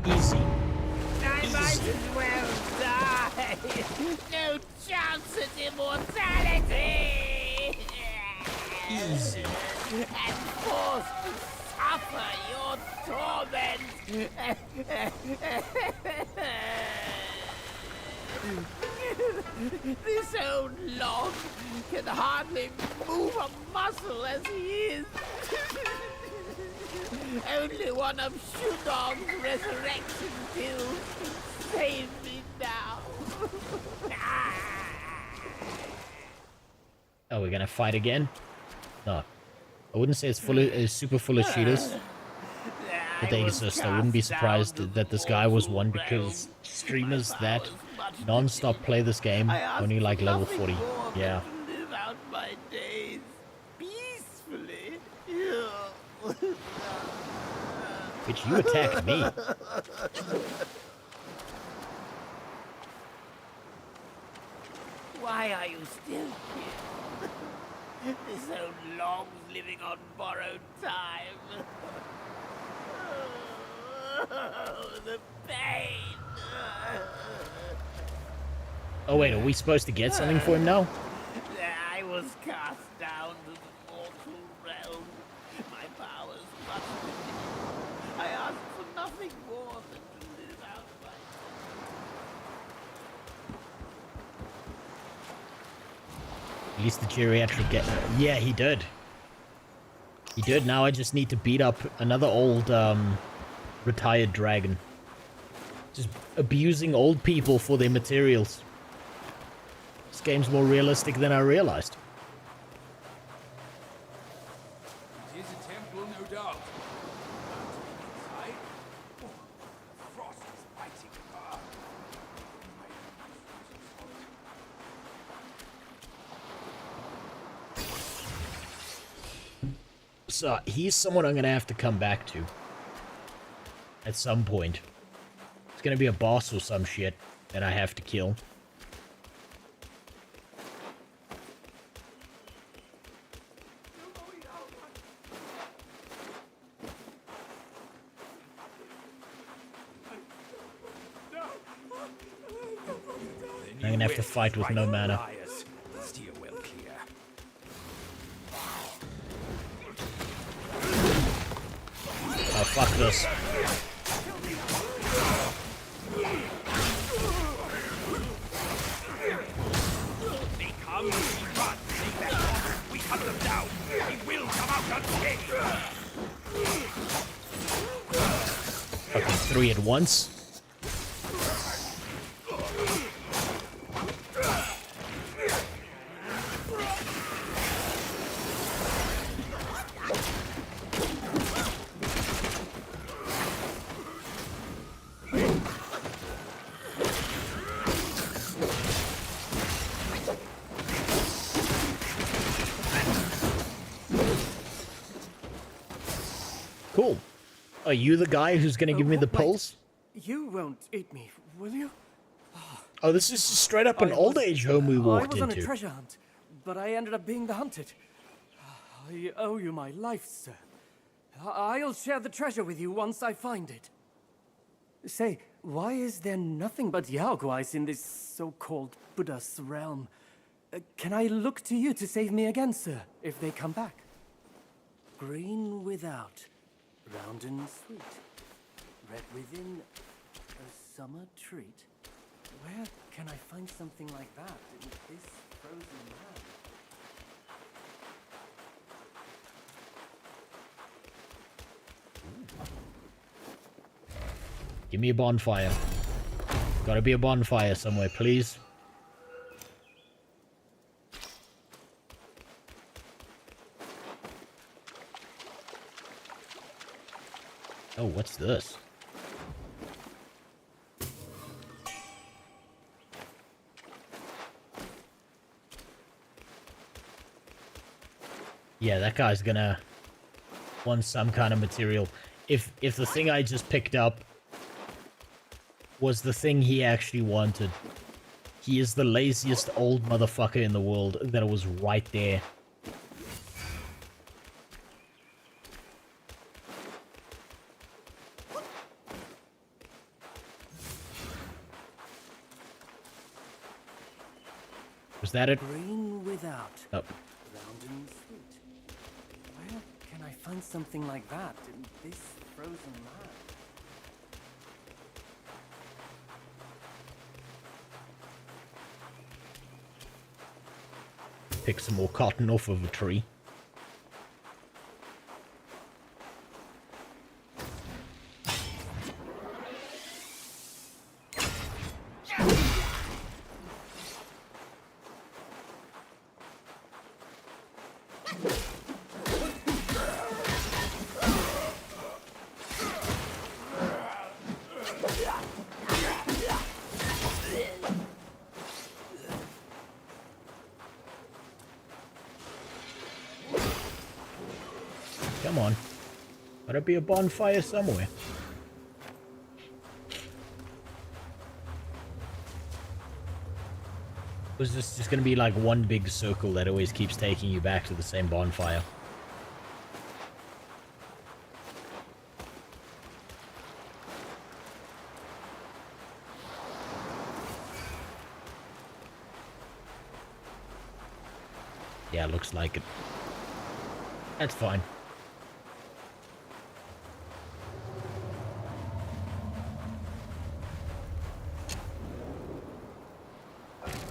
Easy. I might as well die. No chance at immortality. Easy. And forced to suffer your torment. This old log can hardly move a muscle as he is. Only one of Shudong's resurrection pills can save me now. Oh, we're gonna fight again? No. I wouldn't say it's super full of shooters. but they exist. I wouldn't be surprised that this guy was one, because streamers that non-stop play this game only like level 40. Yeah. Live out my days peacefully. Bitch, you attacked me. Why are you still here? This old log's living on borrowed time. Oh, the pain. Oh wait, are we supposed to get something for him now? I was cast down to the mortal realm. My powers must be. I asked for nothing more than to live out my At least the geriatric get... Yeah, he did. He did. Now I just need to beat up another old, retired dragon. Just abusing old people for their materials. This game's more realistic than I realized. It is a temple, no doubt. Inside, oh, frost is biting hard. So, he's someone I'm gonna have to come back to. At some point. It's gonna be a boss or some shit that I have to kill. I'm gonna have to fight with no mana. Steer well clear. Oh, fuck this. They come, we run, they back, we cut them down. They will come out unscathed. Fucking 3 at once. Cool. Are you the guy who's gonna give me the pulse? You won't eat me, will you? Oh, this is straight up an old age home we walked I was on a into. treasure hunt, but I ended up being the hunted. I owe you my life, sir. I'll share the treasure with you once I find it. Say, why is there nothing but Yaoguais in this so-called Buddha's realm? Can I look to you to save me again, sir, if they come back? Green without, round and sweet, red within, a summer treat. Where can I find something like that in this frozen land? Give me a bonfire. Gotta be a bonfire somewhere, please. Oh, what's this? Yeah, that guy's gonna want some kind of material. If the thing I just picked up was the thing he actually wanted, he is the laziest old motherfucker in the world that was right there. Was that it? Green without. Oh. Round and sweet. Where can I find something like that in this frozen land? Pick some more cotton off of a tree. Gotta be a bonfire somewhere. Was this just gonna be like one big circle that always keeps taking you back to the same bonfire? Yeah, looks like it. That's fine.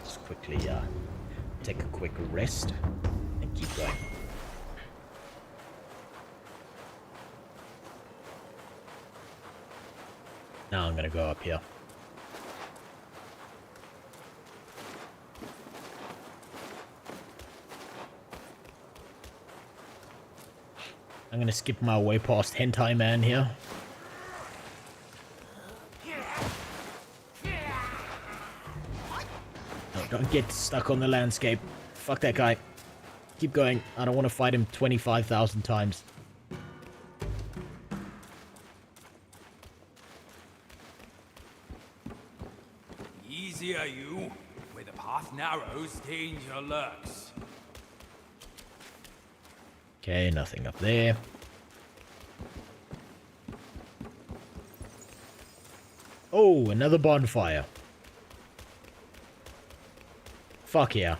Just quickly, take a quick rest and keep going. Now I'm gonna go up here. I'm gonna skip my way past Hentai Man here. No, don't get stuck on the landscape. Fuck that guy. Keep going. I don't want to fight him 25,000 times. Easier, you. Where the path narrows, danger lurks. Okay, nothing up there. Oh, another bonfire. Fuck yeah.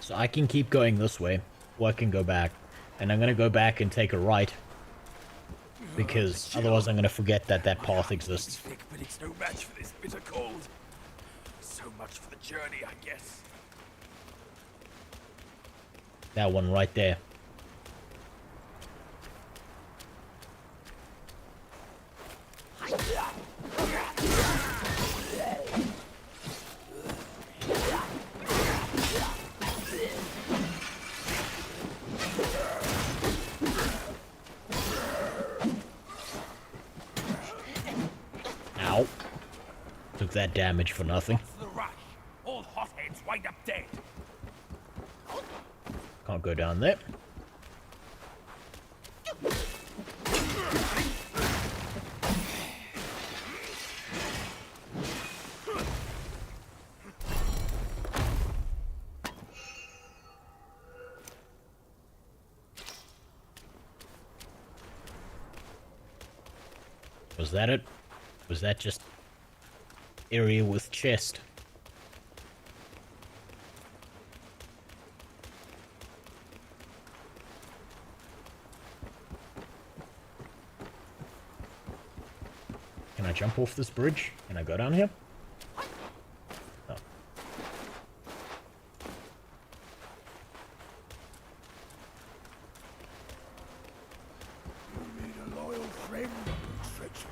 So I can keep going this way, or I can go back. And I'm gonna go back and take a right. Because otherwise I'm gonna forget that that path exists. Thick, but it's no match for this bitter cold. So much for the journey, I guess. That one right there. Ow. Took that damage for nothing. The rush. All hotheads wind up dead. Can't go down there. Was that it? Was that just area with chest? Can I jump off this bridge? Can I go down here? No. You need a loyal friend, treacherous.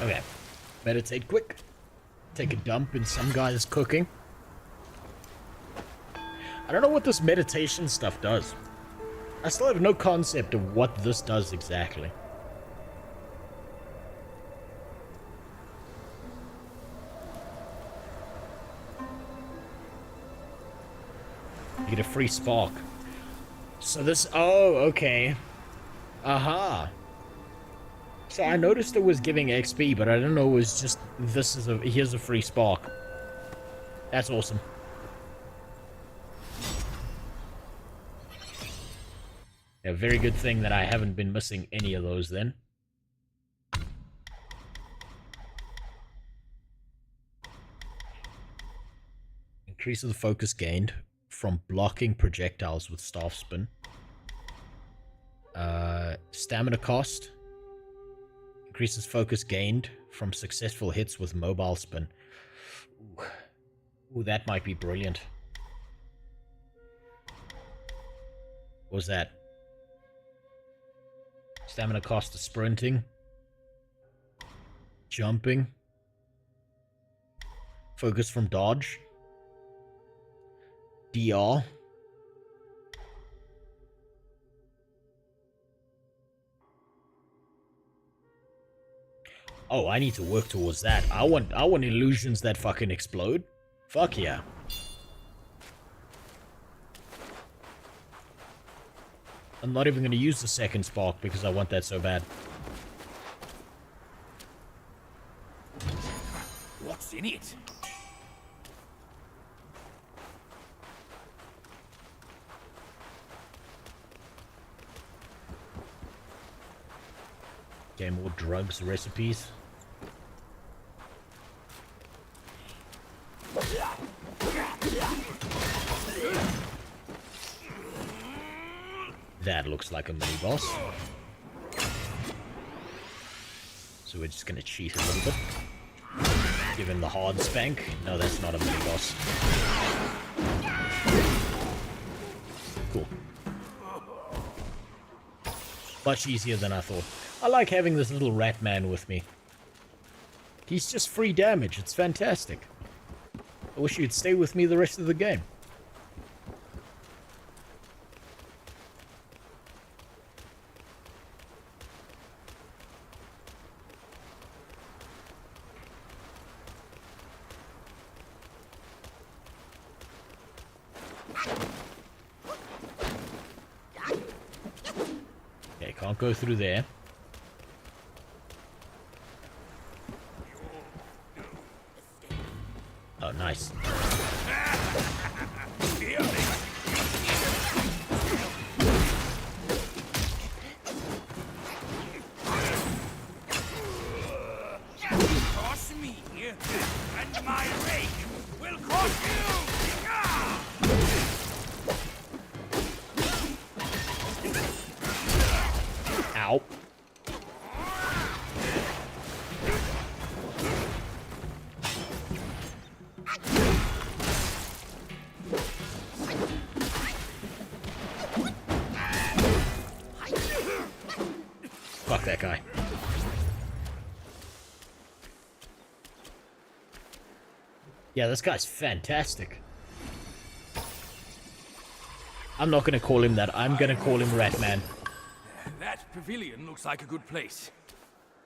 Okay. Meditate quick. Take a dump in some guy's cooking. I don't know what this meditation stuff does. I still have no concept of what this does exactly. You get a free spark. So this... Oh, okay. Aha. So I noticed it was giving XP, but I didn't know it was just... This is a... Here's a free spark. That's awesome. A very good thing that I haven't been missing any of those then. Increases the focus gained from blocking projectiles with staff spin. Stamina cost. Increases focus gained from successful hits with mobile spin. Ooh, that might be brilliant. What was that? Stamina cost of sprinting. Jumping. Focus from dodge. DR. Oh, I need to work towards that. I want illusions that fucking explode. Fuck yeah. I'm not even going to use the second spark because I want that so bad. What's in it? Okay, more drugs recipes. That looks like a mini-boss. So we're just gonna cheat a little bit. Give him the hard spank. No, that's not a mini-boss. Cool. Much easier than I thought. I like having this little rat man with me. He's just free damage. It's fantastic. I wish you'd stay with me the rest of the game. Okay, can't go through there. Oh, nice. Cross me, and my rake will cross you! Ow. Fuck that guy. Yeah, this guy's fantastic. I'm not gonna call him that. I'm gonna call him Ratman. That pavilion looks like a good place.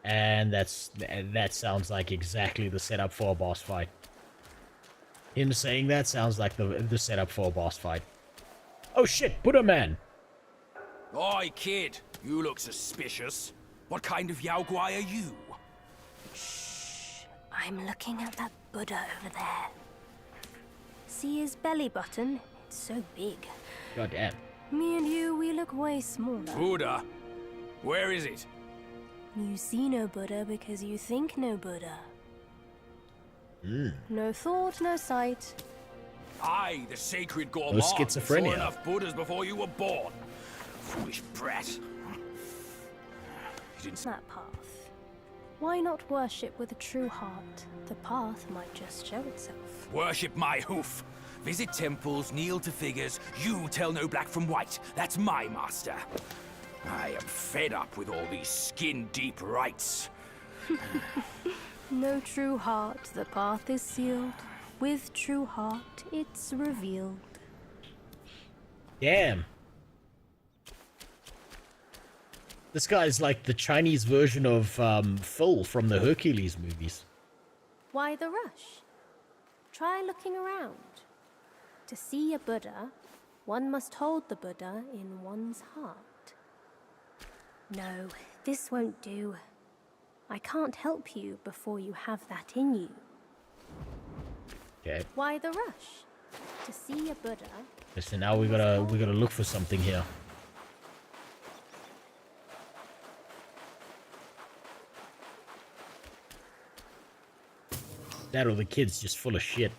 And that sounds like exactly the setup for a boss fight. Him saying that sounds like the setup for a boss fight. Oh shit, Buddha Man! Oi, kid, you look suspicious. What kind of Yaogwai are you? I'm looking at that Buddha over there. See his belly button? It's so big. God damn. Me and you, we look way smaller. Buddha? Where is it? You see no Buddha because you think no Buddha. Mm. No thought, no sight. I, the sacred gourmand, No schizophrenia. saw enough Buddhas before you were born. Foolish brat. You didn't... That path. Why not worship with a true heart? The path might just show itself. Worship my hoof. Visit temples, kneel to figures. You tell no black from white. That's my master. I am fed up with all these skin-deep rites. No true heart, the path is sealed. With true heart, it's revealed. Damn. This guy's like the Chinese version of Phil from the Hercules movies. Why the rush? Try looking around. To see a Buddha, one must hold the Buddha in one's heart. No, this won't do. I can't help you before you have that in you. Okay. Why the rush? To see a Buddha. Listen, now we gotta look for something here. That or the kid's just full of shit.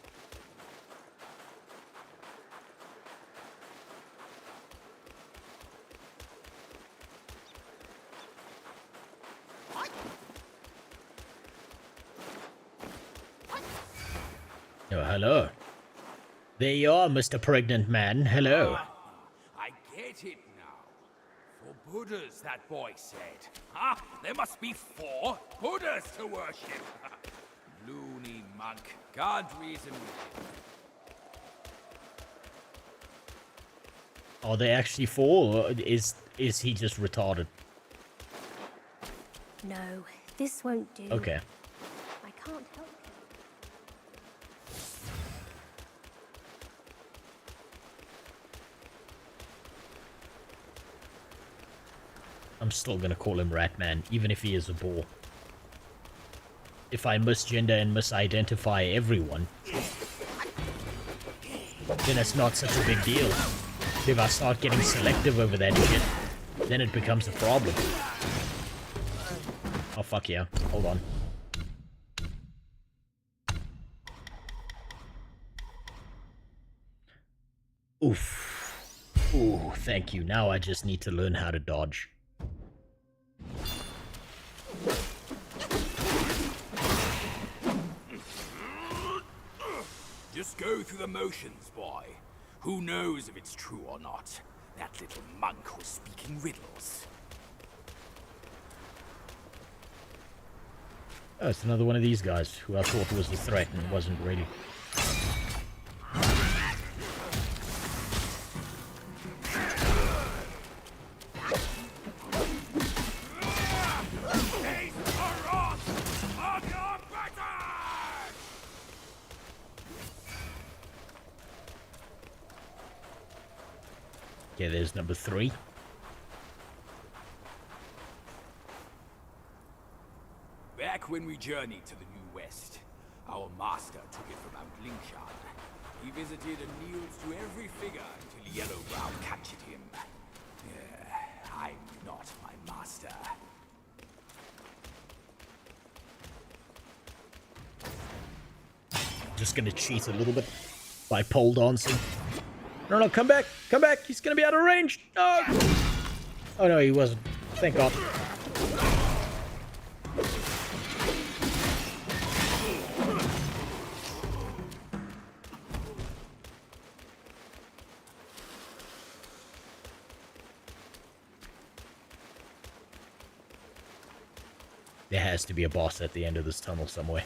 Oh, hello. There you are, Mr. Pregnant Man. Hello. I get it now. For Buddhas, that boy said. Ah, there must be 4 Buddhas to worship. Loony monk. Can't reason with him. Are there actually 4, or is he just retarded? No, this won't do. Okay. I can't help you. I'm still gonna call him Ratman, even if he is a boar. If I misgender and misidentify everyone, then it's not such a big deal. If I start getting selective over that shit, then it becomes a problem. Oh, fuck yeah. Hold on. Oof. Ooh, thank you. Now I just need to learn how to dodge. Just go through the motions, boy. Who knows if it's true or not? That little monk was speaking riddles. Oh, it's another one of these guys who I thought was a threat and wasn't really. Okay, there's number 3. Back when we journeyed to the New West, our master took it from Mount Lingshan. He visited and kneeled to every figure until Yellowbrow captured him. I'm not my master. Just gonna cheat a little bit by pole dancing. No, come back! Come back! He's gonna be out of range! No! Oh no, he wasn't. Thank God. There has to be a boss at the end of this tunnel somewhere.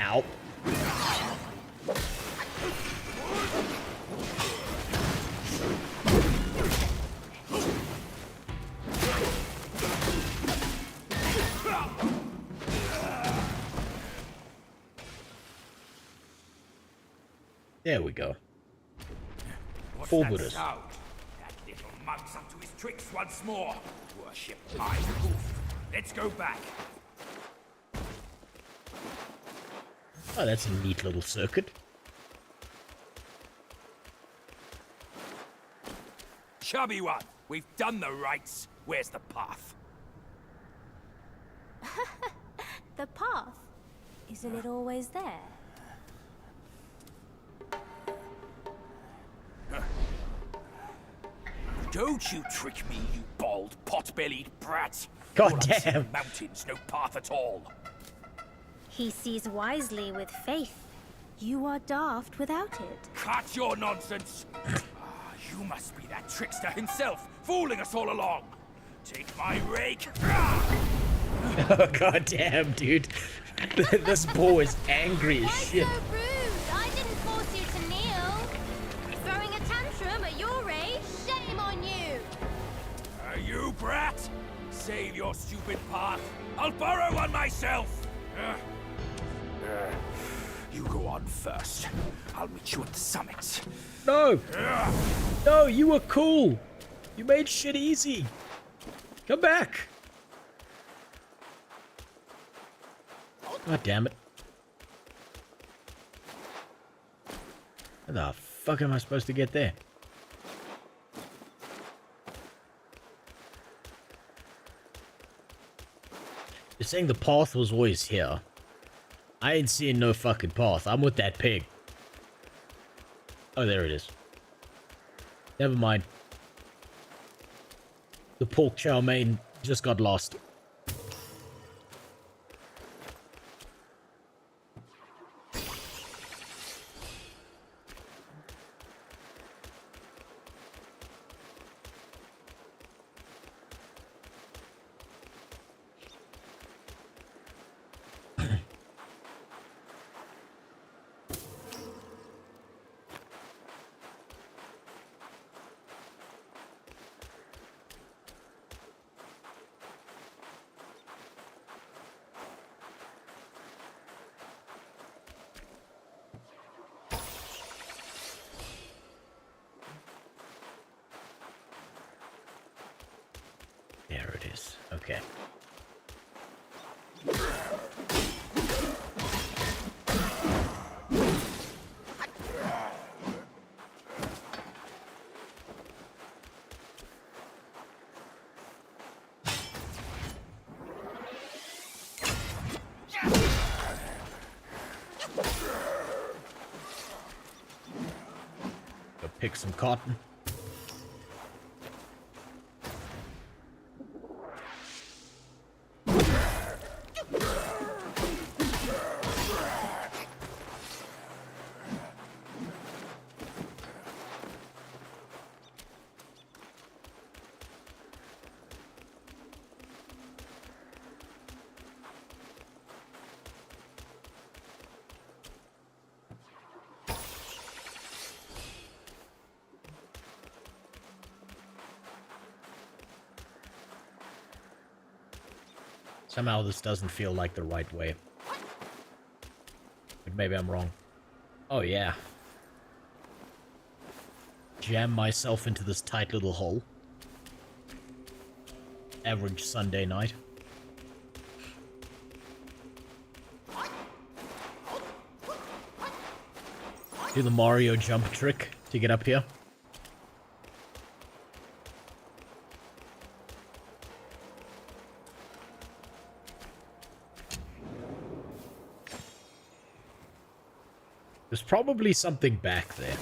Ow. There we go. What's 4 that Buddhas. sound? That little monk's up to his tricks once more. Worship my goof. Let's go back. Oh, that's a neat little circuit. Chubby one, we've done the rites. Where's the path? The path? Isn't it always there? Don't you trick me, you bald, pot-bellied brat. God All I see damn. are mountains, no path at all. He sees wisely with faith. You are daft without it. Cut your nonsense. You must be that trickster himself, fooling us all along. Take my rake. Oh, god damn, dude. This boar is angry as shit. So rude! I didn't force you to kneel. Throwing a tantrum at your age? Shame on you! You brat! Save your stupid path. I'll borrow one myself. You go on first. I'll meet you at the summit. No! No, you were cool! You made shit easy! Come back! God damn it. How the fuck am I supposed to get there? You're saying the path was always here. I ain't seeing no fucking path. I'm with that pig. Oh, there it is. Never mind. The pork chow mein just got lost. There it is. Okay. Go pick some cotton. Somehow this doesn't feel like the right way. But maybe I'm wrong. Oh yeah. Jam myself into this tight little hole. Average Sunday night. Do the Mario jump trick to get up here. There's probably something back there.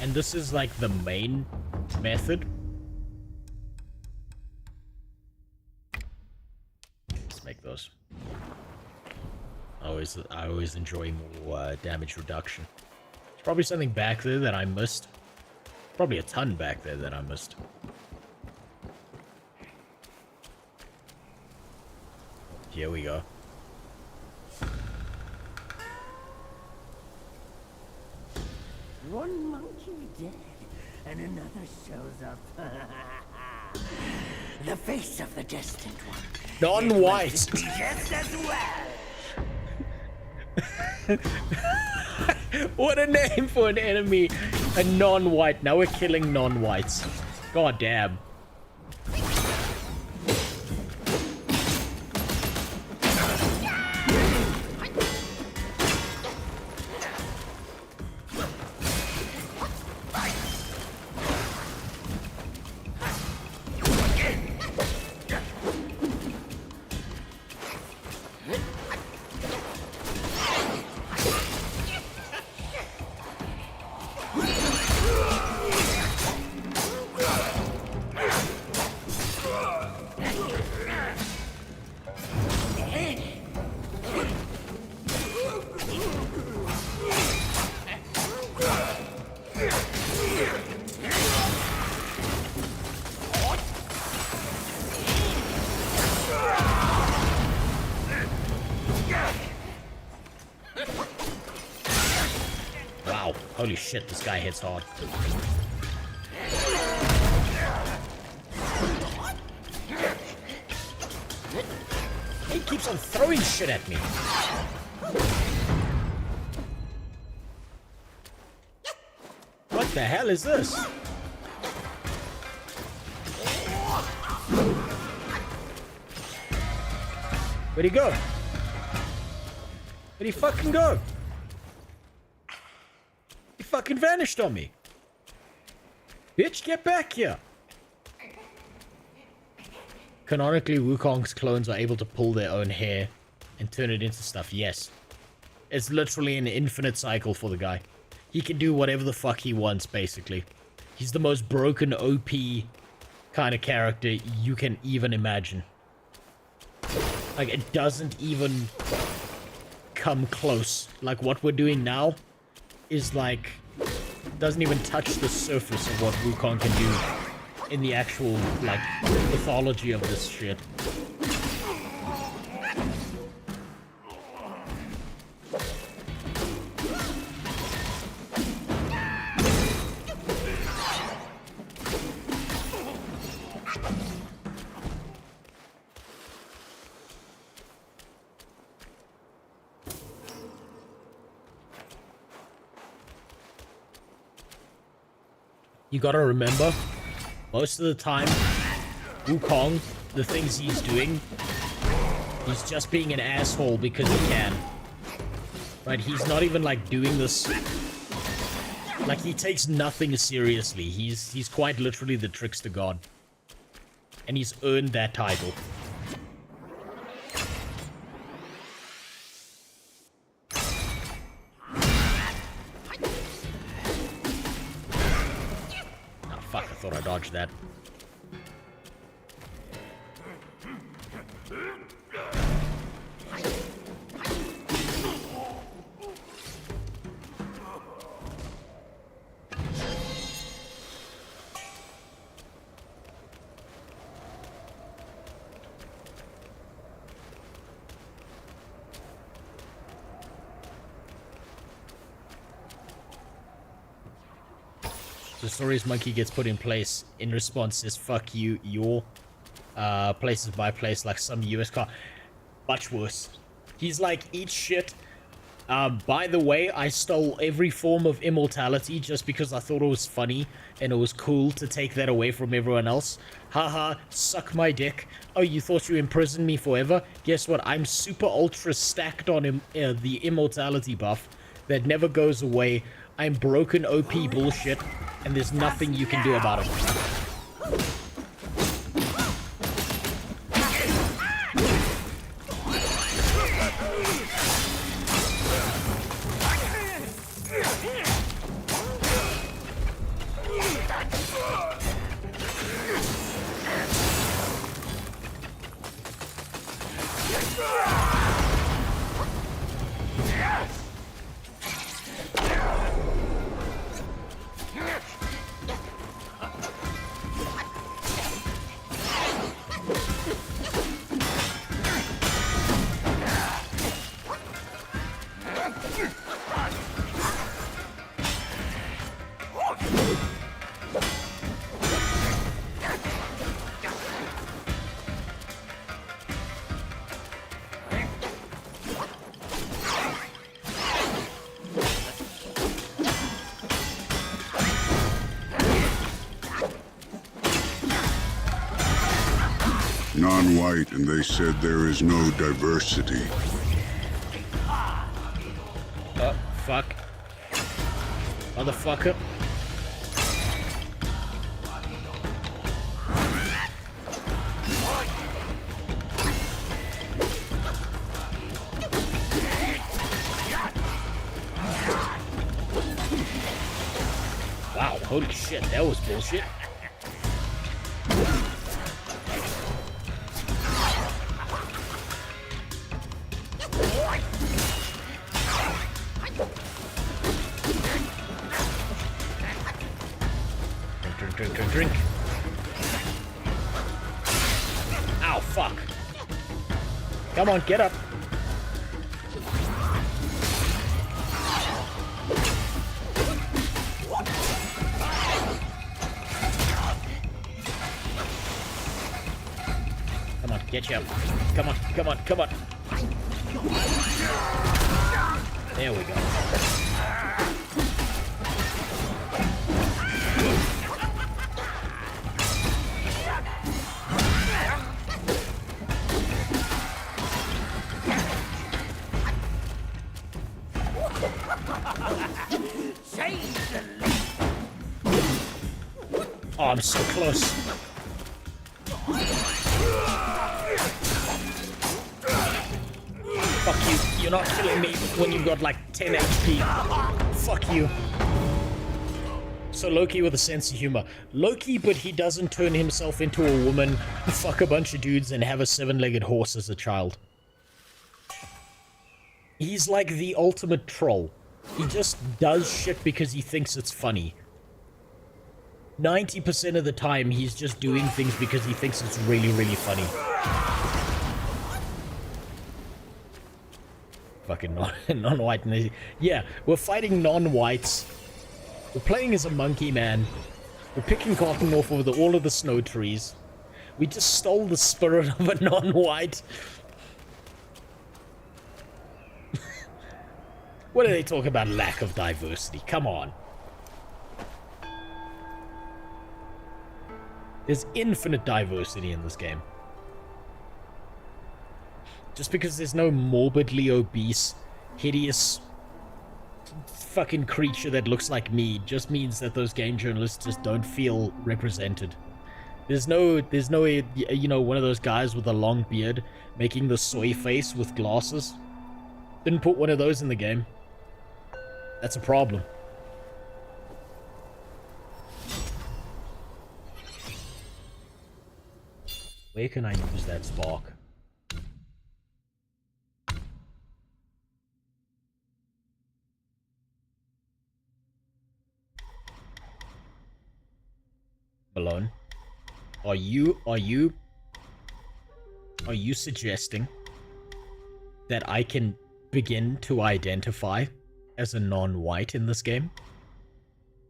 And this is like the main method. Let's make those. I always enjoy more damage reduction. There's probably something back there that I missed. Probably a ton back there that I missed. Here we go. One monkey dead, and another shows up. The face of the destined one. Non-white. Just as well. What a name for an enemy. A non-white. Now we're killing non-whites. God damn. Wow, holy shit, this guy hits hard. He keeps on throwing shit at me. The hell is this? Where'd he go? Where'd he fucking go? He fucking vanished on me. Bitch, get back here. Canonically, Wukong's clones are able to pull their own hair and turn it into stuff. Yes. It's literally an infinite cycle for the guy. He can do whatever the fuck he wants, basically. He's the most broken OP kind of character you can even imagine. Like, it doesn't even come close. Like, what we're doing now is, like, doesn't even touch the surface of what Wukong can do in the actual, like, mythology of this shit. You gotta remember, most of the time, Wukong, the things he's doing, he's just being an asshole because he can. Right? He's not even, like, doing this... Like, he takes nothing seriously. He's quite literally the trickster god. And he's earned that title. Fuck, I thought I dodged that. The stories monkey gets put in place in response says, fuck you, your places by place like some US car. Much worse. He's like, eat shit. By the way, I stole every form of immortality just because I thought it was funny and it was cool to take that away from everyone else. Haha, suck my dick. Oh, you thought you imprisoned me forever? Guess what? I'm super ultra stacked on the immortality buff that never goes away. I'm broken OP bullshit, and there's nothing you can do about it. Non-white, and they said there is no diversity. Oh, fuck. Motherfucker. Wow, holy shit, that was bullshit. Drink. Ow, fuck. Come on, get up. Come on, get you up. Come on, come on, come on. There we go. Change the Oh, I'm so close. Fuck you. You're not killing me when you've got like 10 HP. Fuck you. So Loki with a sense of humor. Loki, but he doesn't turn himself into a woman, fuck a bunch of dudes, and have a 7-legged horse as a child. He's like the ultimate troll. He just does shit because he thinks it's funny. 90% of the time, he's just doing things because he thinks it's really, really funny. Fucking non-white. Yeah, we're fighting non-whites. We're playing as a monkey man. We're picking cotton off of all of the snow trees. We just stole the spirit of a non-white. What do they talk about lack of diversity? Come on. There's infinite diversity in this game. Just because there's no morbidly obese, hideous fucking creature that looks like me just means that those game journalists just don't feel represented. There's no, you know, one of those guys with a long beard making the soy face with glasses. Didn't put one of those in the game. That's a problem. Where can I use that spark? Malone, are you suggesting that I can begin to identify as a non-white in this game?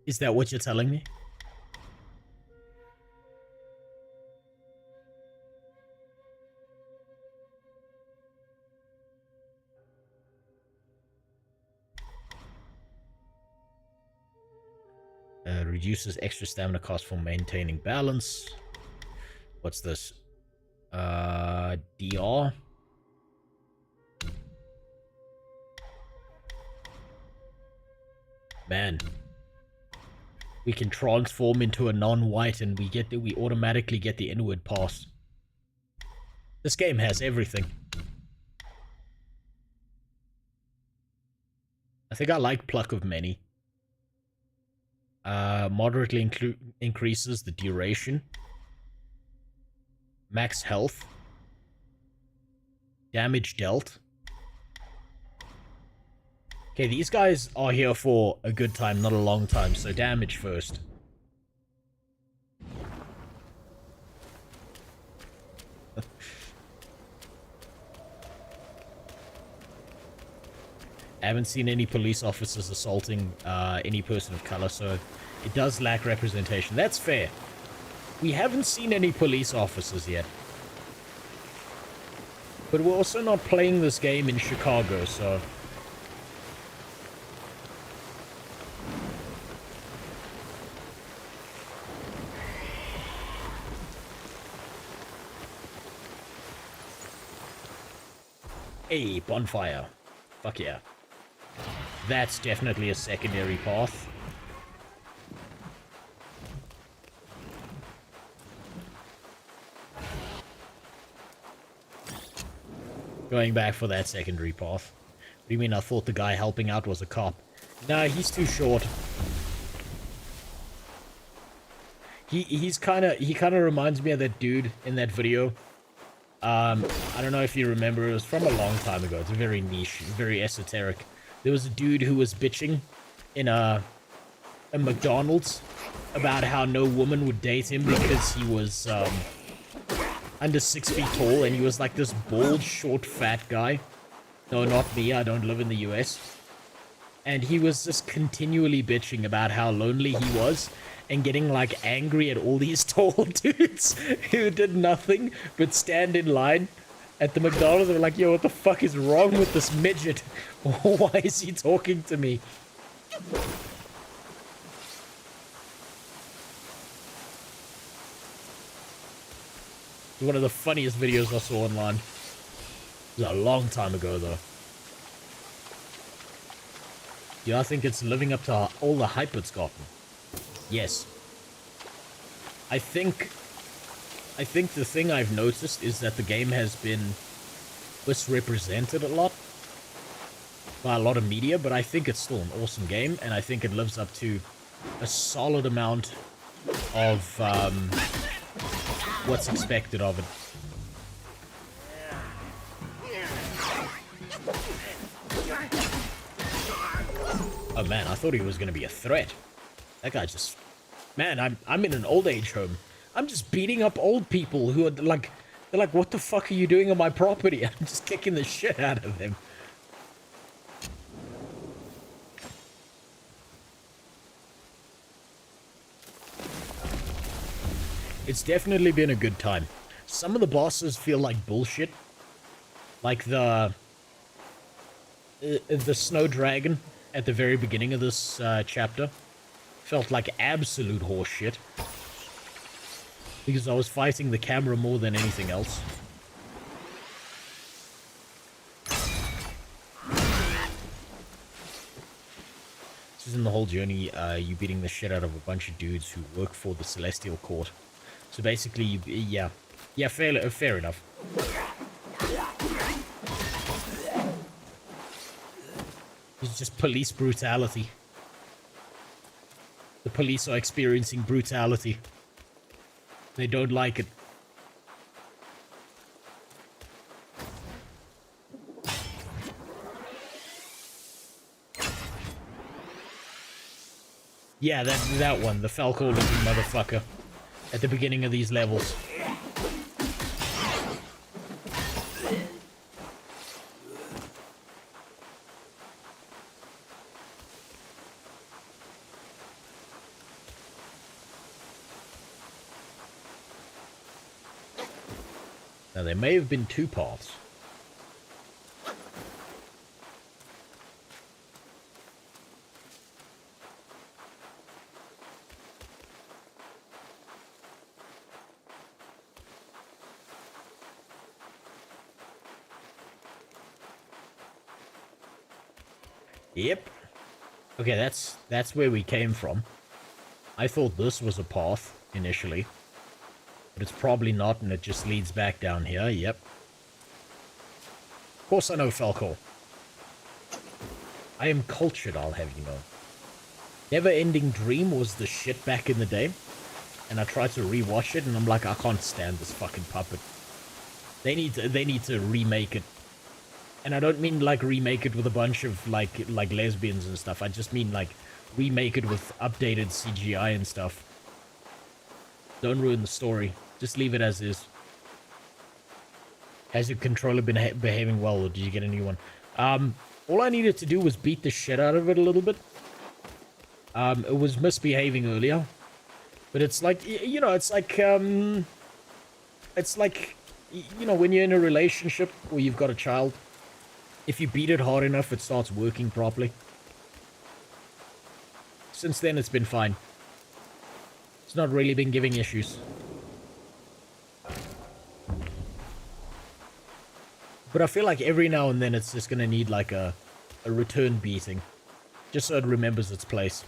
Is that what you're telling me? Reduces extra stamina cost for maintaining balance. What's this? DR? Man. We can transform into a non-white and we automatically get the inward pass. This game has everything. I think I like Pluck of Many. Moderately increases the duration. Max health. Damage dealt. Okay, these guys are here for a good time, not a long time, so damage first. I haven't seen any police officers assaulting any person of color, so it does lack representation. That's fair. We haven't seen any police officers yet. But we're also not playing this game in Chicago, so... Hey, bonfire. Fuck yeah. That's definitely a secondary path. Going back for that secondary path. What do you mean I thought the guy helping out was a cop? Nah, he's too short. He kind of reminds me of that dude in that video. I don't know if you remember, it was from a long time ago. It's very niche, very esoteric. There was a dude who was bitching in a McDonald's about how no woman would date him because he was under 6 feet tall, and he was like this bald, short, fat guy. No, not me, I don't live in the US. And he was just continually bitching about how lonely he was and getting like angry at all these tall dudes who did nothing but stand in line at the McDonald's. They were like, yo, what the fuck is wrong with this midget? Why is he talking to me? One of the funniest videos I saw online. It was a long time ago, though. Do I think it's living up to all the hype it's gotten? Yes. I think the thing I've noticed is that the game has been misrepresented a lot by a lot of media, but I think it's still an awesome game, and I think it lives up to a solid amount of what's expected of it. Oh man, I thought he was gonna be a threat. That guy just... Man, I'm in an old age home. I'm just beating up old people who are like... They're like, what the fuck are you doing on my property? I'm just kicking the shit out of them. It's definitely been a good time. Some of the bosses feel like bullshit. Like the snow dragon at the very beginning of this chapter felt like absolute horseshit. Because I was fighting the camera more than anything else. This is in the whole journey, you beating the shit out of a bunch of dudes who work for the Celestial Court. So basically, yeah, fair enough. It's just police brutality. The police are experiencing brutality. They don't like it. Yeah, that one, the Falco looking motherfucker at the beginning of these levels. Now, there may have been two paths. Yep. Okay, that's where we came from. I thought this was a path, initially. But it's probably not, and it just leads back down here, yep. Of course I know Falco. I am cultured, I'll have you know. Never Ending Dream was the shit back in the day. And I tried to rewatch it, and I'm like, I can't stand this fucking puppet. They need to remake it. And I don't mean like remake it with a bunch of like lesbians and stuff. I just mean like remake it with updated CGI and stuff. Don't ruin the story. Just leave it as is. Has your controller been behaving well, or did you get a new one? All I needed to do was beat the shit out of it a little bit. It was misbehaving earlier. But it's like, you know, it's like, you know, when you're in a relationship or you've got a child, if you beat it hard enough, it starts working properly. Since then, it's been fine. It's not really been giving issues. But I feel like every now and then it's just gonna need like a return beating. Just so it remembers its place.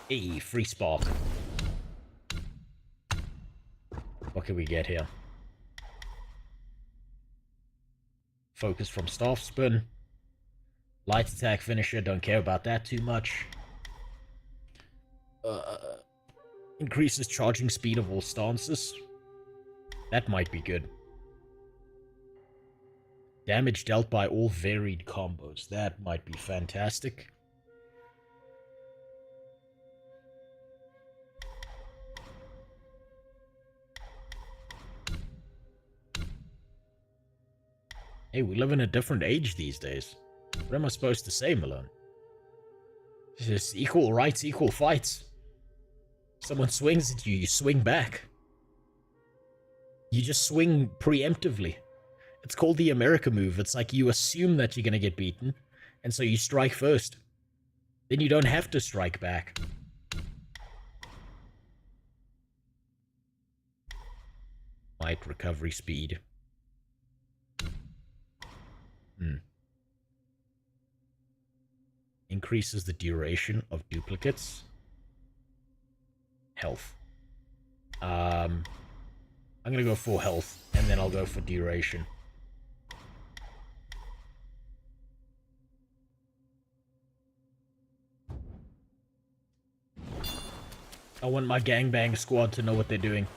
Hey, free spark. What can we get here? Focus from staff spin. Light attack finisher, don't care about that too much. Increases charging speed of all stances. That might be good. Damage dealt by all varied combos. That might be fantastic. Hey, we live in a different age these days. What am I supposed to say, Malone? It's just equal rights, equal fights. Someone swings at you, you swing back. You just swing preemptively. It's called the America move. It's like you assume that you're gonna get beaten, and so you strike first. Then you don't have to strike back. Light recovery speed. Increases the duration of duplicates. Health. I'm gonna go for health, and then I'll go for duration. I want my gangbang squad to know what they're doing.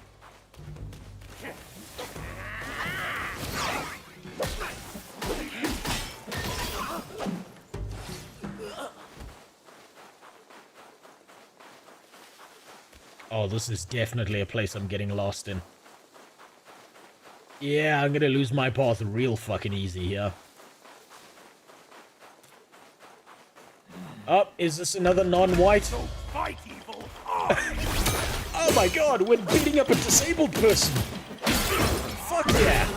Oh, this is definitely a place I'm getting lost in. Yeah, I'm gonna lose my path real fucking easy here. Oh, is this another non-white? Fight evil. Oh my god, we're beating up a disabled person! Fuck yeah!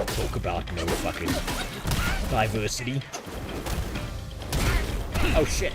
Talk about no fucking diversity. Oh shit.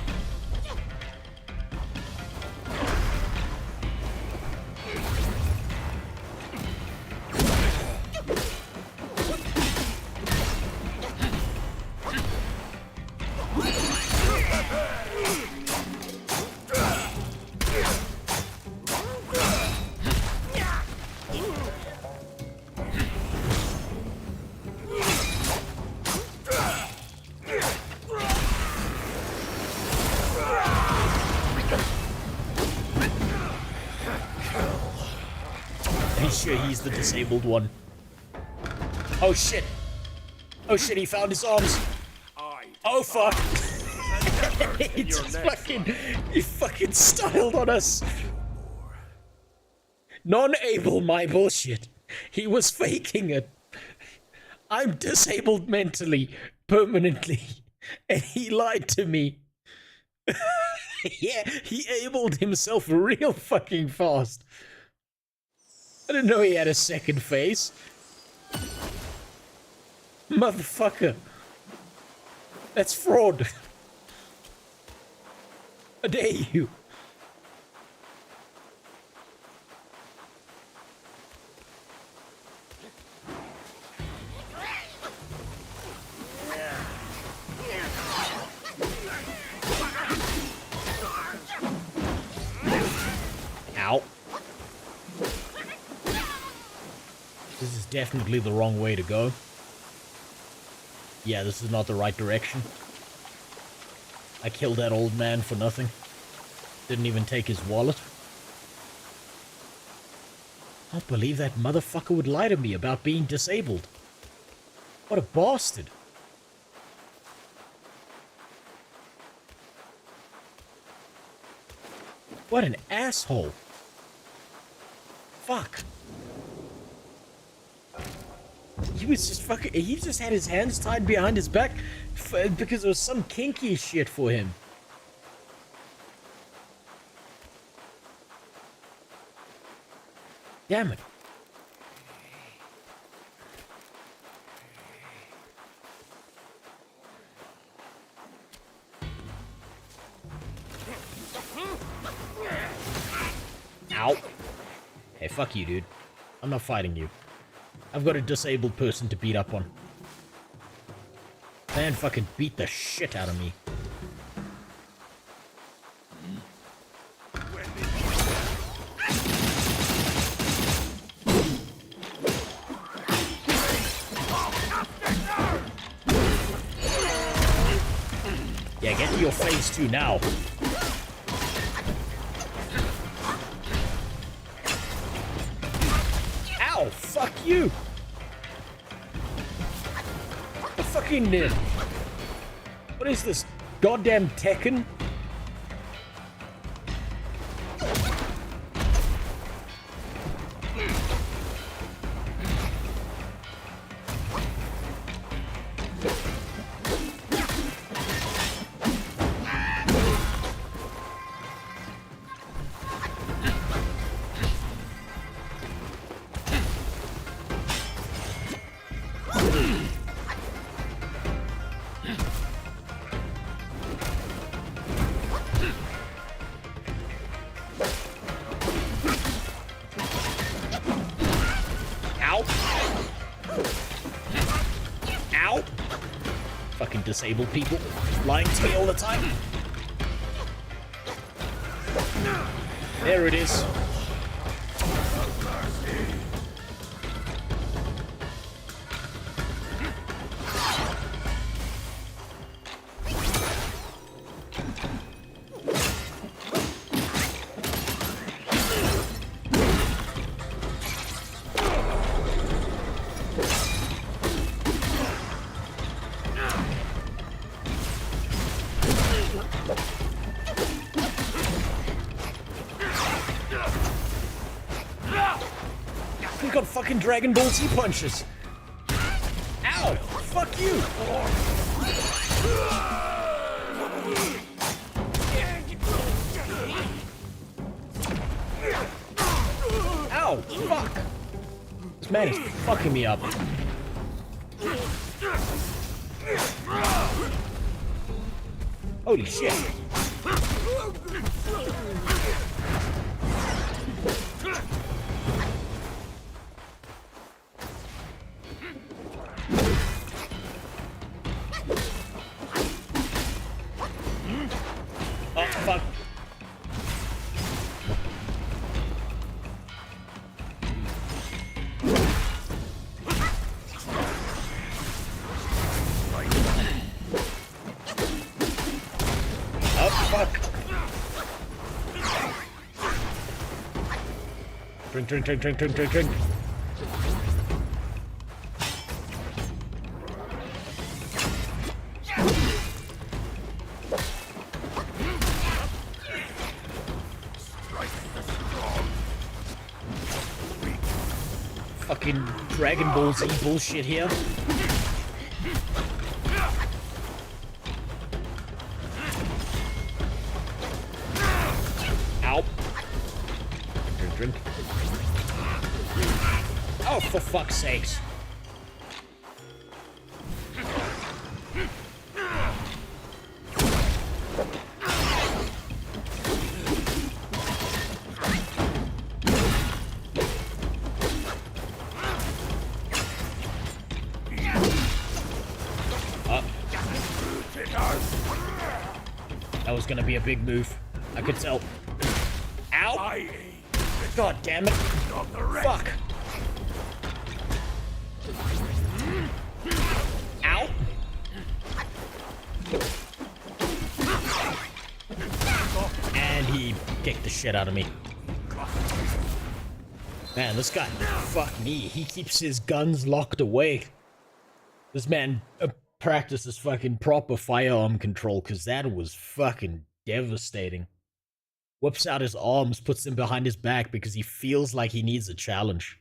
Sure he's the disabled one. Oh shit. Oh shit, he found his arms. Oh fuck. He just he fucking styled on us. Non-able my bullshit. He was faking it. I'm disabled mentally, permanently, and he lied to me. Yeah, he abled himself real fucking fast. I didn't know he had a second face. Motherfucker. That's fraud. How dare you? Ow. This is definitely the wrong way to go. Yeah, this is not the right direction. I killed that old man for nothing. Didn't even take his wallet. I can't believe that motherfucker would lie to me about being disabled. What a bastard. What an asshole. Fuck. He was just fucking... He just had his hands tied behind his back because there was some kinky shit for him. Damn it. Ow. Hey, fuck you, dude. I'm not fighting you. I've got a disabled person to beat up on. Man fucking beat the shit out of me. Yeah, get to your phase 2 now. Ow, fuck you. The fucking... what is this? Goddamn Tekken? fucking disabled people lying to me all the time. There it is. He got fucking Dragon Ball Z punches. Ow! Fuck you! Ow! Fuck! This man is fucking me up. Holy shit! Oh, fuck. Oh, fuck. Drink, drink, drink, drink, drink, drink, drink. Fucking Dragon Ball Z bullshit here. Ow. Drink, drink. Oh, for fuck's sakes. That was gonna be a big move. I could tell. Ow! God damn it. Fuck. Ow! And he kicked the shit out of me. Man, this guy, fuck me. He keeps his guns locked away. This man practices fucking proper firearm control, because that was fucking devastating. Whips out his arms, puts them behind his back because he feels like he needs a challenge.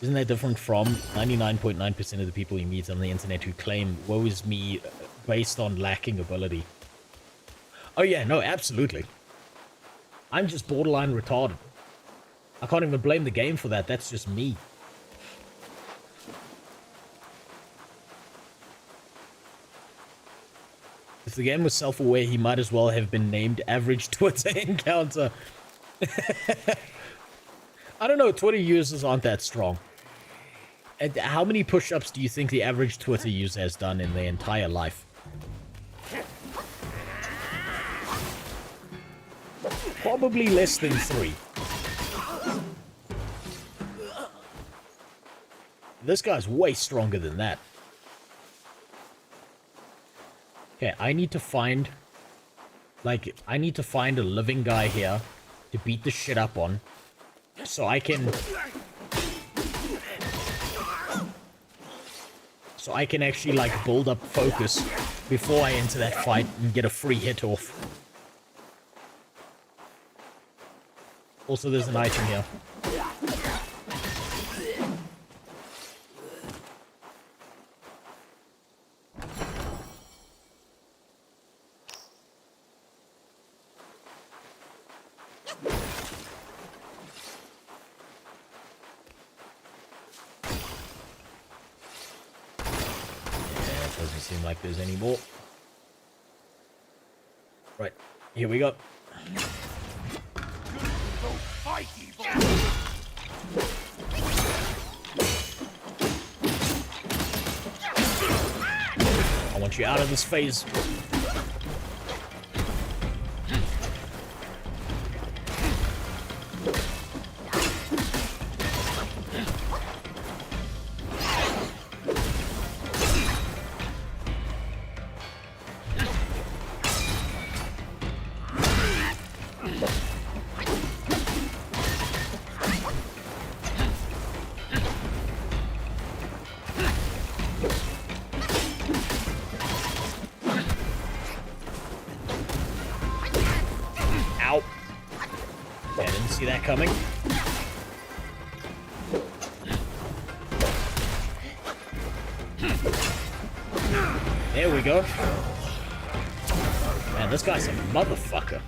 Isn't that different from 99.9% of the people you meet on the internet who claim, woe is me, based on lacking ability? Oh yeah, no, absolutely. I'm just borderline retarded. I can't even blame the game for that, that's just me. If the game was self-aware, he might as well have been named Average Twitter Encounter. I don't know, Twitter users aren't that strong. And how many push-ups do you think the average Twitter user has done in their entire life? Probably less than 3. This guy's way stronger than that. Okay, I need to find... Like, I need to find a living guy here to beat the shit up on. So I can... So I can actually, like, build up focus before I enter that fight and get a free hit off. Also, there's an item here. Like there's any more. Right, here we go. want you out of this phase. Ow. Yeah, I didn't see that coming. There we go. Man, this guy's a motherfucker.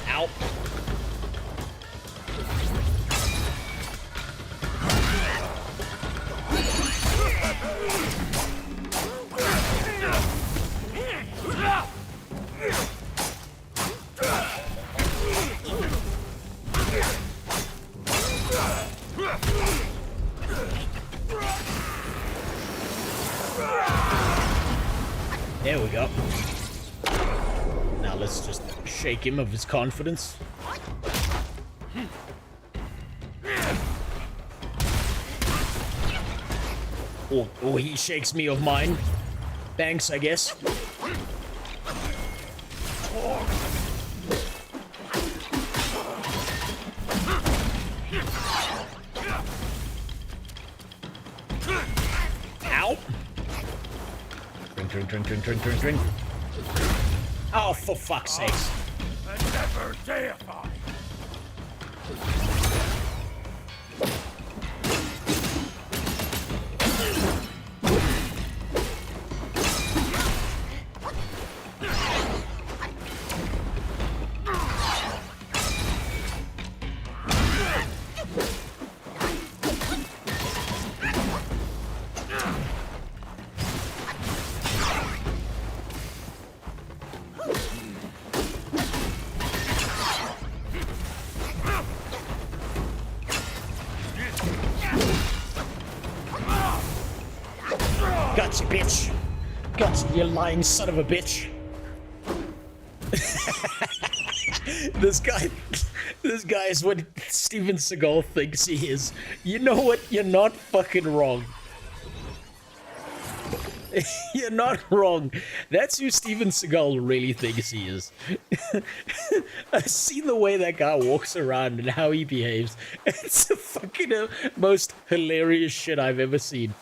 Ow. There we go. Now let's just shake him of his confidence. Or he shakes me of mine. Thanks, I guess. Ow! Drink. Oh, for fuck's sakes. And never deify. Gotcha, bitch. Gotcha, you lying son of a bitch. This guy is what Steven Seagal thinks he is. You know what? You're not fucking wrong. You're not wrong. That's who Steven Seagal really thinks he is. I've seen the way that guy walks around and how he behaves. It's the fucking most hilarious shit I've ever seen.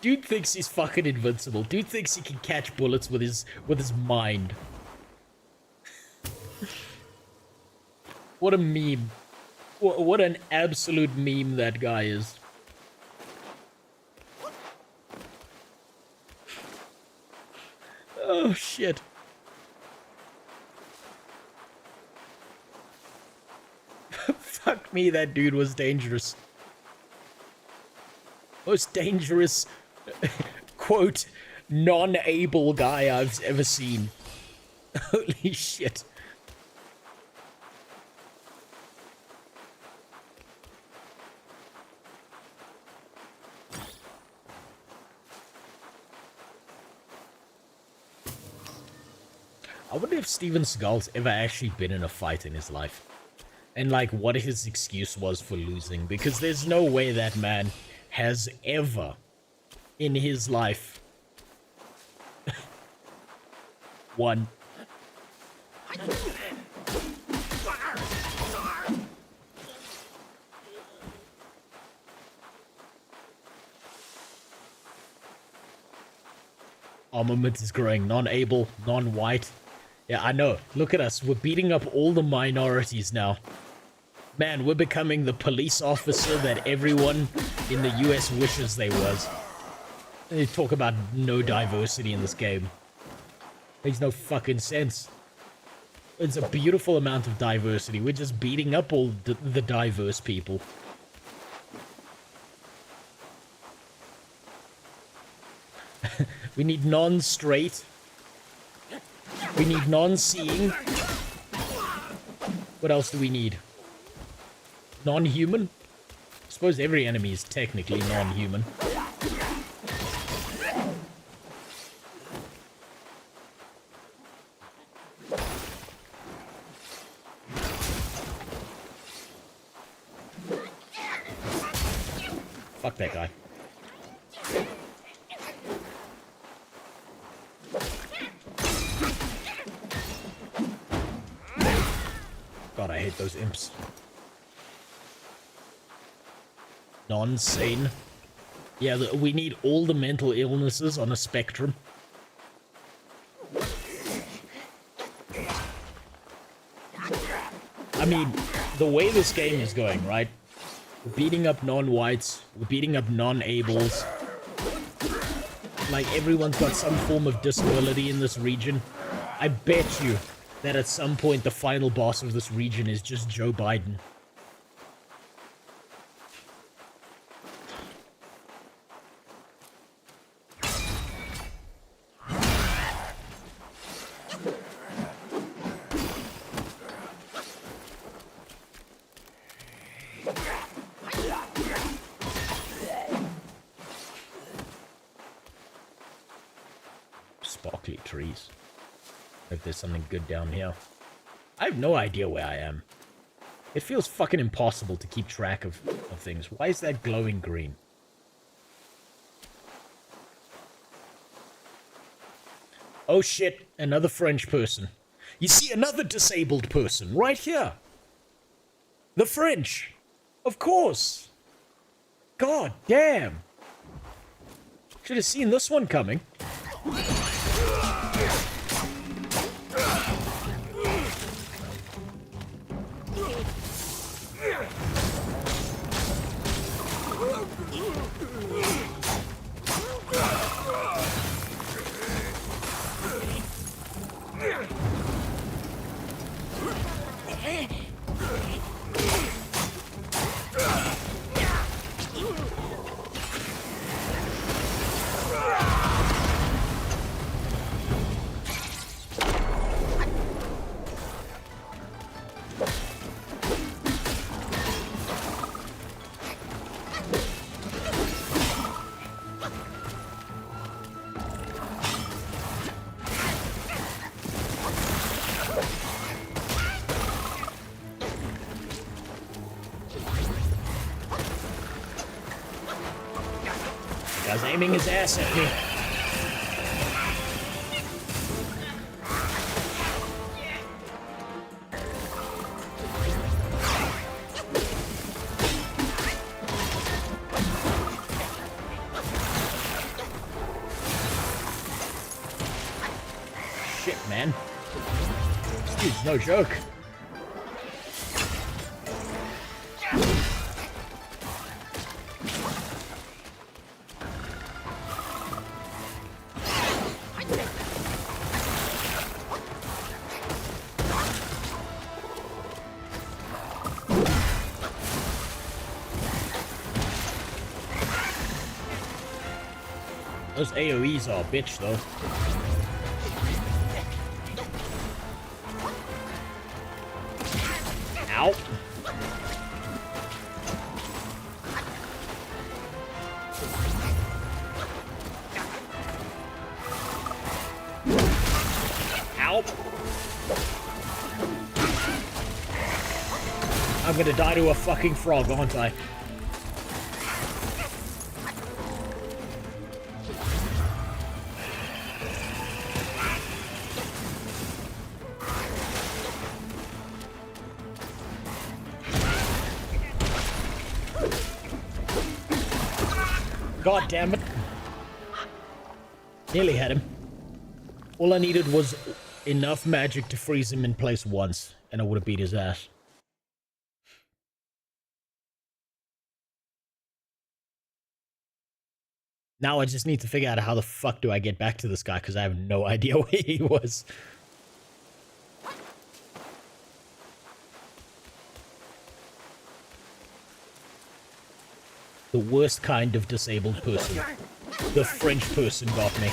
Dude thinks he's fucking invincible. Dude thinks he can catch bullets with his mind. What a meme. What an absolute meme that guy is. Oh shit. Fuck me, that dude was dangerous. Most dangerous, quote, non-able guy I've ever seen. Holy shit. I wonder if Steven Seagal's ever actually been in a fight in his life. And like what his excuse was for losing. Because there's no way that man has ever in his life won. Armament is growing. Non-able, non-white. Yeah, I know. Look at us. We're beating up all the minorities now. Man, we're becoming the police officer that everyone in the US wishes they was. They talk about no diversity in this game. Makes no fucking sense. It's a beautiful amount of diversity. We're just beating up all the diverse people. We need non-straight. We need non-seeing. What else do we need? Non-human? I suppose every enemy is technically non-human. Fuck that guy. God, I hate those imps. Non-sane. Yeah, we need all the mental illnesses on a spectrum. I mean, the way this game is going, right? We're beating up non-whites, we're beating up non-ables. Like, everyone's got some form of disability in this region. I bet you that at some point the final boss of this region is just Joe Biden. Sparkly trees. If there's something good down here. I have no idea where I am. It feels fucking impossible to keep track of things. Why is that glowing green? Oh shit, another French person. You see, another disabled person right here. The French. Of course. God damn. Should have seen this one coming. Guy's aiming his ass at me. Shit, man. This dude's no joke. Those AoEs are a bitch, though. Ow. Ow. I'm gonna die to a fucking frog, aren't I? God damn it. Nearly had him. All I needed was enough magic to freeze him in place once, and I would have beat his ass. Now I just need to figure out how the fuck do I get back to this guy, because I have no idea where he was. The worst kind of disabled person. The French person got me.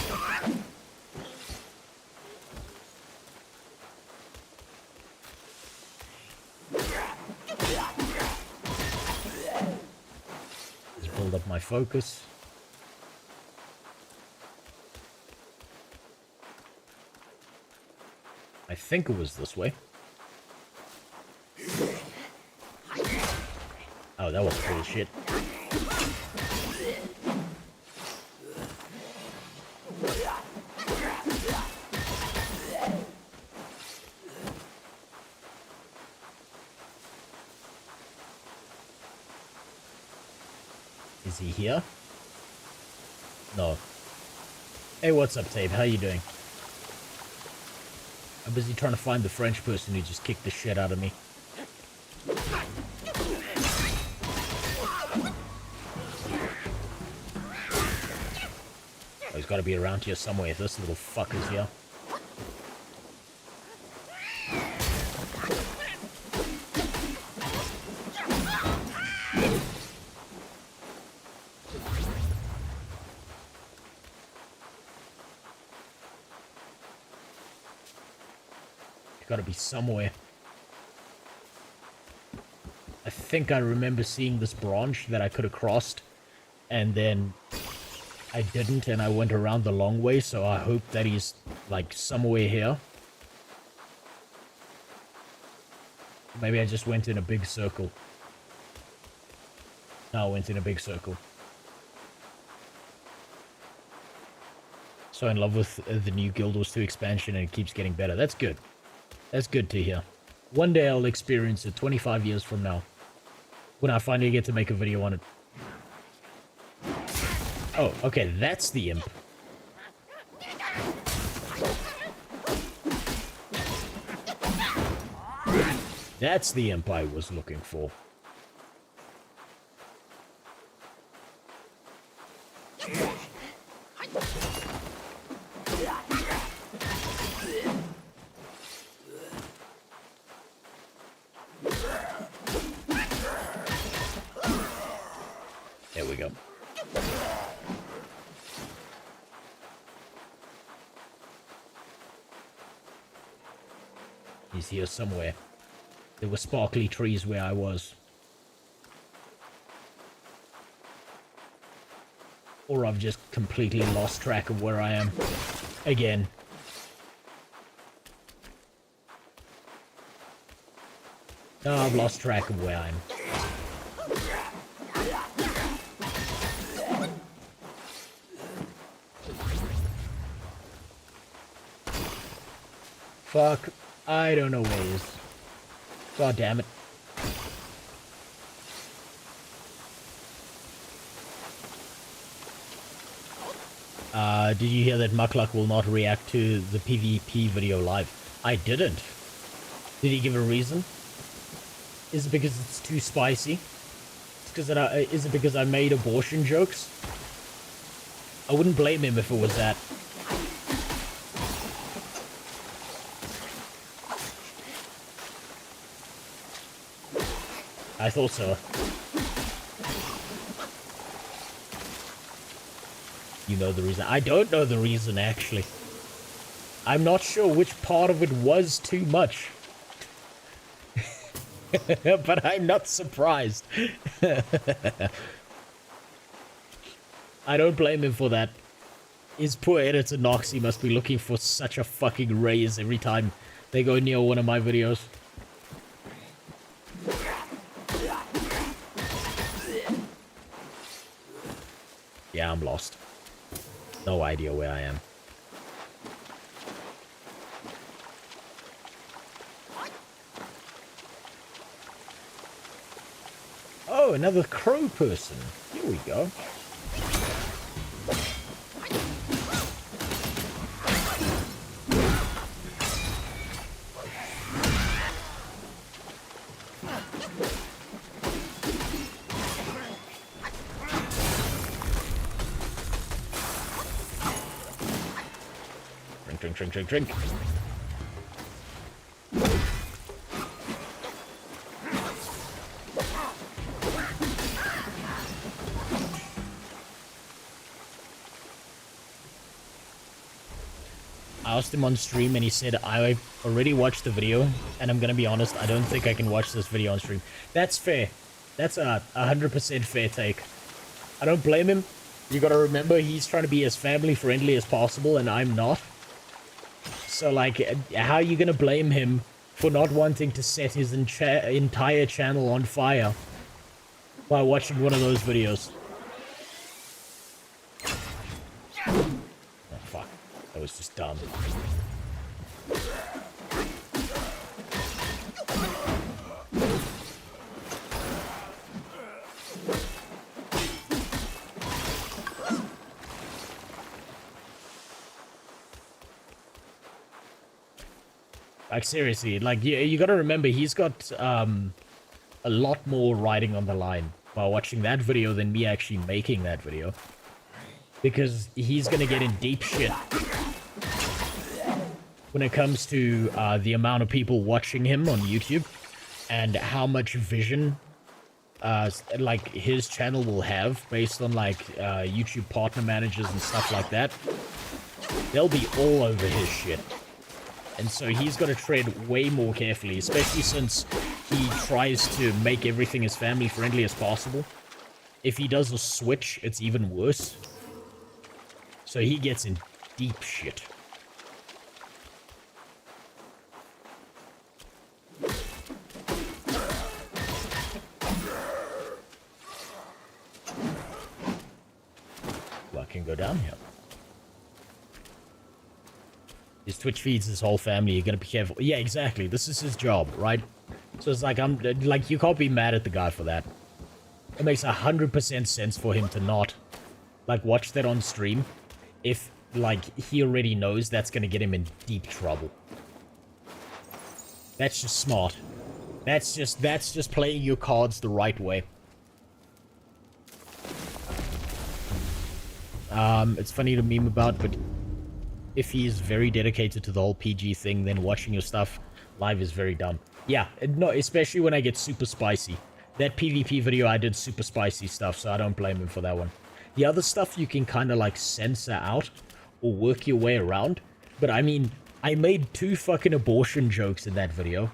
Let's build up my focus. I think it was this way. Oh, that was bullshit. Is he here? No. Hey, what's up, Tape? How you doing? I'm busy trying to find the French person who just kicked the shit out of me. Oh, he's got to be around here somewhere. This little fucker's here. Gotta be somewhere. I think I remember seeing this branch that I could have crossed, and then I didn't, and I went around the long way, so I hope that he's, like, somewhere here. Maybe I just went in a big circle. No, I went in a big circle. So in love with the new Guild Wars 2 expansion, and it keeps getting better. That's good. That's good to hear. One day I'll experience it 25 years from now. When I finally get to make a video on it. Oh, okay, that's the imp. That's the imp I was looking for. There we go. He's here somewhere. There were sparkly trees where I was. Or I've just completely lost track of where I am. Again. No, I've lost track of where I am. Fuck. I don't know where he is. God damn it. Did you hear that Muckluck will not react to the PvP video live? I didn't. Did he give a reason? Is it because it's too spicy? Is it because I made abortion jokes? I wouldn't blame him if it was that. I thought so. You know the reason. I don't know the reason, actually. I'm not sure which part of it was too much. But I'm not surprised. I don't blame him for that. His poor editor Noxy must be looking for such a fucking raise every time they go near one of my videos. Yeah, I'm lost. No idea where I am. Oh, another crow person. Here we go. Drink. I asked him on stream and he said, I already watched the video, and I'm gonna be honest, I don't think I can watch this video on stream. That's fair. That's a 100% fair take. I don't blame him. You gotta remember, he's trying to be as family friendly as possible, and I'm not. So, like, how are you gonna blame him for not wanting to set his entire channel on fire by watching one of those videos? Oh, fuck. That was just dumb. Like, seriously, like, you gotta remember, he's got, a lot more riding on the line by watching that video than me actually making that video. Because he's gonna get in deep shit when it comes to, the amount of people watching him on YouTube and how much vision, like, his channel will have based on, like, YouTube partner managers and stuff like that. They'll be all over his shit. And so he's got to tread way more carefully, especially since he tries to make everything as family friendly as possible. If he does a switch, it's even worse. So he gets in deep shit. Well, I can go down here. His Twitch feeds his whole family. You're gonna be careful. Yeah, exactly. This is his job, right? So it's like, you can't be mad at the guy for that. It makes 100% sense for him to not, like, watch that on stream if, like, he already knows that's gonna get him in deep trouble. That's just smart. That's just playing your cards the right way. It's funny to meme about, but if he is very dedicated to the whole PG thing, then watching your stuff live is very dumb. Yeah, no, especially when I get super spicy. That PvP video, I did super spicy stuff, so I don't blame him for that one. The other stuff you can kind of, like, censor out or work your way around. But, I mean, I made 2 fucking abortion jokes in that video.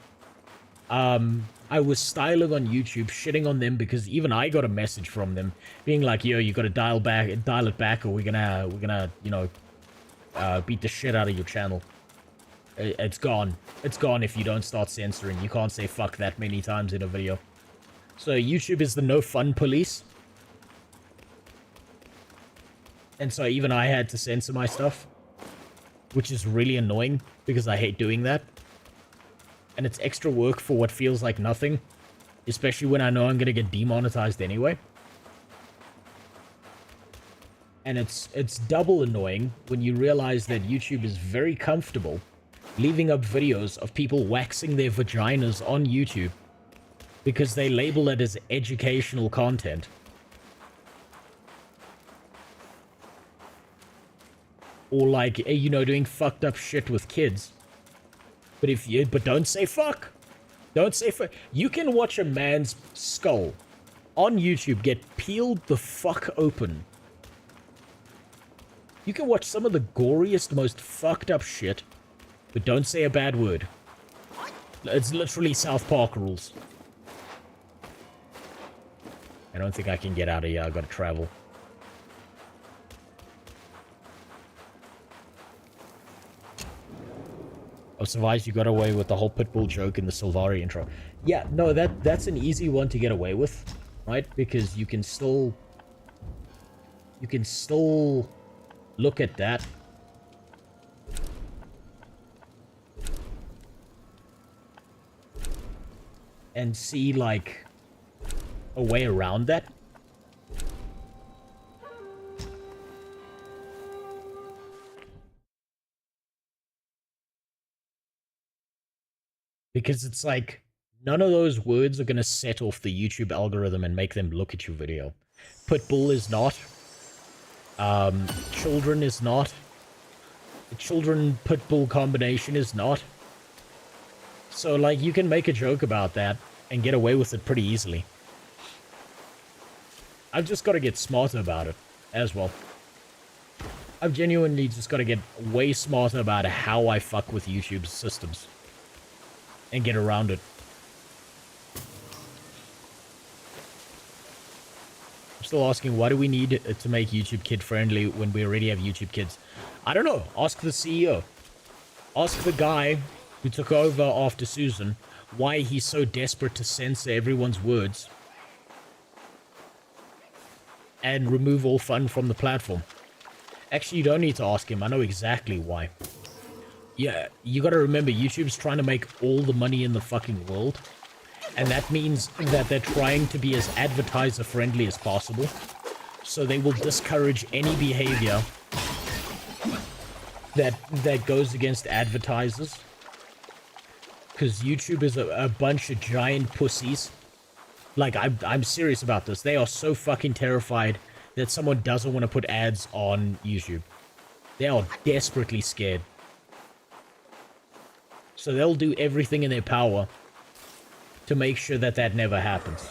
I was styling on YouTube, shitting on them, because even I got a message from them being like, yo, you gotta dial it back, or we're gonna, you know, beat the shit out of your channel. It's gone. It's gone if you don't start censoring. You can't say fuck that many times in a video. So YouTube is the no fun police. And so even I had to censor my stuff, which is really annoying because I hate doing that. And it's extra work for what feels like nothing, especially when I know I'm gonna get demonetized anyway. And it's double annoying when you realize that YouTube is very comfortable leaving up videos of people waxing their vaginas on YouTube because they label it as educational content. Or, like, you know, doing fucked up shit with kids. But don't say fuck. Don't say fuck. You can watch a man's skull on YouTube get peeled the fuck open. You can watch some of the goriest, most fucked up shit, but don't say a bad word. It's literally South Park rules. I don't think I can get out of here. I gotta travel. I'm surprised you got away with the whole Pitbull joke in the Sylvari intro. Yeah, no, that's an easy one to get away with, right? Because you can still look at that. And see, like, a way around that. Because it's like, none of those words are going to set off the YouTube algorithm and make them look at your video. Pitbull is not. Children is not. The children-pitbull combination is not. So, like, you can make a joke about that and get away with it pretty easily. I've just got to get smarter about it as well. I've genuinely just got to get way smarter about how I fuck with YouTube's systems. And get around it. I'm still asking, why do we need to make YouTube kid-friendly when we already have YouTube Kids? I don't know. Ask the CEO. Ask the guy who took over after Susan why he's so desperate to censor everyone's words and remove all fun from the platform. Actually, you don't need to ask him. I know exactly why. Yeah, you gotta remember, YouTube's trying to make all the money in the fucking world. And that means that they're trying to be as advertiser-friendly as possible. So they will discourage any behavior that goes against advertisers. Because YouTube is a bunch of giant pussies. Like, I'm serious about this. They are so fucking terrified that someone doesn't want to put ads on YouTube. They are desperately scared. So they'll do everything in their power to make sure that that never happens.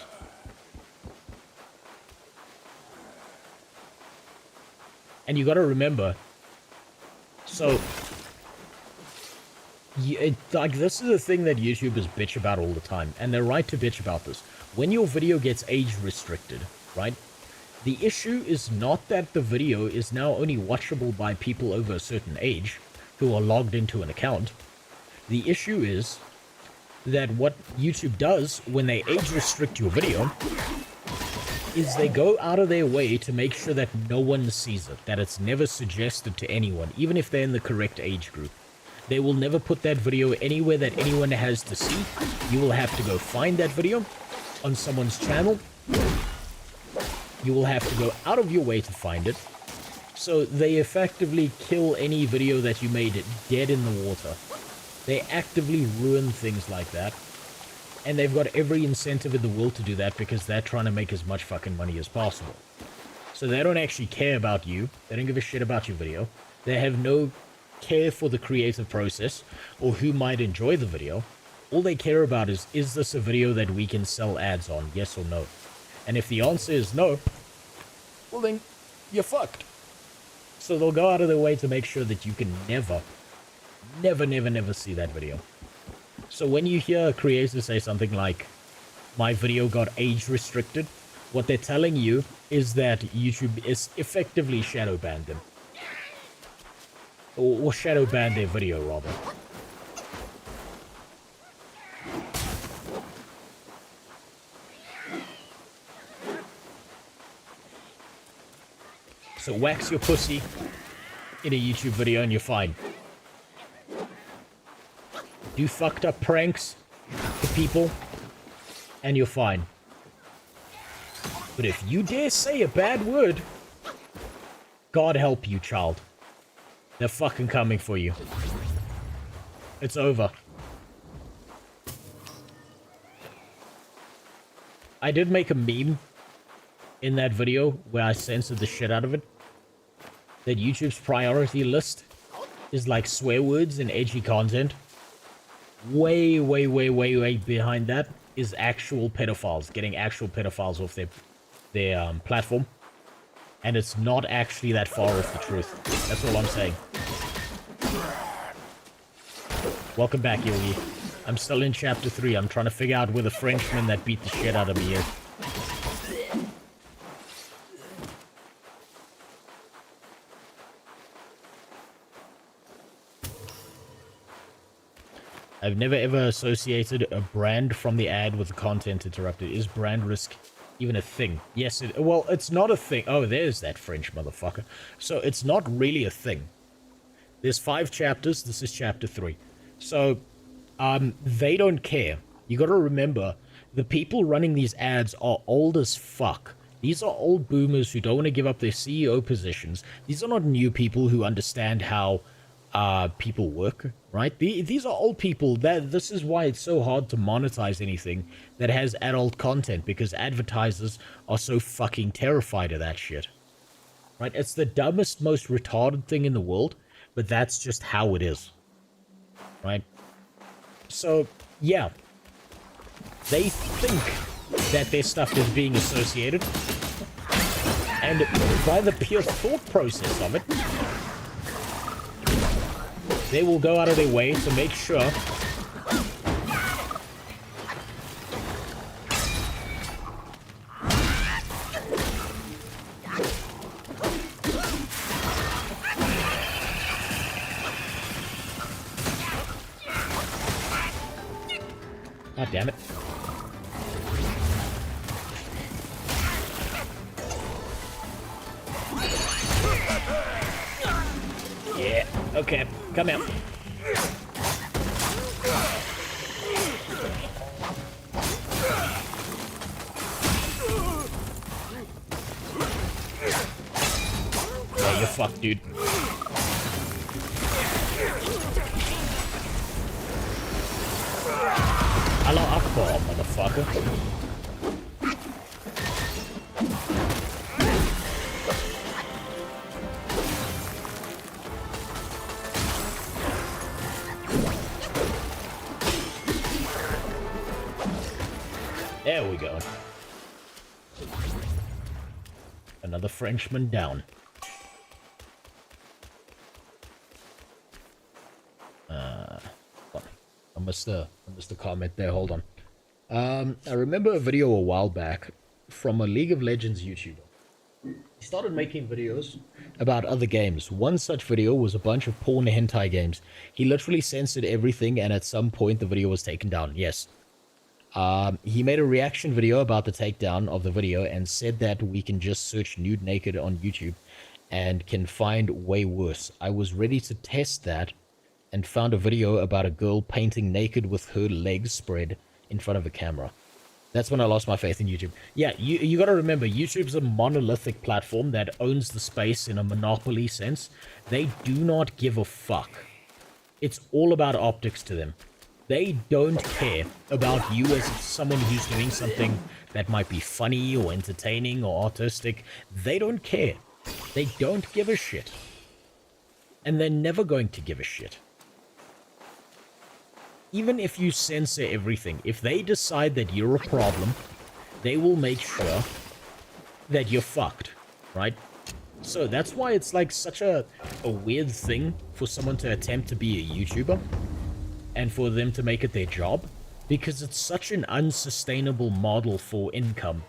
And you gotta remember, so, like, this is a thing that YouTubers bitch about all the time, and they're right to bitch about this. When your video gets age restricted, right, the issue is not that the video is now only watchable by people over a certain age who are logged into an account. The issue is that what YouTube does when they age restrict your video is they go out of their way to make sure that no one sees it, that it's never suggested to anyone, even if they're in the correct age group. They will never put that video anywhere that anyone has to see. You will have to go find that video on someone's channel. You will have to go out of your way to find it. So they effectively kill any video that you made dead in the water. They actively ruin things like that. And they've got every incentive in the world to do that because they're trying to make as much fucking money as possible. So they don't actually care about you. They don't give a shit about your video. They have no care for the creative process or who might enjoy the video. All they care about is this a video that we can sell ads on, yes or no? And if the answer is no, well then, you're fucked. So they'll go out of their way to make sure that you can never see that video. So when you hear creators say something like, my video got age restricted, what they're telling you is that YouTube is effectively shadow banned them. Or shadow banned their video, rather. So wax your pussy in a YouTube video and you're fine. Do fucked up pranks to people and you're fine. But if you dare say a bad word, God help you, child. They're fucking coming for you. It's over. I did make a meme in that video where I censored the shit out of it. That YouTube's priority list is like swear words and edgy content. Way behind that is actual pedophiles. Getting actual pedophiles off their platform. And it's not actually that far off the truth. That's all I'm saying. Welcome back, Yogi. I'm still in chapter 3. I'm trying to figure out where the Frenchman that beat the shit out of me is. I've never ever associated a brand from the ad with the content interrupted. Is brand risk even a thing? Yes, well, it's not a thing. Oh, there's that French motherfucker. So it's not really a thing. There's 5 chapters. This is chapter 3. So, they don't care. You gotta remember, the people running these ads are old as fuck. These are old boomers who don't want to give up their CEO positions. These are not new people who understand how people work, right? These are old people. This is why it's so hard to monetize anything that has adult content, because advertisers are so fucking terrified of that shit. Right? It's the dumbest, most retarded thing in the world, but that's just how it is. Right? So, yeah. They think that their stuff is being associated, and by the pure thought process of it, they will go out of their way to make sure God damn it. Yeah, okay, come here. Yeah, you're fucked, dude. Allah Akbar, motherfucker. There we go. Another Frenchman down. I missed the comment there. Hold on. I remember a video a while back from a League of Legends YouTuber. He started making videos about other games. One such video was a bunch of porn hentai games. He literally censored everything, and at some point the video was taken down. Yes. He made a reaction video about the takedown of the video and said that we can just search nude naked on YouTube and can find way worse. I was ready to test that and found a video about a girl painting naked with her legs spread in front of a camera. That's when I lost my faith in YouTube. Yeah, you gotta remember, YouTube's a monolithic platform that owns the space in a monopoly sense. They do not give a fuck. It's all about optics to them. They don't care about you as someone who's doing something that might be funny or entertaining or artistic. They don't care. They don't give a shit. And they're never going to give a shit. Even if you censor everything, if they decide that you're a problem, they will make sure that you're fucked, right? So that's why it's like such a weird thing for someone to attempt to be a YouTuber and for them to make it their job, because it's such an unsustainable model for income,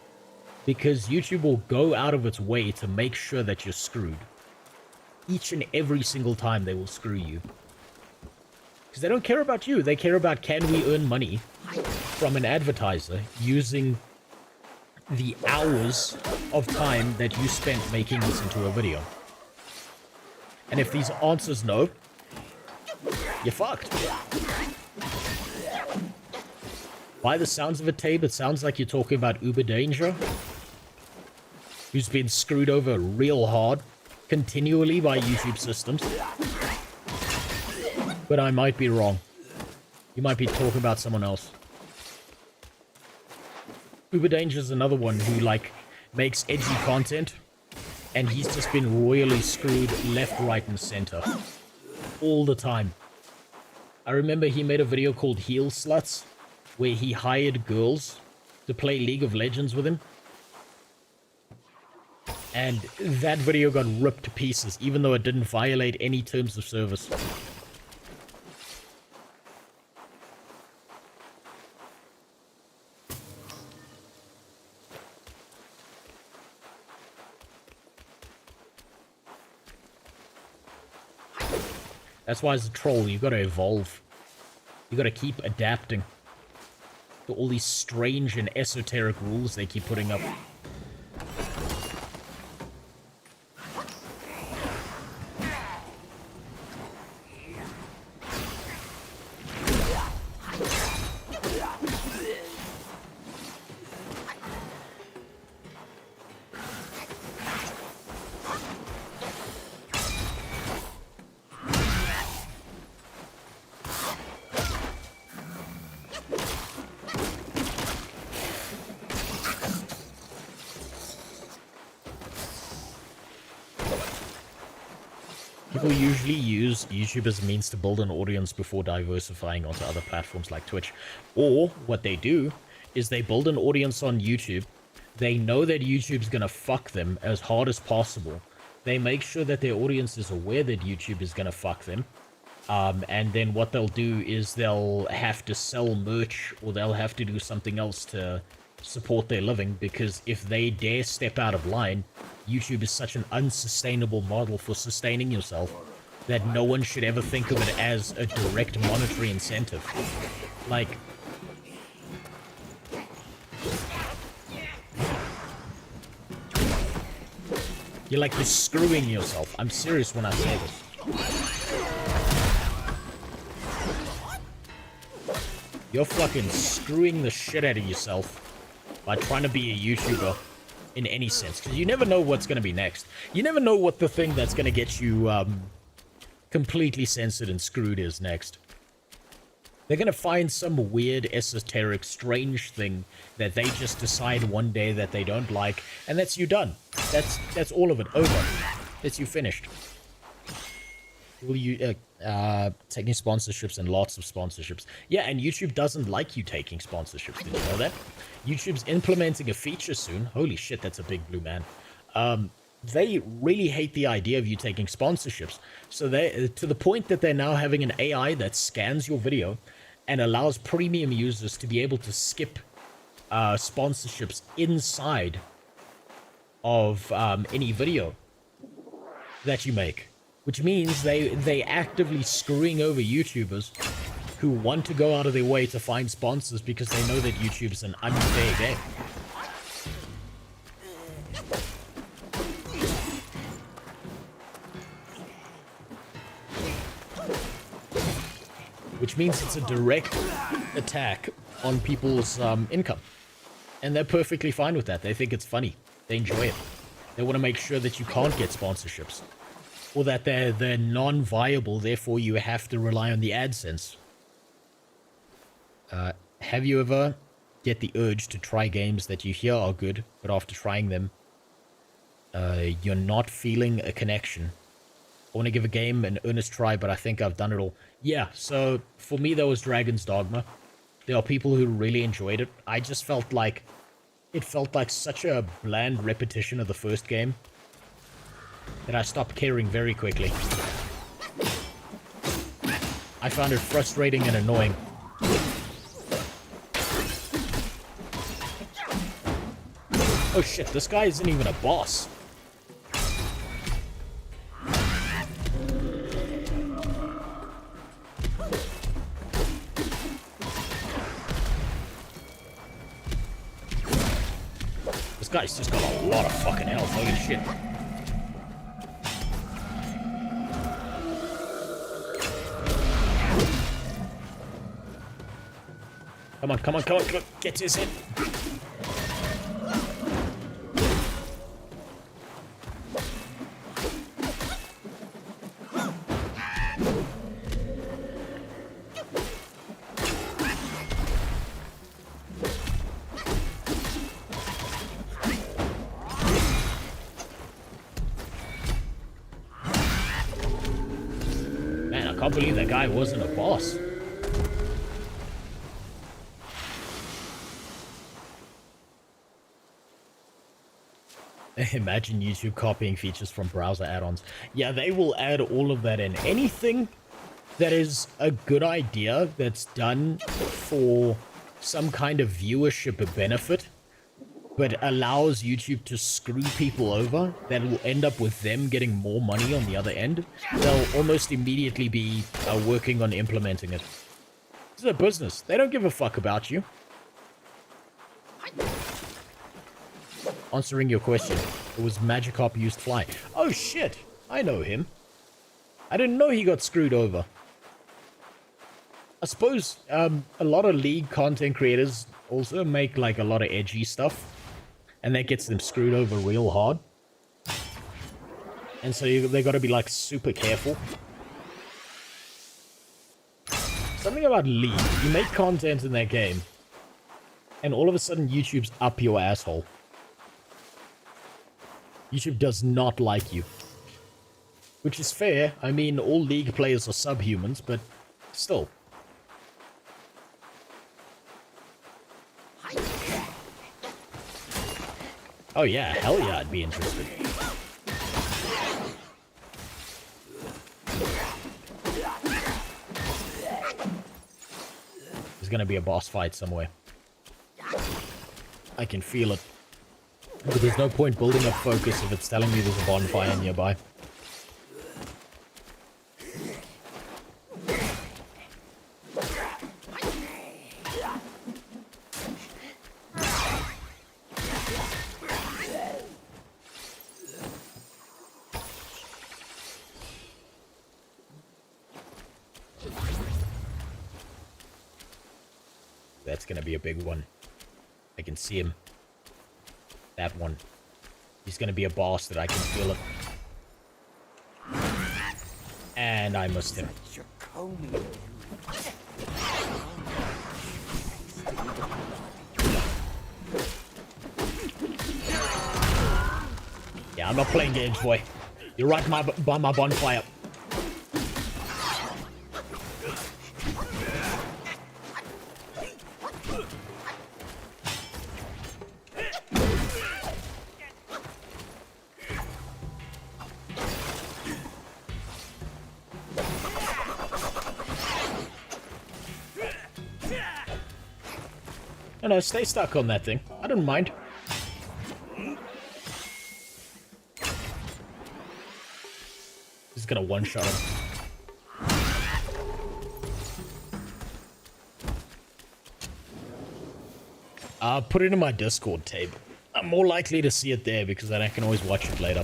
because YouTube will go out of its way to make sure that you're screwed. Each and every single time they will screw you. Because they don't care about you. They care about, can we earn money from an advertiser using the hours of time that you spent making this into a video. And if these answers no, you're fucked. By the sounds of it, Tabe, it sounds like you're talking about Uber Danger, who's been screwed over real hard, continually by YouTube systems. But I might be wrong. You might be talking about someone else. Uber Danger's another one who, like, makes edgy content, and he's just been royally screwed left, right, and center. All the time. I remember he made a video called Heel Sluts, where he hired girls to play League of Legends with him. And that video got ripped to pieces, even though it didn't violate any terms of service. That's why as a troll, you gotta evolve. You gotta keep adapting to all these strange and esoteric rules they keep putting up. People usually use YouTube as a means to build an audience before diversifying onto other platforms like Twitch. Or what they do is they build an audience on YouTube. They know that YouTube's gonna fuck them as hard as possible. They make sure that their audience is aware that YouTube is gonna fuck them. And then what they'll do is they'll have to sell merch, or they'll have to do something else to support their living, because if they dare step out of line, YouTube is such an unsustainable model for sustaining yourself that no one should ever think of it as a direct monetary incentive. Like, you're screwing yourself. I'm serious when I say this. You're fucking screwing the shit out of yourself by trying to be a YouTuber in any sense. Because you never know what's going to be next. You never know what the thing that's going to get you completely censored and screwed is next. They're going to find some weird, esoteric, strange thing that they just decide one day that they don't like, and that's you done. That's all of it. Over. That's you finished. Will you taking sponsorships and lots of sponsorships? Yeah, and YouTube doesn't like you taking sponsorships. Did you know that? YouTube's implementing a feature soon. Holy shit, that's a big blue man. They really hate the idea of you taking sponsorships. So they, to the point that they're now having an AI that scans your video and allows premium users to be able to skip sponsorships inside of any video that you make. Which means they actively screwing over YouTubers who want to go out of their way to find sponsors because they know that YouTube's an unfair game. Which means it's a direct attack on people's income. And they're perfectly fine with that. They think it's funny. They enjoy it. They want to make sure that you can't get sponsorships. Or that they're non-viable, therefore you have to rely on the AdSense. Have you ever get the urge to try games that you hear are good, but after trying them, you're not feeling a connection? I want to give a game an earnest try, but I think I've done it all. Yeah, so for me, that was Dragon's Dogma. There are people who really enjoyed it. I just felt like it felt like such a bland repetition of the first game that I stopped caring very quickly. I found it frustrating and annoying. Oh shit, this guy isn't even a boss. This guy's just got a lot of fucking health, holy shit. Come on, come on, come on, come on. Get his in. Man, I can't believe that guy wasn't a boss. Imagine YouTube copying features from browser add-ons. Yeah, they will add all of that in. Anything that is a good idea that's done for some kind of viewership benefit, but allows YouTube to screw people over, that will end up with them getting more money on the other end, they'll almost immediately be working on implementing it. This is a business. They don't give a fuck about you. Answering your question, it was Magikarp used Fly. Oh shit, I know him. I didn't know he got screwed over. I suppose a lot of League content creators also make like a lot of edgy stuff, and that gets them screwed over real hard. And so they got to be like super careful. Something about League, you make content in that game, and all of a sudden YouTube's up your asshole. YouTube does not like you. Which is fair. I mean, all League players are subhumans, but still. Oh yeah, hell yeah, I'd be interested. There's gonna be a boss fight somewhere. I can feel it. But there's no point building up focus if it's telling me there's a bonfire nearby. That's gonna be a big one. I can see him. That one. He's gonna be a boss that I can feel it. And I missed him. Yeah, I'm not playing games, boy. You're right by my bonfire. No, stay stuck on that thing. I don't mind. He's gonna one-shot him. I'll put it in my Discord table. I'm more likely to see it there because then I can always watch it later.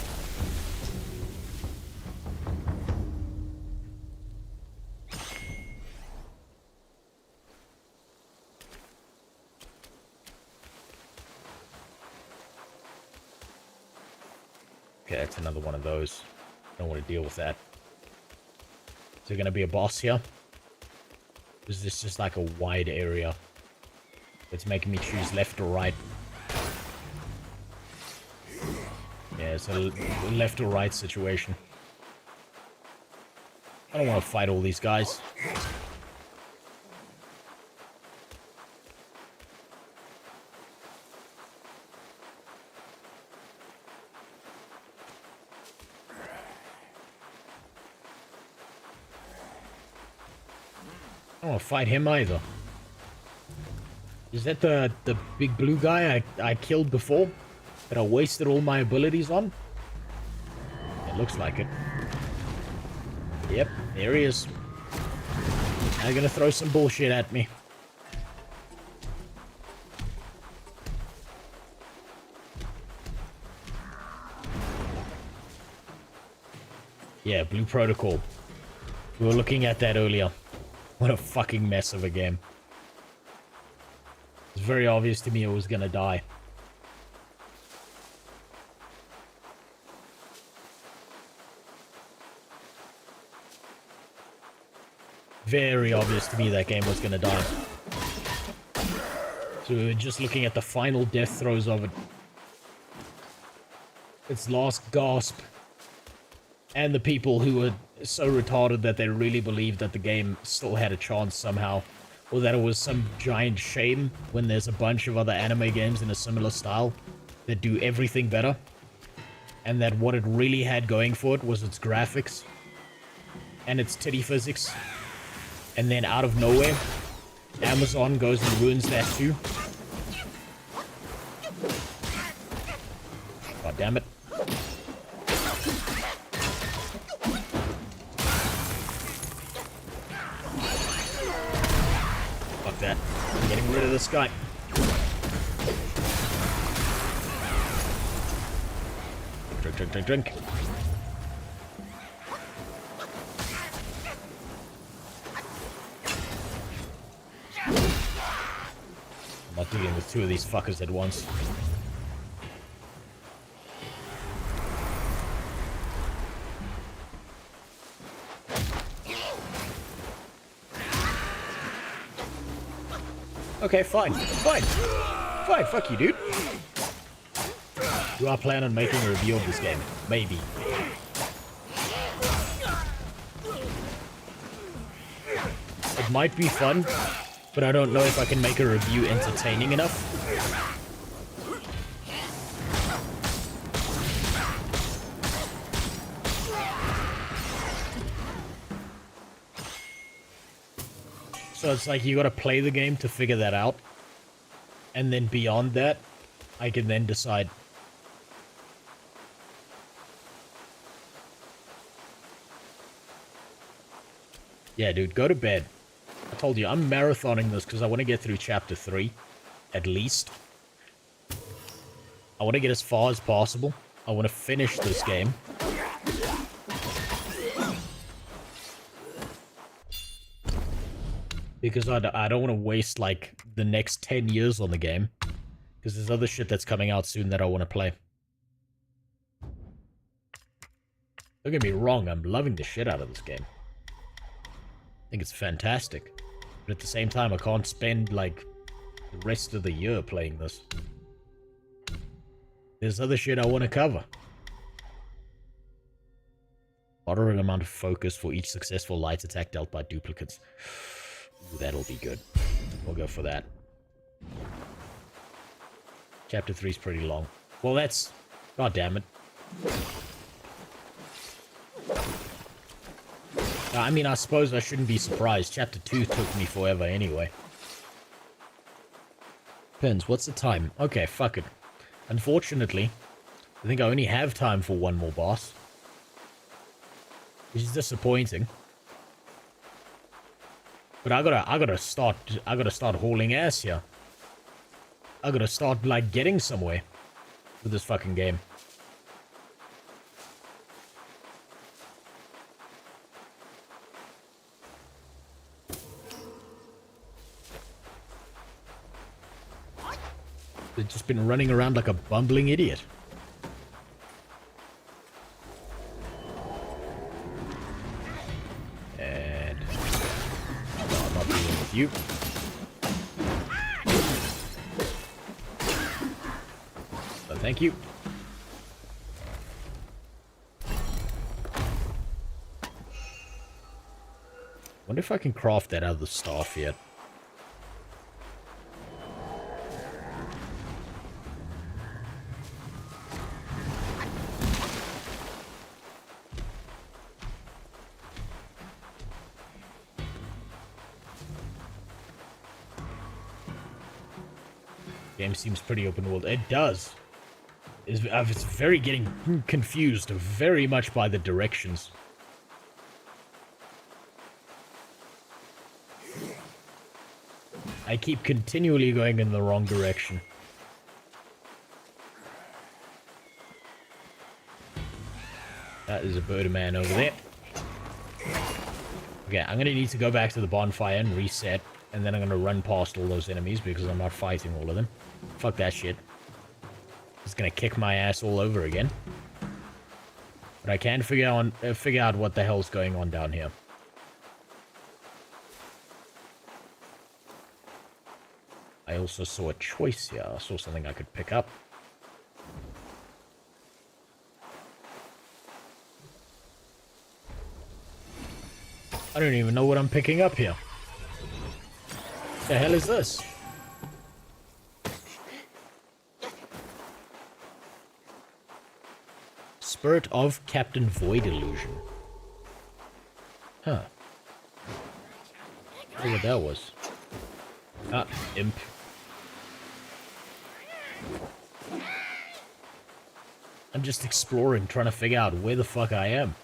Okay, that's another one of those. Don't want to deal with that. Is there going to be a boss here? Or is this just like a wide area that's making me choose left or right? Yeah, it's a left or right situation. I don't want to fight all these guys. I don't want to fight him either. Is that the big blue guy I killed before? That I wasted all my abilities on? It looks like it. Yep, there he is. Now you're gonna throw some bullshit at me. Yeah, Blue Protocol. We were looking at that earlier. What a fucking mess of a game. It's very obvious to me it was gonna die. Very obvious to me that game was gonna die. So we were just looking at the final death throes of it. Its last gasp. And the people who were so retarded that they really believed that the game still had a chance somehow. Or that it was some giant shame when there's a bunch of other anime games in a similar style that do everything better. And that what it really had going for it was its graphics. And its titty physics. And then out of nowhere, Amazon goes and ruins that too. God damn it. Fuck that. I'm getting rid of this guy. Drink, drink, drink, drink. I'm not dealing with two of these fuckers at once. Okay, fine. Fine. Fine, fuck you, dude. Do I plan on making a review of this game? Maybe. It might be fun, but I don't know if I can make a review entertaining enough. So it's like you gotta play the game to figure that out. And then beyond that, I can then decide. Yeah, dude, go to bed. I told you, I'm marathoning this because I want to get through Chapter 3, at least. I want to get as far as possible. I want to finish this game. Because I don't want to waste, like, the next 10 years on the game. Because there's other shit that's coming out soon that I want to play. Don't get me wrong, I'm loving the shit out of this game. I think it's fantastic. But at the same time, I can't spend, like, the rest of the year playing this. There's other shit I want to cover. Moderate amount of focus for each successful light attack dealt by duplicates. Ooh, that'll be good. We'll go for that. Chapter 3 is pretty long. Well, that's... God damn it. I mean, I suppose I shouldn't be surprised. Chapter 2 took me forever anyway. Depends, what's the time? Okay, fuck it. Unfortunately, I think I only have time for one more boss. Which is disappointing. But I gotta start hauling ass here. I gotta start, like, getting somewhere with this fucking game. They've just been running around like a bumbling idiot. And... no, I'm not dealing with you. So thank you. Wonder if I can craft that out of the staff yet. Game seems pretty open world. It does. It's very getting confused very much by the directions. I keep continually going in the wrong direction. That is a Birdman over there. Okay, I'm gonna need to go back to the bonfire and reset. And then I'm gonna run past all those enemies because I'm not fighting all of them. Fuck that shit. It's gonna kick my ass all over again. But I can figure out what the hell's going on down here. I also saw a choice here. I saw something I could pick up. I don't even know what I'm picking up here. The hell is this? Spirit of Captain Void Illusion. Huh. I don't know what that was. Ah, imp. I'm just exploring, trying to figure out where the fuck I am.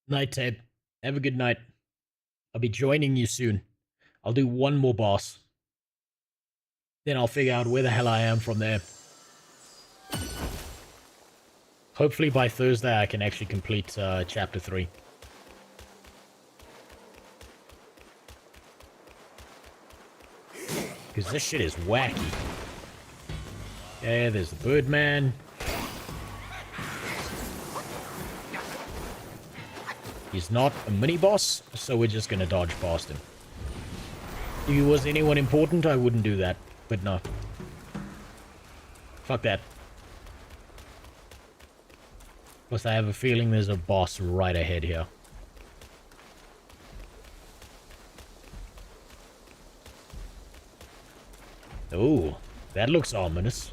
Night, Ted. Have a good night. I'll be joining you soon. I'll do one more boss. Then I'll figure out where the hell I am from there. Hopefully by Thursday I can actually complete Chapter 3. Because this shit is wacky. Yeah, there's the Birdman. He's not a mini-boss, so we're just gonna dodge past him. If he was anyone important, I wouldn't do that. But no. Fuck that. Plus, I have a feeling there's a boss right ahead here. Oh, that looks ominous.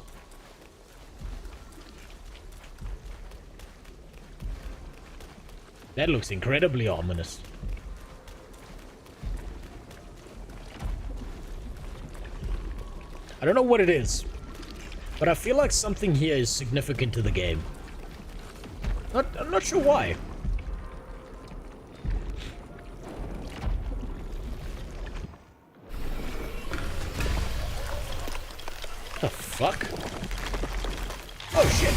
That looks incredibly ominous. I don't know what it is, but I feel like something here is significant to the game. I'm not sure why. The fuck? Oh shit!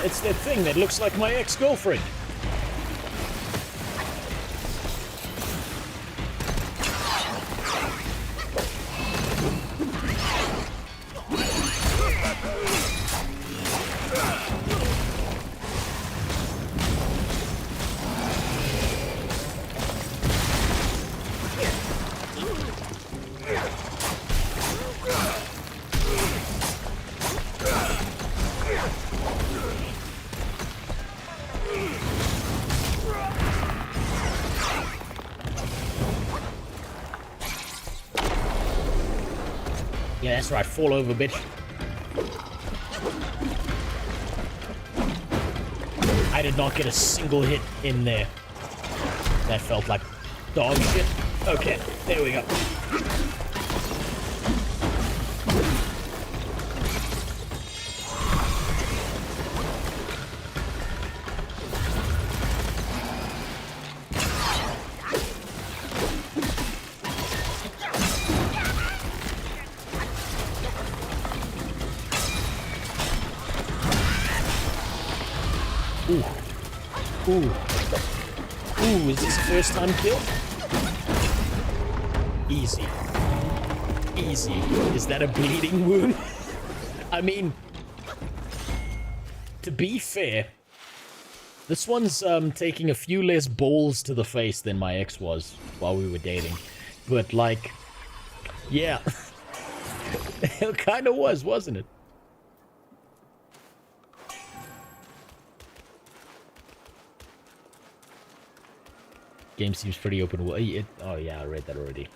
It's that thing that looks like my ex-girlfriend. Yeah, that's right. Fall over, bitch. I did not get a single hit in there. That felt like dog shit. Okay, there we go. Ooh, is this a first time kill? Easy. Easy. Is that a bleeding wound? I mean, to be fair, this one's taking a few less balls to the face than my ex was while we were dating. But like, yeah. It kind of was, wasn't it? Game seems pretty open. Oh yeah, I read that already.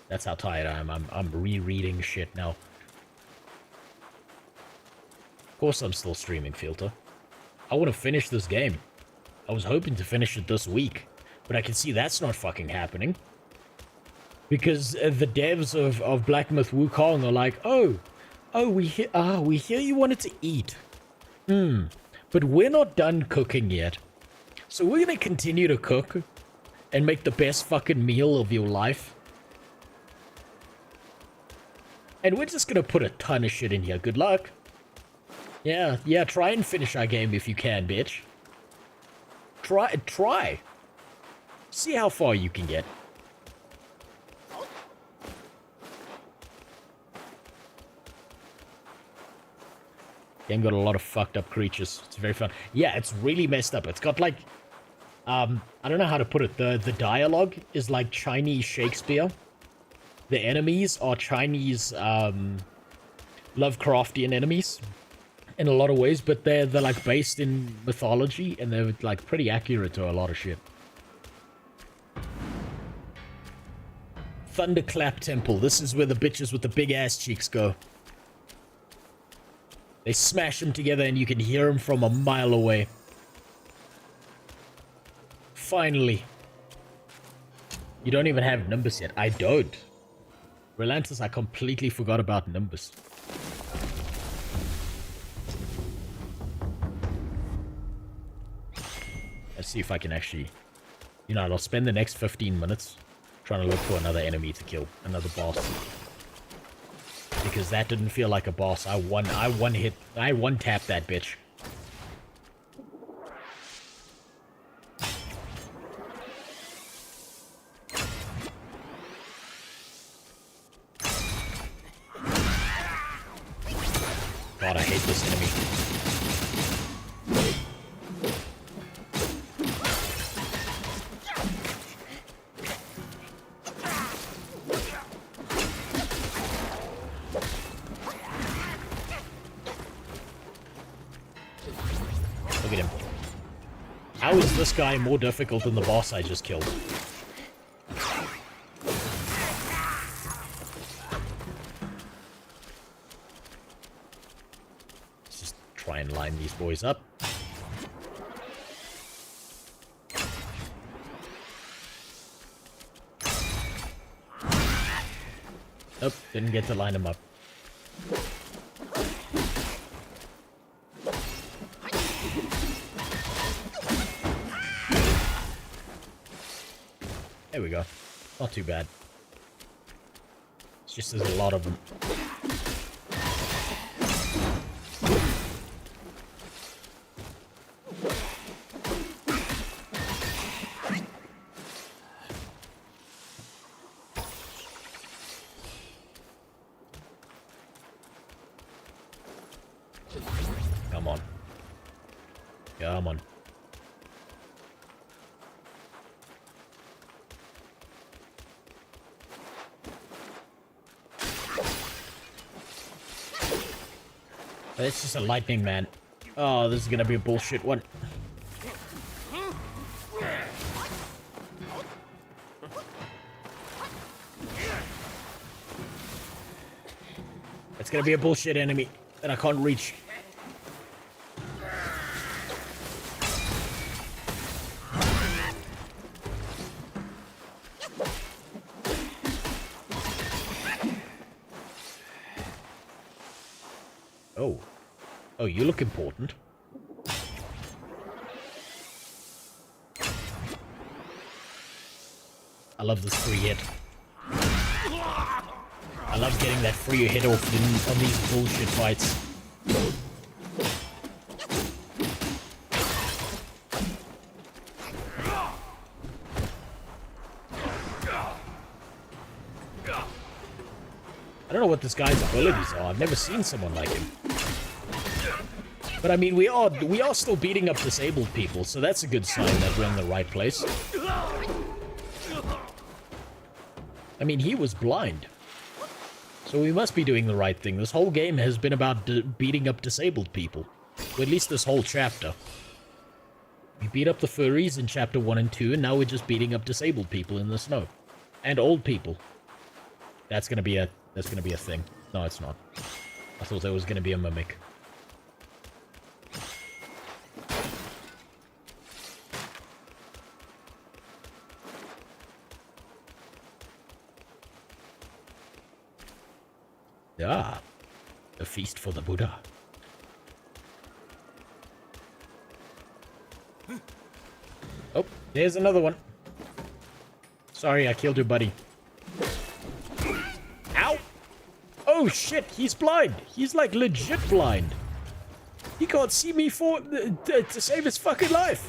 That's how tired I am. I'm rereading shit now. Of course I'm still streaming, Filter. I want to finish this game. I was hoping to finish it this week, but I can see that's not fucking happening. Because the devs of Black Myth Wukong are like, oh, we hear you wanted to eat. But we're not done cooking yet. So we're gonna continue to cook and make the best fucking meal of your life. And we're just gonna put a ton of shit in here. Good luck. Yeah, try and finish our game if you can, bitch. Try. See how far you can get. Game got a lot of fucked up creatures. It's very fun. Yeah, it's really messed up. It's got like... I don't know how to put it. The dialogue is like Chinese Shakespeare. The enemies are Chinese, Lovecraftian enemies. In a lot of ways, but they're like based in mythology, and they're like pretty accurate to a lot of shit. Thunderclap Temple. This is where the bitches with the big ass cheeks go. They smash them together and you can hear them from a mile away. Finally. You don't even have Nimbus yet. I don't. Relentless, I completely forgot about Nimbus. Let's see if I can actually... You know, I'll spend the next 15 minutes trying to look for another enemy to kill. Another boss. Because that didn't feel like a boss. I one tapped that bitch. God, I hate this enemy. Look at him. How is this guy more difficult than the boss I just killed? Let's just try and line these boys up. Nope, didn't get to line them up. There we go. Not too bad. It's just there's a lot of them. Come on. Come on. It's just a lightning man. Oh, this is gonna be a bullshit one. It's gonna be a bullshit enemy that I can't reach. Oh. Oh, you look important. I love this free hit. I love getting that free hit off on these bullshit fights. I don't know what this guy's abilities are. I've never seen someone like him. But I mean, we are still beating up disabled people, so that's a good sign that we're in the right place. I mean, he was blind. So we must be doing the right thing. This whole game has been about beating up disabled people. Or at least this whole chapter. We beat up the furries in chapter 1 and 2, and now we're just beating up disabled people in the snow. And old people. That's gonna be a thing. No, it's not. I thought there was gonna be a mimic. Ah, a feast for the Buddha. Oh, there's another one. Sorry, I killed your buddy. Ow! Oh shit, he's blind. He's like legit blind. He can't see me to save his fucking life.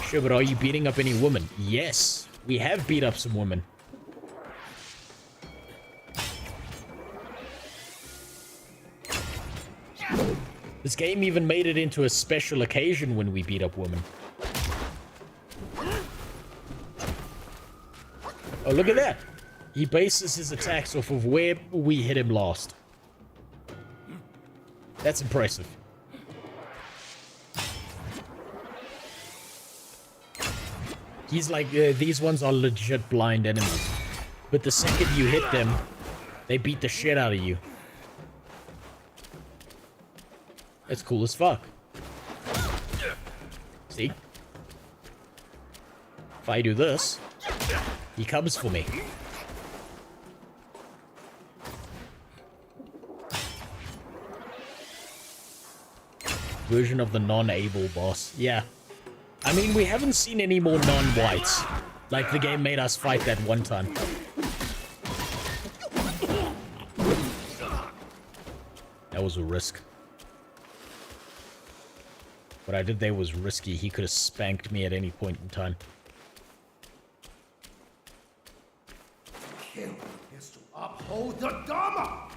Sure, but are you beating up any women? Yes, we have beat up some women. This game even made it into a special occasion when we beat up women. Oh, look at that. He bases his attacks off of where we hit him last. That's impressive. He's like, these ones are legit blind enemies. But the second you hit them, they beat the shit out of you. That's cool as fuck. See? If I do this, he comes for me. Version of the non-able boss. Yeah. I mean, we haven't seen any more non-whites. Like the game made us fight that one time. That was a risk. What I did there was risky. He could have spanked me at any point in time. Kill is to uphold the Dharma!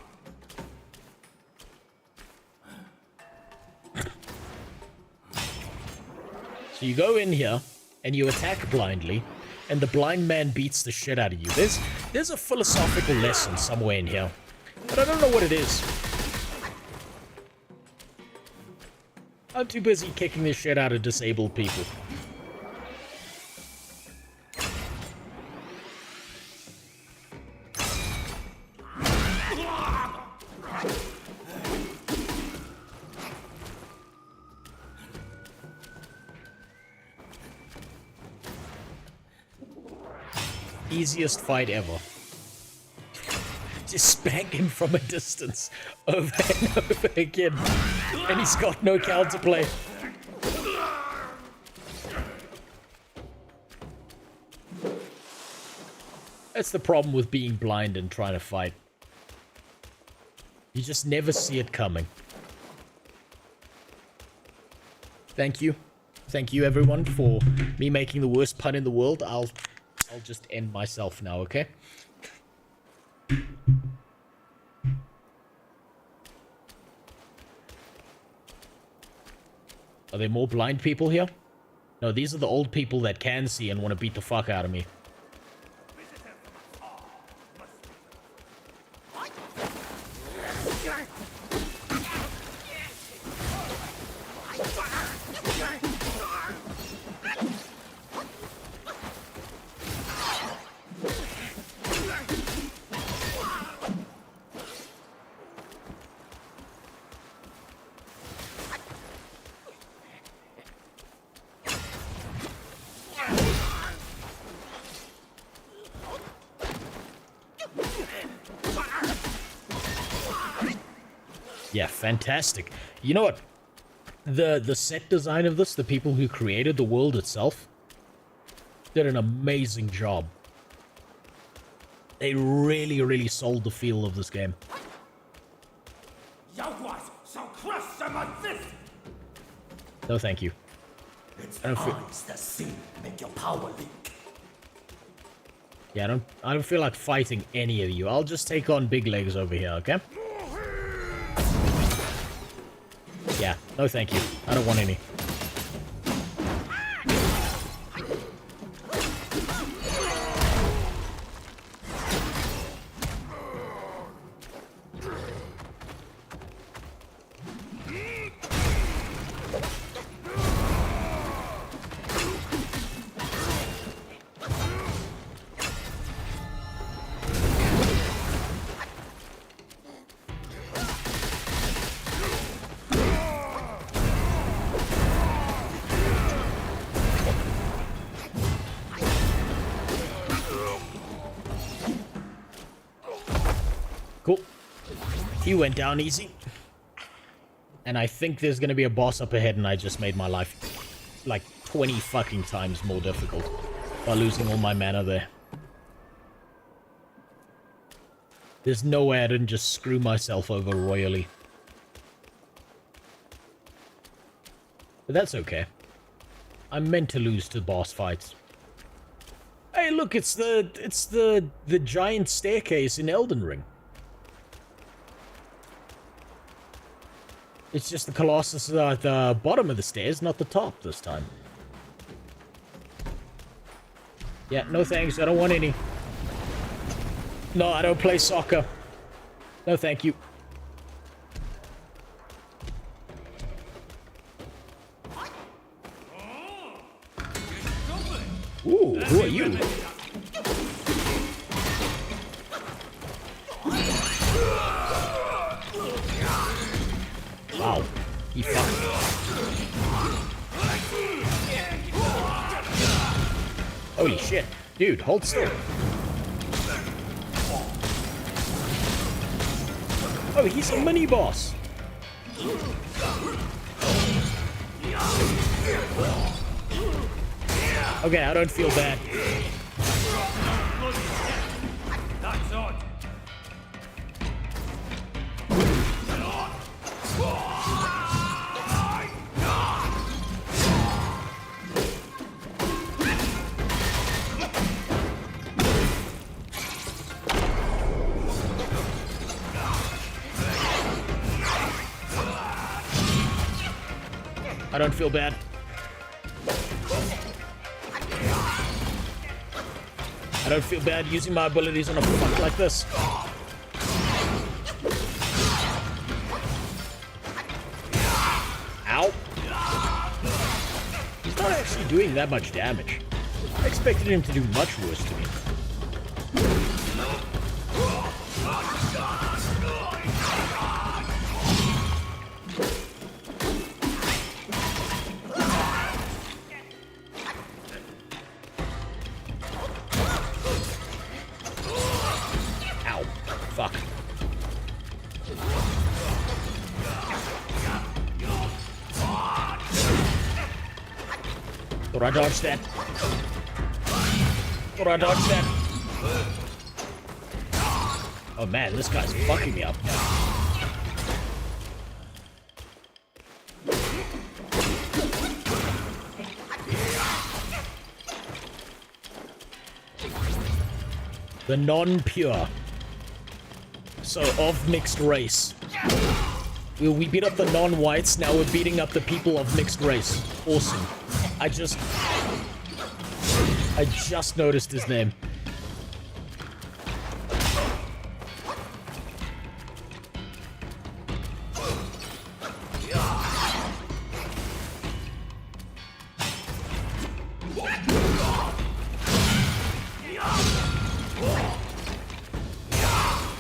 So you go in here, and you attack blindly, and the blind man beats the shit out of you. There's a philosophical lesson somewhere in here, but I don't know what it is. I'm too busy kicking the shit out of disabled people. Easiest fight ever. Just spank him from a distance over and over again. And he's got no counterplay. That's the problem with being blind and trying to fight. You just never see it coming. Thank you. Thank you everyone for me making the worst pun in the world. I'll just end myself now, okay? Are there more blind people here? No, these are the old people that can see and want to beat the fuck out of me. Yeah, fantastic. You know what? The set design of this, the people who created the world itself, did an amazing job. They really, really sold the feel of this game. Jaguars shall crush them like this! No, thank you. It's I don't feel... eyes that see make your power leak. Yeah, I don't feel like fighting any of you. I'll just take on Big Legs over here, okay? Yeah, no thank you. I don't want any. Cool. He went down easy. And I think there's gonna be a boss up ahead, and I just made my life like 20 fucking times more difficult by losing all my mana there. There's no way I didn't just screw myself over royally. But that's okay. I'm meant to lose to boss fights. Hey, look, it's the giant staircase in Elden Ring. It's just the Colossus at the bottom of the stairs, not the top this time. Yeah, no thanks. I don't want any. No, I don't play soccer. No, thank you. Ooh, who are you? Wow, he fucked. Holy shit. Dude, hold still. Oh, he's a mini boss. Okay, I don't feel bad. That's odd. I don't feel bad. I don't feel bad using my abilities on a fuck like this. Ow. actually doing that much damage. I expected him to do much worse to me. Ow. Fuck. Thought I dodged that. Thought I dodged that. Oh man, this guy's fucking me up. The non-pure. So, of mixed race. We beat up the non-whites, now we're beating up the people of mixed race. Awesome. I just noticed his name.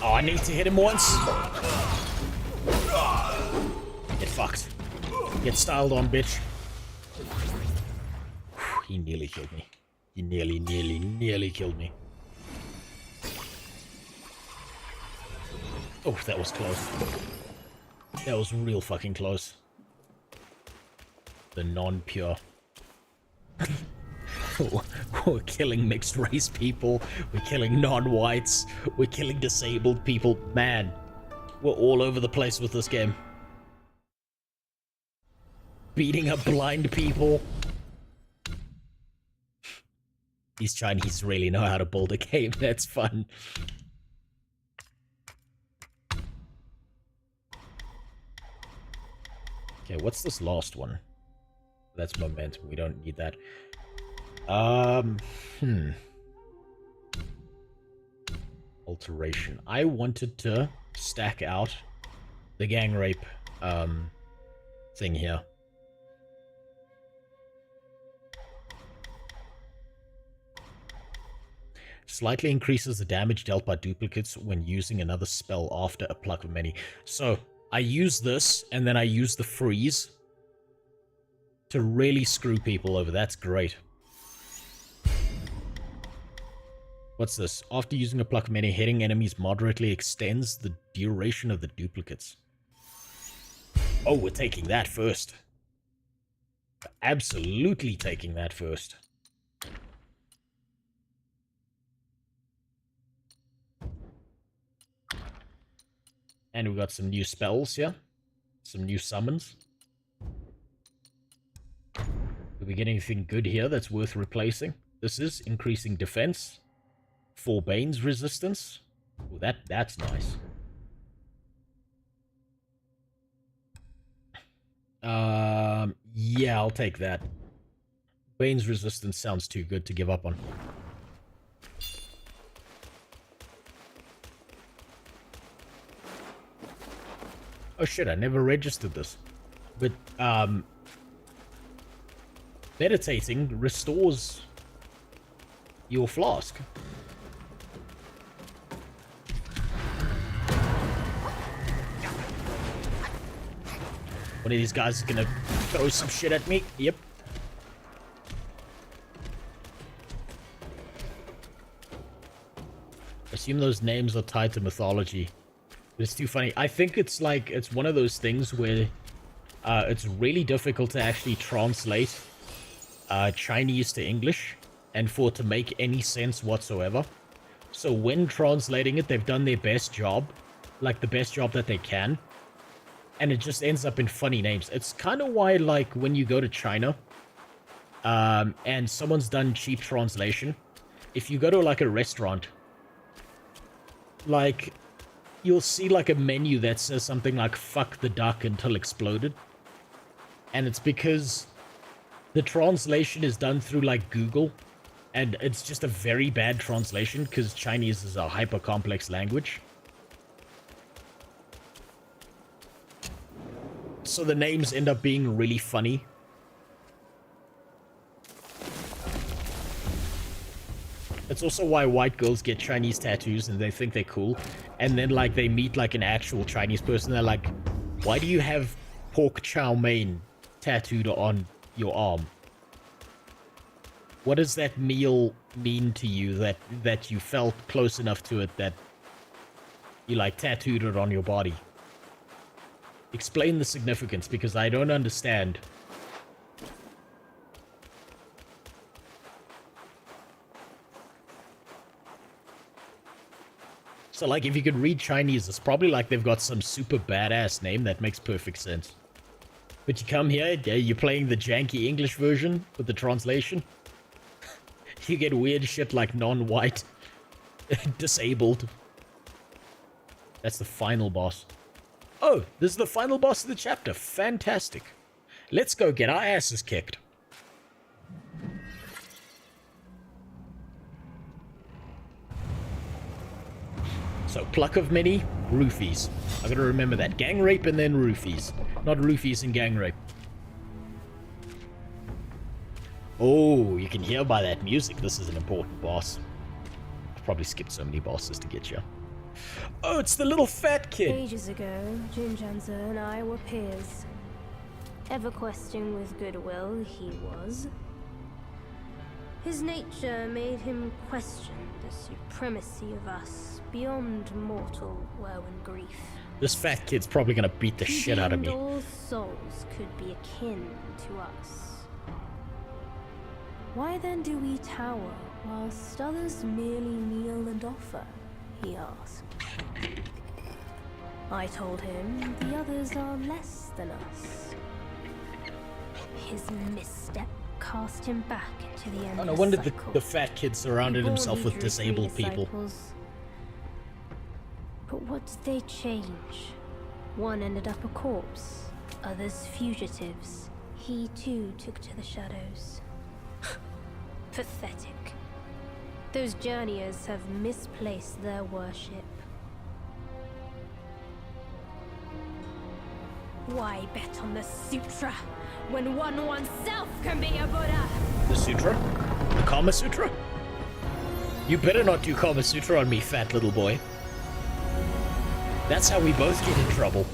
Oh, I need to hit him once. Get fucked. Get styled on, bitch. He nearly killed me. He nearly killed me. Oh, that was close. That was real fucking close. The non-pure. We're killing mixed race people. We're killing non-whites. We're killing disabled people. Man, we're all over the place with this game. Beating up blind people. These Chinese really know how to build a game. That's fun. Okay, what's this last one? That's momentum. We don't need that. Alteration. I wanted to stack out the gang rape, thing here. Slightly increases the damage dealt by duplicates when using another spell after a pluck of many. So, I use this, and then I use the freeze to really screw people over. That's great. What's this? After using a pluck of many, hitting enemies moderately extends the duration of the duplicates. Oh, we're taking that first. Absolutely taking that first. And we've got some new spells here. Some new summons. Did we get anything good here that's worth replacing? This is increasing defense. 4 Bane's resistance. Oh, that's nice. Yeah, I'll take that. Bane's resistance sounds too good to give up on. Oh shit, I never registered this. But, meditating restores your flask. One of these guys is gonna throw some shit at me. Yep. Assume those names are tied to mythology. But it's too funny. I think it's like, it's one of those things where it's really difficult to actually translate Chinese to English and for it to make any sense whatsoever. So when translating it, they've done their best job, like the best job that they can. And it just ends up in funny names. It's kind of why, like, when you go to China, and someone's done cheap translation, if you go to, like, a restaurant, like, you'll see, like, a menu that says something like, fuck the duck until exploded. And it's because the translation is done through, like, Google, and it's just a very bad translation, because Chinese is a hyper-complex language. So the names end up being really funny. It's also why white girls get Chinese tattoos and they think they're cool. And then, like, they meet, like, an actual Chinese person. They're like, why do you have pork chow mein tattooed on your arm? What does that meal mean to you that you felt close enough to it that you, like, tattooed it on your body? Explain the significance, because I don't understand. So, like, if you could read Chinese, it's probably like they've got some super badass name that makes perfect sense. But you come here, you're playing the janky English version with the translation. You get weird shit like non-white, disabled. That's the final boss. Oh, this is the final boss of the chapter. Fantastic. Let's go get our asses kicked. So, pluck of many, roofies. I gotta remember that. Gang rape and then roofies. Not roofies and gang rape. Oh, you can hear by that music. This is an important boss. I've probably skipped so many bosses to get you. Oh, it's the little fat kid. Ages ago, Jinjanza and I were peers. Ever questing with goodwill, he was. His nature made him question the supremacy of us beyond mortal woe and grief. This fat kid's probably gonna beat the shit out of me. All souls could be akin to us. Why then do we tower whilst others merely kneel and offer? He asked. I told him the others are less than us. His misstep cast him back into the endless Oh, no wonder cycle. the fat kid surrounded himself with disabled people. But what did they change? One ended up a corpse, others fugitives. He too took to the shadows. Pathetic. Those journeyers have misplaced their worship. Why bet on the Sutra when one oneself can be a Buddha? The Sutra? The Kama Sutra? You better not do Kama Sutra on me, fat little boy. That's how we both get in trouble.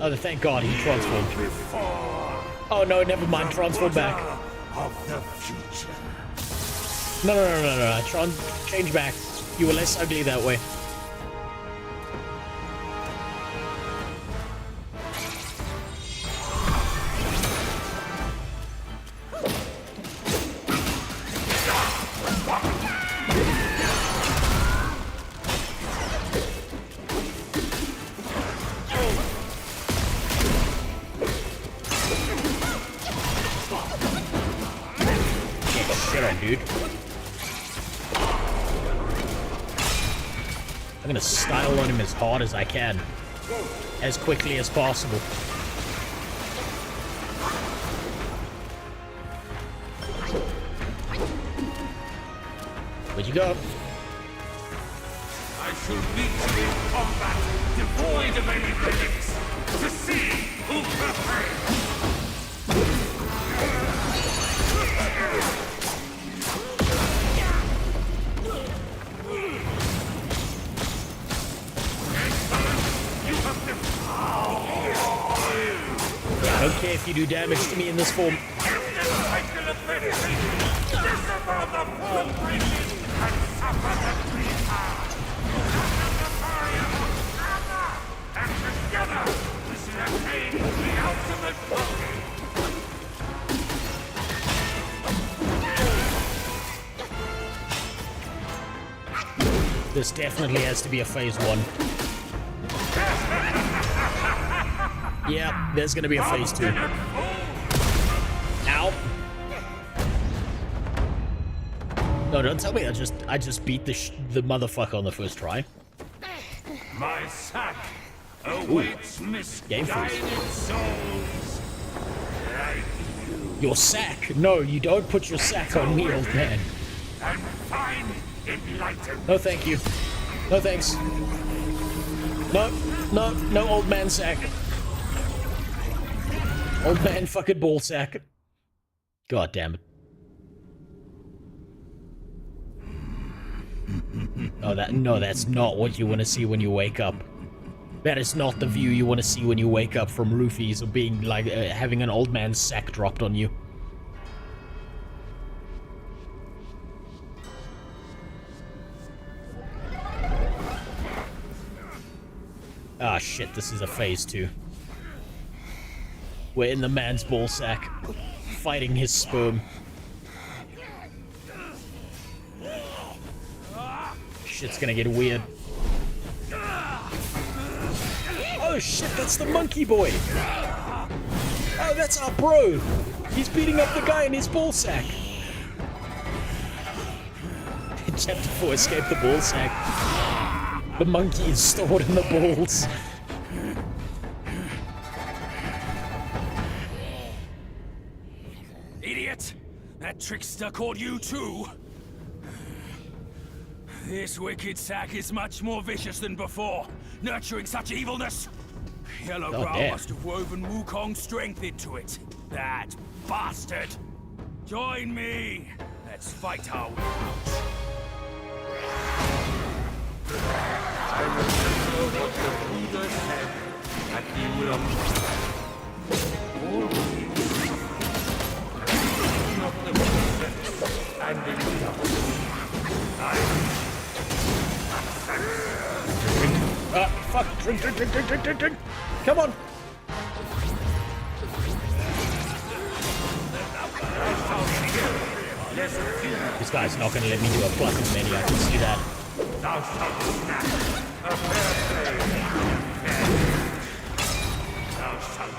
Oh, thank God he transformed. Oh no, never mind, transform back. Of the future. No. Change back. You were less ugly that way. Dude. I'm gonna style on him as hard as I can. As quickly as possible. Where'd you go? I shall meet you in combat, devoid of any gimmicks, to see who prevails. I don't care if you do damage to me in this form. This definitely has to be a phase 1. Yeah, there's gonna be a phase 2. Ow. No, don't tell me I just beat the motherfucker on the first try. My sack awaits misguided souls like you. Your sack? No, you don't put your sack on me, old man. And find enlightenment. No, thank you. No, thanks. No, old man sack. Old man fucking ball sack. God damn it. No, that's not what you want to see when you wake up. That is not the view you want to see when you wake up from roofies or being like having an old man's sack dropped on you. Ah shit, this is a phase 2. We're in the man's ball sack, fighting his sperm. Shit's gonna get weird. Oh shit, that's the monkey boy! Oh, that's our bro! He's beating up the guy in his ball sack! Chapter 4, escape the ball sack. The monkey is stored in the balls. Idiot! That trickster called you too! This wicked sack is much more vicious than before, nurturing such evilness. Yellowbrow must have woven Wukong's strength into it. That bastard! Join me! Let's fight our way out. I remember what the Buddha said at the will of the Buddha and the Fuck! Drink! Come on! This guy's not gonna let me do a plus of many, I can see that. Thou shalt snap a fair play. Thou shalt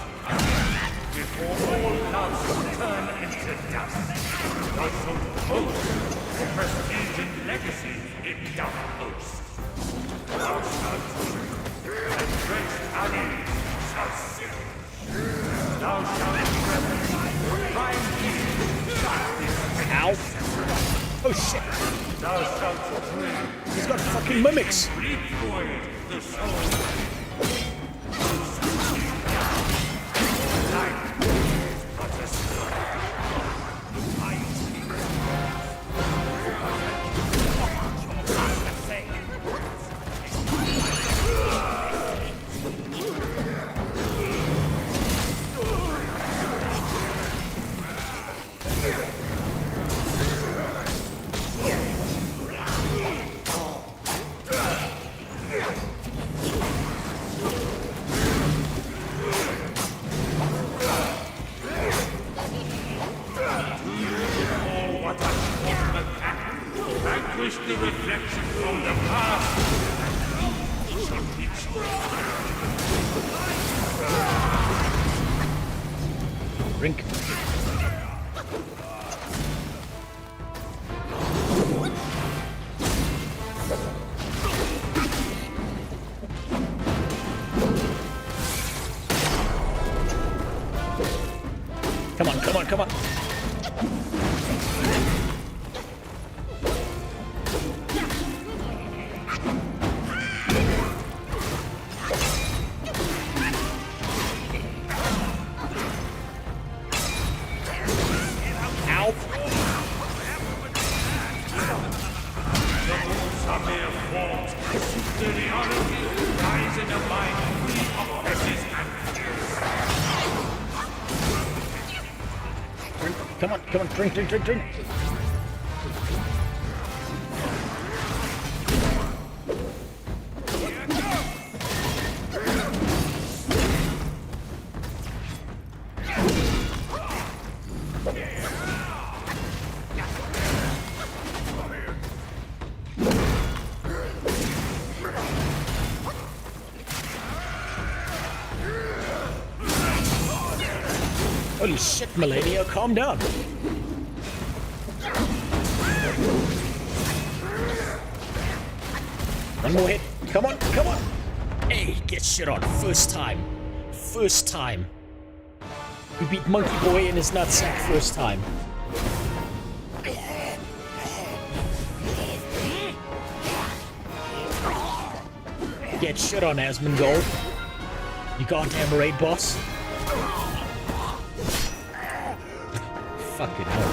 before all love turn into dust. Thou shalt boast the prestige and legacy it doth boast. Thou shalt embrace Ali shall sing. Thou shalt find me Ow! Oh shit! Thou shalt bring. He's got fucking mimics! Bleak void the soul. Life is but a story. Vanquish the reflection from the past. Drink. Come on, come on, come on. Come on, come on, drink. Holy shit, Melania, calm down. One more hit. Come on, come on. Hey, get shit on. First time. First time. We beat Monkey Boy in his nutsack first time. Get shit on, Asmongold. You goddamn raid boss. Fucking hell.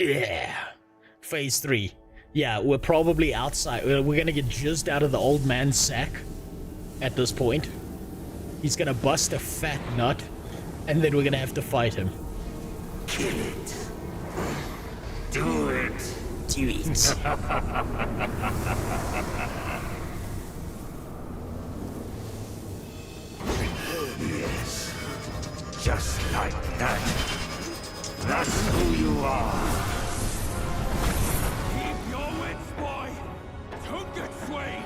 Yeah. Phase 3. Yeah, we're probably outside. We're gonna get just out of the old man's sack at this point. He's gonna bust a fat nut, and then we're gonna have to fight him. Kill it. Do it. Do it. Yes. Just like that. That's who you are. Keep your wits, boy. Don't get swayed.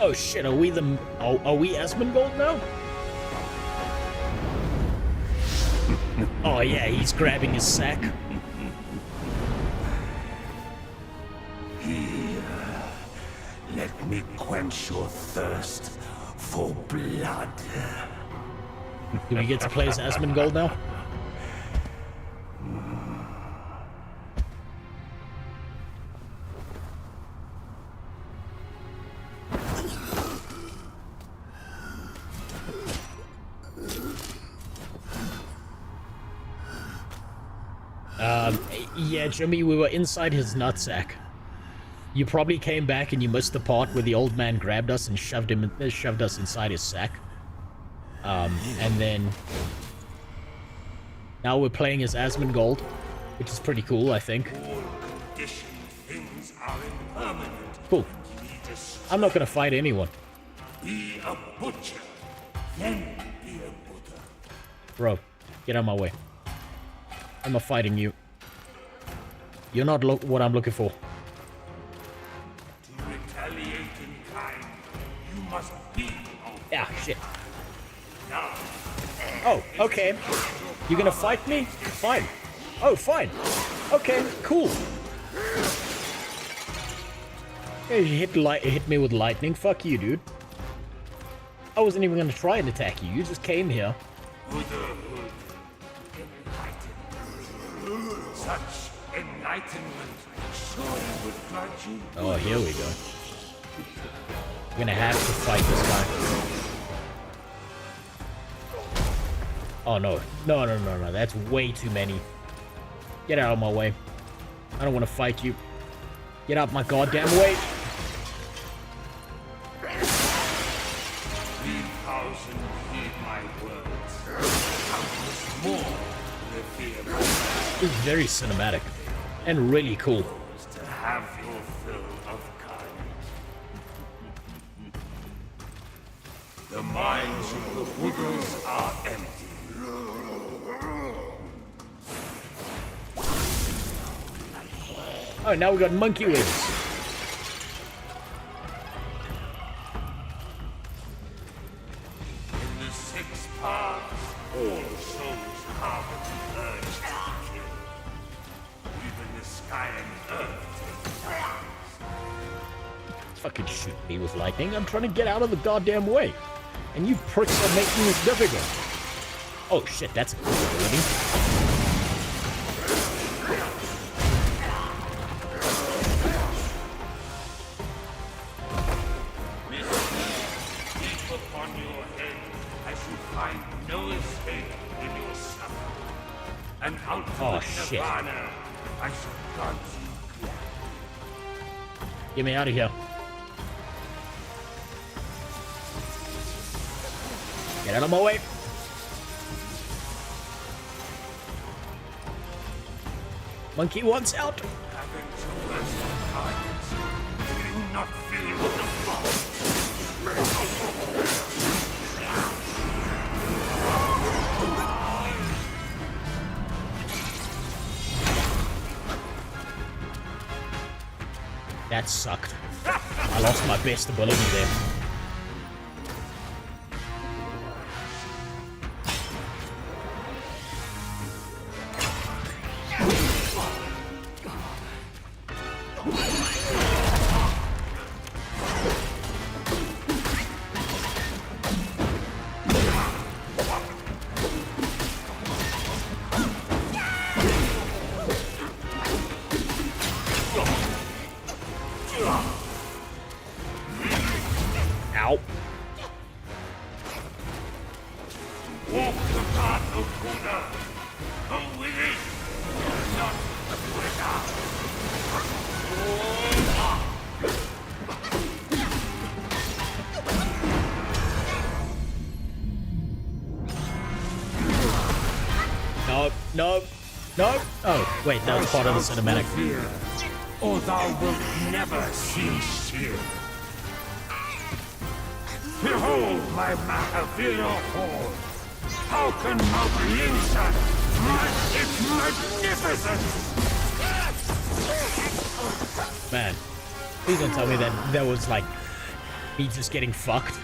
Oh shit, are we the... are we Asmongold now? Oh yeah, he's grabbing his sack. Here, let me quench your thirst for blood. Do we get to play as Asmongold now? Yeah, Jimmy, we were inside his nutsack. You probably came back and you missed the part where the old man grabbed us and shoved us inside his sack. And then now we're playing as Asmongold, which is pretty cool, I think. Cool. I'm not gonna fight anyone. Be a butcher, then be a Buddha. Bro, get out of my way. I'm not fighting you. You're not what I'm looking for. To retaliate in kind, you must be. Yeah, shit. Now. Oh, okay. You gonna fight me? Fine. Oh, fine. Okay, cool. Hey, you hit me with lightning. Fuck you, dude. I wasn't even gonna try and attack you. You just came here. Such enlightenment surely would grant you. Oh, here we go. We're gonna have to fight this guy. Oh no. No. That's way too many. Get out of my way. I don't want to fight you. Get out my goddamn way. 3,000 heed my words. Countless more revere my It's very cinematic and really cool. to have your fill of kind. The minds of the Buddhas are empty. Oh, now we got monkey wings. In the 6 paths, all souls harbor the urge to kill. Even the sky and earth take Fucking shoot me with lightning. I'm trying to get out of the goddamn way. And you pricks are making this difficult. Oh shit, that's a cool ability. Keep upon your head as you find no escape in your suffering. And out of Oh, the shit. nirvana, I shall grant you. Get me out of here. Get out of my way. Monkey wants out. Having traversed the tides, do you not feel the fall? That sucked. I lost my best ability there. Ow. Walk the path of Buddha. No. No. Oh, wait, that was part of the cinematic. Or thou wilt never cease here. Behold my Mahavira hall. How can Mount Linshan match its magnificence? Man, please don't tell me that was like me just getting fucked.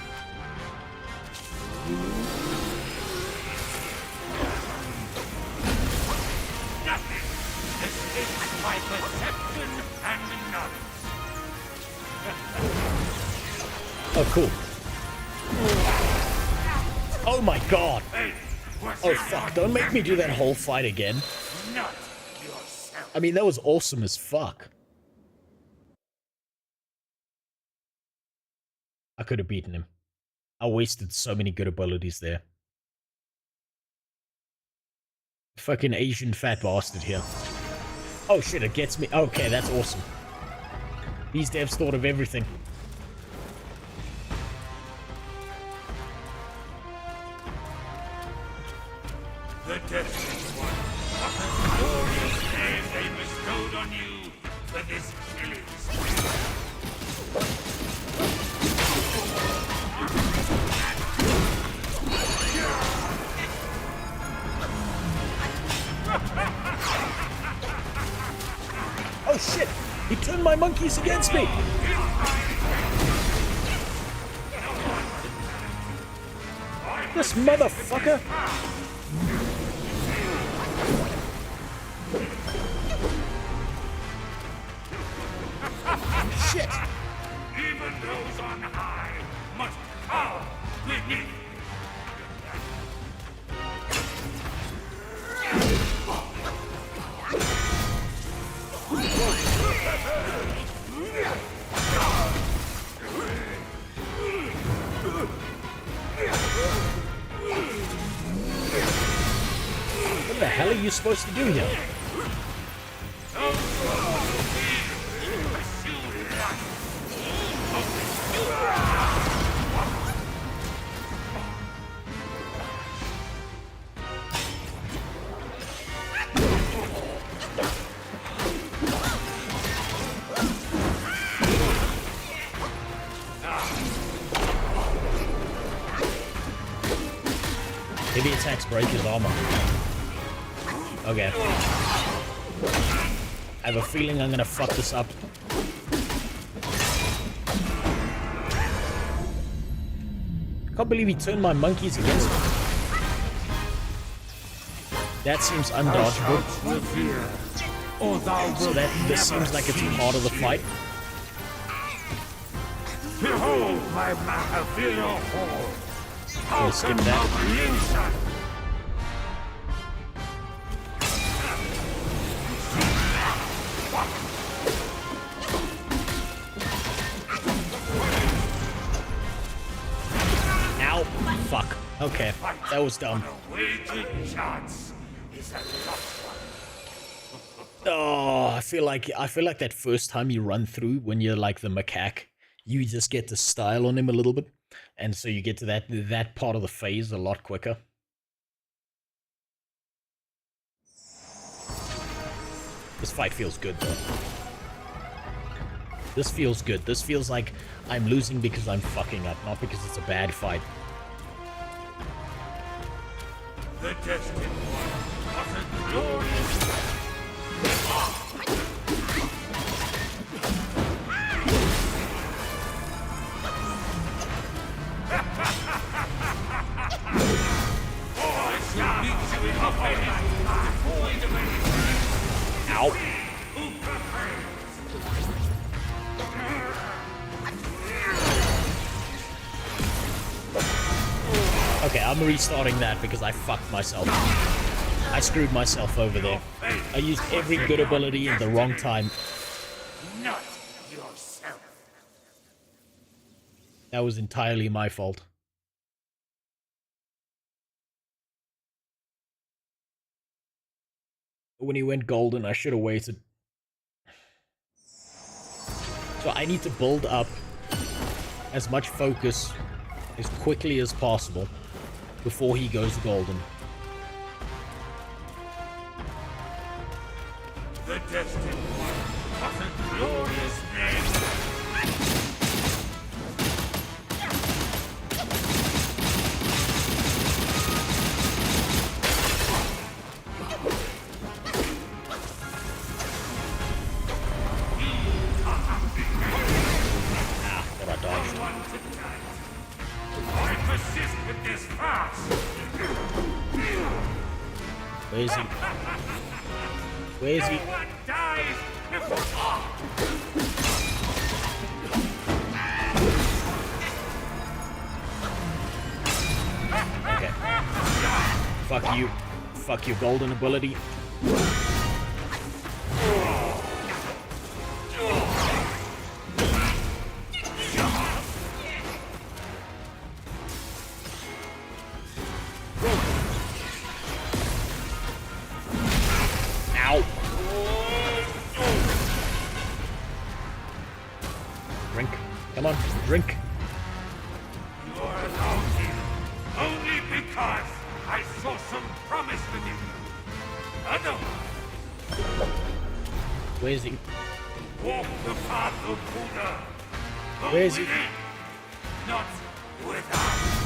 Nothing escapes my perception and knowledge. Oh, cool. Oh my god. Oh fuck, don't make me do that whole fight again. Not yourself. I mean, that was awesome as fuck. I could have beaten him. I wasted so many good abilities there. Fucking Asian fat bastard here. Oh shit, it gets me. Okay, that's awesome. These devs thought of everything. The destined one, what a glorious name they bestowed on you for this killing spree. Oh shit! He turned my monkeys against me! This motherfucker! Shit! Even those on high must bow beneath. What the hell are you supposed to do here? Heavy attacks break his armor. Okay. I have a feeling I'm gonna fuck this up. I can't believe he turned my monkeys against me. That seems undodgeable. So this seems like it's part of the fight. Behold my Mahavira hall. We'll skip that. Ow! Fuck. Okay, that was dumb. Oh, I feel like that first time you run through when you're like the macaque, you just get the style on him a little bit. And so you get to that part of the phase a lot quicker. This fight feels good though. This feels good. This feels like I'm losing because I'm fucking up, not because it's a bad fight. The destined one, what a glorious... Ow. Okay, I'm restarting that because I fucked myself. I screwed myself over there. I used every good ability at the wrong time. Not yourself. That was entirely my fault. When he went golden, I should have waited. So I need to build up as much focus as quickly as possible before he goes golden. persist with this farce? Where is he? Where is he? No one dies before... Okay. Fuck you. Fuck your golden ability. Ow. Drink. Come on, drink. You are allowed here only because I saw some promise within you. Otherwise, Where is he? walk the path of Buddha. Go Where is he? within, not without.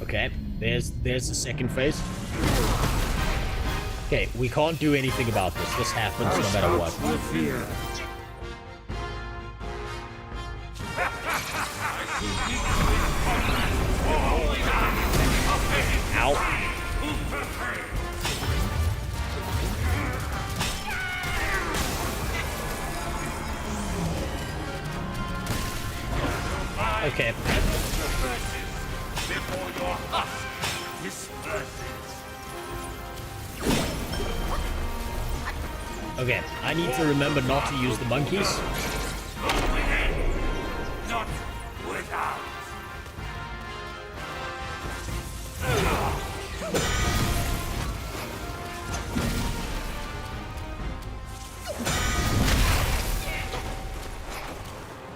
Okay, there's the second phase. Okay, we can't do anything about this. This happens no matter what. Ow. Okay. Before your husk disperses. Okay, I need to remember not to use the monkeys. Go within, not without.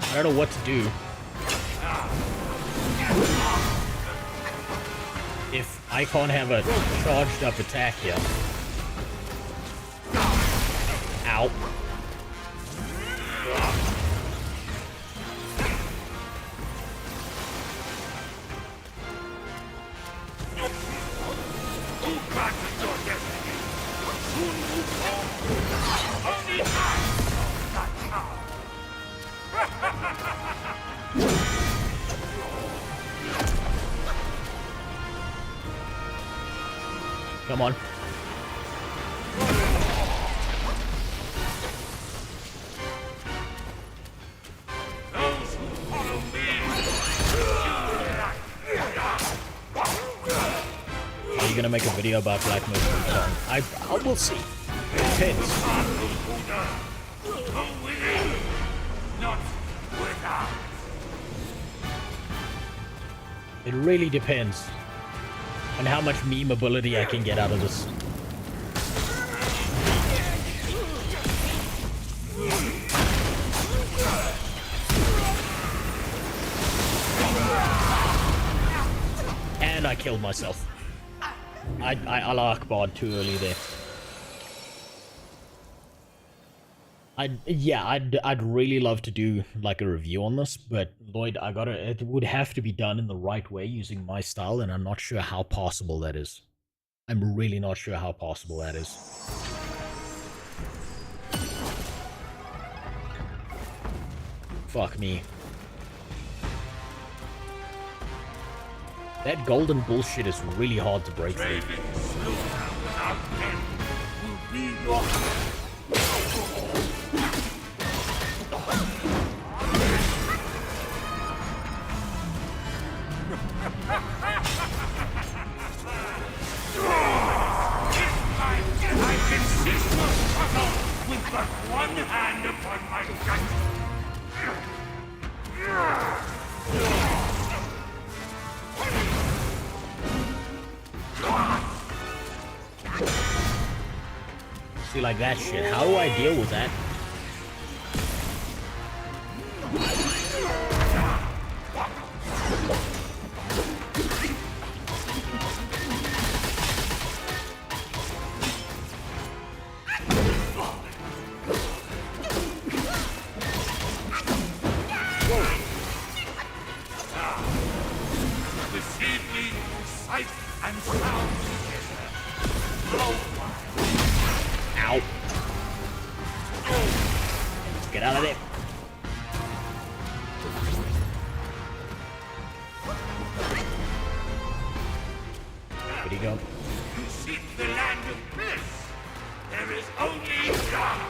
I don't know what to do. If I can't have a charged up attack here. Ow. Who granted your destiny? Who only I that power. Come on. Those who follow me, Are you gonna make a video about Black Mushroom Song? I will see. Depends. go within, not without. It really depends on how much meme ability I can get out of this. And I killed myself. I Allah Akbar too early there. I'd really love to do like a review on this, but Lloyd, it would have to be done in the right way using my style, and I'm not sure how possible that is. I'm really not sure how possible that is. Fuck me. That golden bullshit is really hard to break through. I can cease your struggle with but one hand upon my gut. See, like that shit. How do I deal with that? Ow. Get out of there. Where'd he go? You seek the land of bliss. There is only God.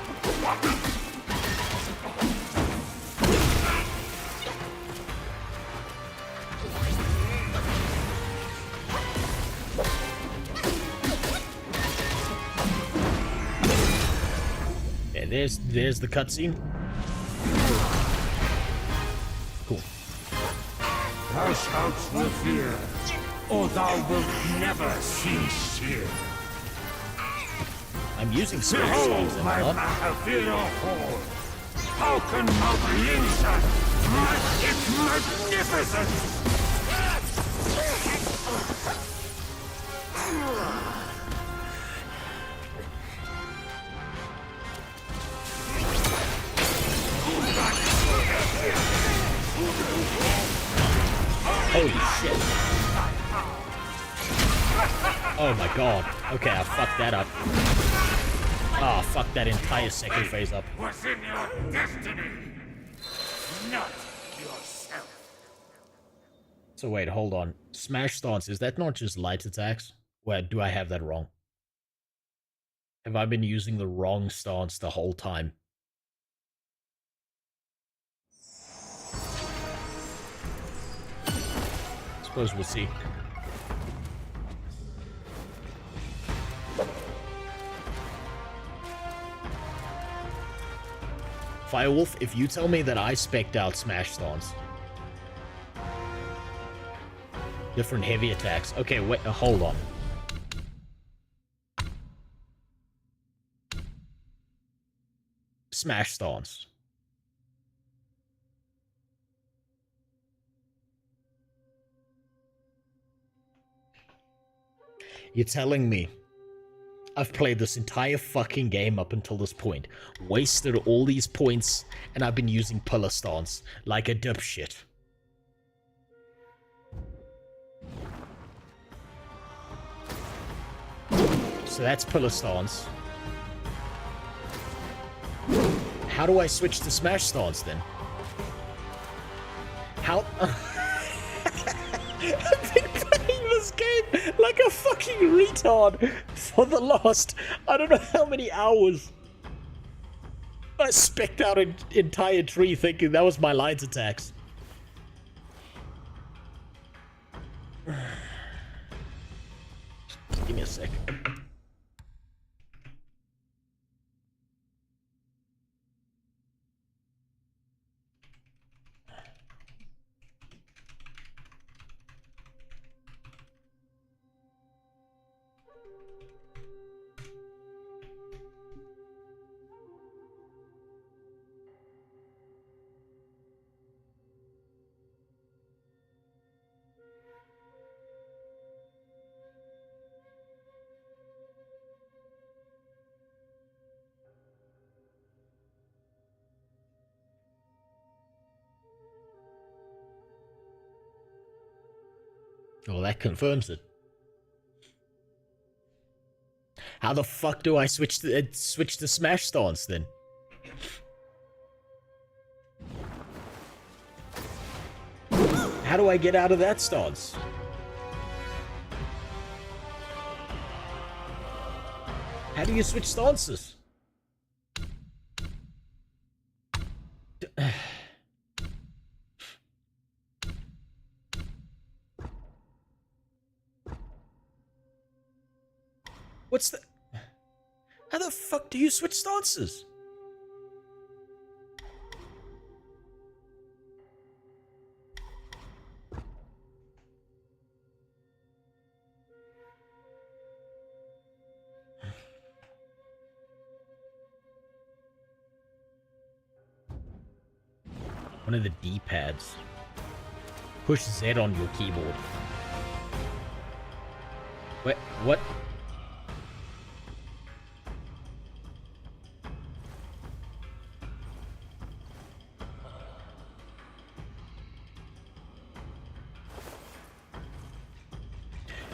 Yeah, there's the cutscene. Cool. Thou shalt revere, or thou wilt never cease here. I'm using Smash Behold songs and my not. Mahavira hall. How can Mount Lingshan match its magnificence? Holy shit. Oh my god. Okay, I fucked that up. Ah, oh, fuck that entire second phase up. Was in your destiny, not yourself. So wait, hold on. Smash stance, is that not just light attacks? Wait, do I have that wrong? Have I been using the wrong stance the whole time? Suppose we'll see. Firewolf, if you tell me that I spec'd out Smash stance. Different heavy attacks. Okay, wait, hold on. Smash stance. You're telling me I've played this entire fucking game up until this point, wasted all these points, and I've been using pillar stance like a dipshit. So that's pillar stance. How do I switch to smash stance then? How? I've been playing this game like a fucking retard for the last, I don't know how many hours. I spec'd out an entire tree thinking that was my light attacks. Just give me a sec. Well, that confirms it. How the fuck do I switch to smash stance then? How do I get out of that stance? How do you switch stances? What's the... How the fuck do you switch stances? One of the D-pads. Push Z on your keyboard. Wait, what?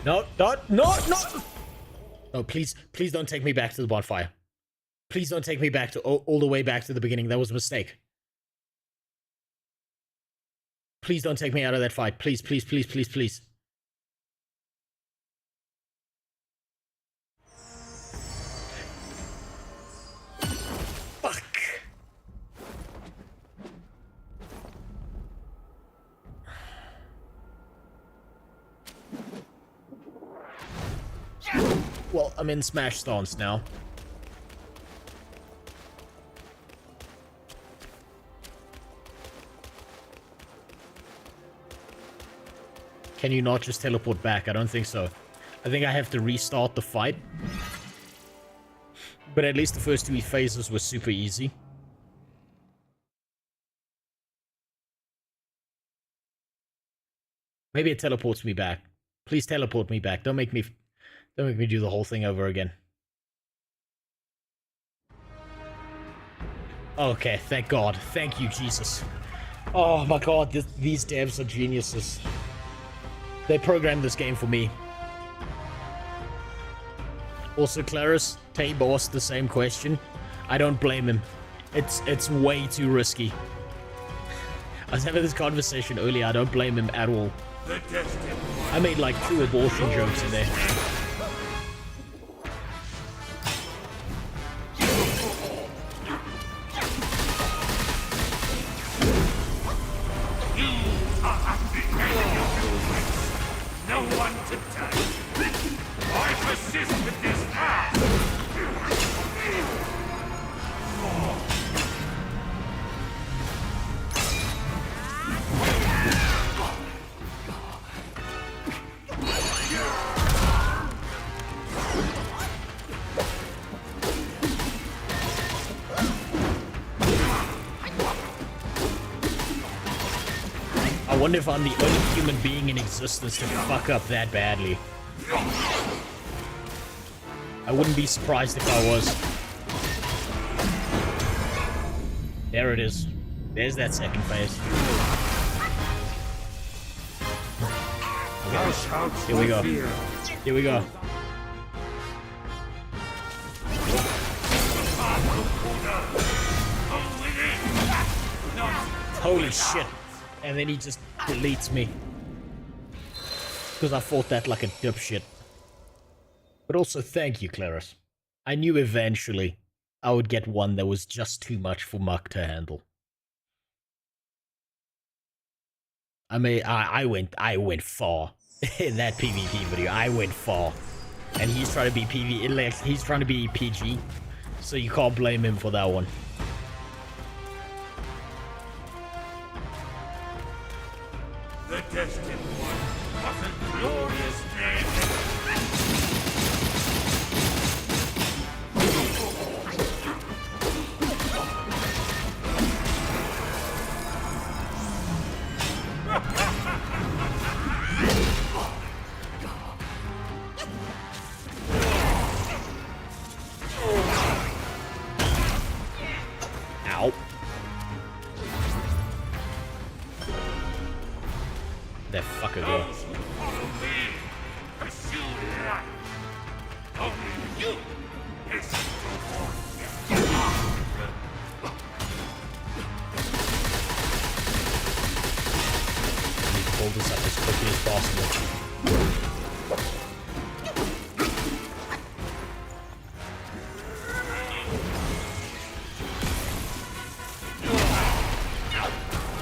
No, no, no, no! No, please, please don't take me back to the bonfire. Please don't take me back to all the way back to the beginning. That was a mistake. Please don't take me out of that fight. Please, please, please, please, please. Fuck. Well, I'm in Smash stance now. Can you not just teleport back? I don't think so. I think I have to restart the fight. But at least the first 2 phases were super easy. Maybe it teleports me back. Please teleport me back. Don't make me do the whole thing over again. Okay, thank God. Thank you, Jesus. Oh my God, these devs are geniuses. They programmed this game for me. Also, Claris, Tabor asked the same question. I don't blame him. It's way too risky. I was having this conversation earlier. I don't blame him at all. I made like 2 abortion jokes in there. No one to touch. I persist with this ass. I wonder if I'm the only human being in existence to fuck up that badly. I wouldn't be surprised if I was. There it is. There's that second phase. Okay. Here we go. Here we go. Holy shit. And then he just deletes me. Because I fought that like a dipshit. But also, thank you, Claris. I knew eventually I would get one that was just too much for Muck to handle. I mean, I went far in that PvP video. I went far. And he's trying to be he's trying to be PG. So you can't blame him for that one. The destined one was a glorious name. Ow. That fucker go. Pull this up as quickly as possible.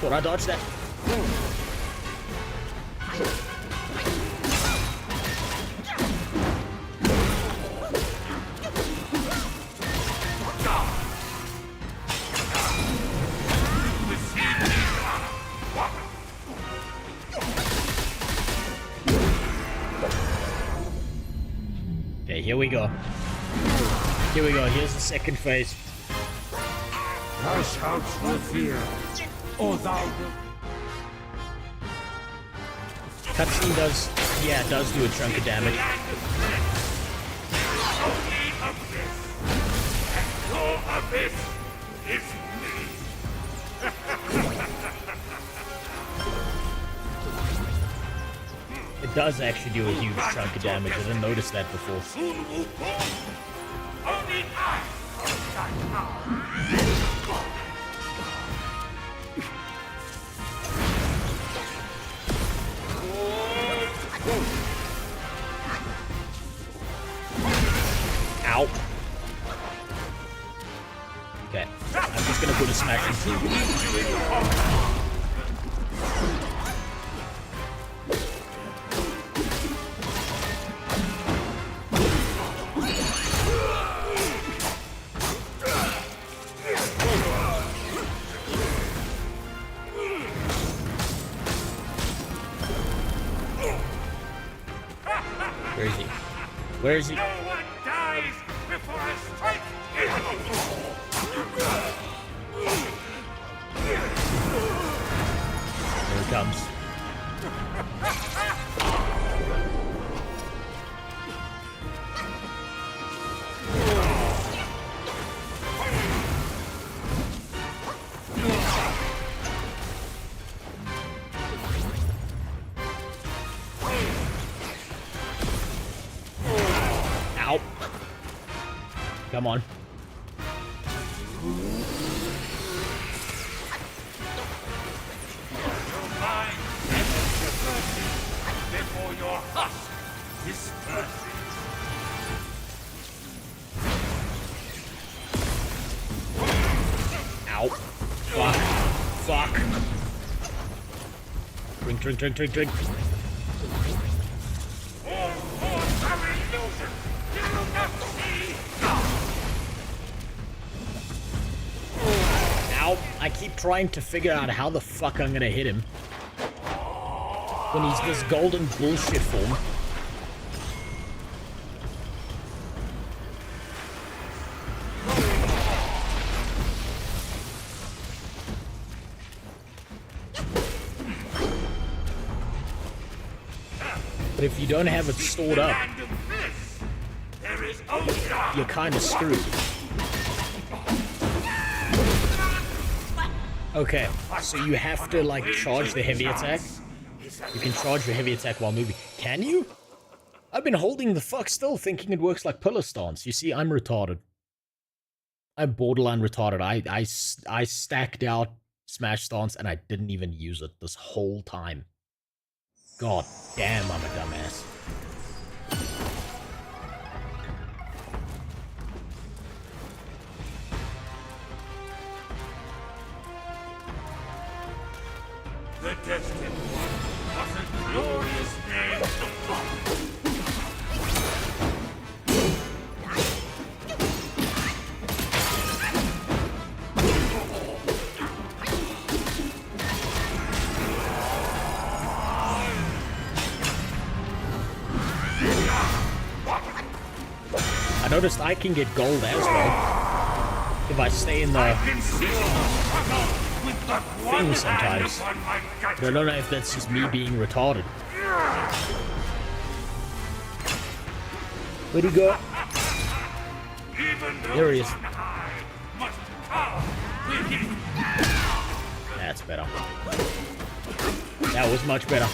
Thought I dodged that. Okay, here we go. Here we go. Here's the second phase. Thou shalt not fear, or thou wilt. Cutscene does, yeah, it does do a chunk of damage. Your abyss is me. It does actually do a huge chunk of damage. I didn't notice that before. Soon will fall. Only I gonna put a smash in. Where is he? Where is he? No one dies before I strike him! Here it comes. Ow. Come on. Before your husk disperses. Ow. Fuck. Fuck. Drink, drink, drink, drink, drink. All forms are illusions. Do you not see? Ow. I keep trying to figure out how the fuck I'm gonna hit him when he's this golden bullshit form. But if you don't have it stored up, you're kind of screwed. Okay, so you have to, like, charge the heavy attack. You can charge your heavy attack while moving. Can you? I've been holding the fuck still, thinking it works like pillar stance. You see, I'm retarded. I'm borderline retarded. I stacked out smash stance and I didn't even use it this whole time. God damn, I'm a dumbass. The destined one was a glorious name. I noticed I can get gold as well if I stay in the thing sometimes. But I don't know if that's just me being retarded. Where'd he go? There he is. That's better. That was much better.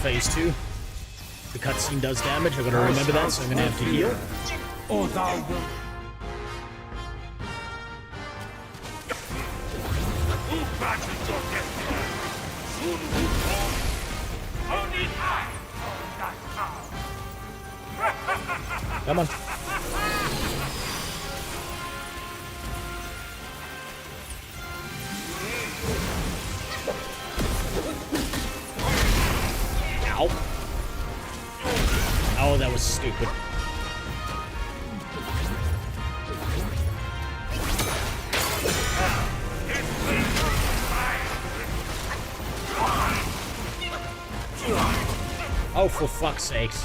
Phase 2. The cutscene does damage, I gotta remember that, so I'm gonna have to heal. Or thou wilt. Who granted your destiny? Soon who falls? Only I know that power. Come on. Ow. Oh, that was stupid. Oh, for fuck's sakes.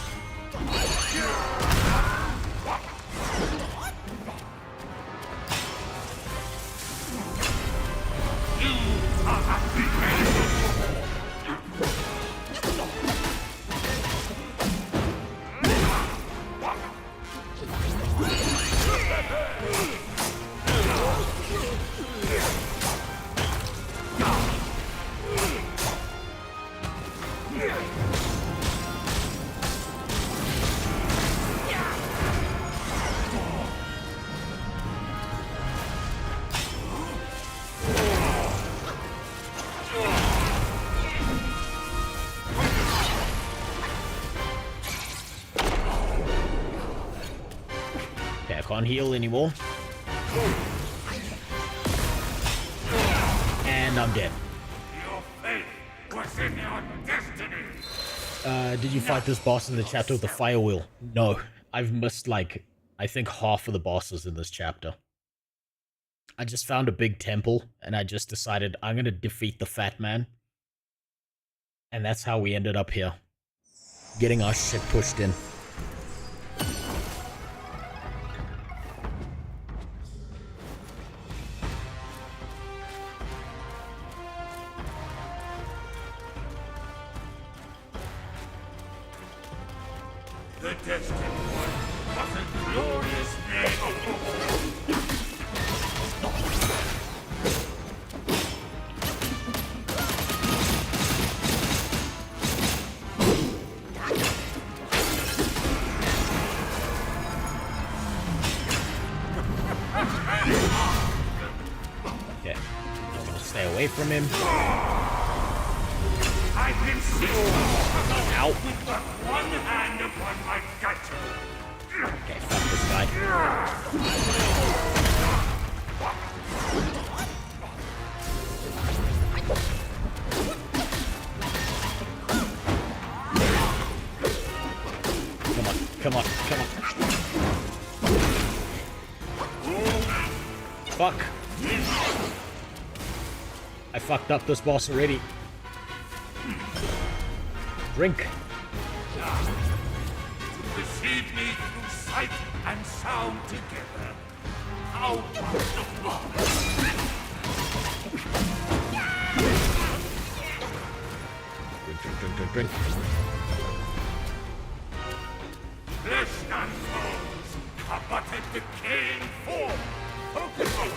can't heal anymore. And I'm dead. Your fate was in your destiny. Did you fight this boss in the chapter with the fire wheel? No. I've missed, like, I think half of the bosses in this chapter. I just found a big temple, and I just decided I'm gonna defeat the fat man. And that's how we ended up here. Getting our shit pushed in. The destined one was a glorious name. Okay. I'm gonna stay away from him. I've been seized Ow. with but one hand upon my gut. Okay, fuck this guy. Come on, come on, come on. Fuck. I fucked up this boss already. Drink. Receive me through sight and sound together. Out of the Drink, drink, drink, drink, drink. flesh and bones, but a decaying form. Focus on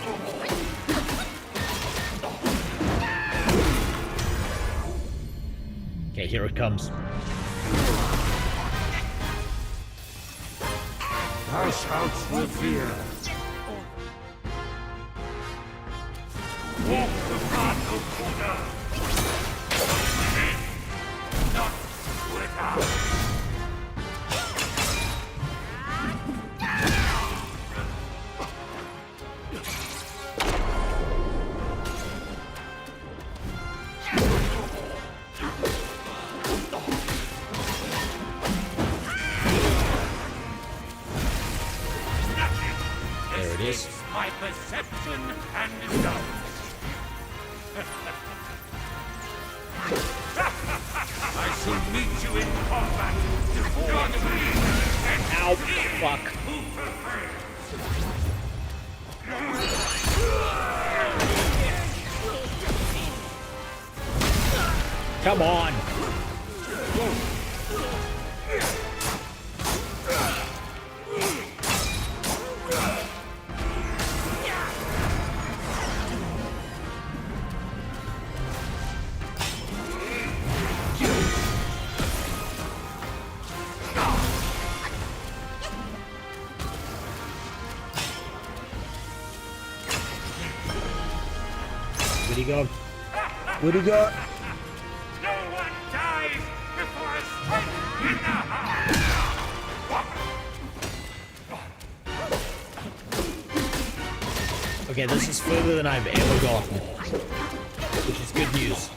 Okay, here it comes. Thou shalt revere. Walk the path of Buddha. Not without. There it is. My perception and doubt. I shall meet you in combat. Ow, fuck. Come on. Where'd he go? Where'd he go? No one dies before a strike in the heart. Okay, this is further than I've ever gotten, which is good news.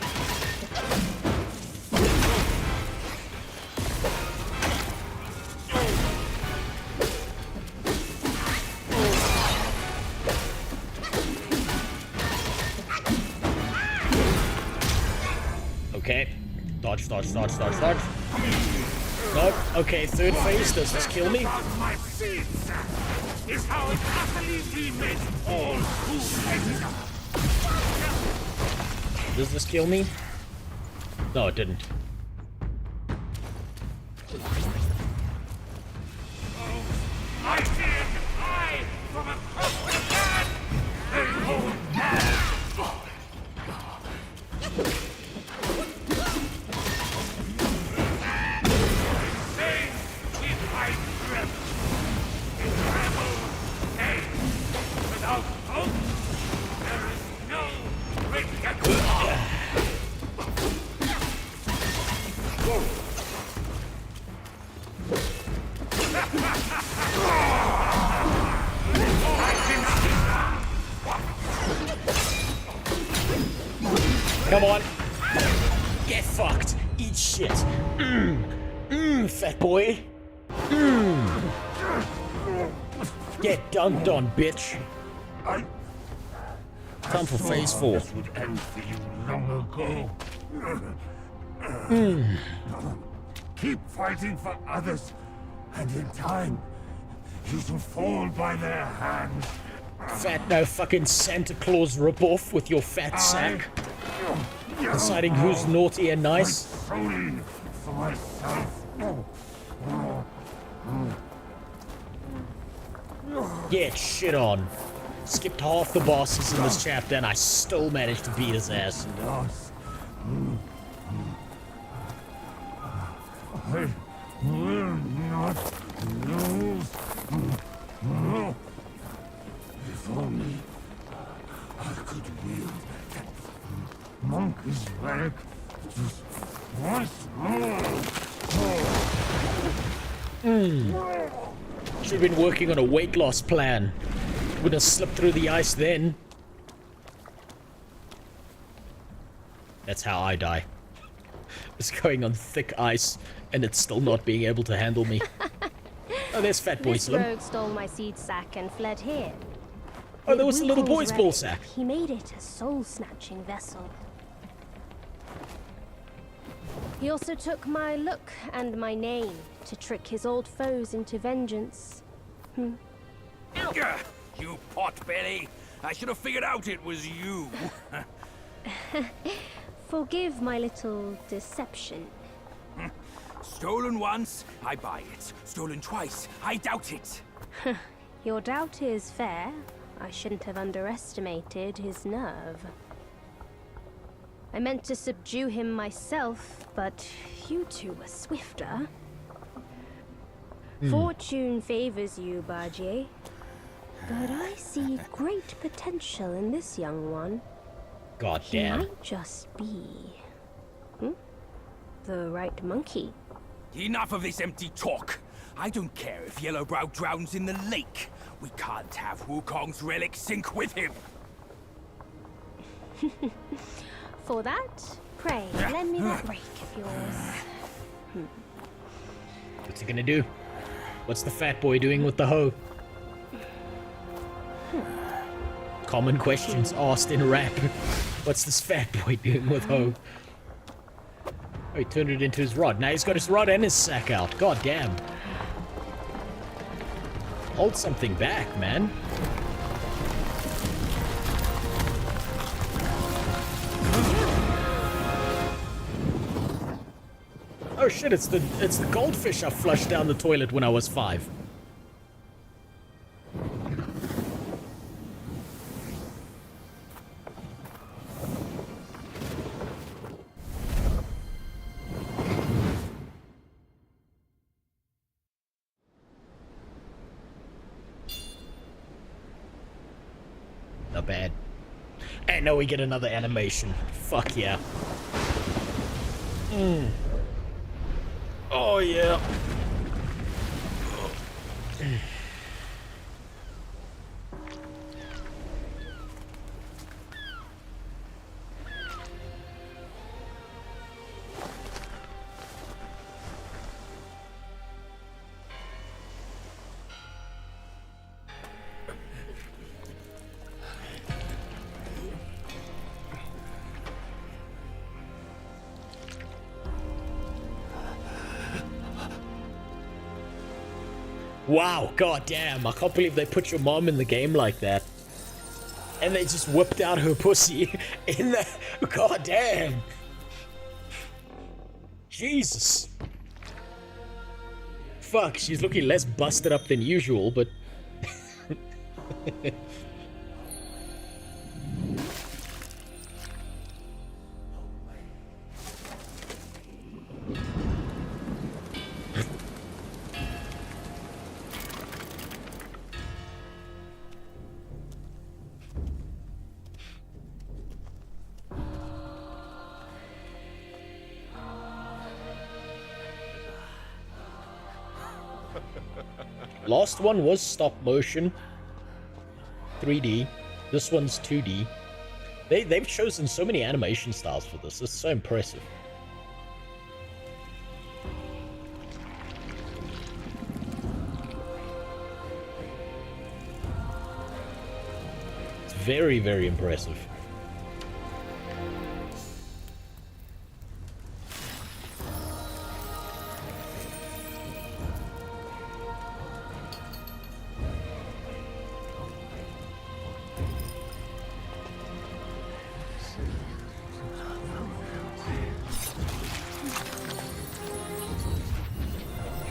Okay. Dodge, dodge, dodge, dodge, dodge. Nope. Okay, third phase. Does this kill me? My seeds is how it utterly remits all who exist. Does this kill me? No, it didn't. I did hide from a perfect land. They hold Say we fight forever. Travel, hey. Without hope, there is no redemption. Come on. Get fucked. Eat shit. Fat boy. Get dunked on, bitch. Time for phase 4. This would end for you long ago. Keep fighting for others, and in time, you shall fall by their hands. Fat, no fucking Santa Claus ripoff with your fat sack. Deciding who's naughty and nice. Solely for myself. Get shit on. Skipped half the bosses in this chapter and I still managed to beat his ass. I will not lose. If only I could wield that monkey's relic just once more. Should have been working on a weight loss plan. Would have slipped through the ice then. That's how I die. It's going on thick ice and it's still not being able to handle me. Oh, there's Fat Boy This Slim. rogue stole my seed sack and fled here. Oh, there was With the little Wukong's boy's ball relic, sack. He made it a soul-snatching vessel. He also took my look and my name to trick his old foes into vengeance. Gah, you potbelly! I should have figured out it was you. Forgive my little deception. Stolen once, I buy it. Stolen twice, I doubt it. Your doubt is fair. I shouldn't have underestimated his nerve. I meant to subdue him myself, but you two were swifter. Fortune favors you, Bargier. But I see great potential in this young one. God He damn. might just be... the right monkey. Enough of this empty talk. I don't care if Yellowbrow drowns in the lake. We can't have Wukong's relic sink with him. For that, pray, lend me that rake of yours. What's he gonna do? What's the Fat Boy doing with the hoe? Common questions asked in rap. What's this Fat Boy doing with hoe? Oh, he turned it into his rod. Now he's got his rod and his sack out. God damn. Hold something back, man. Oh shit, it's the goldfish I flushed down the toilet when I was 5. Not bad. And now we get another animation. Fuck yeah. Oh yeah. Wow, goddamn, I can't believe they put your mom in the game like that. And they just whipped out her pussy in the... Goddamn. Jesus. Fuck, she's looking less busted up than usual, but... Last one was stop motion. 3D. This one's 2D. They've chosen so many animation styles for this. It's so impressive. It's very, very impressive.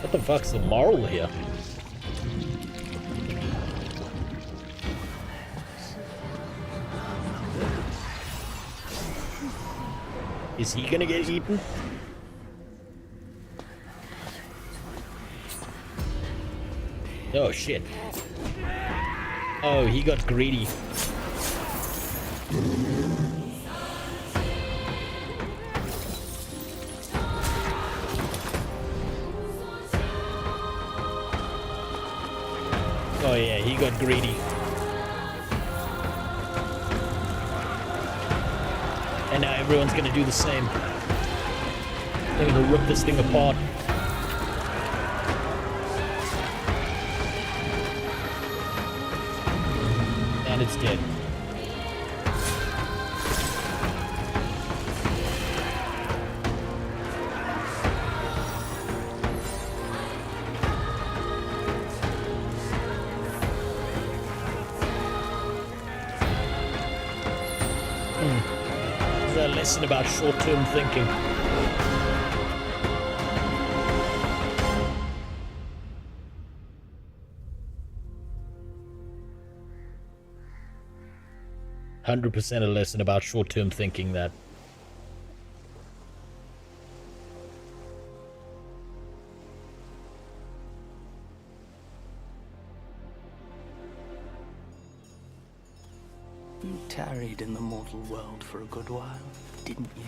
What the fuck's the moral here? Is he gonna get eaten? Oh shit. Oh, he got greedy. Oh yeah, he got greedy. And now everyone's gonna do the same. They're gonna rip this thing apart. And it's dead. This is a lesson about short-term thinking. "100% a lesson about short-term thinking," that. You tarried in the mortal world for a good while, didn't you?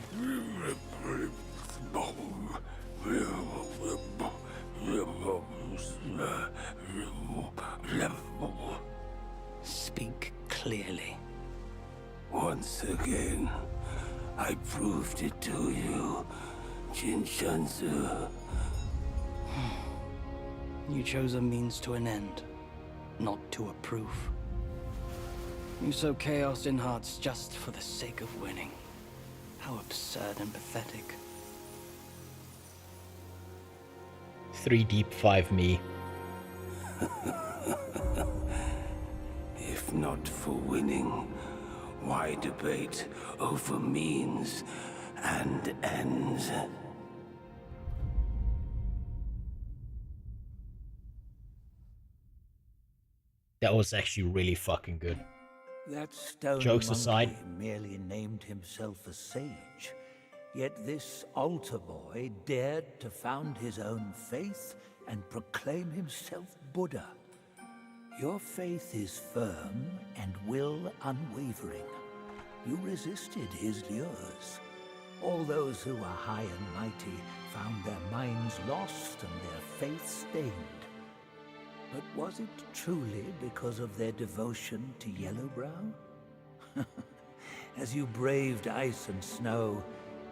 Speak clearly. Once again, I proved it to you, Jinshanzu. You chose a means to an end, not to a proof. You sow chaos in hearts just for the sake of winning. How absurd and pathetic. 3 deep, 5 me. If not for winning, why debate over means and ends? That was actually really fucking good. That stone Jokes monkey aside. merely named himself a sage, yet this altar boy dared to found his own faith and proclaim himself Buddha. Your faith is firm and will unwavering. You resisted his lures. All those who are high and mighty found their minds lost and their faith stained. But was it truly because of their devotion to Yellowbrow? As you braved ice and snow,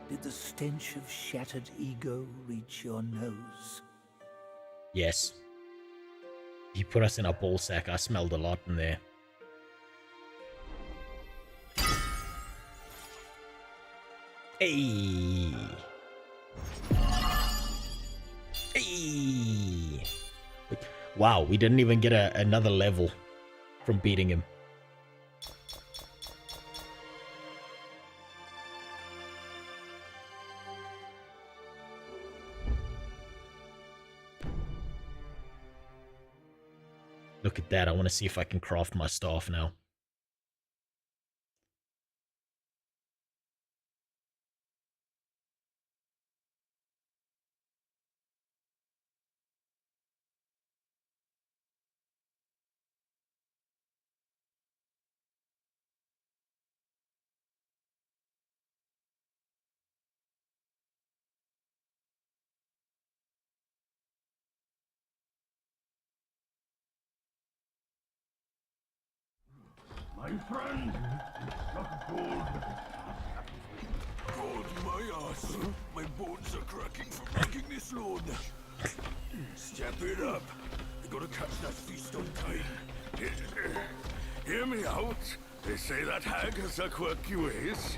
did the stench of shattered ego reach your nose? Yes. He put us in a ball sack. I smelled a lot in there. Hey. Hey. Wow, we didn't even get another level from beating him. Look at that. I want to see if I can craft my staff now. My friend, not gold. God, my ass. My bones are cracking from making this load. Step it up. You gotta catch that feast on time. Hear me out. They say that hag has her quirky ways.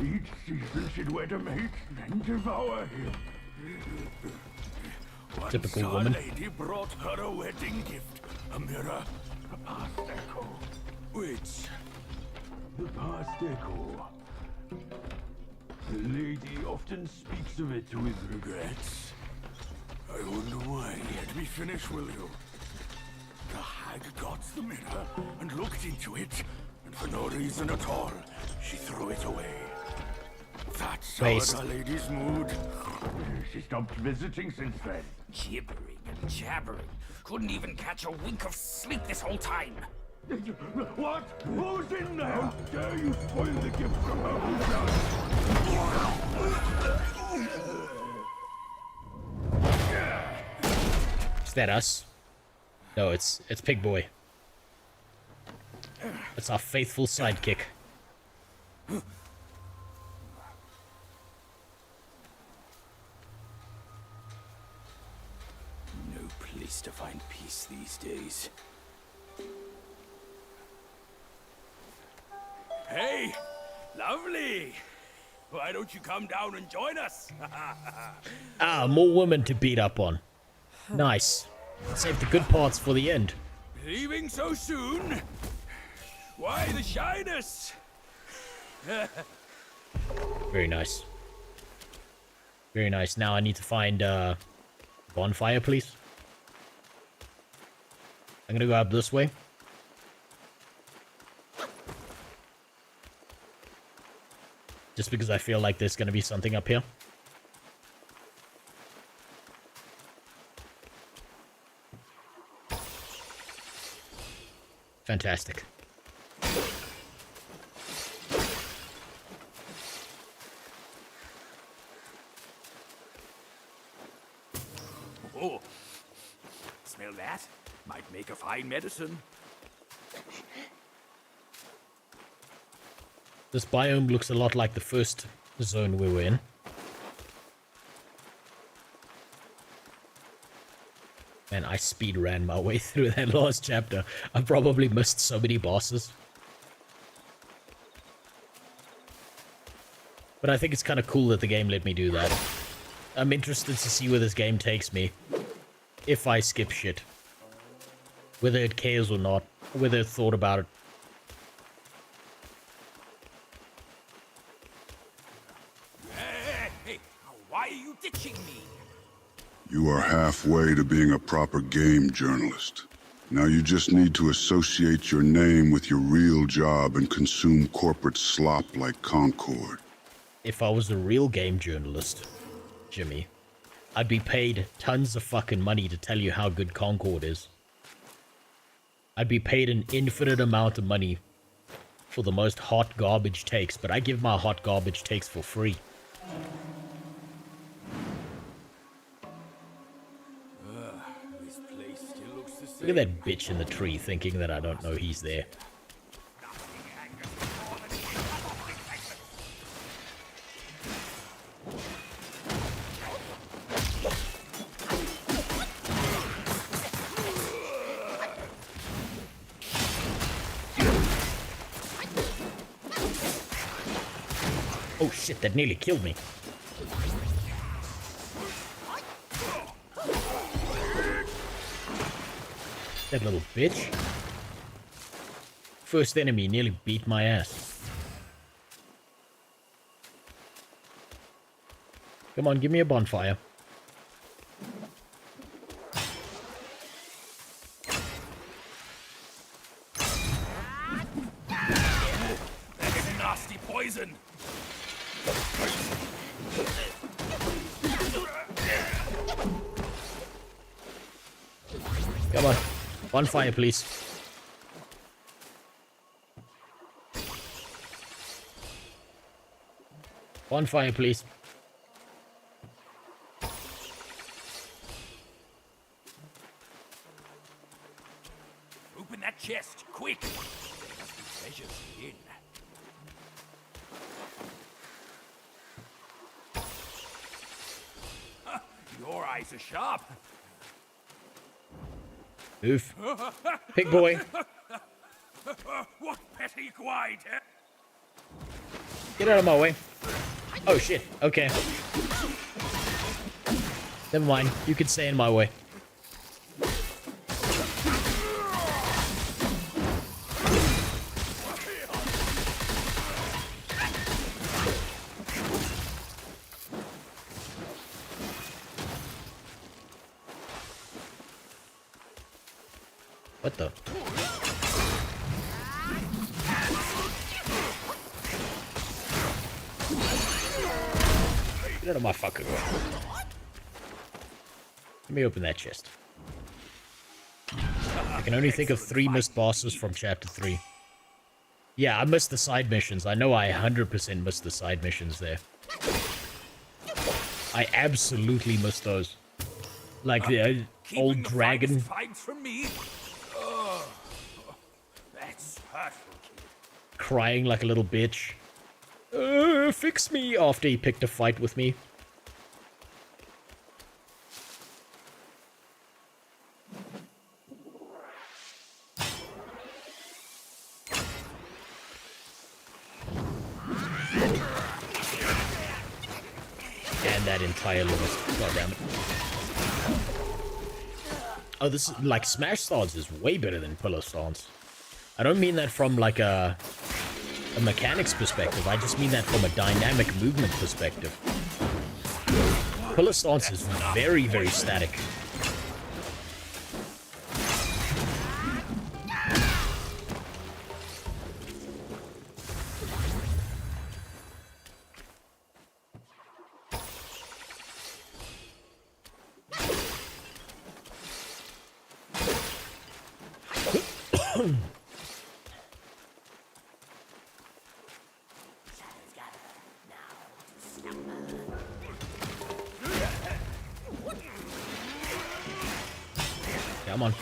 Each season she'd wed a mate and devour him. Typical Once woman. Our lady brought her a wedding gift, a mirror, a past echo. Which? The past echo. The lady often speaks of it with regrets. I wonder why. Let me finish, will you? The hag got the mirror and looked into it, and for no reason at all, she threw it away. That soured our lady's mood. She stopped visiting since then. Gibbering and jabbering. Couldn't even catch a wink of sleep this whole time. What? Who's in there? How dare you spoil the gift from her Is that us? No, it's Pig Boy. It's our faithful sidekick. No place to find peace these days. Hey! Lovely! Why don't you come down and join us? Ah, more women to beat up on. Nice. Save the good parts for the end. Leaving so soon? Why the shyness? Very nice. Very nice. Now I need to find bonfire, please. I'm gonna go up this way. Just because I feel like there's gonna be something up here. Fantastic. Oh, smell that? Might make a fine medicine. This biome looks a lot like the first zone we were in. Man, I speed ran my way through that last chapter. I probably missed so many bosses. But I think it's kind of cool that the game let me do that. I'm interested to see where this game takes me. If I skip shit. Whether it cares or not. Whether it thought about it. Hey, why are you ditching me? You are halfway to being a proper game journalist. Now you just need to associate your name with your real job and consume corporate slop like Concord. If I was a real game journalist, Jimmy, I'd be paid tons of fucking money to tell you how good Concord is. I'd be paid an infinite amount of money for the most hot garbage takes, but I give my hot garbage takes for free. This place still looks the same. Look at that bitch in the tree thinking that I don't know he's there. Oh shit, that nearly killed me. That little bitch. First enemy nearly beat my ass. Come on, give me a bonfire. That's nasty poison. Come on. Bonfire, please. Bonfire, please. Open that chest, quick. treasure's in. Your eyes are sharp. Oof. Pig boy. What petty guide? Get out of my way. Oh shit. Okay. Never mind. You can stay in my way. What the? Get out of my fucking way. Let me open that chest. I can only think of 3 missed bosses from Chapter 3. Yeah, I missed the side missions. I know I 100% missed the side missions there. I absolutely missed those. Like the old dragon. Fight from me. Oh, that's hurtful. Crying like a little bitch. Fix me after he picked a fight with me. And that entire list. God damn it. Oh, this is like Smash Stance is way better than Pillar Stance. I don't mean that from like a mechanics perspective, I just mean that from a dynamic movement perspective. Pillar Stance is very, very static. Come on.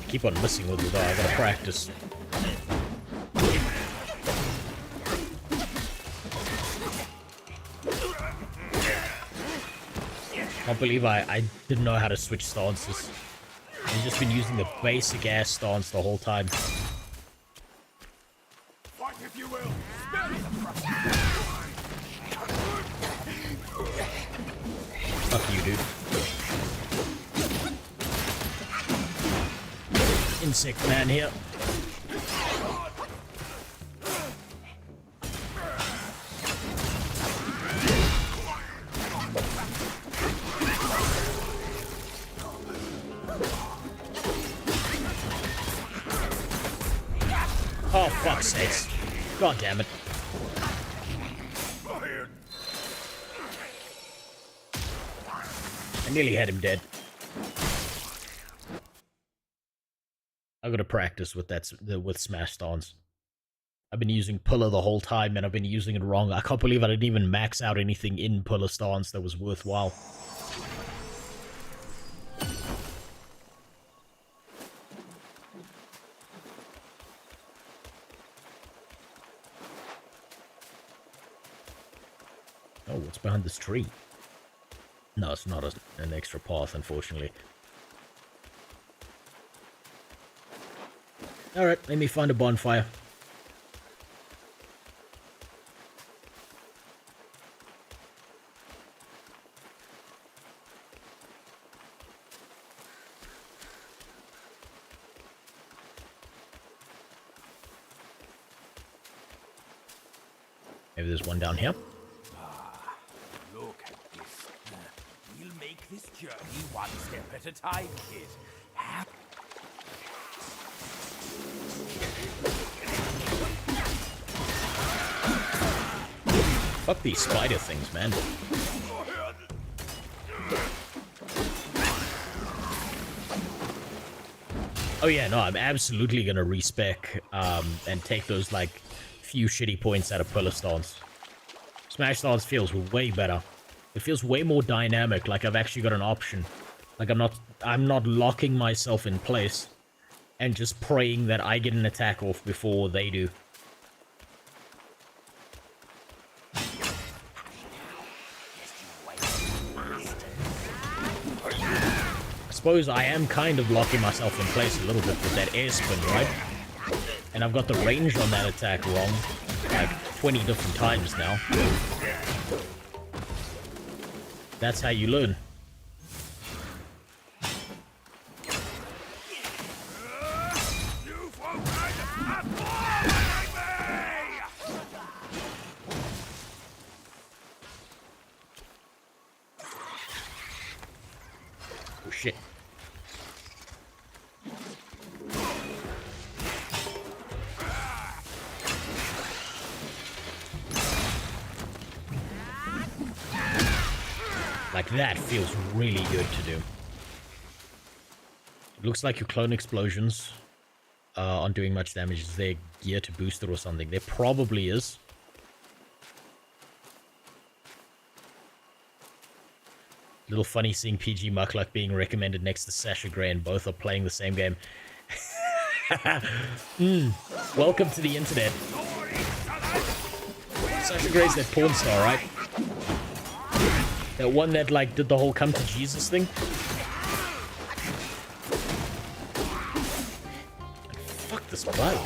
Keep on missing with it though, I gotta practice. Can't believe I didn't know how to switch stances. I've just been using the basic ass stance the whole time. Fight if you will. Spare me the Fuck you, dude. Insect man here. Oh, fuck's sakes. God damn it. I nearly had him dead. I gotta practice with with Smash Stance. I've been using Pillar the whole time and I've been using it wrong. I can't believe I didn't even max out anything in Pillar Stance that was worthwhile. Oh, what's behind this tree? No, it's not an extra path, unfortunately. Alright, let me find a bonfire. Maybe there's one down here. Look at this. We'll make this journey one step at a time, kid. Fuck these spider things, man. Oh yeah, no, I'm absolutely gonna respec and take those like few shitty points out of Pillar Stance. Smash Stance feels way better. It feels way more dynamic, like I've actually got an option Like, I'm not locking myself in place and just praying that I get an attack off before they do. I suppose I am kind of locking myself in place a little bit with that air spin, right? And I've got the range on that attack wrong, like 20 different times now. That's how you learn. Oh shit. Like, that feels really good to do. It looks like your clone explosions aren't doing much damage. Is there gear to boost it or something? There probably is. Little funny seeing PG Muckluck being recommended next to Sasha Grey, and both are playing the same game. Welcome to the internet. Sasha Grey's that porn star, right? That one that, like, did the whole come to Jesus thing? Fuck this bug.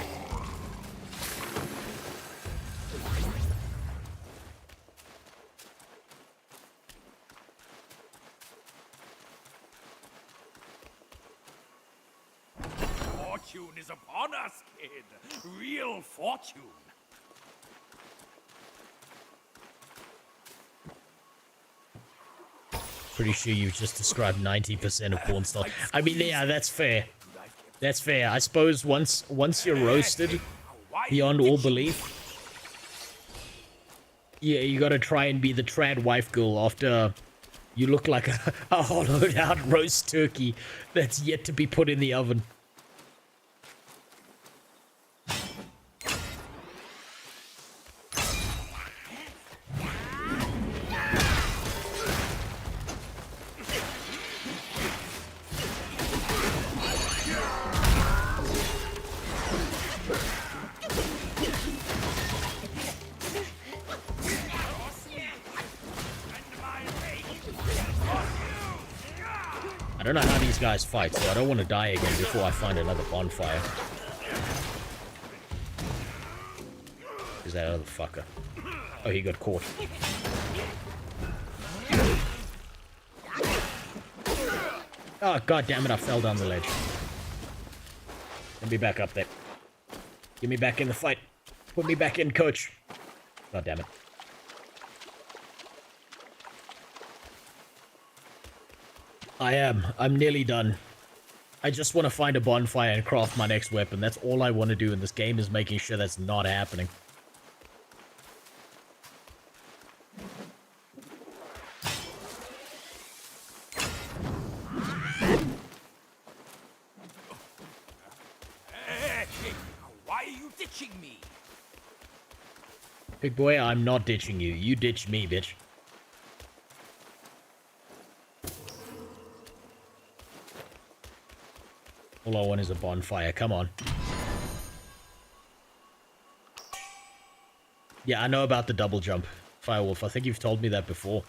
Fortune is upon us, kid. Real fortune. Pretty sure you've just described 90% of porn stars. I mean, yeah, that's fair. That's fair. I suppose once you're roasted beyond all belief, yeah, you gotta try and be the trad wife girl after you look like a hollowed out roast turkey that's yet to be put in the oven. I don't know how these guys fight, so I don't want to die again before I find another bonfire. Who's that other fucker? Oh, he got caught. Oh, god damn it, I fell down the ledge. Get me back up there. Get me back in the fight. Put me back in, coach. God damn it. I'm nearly done. I just want to find a bonfire and craft my next weapon. That's all I want to do in this game, is making sure that's not happening. Hey, why are you ditching me? Big boy, I'm not ditching you. You ditched me, bitch. All I want is a bonfire. Come on. Yeah, I know about the double jump, Firewolf. I think you've told me that before.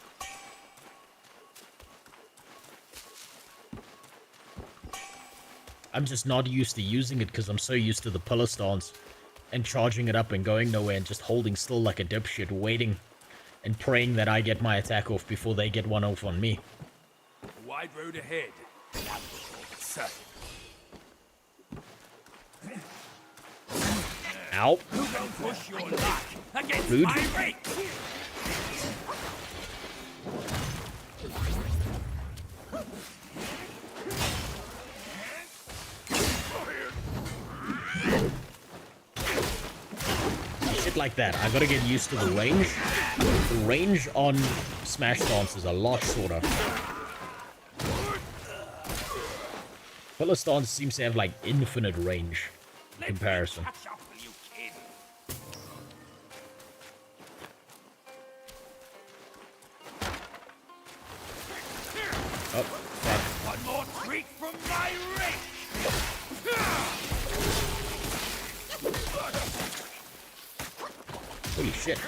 I'm just not used to using it because I'm so used to the pillar stance and charging it up and going nowhere and just holding still like a dipshit, waiting and praying that I get my attack off before they get one off on me. Wide road ahead. Now sir. Ow. Don't push your luck against Rude. my rate. Shit like that. I gotta get used to the range. The range on Smash Dance is a lot shorter. Pillar Stance seems to have like infinite range in comparison. Oh, fuck. or treat from my reach! Holy shit.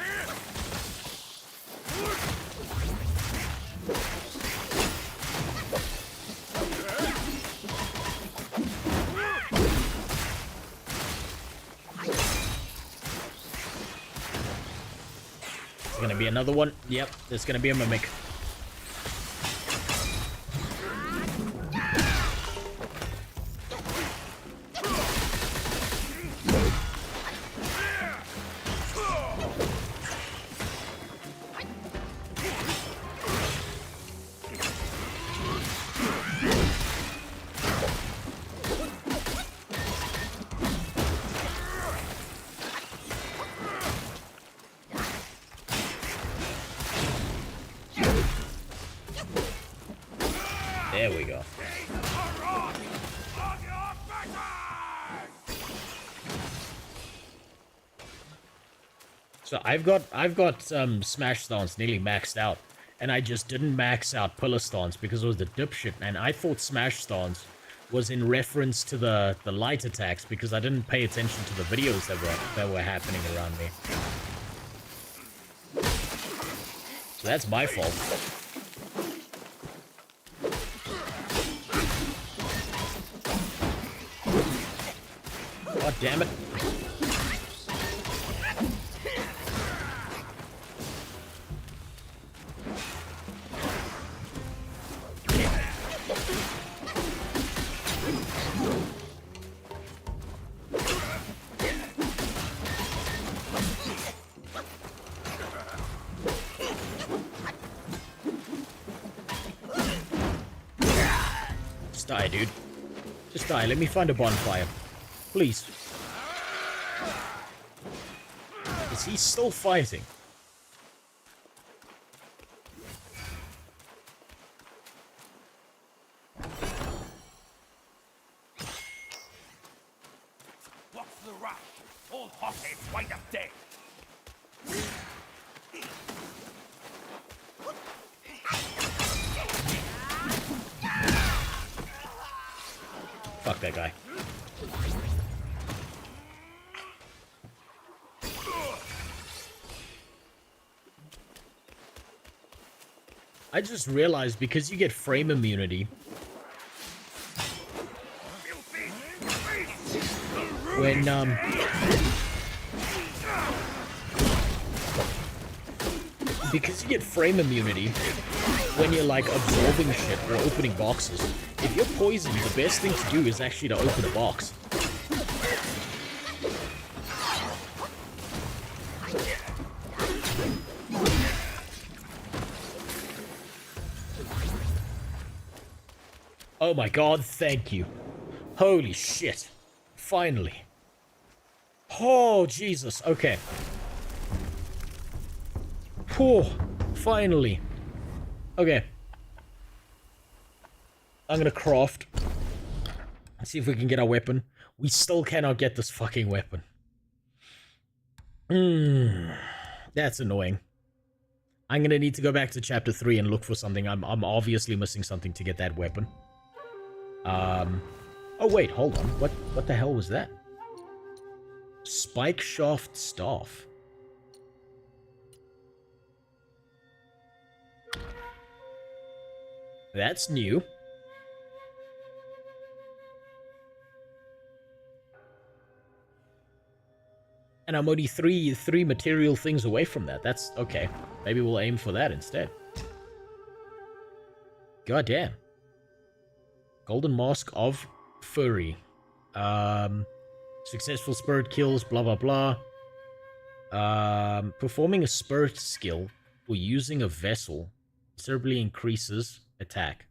There's gonna be another one. Yep, there's gonna be a mimic. There we go. So I've got smash stance nearly maxed out, and I just didn't max out pillar stance because it was the dipshit, and I thought smash stance was in reference to the light attacks because I didn't pay attention to the videos that were happening around me. So that's my fault. God damn it. Just die, dude. Just die. Let me find a bonfire. Please. Is he still fighting? What's the rush? All hotheads wait up there. Fuck that guy. I just realized because you get frame immunity when because you get frame immunity when you're like absorbing shit or opening boxes. If you're poisoned, the best thing to do is actually to open a box. Oh my god, thank you. Holy shit. Finally. Oh, Jesus. Okay. Oh, finally. Okay. I'm gonna craft. Let's see if we can get our weapon. We still cannot get this fucking weapon. That's annoying. I'm gonna need to go back to chapter 3 and look for something. I'm obviously missing something to get that weapon. Oh wait, hold on. What the hell was that? Spike shaft staff. That's new. And I'm only three material things away from that. That's okay. Maybe we'll aim for that instead. God damn. Golden Mask of Fury. Successful spirit kills, blah blah blah. Performing a spirit skill or using a vessel considerably increases attack.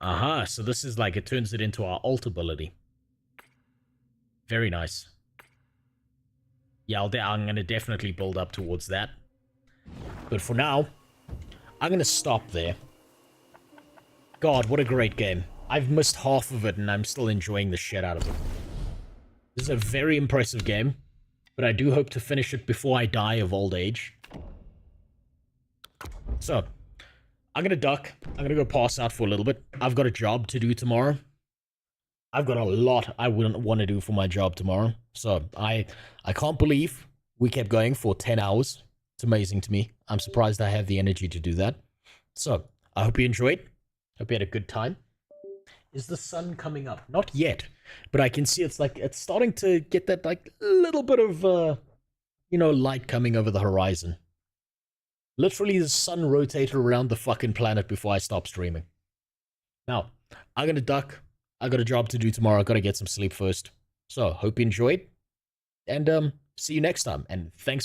Aha, so this is like, it turns it into our ult ability. Very nice. Yeah, I'm gonna definitely build up towards that. But for now, I'm gonna stop there. God, what a great game. I've missed half of it and I'm still enjoying the shit out of it. This is a very impressive game, but I do hope to finish it before I die of old age. So, I'm gonna duck. I'm gonna go pass out for a little bit. I've got a job to do tomorrow. I've got a lot I wouldn't want to do for my job tomorrow. So I can't believe we kept going for 10 hours. It's amazing to me. I'm surprised I have the energy to do that. So I hope you enjoyed. Hope you had a good time. Is the sun coming up? Not yet, but I can see it's starting to get that like little bit of light coming over the horizon. Literally, the sun rotated around the fucking planet before I stopped streaming. Now, I'm gonna duck. I got a job to do tomorrow. I gotta get some sleep first. So, hope you enjoyed. And see you next time. And thanks